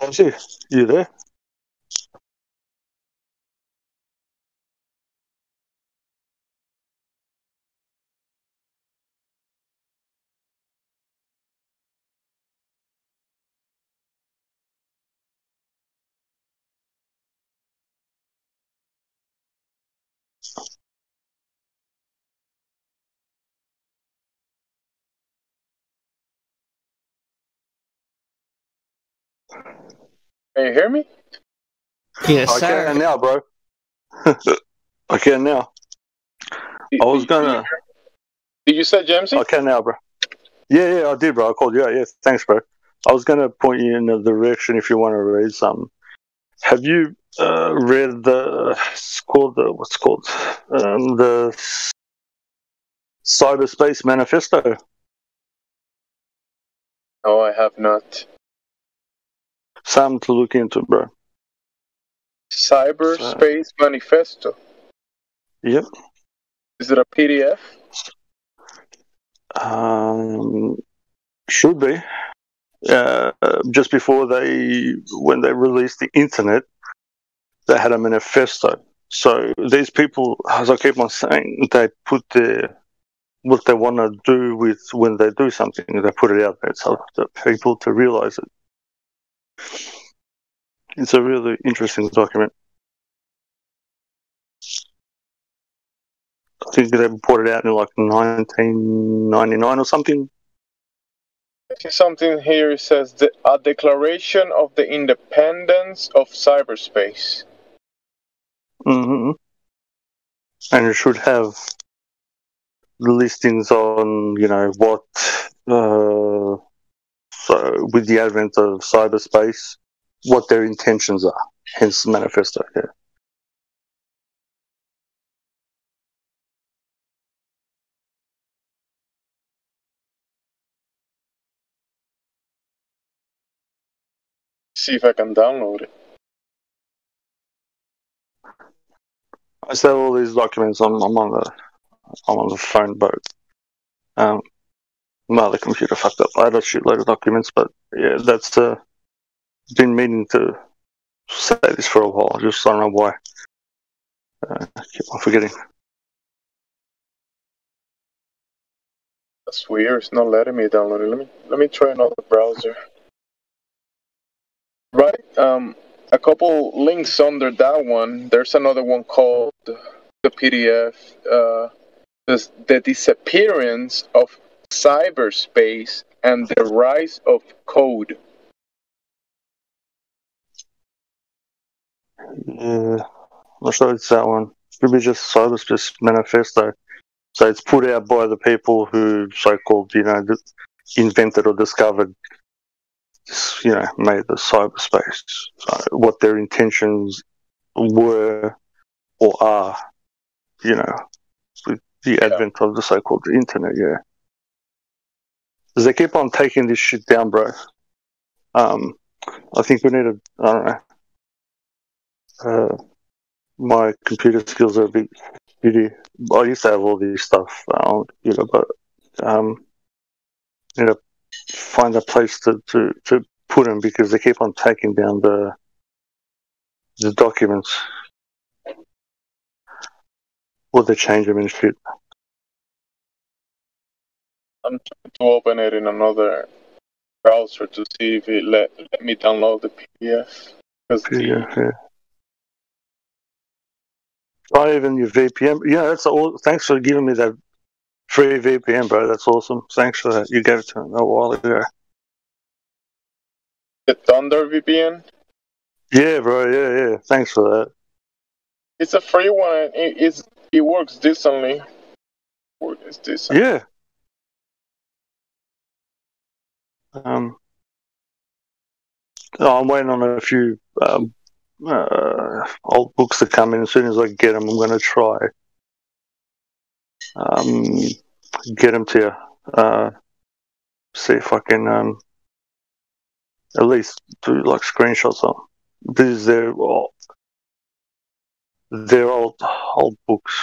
Jamesy, you there? Can you hear me? Yes, I sir. can now, bro. I can now. I was gonna. Did you say Jamesy? I can now, bro. Yeah, I did, bro. I called you out. Yeah, thanks, bro. I was gonna point you in a direction if you want to read something. Have you read it's called the Cyberspace Manifesto? No, I have not. Something to look into, bro. Cyberspace Manifesto. Yep. Is it a PDF? Should be. Just before when they released the internet, they had a manifesto. So these people, as I keep on saying, they put what they want to do with when they do something, they put it out there so the people to realize it. It's a really interesting document. I think they put it out in like 1999 or something. I see something here. It says a declaration of the independence of cyberspace. Mm-hmm. And it should have listings on, what. So with the advent of cyberspace, what their intentions are. Hence the manifesto. Yeah. See if I can download it. I still have all these documents. I'm on the phone, but my other computer fucked up. I had a shitload of documents, but yeah, that's been meaning to say this for a while. Just I don't know why. I keep on forgetting. That's weird. It's not letting me download it. Let me try another browser. Right. A couple links under that one. There's another one called the PDF. The disappearance of cyberspace and the rise of code. Yeah, I'm sure it's that one. Could be just Cyberspace Manifesto. So it's put out by the people who so-called, invented or discovered, made the cyberspace. So what their intentions were or are, with the advent of the so-called internet, yeah. Because they keep on taking this shit down, bro. I think we need I don't know. My computer skills are a bit shitty. I used to have all this stuff, but need to find a place to put them because they keep on taking down the documents. Or they change them and shit. I'm trying to open it in another browser to see if it let me download the PDF. Yeah. Try even your VPN. Yeah, that's all. Thanks for giving me that free VPN, bro. That's awesome. Thanks for that. You gave it to me a while ago. The Thunder VPN? Yeah, bro. Yeah. Thanks for that. It's a free one. It works decently. Yeah. I'm waiting on a few old books to come in. As soon as I get them, I'm going to try get them to you. See if I can at least do like screenshots of them. These they're old books.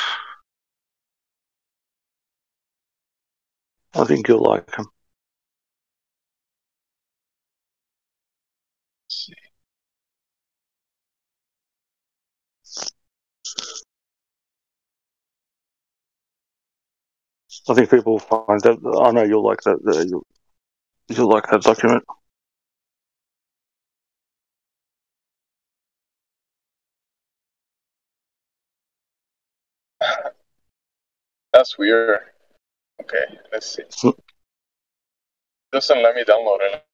I think you'll like them. I think people will find that. I know you'll like that. You'll like that document. That's weird. Okay, let's see. Doesn't let me download it.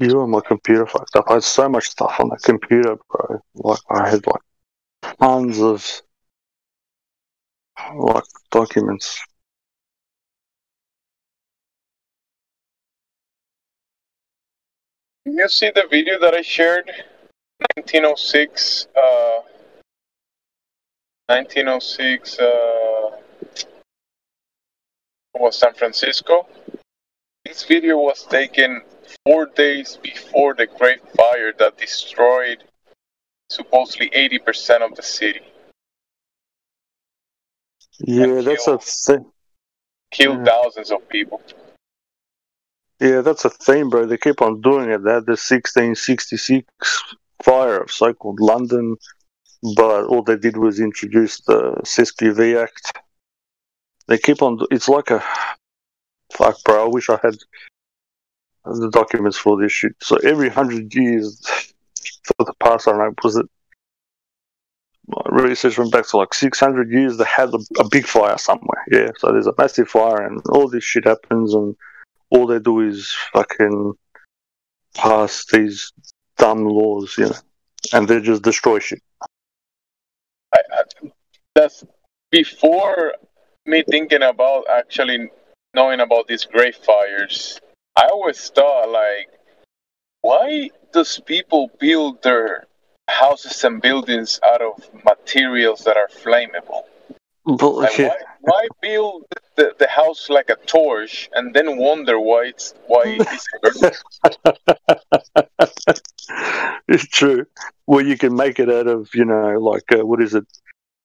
You and my computer fucked up. I had so much stuff on the computer, bro. Like I had like tons of like documents. You see the video that I shared? 1906. 1906. Was San Francisco. This video was taken 4 days before the Great Fire that destroyed supposedly 80% of the city. Yeah, that's a thing. Killed thousands of people. Yeah, that's a theme, bro. They keep on doing it. They had the 1666 fire of so-called London, but all they did was introduce the Siskiyou V Act. They keep on. It's like a fuck, bro. I wish I had the documents for this shit. So every 100 years for the past, I don't know, was it? My research went back to like 600 years. They had a big fire somewhere. Yeah, so there's a massive fire, and all this shit happens, and all they do is fucking pass these dumb laws, you know, and they just destroy shit. That's before me thinking about actually knowing about these great fires. I always thought, like, why does people build their houses and buildings out of materials that are flammable? But, like, why build the house like a torch and then wonder why it's burning? It's true. Well, you can make it out of, you know, like what is it?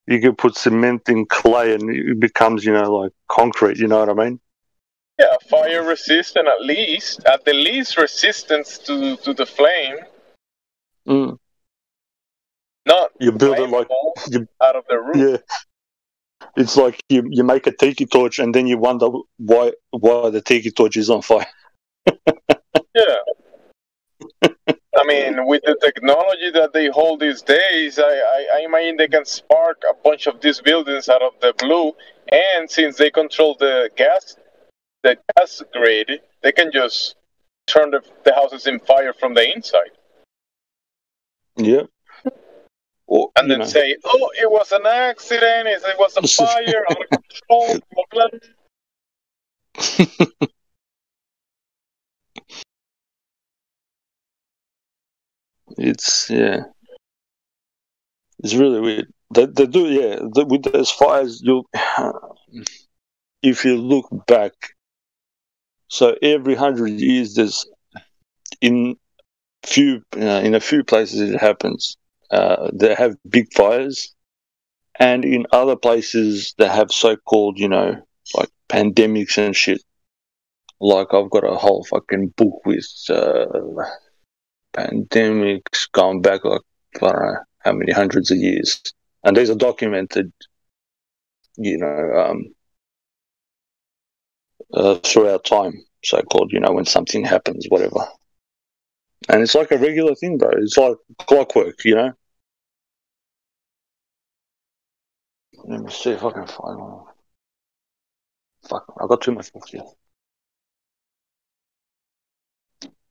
You can put cement in clay and it becomes, you know, like concrete. You know what I mean? Yeah, fire resistant at the least resistance to the flame. Mm. Not you build it like out of the roof. Yeah, it's like you make a tiki torch and then you wonder why the tiki torch is on fire. Yeah. I mean, with the technology that they hold these days, I imagine they can spark a bunch of these buildings out of the blue, and since they control the gas grid, they can just turn the houses in fire from the inside. Yeah. Or, and then say, "Oh, it was an accident. It was a fire out of control." Blah, blah. It's it's really weird. They do with those fires. If you look back, so every 100 years, there's in a few places it happens. They have big fires, and in other places they have so-called, you know, like pandemics and shit. Like I've got a whole fucking book with pandemics going back like I don't know how many hundreds of years, and these are documented, you know, throughout time. So-called, you know, when something happens, whatever. And it's like a regular thing, bro. It's like clockwork, you know. Let me see if I can find one. Fuck, I got too much books here.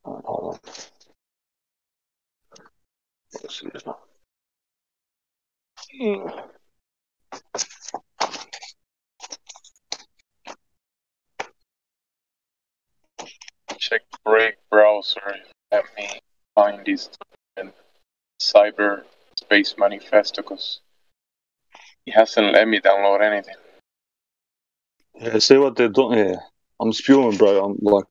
Hold on. Let's see this one. Check Brave browser. Let me find this cyber space manifesto because it hasn't let me download anything. Yeah, see what they're doing. Yeah, I'm spewing, bro. I'm like,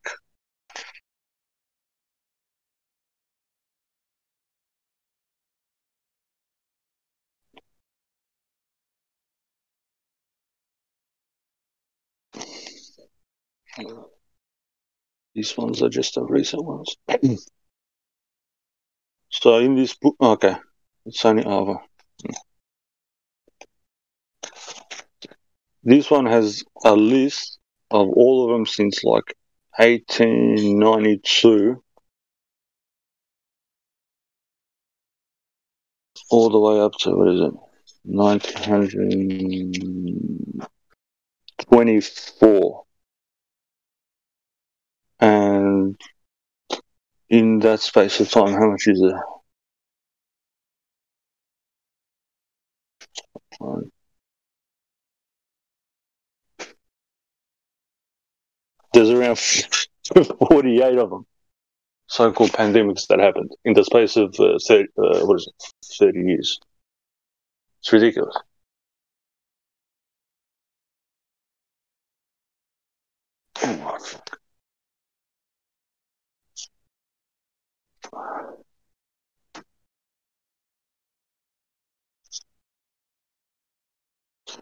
These ones are just the recent ones. So in this book, okay, it's only over. This one has a list of all of them since like 1892 all the way up to, what is it, 1924. And in that space of time, how much is it? There's around 48 of them, so-called pandemics that happened in the space of 30 years. It's ridiculous. Oh my fuck.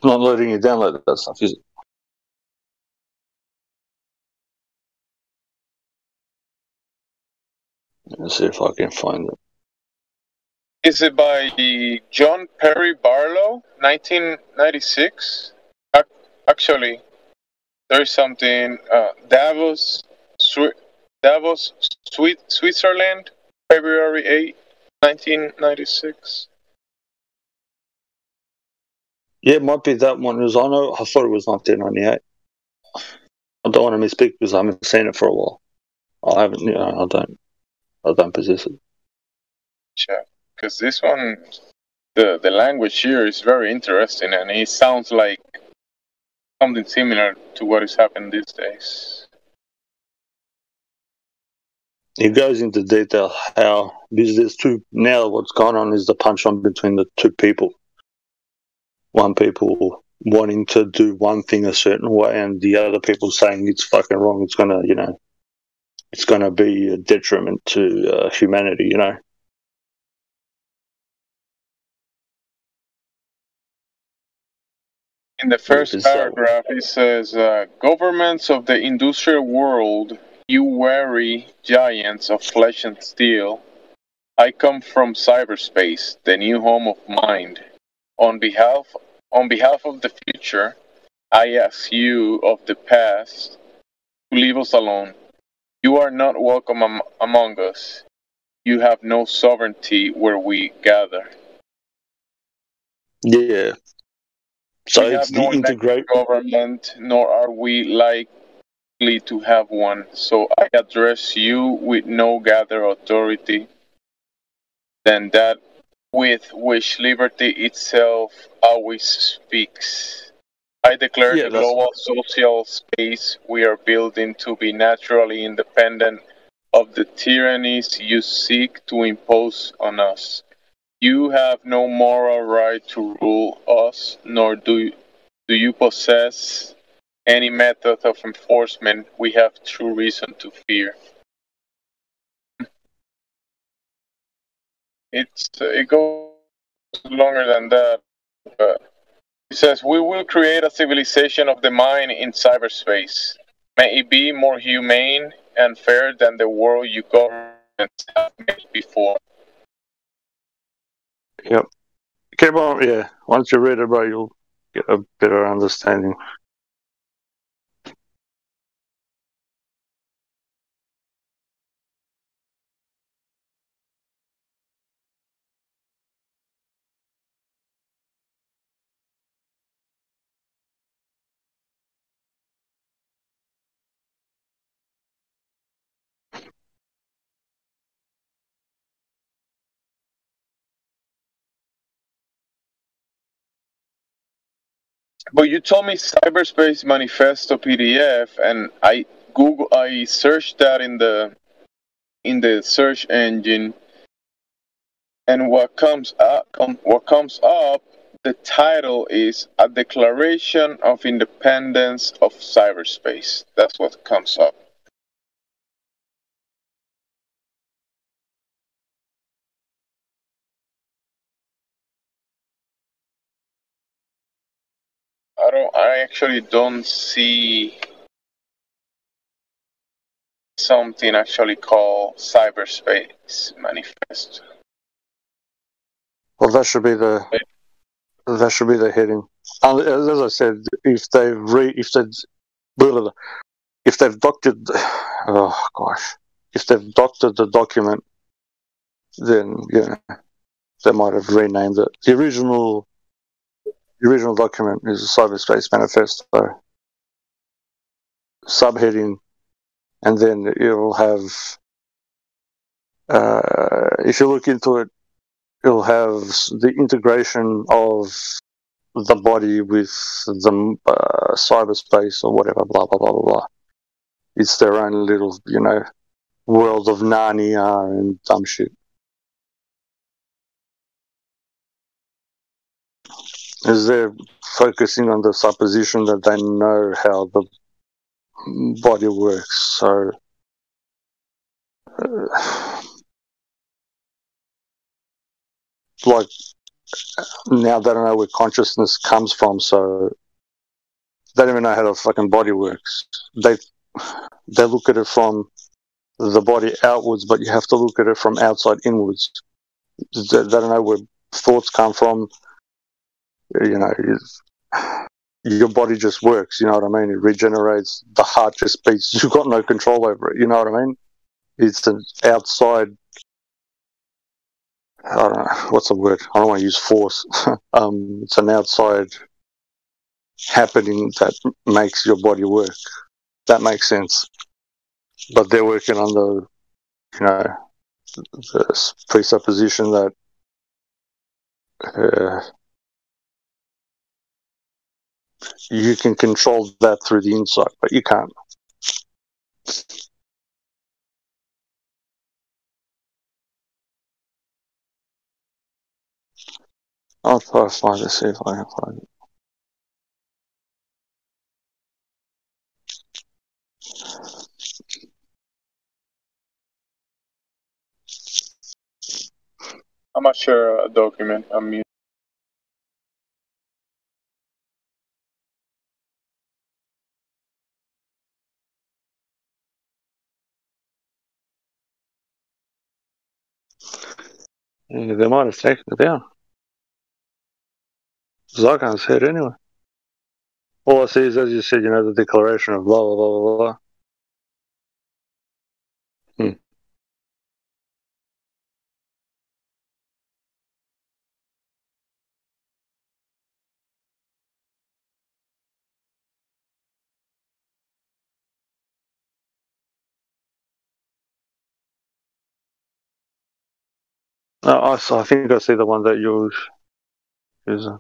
Not letting you download that stuff, is it? Let's see if I can find it. Is it by John Perry Barlow, 1996? Actually, there is something. Davos, Switzerland, February 8, 1996. Yeah, it might be that one. I thought it was 1998. I don't want to misspeak because I haven't seen it for a while. I haven't. I don't possess it. Yeah, because this one, the language here is very interesting, and it sounds like something similar to what is happening these days. It goes into detail how there's two now. What's going on is the punch on between the two people. One people wanting to do one thing a certain way, and the other people saying it's fucking wrong. It's gonna, it's gonna be a detriment to humanity. In the first paragraph, it says, governments of the industrial world, you wary giants of flesh and steel, I come from cyberspace, the new home of mind. On behalf of the future, I ask you of the past to leave us alone. You are not welcome among us. You have no sovereignty where we gather. Yeah. So we it's have no the integrate government, nor are we likely to have one. So I address you with no gather authority than that with which liberty itself always speaks. I declare the global social space we are building to be naturally independent of the tyrannies you seek to impose on us. You have no moral right to rule us, nor do you possess any method of enforcement we have true reason to fear. It goes longer than that, but it says, we will create a civilization of the mind in cyberspace. May it be more humane and fair than the world you governments have made before. Yep. Keep on, yeah. Once you read it, bro, you'll get a better understanding. But you told me Cyberspace Manifesto PDF, and I searched that in the search engine, and what comes up, the title is A Declaration of Independence of Cyberspace. That's what comes up. I actually don't see something actually called Cyberspace Manifest. Well, that should be the heading. As I said, if they've doctored, if they've doctored the document, then they might have renamed it. The original document is a Cyberspace Manifesto subheading, and then it will have. If you look into it, it'll have the integration of the body with the cyberspace or whatever, blah, blah, blah, blah, blah. It's their own little, world of Narnia and dumb shit. As they're focusing on the supposition that they know how the body works, so like now they don't know where consciousness comes from, so they don't even know how the fucking body works. They look at it from the body outwards, but you have to look at it from outside inwards. They don't know where thoughts come from. Your body just works, you know what I mean? It regenerates, the heart just beats. You've got no control over it, you know what I mean? It's an outside, I don't know, what's the word? I don't want to use force. It's an outside happening that makes your body work. That makes sense. But they're working on the presupposition that you can control that through the inside, but you can't. I'll try to find it, see if I can find it. I'm not sure a document. I mean, Yeah, they might have taken it down. Because I can't see it anyway. All I see is, as you said, the declaration of blah, blah, blah, blah, blah. I think I see the one that you're using.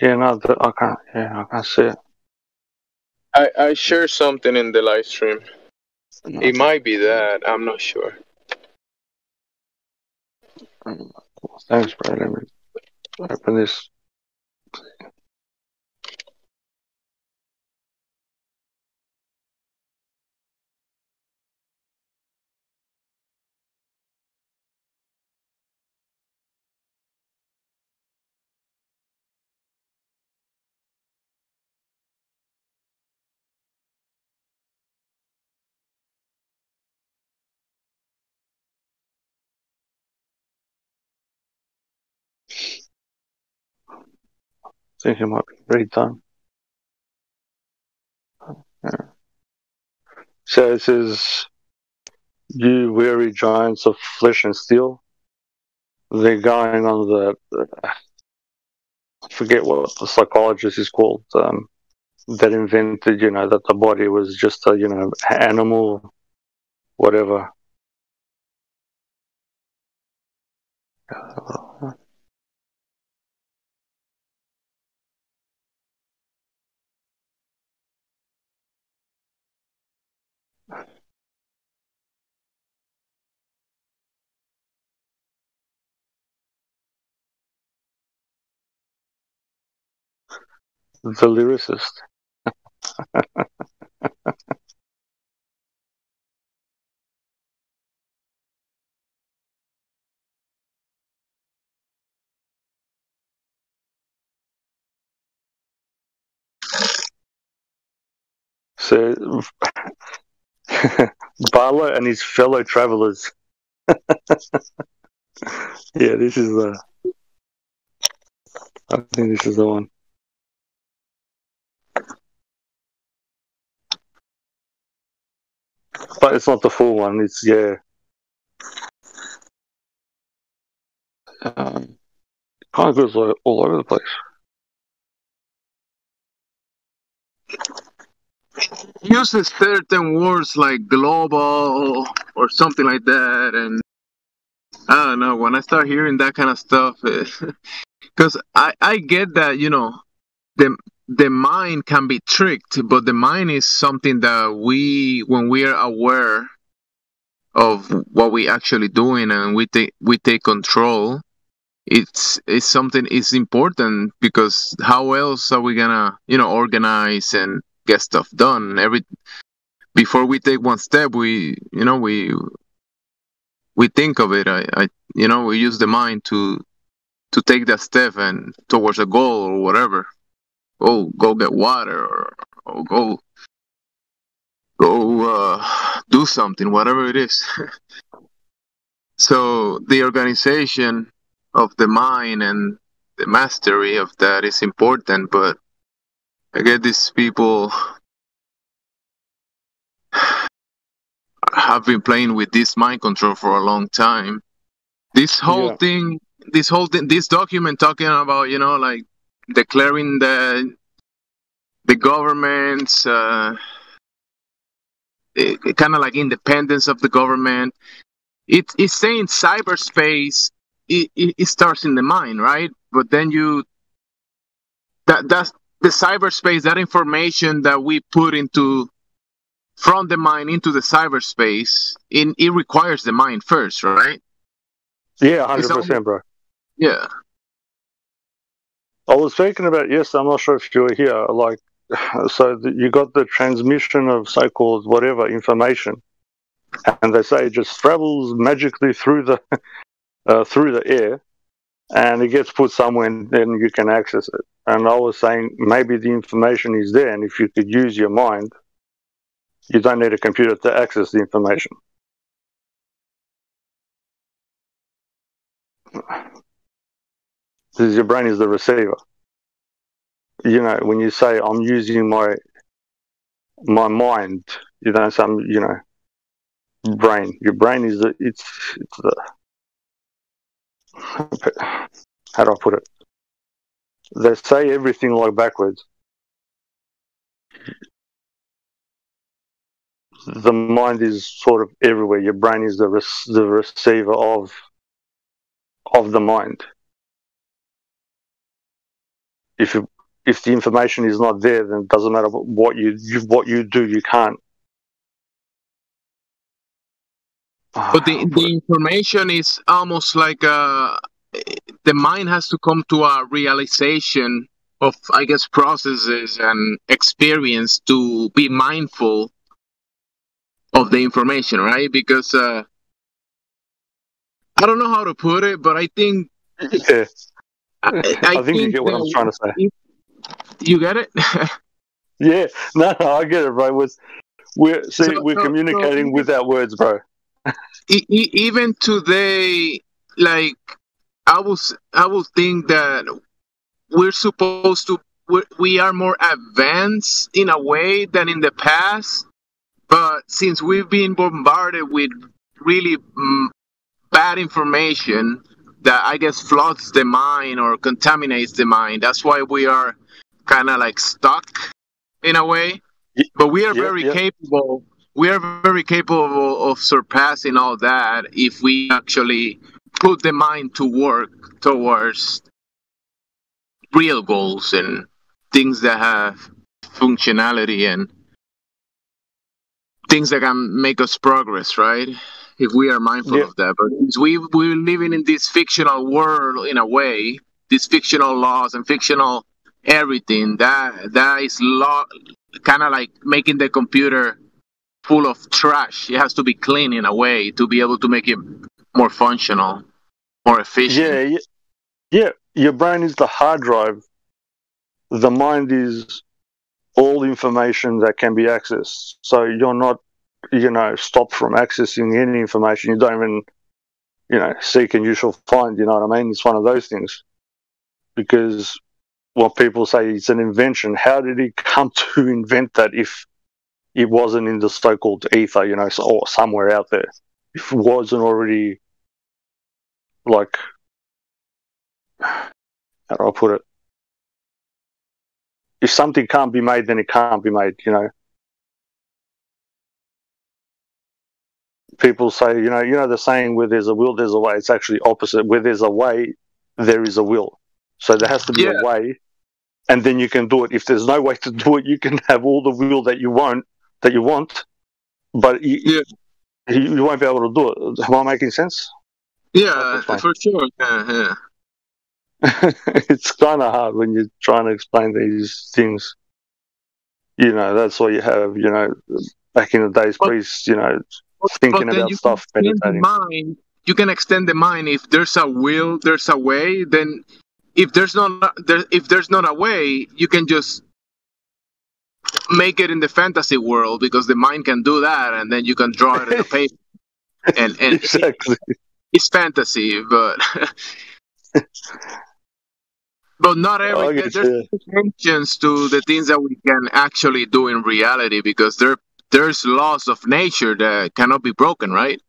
Yeah, no, I can't. Yeah, I can't see it. I shared something in the live stream. It might be that. I'm not sure. Thanks, bro. Let me open this. I think it might be very done. Yeah. So it says, "You weary giants of flesh and steel." They're going on the I forget what the psychologist is called. That invented, that the body was just a, animal, whatever. The lyricist. So, Barlow and his fellow travelers. Yeah, this is the. I think this is the one. But it's not the full one. It's yeah. It kind of goes all over the place. Uses certain words like global or something like that, and I don't know. When I start hearing that kind of stuff, because I get that, you know, the mind can be tricked, but the mind is something that when we are aware of what we actually doing and we take control, it's something is important, because how else are we gonna, you know, organize and get stuff done? Before we take one step, we think of it. We use the mind to take that step and towards a goal or whatever. Go get water or go do something, whatever it is. So the organization of the mind and the mastery of that is important, but I get these people have been playing with this mind control for a long time. This whole thing, this document talking about, you know, like declaring the government's kind of like independence of the government. It's saying cyberspace. It starts in the mind, right? But then that's the cyberspace. That information that we put from the mind into the cyberspace, it requires the mind first, right? Yeah, 100%, bro. Yeah. I was thinking about, yes, I'm not sure if you were here, like, so you got the transmission of so-called whatever information, and they say it just travels magically through the air, and it gets put somewhere and then you can access it. And I was saying maybe the information is there, and if you could use your mind, you don't need a computer to access the information. Because your brain is the receiver. You know, when you say I'm using my mind, you don't say, you know, brain. Your brain is it's the, how do I put it? They say everything like backwards. The mind is sort of everywhere. Your brain is the receiver of the mind. If the information is not there, then it doesn't matter what you do. You can't. But the information is almost like the mind has to come to a realization of, I guess, processes and experience to be mindful of the information, right? Because I don't know how to put it, but I think yeah. I think you get what I'm trying to say. You get it? Yeah, no, I get it, bro. We're communicating without words, bro. Even today, like I will think that we're supposed to. We are more advanced in a way than in the past, but since we've been bombarded with really bad information that I guess floods the mind or contaminates the mind, that's why we are kind of like stuck in a way. But we are very capable. We are very capable of surpassing all that if we actually put the mind to work towards real goals and things that have functionality and things that can make us progress, right? If we are mindful of that. But since we're living in this fictional world in a way, these fictional laws and fictional everything, that is kind of like making the computer full of trash. It has to be clean in a way to be able to make it more functional, more efficient. Yeah. Your brain is the hard drive. The mind is all information that can be accessed. So you're not, stopped from accessing any information. You don't even, seek and you shall find. You know what I mean? It's one of those things. Because what people say it's an invention. How did he come to invent that if it wasn't in the so-called ether, or somewhere out there? If it wasn't already, like, how do I put it? If something can't be made, then it can't be made, People say, the saying, where there's a will, there's a way. It's actually opposite. Where there's a way, there is a will. So there has to be a way, and then you can do it. If there's no way to do it, you can have all the will that you want, but you won't be able to do it. Am I making sense? Yeah, for sure. Yeah. It's kind of hard when you're trying to explain these things. That's why you have, back in the days, priests, thinking about stuff, meditating. You can extend the mind. If there's a will, there's a way. Then, if there's not a way, you can just make it in the fantasy world, because the mind can do that, and then you can draw it in a paper. And exactly, it's fantasy, but not every. There's dimensions to the things that we can actually do in reality, because there's laws of nature that cannot be broken, right?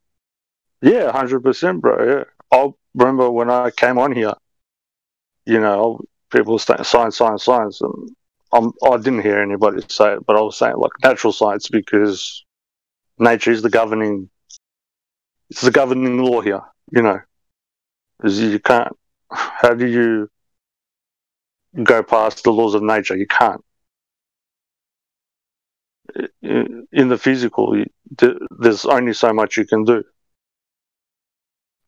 Yeah, 100%, bro. Yeah, I remember when I came on here. People saying science, and I didn't hear anybody say it, but I was saying like natural science, because nature is the governing law here. Because you can't. How do you go past the laws of nature? You can't. In the physical, there's only so much you can do.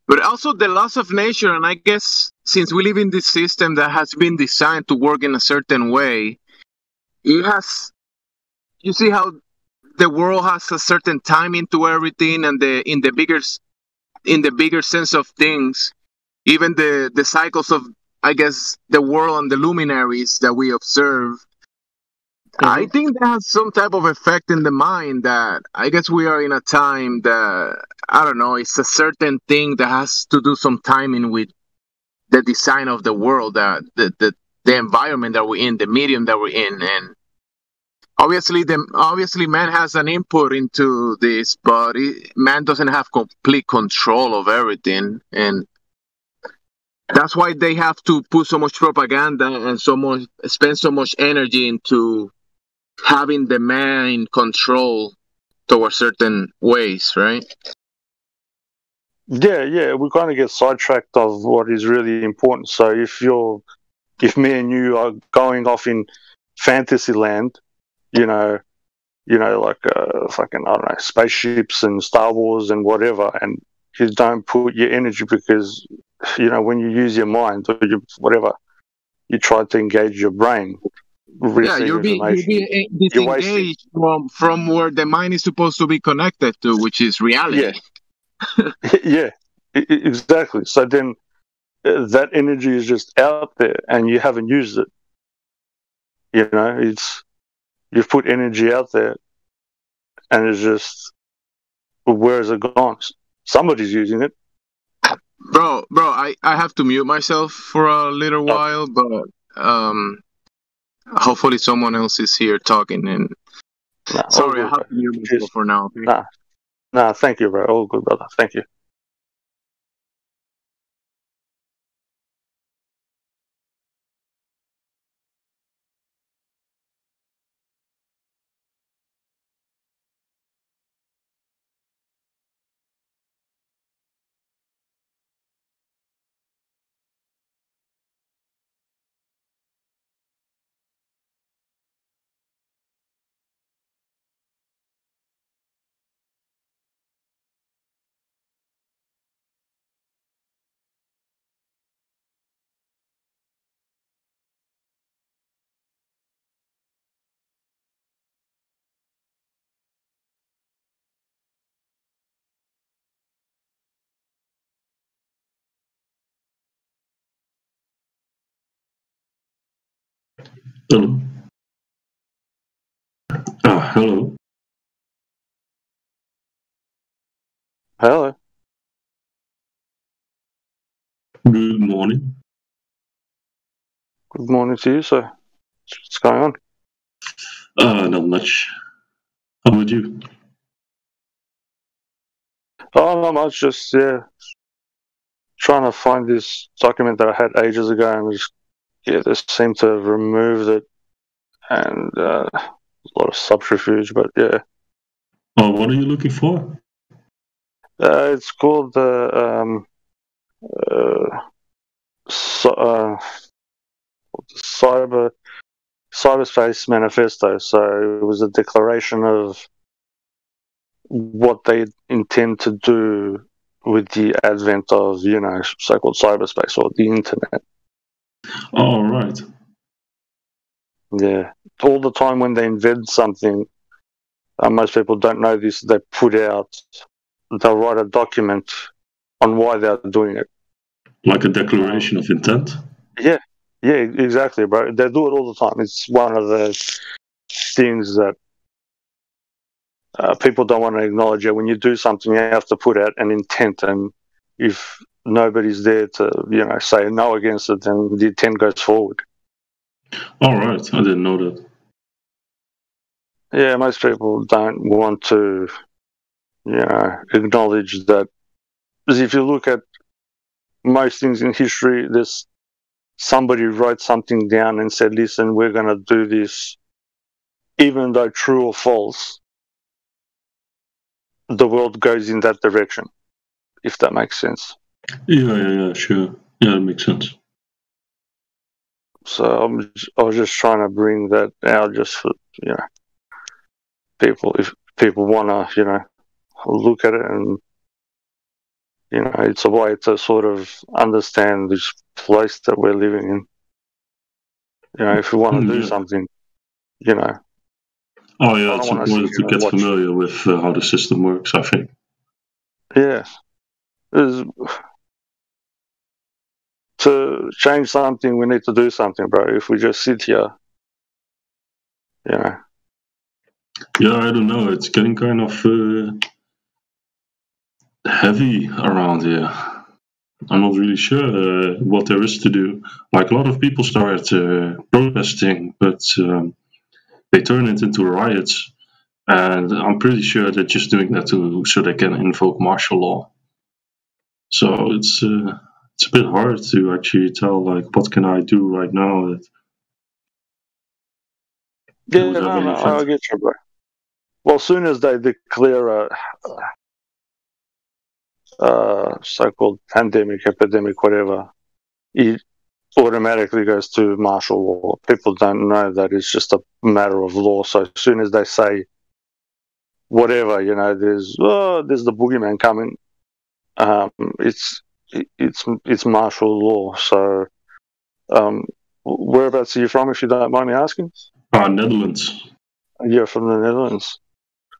But also the laws of nature, and I guess since we live in this system that has been designed to work in a certain way, you see how the world has a certain timing to everything, and in the bigger sense of things, even the cycles of, I guess, the world and the luminaries that we observe. I think that has some type of effect in the mind, that I guess we are in a time that, I don't know, it's a certain thing that has to do some timing with the design of the world, the environment that we're in, the medium that we're in. And obviously man has an input into this, but man doesn't have complete control of everything. And that's why they have to put so much propaganda and spend so much energy into having the man in control towards certain ways, right? Yeah, we kind of get sidetracked of what is really important. So if me and you are going off in fantasy land, like fucking, I don't know, spaceships and Star Wars and whatever, and you don't put your energy, because when you use your mind or whatever, you try to engage your brain. You'll be disengaged from where the mind is supposed to be connected to, which is reality. Yeah, exactly. So then that energy is just out there, and you haven't used it. You've put energy out there, and it's just, where is it gone? Somebody's using it. Bro, I have to mute myself for a little while, but hopefully someone else is here talking. And sorry, I have to mute myself for now. Okay? Nah, thank you, bro. All good, brother. Thank you. Hello. Hello. Hello. Good morning. Good morning to you, sir. What's going on? Not much. How about you? Oh, not much. Just trying to find this document that I had ages ago, and they seem to have removed it, and a lot of subterfuge. But yeah, What are you looking for? it's called the Cyberspace Manifesto. So it was a declaration of what they intend to do with the advent of, so-called cyberspace or the internet. All right. Yeah. All the time when they invent something, most people don't know this, they'll write a document on why they're doing it. Like a declaration of intent? Yeah, exactly, bro. They do it all the time. It's one of the things that people don't want to acknowledge. When you do something, you have to put out an intent, and if nobody's there to, say no against it, then the intent goes forward. All right, I didn't know that. Yeah, most people don't want to, acknowledge that. Because if you look at most things in history, there's somebody wrote something down and said, listen, we're going to do this, even though true or false, the world goes in that direction, if that makes sense. Yeah, sure. Yeah, that makes sense. So I was just trying to bring that out just for, people, if people want to, look at it, and, it's a way to sort of understand this place that we're living in. If you want to do something, Oh, yeah, it's important to get familiar with how the system works, I think. Yeah. To change something, we need to do something, bro. If we just sit here, Yeah, I don't know. It's getting kind of heavy around here. I'm not really sure what there is to do. Like, a lot of people started protesting, but they turn it into riots. And I'm pretty sure they're just doing that so they can invoke martial law. So it's a bit hard to actually tell, like, what can I do right now? I get you, bro. Well, as soon as they declare a so-called pandemic, epidemic, whatever, it automatically goes to martial law. People don't know that it's just a matter of law. So as soon as they say whatever, there's the boogeyman coming, it's martial law. So whereabouts are you from, if you don't mind me asking? Netherlands. You're from the Netherlands.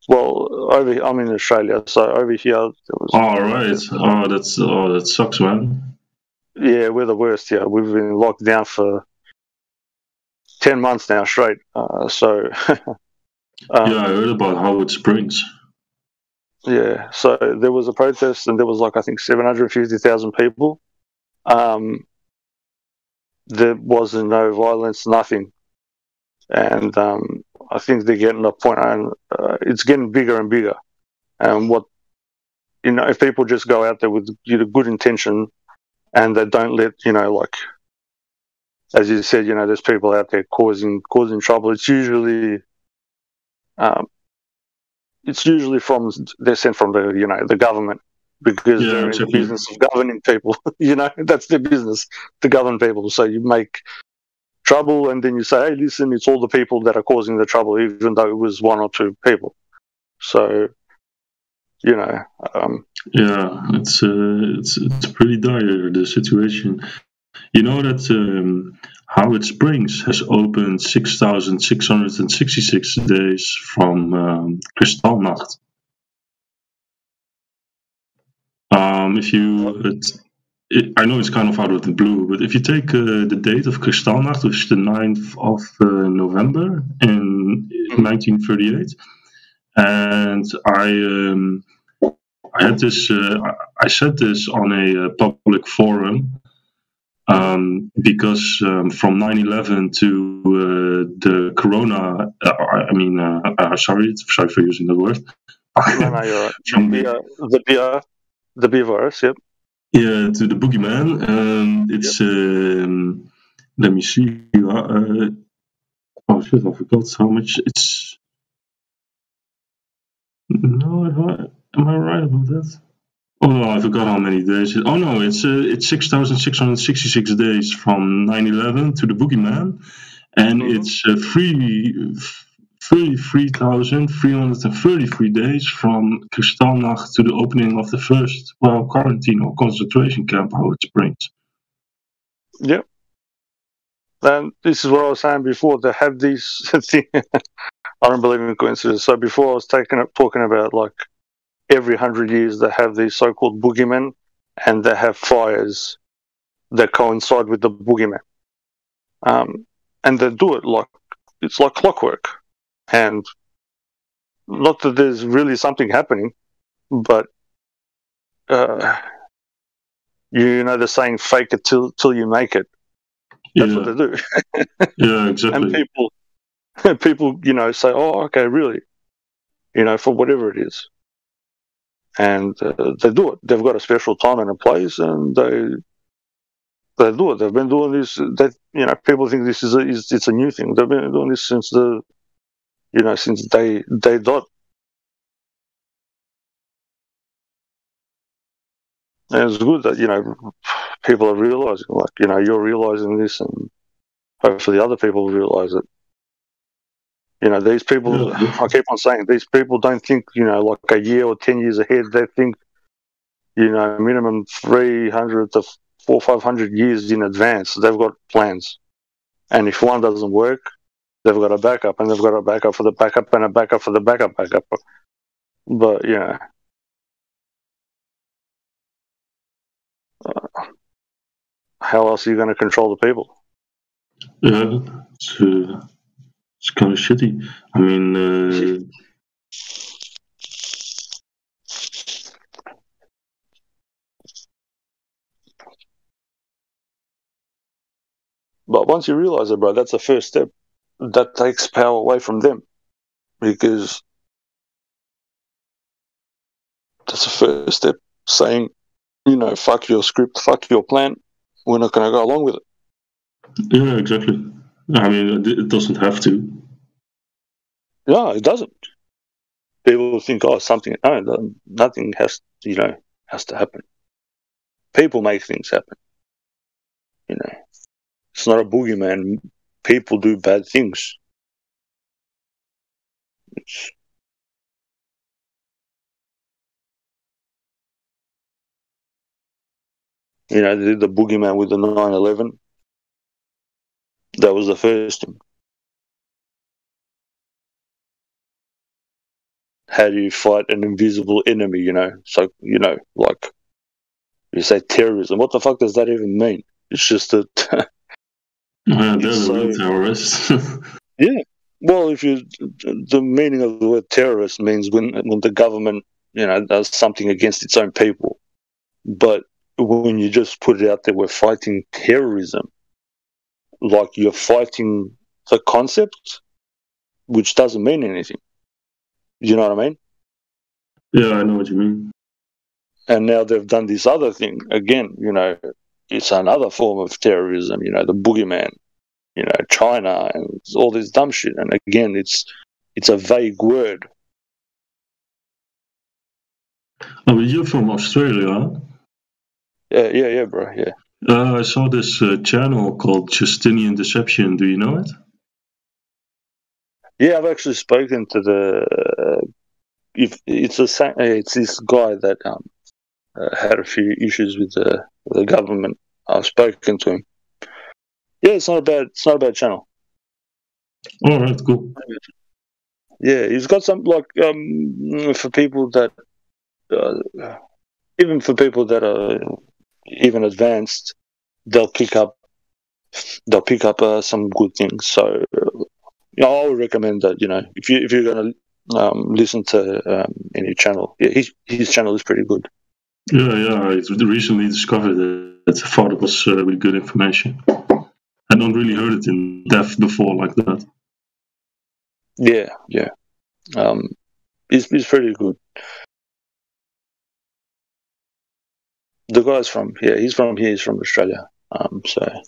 Well, I'm in Australia, so over here. All right. That sucks, man. Yeah, we're the worst here. We've been locked down for 10 months now straight. So. I heard about Howard Springs. Yeah, so there was a protest, and there was I think 750,000 people. There wasn't no violence, nothing, and I think they're getting to a point, and it's getting bigger and bigger. And if people just go out there with good intention, and they don't let as you said, there's people out there causing trouble. It's usually they're sent from the government, because they're in the business of governing people. That's their business, to govern people. So you make trouble, and then you say, hey, listen, it's all the people that are causing the trouble, even though it was one or two people. So it's pretty dire, the situation. You know that Howard Springs has opened 6,666 days from Kristallnacht. I know it's kind of out of the blue, but if you take the date of Kristallnacht, which is the 9th of November in 1938, and I had this, I said this on a public forum, because from 9/11 to the Corona, sorry for using that word. No, you're right. From the beer virus, yep. Yeah, to the boogeyman. It's let me see. Oh shit! I forgot how much it's. No, am I right about that? Oh no, I forgot how many days. Oh no, it's 6,666 days from 9/11 to the boogeyman, and it's 33,333 days from Kristallnacht to the opening of the first, quarantine or concentration camp, Howard Springs. Yep. And this is what I was saying before. They have these things. I don't believe in coincidences. So before I was talking about like every 100 years they have these so-called boogeymen, and they have fires that coincide with the boogeyman. And they do it like it's like clockwork. And not that there's really something happening, but you know the saying, fake it till you make it. That's what they do. Yeah, exactly. And people, you know, say, oh, okay, really? You know, for whatever it is. And they do it. They've got a special time and a place, and they do it. They've been doing this. People think this is it's a new thing. They've been doing this since since day dot. And it's good that people are realizing, you're realizing this, and hopefully other people realize it. These people, I keep on saying, these people don't think, like a year or 10 years ahead. They think, minimum 300 to 400 or 500 years in advance. They've got plans. And if one doesn't work, they've got a backup, and they've got a backup for the backup, and a backup for the backup. But, how else are you going to control the people? Yeah, it's kind of shitty. I mean, but once you realize it, bro, that's the first step. That takes power away from them, because that's the first step. Saying, fuck your script, fuck your plan. We're not going to go along with it. Yeah, exactly. I mean, it doesn't have to. No, it doesn't. People think, something. No, nothing has to happen. People make things happen. It's not a boogeyman. People do bad things. They did the boogeyman with the 9/11. That was the first thing. How do you fight an invisible enemy, So, like, you say terrorism. What the fuck does that even mean? It's just that... they're real terrorists. Yeah. Well, the meaning of the word terrorist means when the government, does something against its own people. But when you just put it out there, we're fighting terrorism, like you're fighting the concept, which doesn't mean anything. You know what I mean? Yeah, I know what you mean. And now they've done this other thing again. It's another form of terrorism. The boogeyman. China and all this dumb shit. And again, it's a vague word. Oh, but you're from Australia, huh? Yeah, bro. Yeah. I saw this channel called Justinian Deception. Do you know it? Yeah, I've actually spoken to it's this guy that had a few issues with the government. I've spoken to him. Yeah, it's not a bad channel. All right, cool. Yeah, he's got some for people that even for people that are even advanced, they'll pick up some good things. So I would recommend that, if you're going to listen to any channel, his channel is pretty good. Yeah, I recently discovered it. I thought it was really good information. I don't really heard it in depth before like that. Yeah. It's pretty good. The guy's from here. He's from here. He's from Australia. So.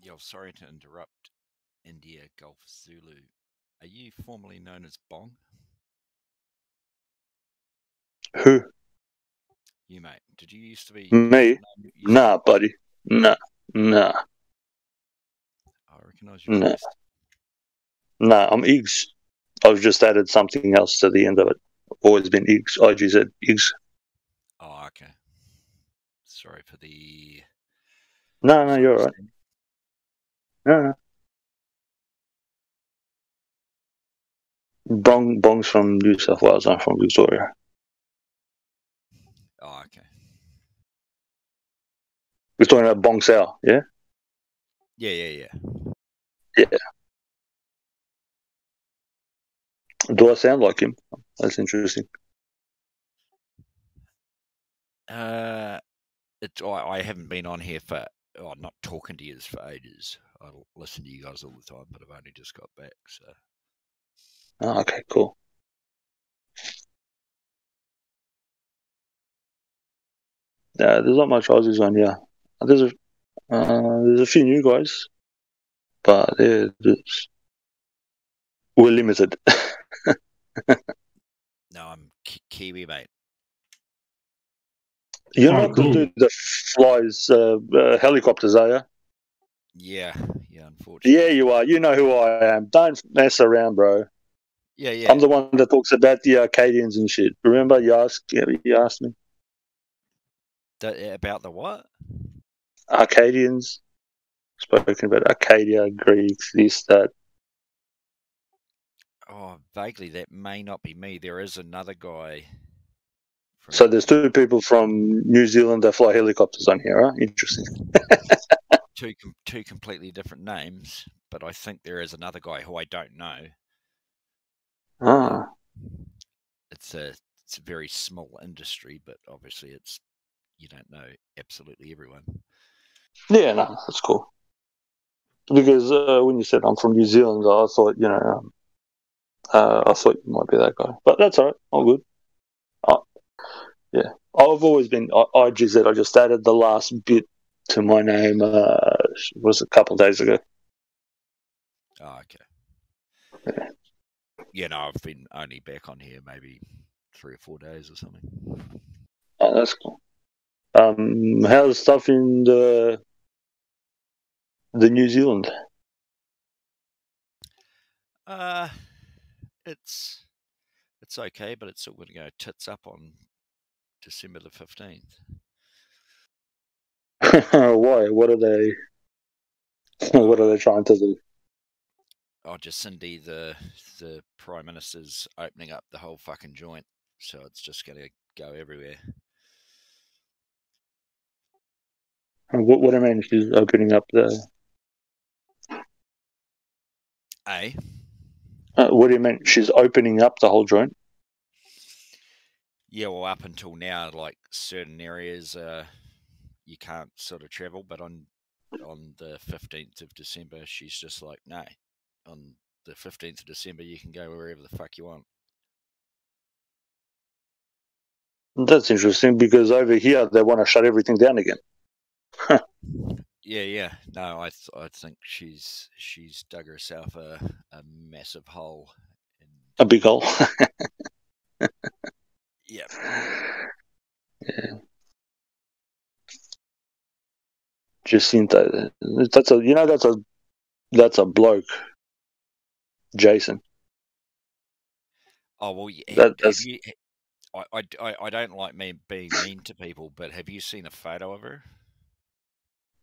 Yo, sorry to interrupt. India Golf Zulu. Are you formerly known as Bong? Who? You, mate. Did you used to be... Me? Nah, buddy. Nah. I recognise your voice. Nah, I'm Iggs. I've just added something else to the end of it. Always been Iggs. IGZ, Iggs. Oh, okay. Sorry for the... No, you're all right. No. Bong's from New South Wales. I'm from Victoria. Oh, okay. We're talking about Bong Sao, yeah? Yeah. Yeah. Do I sound like him? That's interesting. I haven't been on here for... not talking to you for ages. I listen to you guys all the time, but I've only just got back, so... Oh, okay, cool. Yeah, there's not much Aussies on here. There's a few new guys, but we're limited. No, I'm Kiwi, mate. You're not the dude that flies helicopters, are you? Yeah, unfortunately. Yeah, you are. You know who I am. Don't mess around, bro. Yeah. I'm the one that talks about the Arcadians and shit. Remember, you asked me? About the what? Arcadians. Spoken about Arcadia, Greeks, this, that. Oh, vaguely, that may not be me. There is another guy. So there's two people from New Zealand that fly helicopters on here, huh? Interesting. two completely different names, but I think there is another guy who I don't know. Ah. It's a very small industry, but obviously you don't know absolutely everyone. Yeah, no, that's cool. Because when you said I'm from New Zealand, I thought I thought you might be that guy, but that's all right. All good. Yeah, I've always been IGZ. I just added the last bit to my name. Was a couple of days ago. Oh, okay. Yeah, no, I've been only back on here maybe 3 or 4 days or something. Oh, that's cool. How's stuff in the New Zealand? It's okay, but it's still going to go tits up on December the 15th. Why? What are they? What are they trying to do? Oh, Jacinda, the Prime Minister's opening up the whole fucking joint, so it's just going to go everywhere. What do you mean she's opening up the... what do you mean she's opening up the whole joint? Yeah, well, up until now, like certain areas, you can't sort of travel, but on the 15th of December, she's just like, no, on the 15th of December, you can go wherever the fuck you want. That's interesting because over here they want to shut everything down again. Yeah. No, I think she's dug herself a massive hole. A big hole. Yeah. Jacinta, that's a bloke, Jason. Oh well, yeah. I don't like being mean to people, but have you seen a photo of her?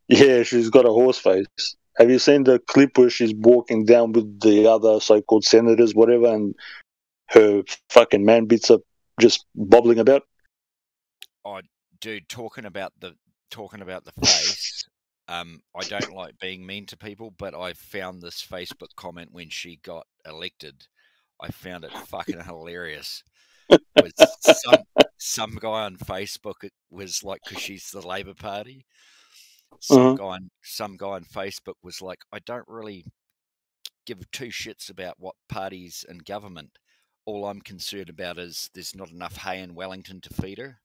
Yeah, she's got a horse face. have you seen the clip where she's walking down with the other so-called senators, whatever, and her fucking man bits are just bobbling about? Oh, dude, talking about the face. I don't like being mean to people, but I found this Facebook comment when she got elected. I found it fucking hilarious. Was some guy on Facebook? It was like, because she's the Labour Party. Some guy on Facebook was like, I don't really give two shits about what party's in government. All I'm concerned about is there's not enough hay in Wellington to feed her.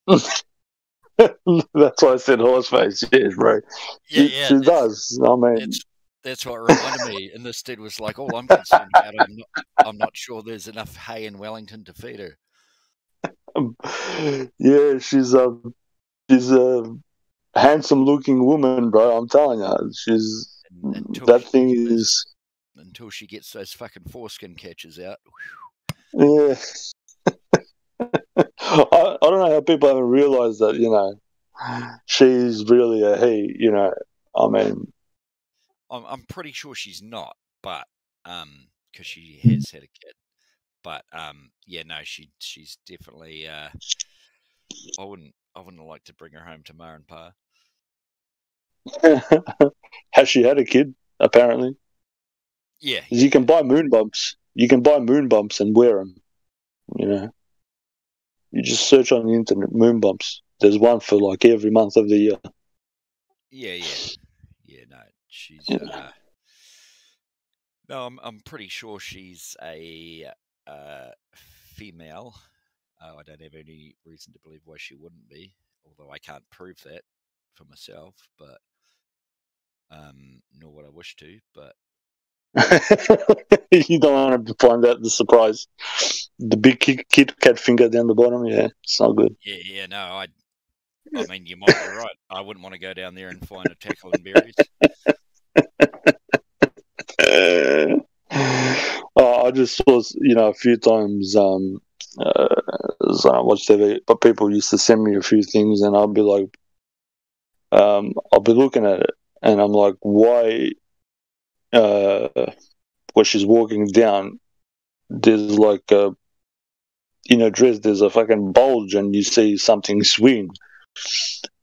That's why I said horseface. Yes, right. She does. I mean, that's what reminded me. And this dude was like, all I'm concerned about, I'm not sure there's enough hay in Wellington to feed her. Yeah, she's a handsome-looking woman, bro. I'm telling you, she's until she gets those fucking foreskin catches out. Yeah. I don't know how people haven't realised that, she's really a he, I mean, I'm pretty sure she's not, but because she has had a kid, but yeah, no, she's definitely. I wouldn't like to bring her home to Ma and Pa. Has she had a kid? Apparently. Yeah. You can buy moon bumps. You can buy moon bumps and wear them. You just search on the internet, moon bumps. There's one for like every month of the year. Yeah. No, she's. No, I'm pretty sure she's a female. I don't have any reason to believe why she wouldn't be, although I can't prove that for myself. But nor would I wish to. But you don't want to find out the surprise. The big Kit Kat finger down the bottom, yeah, it's not good. Yeah, no, I mean, you might be right. I wouldn't want to go down there and find a tackle and berries. I just saw, a few times, I watch TV, but people used to send me a few things, and I'll be like, I'll be looking at it, and I'm like, why? Where she's walking down, there's like in her dress, there's a fucking bulge, and you see something swing.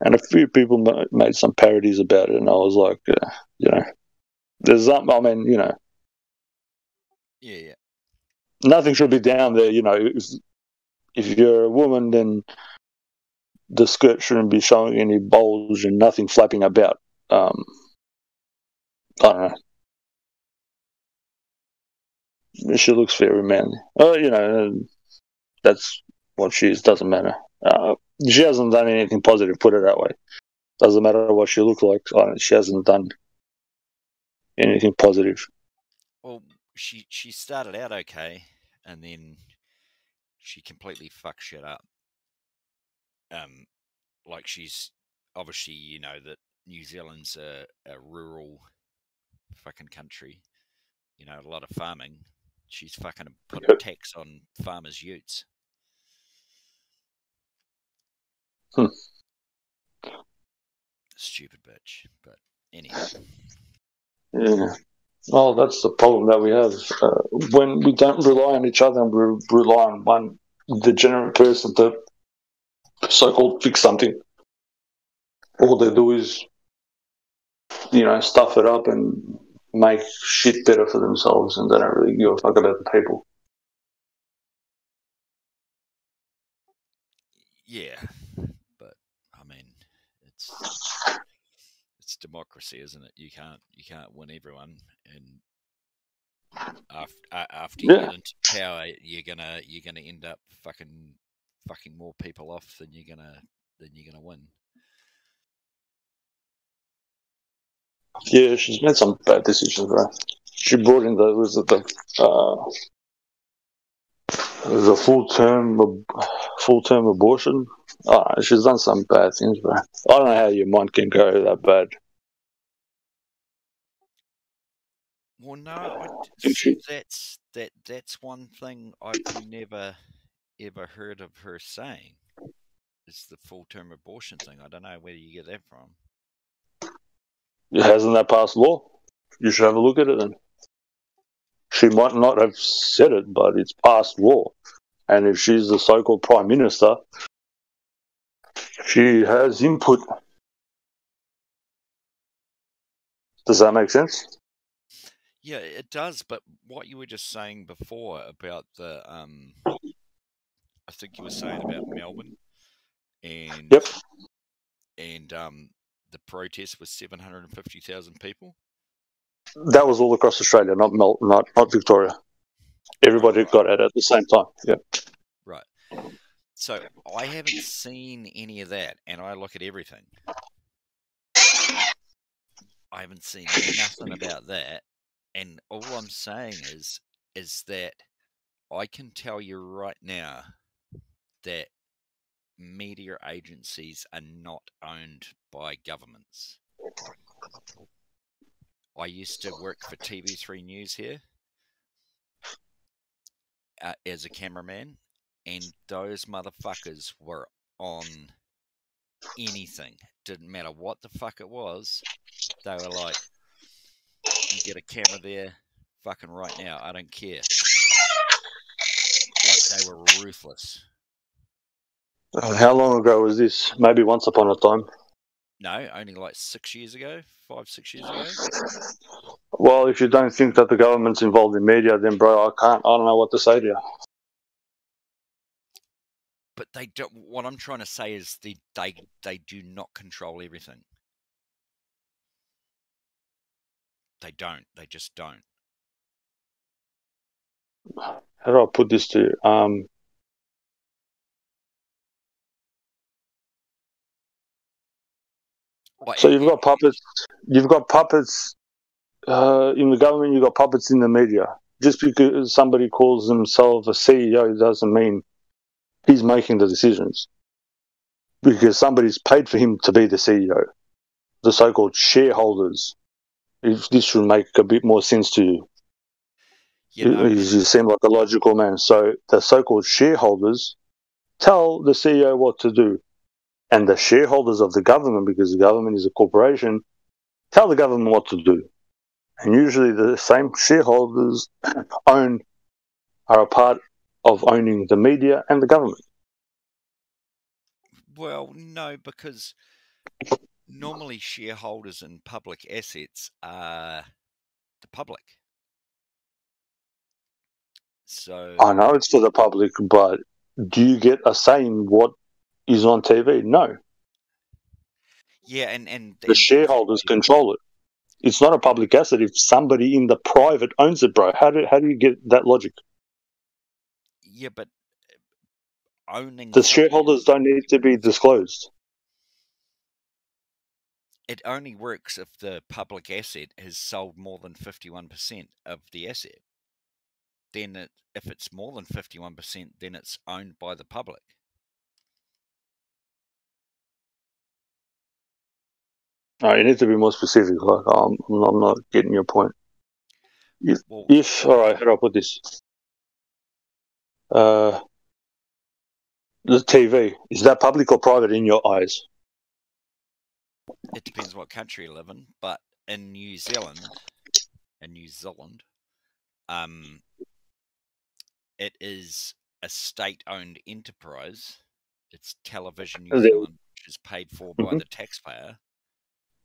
And a few people made some parodies about it, and I was like, there's something. I mean, yeah. Nothing should be down there. If you're a woman, then the skirt shouldn't be showing any bulge and nothing flapping about. I don't know. She looks very manly. That's what she is. Doesn't matter. She hasn't done anything positive. Put it that way. Doesn't matter what she looks like. She hasn't done anything positive. Well, she started out okay, and then she completely fucked shit up. Like, she's obviously, that New Zealand's a rural fucking country. A lot of farming. She's fucking put a tax on farmers' utes. Stupid bitch, but anyway. Yeah. Well, that's the problem that we have. When we don't rely on each other and we rely on one degenerate person to so-called fix something, all they do is, stuff it up and make shit better for themselves, and they don't really give a fuck about the people. Yeah, but I mean, it's democracy, isn't it? You can't win everyone, and after you get into power, you're gonna end up fucking more people off than you're gonna win. Yeah, she's made some bad decisions, right? She brought in the full term abortion. She's done some bad things, bro. I don't know how your mind can go that bad. Well, no, that's one thing I've never ever heard of her saying. It's the full term abortion thing. I don't know where you get that from. Hasn't that passed law? You should have a look at it then. She might not have said it, but it's passed law. And if she's the so-called Prime Minister, she has input. Does that make sense? Yeah, it does. But what you were just saying before about the, I think you were saying about Melbourne, and the protest was 750,000 people. That was all across Australia, not Victoria. Everybody got it at the same time. Yeah. Right. So I haven't seen any of that, and I look at everything. I haven't seen nothing about that, and all I'm saying is that I can tell you right now that media agencies are not owned by governments. I used to work for TV3 News here as a cameraman, and those motherfuckers were on anything. Didn't matter what the fuck it was. They were like, you get a camera there fucking right now, I don't care. Like, they were ruthless. How long ago was this? Maybe once upon a time. No, only like 6 years ago, 5-6 years ago. Well, if you don't think that the government's involved in media, then bro, I don't know what to say to you. But they don't. What I'm trying to say is they do not control everything. They don't. They just don't. How do I put this to you? So you've got puppets. You've got puppets in the government. You've got puppets in the media. Just because somebody calls themselves a CEO doesn't mean he's making the decisions. Because somebody's paid for him to be the CEO. The so-called shareholders. If this should make a bit more sense to you. You seem like a logical man. So the so-called shareholders tell the CEO what to do. And the shareholders of the government, because the government is a corporation, tell the government what to do. And usually the same shareholders are a part of owning the media and the government. Well, no, because normally shareholders in public assets are the public. So I know it's for the public, but do you get a say in what is on TV? No. Yeah, and the shareholders control it. It's not a public asset if somebody in the private owns it, bro. How do you get that logic? Yeah, but owning the shareholders don't need to be disclosed. It only works if the public asset has sold more than 51% of the asset. Then if it's more than 51%, then it's owned by the public. No, you need to be more specific. Like, I'm not getting your point. All right, how do I put this? The TV, is that public or private in your eyes? It depends what country you live in, but in New Zealand, it is a state-owned enterprise. It's Television New Zealand, which is paid for by the taxpayer.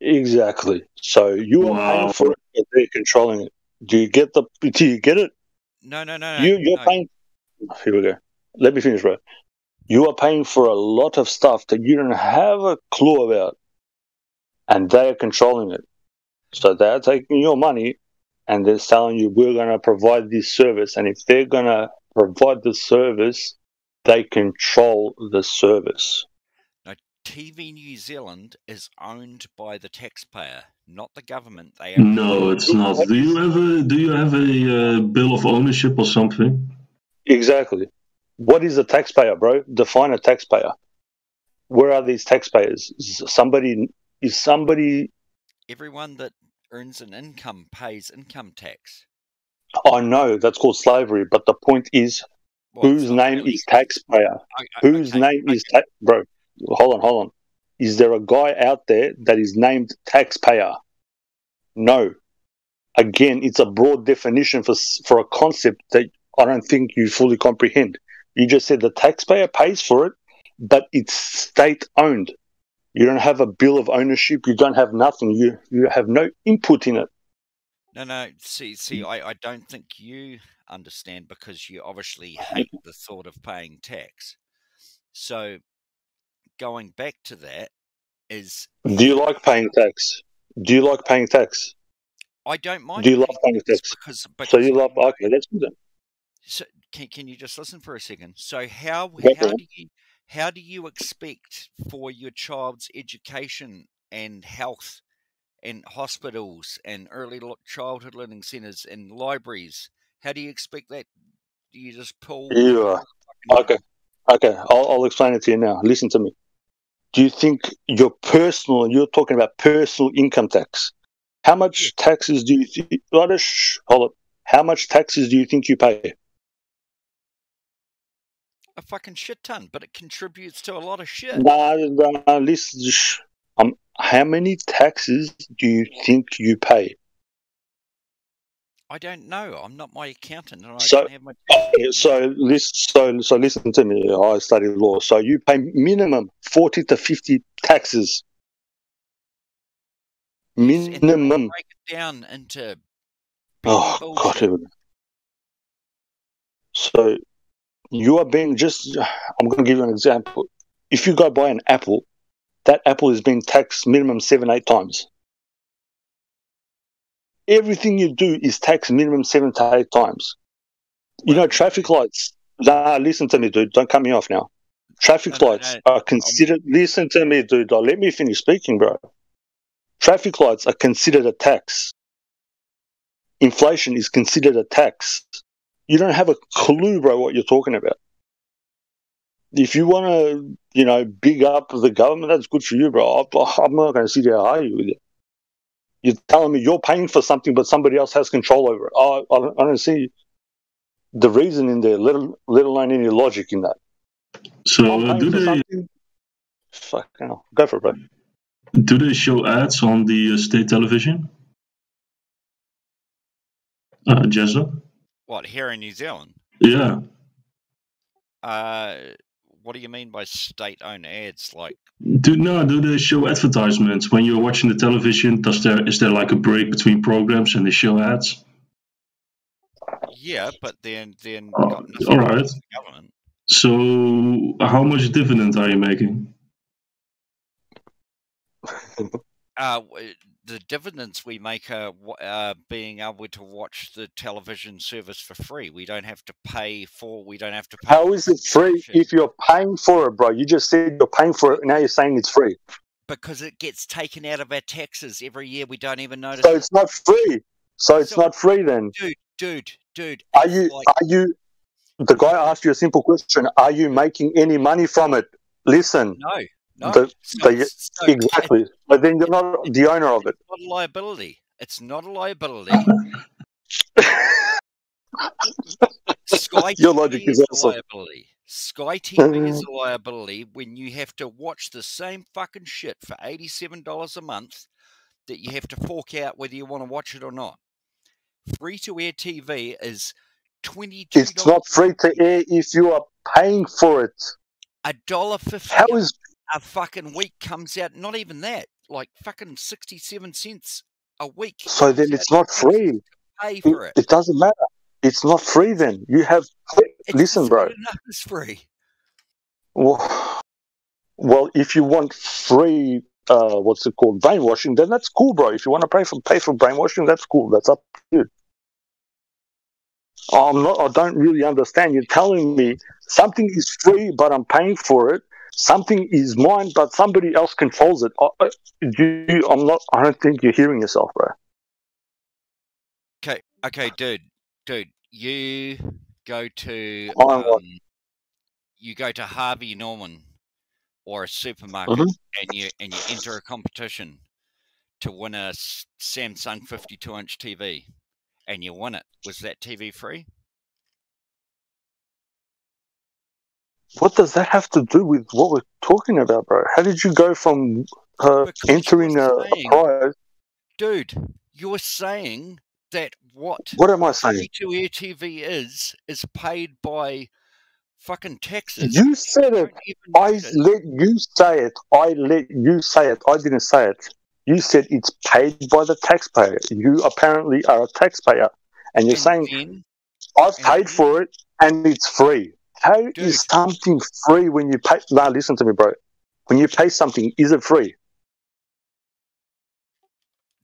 Exactly. So you are paying for it, but they're controlling it. Do you get it? No. You're paying. Here we go. Let me finish, bro. You are paying for a lot of stuff that you don't have a clue about, and they are controlling it. So they're taking your money, and they're telling you, we're going to provide this service. And if they're going to provide the service, they control the service. Now, TV New Zealand is owned by the taxpayer, not the government. No, it's not. Do you have a bill of ownership or something? Exactly. What is a taxpayer, bro? Define a taxpayer. Where are these taxpayers? Is somebody? Everyone that earns an income pays income tax. I know that's called slavery, but the point is, whose name is taxpayer? Whose name is bro? Hold on. Is there a guy out there that is named taxpayer? No. Again, it's a broad definition for a concept that I don't think you fully comprehend. You just said the taxpayer pays for it, but it's state-owned. You don't have a bill of ownership. You don't have nothing. You have no input in it. No. See, I don't think you understand, because you obviously hate the thought of paying tax. So, going back to that is... Do you like paying tax? Do you like paying tax? I don't mind. Do you love paying tax? Because so you love... Okay, that's good then. So, can you just listen for a second? So how do you expect for your child's education and health and hospitals and early childhood learning centres and libraries, how do you expect that? Do you just pull... Okay, I'll explain it to you now. Listen to me. Do you think you're talking about personal income tax? How much taxes do you think... Hold up. How much taxes do you think you pay? A fucking shit ton, but it contributes to a lot of shit. Listen, how many taxes do you think you pay? I don't know. I'm not my accountant, and I So, don't have my... so listen to me. I studied law. So you pay minimum 40 to 50 taxes. Minimum. Break it down into... Oh, God. So you are being I'm going to give you an example. If you go buy an apple, that apple is being taxed minimum 7-8 times. Everything you do is taxed minimum 7 to 8 times. You know, traffic lights. Listen to me, dude. Don't cut me off now. Traffic lights are considered... Listen to me, dude. Let me finish speaking, bro. Traffic lights are considered a tax. Inflation is considered a tax. You don't have a clue, bro, what you're talking about. If you want to, big up the government, that's good for you, bro. I'm not going to sit here and argue with you. You're telling me you're paying for something, but somebody else has control over it. I don't see the reason in there, let alone any logic in that. So do they... Fuck hell. Go for it, bro. Do they show ads on the state television? Jezza? What, here in New Zealand? Yeah. What do you mean by state-owned ads? Like, do they show advertisements when you're watching the television? Is there like a break between programs and they show ads? Yeah, but then all right. The government. So how much dividend are you making? The dividends we make are being able to watch the television service for free. We don't have to pay for. How is it free if you're paying for it, bro? You just said you're paying for it. Now you're saying it's free. Because it gets taken out of our taxes every year. We don't even notice. So it's not free. So it's not free then. Dude. Are you? The guy asked you a simple question. Are you making any money from it? Listen. No. Exactly. But then you're not the owner of it. It's not a liability. It's not a liability. Sky Your logic is a liability. Sky TV is a liability when you have to watch the same fucking shit for $87 a month that you have to fork out whether you want to watch it or not. Free-to-air TV is $22. It's not free to air if you are paying for it. $1.50. How is a fucking week comes out? Not even that. Like fucking 67 cents a week. So then it's not free. Pay for it. It doesn't matter. It's not free then. You have... Listen, bro. It's free. Well, if you want free, what's it called, brainwashing, then that's cool, bro. If you want to pay for brainwashing, that's cool. That's up to you. I don't really understand. You're telling me something is free, but I'm paying for it. Something is mine, but somebody else controls it. I don't think you're hearing yourself, bro. Okay, dude. You go to Harvey Norman or a supermarket, and you enter a competition to win a Samsung 52-inch TV, and you win it. Was that TV free? What does that have to do with what we're talking about, bro? How did you go from entering a prize? Dude, You're saying that what am I saying? free-to-air TV is paid by fucking taxes. You said it. I let you say it. I let you say it. I didn't say it. You said it's paid by the taxpayer. You apparently are a taxpayer, and you're saying I've paid for it and it's free. How is something free when you pay? Now listen to me, bro. When you pay something, is it free?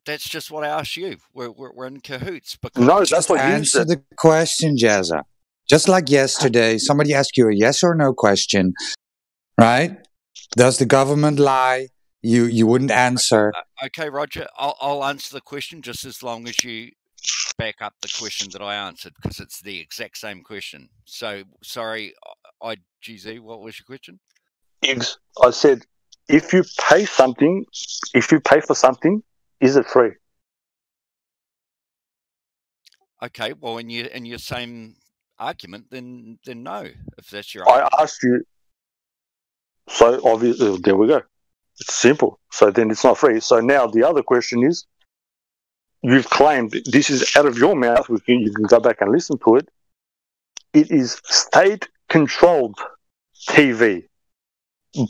That's just what I asked you. We're in cahoots. Because no, that's what you answer said. the question, Jazza. Just like yesterday, somebody asked you a yes or no question, right? Does the government lie? You wouldn't answer. Okay, Roger. I'll answer the question just as long as you back up the question that I answered, because it's the exact same question. So, sorry, IGZ, what was your question? I said, if you pay for something, is it free? Okay, well, in your same argument, then no. If that's your argument. I asked you. So obviously, there we go. It's simple. So then it's not free. So now the other question is, you've claimed, this is out of your mouth, you can go back and listen to it. It is state-controlled TV,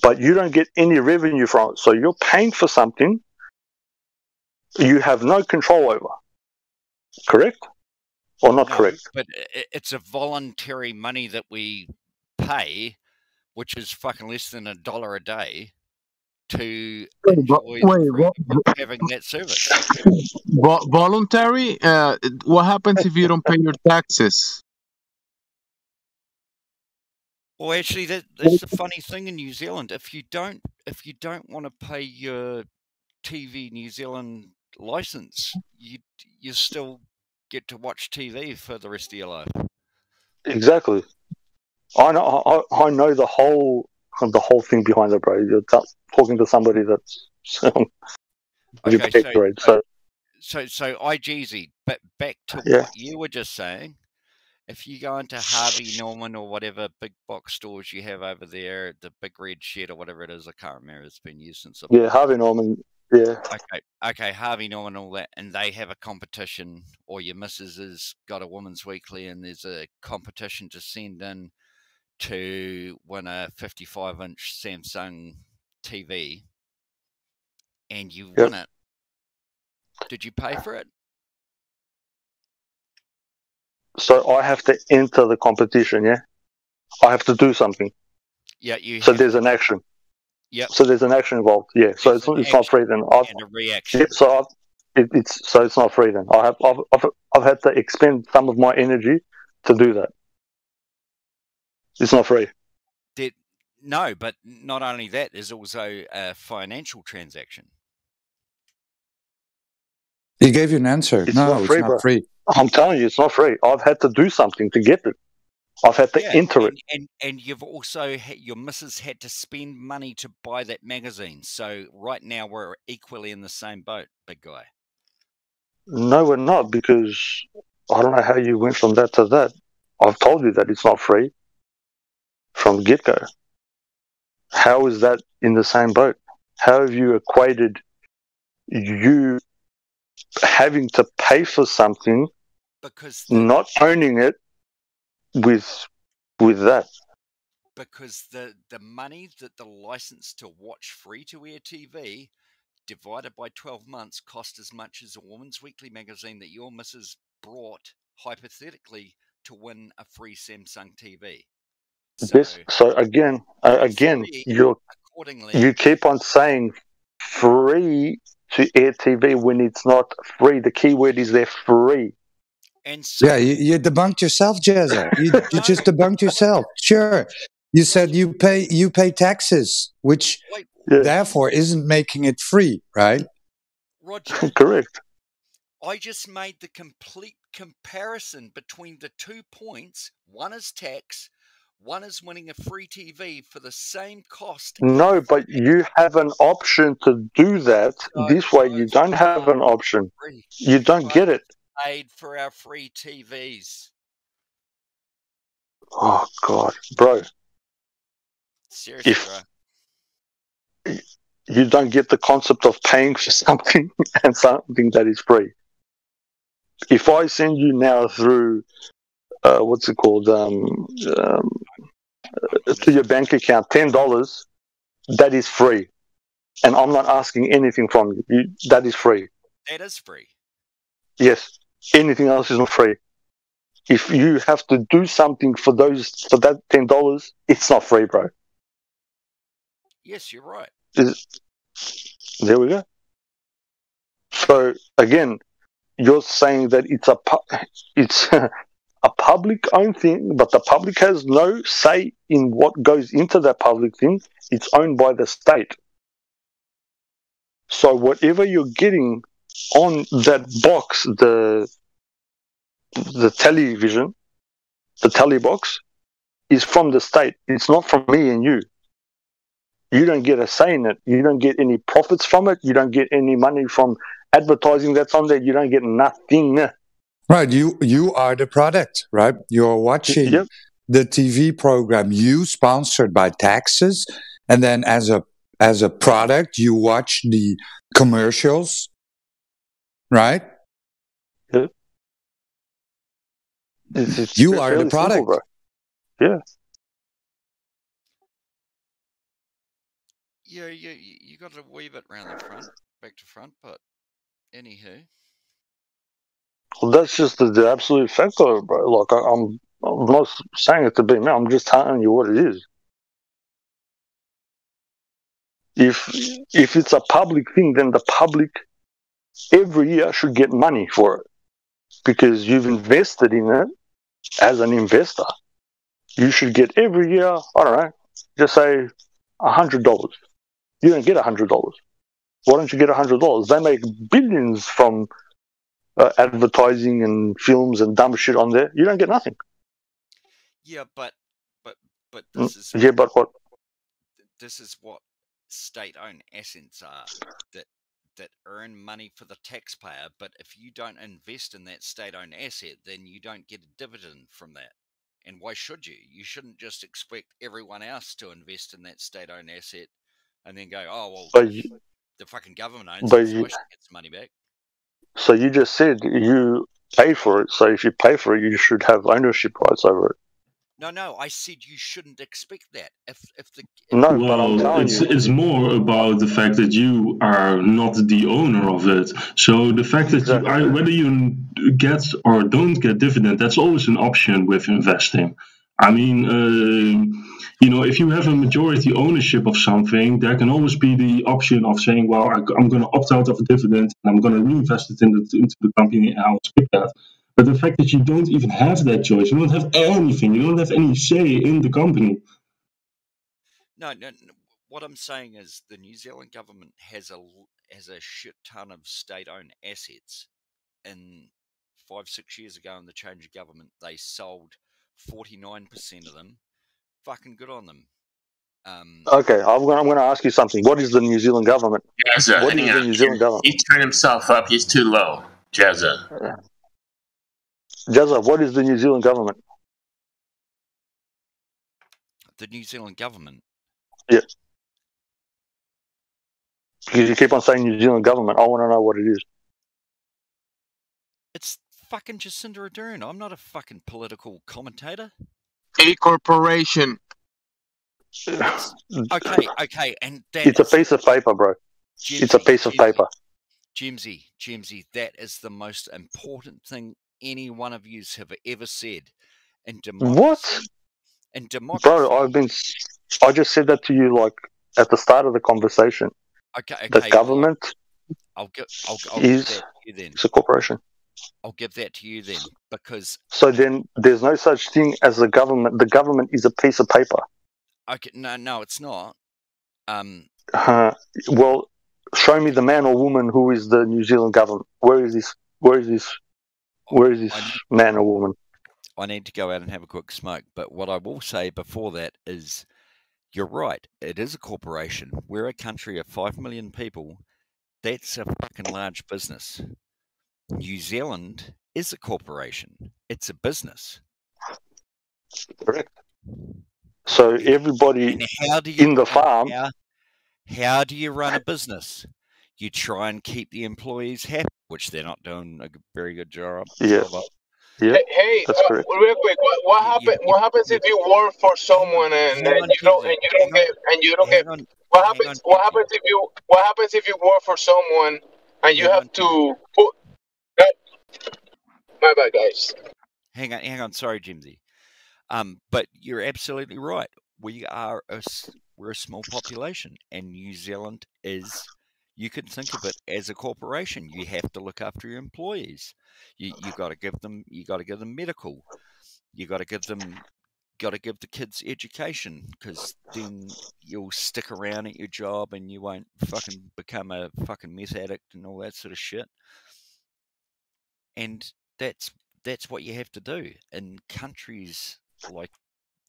but you don't get any revenue from it. So you're paying for something you have no control over. Correct? Or not correct? But it's a voluntary money that we pay, which is fucking less than $1 a day, to enjoy having that service. Voluntary? What happens if you don't pay your taxes? Well, actually, that's the funny thing in New Zealand. If you don't want to pay your TV New Zealand license, you still get to watch TV for the rest of your life. Exactly. I know the whole thing behind it, bro. You're talking to somebody that's okay. So IGZ, but back to what you were just saying. If you go into Harvey Norman or whatever big box stores you have over there, the Big Red Shed or whatever it is, I can't remember. It's been used since. Harvey Norman. Yeah. Okay, Harvey Norman, all that, and they have a competition, or your missus has got a Women's Weekly, and there's a competition to send in to win a 55-inch Samsung TV, and you win it. Did you pay for it? So I have to enter the competition, yeah? I have to do something. Yeah, there's an action. Yep. So there's an action involved. Yeah. So it's not free then. And a reaction. Yeah, so it's not free then. I've had to expend some of my energy to do that. It's not free. No, but not only that, there's also a financial transaction. He gave you an answer. It's not free. I'm telling you, it's not free. I've had to do something to get it. I've had to enter it. And you've also, your missus had to spend money to buy that magazine. So right now we're equally in the same boat, big guy. No, we're not, because I don't know how you went from that to that. I've told you that it's not free from get-go. How is that in the same boat? How have you equated you having to pay for something, because not owning it, with that? Because the money that the license to watch free-to-air TV divided by 12 months cost as much as a Woman's Weekly magazine that your missus brought, hypothetically, to win a free Samsung TV. So again, you keep on saying free to air TV when it's not free. The key word is they're free. And so, you debunked yourself, Jazza. You just debunked yourself. Sure, you said you pay taxes, which therefore isn't making it free, right? Roger, correct. I just made the complete comparison between the 2 points. One is tax. One is winning a free TV for the same cost. No, but you have an option to do that. This way, you don't have an option. You don't get it. Paid for our free TVs. Oh God, bro! Seriously, bro. You don't get the concept of paying for something and something that is free. if I send you now through what's it called to your bank account $10, that is free, and I'm not asking anything from you. That is free. That is free. Yes, anything else is not free. If you have to do something for that $10, it's not free, bro. Yes, you're right. There we go. So again, you're saying that it's a public-owned thing, but the public has no say in what goes into that public thing. It's owned by the state. So whatever you're getting on that box, the television, the tele box, is from the state. It's not from me and you. You don't get a say in it. You don't get any profits from it. You don't get any money from advertising that's on there. You don't get nothing. Right. You are the product, right? You're watching the TV program you sponsored by taxes, and then as a product, you watch the commercials, right? Yeah. You are the product. Simple, bro. Yeah. Yeah, you got a wee bit round the front, back to front, but anywho. Well, that's just the absolute fact of it, bro. Like, I'm not saying it to be me. I'm just telling you what it is. If it's a public thing, then the public every year should get money for it because you've invested in it as an investor. You should get every year, I don't know, just say $100. You don't get $100. Why don't you get $100? They make billions from advertising and films and dumb shit on there. You don't get nothing. Yeah, but this is but what? This is what state-owned assets are that earn money for the taxpayer. But if you don't invest in that state-owned asset, then you don't get a dividend from that. And why should you? You shouldn't just expect everyone else to invest in that state-owned asset and then go, oh well, the fucking government owns it, so I should get some money back. So you just said you pay for it. So if you pay for it, you should have ownership rights over it. No, I said you shouldn't expect that. It's more about the fact that you are not the owner of it. So the fact that whether you get or don't get dividend, that's always an option with investing. I mean, if you have a majority ownership of something, there can always be the option of saying, well, I'm going to opt out of a dividend and I'm going to reinvest it into the company and I'll skip that. But the fact that you don't even have that choice, you don't have anything, you don't have any say in the company. No. What I'm saying is the New Zealand government has a shit ton of state-owned assets. And 5-6 years ago in the change of government, they sold 49% of them. Fucking good on them. Okay, I'm going to ask you something. What is the New Zealand government? Jazza, what is the New Zealand government? He turned himself up. He's too low. Jazza. Jazza, what is the New Zealand government? The New Zealand government? Yeah. Because you keep on saying New Zealand government. I want to know what it is. It's fucking Jacinda Ardern. I'm not a fucking political commentator. A corporation. Okay, and it's a piece of paper, bro. It's a piece of paper. Jimsy, that is the most important thing any one of you have ever said. In democracy, what? In democracy, bro, I just said that to you like at the start of the conversation. Okay. The government I'll give that to you then. It's a corporation. I'll give that to you then, because so then there's no such thing as the government. The government is a piece of paper. Okay, no, it's not. Well, show me the man or woman who is the New Zealand government. Where is this man or woman? I need to go out and have a quick smoke. But what I will say before that is, you're right. It is a corporation. We're a country of 5 million people. That's a fucking large business. New Zealand is a corporation. It's a business. Correct. So everybody in the farm. How do you run a business? you try and keep the employees happy, which they're not doing a very good job. Yeah. Yeah, Hey, that's correct. real quick, what happens if you work for someone and you don't get what happens if you work for someone and you have to put my bad, guys. Hang on, sorry, Jimsy. But you're absolutely right. We're a small population, and New Zealand is. You can think of it as a corporation. You have to look after your employees. You got to give them medical. You got to give the kids education, because then you'll stick around at your job and you won't fucking become a fucking meth addict and all that sort of shit. And that's what you have to do in countries like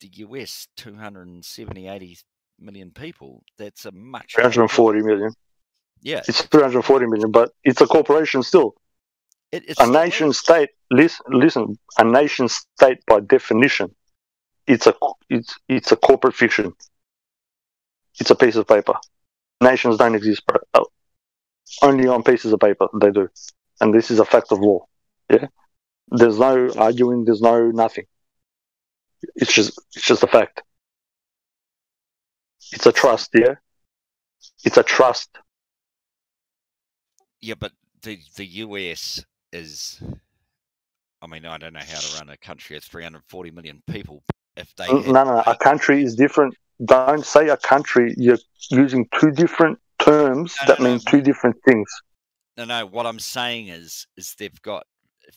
the US, 80 million people. That's a much 340 million. Yeah, it's 340 million, but it's a corporation still. It's a nation state. Listen. A nation state, by definition, it's a corporate fiction. It's a piece of paper. Nations don't exist, bro. Only on pieces of paper they do, and this is a fact of law. Yeah, there's no arguing. There's no nothing. It's just a fact. It's a trust. Yeah, it's a trust. Yeah, but the US is. I mean, I don't know how to run a country of 340 million people. If they no, a country is different. Don't say a country. You're using two different terms that mean two different things. No. What I'm saying is they've got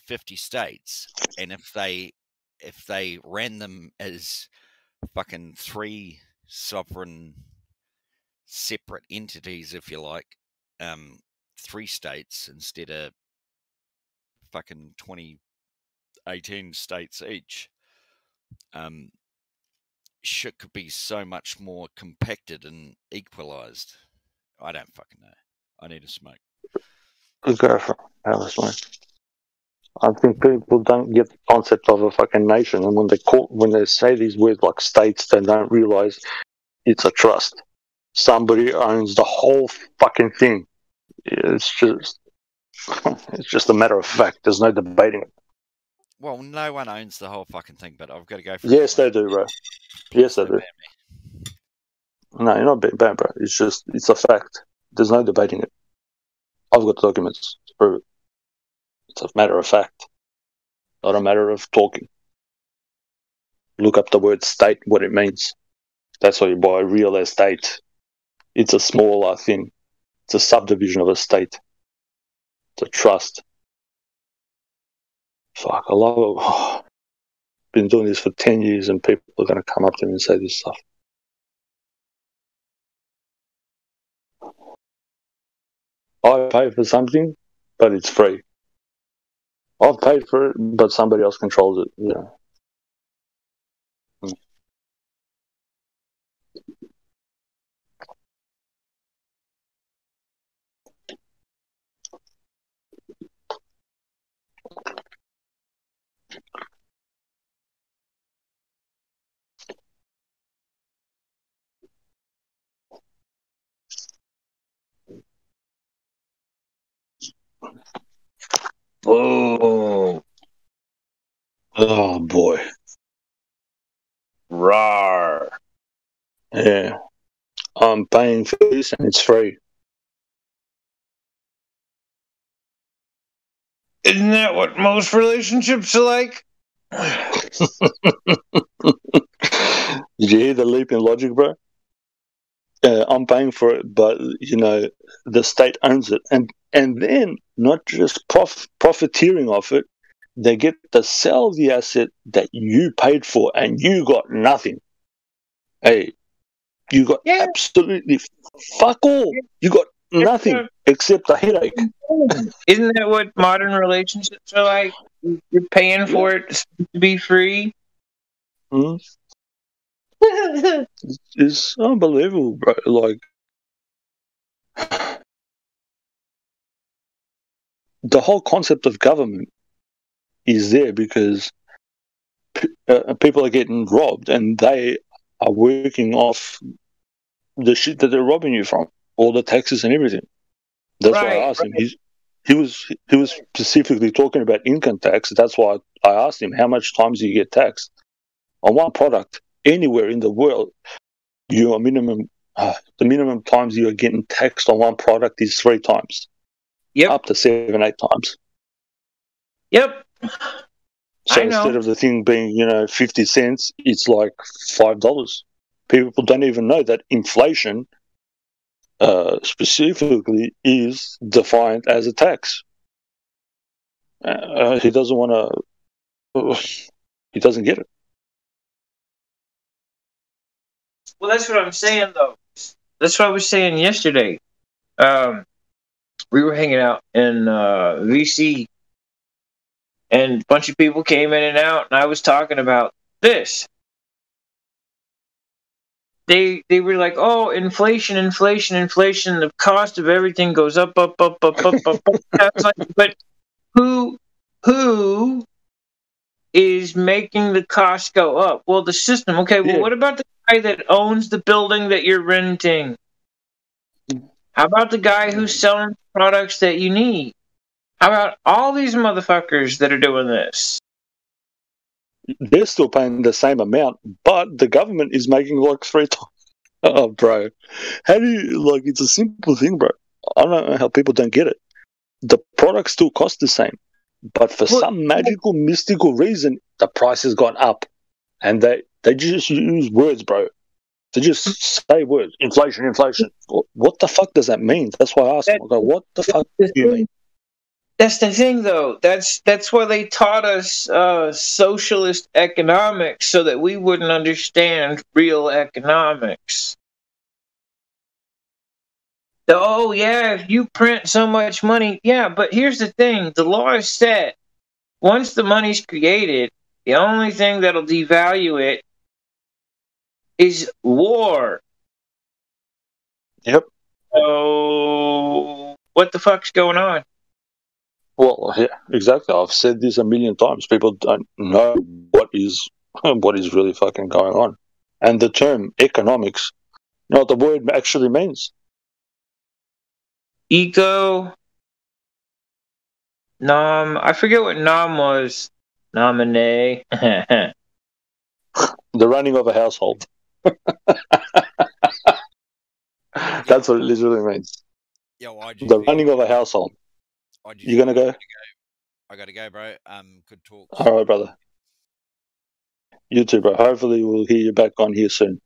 50 states, and if they ran them as fucking 3 sovereign, separate entities, if you like, 3 states instead of fucking 18 states each, shit could be so much more compacted and equalized. I don't fucking know. I need a smoke. Go for have a smoke. I think people don't get the concept of a fucking nation, and when they say these words like states, they don't realize it's a trust. Somebody owns the whole fucking thing. It's just a matter of fact. There's no debating it. Well, no one owns the whole fucking thing, but I've got to go for Yes, they do, bro. Yes, they do. No, you're not being bad, bro. It's a fact. There's no debating it. I've got documents to prove it. It's a matter of fact, not a matter of talking. Look up the word state, what it means. That's why you buy real estate. It's a smaller thing. It's a subdivision of a state. It's a trust. Fuck, I love it. Oh, been doing this for 10 years and people are going to come up to me and say this stuff. I pay for something, but it's free. I've paid for it, but somebody else controls it. Yeah. Oh boy. Rawr. Yeah. I'm paying for this and it's free. Isn't that what most relationships are like? Did you hear the leap in logic, bro? I'm paying for it, but the state owns it, and then not just profiteering off it, they get to sell the asset that you paid for, and you got nothing. Hey, you got absolutely fuck all. You got nothing except a headache. Isn't that what modern relationships are like? You're paying for it to be free. Hmm? It's unbelievable, bro. Like, the whole concept of government is there because people are getting robbed and they are working off the shit that they're robbing you from, all the taxes and everything. That's why I asked him. He was specifically talking about income tax. That's why I asked him, how much times do you get taxed on one product anywhere in the world? Your minimum, the minimum times you are getting taxed on one product is 3 times. Yep. Up to 7, 8 times. Yep. So I know. instead of the thing being, 50 cents, it's like $5. People don't even know that inflation specifically is defined as a tax. He doesn't want to. He doesn't get it. Well, that's what I'm saying, though. That's what I was saying yesterday. We were hanging out in VC, and a bunch of people came in and out, and I was talking about this. They were like, "Oh, inflation! The cost of everything goes up." I was like, but who is making the cost go up? Well, the system. Okay, well, what about the guy that owns the building that you're renting? How about the guy who's selling products that you need? How about all these motherfuckers that are doing this? They're still paying the same amount, but the government is making like 3 times. Oh, bro. How do you, it's a simple thing, bro. I don't know how people don't get it. The products still cost the same, but for some magical, mystical reason, the price has gone up. And they just use words, bro. They just say words. Inflation. What the fuck does that mean? That's why I asked him. I go, what the fuck do you mean? That's the thing, though. That's why they taught us socialist economics, so that we wouldn't understand real economics. Oh, yeah, if you print so much money. Yeah, but here's the thing. The law is set. Once the money's created, the only thing that'll devalue it is war. Yep. So, what the fuck's going on? Well, yeah, exactly. I've said this a million times. People don't know what is really fucking going on. And the term economics, what the word actually means. I forget what nom was. Nominee. The running of a household. That's what it literally means. The running of a household. You gonna go? I gotta go, bro. Good talk. All right, brother. You too, bro. Hopefully we'll hear you back on here soon.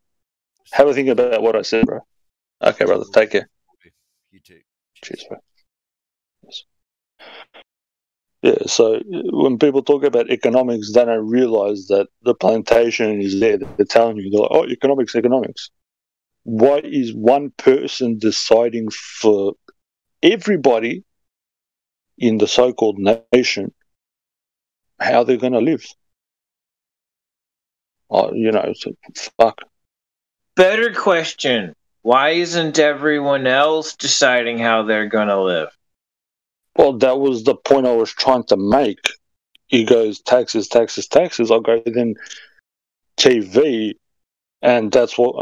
Have a think about what I said, bro. Okay, brother. Take care. You too. Cheers, bro. Yes. Yeah, so when people talk about economics, they don't realize that the plantation is there. They're telling you, they're like, oh, economics. Why is one person deciding for everybody in the so-called nation how they're going to live? Fuck. Better question. Why isn't everyone else deciding how they're going to live? Well, that was the point I was trying to make. He goes, taxes. I go, then TV, and that's what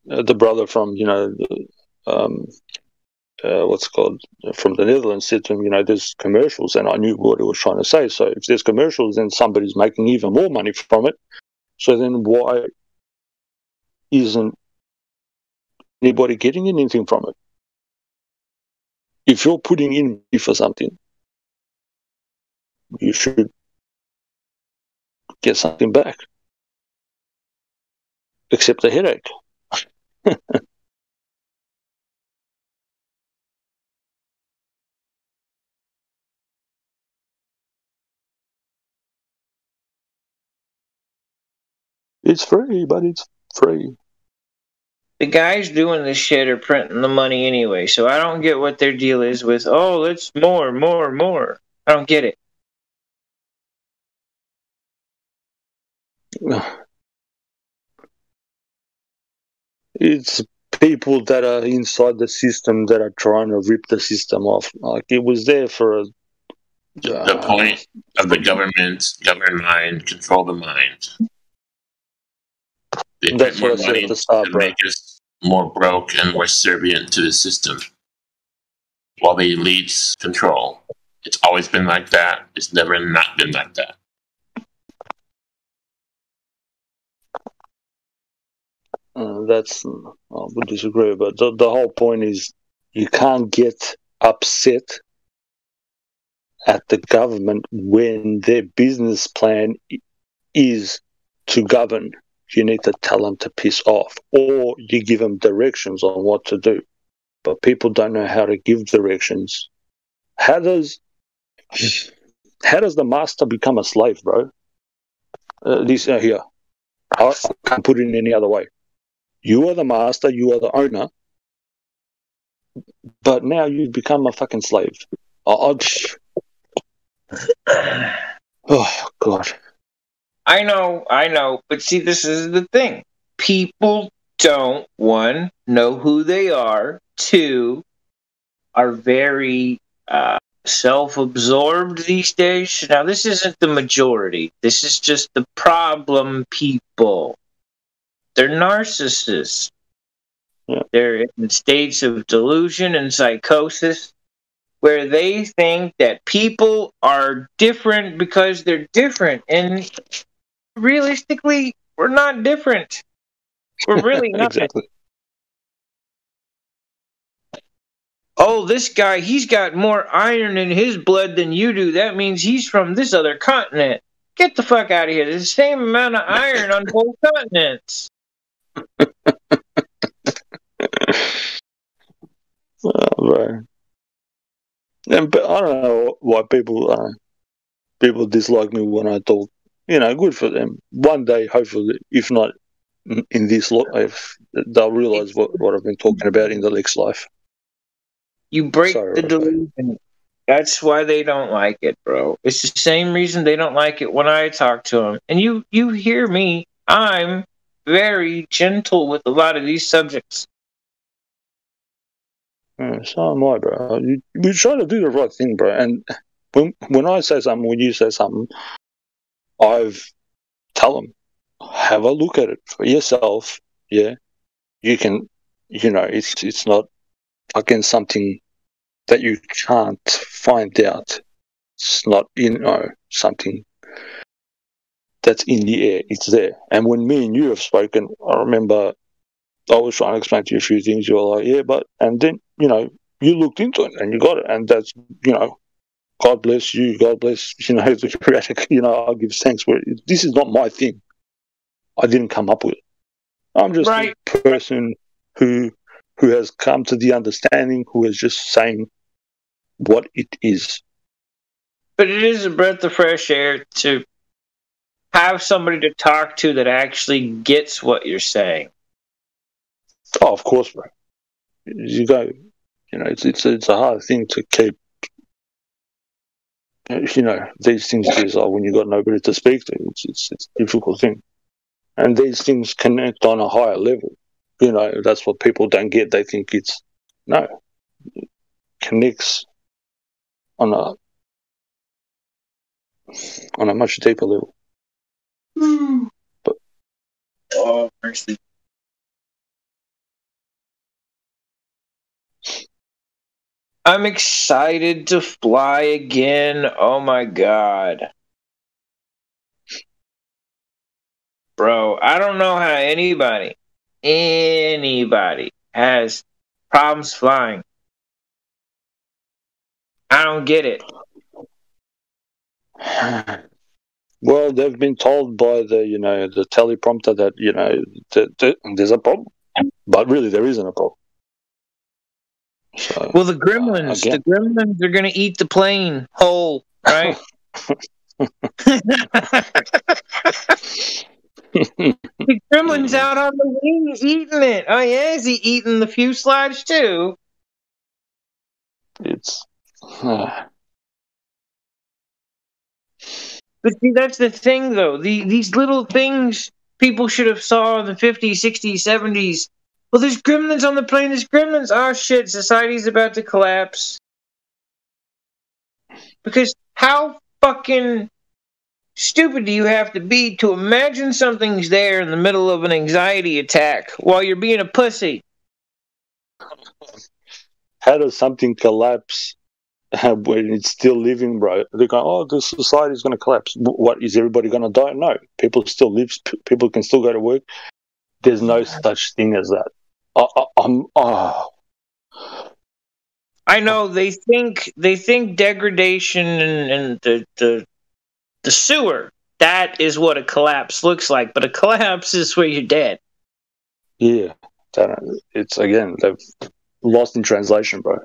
the brother from, what's it called, from the Netherlands said to him, there's commercials, and I knew what he was trying to say. So if there's commercials, then somebody's making even more money from it. So then why isn't anybody getting anything from it? If you're putting in money for something, you should get something back. Except a headache. It's free, but it's free. The guys doing this shit are printing the money anyway, so I don't get what their deal is with, oh, let's more. I don't get it. It's people that are inside the system that are trying to rip the system off. Like, it was there for the point of the government, govern mind, control the mind. They That's put what I more said money at the start, to bro. make us more broke and more subservient to the system. while the elites control. It's always been like that. It's never not been like that. I would disagree, but the whole point is you can't get upset at the government when their business plan is to govern. You need to tell them to piss off, or you give them directions on what to do. But people don't know how to give directions. How does the master become a slave, bro? Here, I can't put it in any other way. You are the master, you are the owner, but now you've become a fucking slave. Oh, God. I know, but see, this is the thing. People don't, one, know who they are, two, are very self-absorbed these days. Now, this isn't the majority. This is just the problem people. They're narcissists. Yeah. They're in states of delusion and psychosis where they think that people are different because they're different. And realistically, we're not different. We're really not. Exactly. Oh, this guy, he's got more iron in his blood than you do. That means he's from this other continent. Get the fuck out of here. There's the same amount of iron on both continents. Right. But I don't know why people dislike me when I talk. Good for them. One day, hopefully, if not in this life, they'll realize what I've been talking about in the next life. You break the delusion. That's why they don't like it, bro. It's the same reason they don't like it when I talk to them. And you hear me. I'm very gentle with a lot of these subjects. So am I, bro. We try to do the right thing, bro. And when I say something, when you say something, tell them, have a look at it for yourself. Yeah, you can. It's not again something that you can't find out. It's not something that's in the air. It's there. And when me and you have spoken, I remember I was trying to explain to you a few things. You were like, yeah, but, and then, you looked into it and you got it. And that's, God bless you. God bless, the creator. I'll give thanks for it. This is not my thing. I didn't come up with it. I'm just a person who has come to the understanding, who is just saying what it is. But it is a breath of fresh air to have somebody to talk to that actually gets what you're saying. Oh, of course, bro. You go, it's a hard thing to keep. These things is when you got nobody to speak to. It's a difficult thing, and these things connect on a higher level. That's what people don't get. They think it connects on a much deeper level. But oh, mercy. I'm excited to fly again. Oh my God. Bro, I don't know how anybody has problems flying. I don't get it. Well, they've been told by the teleprompter that there's a problem, but really there isn't a problem. So, well, the gremlins are going to eat the plane whole, right? The gremlin's out on the wing eating it. Oh yeah, is he eating the fuselage too? It's. But see, that's the thing, though. These little things people should have saw in the 50s, 60s, 70s. Well, there's gremlins on the plane. There's gremlins. Oh, shit. Society's about to collapse. Because how fucking stupid do you have to be to imagine something's there in the middle of an anxiety attack while you're being a pussy? how does something collapse when it's still living, bro? They're going, oh, the society is going to collapse. What, is everybody going to die? No. People still live. People can still go to work. There's no such thing as that. I know they think degradation and the sewer, that is what a collapse looks like, but a collapse is where you're dead. Yeah, it's again, they've lost in translation, bro.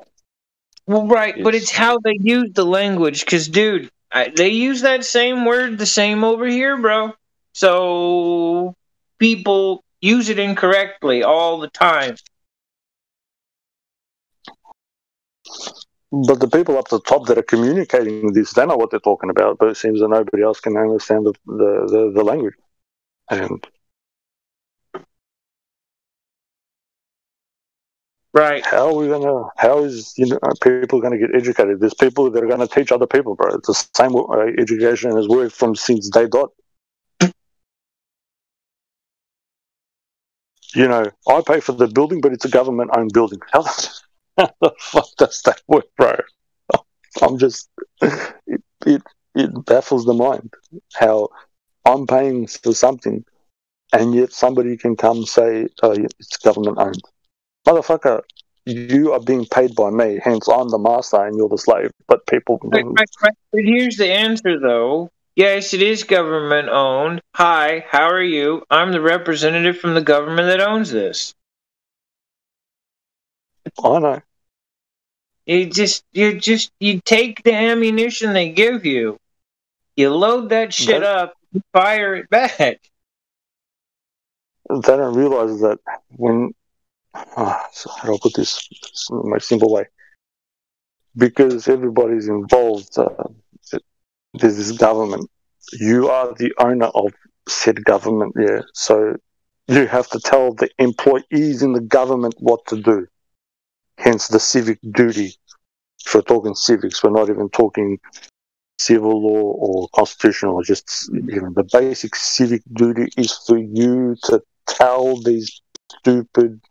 Well, right, but it's how they use the language. Because, dude, they use that same word the same over here, bro. So people use it incorrectly all the time. But the people up the top that are communicating this, they know what they're talking about. But it seems that nobody else can understand the language. And right, how is people gonna get educated? There's people that are gonna teach other people, bro. It's the same education has worked from since day dot. I pay for the building, but it's a government-owned building. How the fuck does that work, bro? I'm just it baffles the mind how I'm paying for something, and yet somebody can come say, "Oh, it's government-owned." Motherfucker, you are being paid by me, hence I'm the master and you're the slave. But people... But here's the answer, though. Yes, it is government-owned. Hi, how are you? I'm the representative from the government that owns this. I know. You take the ammunition they give you, you load that shit up, you fire it back. They don't realize that when... so how do I put this in my simple way? Because everybody's involved, there's this government. You are the owner of said government, yeah. So you have to tell the employees in the government what to do. Hence the civic duty. If we're talking civics, we're not even talking civil law or constitutional. Just the basic civic duty is for you to tell these stupid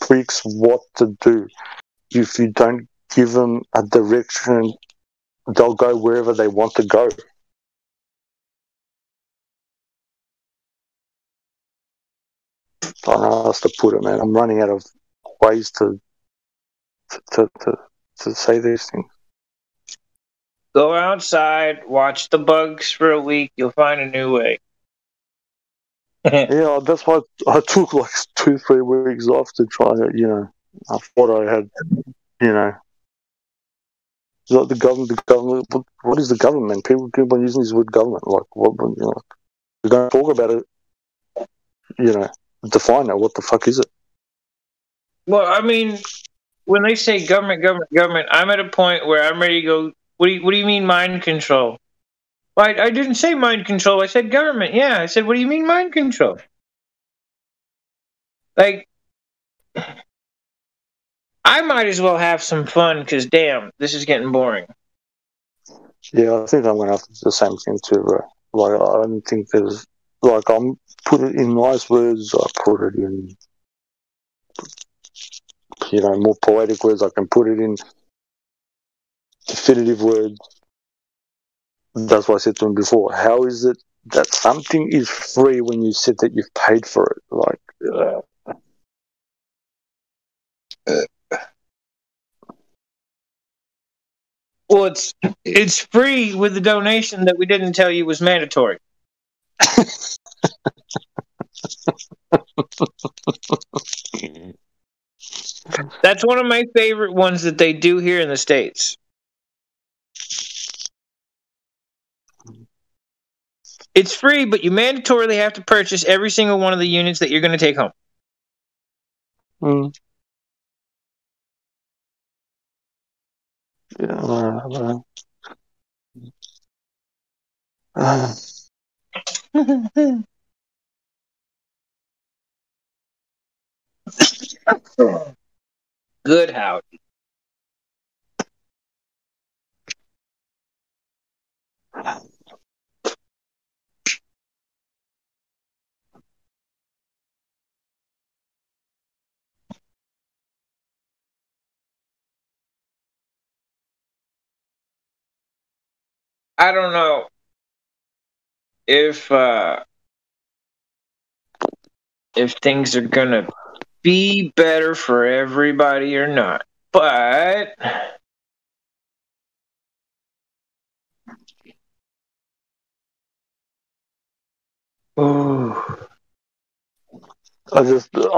pricks what to do. If you don't give them a direction, they'll go wherever they want to go. I don't know how else to put it, man. I'm running out of ways to say these things. Go outside, watch the bugs for a week, you'll find a new way. Yeah, that's why I took like 2-3 weeks off to try to, I thought I had, like the government, what is the government? People keep on using this word government. Like, what, we're going to talk about it, define it. What the fuck is it? Well, I mean, when they say government, I'm at a point where I'm ready to go, what do you mean mind control? Well, I didn't say mind control, I said government. Yeah, I said, what do you mean mind control? Like, I might as well have some fun, because damn, this is getting boring. Yeah, I think I'm going to have to do the same thing too, bro. Like, I don't think there's... Like, I'm put it in nice words, I put it in, more poetic words. I can put it in definitive words. That's what I said to him before. How is it that something is free when you said that you've paid for it? Like... Well, it's free with the donation that we didn't tell you was mandatory. That's one of my favorite ones that they do here in the States. It's free, but you mandatorily have to purchase every single one of the units that you're going to take home. Yeah, Good, Howdy. I don't know if things are gonna be better for everybody or not, but I'm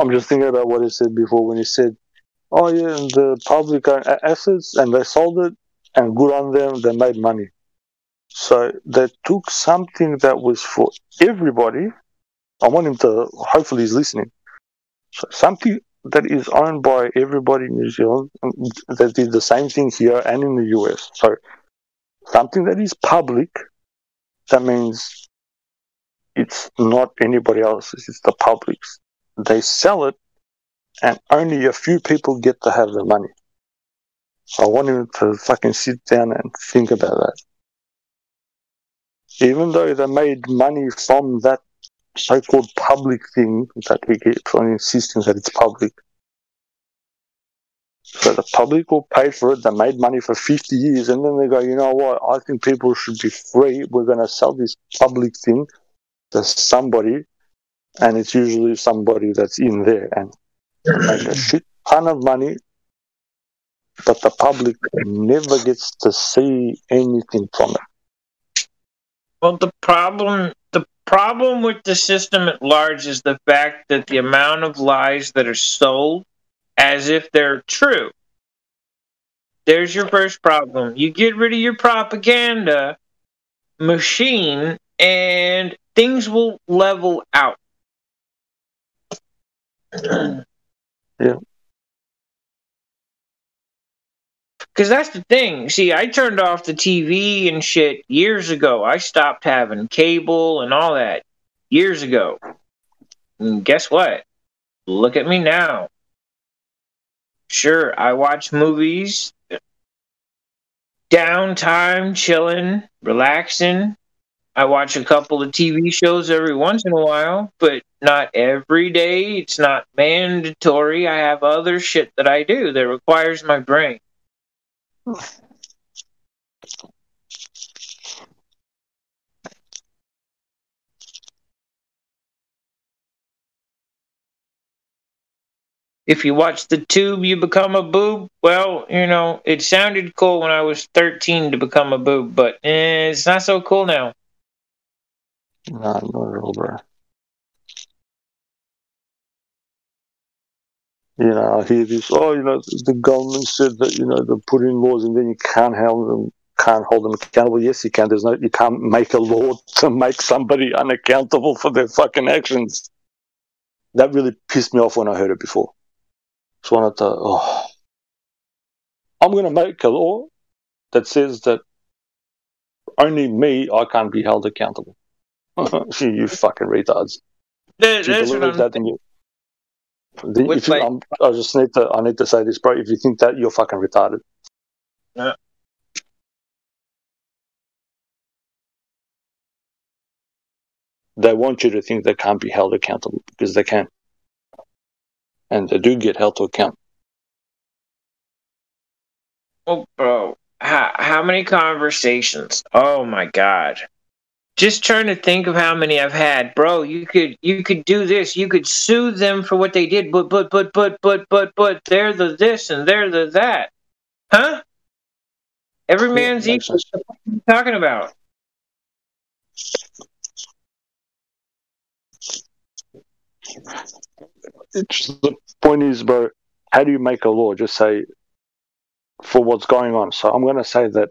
just thinking about what he said before when he said, "Oh yeah, the public own assets and they sold it, and good on them, they made money." So they took something that was for everybody. I want him to. Hopefully, he's listening. So something that is owned by everybody in New Zealand, that did the same thing here and in the US. So something that is public, that means it's not anybody else's, it's the public's. They sell it, and only a few people get to have the money. So I want him to fucking sit down and think about that. Even though they made money from that so-called public thing that he keeps on insisting that it's public. So the public will pay for it. They made money for 50 years, and then they go, you know what? I think people should be free. We're going to sell this public thing to somebody, and it's usually somebody that's in there and make a shit ton of money, but the public never gets to see anything from it. Well, the problem with the system at large is the fact that the amount of lies that are sold as if they're true. There's your first problem. You get rid of your propaganda machine and things will level out. Yeah. Because that's the thing. See, I turned off the TV and shit years ago. I stopped having cable and all that years ago. And guess what? Look at me now. Sure, I watch movies, downtime, chilling, relaxing. I watch a couple of TV shows every once in a while, but not every day. It's not mandatory. I have other shit that I do that requires my brain. If you watch the tube, you become a boob. Well, you know, it sounded cool when I was 13 to become a boob, but it's not so cool now. Not at all, bro. You know, I hear this, the government said that, they put in laws and then you can't hold them accountable. Yes, you can. You can't make a law to make somebody unaccountable for their fucking actions. That really pissed me off when I heard it before. So I thought, I'm going to make a law that says that only me, I can't be held accountable. You fucking retards. If you believe that, then you... I need to say this, bro. If you think that, you're fucking retarded. Yeah. They want you to think they can't be held accountable because they can. And they do get held to account. Oh, bro. How many conversations? Oh, my God. Just trying to think of how many I've had. Bro, you could do this. You could sue them for what they did, but they're the this and they're the that. Huh? Every man's equal. What are you talking about? The point is, bro, how do you make a law? Just say, for what's going on. So I'm going to say that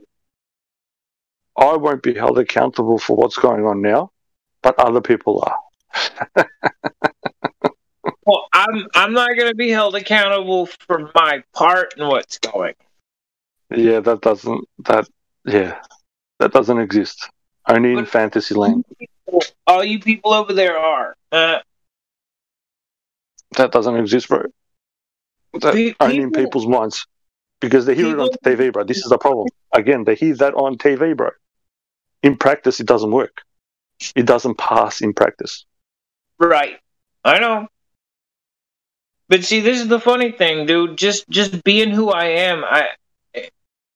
I won't be held accountable for what's going on now, but other people are. Well, I'm not going to be held accountable for my part in what's going. Yeah, that doesn't exist. Only in fantasy land. All you people over there are. That doesn't exist, bro. Only in people's minds. Because they hear it on TV, bro. This is the problem. Again, they hear that on TV, bro. In practice, it doesn't work. It doesn't pass in practice. Right. I know. But see, this is the funny thing, dude. Just being who I am,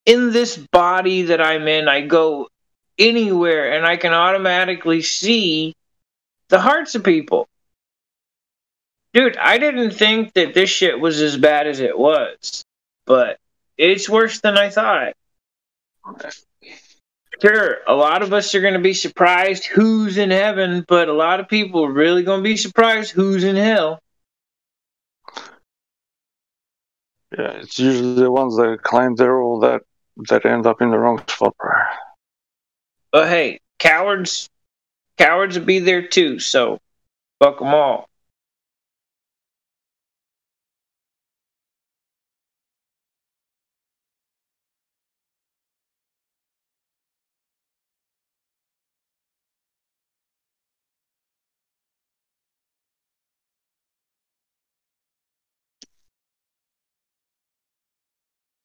in this body that I'm in, I go anywhere, and I can automatically see the hearts of people. Dude, I didn't think that this shit was as bad as it was, but it's worse than I thought. Sure, a lot of us are going to be surprised who's in heaven, but a lot of people are really going to be surprised who's in hell. Yeah, it's usually the ones that claim they're all that end up in the wrong spot, bro. But hey, cowards will be there too, so fuck them all.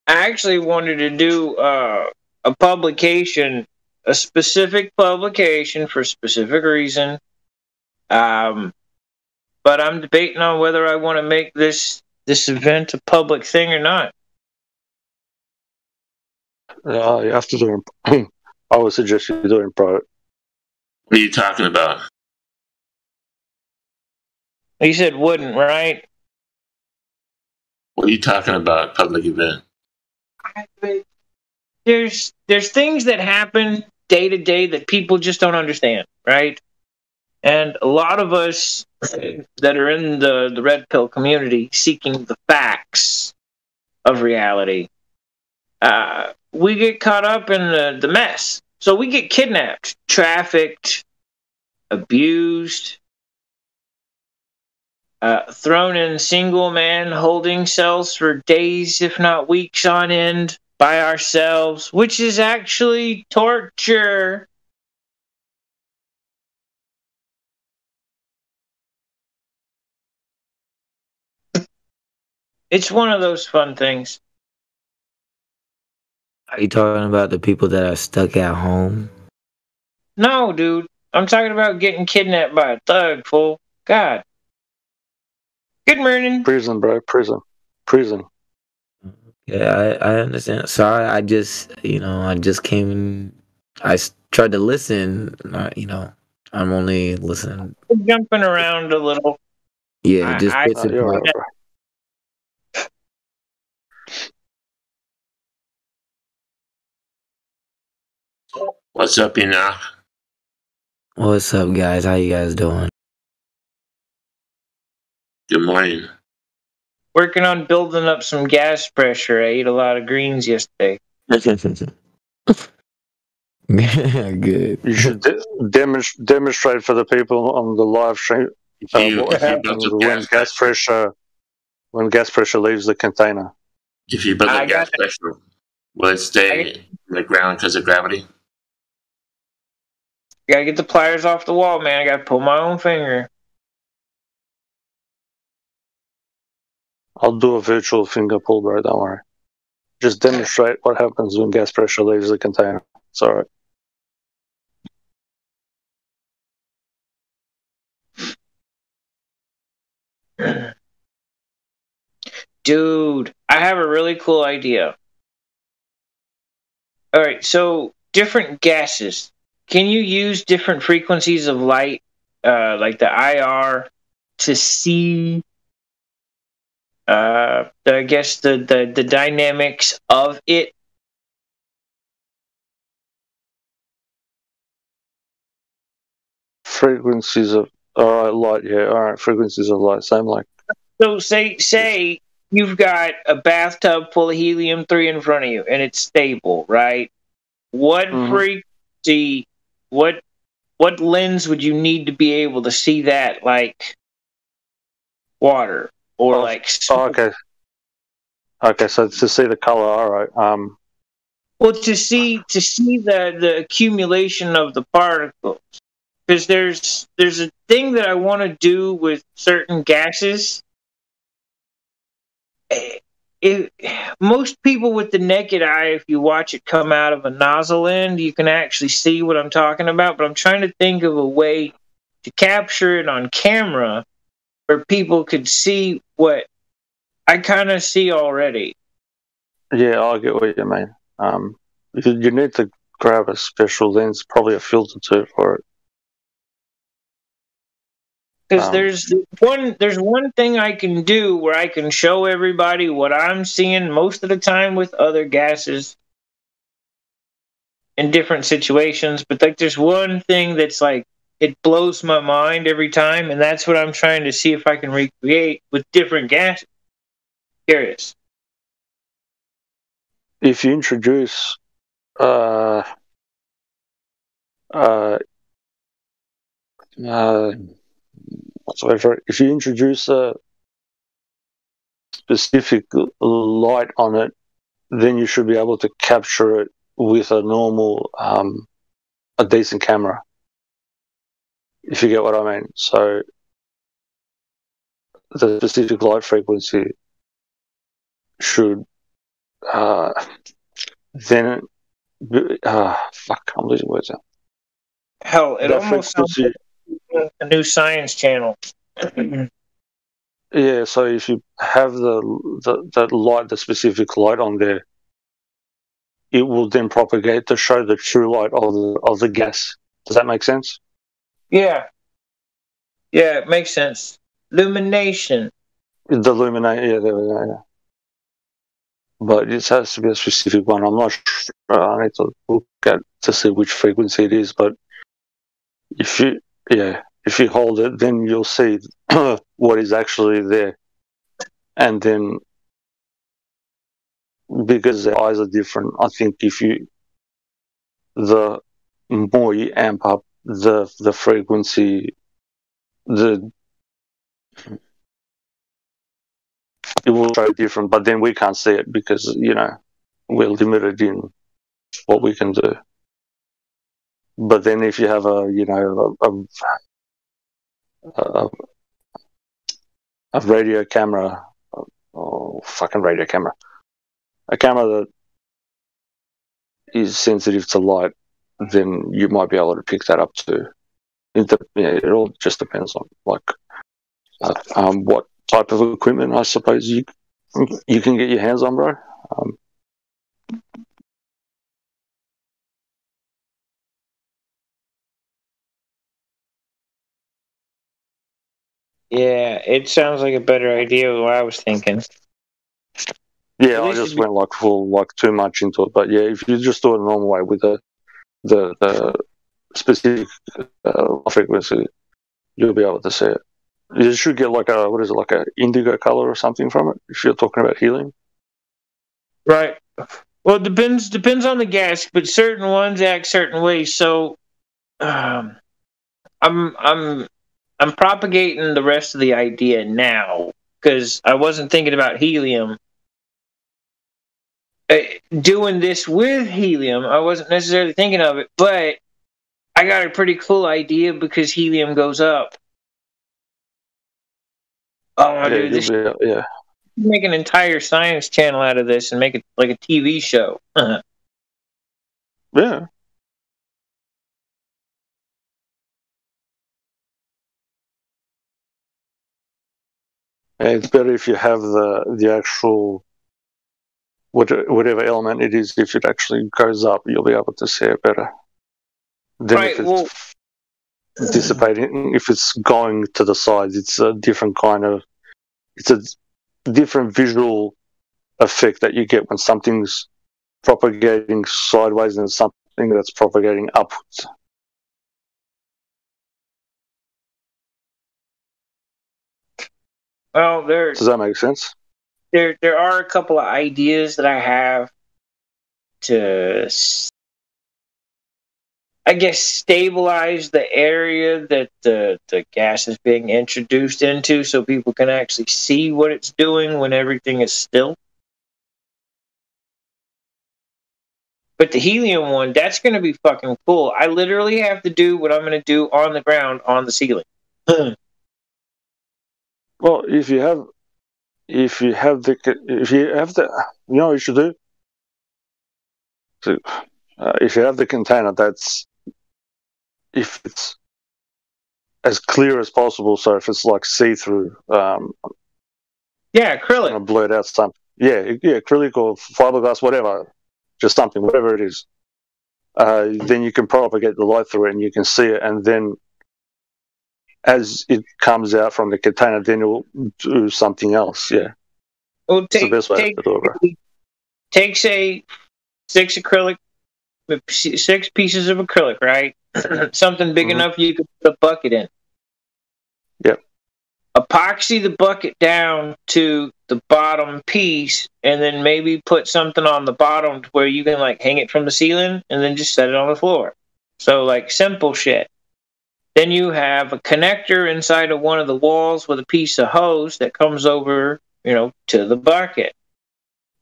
I actually wanted to do a publication, a specific publication for a specific reason. But I'm debating on whether I want to make this event a public thing or not. You have to do it. I would suggest you do it in private. What are you talking about? You said wouldn't, right? What are you talking about, public event? There's things that happen day to day that people just don't understand, right? And a lot of us that are in the red pill community seeking the facts of reality, we get caught up in the mess. So we get kidnapped, trafficked, abused, thrown in single man holding cells for days, if not weeks on end, by ourselves, which is actually torture. It's one of those fun things. Are you talking about the people that are stuck at home? No, dude. I'm talking about getting kidnapped by a thug, fool. God. Good morning. Prison, bro. Prison. Yeah, I understand. Sorry, I just came in. I tried to listen. I'm only listening. Jumping around a little. Yeah, just bits and parts. What's up, Enoch? What's up, guys? How you guys doing? Good morning. Working on building up some gas pressure. I ate a lot of greens yesterday. Good. You should demonstrate for the people on the live stream what happens when gas pressure leaves the container. If you build the gas pressure, will it stay in the ground because of gravity? Gotta get the pliers off the wall, man. I gotta pull my own finger. I'll do a virtual finger pull, bro. Don't worry. Just demonstrate what happens when gas pressure leaves the container. It's all right. Dude, I have a really cool idea. All right, so different gases. Can you use different frequencies of light, like the IR, to see, I guess, the dynamics of it? Frequencies of light, yeah. All right, frequencies of light, same like. So say you've got a bathtub full of helium-3 in front of you, and it's stable, right? What frequency? What lens would you need to be able to see that, like water or like? Okay. So to see the color, all right. Well, to see the accumulation of the particles, because there's a thing that I want to do with certain gases. Most people with the naked eye, if you watch it come out of a nozzle end, you can actually see what I'm talking about. But I'm trying to think of a way to capture it on camera where people could see what I kind of see already. Yeah, I get what you mean. You need to grab a special lens, probably a filter too for it. Because there's one thing I can do where I can show everybody what I'm seeing most of the time with other gases in different situations, but like there's one thing that's like it blows my mind every time, and that's what I'm trying to see if I can recreate with different gases. Curious. If you introduce if you introduce a specific light on it, then you should be able to capture it with a normal, a decent camera. If you get what I mean. So the specific light frequency should then fuck, I'm losing words now. Hell, it almost sounds like a new science channel. Yeah, so if you have the light, the specific light on there, it will then propagate to show the true light of the gas. Does that make sense? Yeah. Yeah, it makes sense. Illumination. Yeah, there we go, yeah. But it has to be a specific one. I'm not sure. I need to look at to see which frequency it is, but if you hold it, then you'll see what is actually there. And then, because the eyes are different, I think the more you amp up the frequency, it will show different, but then we can't see it because, we're limited in what we can do. But then if you have a radio camera, a camera that is sensitive to light, then you might be able to pick that up too. It all just depends on what type of equipment I suppose you can get your hands on, bro. Yeah, it sounds like a better idea than what I was thinking. Yeah, I just went too much into it. But yeah, if you just do it a normal way with the specific frequency, you'll be able to see it. You should get like a indigo color or something from it if you're talking about helium. Right. Well, it depends on the gas, but certain ones act certain ways. So, I'm propagating the rest of the idea now because I wasn't thinking about helium. Doing this with helium, I wasn't necessarily thinking of it, but I got a pretty cool idea because helium goes up. Oh, dude, make an entire science channel out of this and make it like a TV show. Yeah. It's better if you have the actual whatever element it is. If it actually goes up, you'll be able to see it better. Then if it's dissipating, if it's going to the sides, it's a different it's a different visual effect that you get when something's propagating sideways and something that's propagating upwards. Well, does that make sense? There are a couple of ideas that I have to, I guess, stabilize the area that the gas is being introduced into so people can actually see what it's doing when everything is still. But the helium one, that's going to be fucking cool. I literally have to do what I'm going to do on the ground on the ceiling. Well, if you have the, you know what you should do? So, if you have the container, if it's as clear as possible, so if it's like see-through, acrylic. Kind of blurt out something. Yeah, acrylic or fiberglass, whatever, just something, whatever it is. then you can propagate the light through it and you can see it. And then as it comes out from the container, then you'll do something else. Yeah. Well, it's the best way to do it, bro. Take, say, 6 pieces of acrylic, right? Something big enough you could put a bucket in. Yep. Epoxy the bucket down to the bottom piece, and then maybe put something on the bottom to where you can like hang it from the ceiling, and then just set it on the floor. So like simple shit. Then you have a connector inside of one of the walls with a piece of hose that comes over, to the bucket.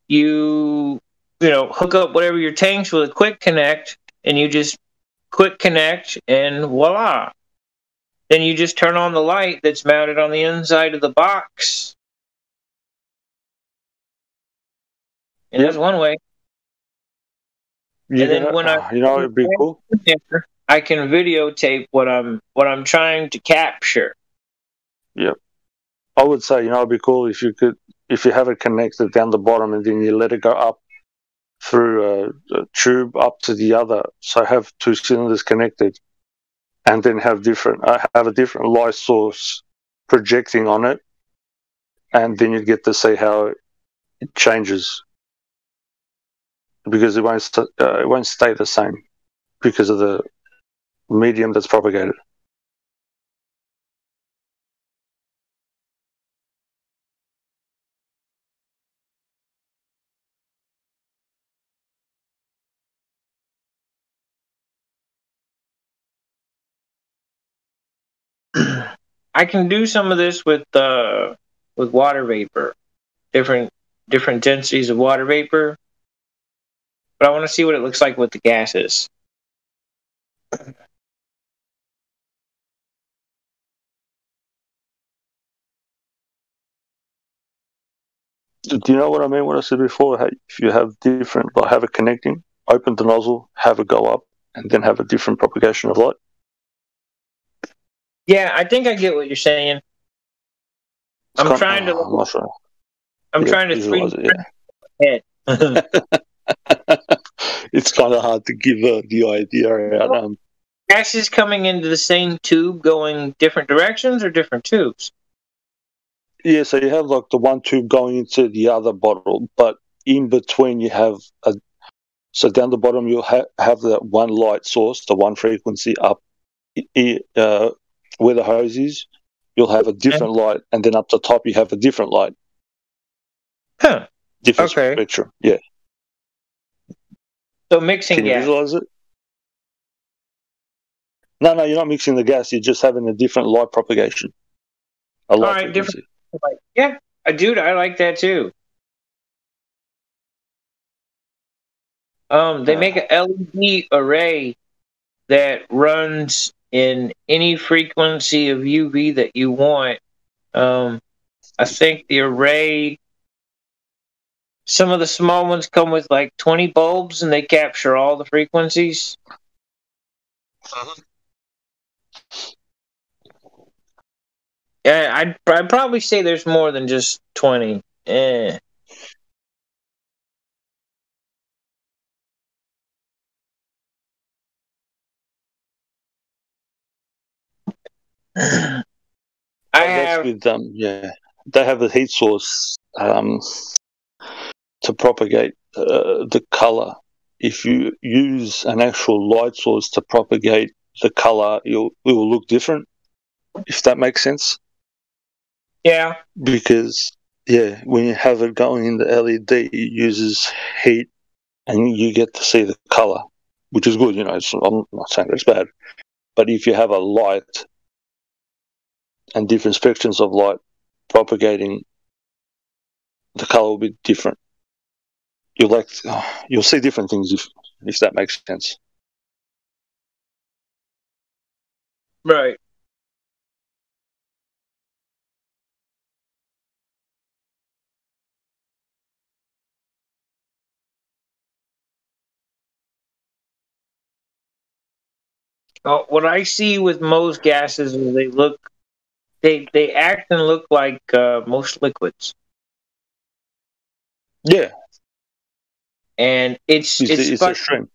You hook up whatever your tanks with a quick connect, and you just quick connect, and voila. Then you just turn on the light that's mounted on the inside of the box. And that's one way. And then when it'd be cool. I can videotape what I'm trying to capture. Yep. I would say, it'd be cool if you have it connected down the bottom and then you let it go up through a tube up to the other. So have 2 cylinders connected, and then have a different light source projecting on it, and then you get to see how it changes, because it won't stay the same because of the medium that's propagated. I can do some of this with water vapor, different densities of water vapor, but I want to see what it looks like with the gases. Do you know what I mean when I said before? If you have different, like have it connecting, open the nozzle, have it go up, and then have a different propagation of light? Yeah, I think I get what you're saying. I'm trying to 3D it, It's kind of hard to give the idea out. Gas is coming into the same tube, going different directions or different tubes? Yeah, so you have like the one tube going into the other bottle, but in between you have so down the bottom you'll have that one light source, the one frequency up where the hose is. You'll have a different light, and then up the top you have a different light. Huh. Different spectrum. Yeah. So mixing Can you gas. visualize it? No, you're not mixing the gas. You're just having a different light propagation. All right, different. Yeah, dude, I like that too. They make an LED array that runs in any frequency of UV that you want. I think the array, some of the small ones come with like 20 bulbs, and they capture all the frequencies. Yeah, I'd probably say there's more than just 20. With them, yeah, they have a heat source to propagate the color. If you use an actual light source to propagate the color, it will look different. If that makes sense. Yeah. Because when you have it going in the LED, it uses heat, and you get to see the color, which is good. I'm not saying it's bad, but if you have a light and different spectrums of light propagating, the color will be different. You'll see different things if that makes sense. Right. What I see with most gases is they act and look like most liquids. Yeah. And it's extreme.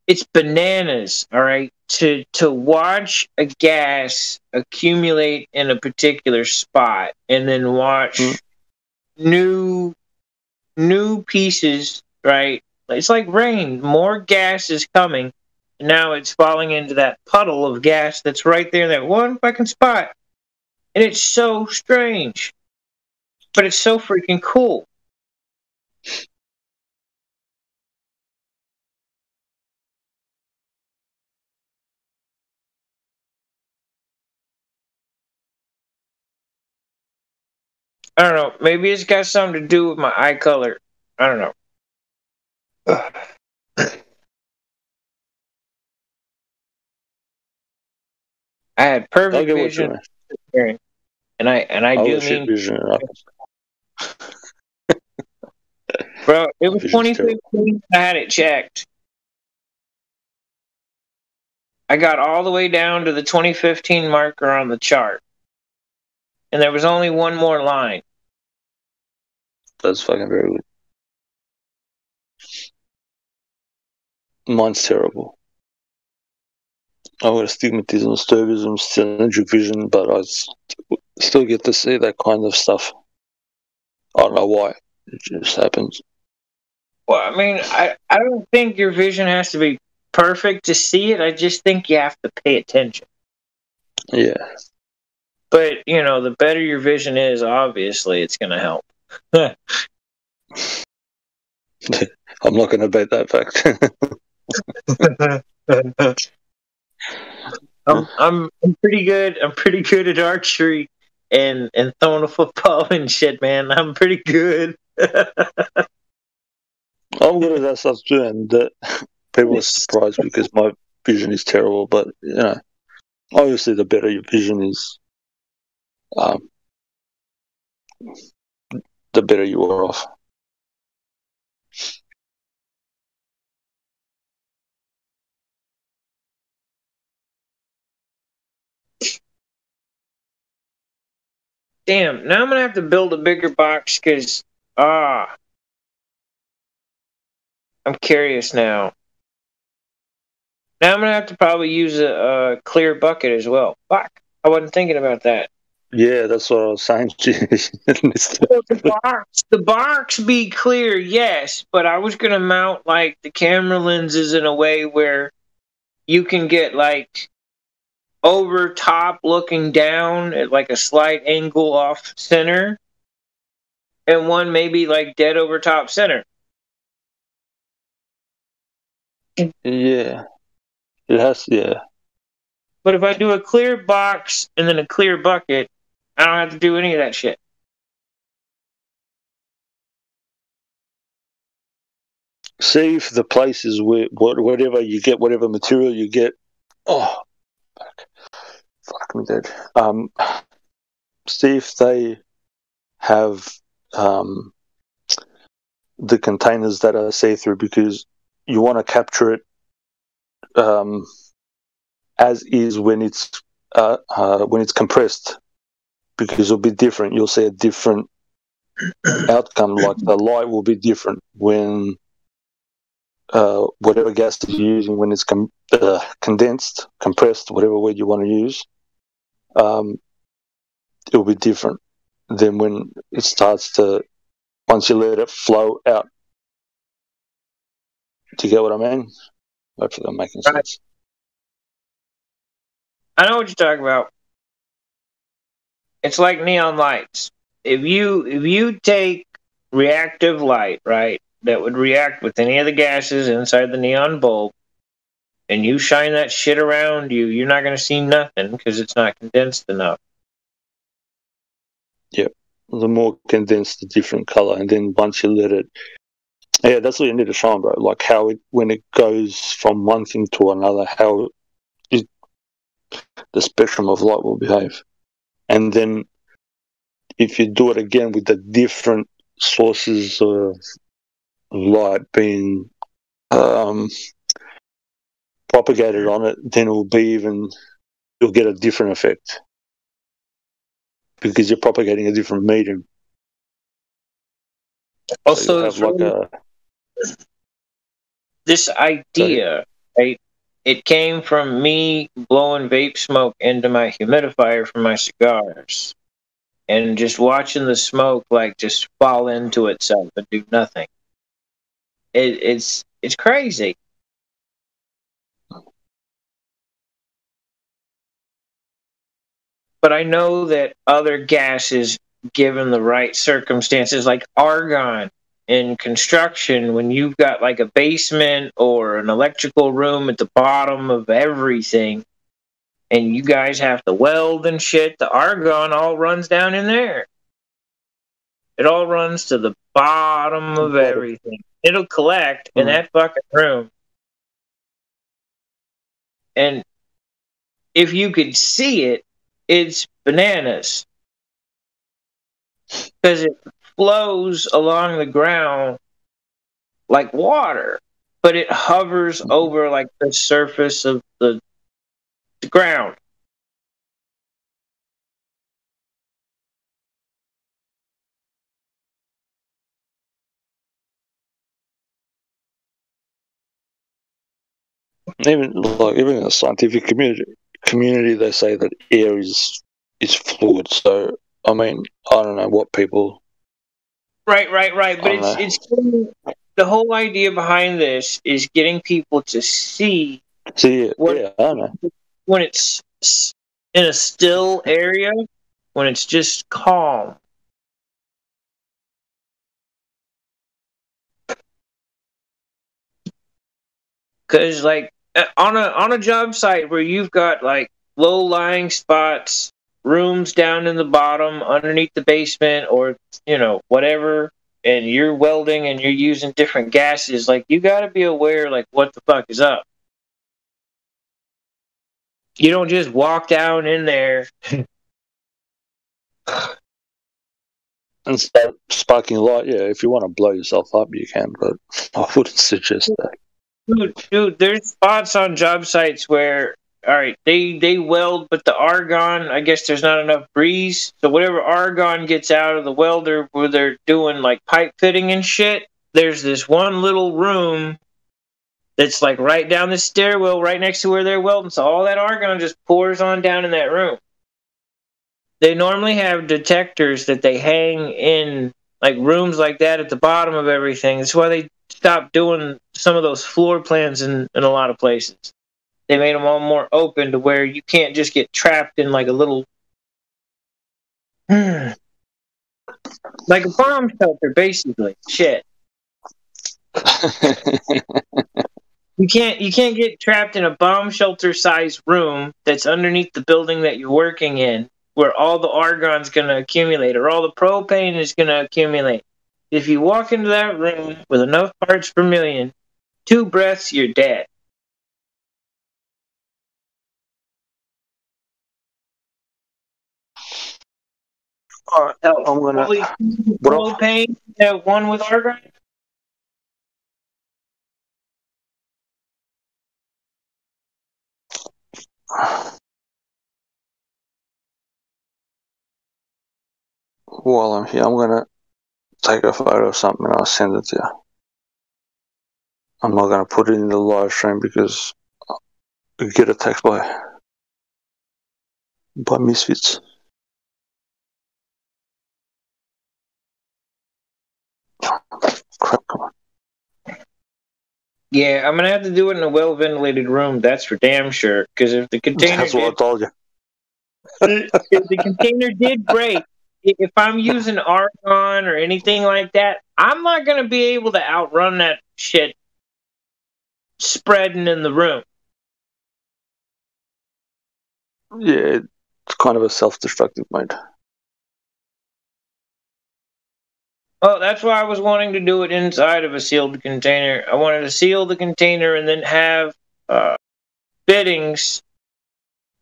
it's bananas, all right, to watch a gas accumulate in a particular spot and then watch new pieces, right? It's like rain. More gas is coming. Now it's falling into that puddle of gas that's right there in that one fucking spot. And it's so strange. But it's so freaking cool. I don't know. Maybe it's got something to do with my eye color. I don't know. I had perfect vision, and I do mean vision. Bro, it was 2015. I had it checked. I got all the way down to the 2015 marker on the chart, and there was only one more line. That's fucking very good. Mine's terrible. I've got astigmatism, strabism, synergic vision, but I still get to see that kind of stuff. I don't know why. It just happens. Well, I mean, I don't think your vision has to be perfect to see it. I just think you have to pay attention. Yeah. But, you know, the better your vision is, obviously, it's going to help. I'm not going to debate that fact. I'm pretty good. I'm pretty good at archery and throwing a football and shit, man. I'm pretty good. I'm good at that stuff too, and people are surprised because my vision is terrible. But you know, obviously, the better your vision is, the better you are off. Damn, now I'm going to have to build a bigger box because, I'm curious now. Now I'm going to have to probably use a clear bucket as well. Fuck, I wasn't thinking about that. Yeah, that's what I was saying. The box be clear, yes, but I was going to mount, like, the camera lenses in a way where you can get, like, over top looking down at like a slight angle off center, and one maybe like dead over top center. Yeah, it has. Yeah, but if I do a clear box and then a clear bucket, I don't have to do any of that shit. See if the places where whatever you get, whatever material you get. Oh, fuck me dead. See if they have the containers that are see-through, because you want to capture it as is when it's compressed, because it'll be different. You'll see a different outcome. Like the light will be different when whatever gas you're using, when it's condensed, compressed, whatever word you want to use. It'll be different than when it starts to, once you let it flow out. Do you get what I mean? Hopefully I'm making sense. I know what you're talking about. It's like neon lights. If you take reactive light, right, that would react with any of the gases inside the neon bulb, and you shine that shit around you, you're not going to see nothing because it's not condensed enough. Yep. The more condensed, the different color. And then once you let it... Yeah, that's what you need to shine, bro. Like how when it goes from one thing to another, how the spectrum of light will behave. And then if you do it again with the different sources of light being propagated on it, then you'll get a different effect, because you're propagating a different medium. Also, this idea right? It came from me blowing vape smoke into my humidifier for my cigars. And just watching the smoke like just fall into itself and do nothing. It's crazy. But I know that other gases, given the right circumstances, like argon in construction, when you've got like a basement or an electrical room at the bottom of everything, and you guys have to weld and shit, the argon all runs down in there. It all runs to the bottom of everything. It'll collect in that fucking room. And if you could see it, it's bananas. Because it flows along the ground like water, but it hovers over like the surface of the ground. Even in the scientific community, they say that air is fluid. So I mean, I don't know what people. Right. But it's the whole idea behind this is getting people to see. I know. When it's in a still area, when it's just calm. Because like on a job site where you've got like low-lying spots, rooms down in the bottom underneath the basement, or whatever, and you're welding and you're using different gases, like you got to be aware like what the fuck is up. You don't just walk down in there and start sparking light. Yeah, if you want to blow yourself up, you can, but I wouldn't suggest that. Dude, there's spots on job sites where, all right, they weld, but the argon, I guess there's not enough breeze. So whatever argon gets out of the welder where they're doing like pipe fitting and shit, there's this one little room that's like right down the stairwell right next to where they're welding. So all that argon just pours on down in that room. They normally have detectors that they hang in like rooms like that at the bottom of everything. That's why they stopped doing some of those floor plans in a lot of places. They made them all more open to where you can't just get trapped in like a little like a bomb shelter, basically. Shit. You can't get trapped in a bomb shelter sized room that's underneath the building that you're working in, where all the argon's gonna accumulate or all the propane is gonna accumulate. If you walk into that room with enough parts per million, 2 breaths, you're dead. Alright, I'm gonna. Propane, one with argon. While I'm here, I'm gonna take a photo of something and I'll send it to you. I'm not gonna put it in the live stream because I get a text by Misfits. Crap, come on. Yeah, I'm gonna have to do it in a well-ventilated room. That's for damn sure. Because if the container That's what I told you. If the container did break, if I'm using argon or anything like that, I'm not gonna be able to outrun that shit spreading in the room. Yeah, it's kind of a self-destructive mode. Oh, that's why I was wanting to do it inside of a sealed container. I wanted to seal the container and then have fittings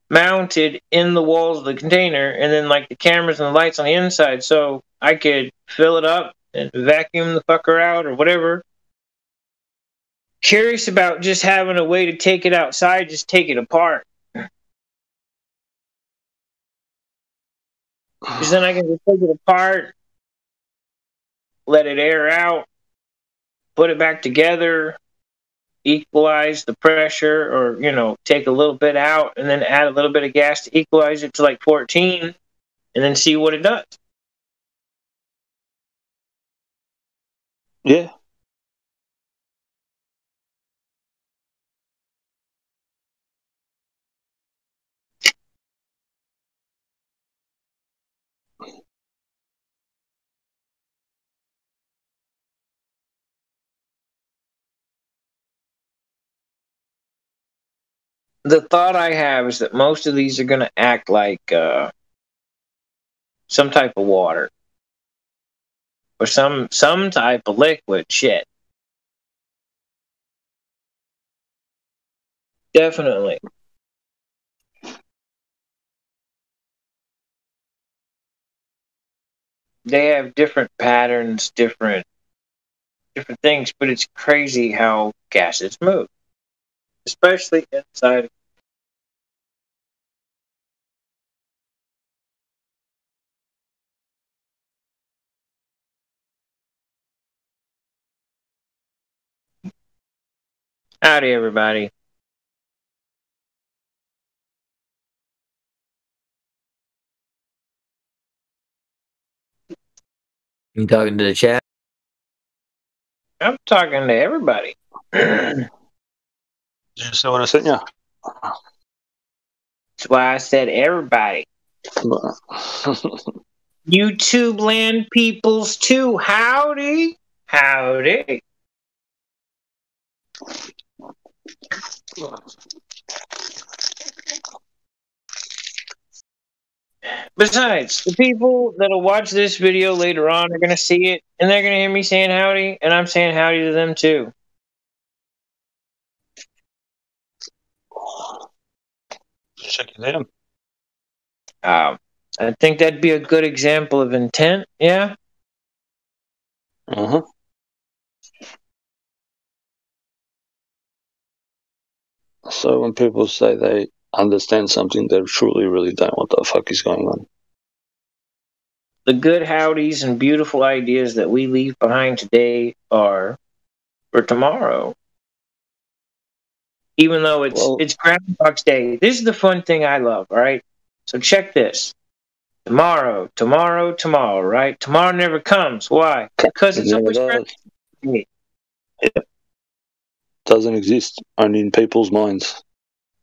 mounted in the walls of the container, and then like the cameras and the lights on the inside, so I could fill it up and vacuum the fucker out or whatever. Curious about just having a way to take it outside, just take it apart. Because then I can just take it apart, let it air out, put it back together, equalize the pressure, or, you know, take a little bit out and then add a little bit of gas to equalize it to like 14 and then see what it does. Yeah. The thought I have is that most of these are going to act like some type of water or some type of liquid shit. Definitely. They have different patterns, different things, but it's crazy how gases move, especially inside. Howdy, everybody. You talking to the chat? I'm talking to everybody. Did you say what I sent you? That's why I said everybody. YouTube land peoples too. Howdy. Howdy. Besides, the people that'll watch this video later on are going to see it, and they're going to hear me saying howdy, and I'm saying howdy to them too. Check it out. I think that'd be a good example of intent, yeah? Uh-huh. So when people say they understand something, they truly really don't know what the fuck is going on. The good howdies and beautiful ideas that we leave behind today are for tomorrow. Even though it's Groundhog's Day. This is the fun thing I love, all right? So check this. Tomorrow, right? Tomorrow never comes. Why? Because it's always Groundhog's Day. It doesn't exist, only in people's minds.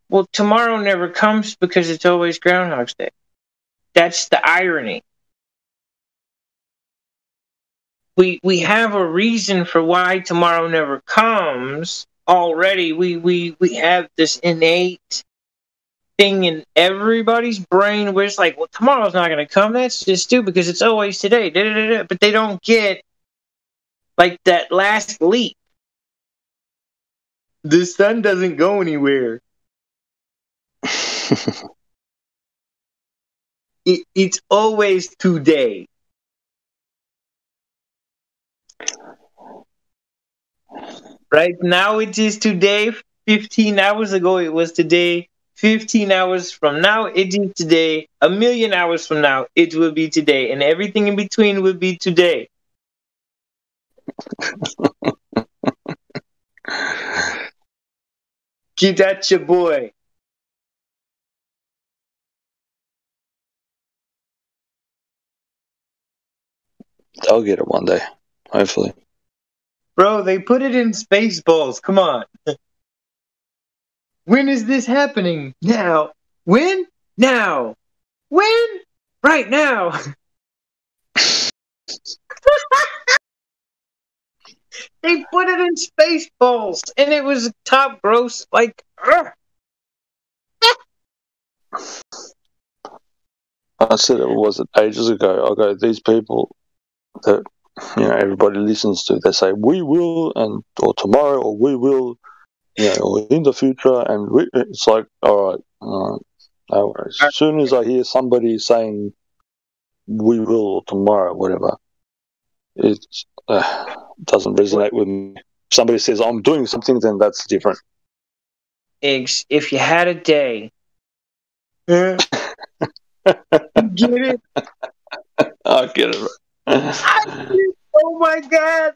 Well, tomorrow never comes because it's always Groundhog's Day. That's the irony. We have a reason for why tomorrow never comes already. We have this innate thing in everybody's brain where it's like, well, tomorrow's not going to come. That's just stupid because it's always today. But they don't get like that last leap. The sun doesn't go anywhere. It's always today. Right now it is today. 15 hours ago it was today. 15 hours from now it is today. 1,000,000 hours from now it will be today. And everything in between will be today. Get at your boy. I'll get it one day, hopefully. Bro, they put it in Spaceballs. Come on. When is this happening? Now. When? Now. When? Right now. They put it in Spaceballs, and it was top gross. Like, I said it was ages ago. I go, these people that everybody listens to, they say we will, or tomorrow, or we will, or in the future, and it's like, all right, no worries. As soon as I hear somebody saying we will or tomorrow, whatever, it doesn't resonate with me. If somebody says I'm doing something, then that's different. Iggs, if you had a day, get it? I get it. Oh my god!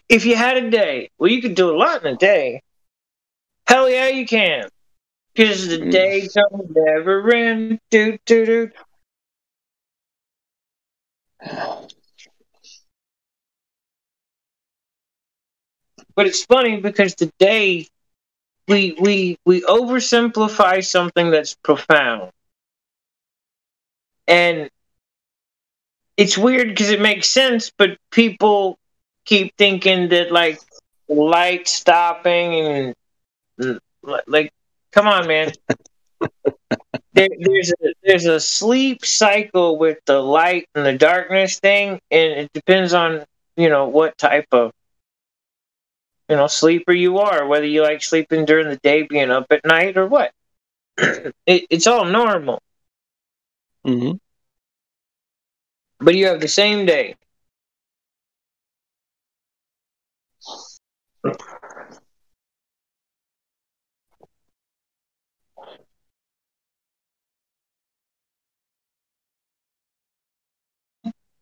If you had a day, well, you could do a lot in a day. Hell yeah, you can. Because the day don't never end. Do, do, do. But it's funny because today we oversimplify something that's profound. And it's weird because it makes sense, but people keep thinking that like light stopping and like, come on, man. There's a sleep cycle with the light and the darkness thing, and it depends on what type of sleeper you are, whether you like sleeping during the day, being up at night, or what. It's all normal. Mm-hmm. But you have the same day.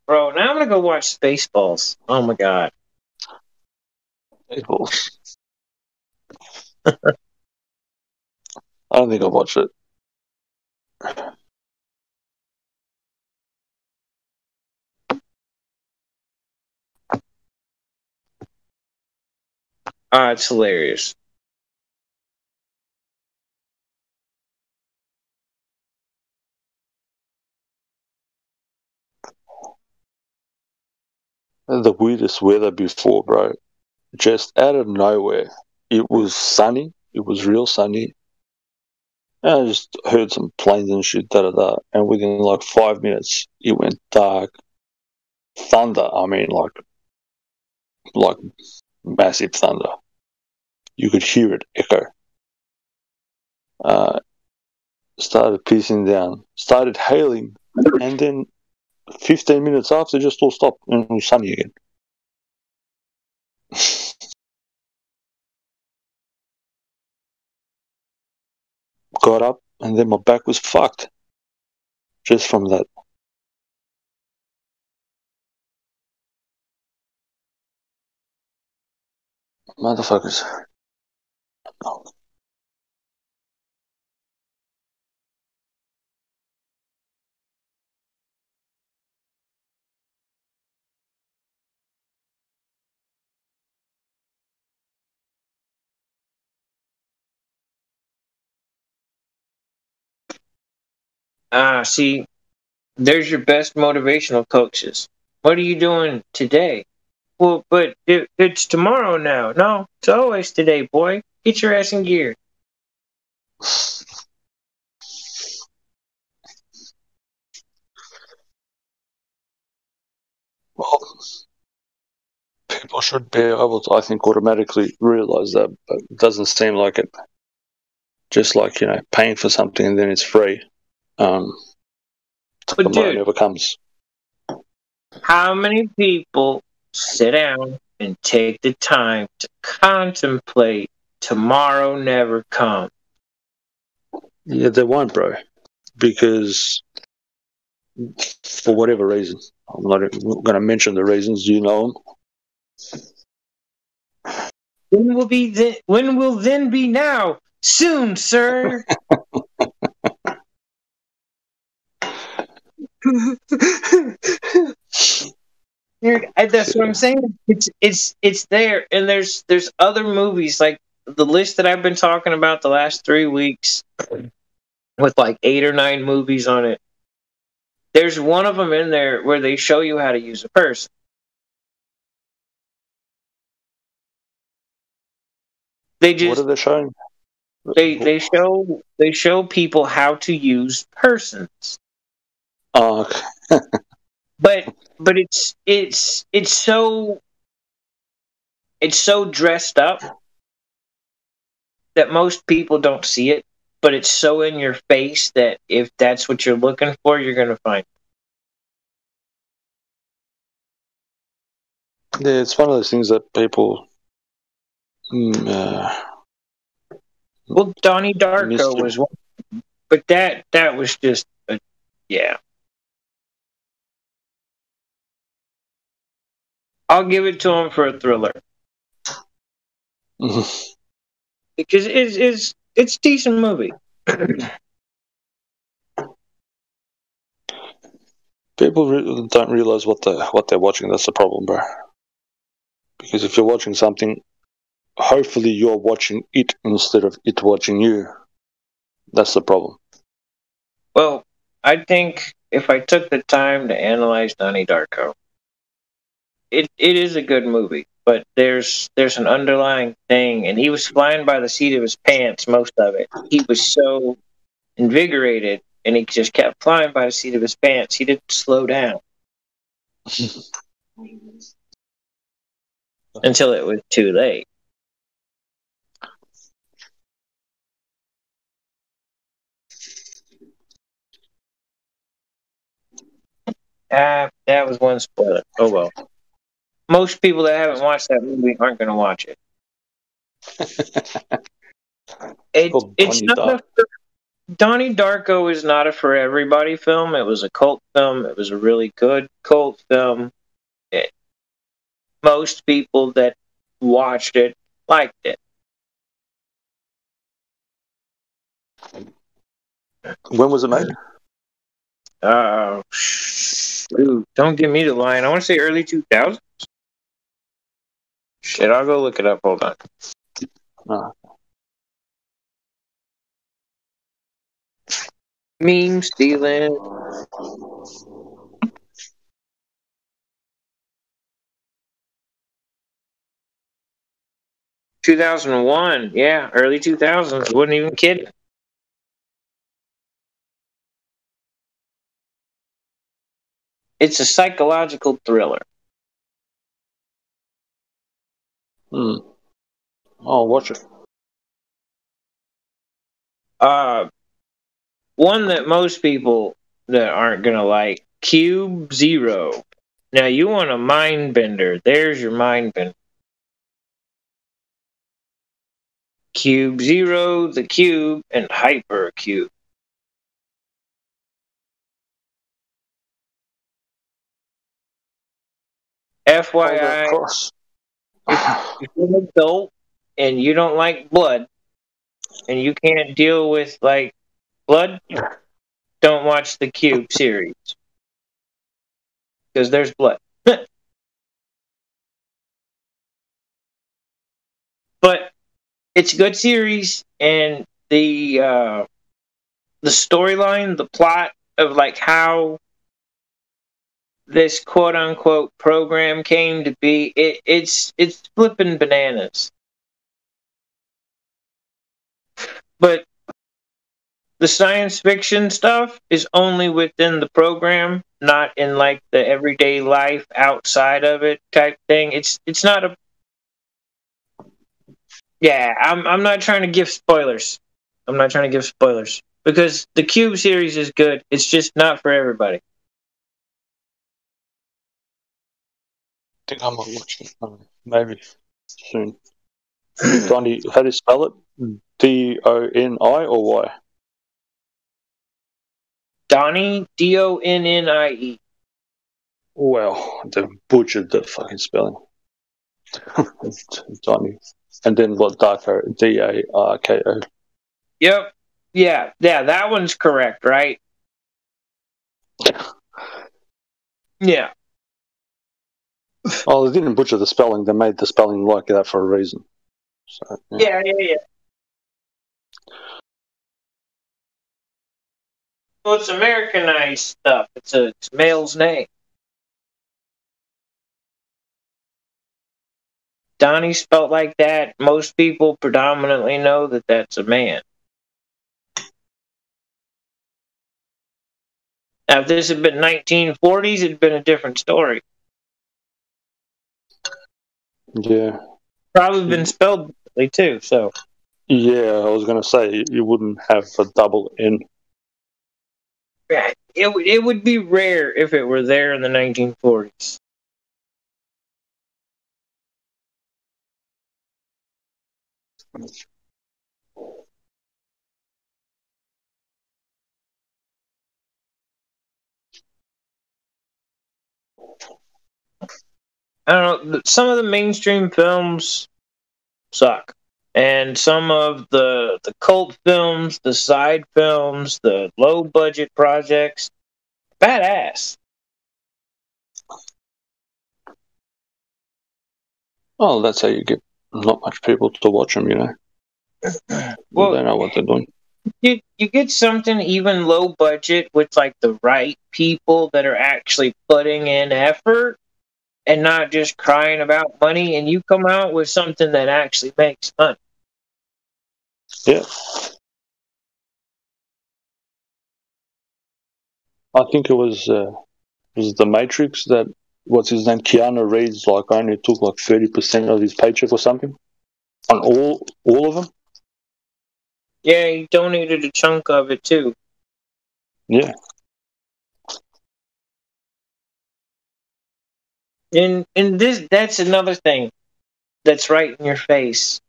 Bro, now I'm gonna go watch Spaceballs. Oh my god. Spaceballs. I don't think I'll watch it. It's hilarious. The weirdest weather before, bro. Just out of nowhere, it was sunny. It was real sunny. And I just heard some planes and shit, da-da-da. And within like 5 minutes, it went dark. Thunder, I mean, like massive thunder. You could hear it echo. Started pissing down. Started hailing. And then 15 minutes after, just all stopped and it was sunny again. Got up and then my back was fucked. Just from that. Motherfuckers. See, there's your best motivational coaches. What are you doing today? Well, but it's tomorrow now. No, it's always today, boy. Get your ass in gear. Well, people should be able to, I think, automatically realize that, but it doesn't seem like it. Just like, paying for something and then it's free. But tomorrow never comes. How many people sit down and take the time to contemplate tomorrow never comes? Yeah, they won't, bro. Because for whatever reason, I'm not going to mention the reasons. You know them. When will then be now? Soon, sir. Dude, that's what I'm saying. It's there, and there's other movies like the list that I've been talking about the last 3 weeks, with like 8 or 9 movies on it. There's one of them in there where they show you how to use a person. What are they showing? They show people how to use persons. Oh, okay. But it's so dressed up that most people don't see it, but it's so in your face that if that's what you're looking for, you're gonna find it. Yeah, it's one of those things that people. Well, Donnie Darko was one, but that was just yeah. I'll give it to him for a thriller. Because it's a decent movie. People don't realize what they're watching. That's the problem, bro. Because if you're watching something, hopefully you're watching it instead of it watching you. That's the problem. Well, I think if I took the time to analyze Donnie Darko, it is a good movie, but there's an underlying thing, and he was flying by the seat of his pants most of it. He was so invigorated, and he just kept flying by the seat of his pants. He didn't slow down until it was too late. That was one spoiler. Oh well. Most people that haven't watched that movie aren't going to watch it. It's not Donnie Darko is not a for everybody film. It was a cult film. It was a really good cult film. Most people that watched it liked it. When was it made? Don't give me the line. I want to say early 2000s. Shit, I'll go look it up. Hold on. Meme stealing. $2001. Yeah, early 2000s. Wasn't even kidding. It's a psychological thriller. I'll watch it. One that most people that aren't gonna like, Cube Zero. Now you want a mind bender? There's your mind bender. Cube Zero, the Cube, and Hypercube. FYI, if you're an adult and you don't like blood, and you can't deal with like blood, don't watch the Cube series because there's blood. But it's a good series, and the storyline, the plot of like how this quote unquote program came to be, it's flipping bananas. But the science fiction stuff is only within the program, not in like the everyday life outside of it type thing. It's not a. Yeah, I'm not trying to give spoilers. I'm not trying to give spoilers because the Cube series is good. It's just not for everybody. I think I might watch it. Maybe soon. Donnie, how do you spell it? Doni or Y? Donnie, Donnie. Well, they butchered the fucking spelling. Donnie. And then what? Darko, Darko. Yep. Yeah, that one's correct, right? Yeah. Oh, they didn't butcher the spelling. They made the spelling like that for a reason. So, yeah. Well, it's Americanized stuff. It's a male's name. Donnie spelled like that. Most people predominantly know that that's a man. Now, if this had been 1940s, it'd been a different story. Yeah. Probably been spelled differently too, so. Yeah, I was going to say, you wouldn't have a double N. Yeah, it would be rare if it were there in the 1940s. I don't know. Some of the mainstream films suck, and some of the cult films, the side films, the low budget projects, badass. Well, that's how you get not much people to watch them, you know. Well, they know what they're doing. You get something even low budget with like the right people that are actually putting in effort and not just crying about money, and you come out with something that actually makes money. Yeah. I think it was The Matrix that, what's his name, Keanu Reeves, like only took like 30% of his paycheck or something on all of them. Yeah, he donated a chunk of it too. Yeah. And that's another thing that's right in your face.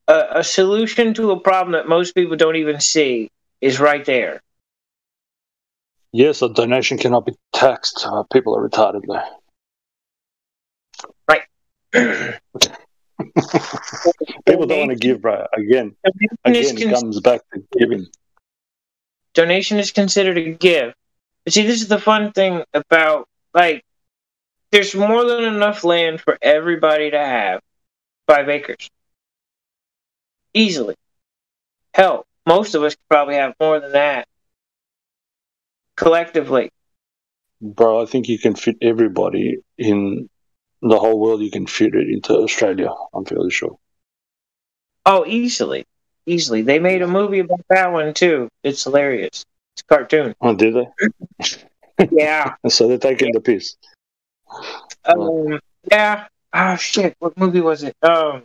A solution to a problem that most people don't even see is right there. Yes, a donation cannot be taxed. People are retarded though. Right. People don't want to give, bro. Again, it comes back to giving. Donation is considered a gift. But see, this is the fun thing about, like, there's more than enough land for everybody to have 5 acres. Easily. Hell, most of us could probably have more than that. Collectively. Bro, I think you can fit everybody in the whole world. You can fit it into Australia, I'm fairly sure. Oh, easily. Easily. They made a movie about that one, too. It's hilarious. It's a cartoon. Oh, did they? Yeah. So they're taking the piss. Yeah. Oh, shit. What movie was it? The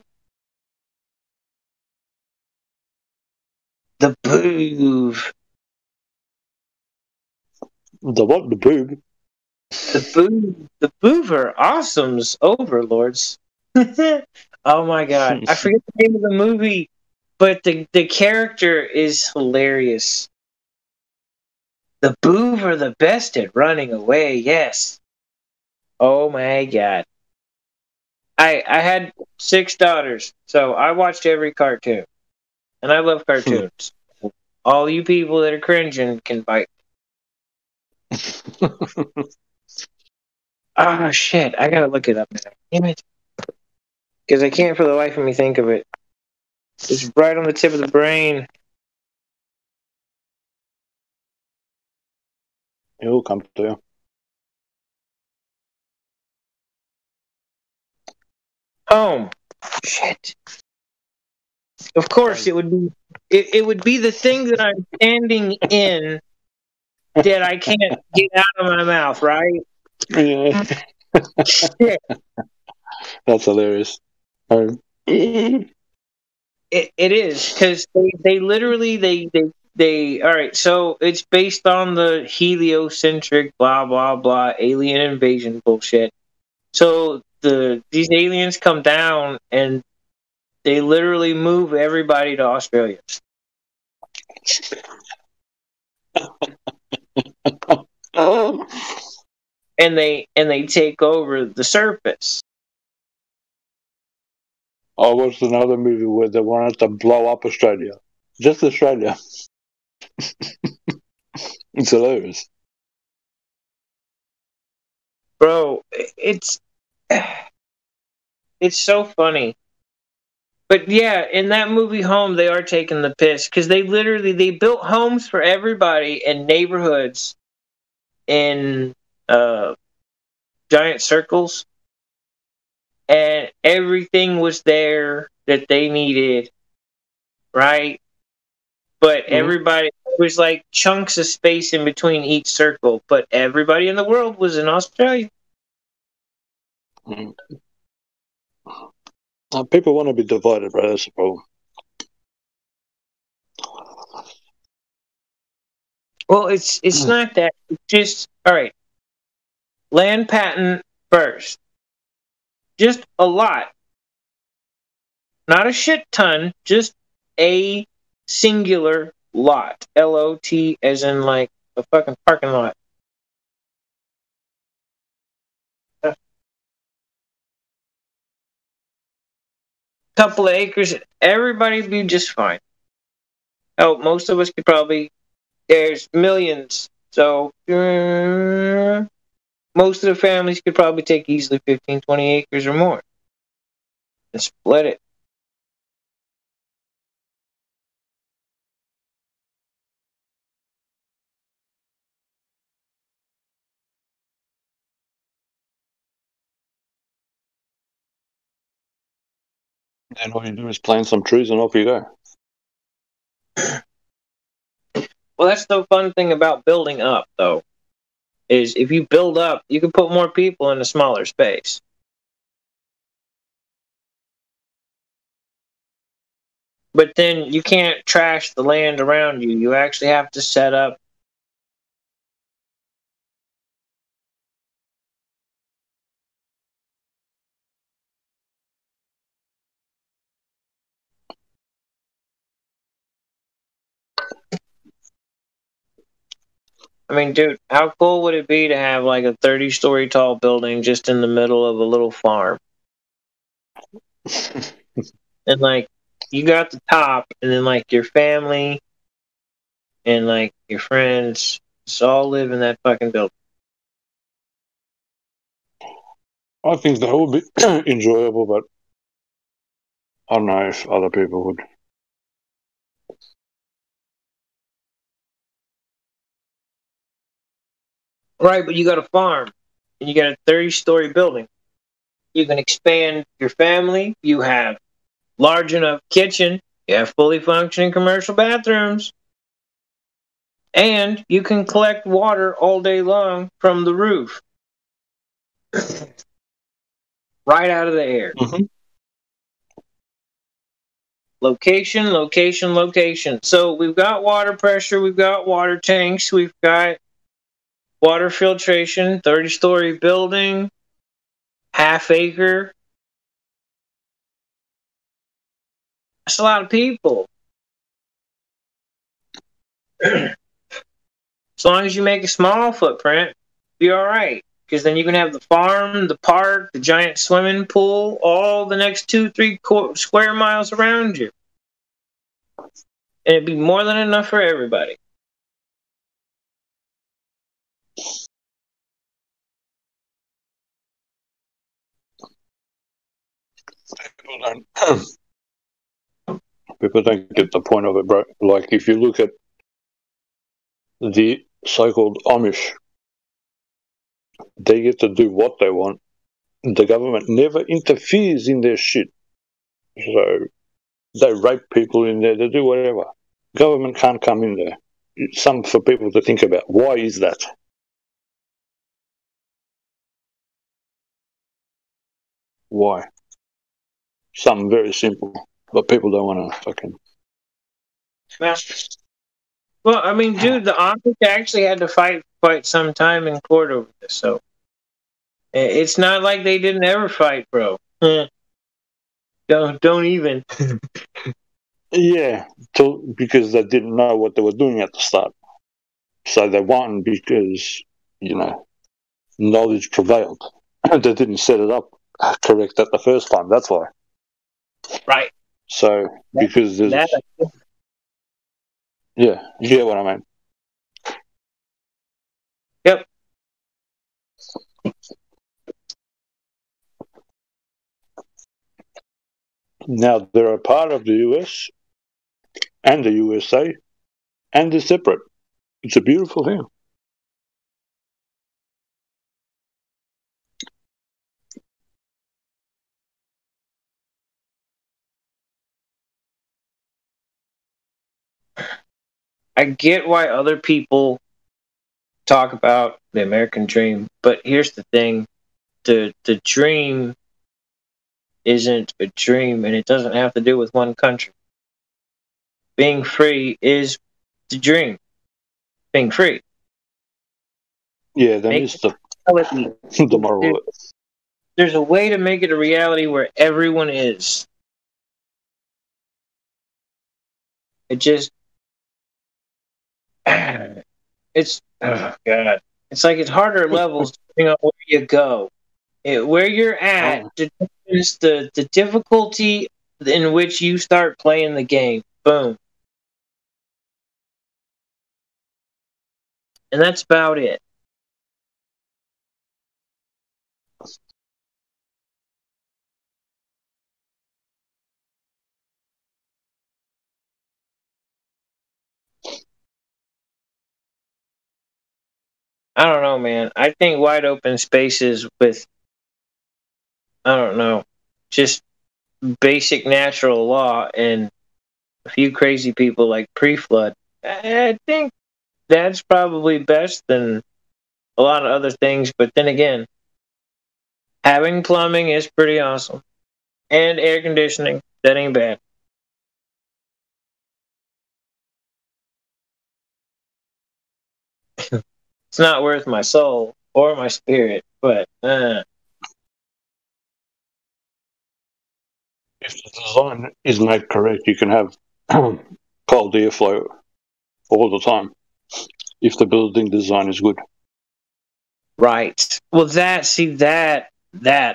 Boob. The what? The Boob? The Boover Awesome's Overlords. Oh my god. I forget the name of the movie, but the character is hilarious. The Boover, the best at running away, yes. Oh my god. I had 6 daughters, so I watched every cartoon. And I love cartoons. All you people that are cringing can bite. Oh shit, I gotta look it up now. Damn it. Because I can't for the life of me think of it. It's right on the tip of the brain. It will come to you. Home. Shit. Of course it would be it would be the thing that I'm standing in that I can't get out of my mouth, right? Yeah. Shit. That's hilarious. It is, because they literally they all right, so it's based on the heliocentric blah blah blah alien invasion bullshit. So these aliens come down and they literally move everybody to Australia. And they take over the surface. I watched another movie where they wanted to blow up Australia. Just Australia. It's hilarious. Bro, it's so funny. But yeah, in that movie Home, they are taking the piss, because they built homes for everybody and neighborhoods in giant circles, and everything was there that they needed, right? But everybody, it was like chunks of space in between each circle, but everybody in the world was in Australia. People want to be divided, bro. That's the problem. Well, it's not that. It's just, all right. Land patent first. Just a lot. Not a shit ton. Just a singular lot. L-O-T, as in like a fucking parking lot. couple of acres, everybody'd be just fine. Oh, most of us could probably. There's millions, so most of the families could probably take easily 15, 20 acres or more and split it. And all you do is plant some trees and off you go. Well, that's the fun thing about building up, though, is if you build up, you can put more people in a smaller space. But then you can't trash the land around you. You actually have to set up. I mean, dude, how cool would it be to have like a 30-story tall building just in the middle of a little farm? And like, you got the top, and then like your family and like your friends just all live in that fucking building. I think that would be enjoyable, but I don't know if other people would. Right, but you got a farm, and you got a 30-story building. You can expand your family. You have large enough kitchen. You have fully functioning commercial bathrooms. And you can collect water all day long from the roof. Right out of the air. Mm-hmm. Location, location, location. So we've got water pressure, we've got water tanks, we've got water filtration, 30-story building, half acre. That's a lot of people. As long as you make a small footprint, be all right. Because then you can have the farm, the park, the giant swimming pool, all the next 2-3 square miles around you. And it'd be more than enough for everybody. People don't get the point of it, bro. Like, if you look at the so-called Amish, they get to do what they want. The government never interferes in their shit. So they rape people in there, they do whatever. Government can't come in there. It's something for people to think about. Why is that? Why? Something very simple, but people don't want to fucking... Well, I mean, dude, the Amish actually had to fight quite some time in court over this, so it's not like they didn't ever fight, bro. Don't even. Yeah, because they didn't know what they were doing at the start. So they won because, knowledge prevailed. They didn't set it up correct at the first time, that's why. Right. So, because there's... Yeah, you get what I mean. Yep. Now, they're a part of the US and the USA, and they're separate. It's a beautiful thing. I get why other people talk about the American dream, but here's the thing. The dream isn't a dream, and it doesn't have to do with one country. Being free is the dream. Being free. Yeah, that is the moral. There's a way to make it a reality where everyone is. It just... It's... Oh, God. It's like it's harder levels depending on where you go. Where you're at determines the difficulty, in which you start playing the game. Boom. And that's about it. I don't know, man. I think wide open spaces with, I don't know, just basic natural law and a few crazy people like pre-flood, I think that's probably best than a lot of other things. But then again, having plumbing is pretty awesome. And air conditioning, that ain't bad. It's not worth my soul or my spirit, but if the design is made correct, you can have cold airflow all the time if the building design is good. Right. Well, that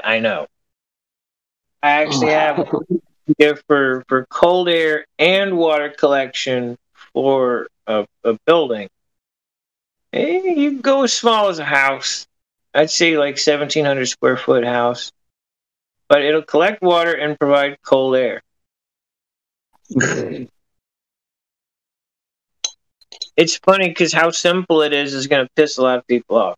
I know. I actually have here for cold air and water collection for a building. You can go as small as a house. I'd say like 1,700 square foot house. But it'll collect water and provide cold air. It's funny because how simple it is going to piss a lot of people off.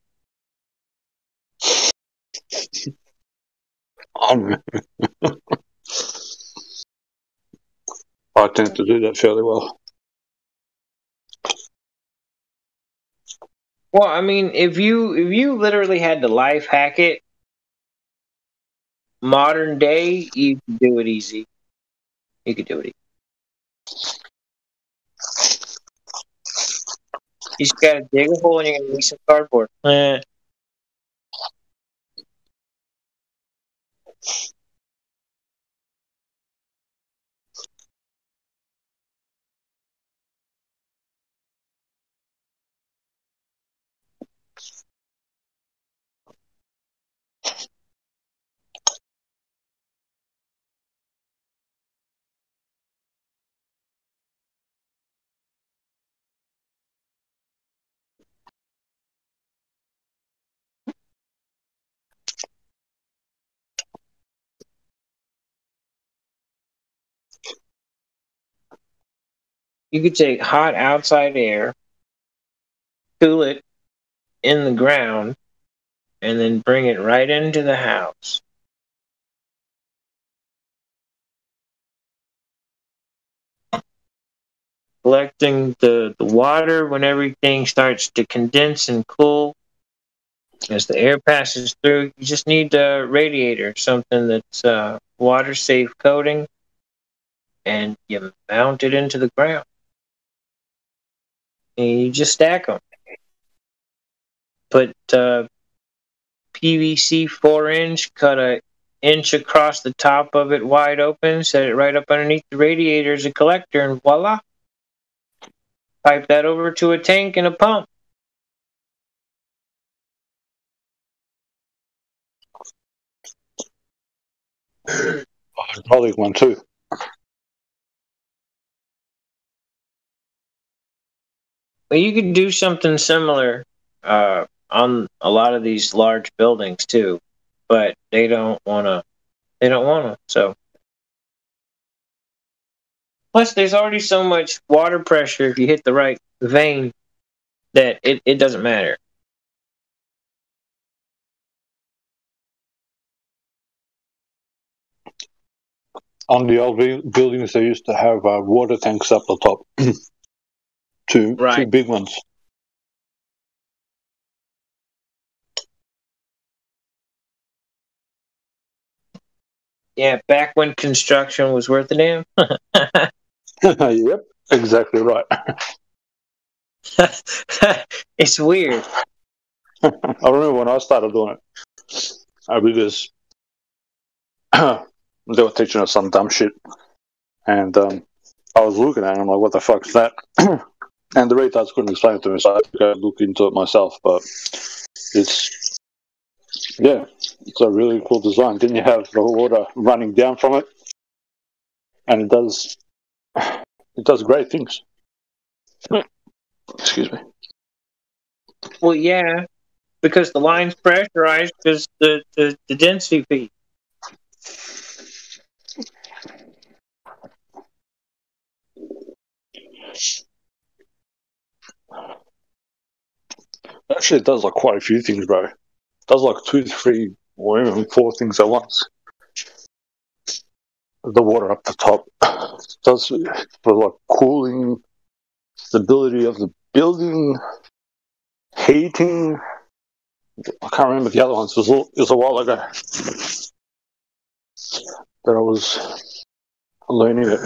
I tend to do that fairly well. Well, I mean, if you literally had to life hack it, modern day, you could do it easy. You could do it easy. You just gotta dig a hole and you're gonna need some cardboard. You could take hot outside air, cool it in the ground, and then bring it right into the house. Collecting the water when everything starts to condense and cool. As the air passes through, you just need a radiator, something that's water-safe coating, and you mount it into the ground. And you just stack them. Put PVC 4-inch, cut an inch across the top of it wide open, set it right up underneath the radiator as a collector, and voila. Pipe that over to a tank and a pump. Hydraulic one too. Well, you could do something similar on a lot of these large buildings too, but they don't want to. They don't want to. So, plus, there's already so much water pressure if you hit the right vein that it doesn't matter. On the old buildings, they used to have water tanks up the top. Two big ones. Yeah, back when construction was worth a damn. Yep, exactly right. It's weird. I remember when I started doing it, because they were teaching us some dumb shit, and I was looking at it and I'm like, what the fuck's that? And the retards couldn't explain it to me, so I had to go look into it myself. But it's a really cool design. Didn't you have the water running down from it? and it does great things. Excuse me. Well, yeah, because the line's pressurized because the density fee. Actually, it does like quite a few things, bro. It does like 2, 3, or even 4 things at once. The water up the top does for like cooling, stability of the building, heating. I can't remember the other ones. It was a while ago that I was learning it.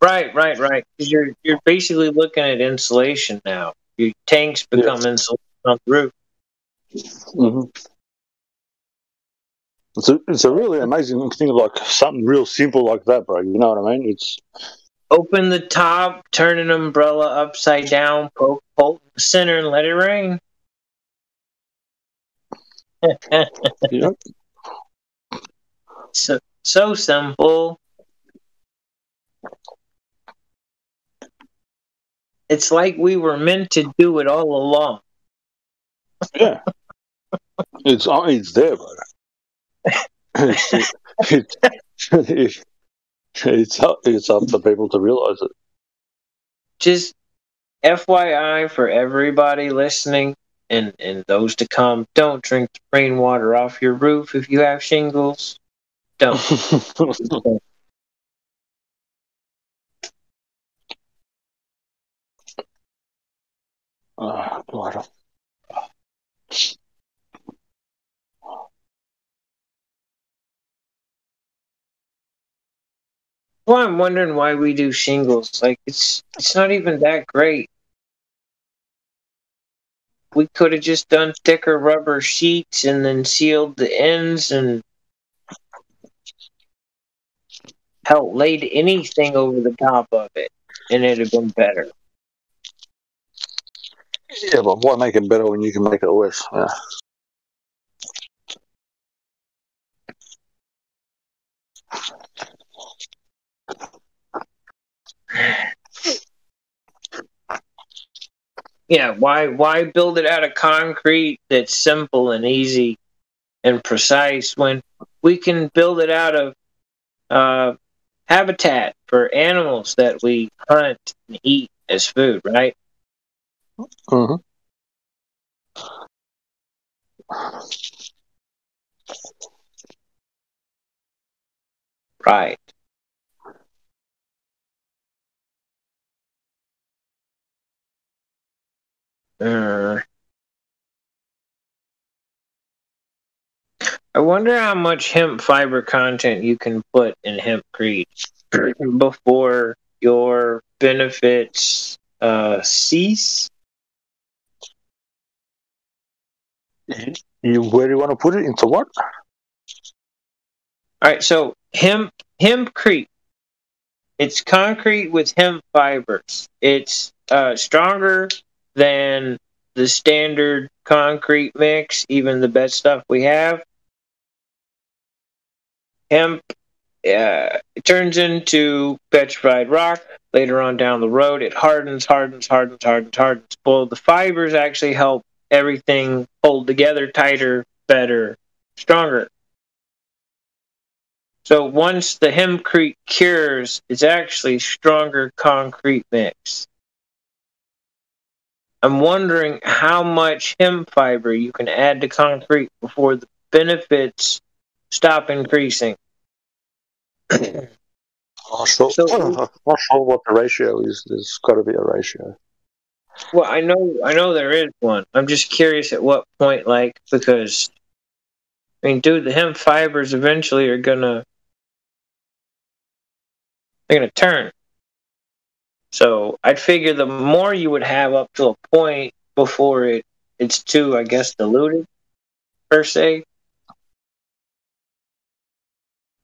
Right. Because you're basically looking at insulation now. Your tanks become insulated on the roof. Mm-hmm. It's a really amazing thing, like something real simple like that, bro. You know what I mean? It's open the top, turn an umbrella upside down, poke bolt in the center, and let it rain. Yep. So simple. It's like we were meant to do it all along. Yeah, it's there, bro. It's up to people to realize it. Just FYI for everybody listening and those to come, don't drink the rainwater off your roof if you have shingles. Don't. God. Well, I'm wondering why we do shingles. Like it's not even that great. We could have just done thicker rubber sheets and then sealed the ends and laid anything over the top of it, and it'd have been better. Yeah, but why make it better when you can make it worse? Yeah. Yeah, why build it out of concrete that's simple and easy and precise when we can build it out of habitat for animals that we hunt and eat as food, right? Mm-hmm. Right. I wonder how much hemp fiber content you can put in hempcrete before your benefits cease. Where do you want to put it? Into what? All right, so hempcrete. It's concrete with hemp fibers. It's stronger than the standard concrete mix, even the best stuff we have. Hemp it turns into petrified rock. Later on down the road, it hardens. Well, the fibers actually help everything hold together tighter, better, stronger. So once the hempcrete cures, it's actually stronger concrete mix. I'm wondering how much hemp fiber you can add to concrete before the benefits stop increasing. I'm not sure what the ratio is. There's got to be a ratio. Well, I know there is one. I'm just curious at what point, because I mean, dude, the hemp fibers eventually are gonna turn. So I'd figure the more you would have up to a point before it's too, I guess, diluted per se.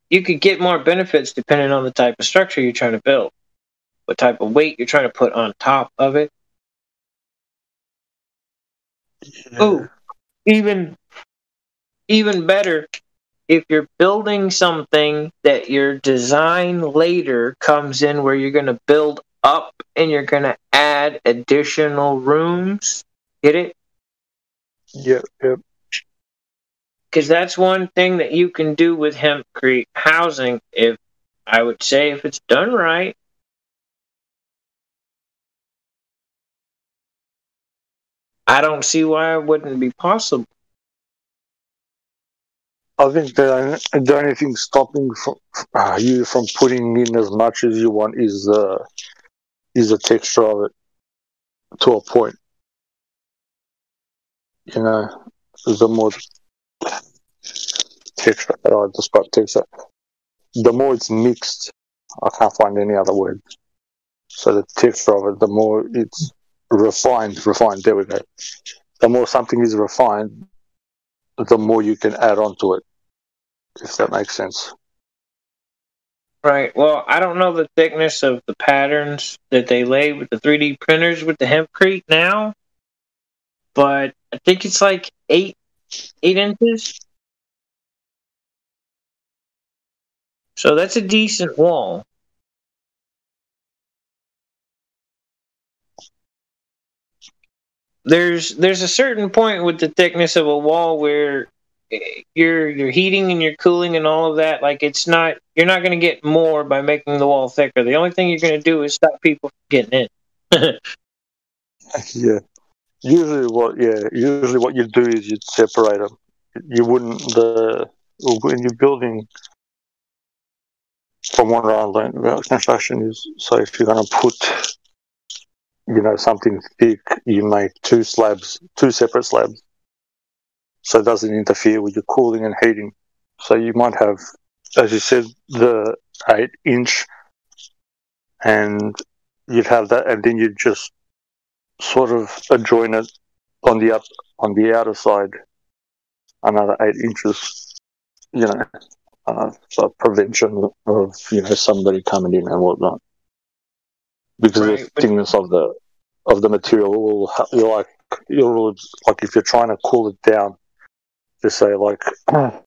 You could get more benefits depending on the type of structure you're trying to build, what type of weight you're trying to put on top of it. Yeah. Oh, even better, if you're building something that your design later comes in where you're going to build up and you're going to add additional rooms, get it? Yep. Because that's one thing that you can do with hempcrete housing, if I would say if it's done right. I don't see why it wouldn't be possible. I think the only thing stopping you from putting in as much as you want is the texture of it to a point. You know, the more texture, I describe texture, the more it's mixed. I can't find any other word. So the texture of it, the more it's refined. There we go. The more something is refined, the more you can add on to it, if that makes sense. Right. Well, I don't know the thickness of the patterns that they lay with the 3D printers with the hempcrete now, but I think it's like 8 inches. So that's a decent wall. There's a certain point with the thickness of a wall where your heating and your cooling and all of that, like you're not going to get more by making the wall thicker. The only thing you're going to do is stop people from getting in. Yeah. Usually what you do is you'd separate them. You wouldn't when you're building, from what I learned about construction is, so if you're going to put, something thick, you make two separate slabs, so it doesn't interfere with your cooling and heating. So you might have, as you said, the 8-inch, and you'd have that, and then you'd just sort of adjoin it on the outer side another 8 inches, for prevention of somebody coming in and whatnot, because the thickness of the material you're like if you're trying to cool it down, just say like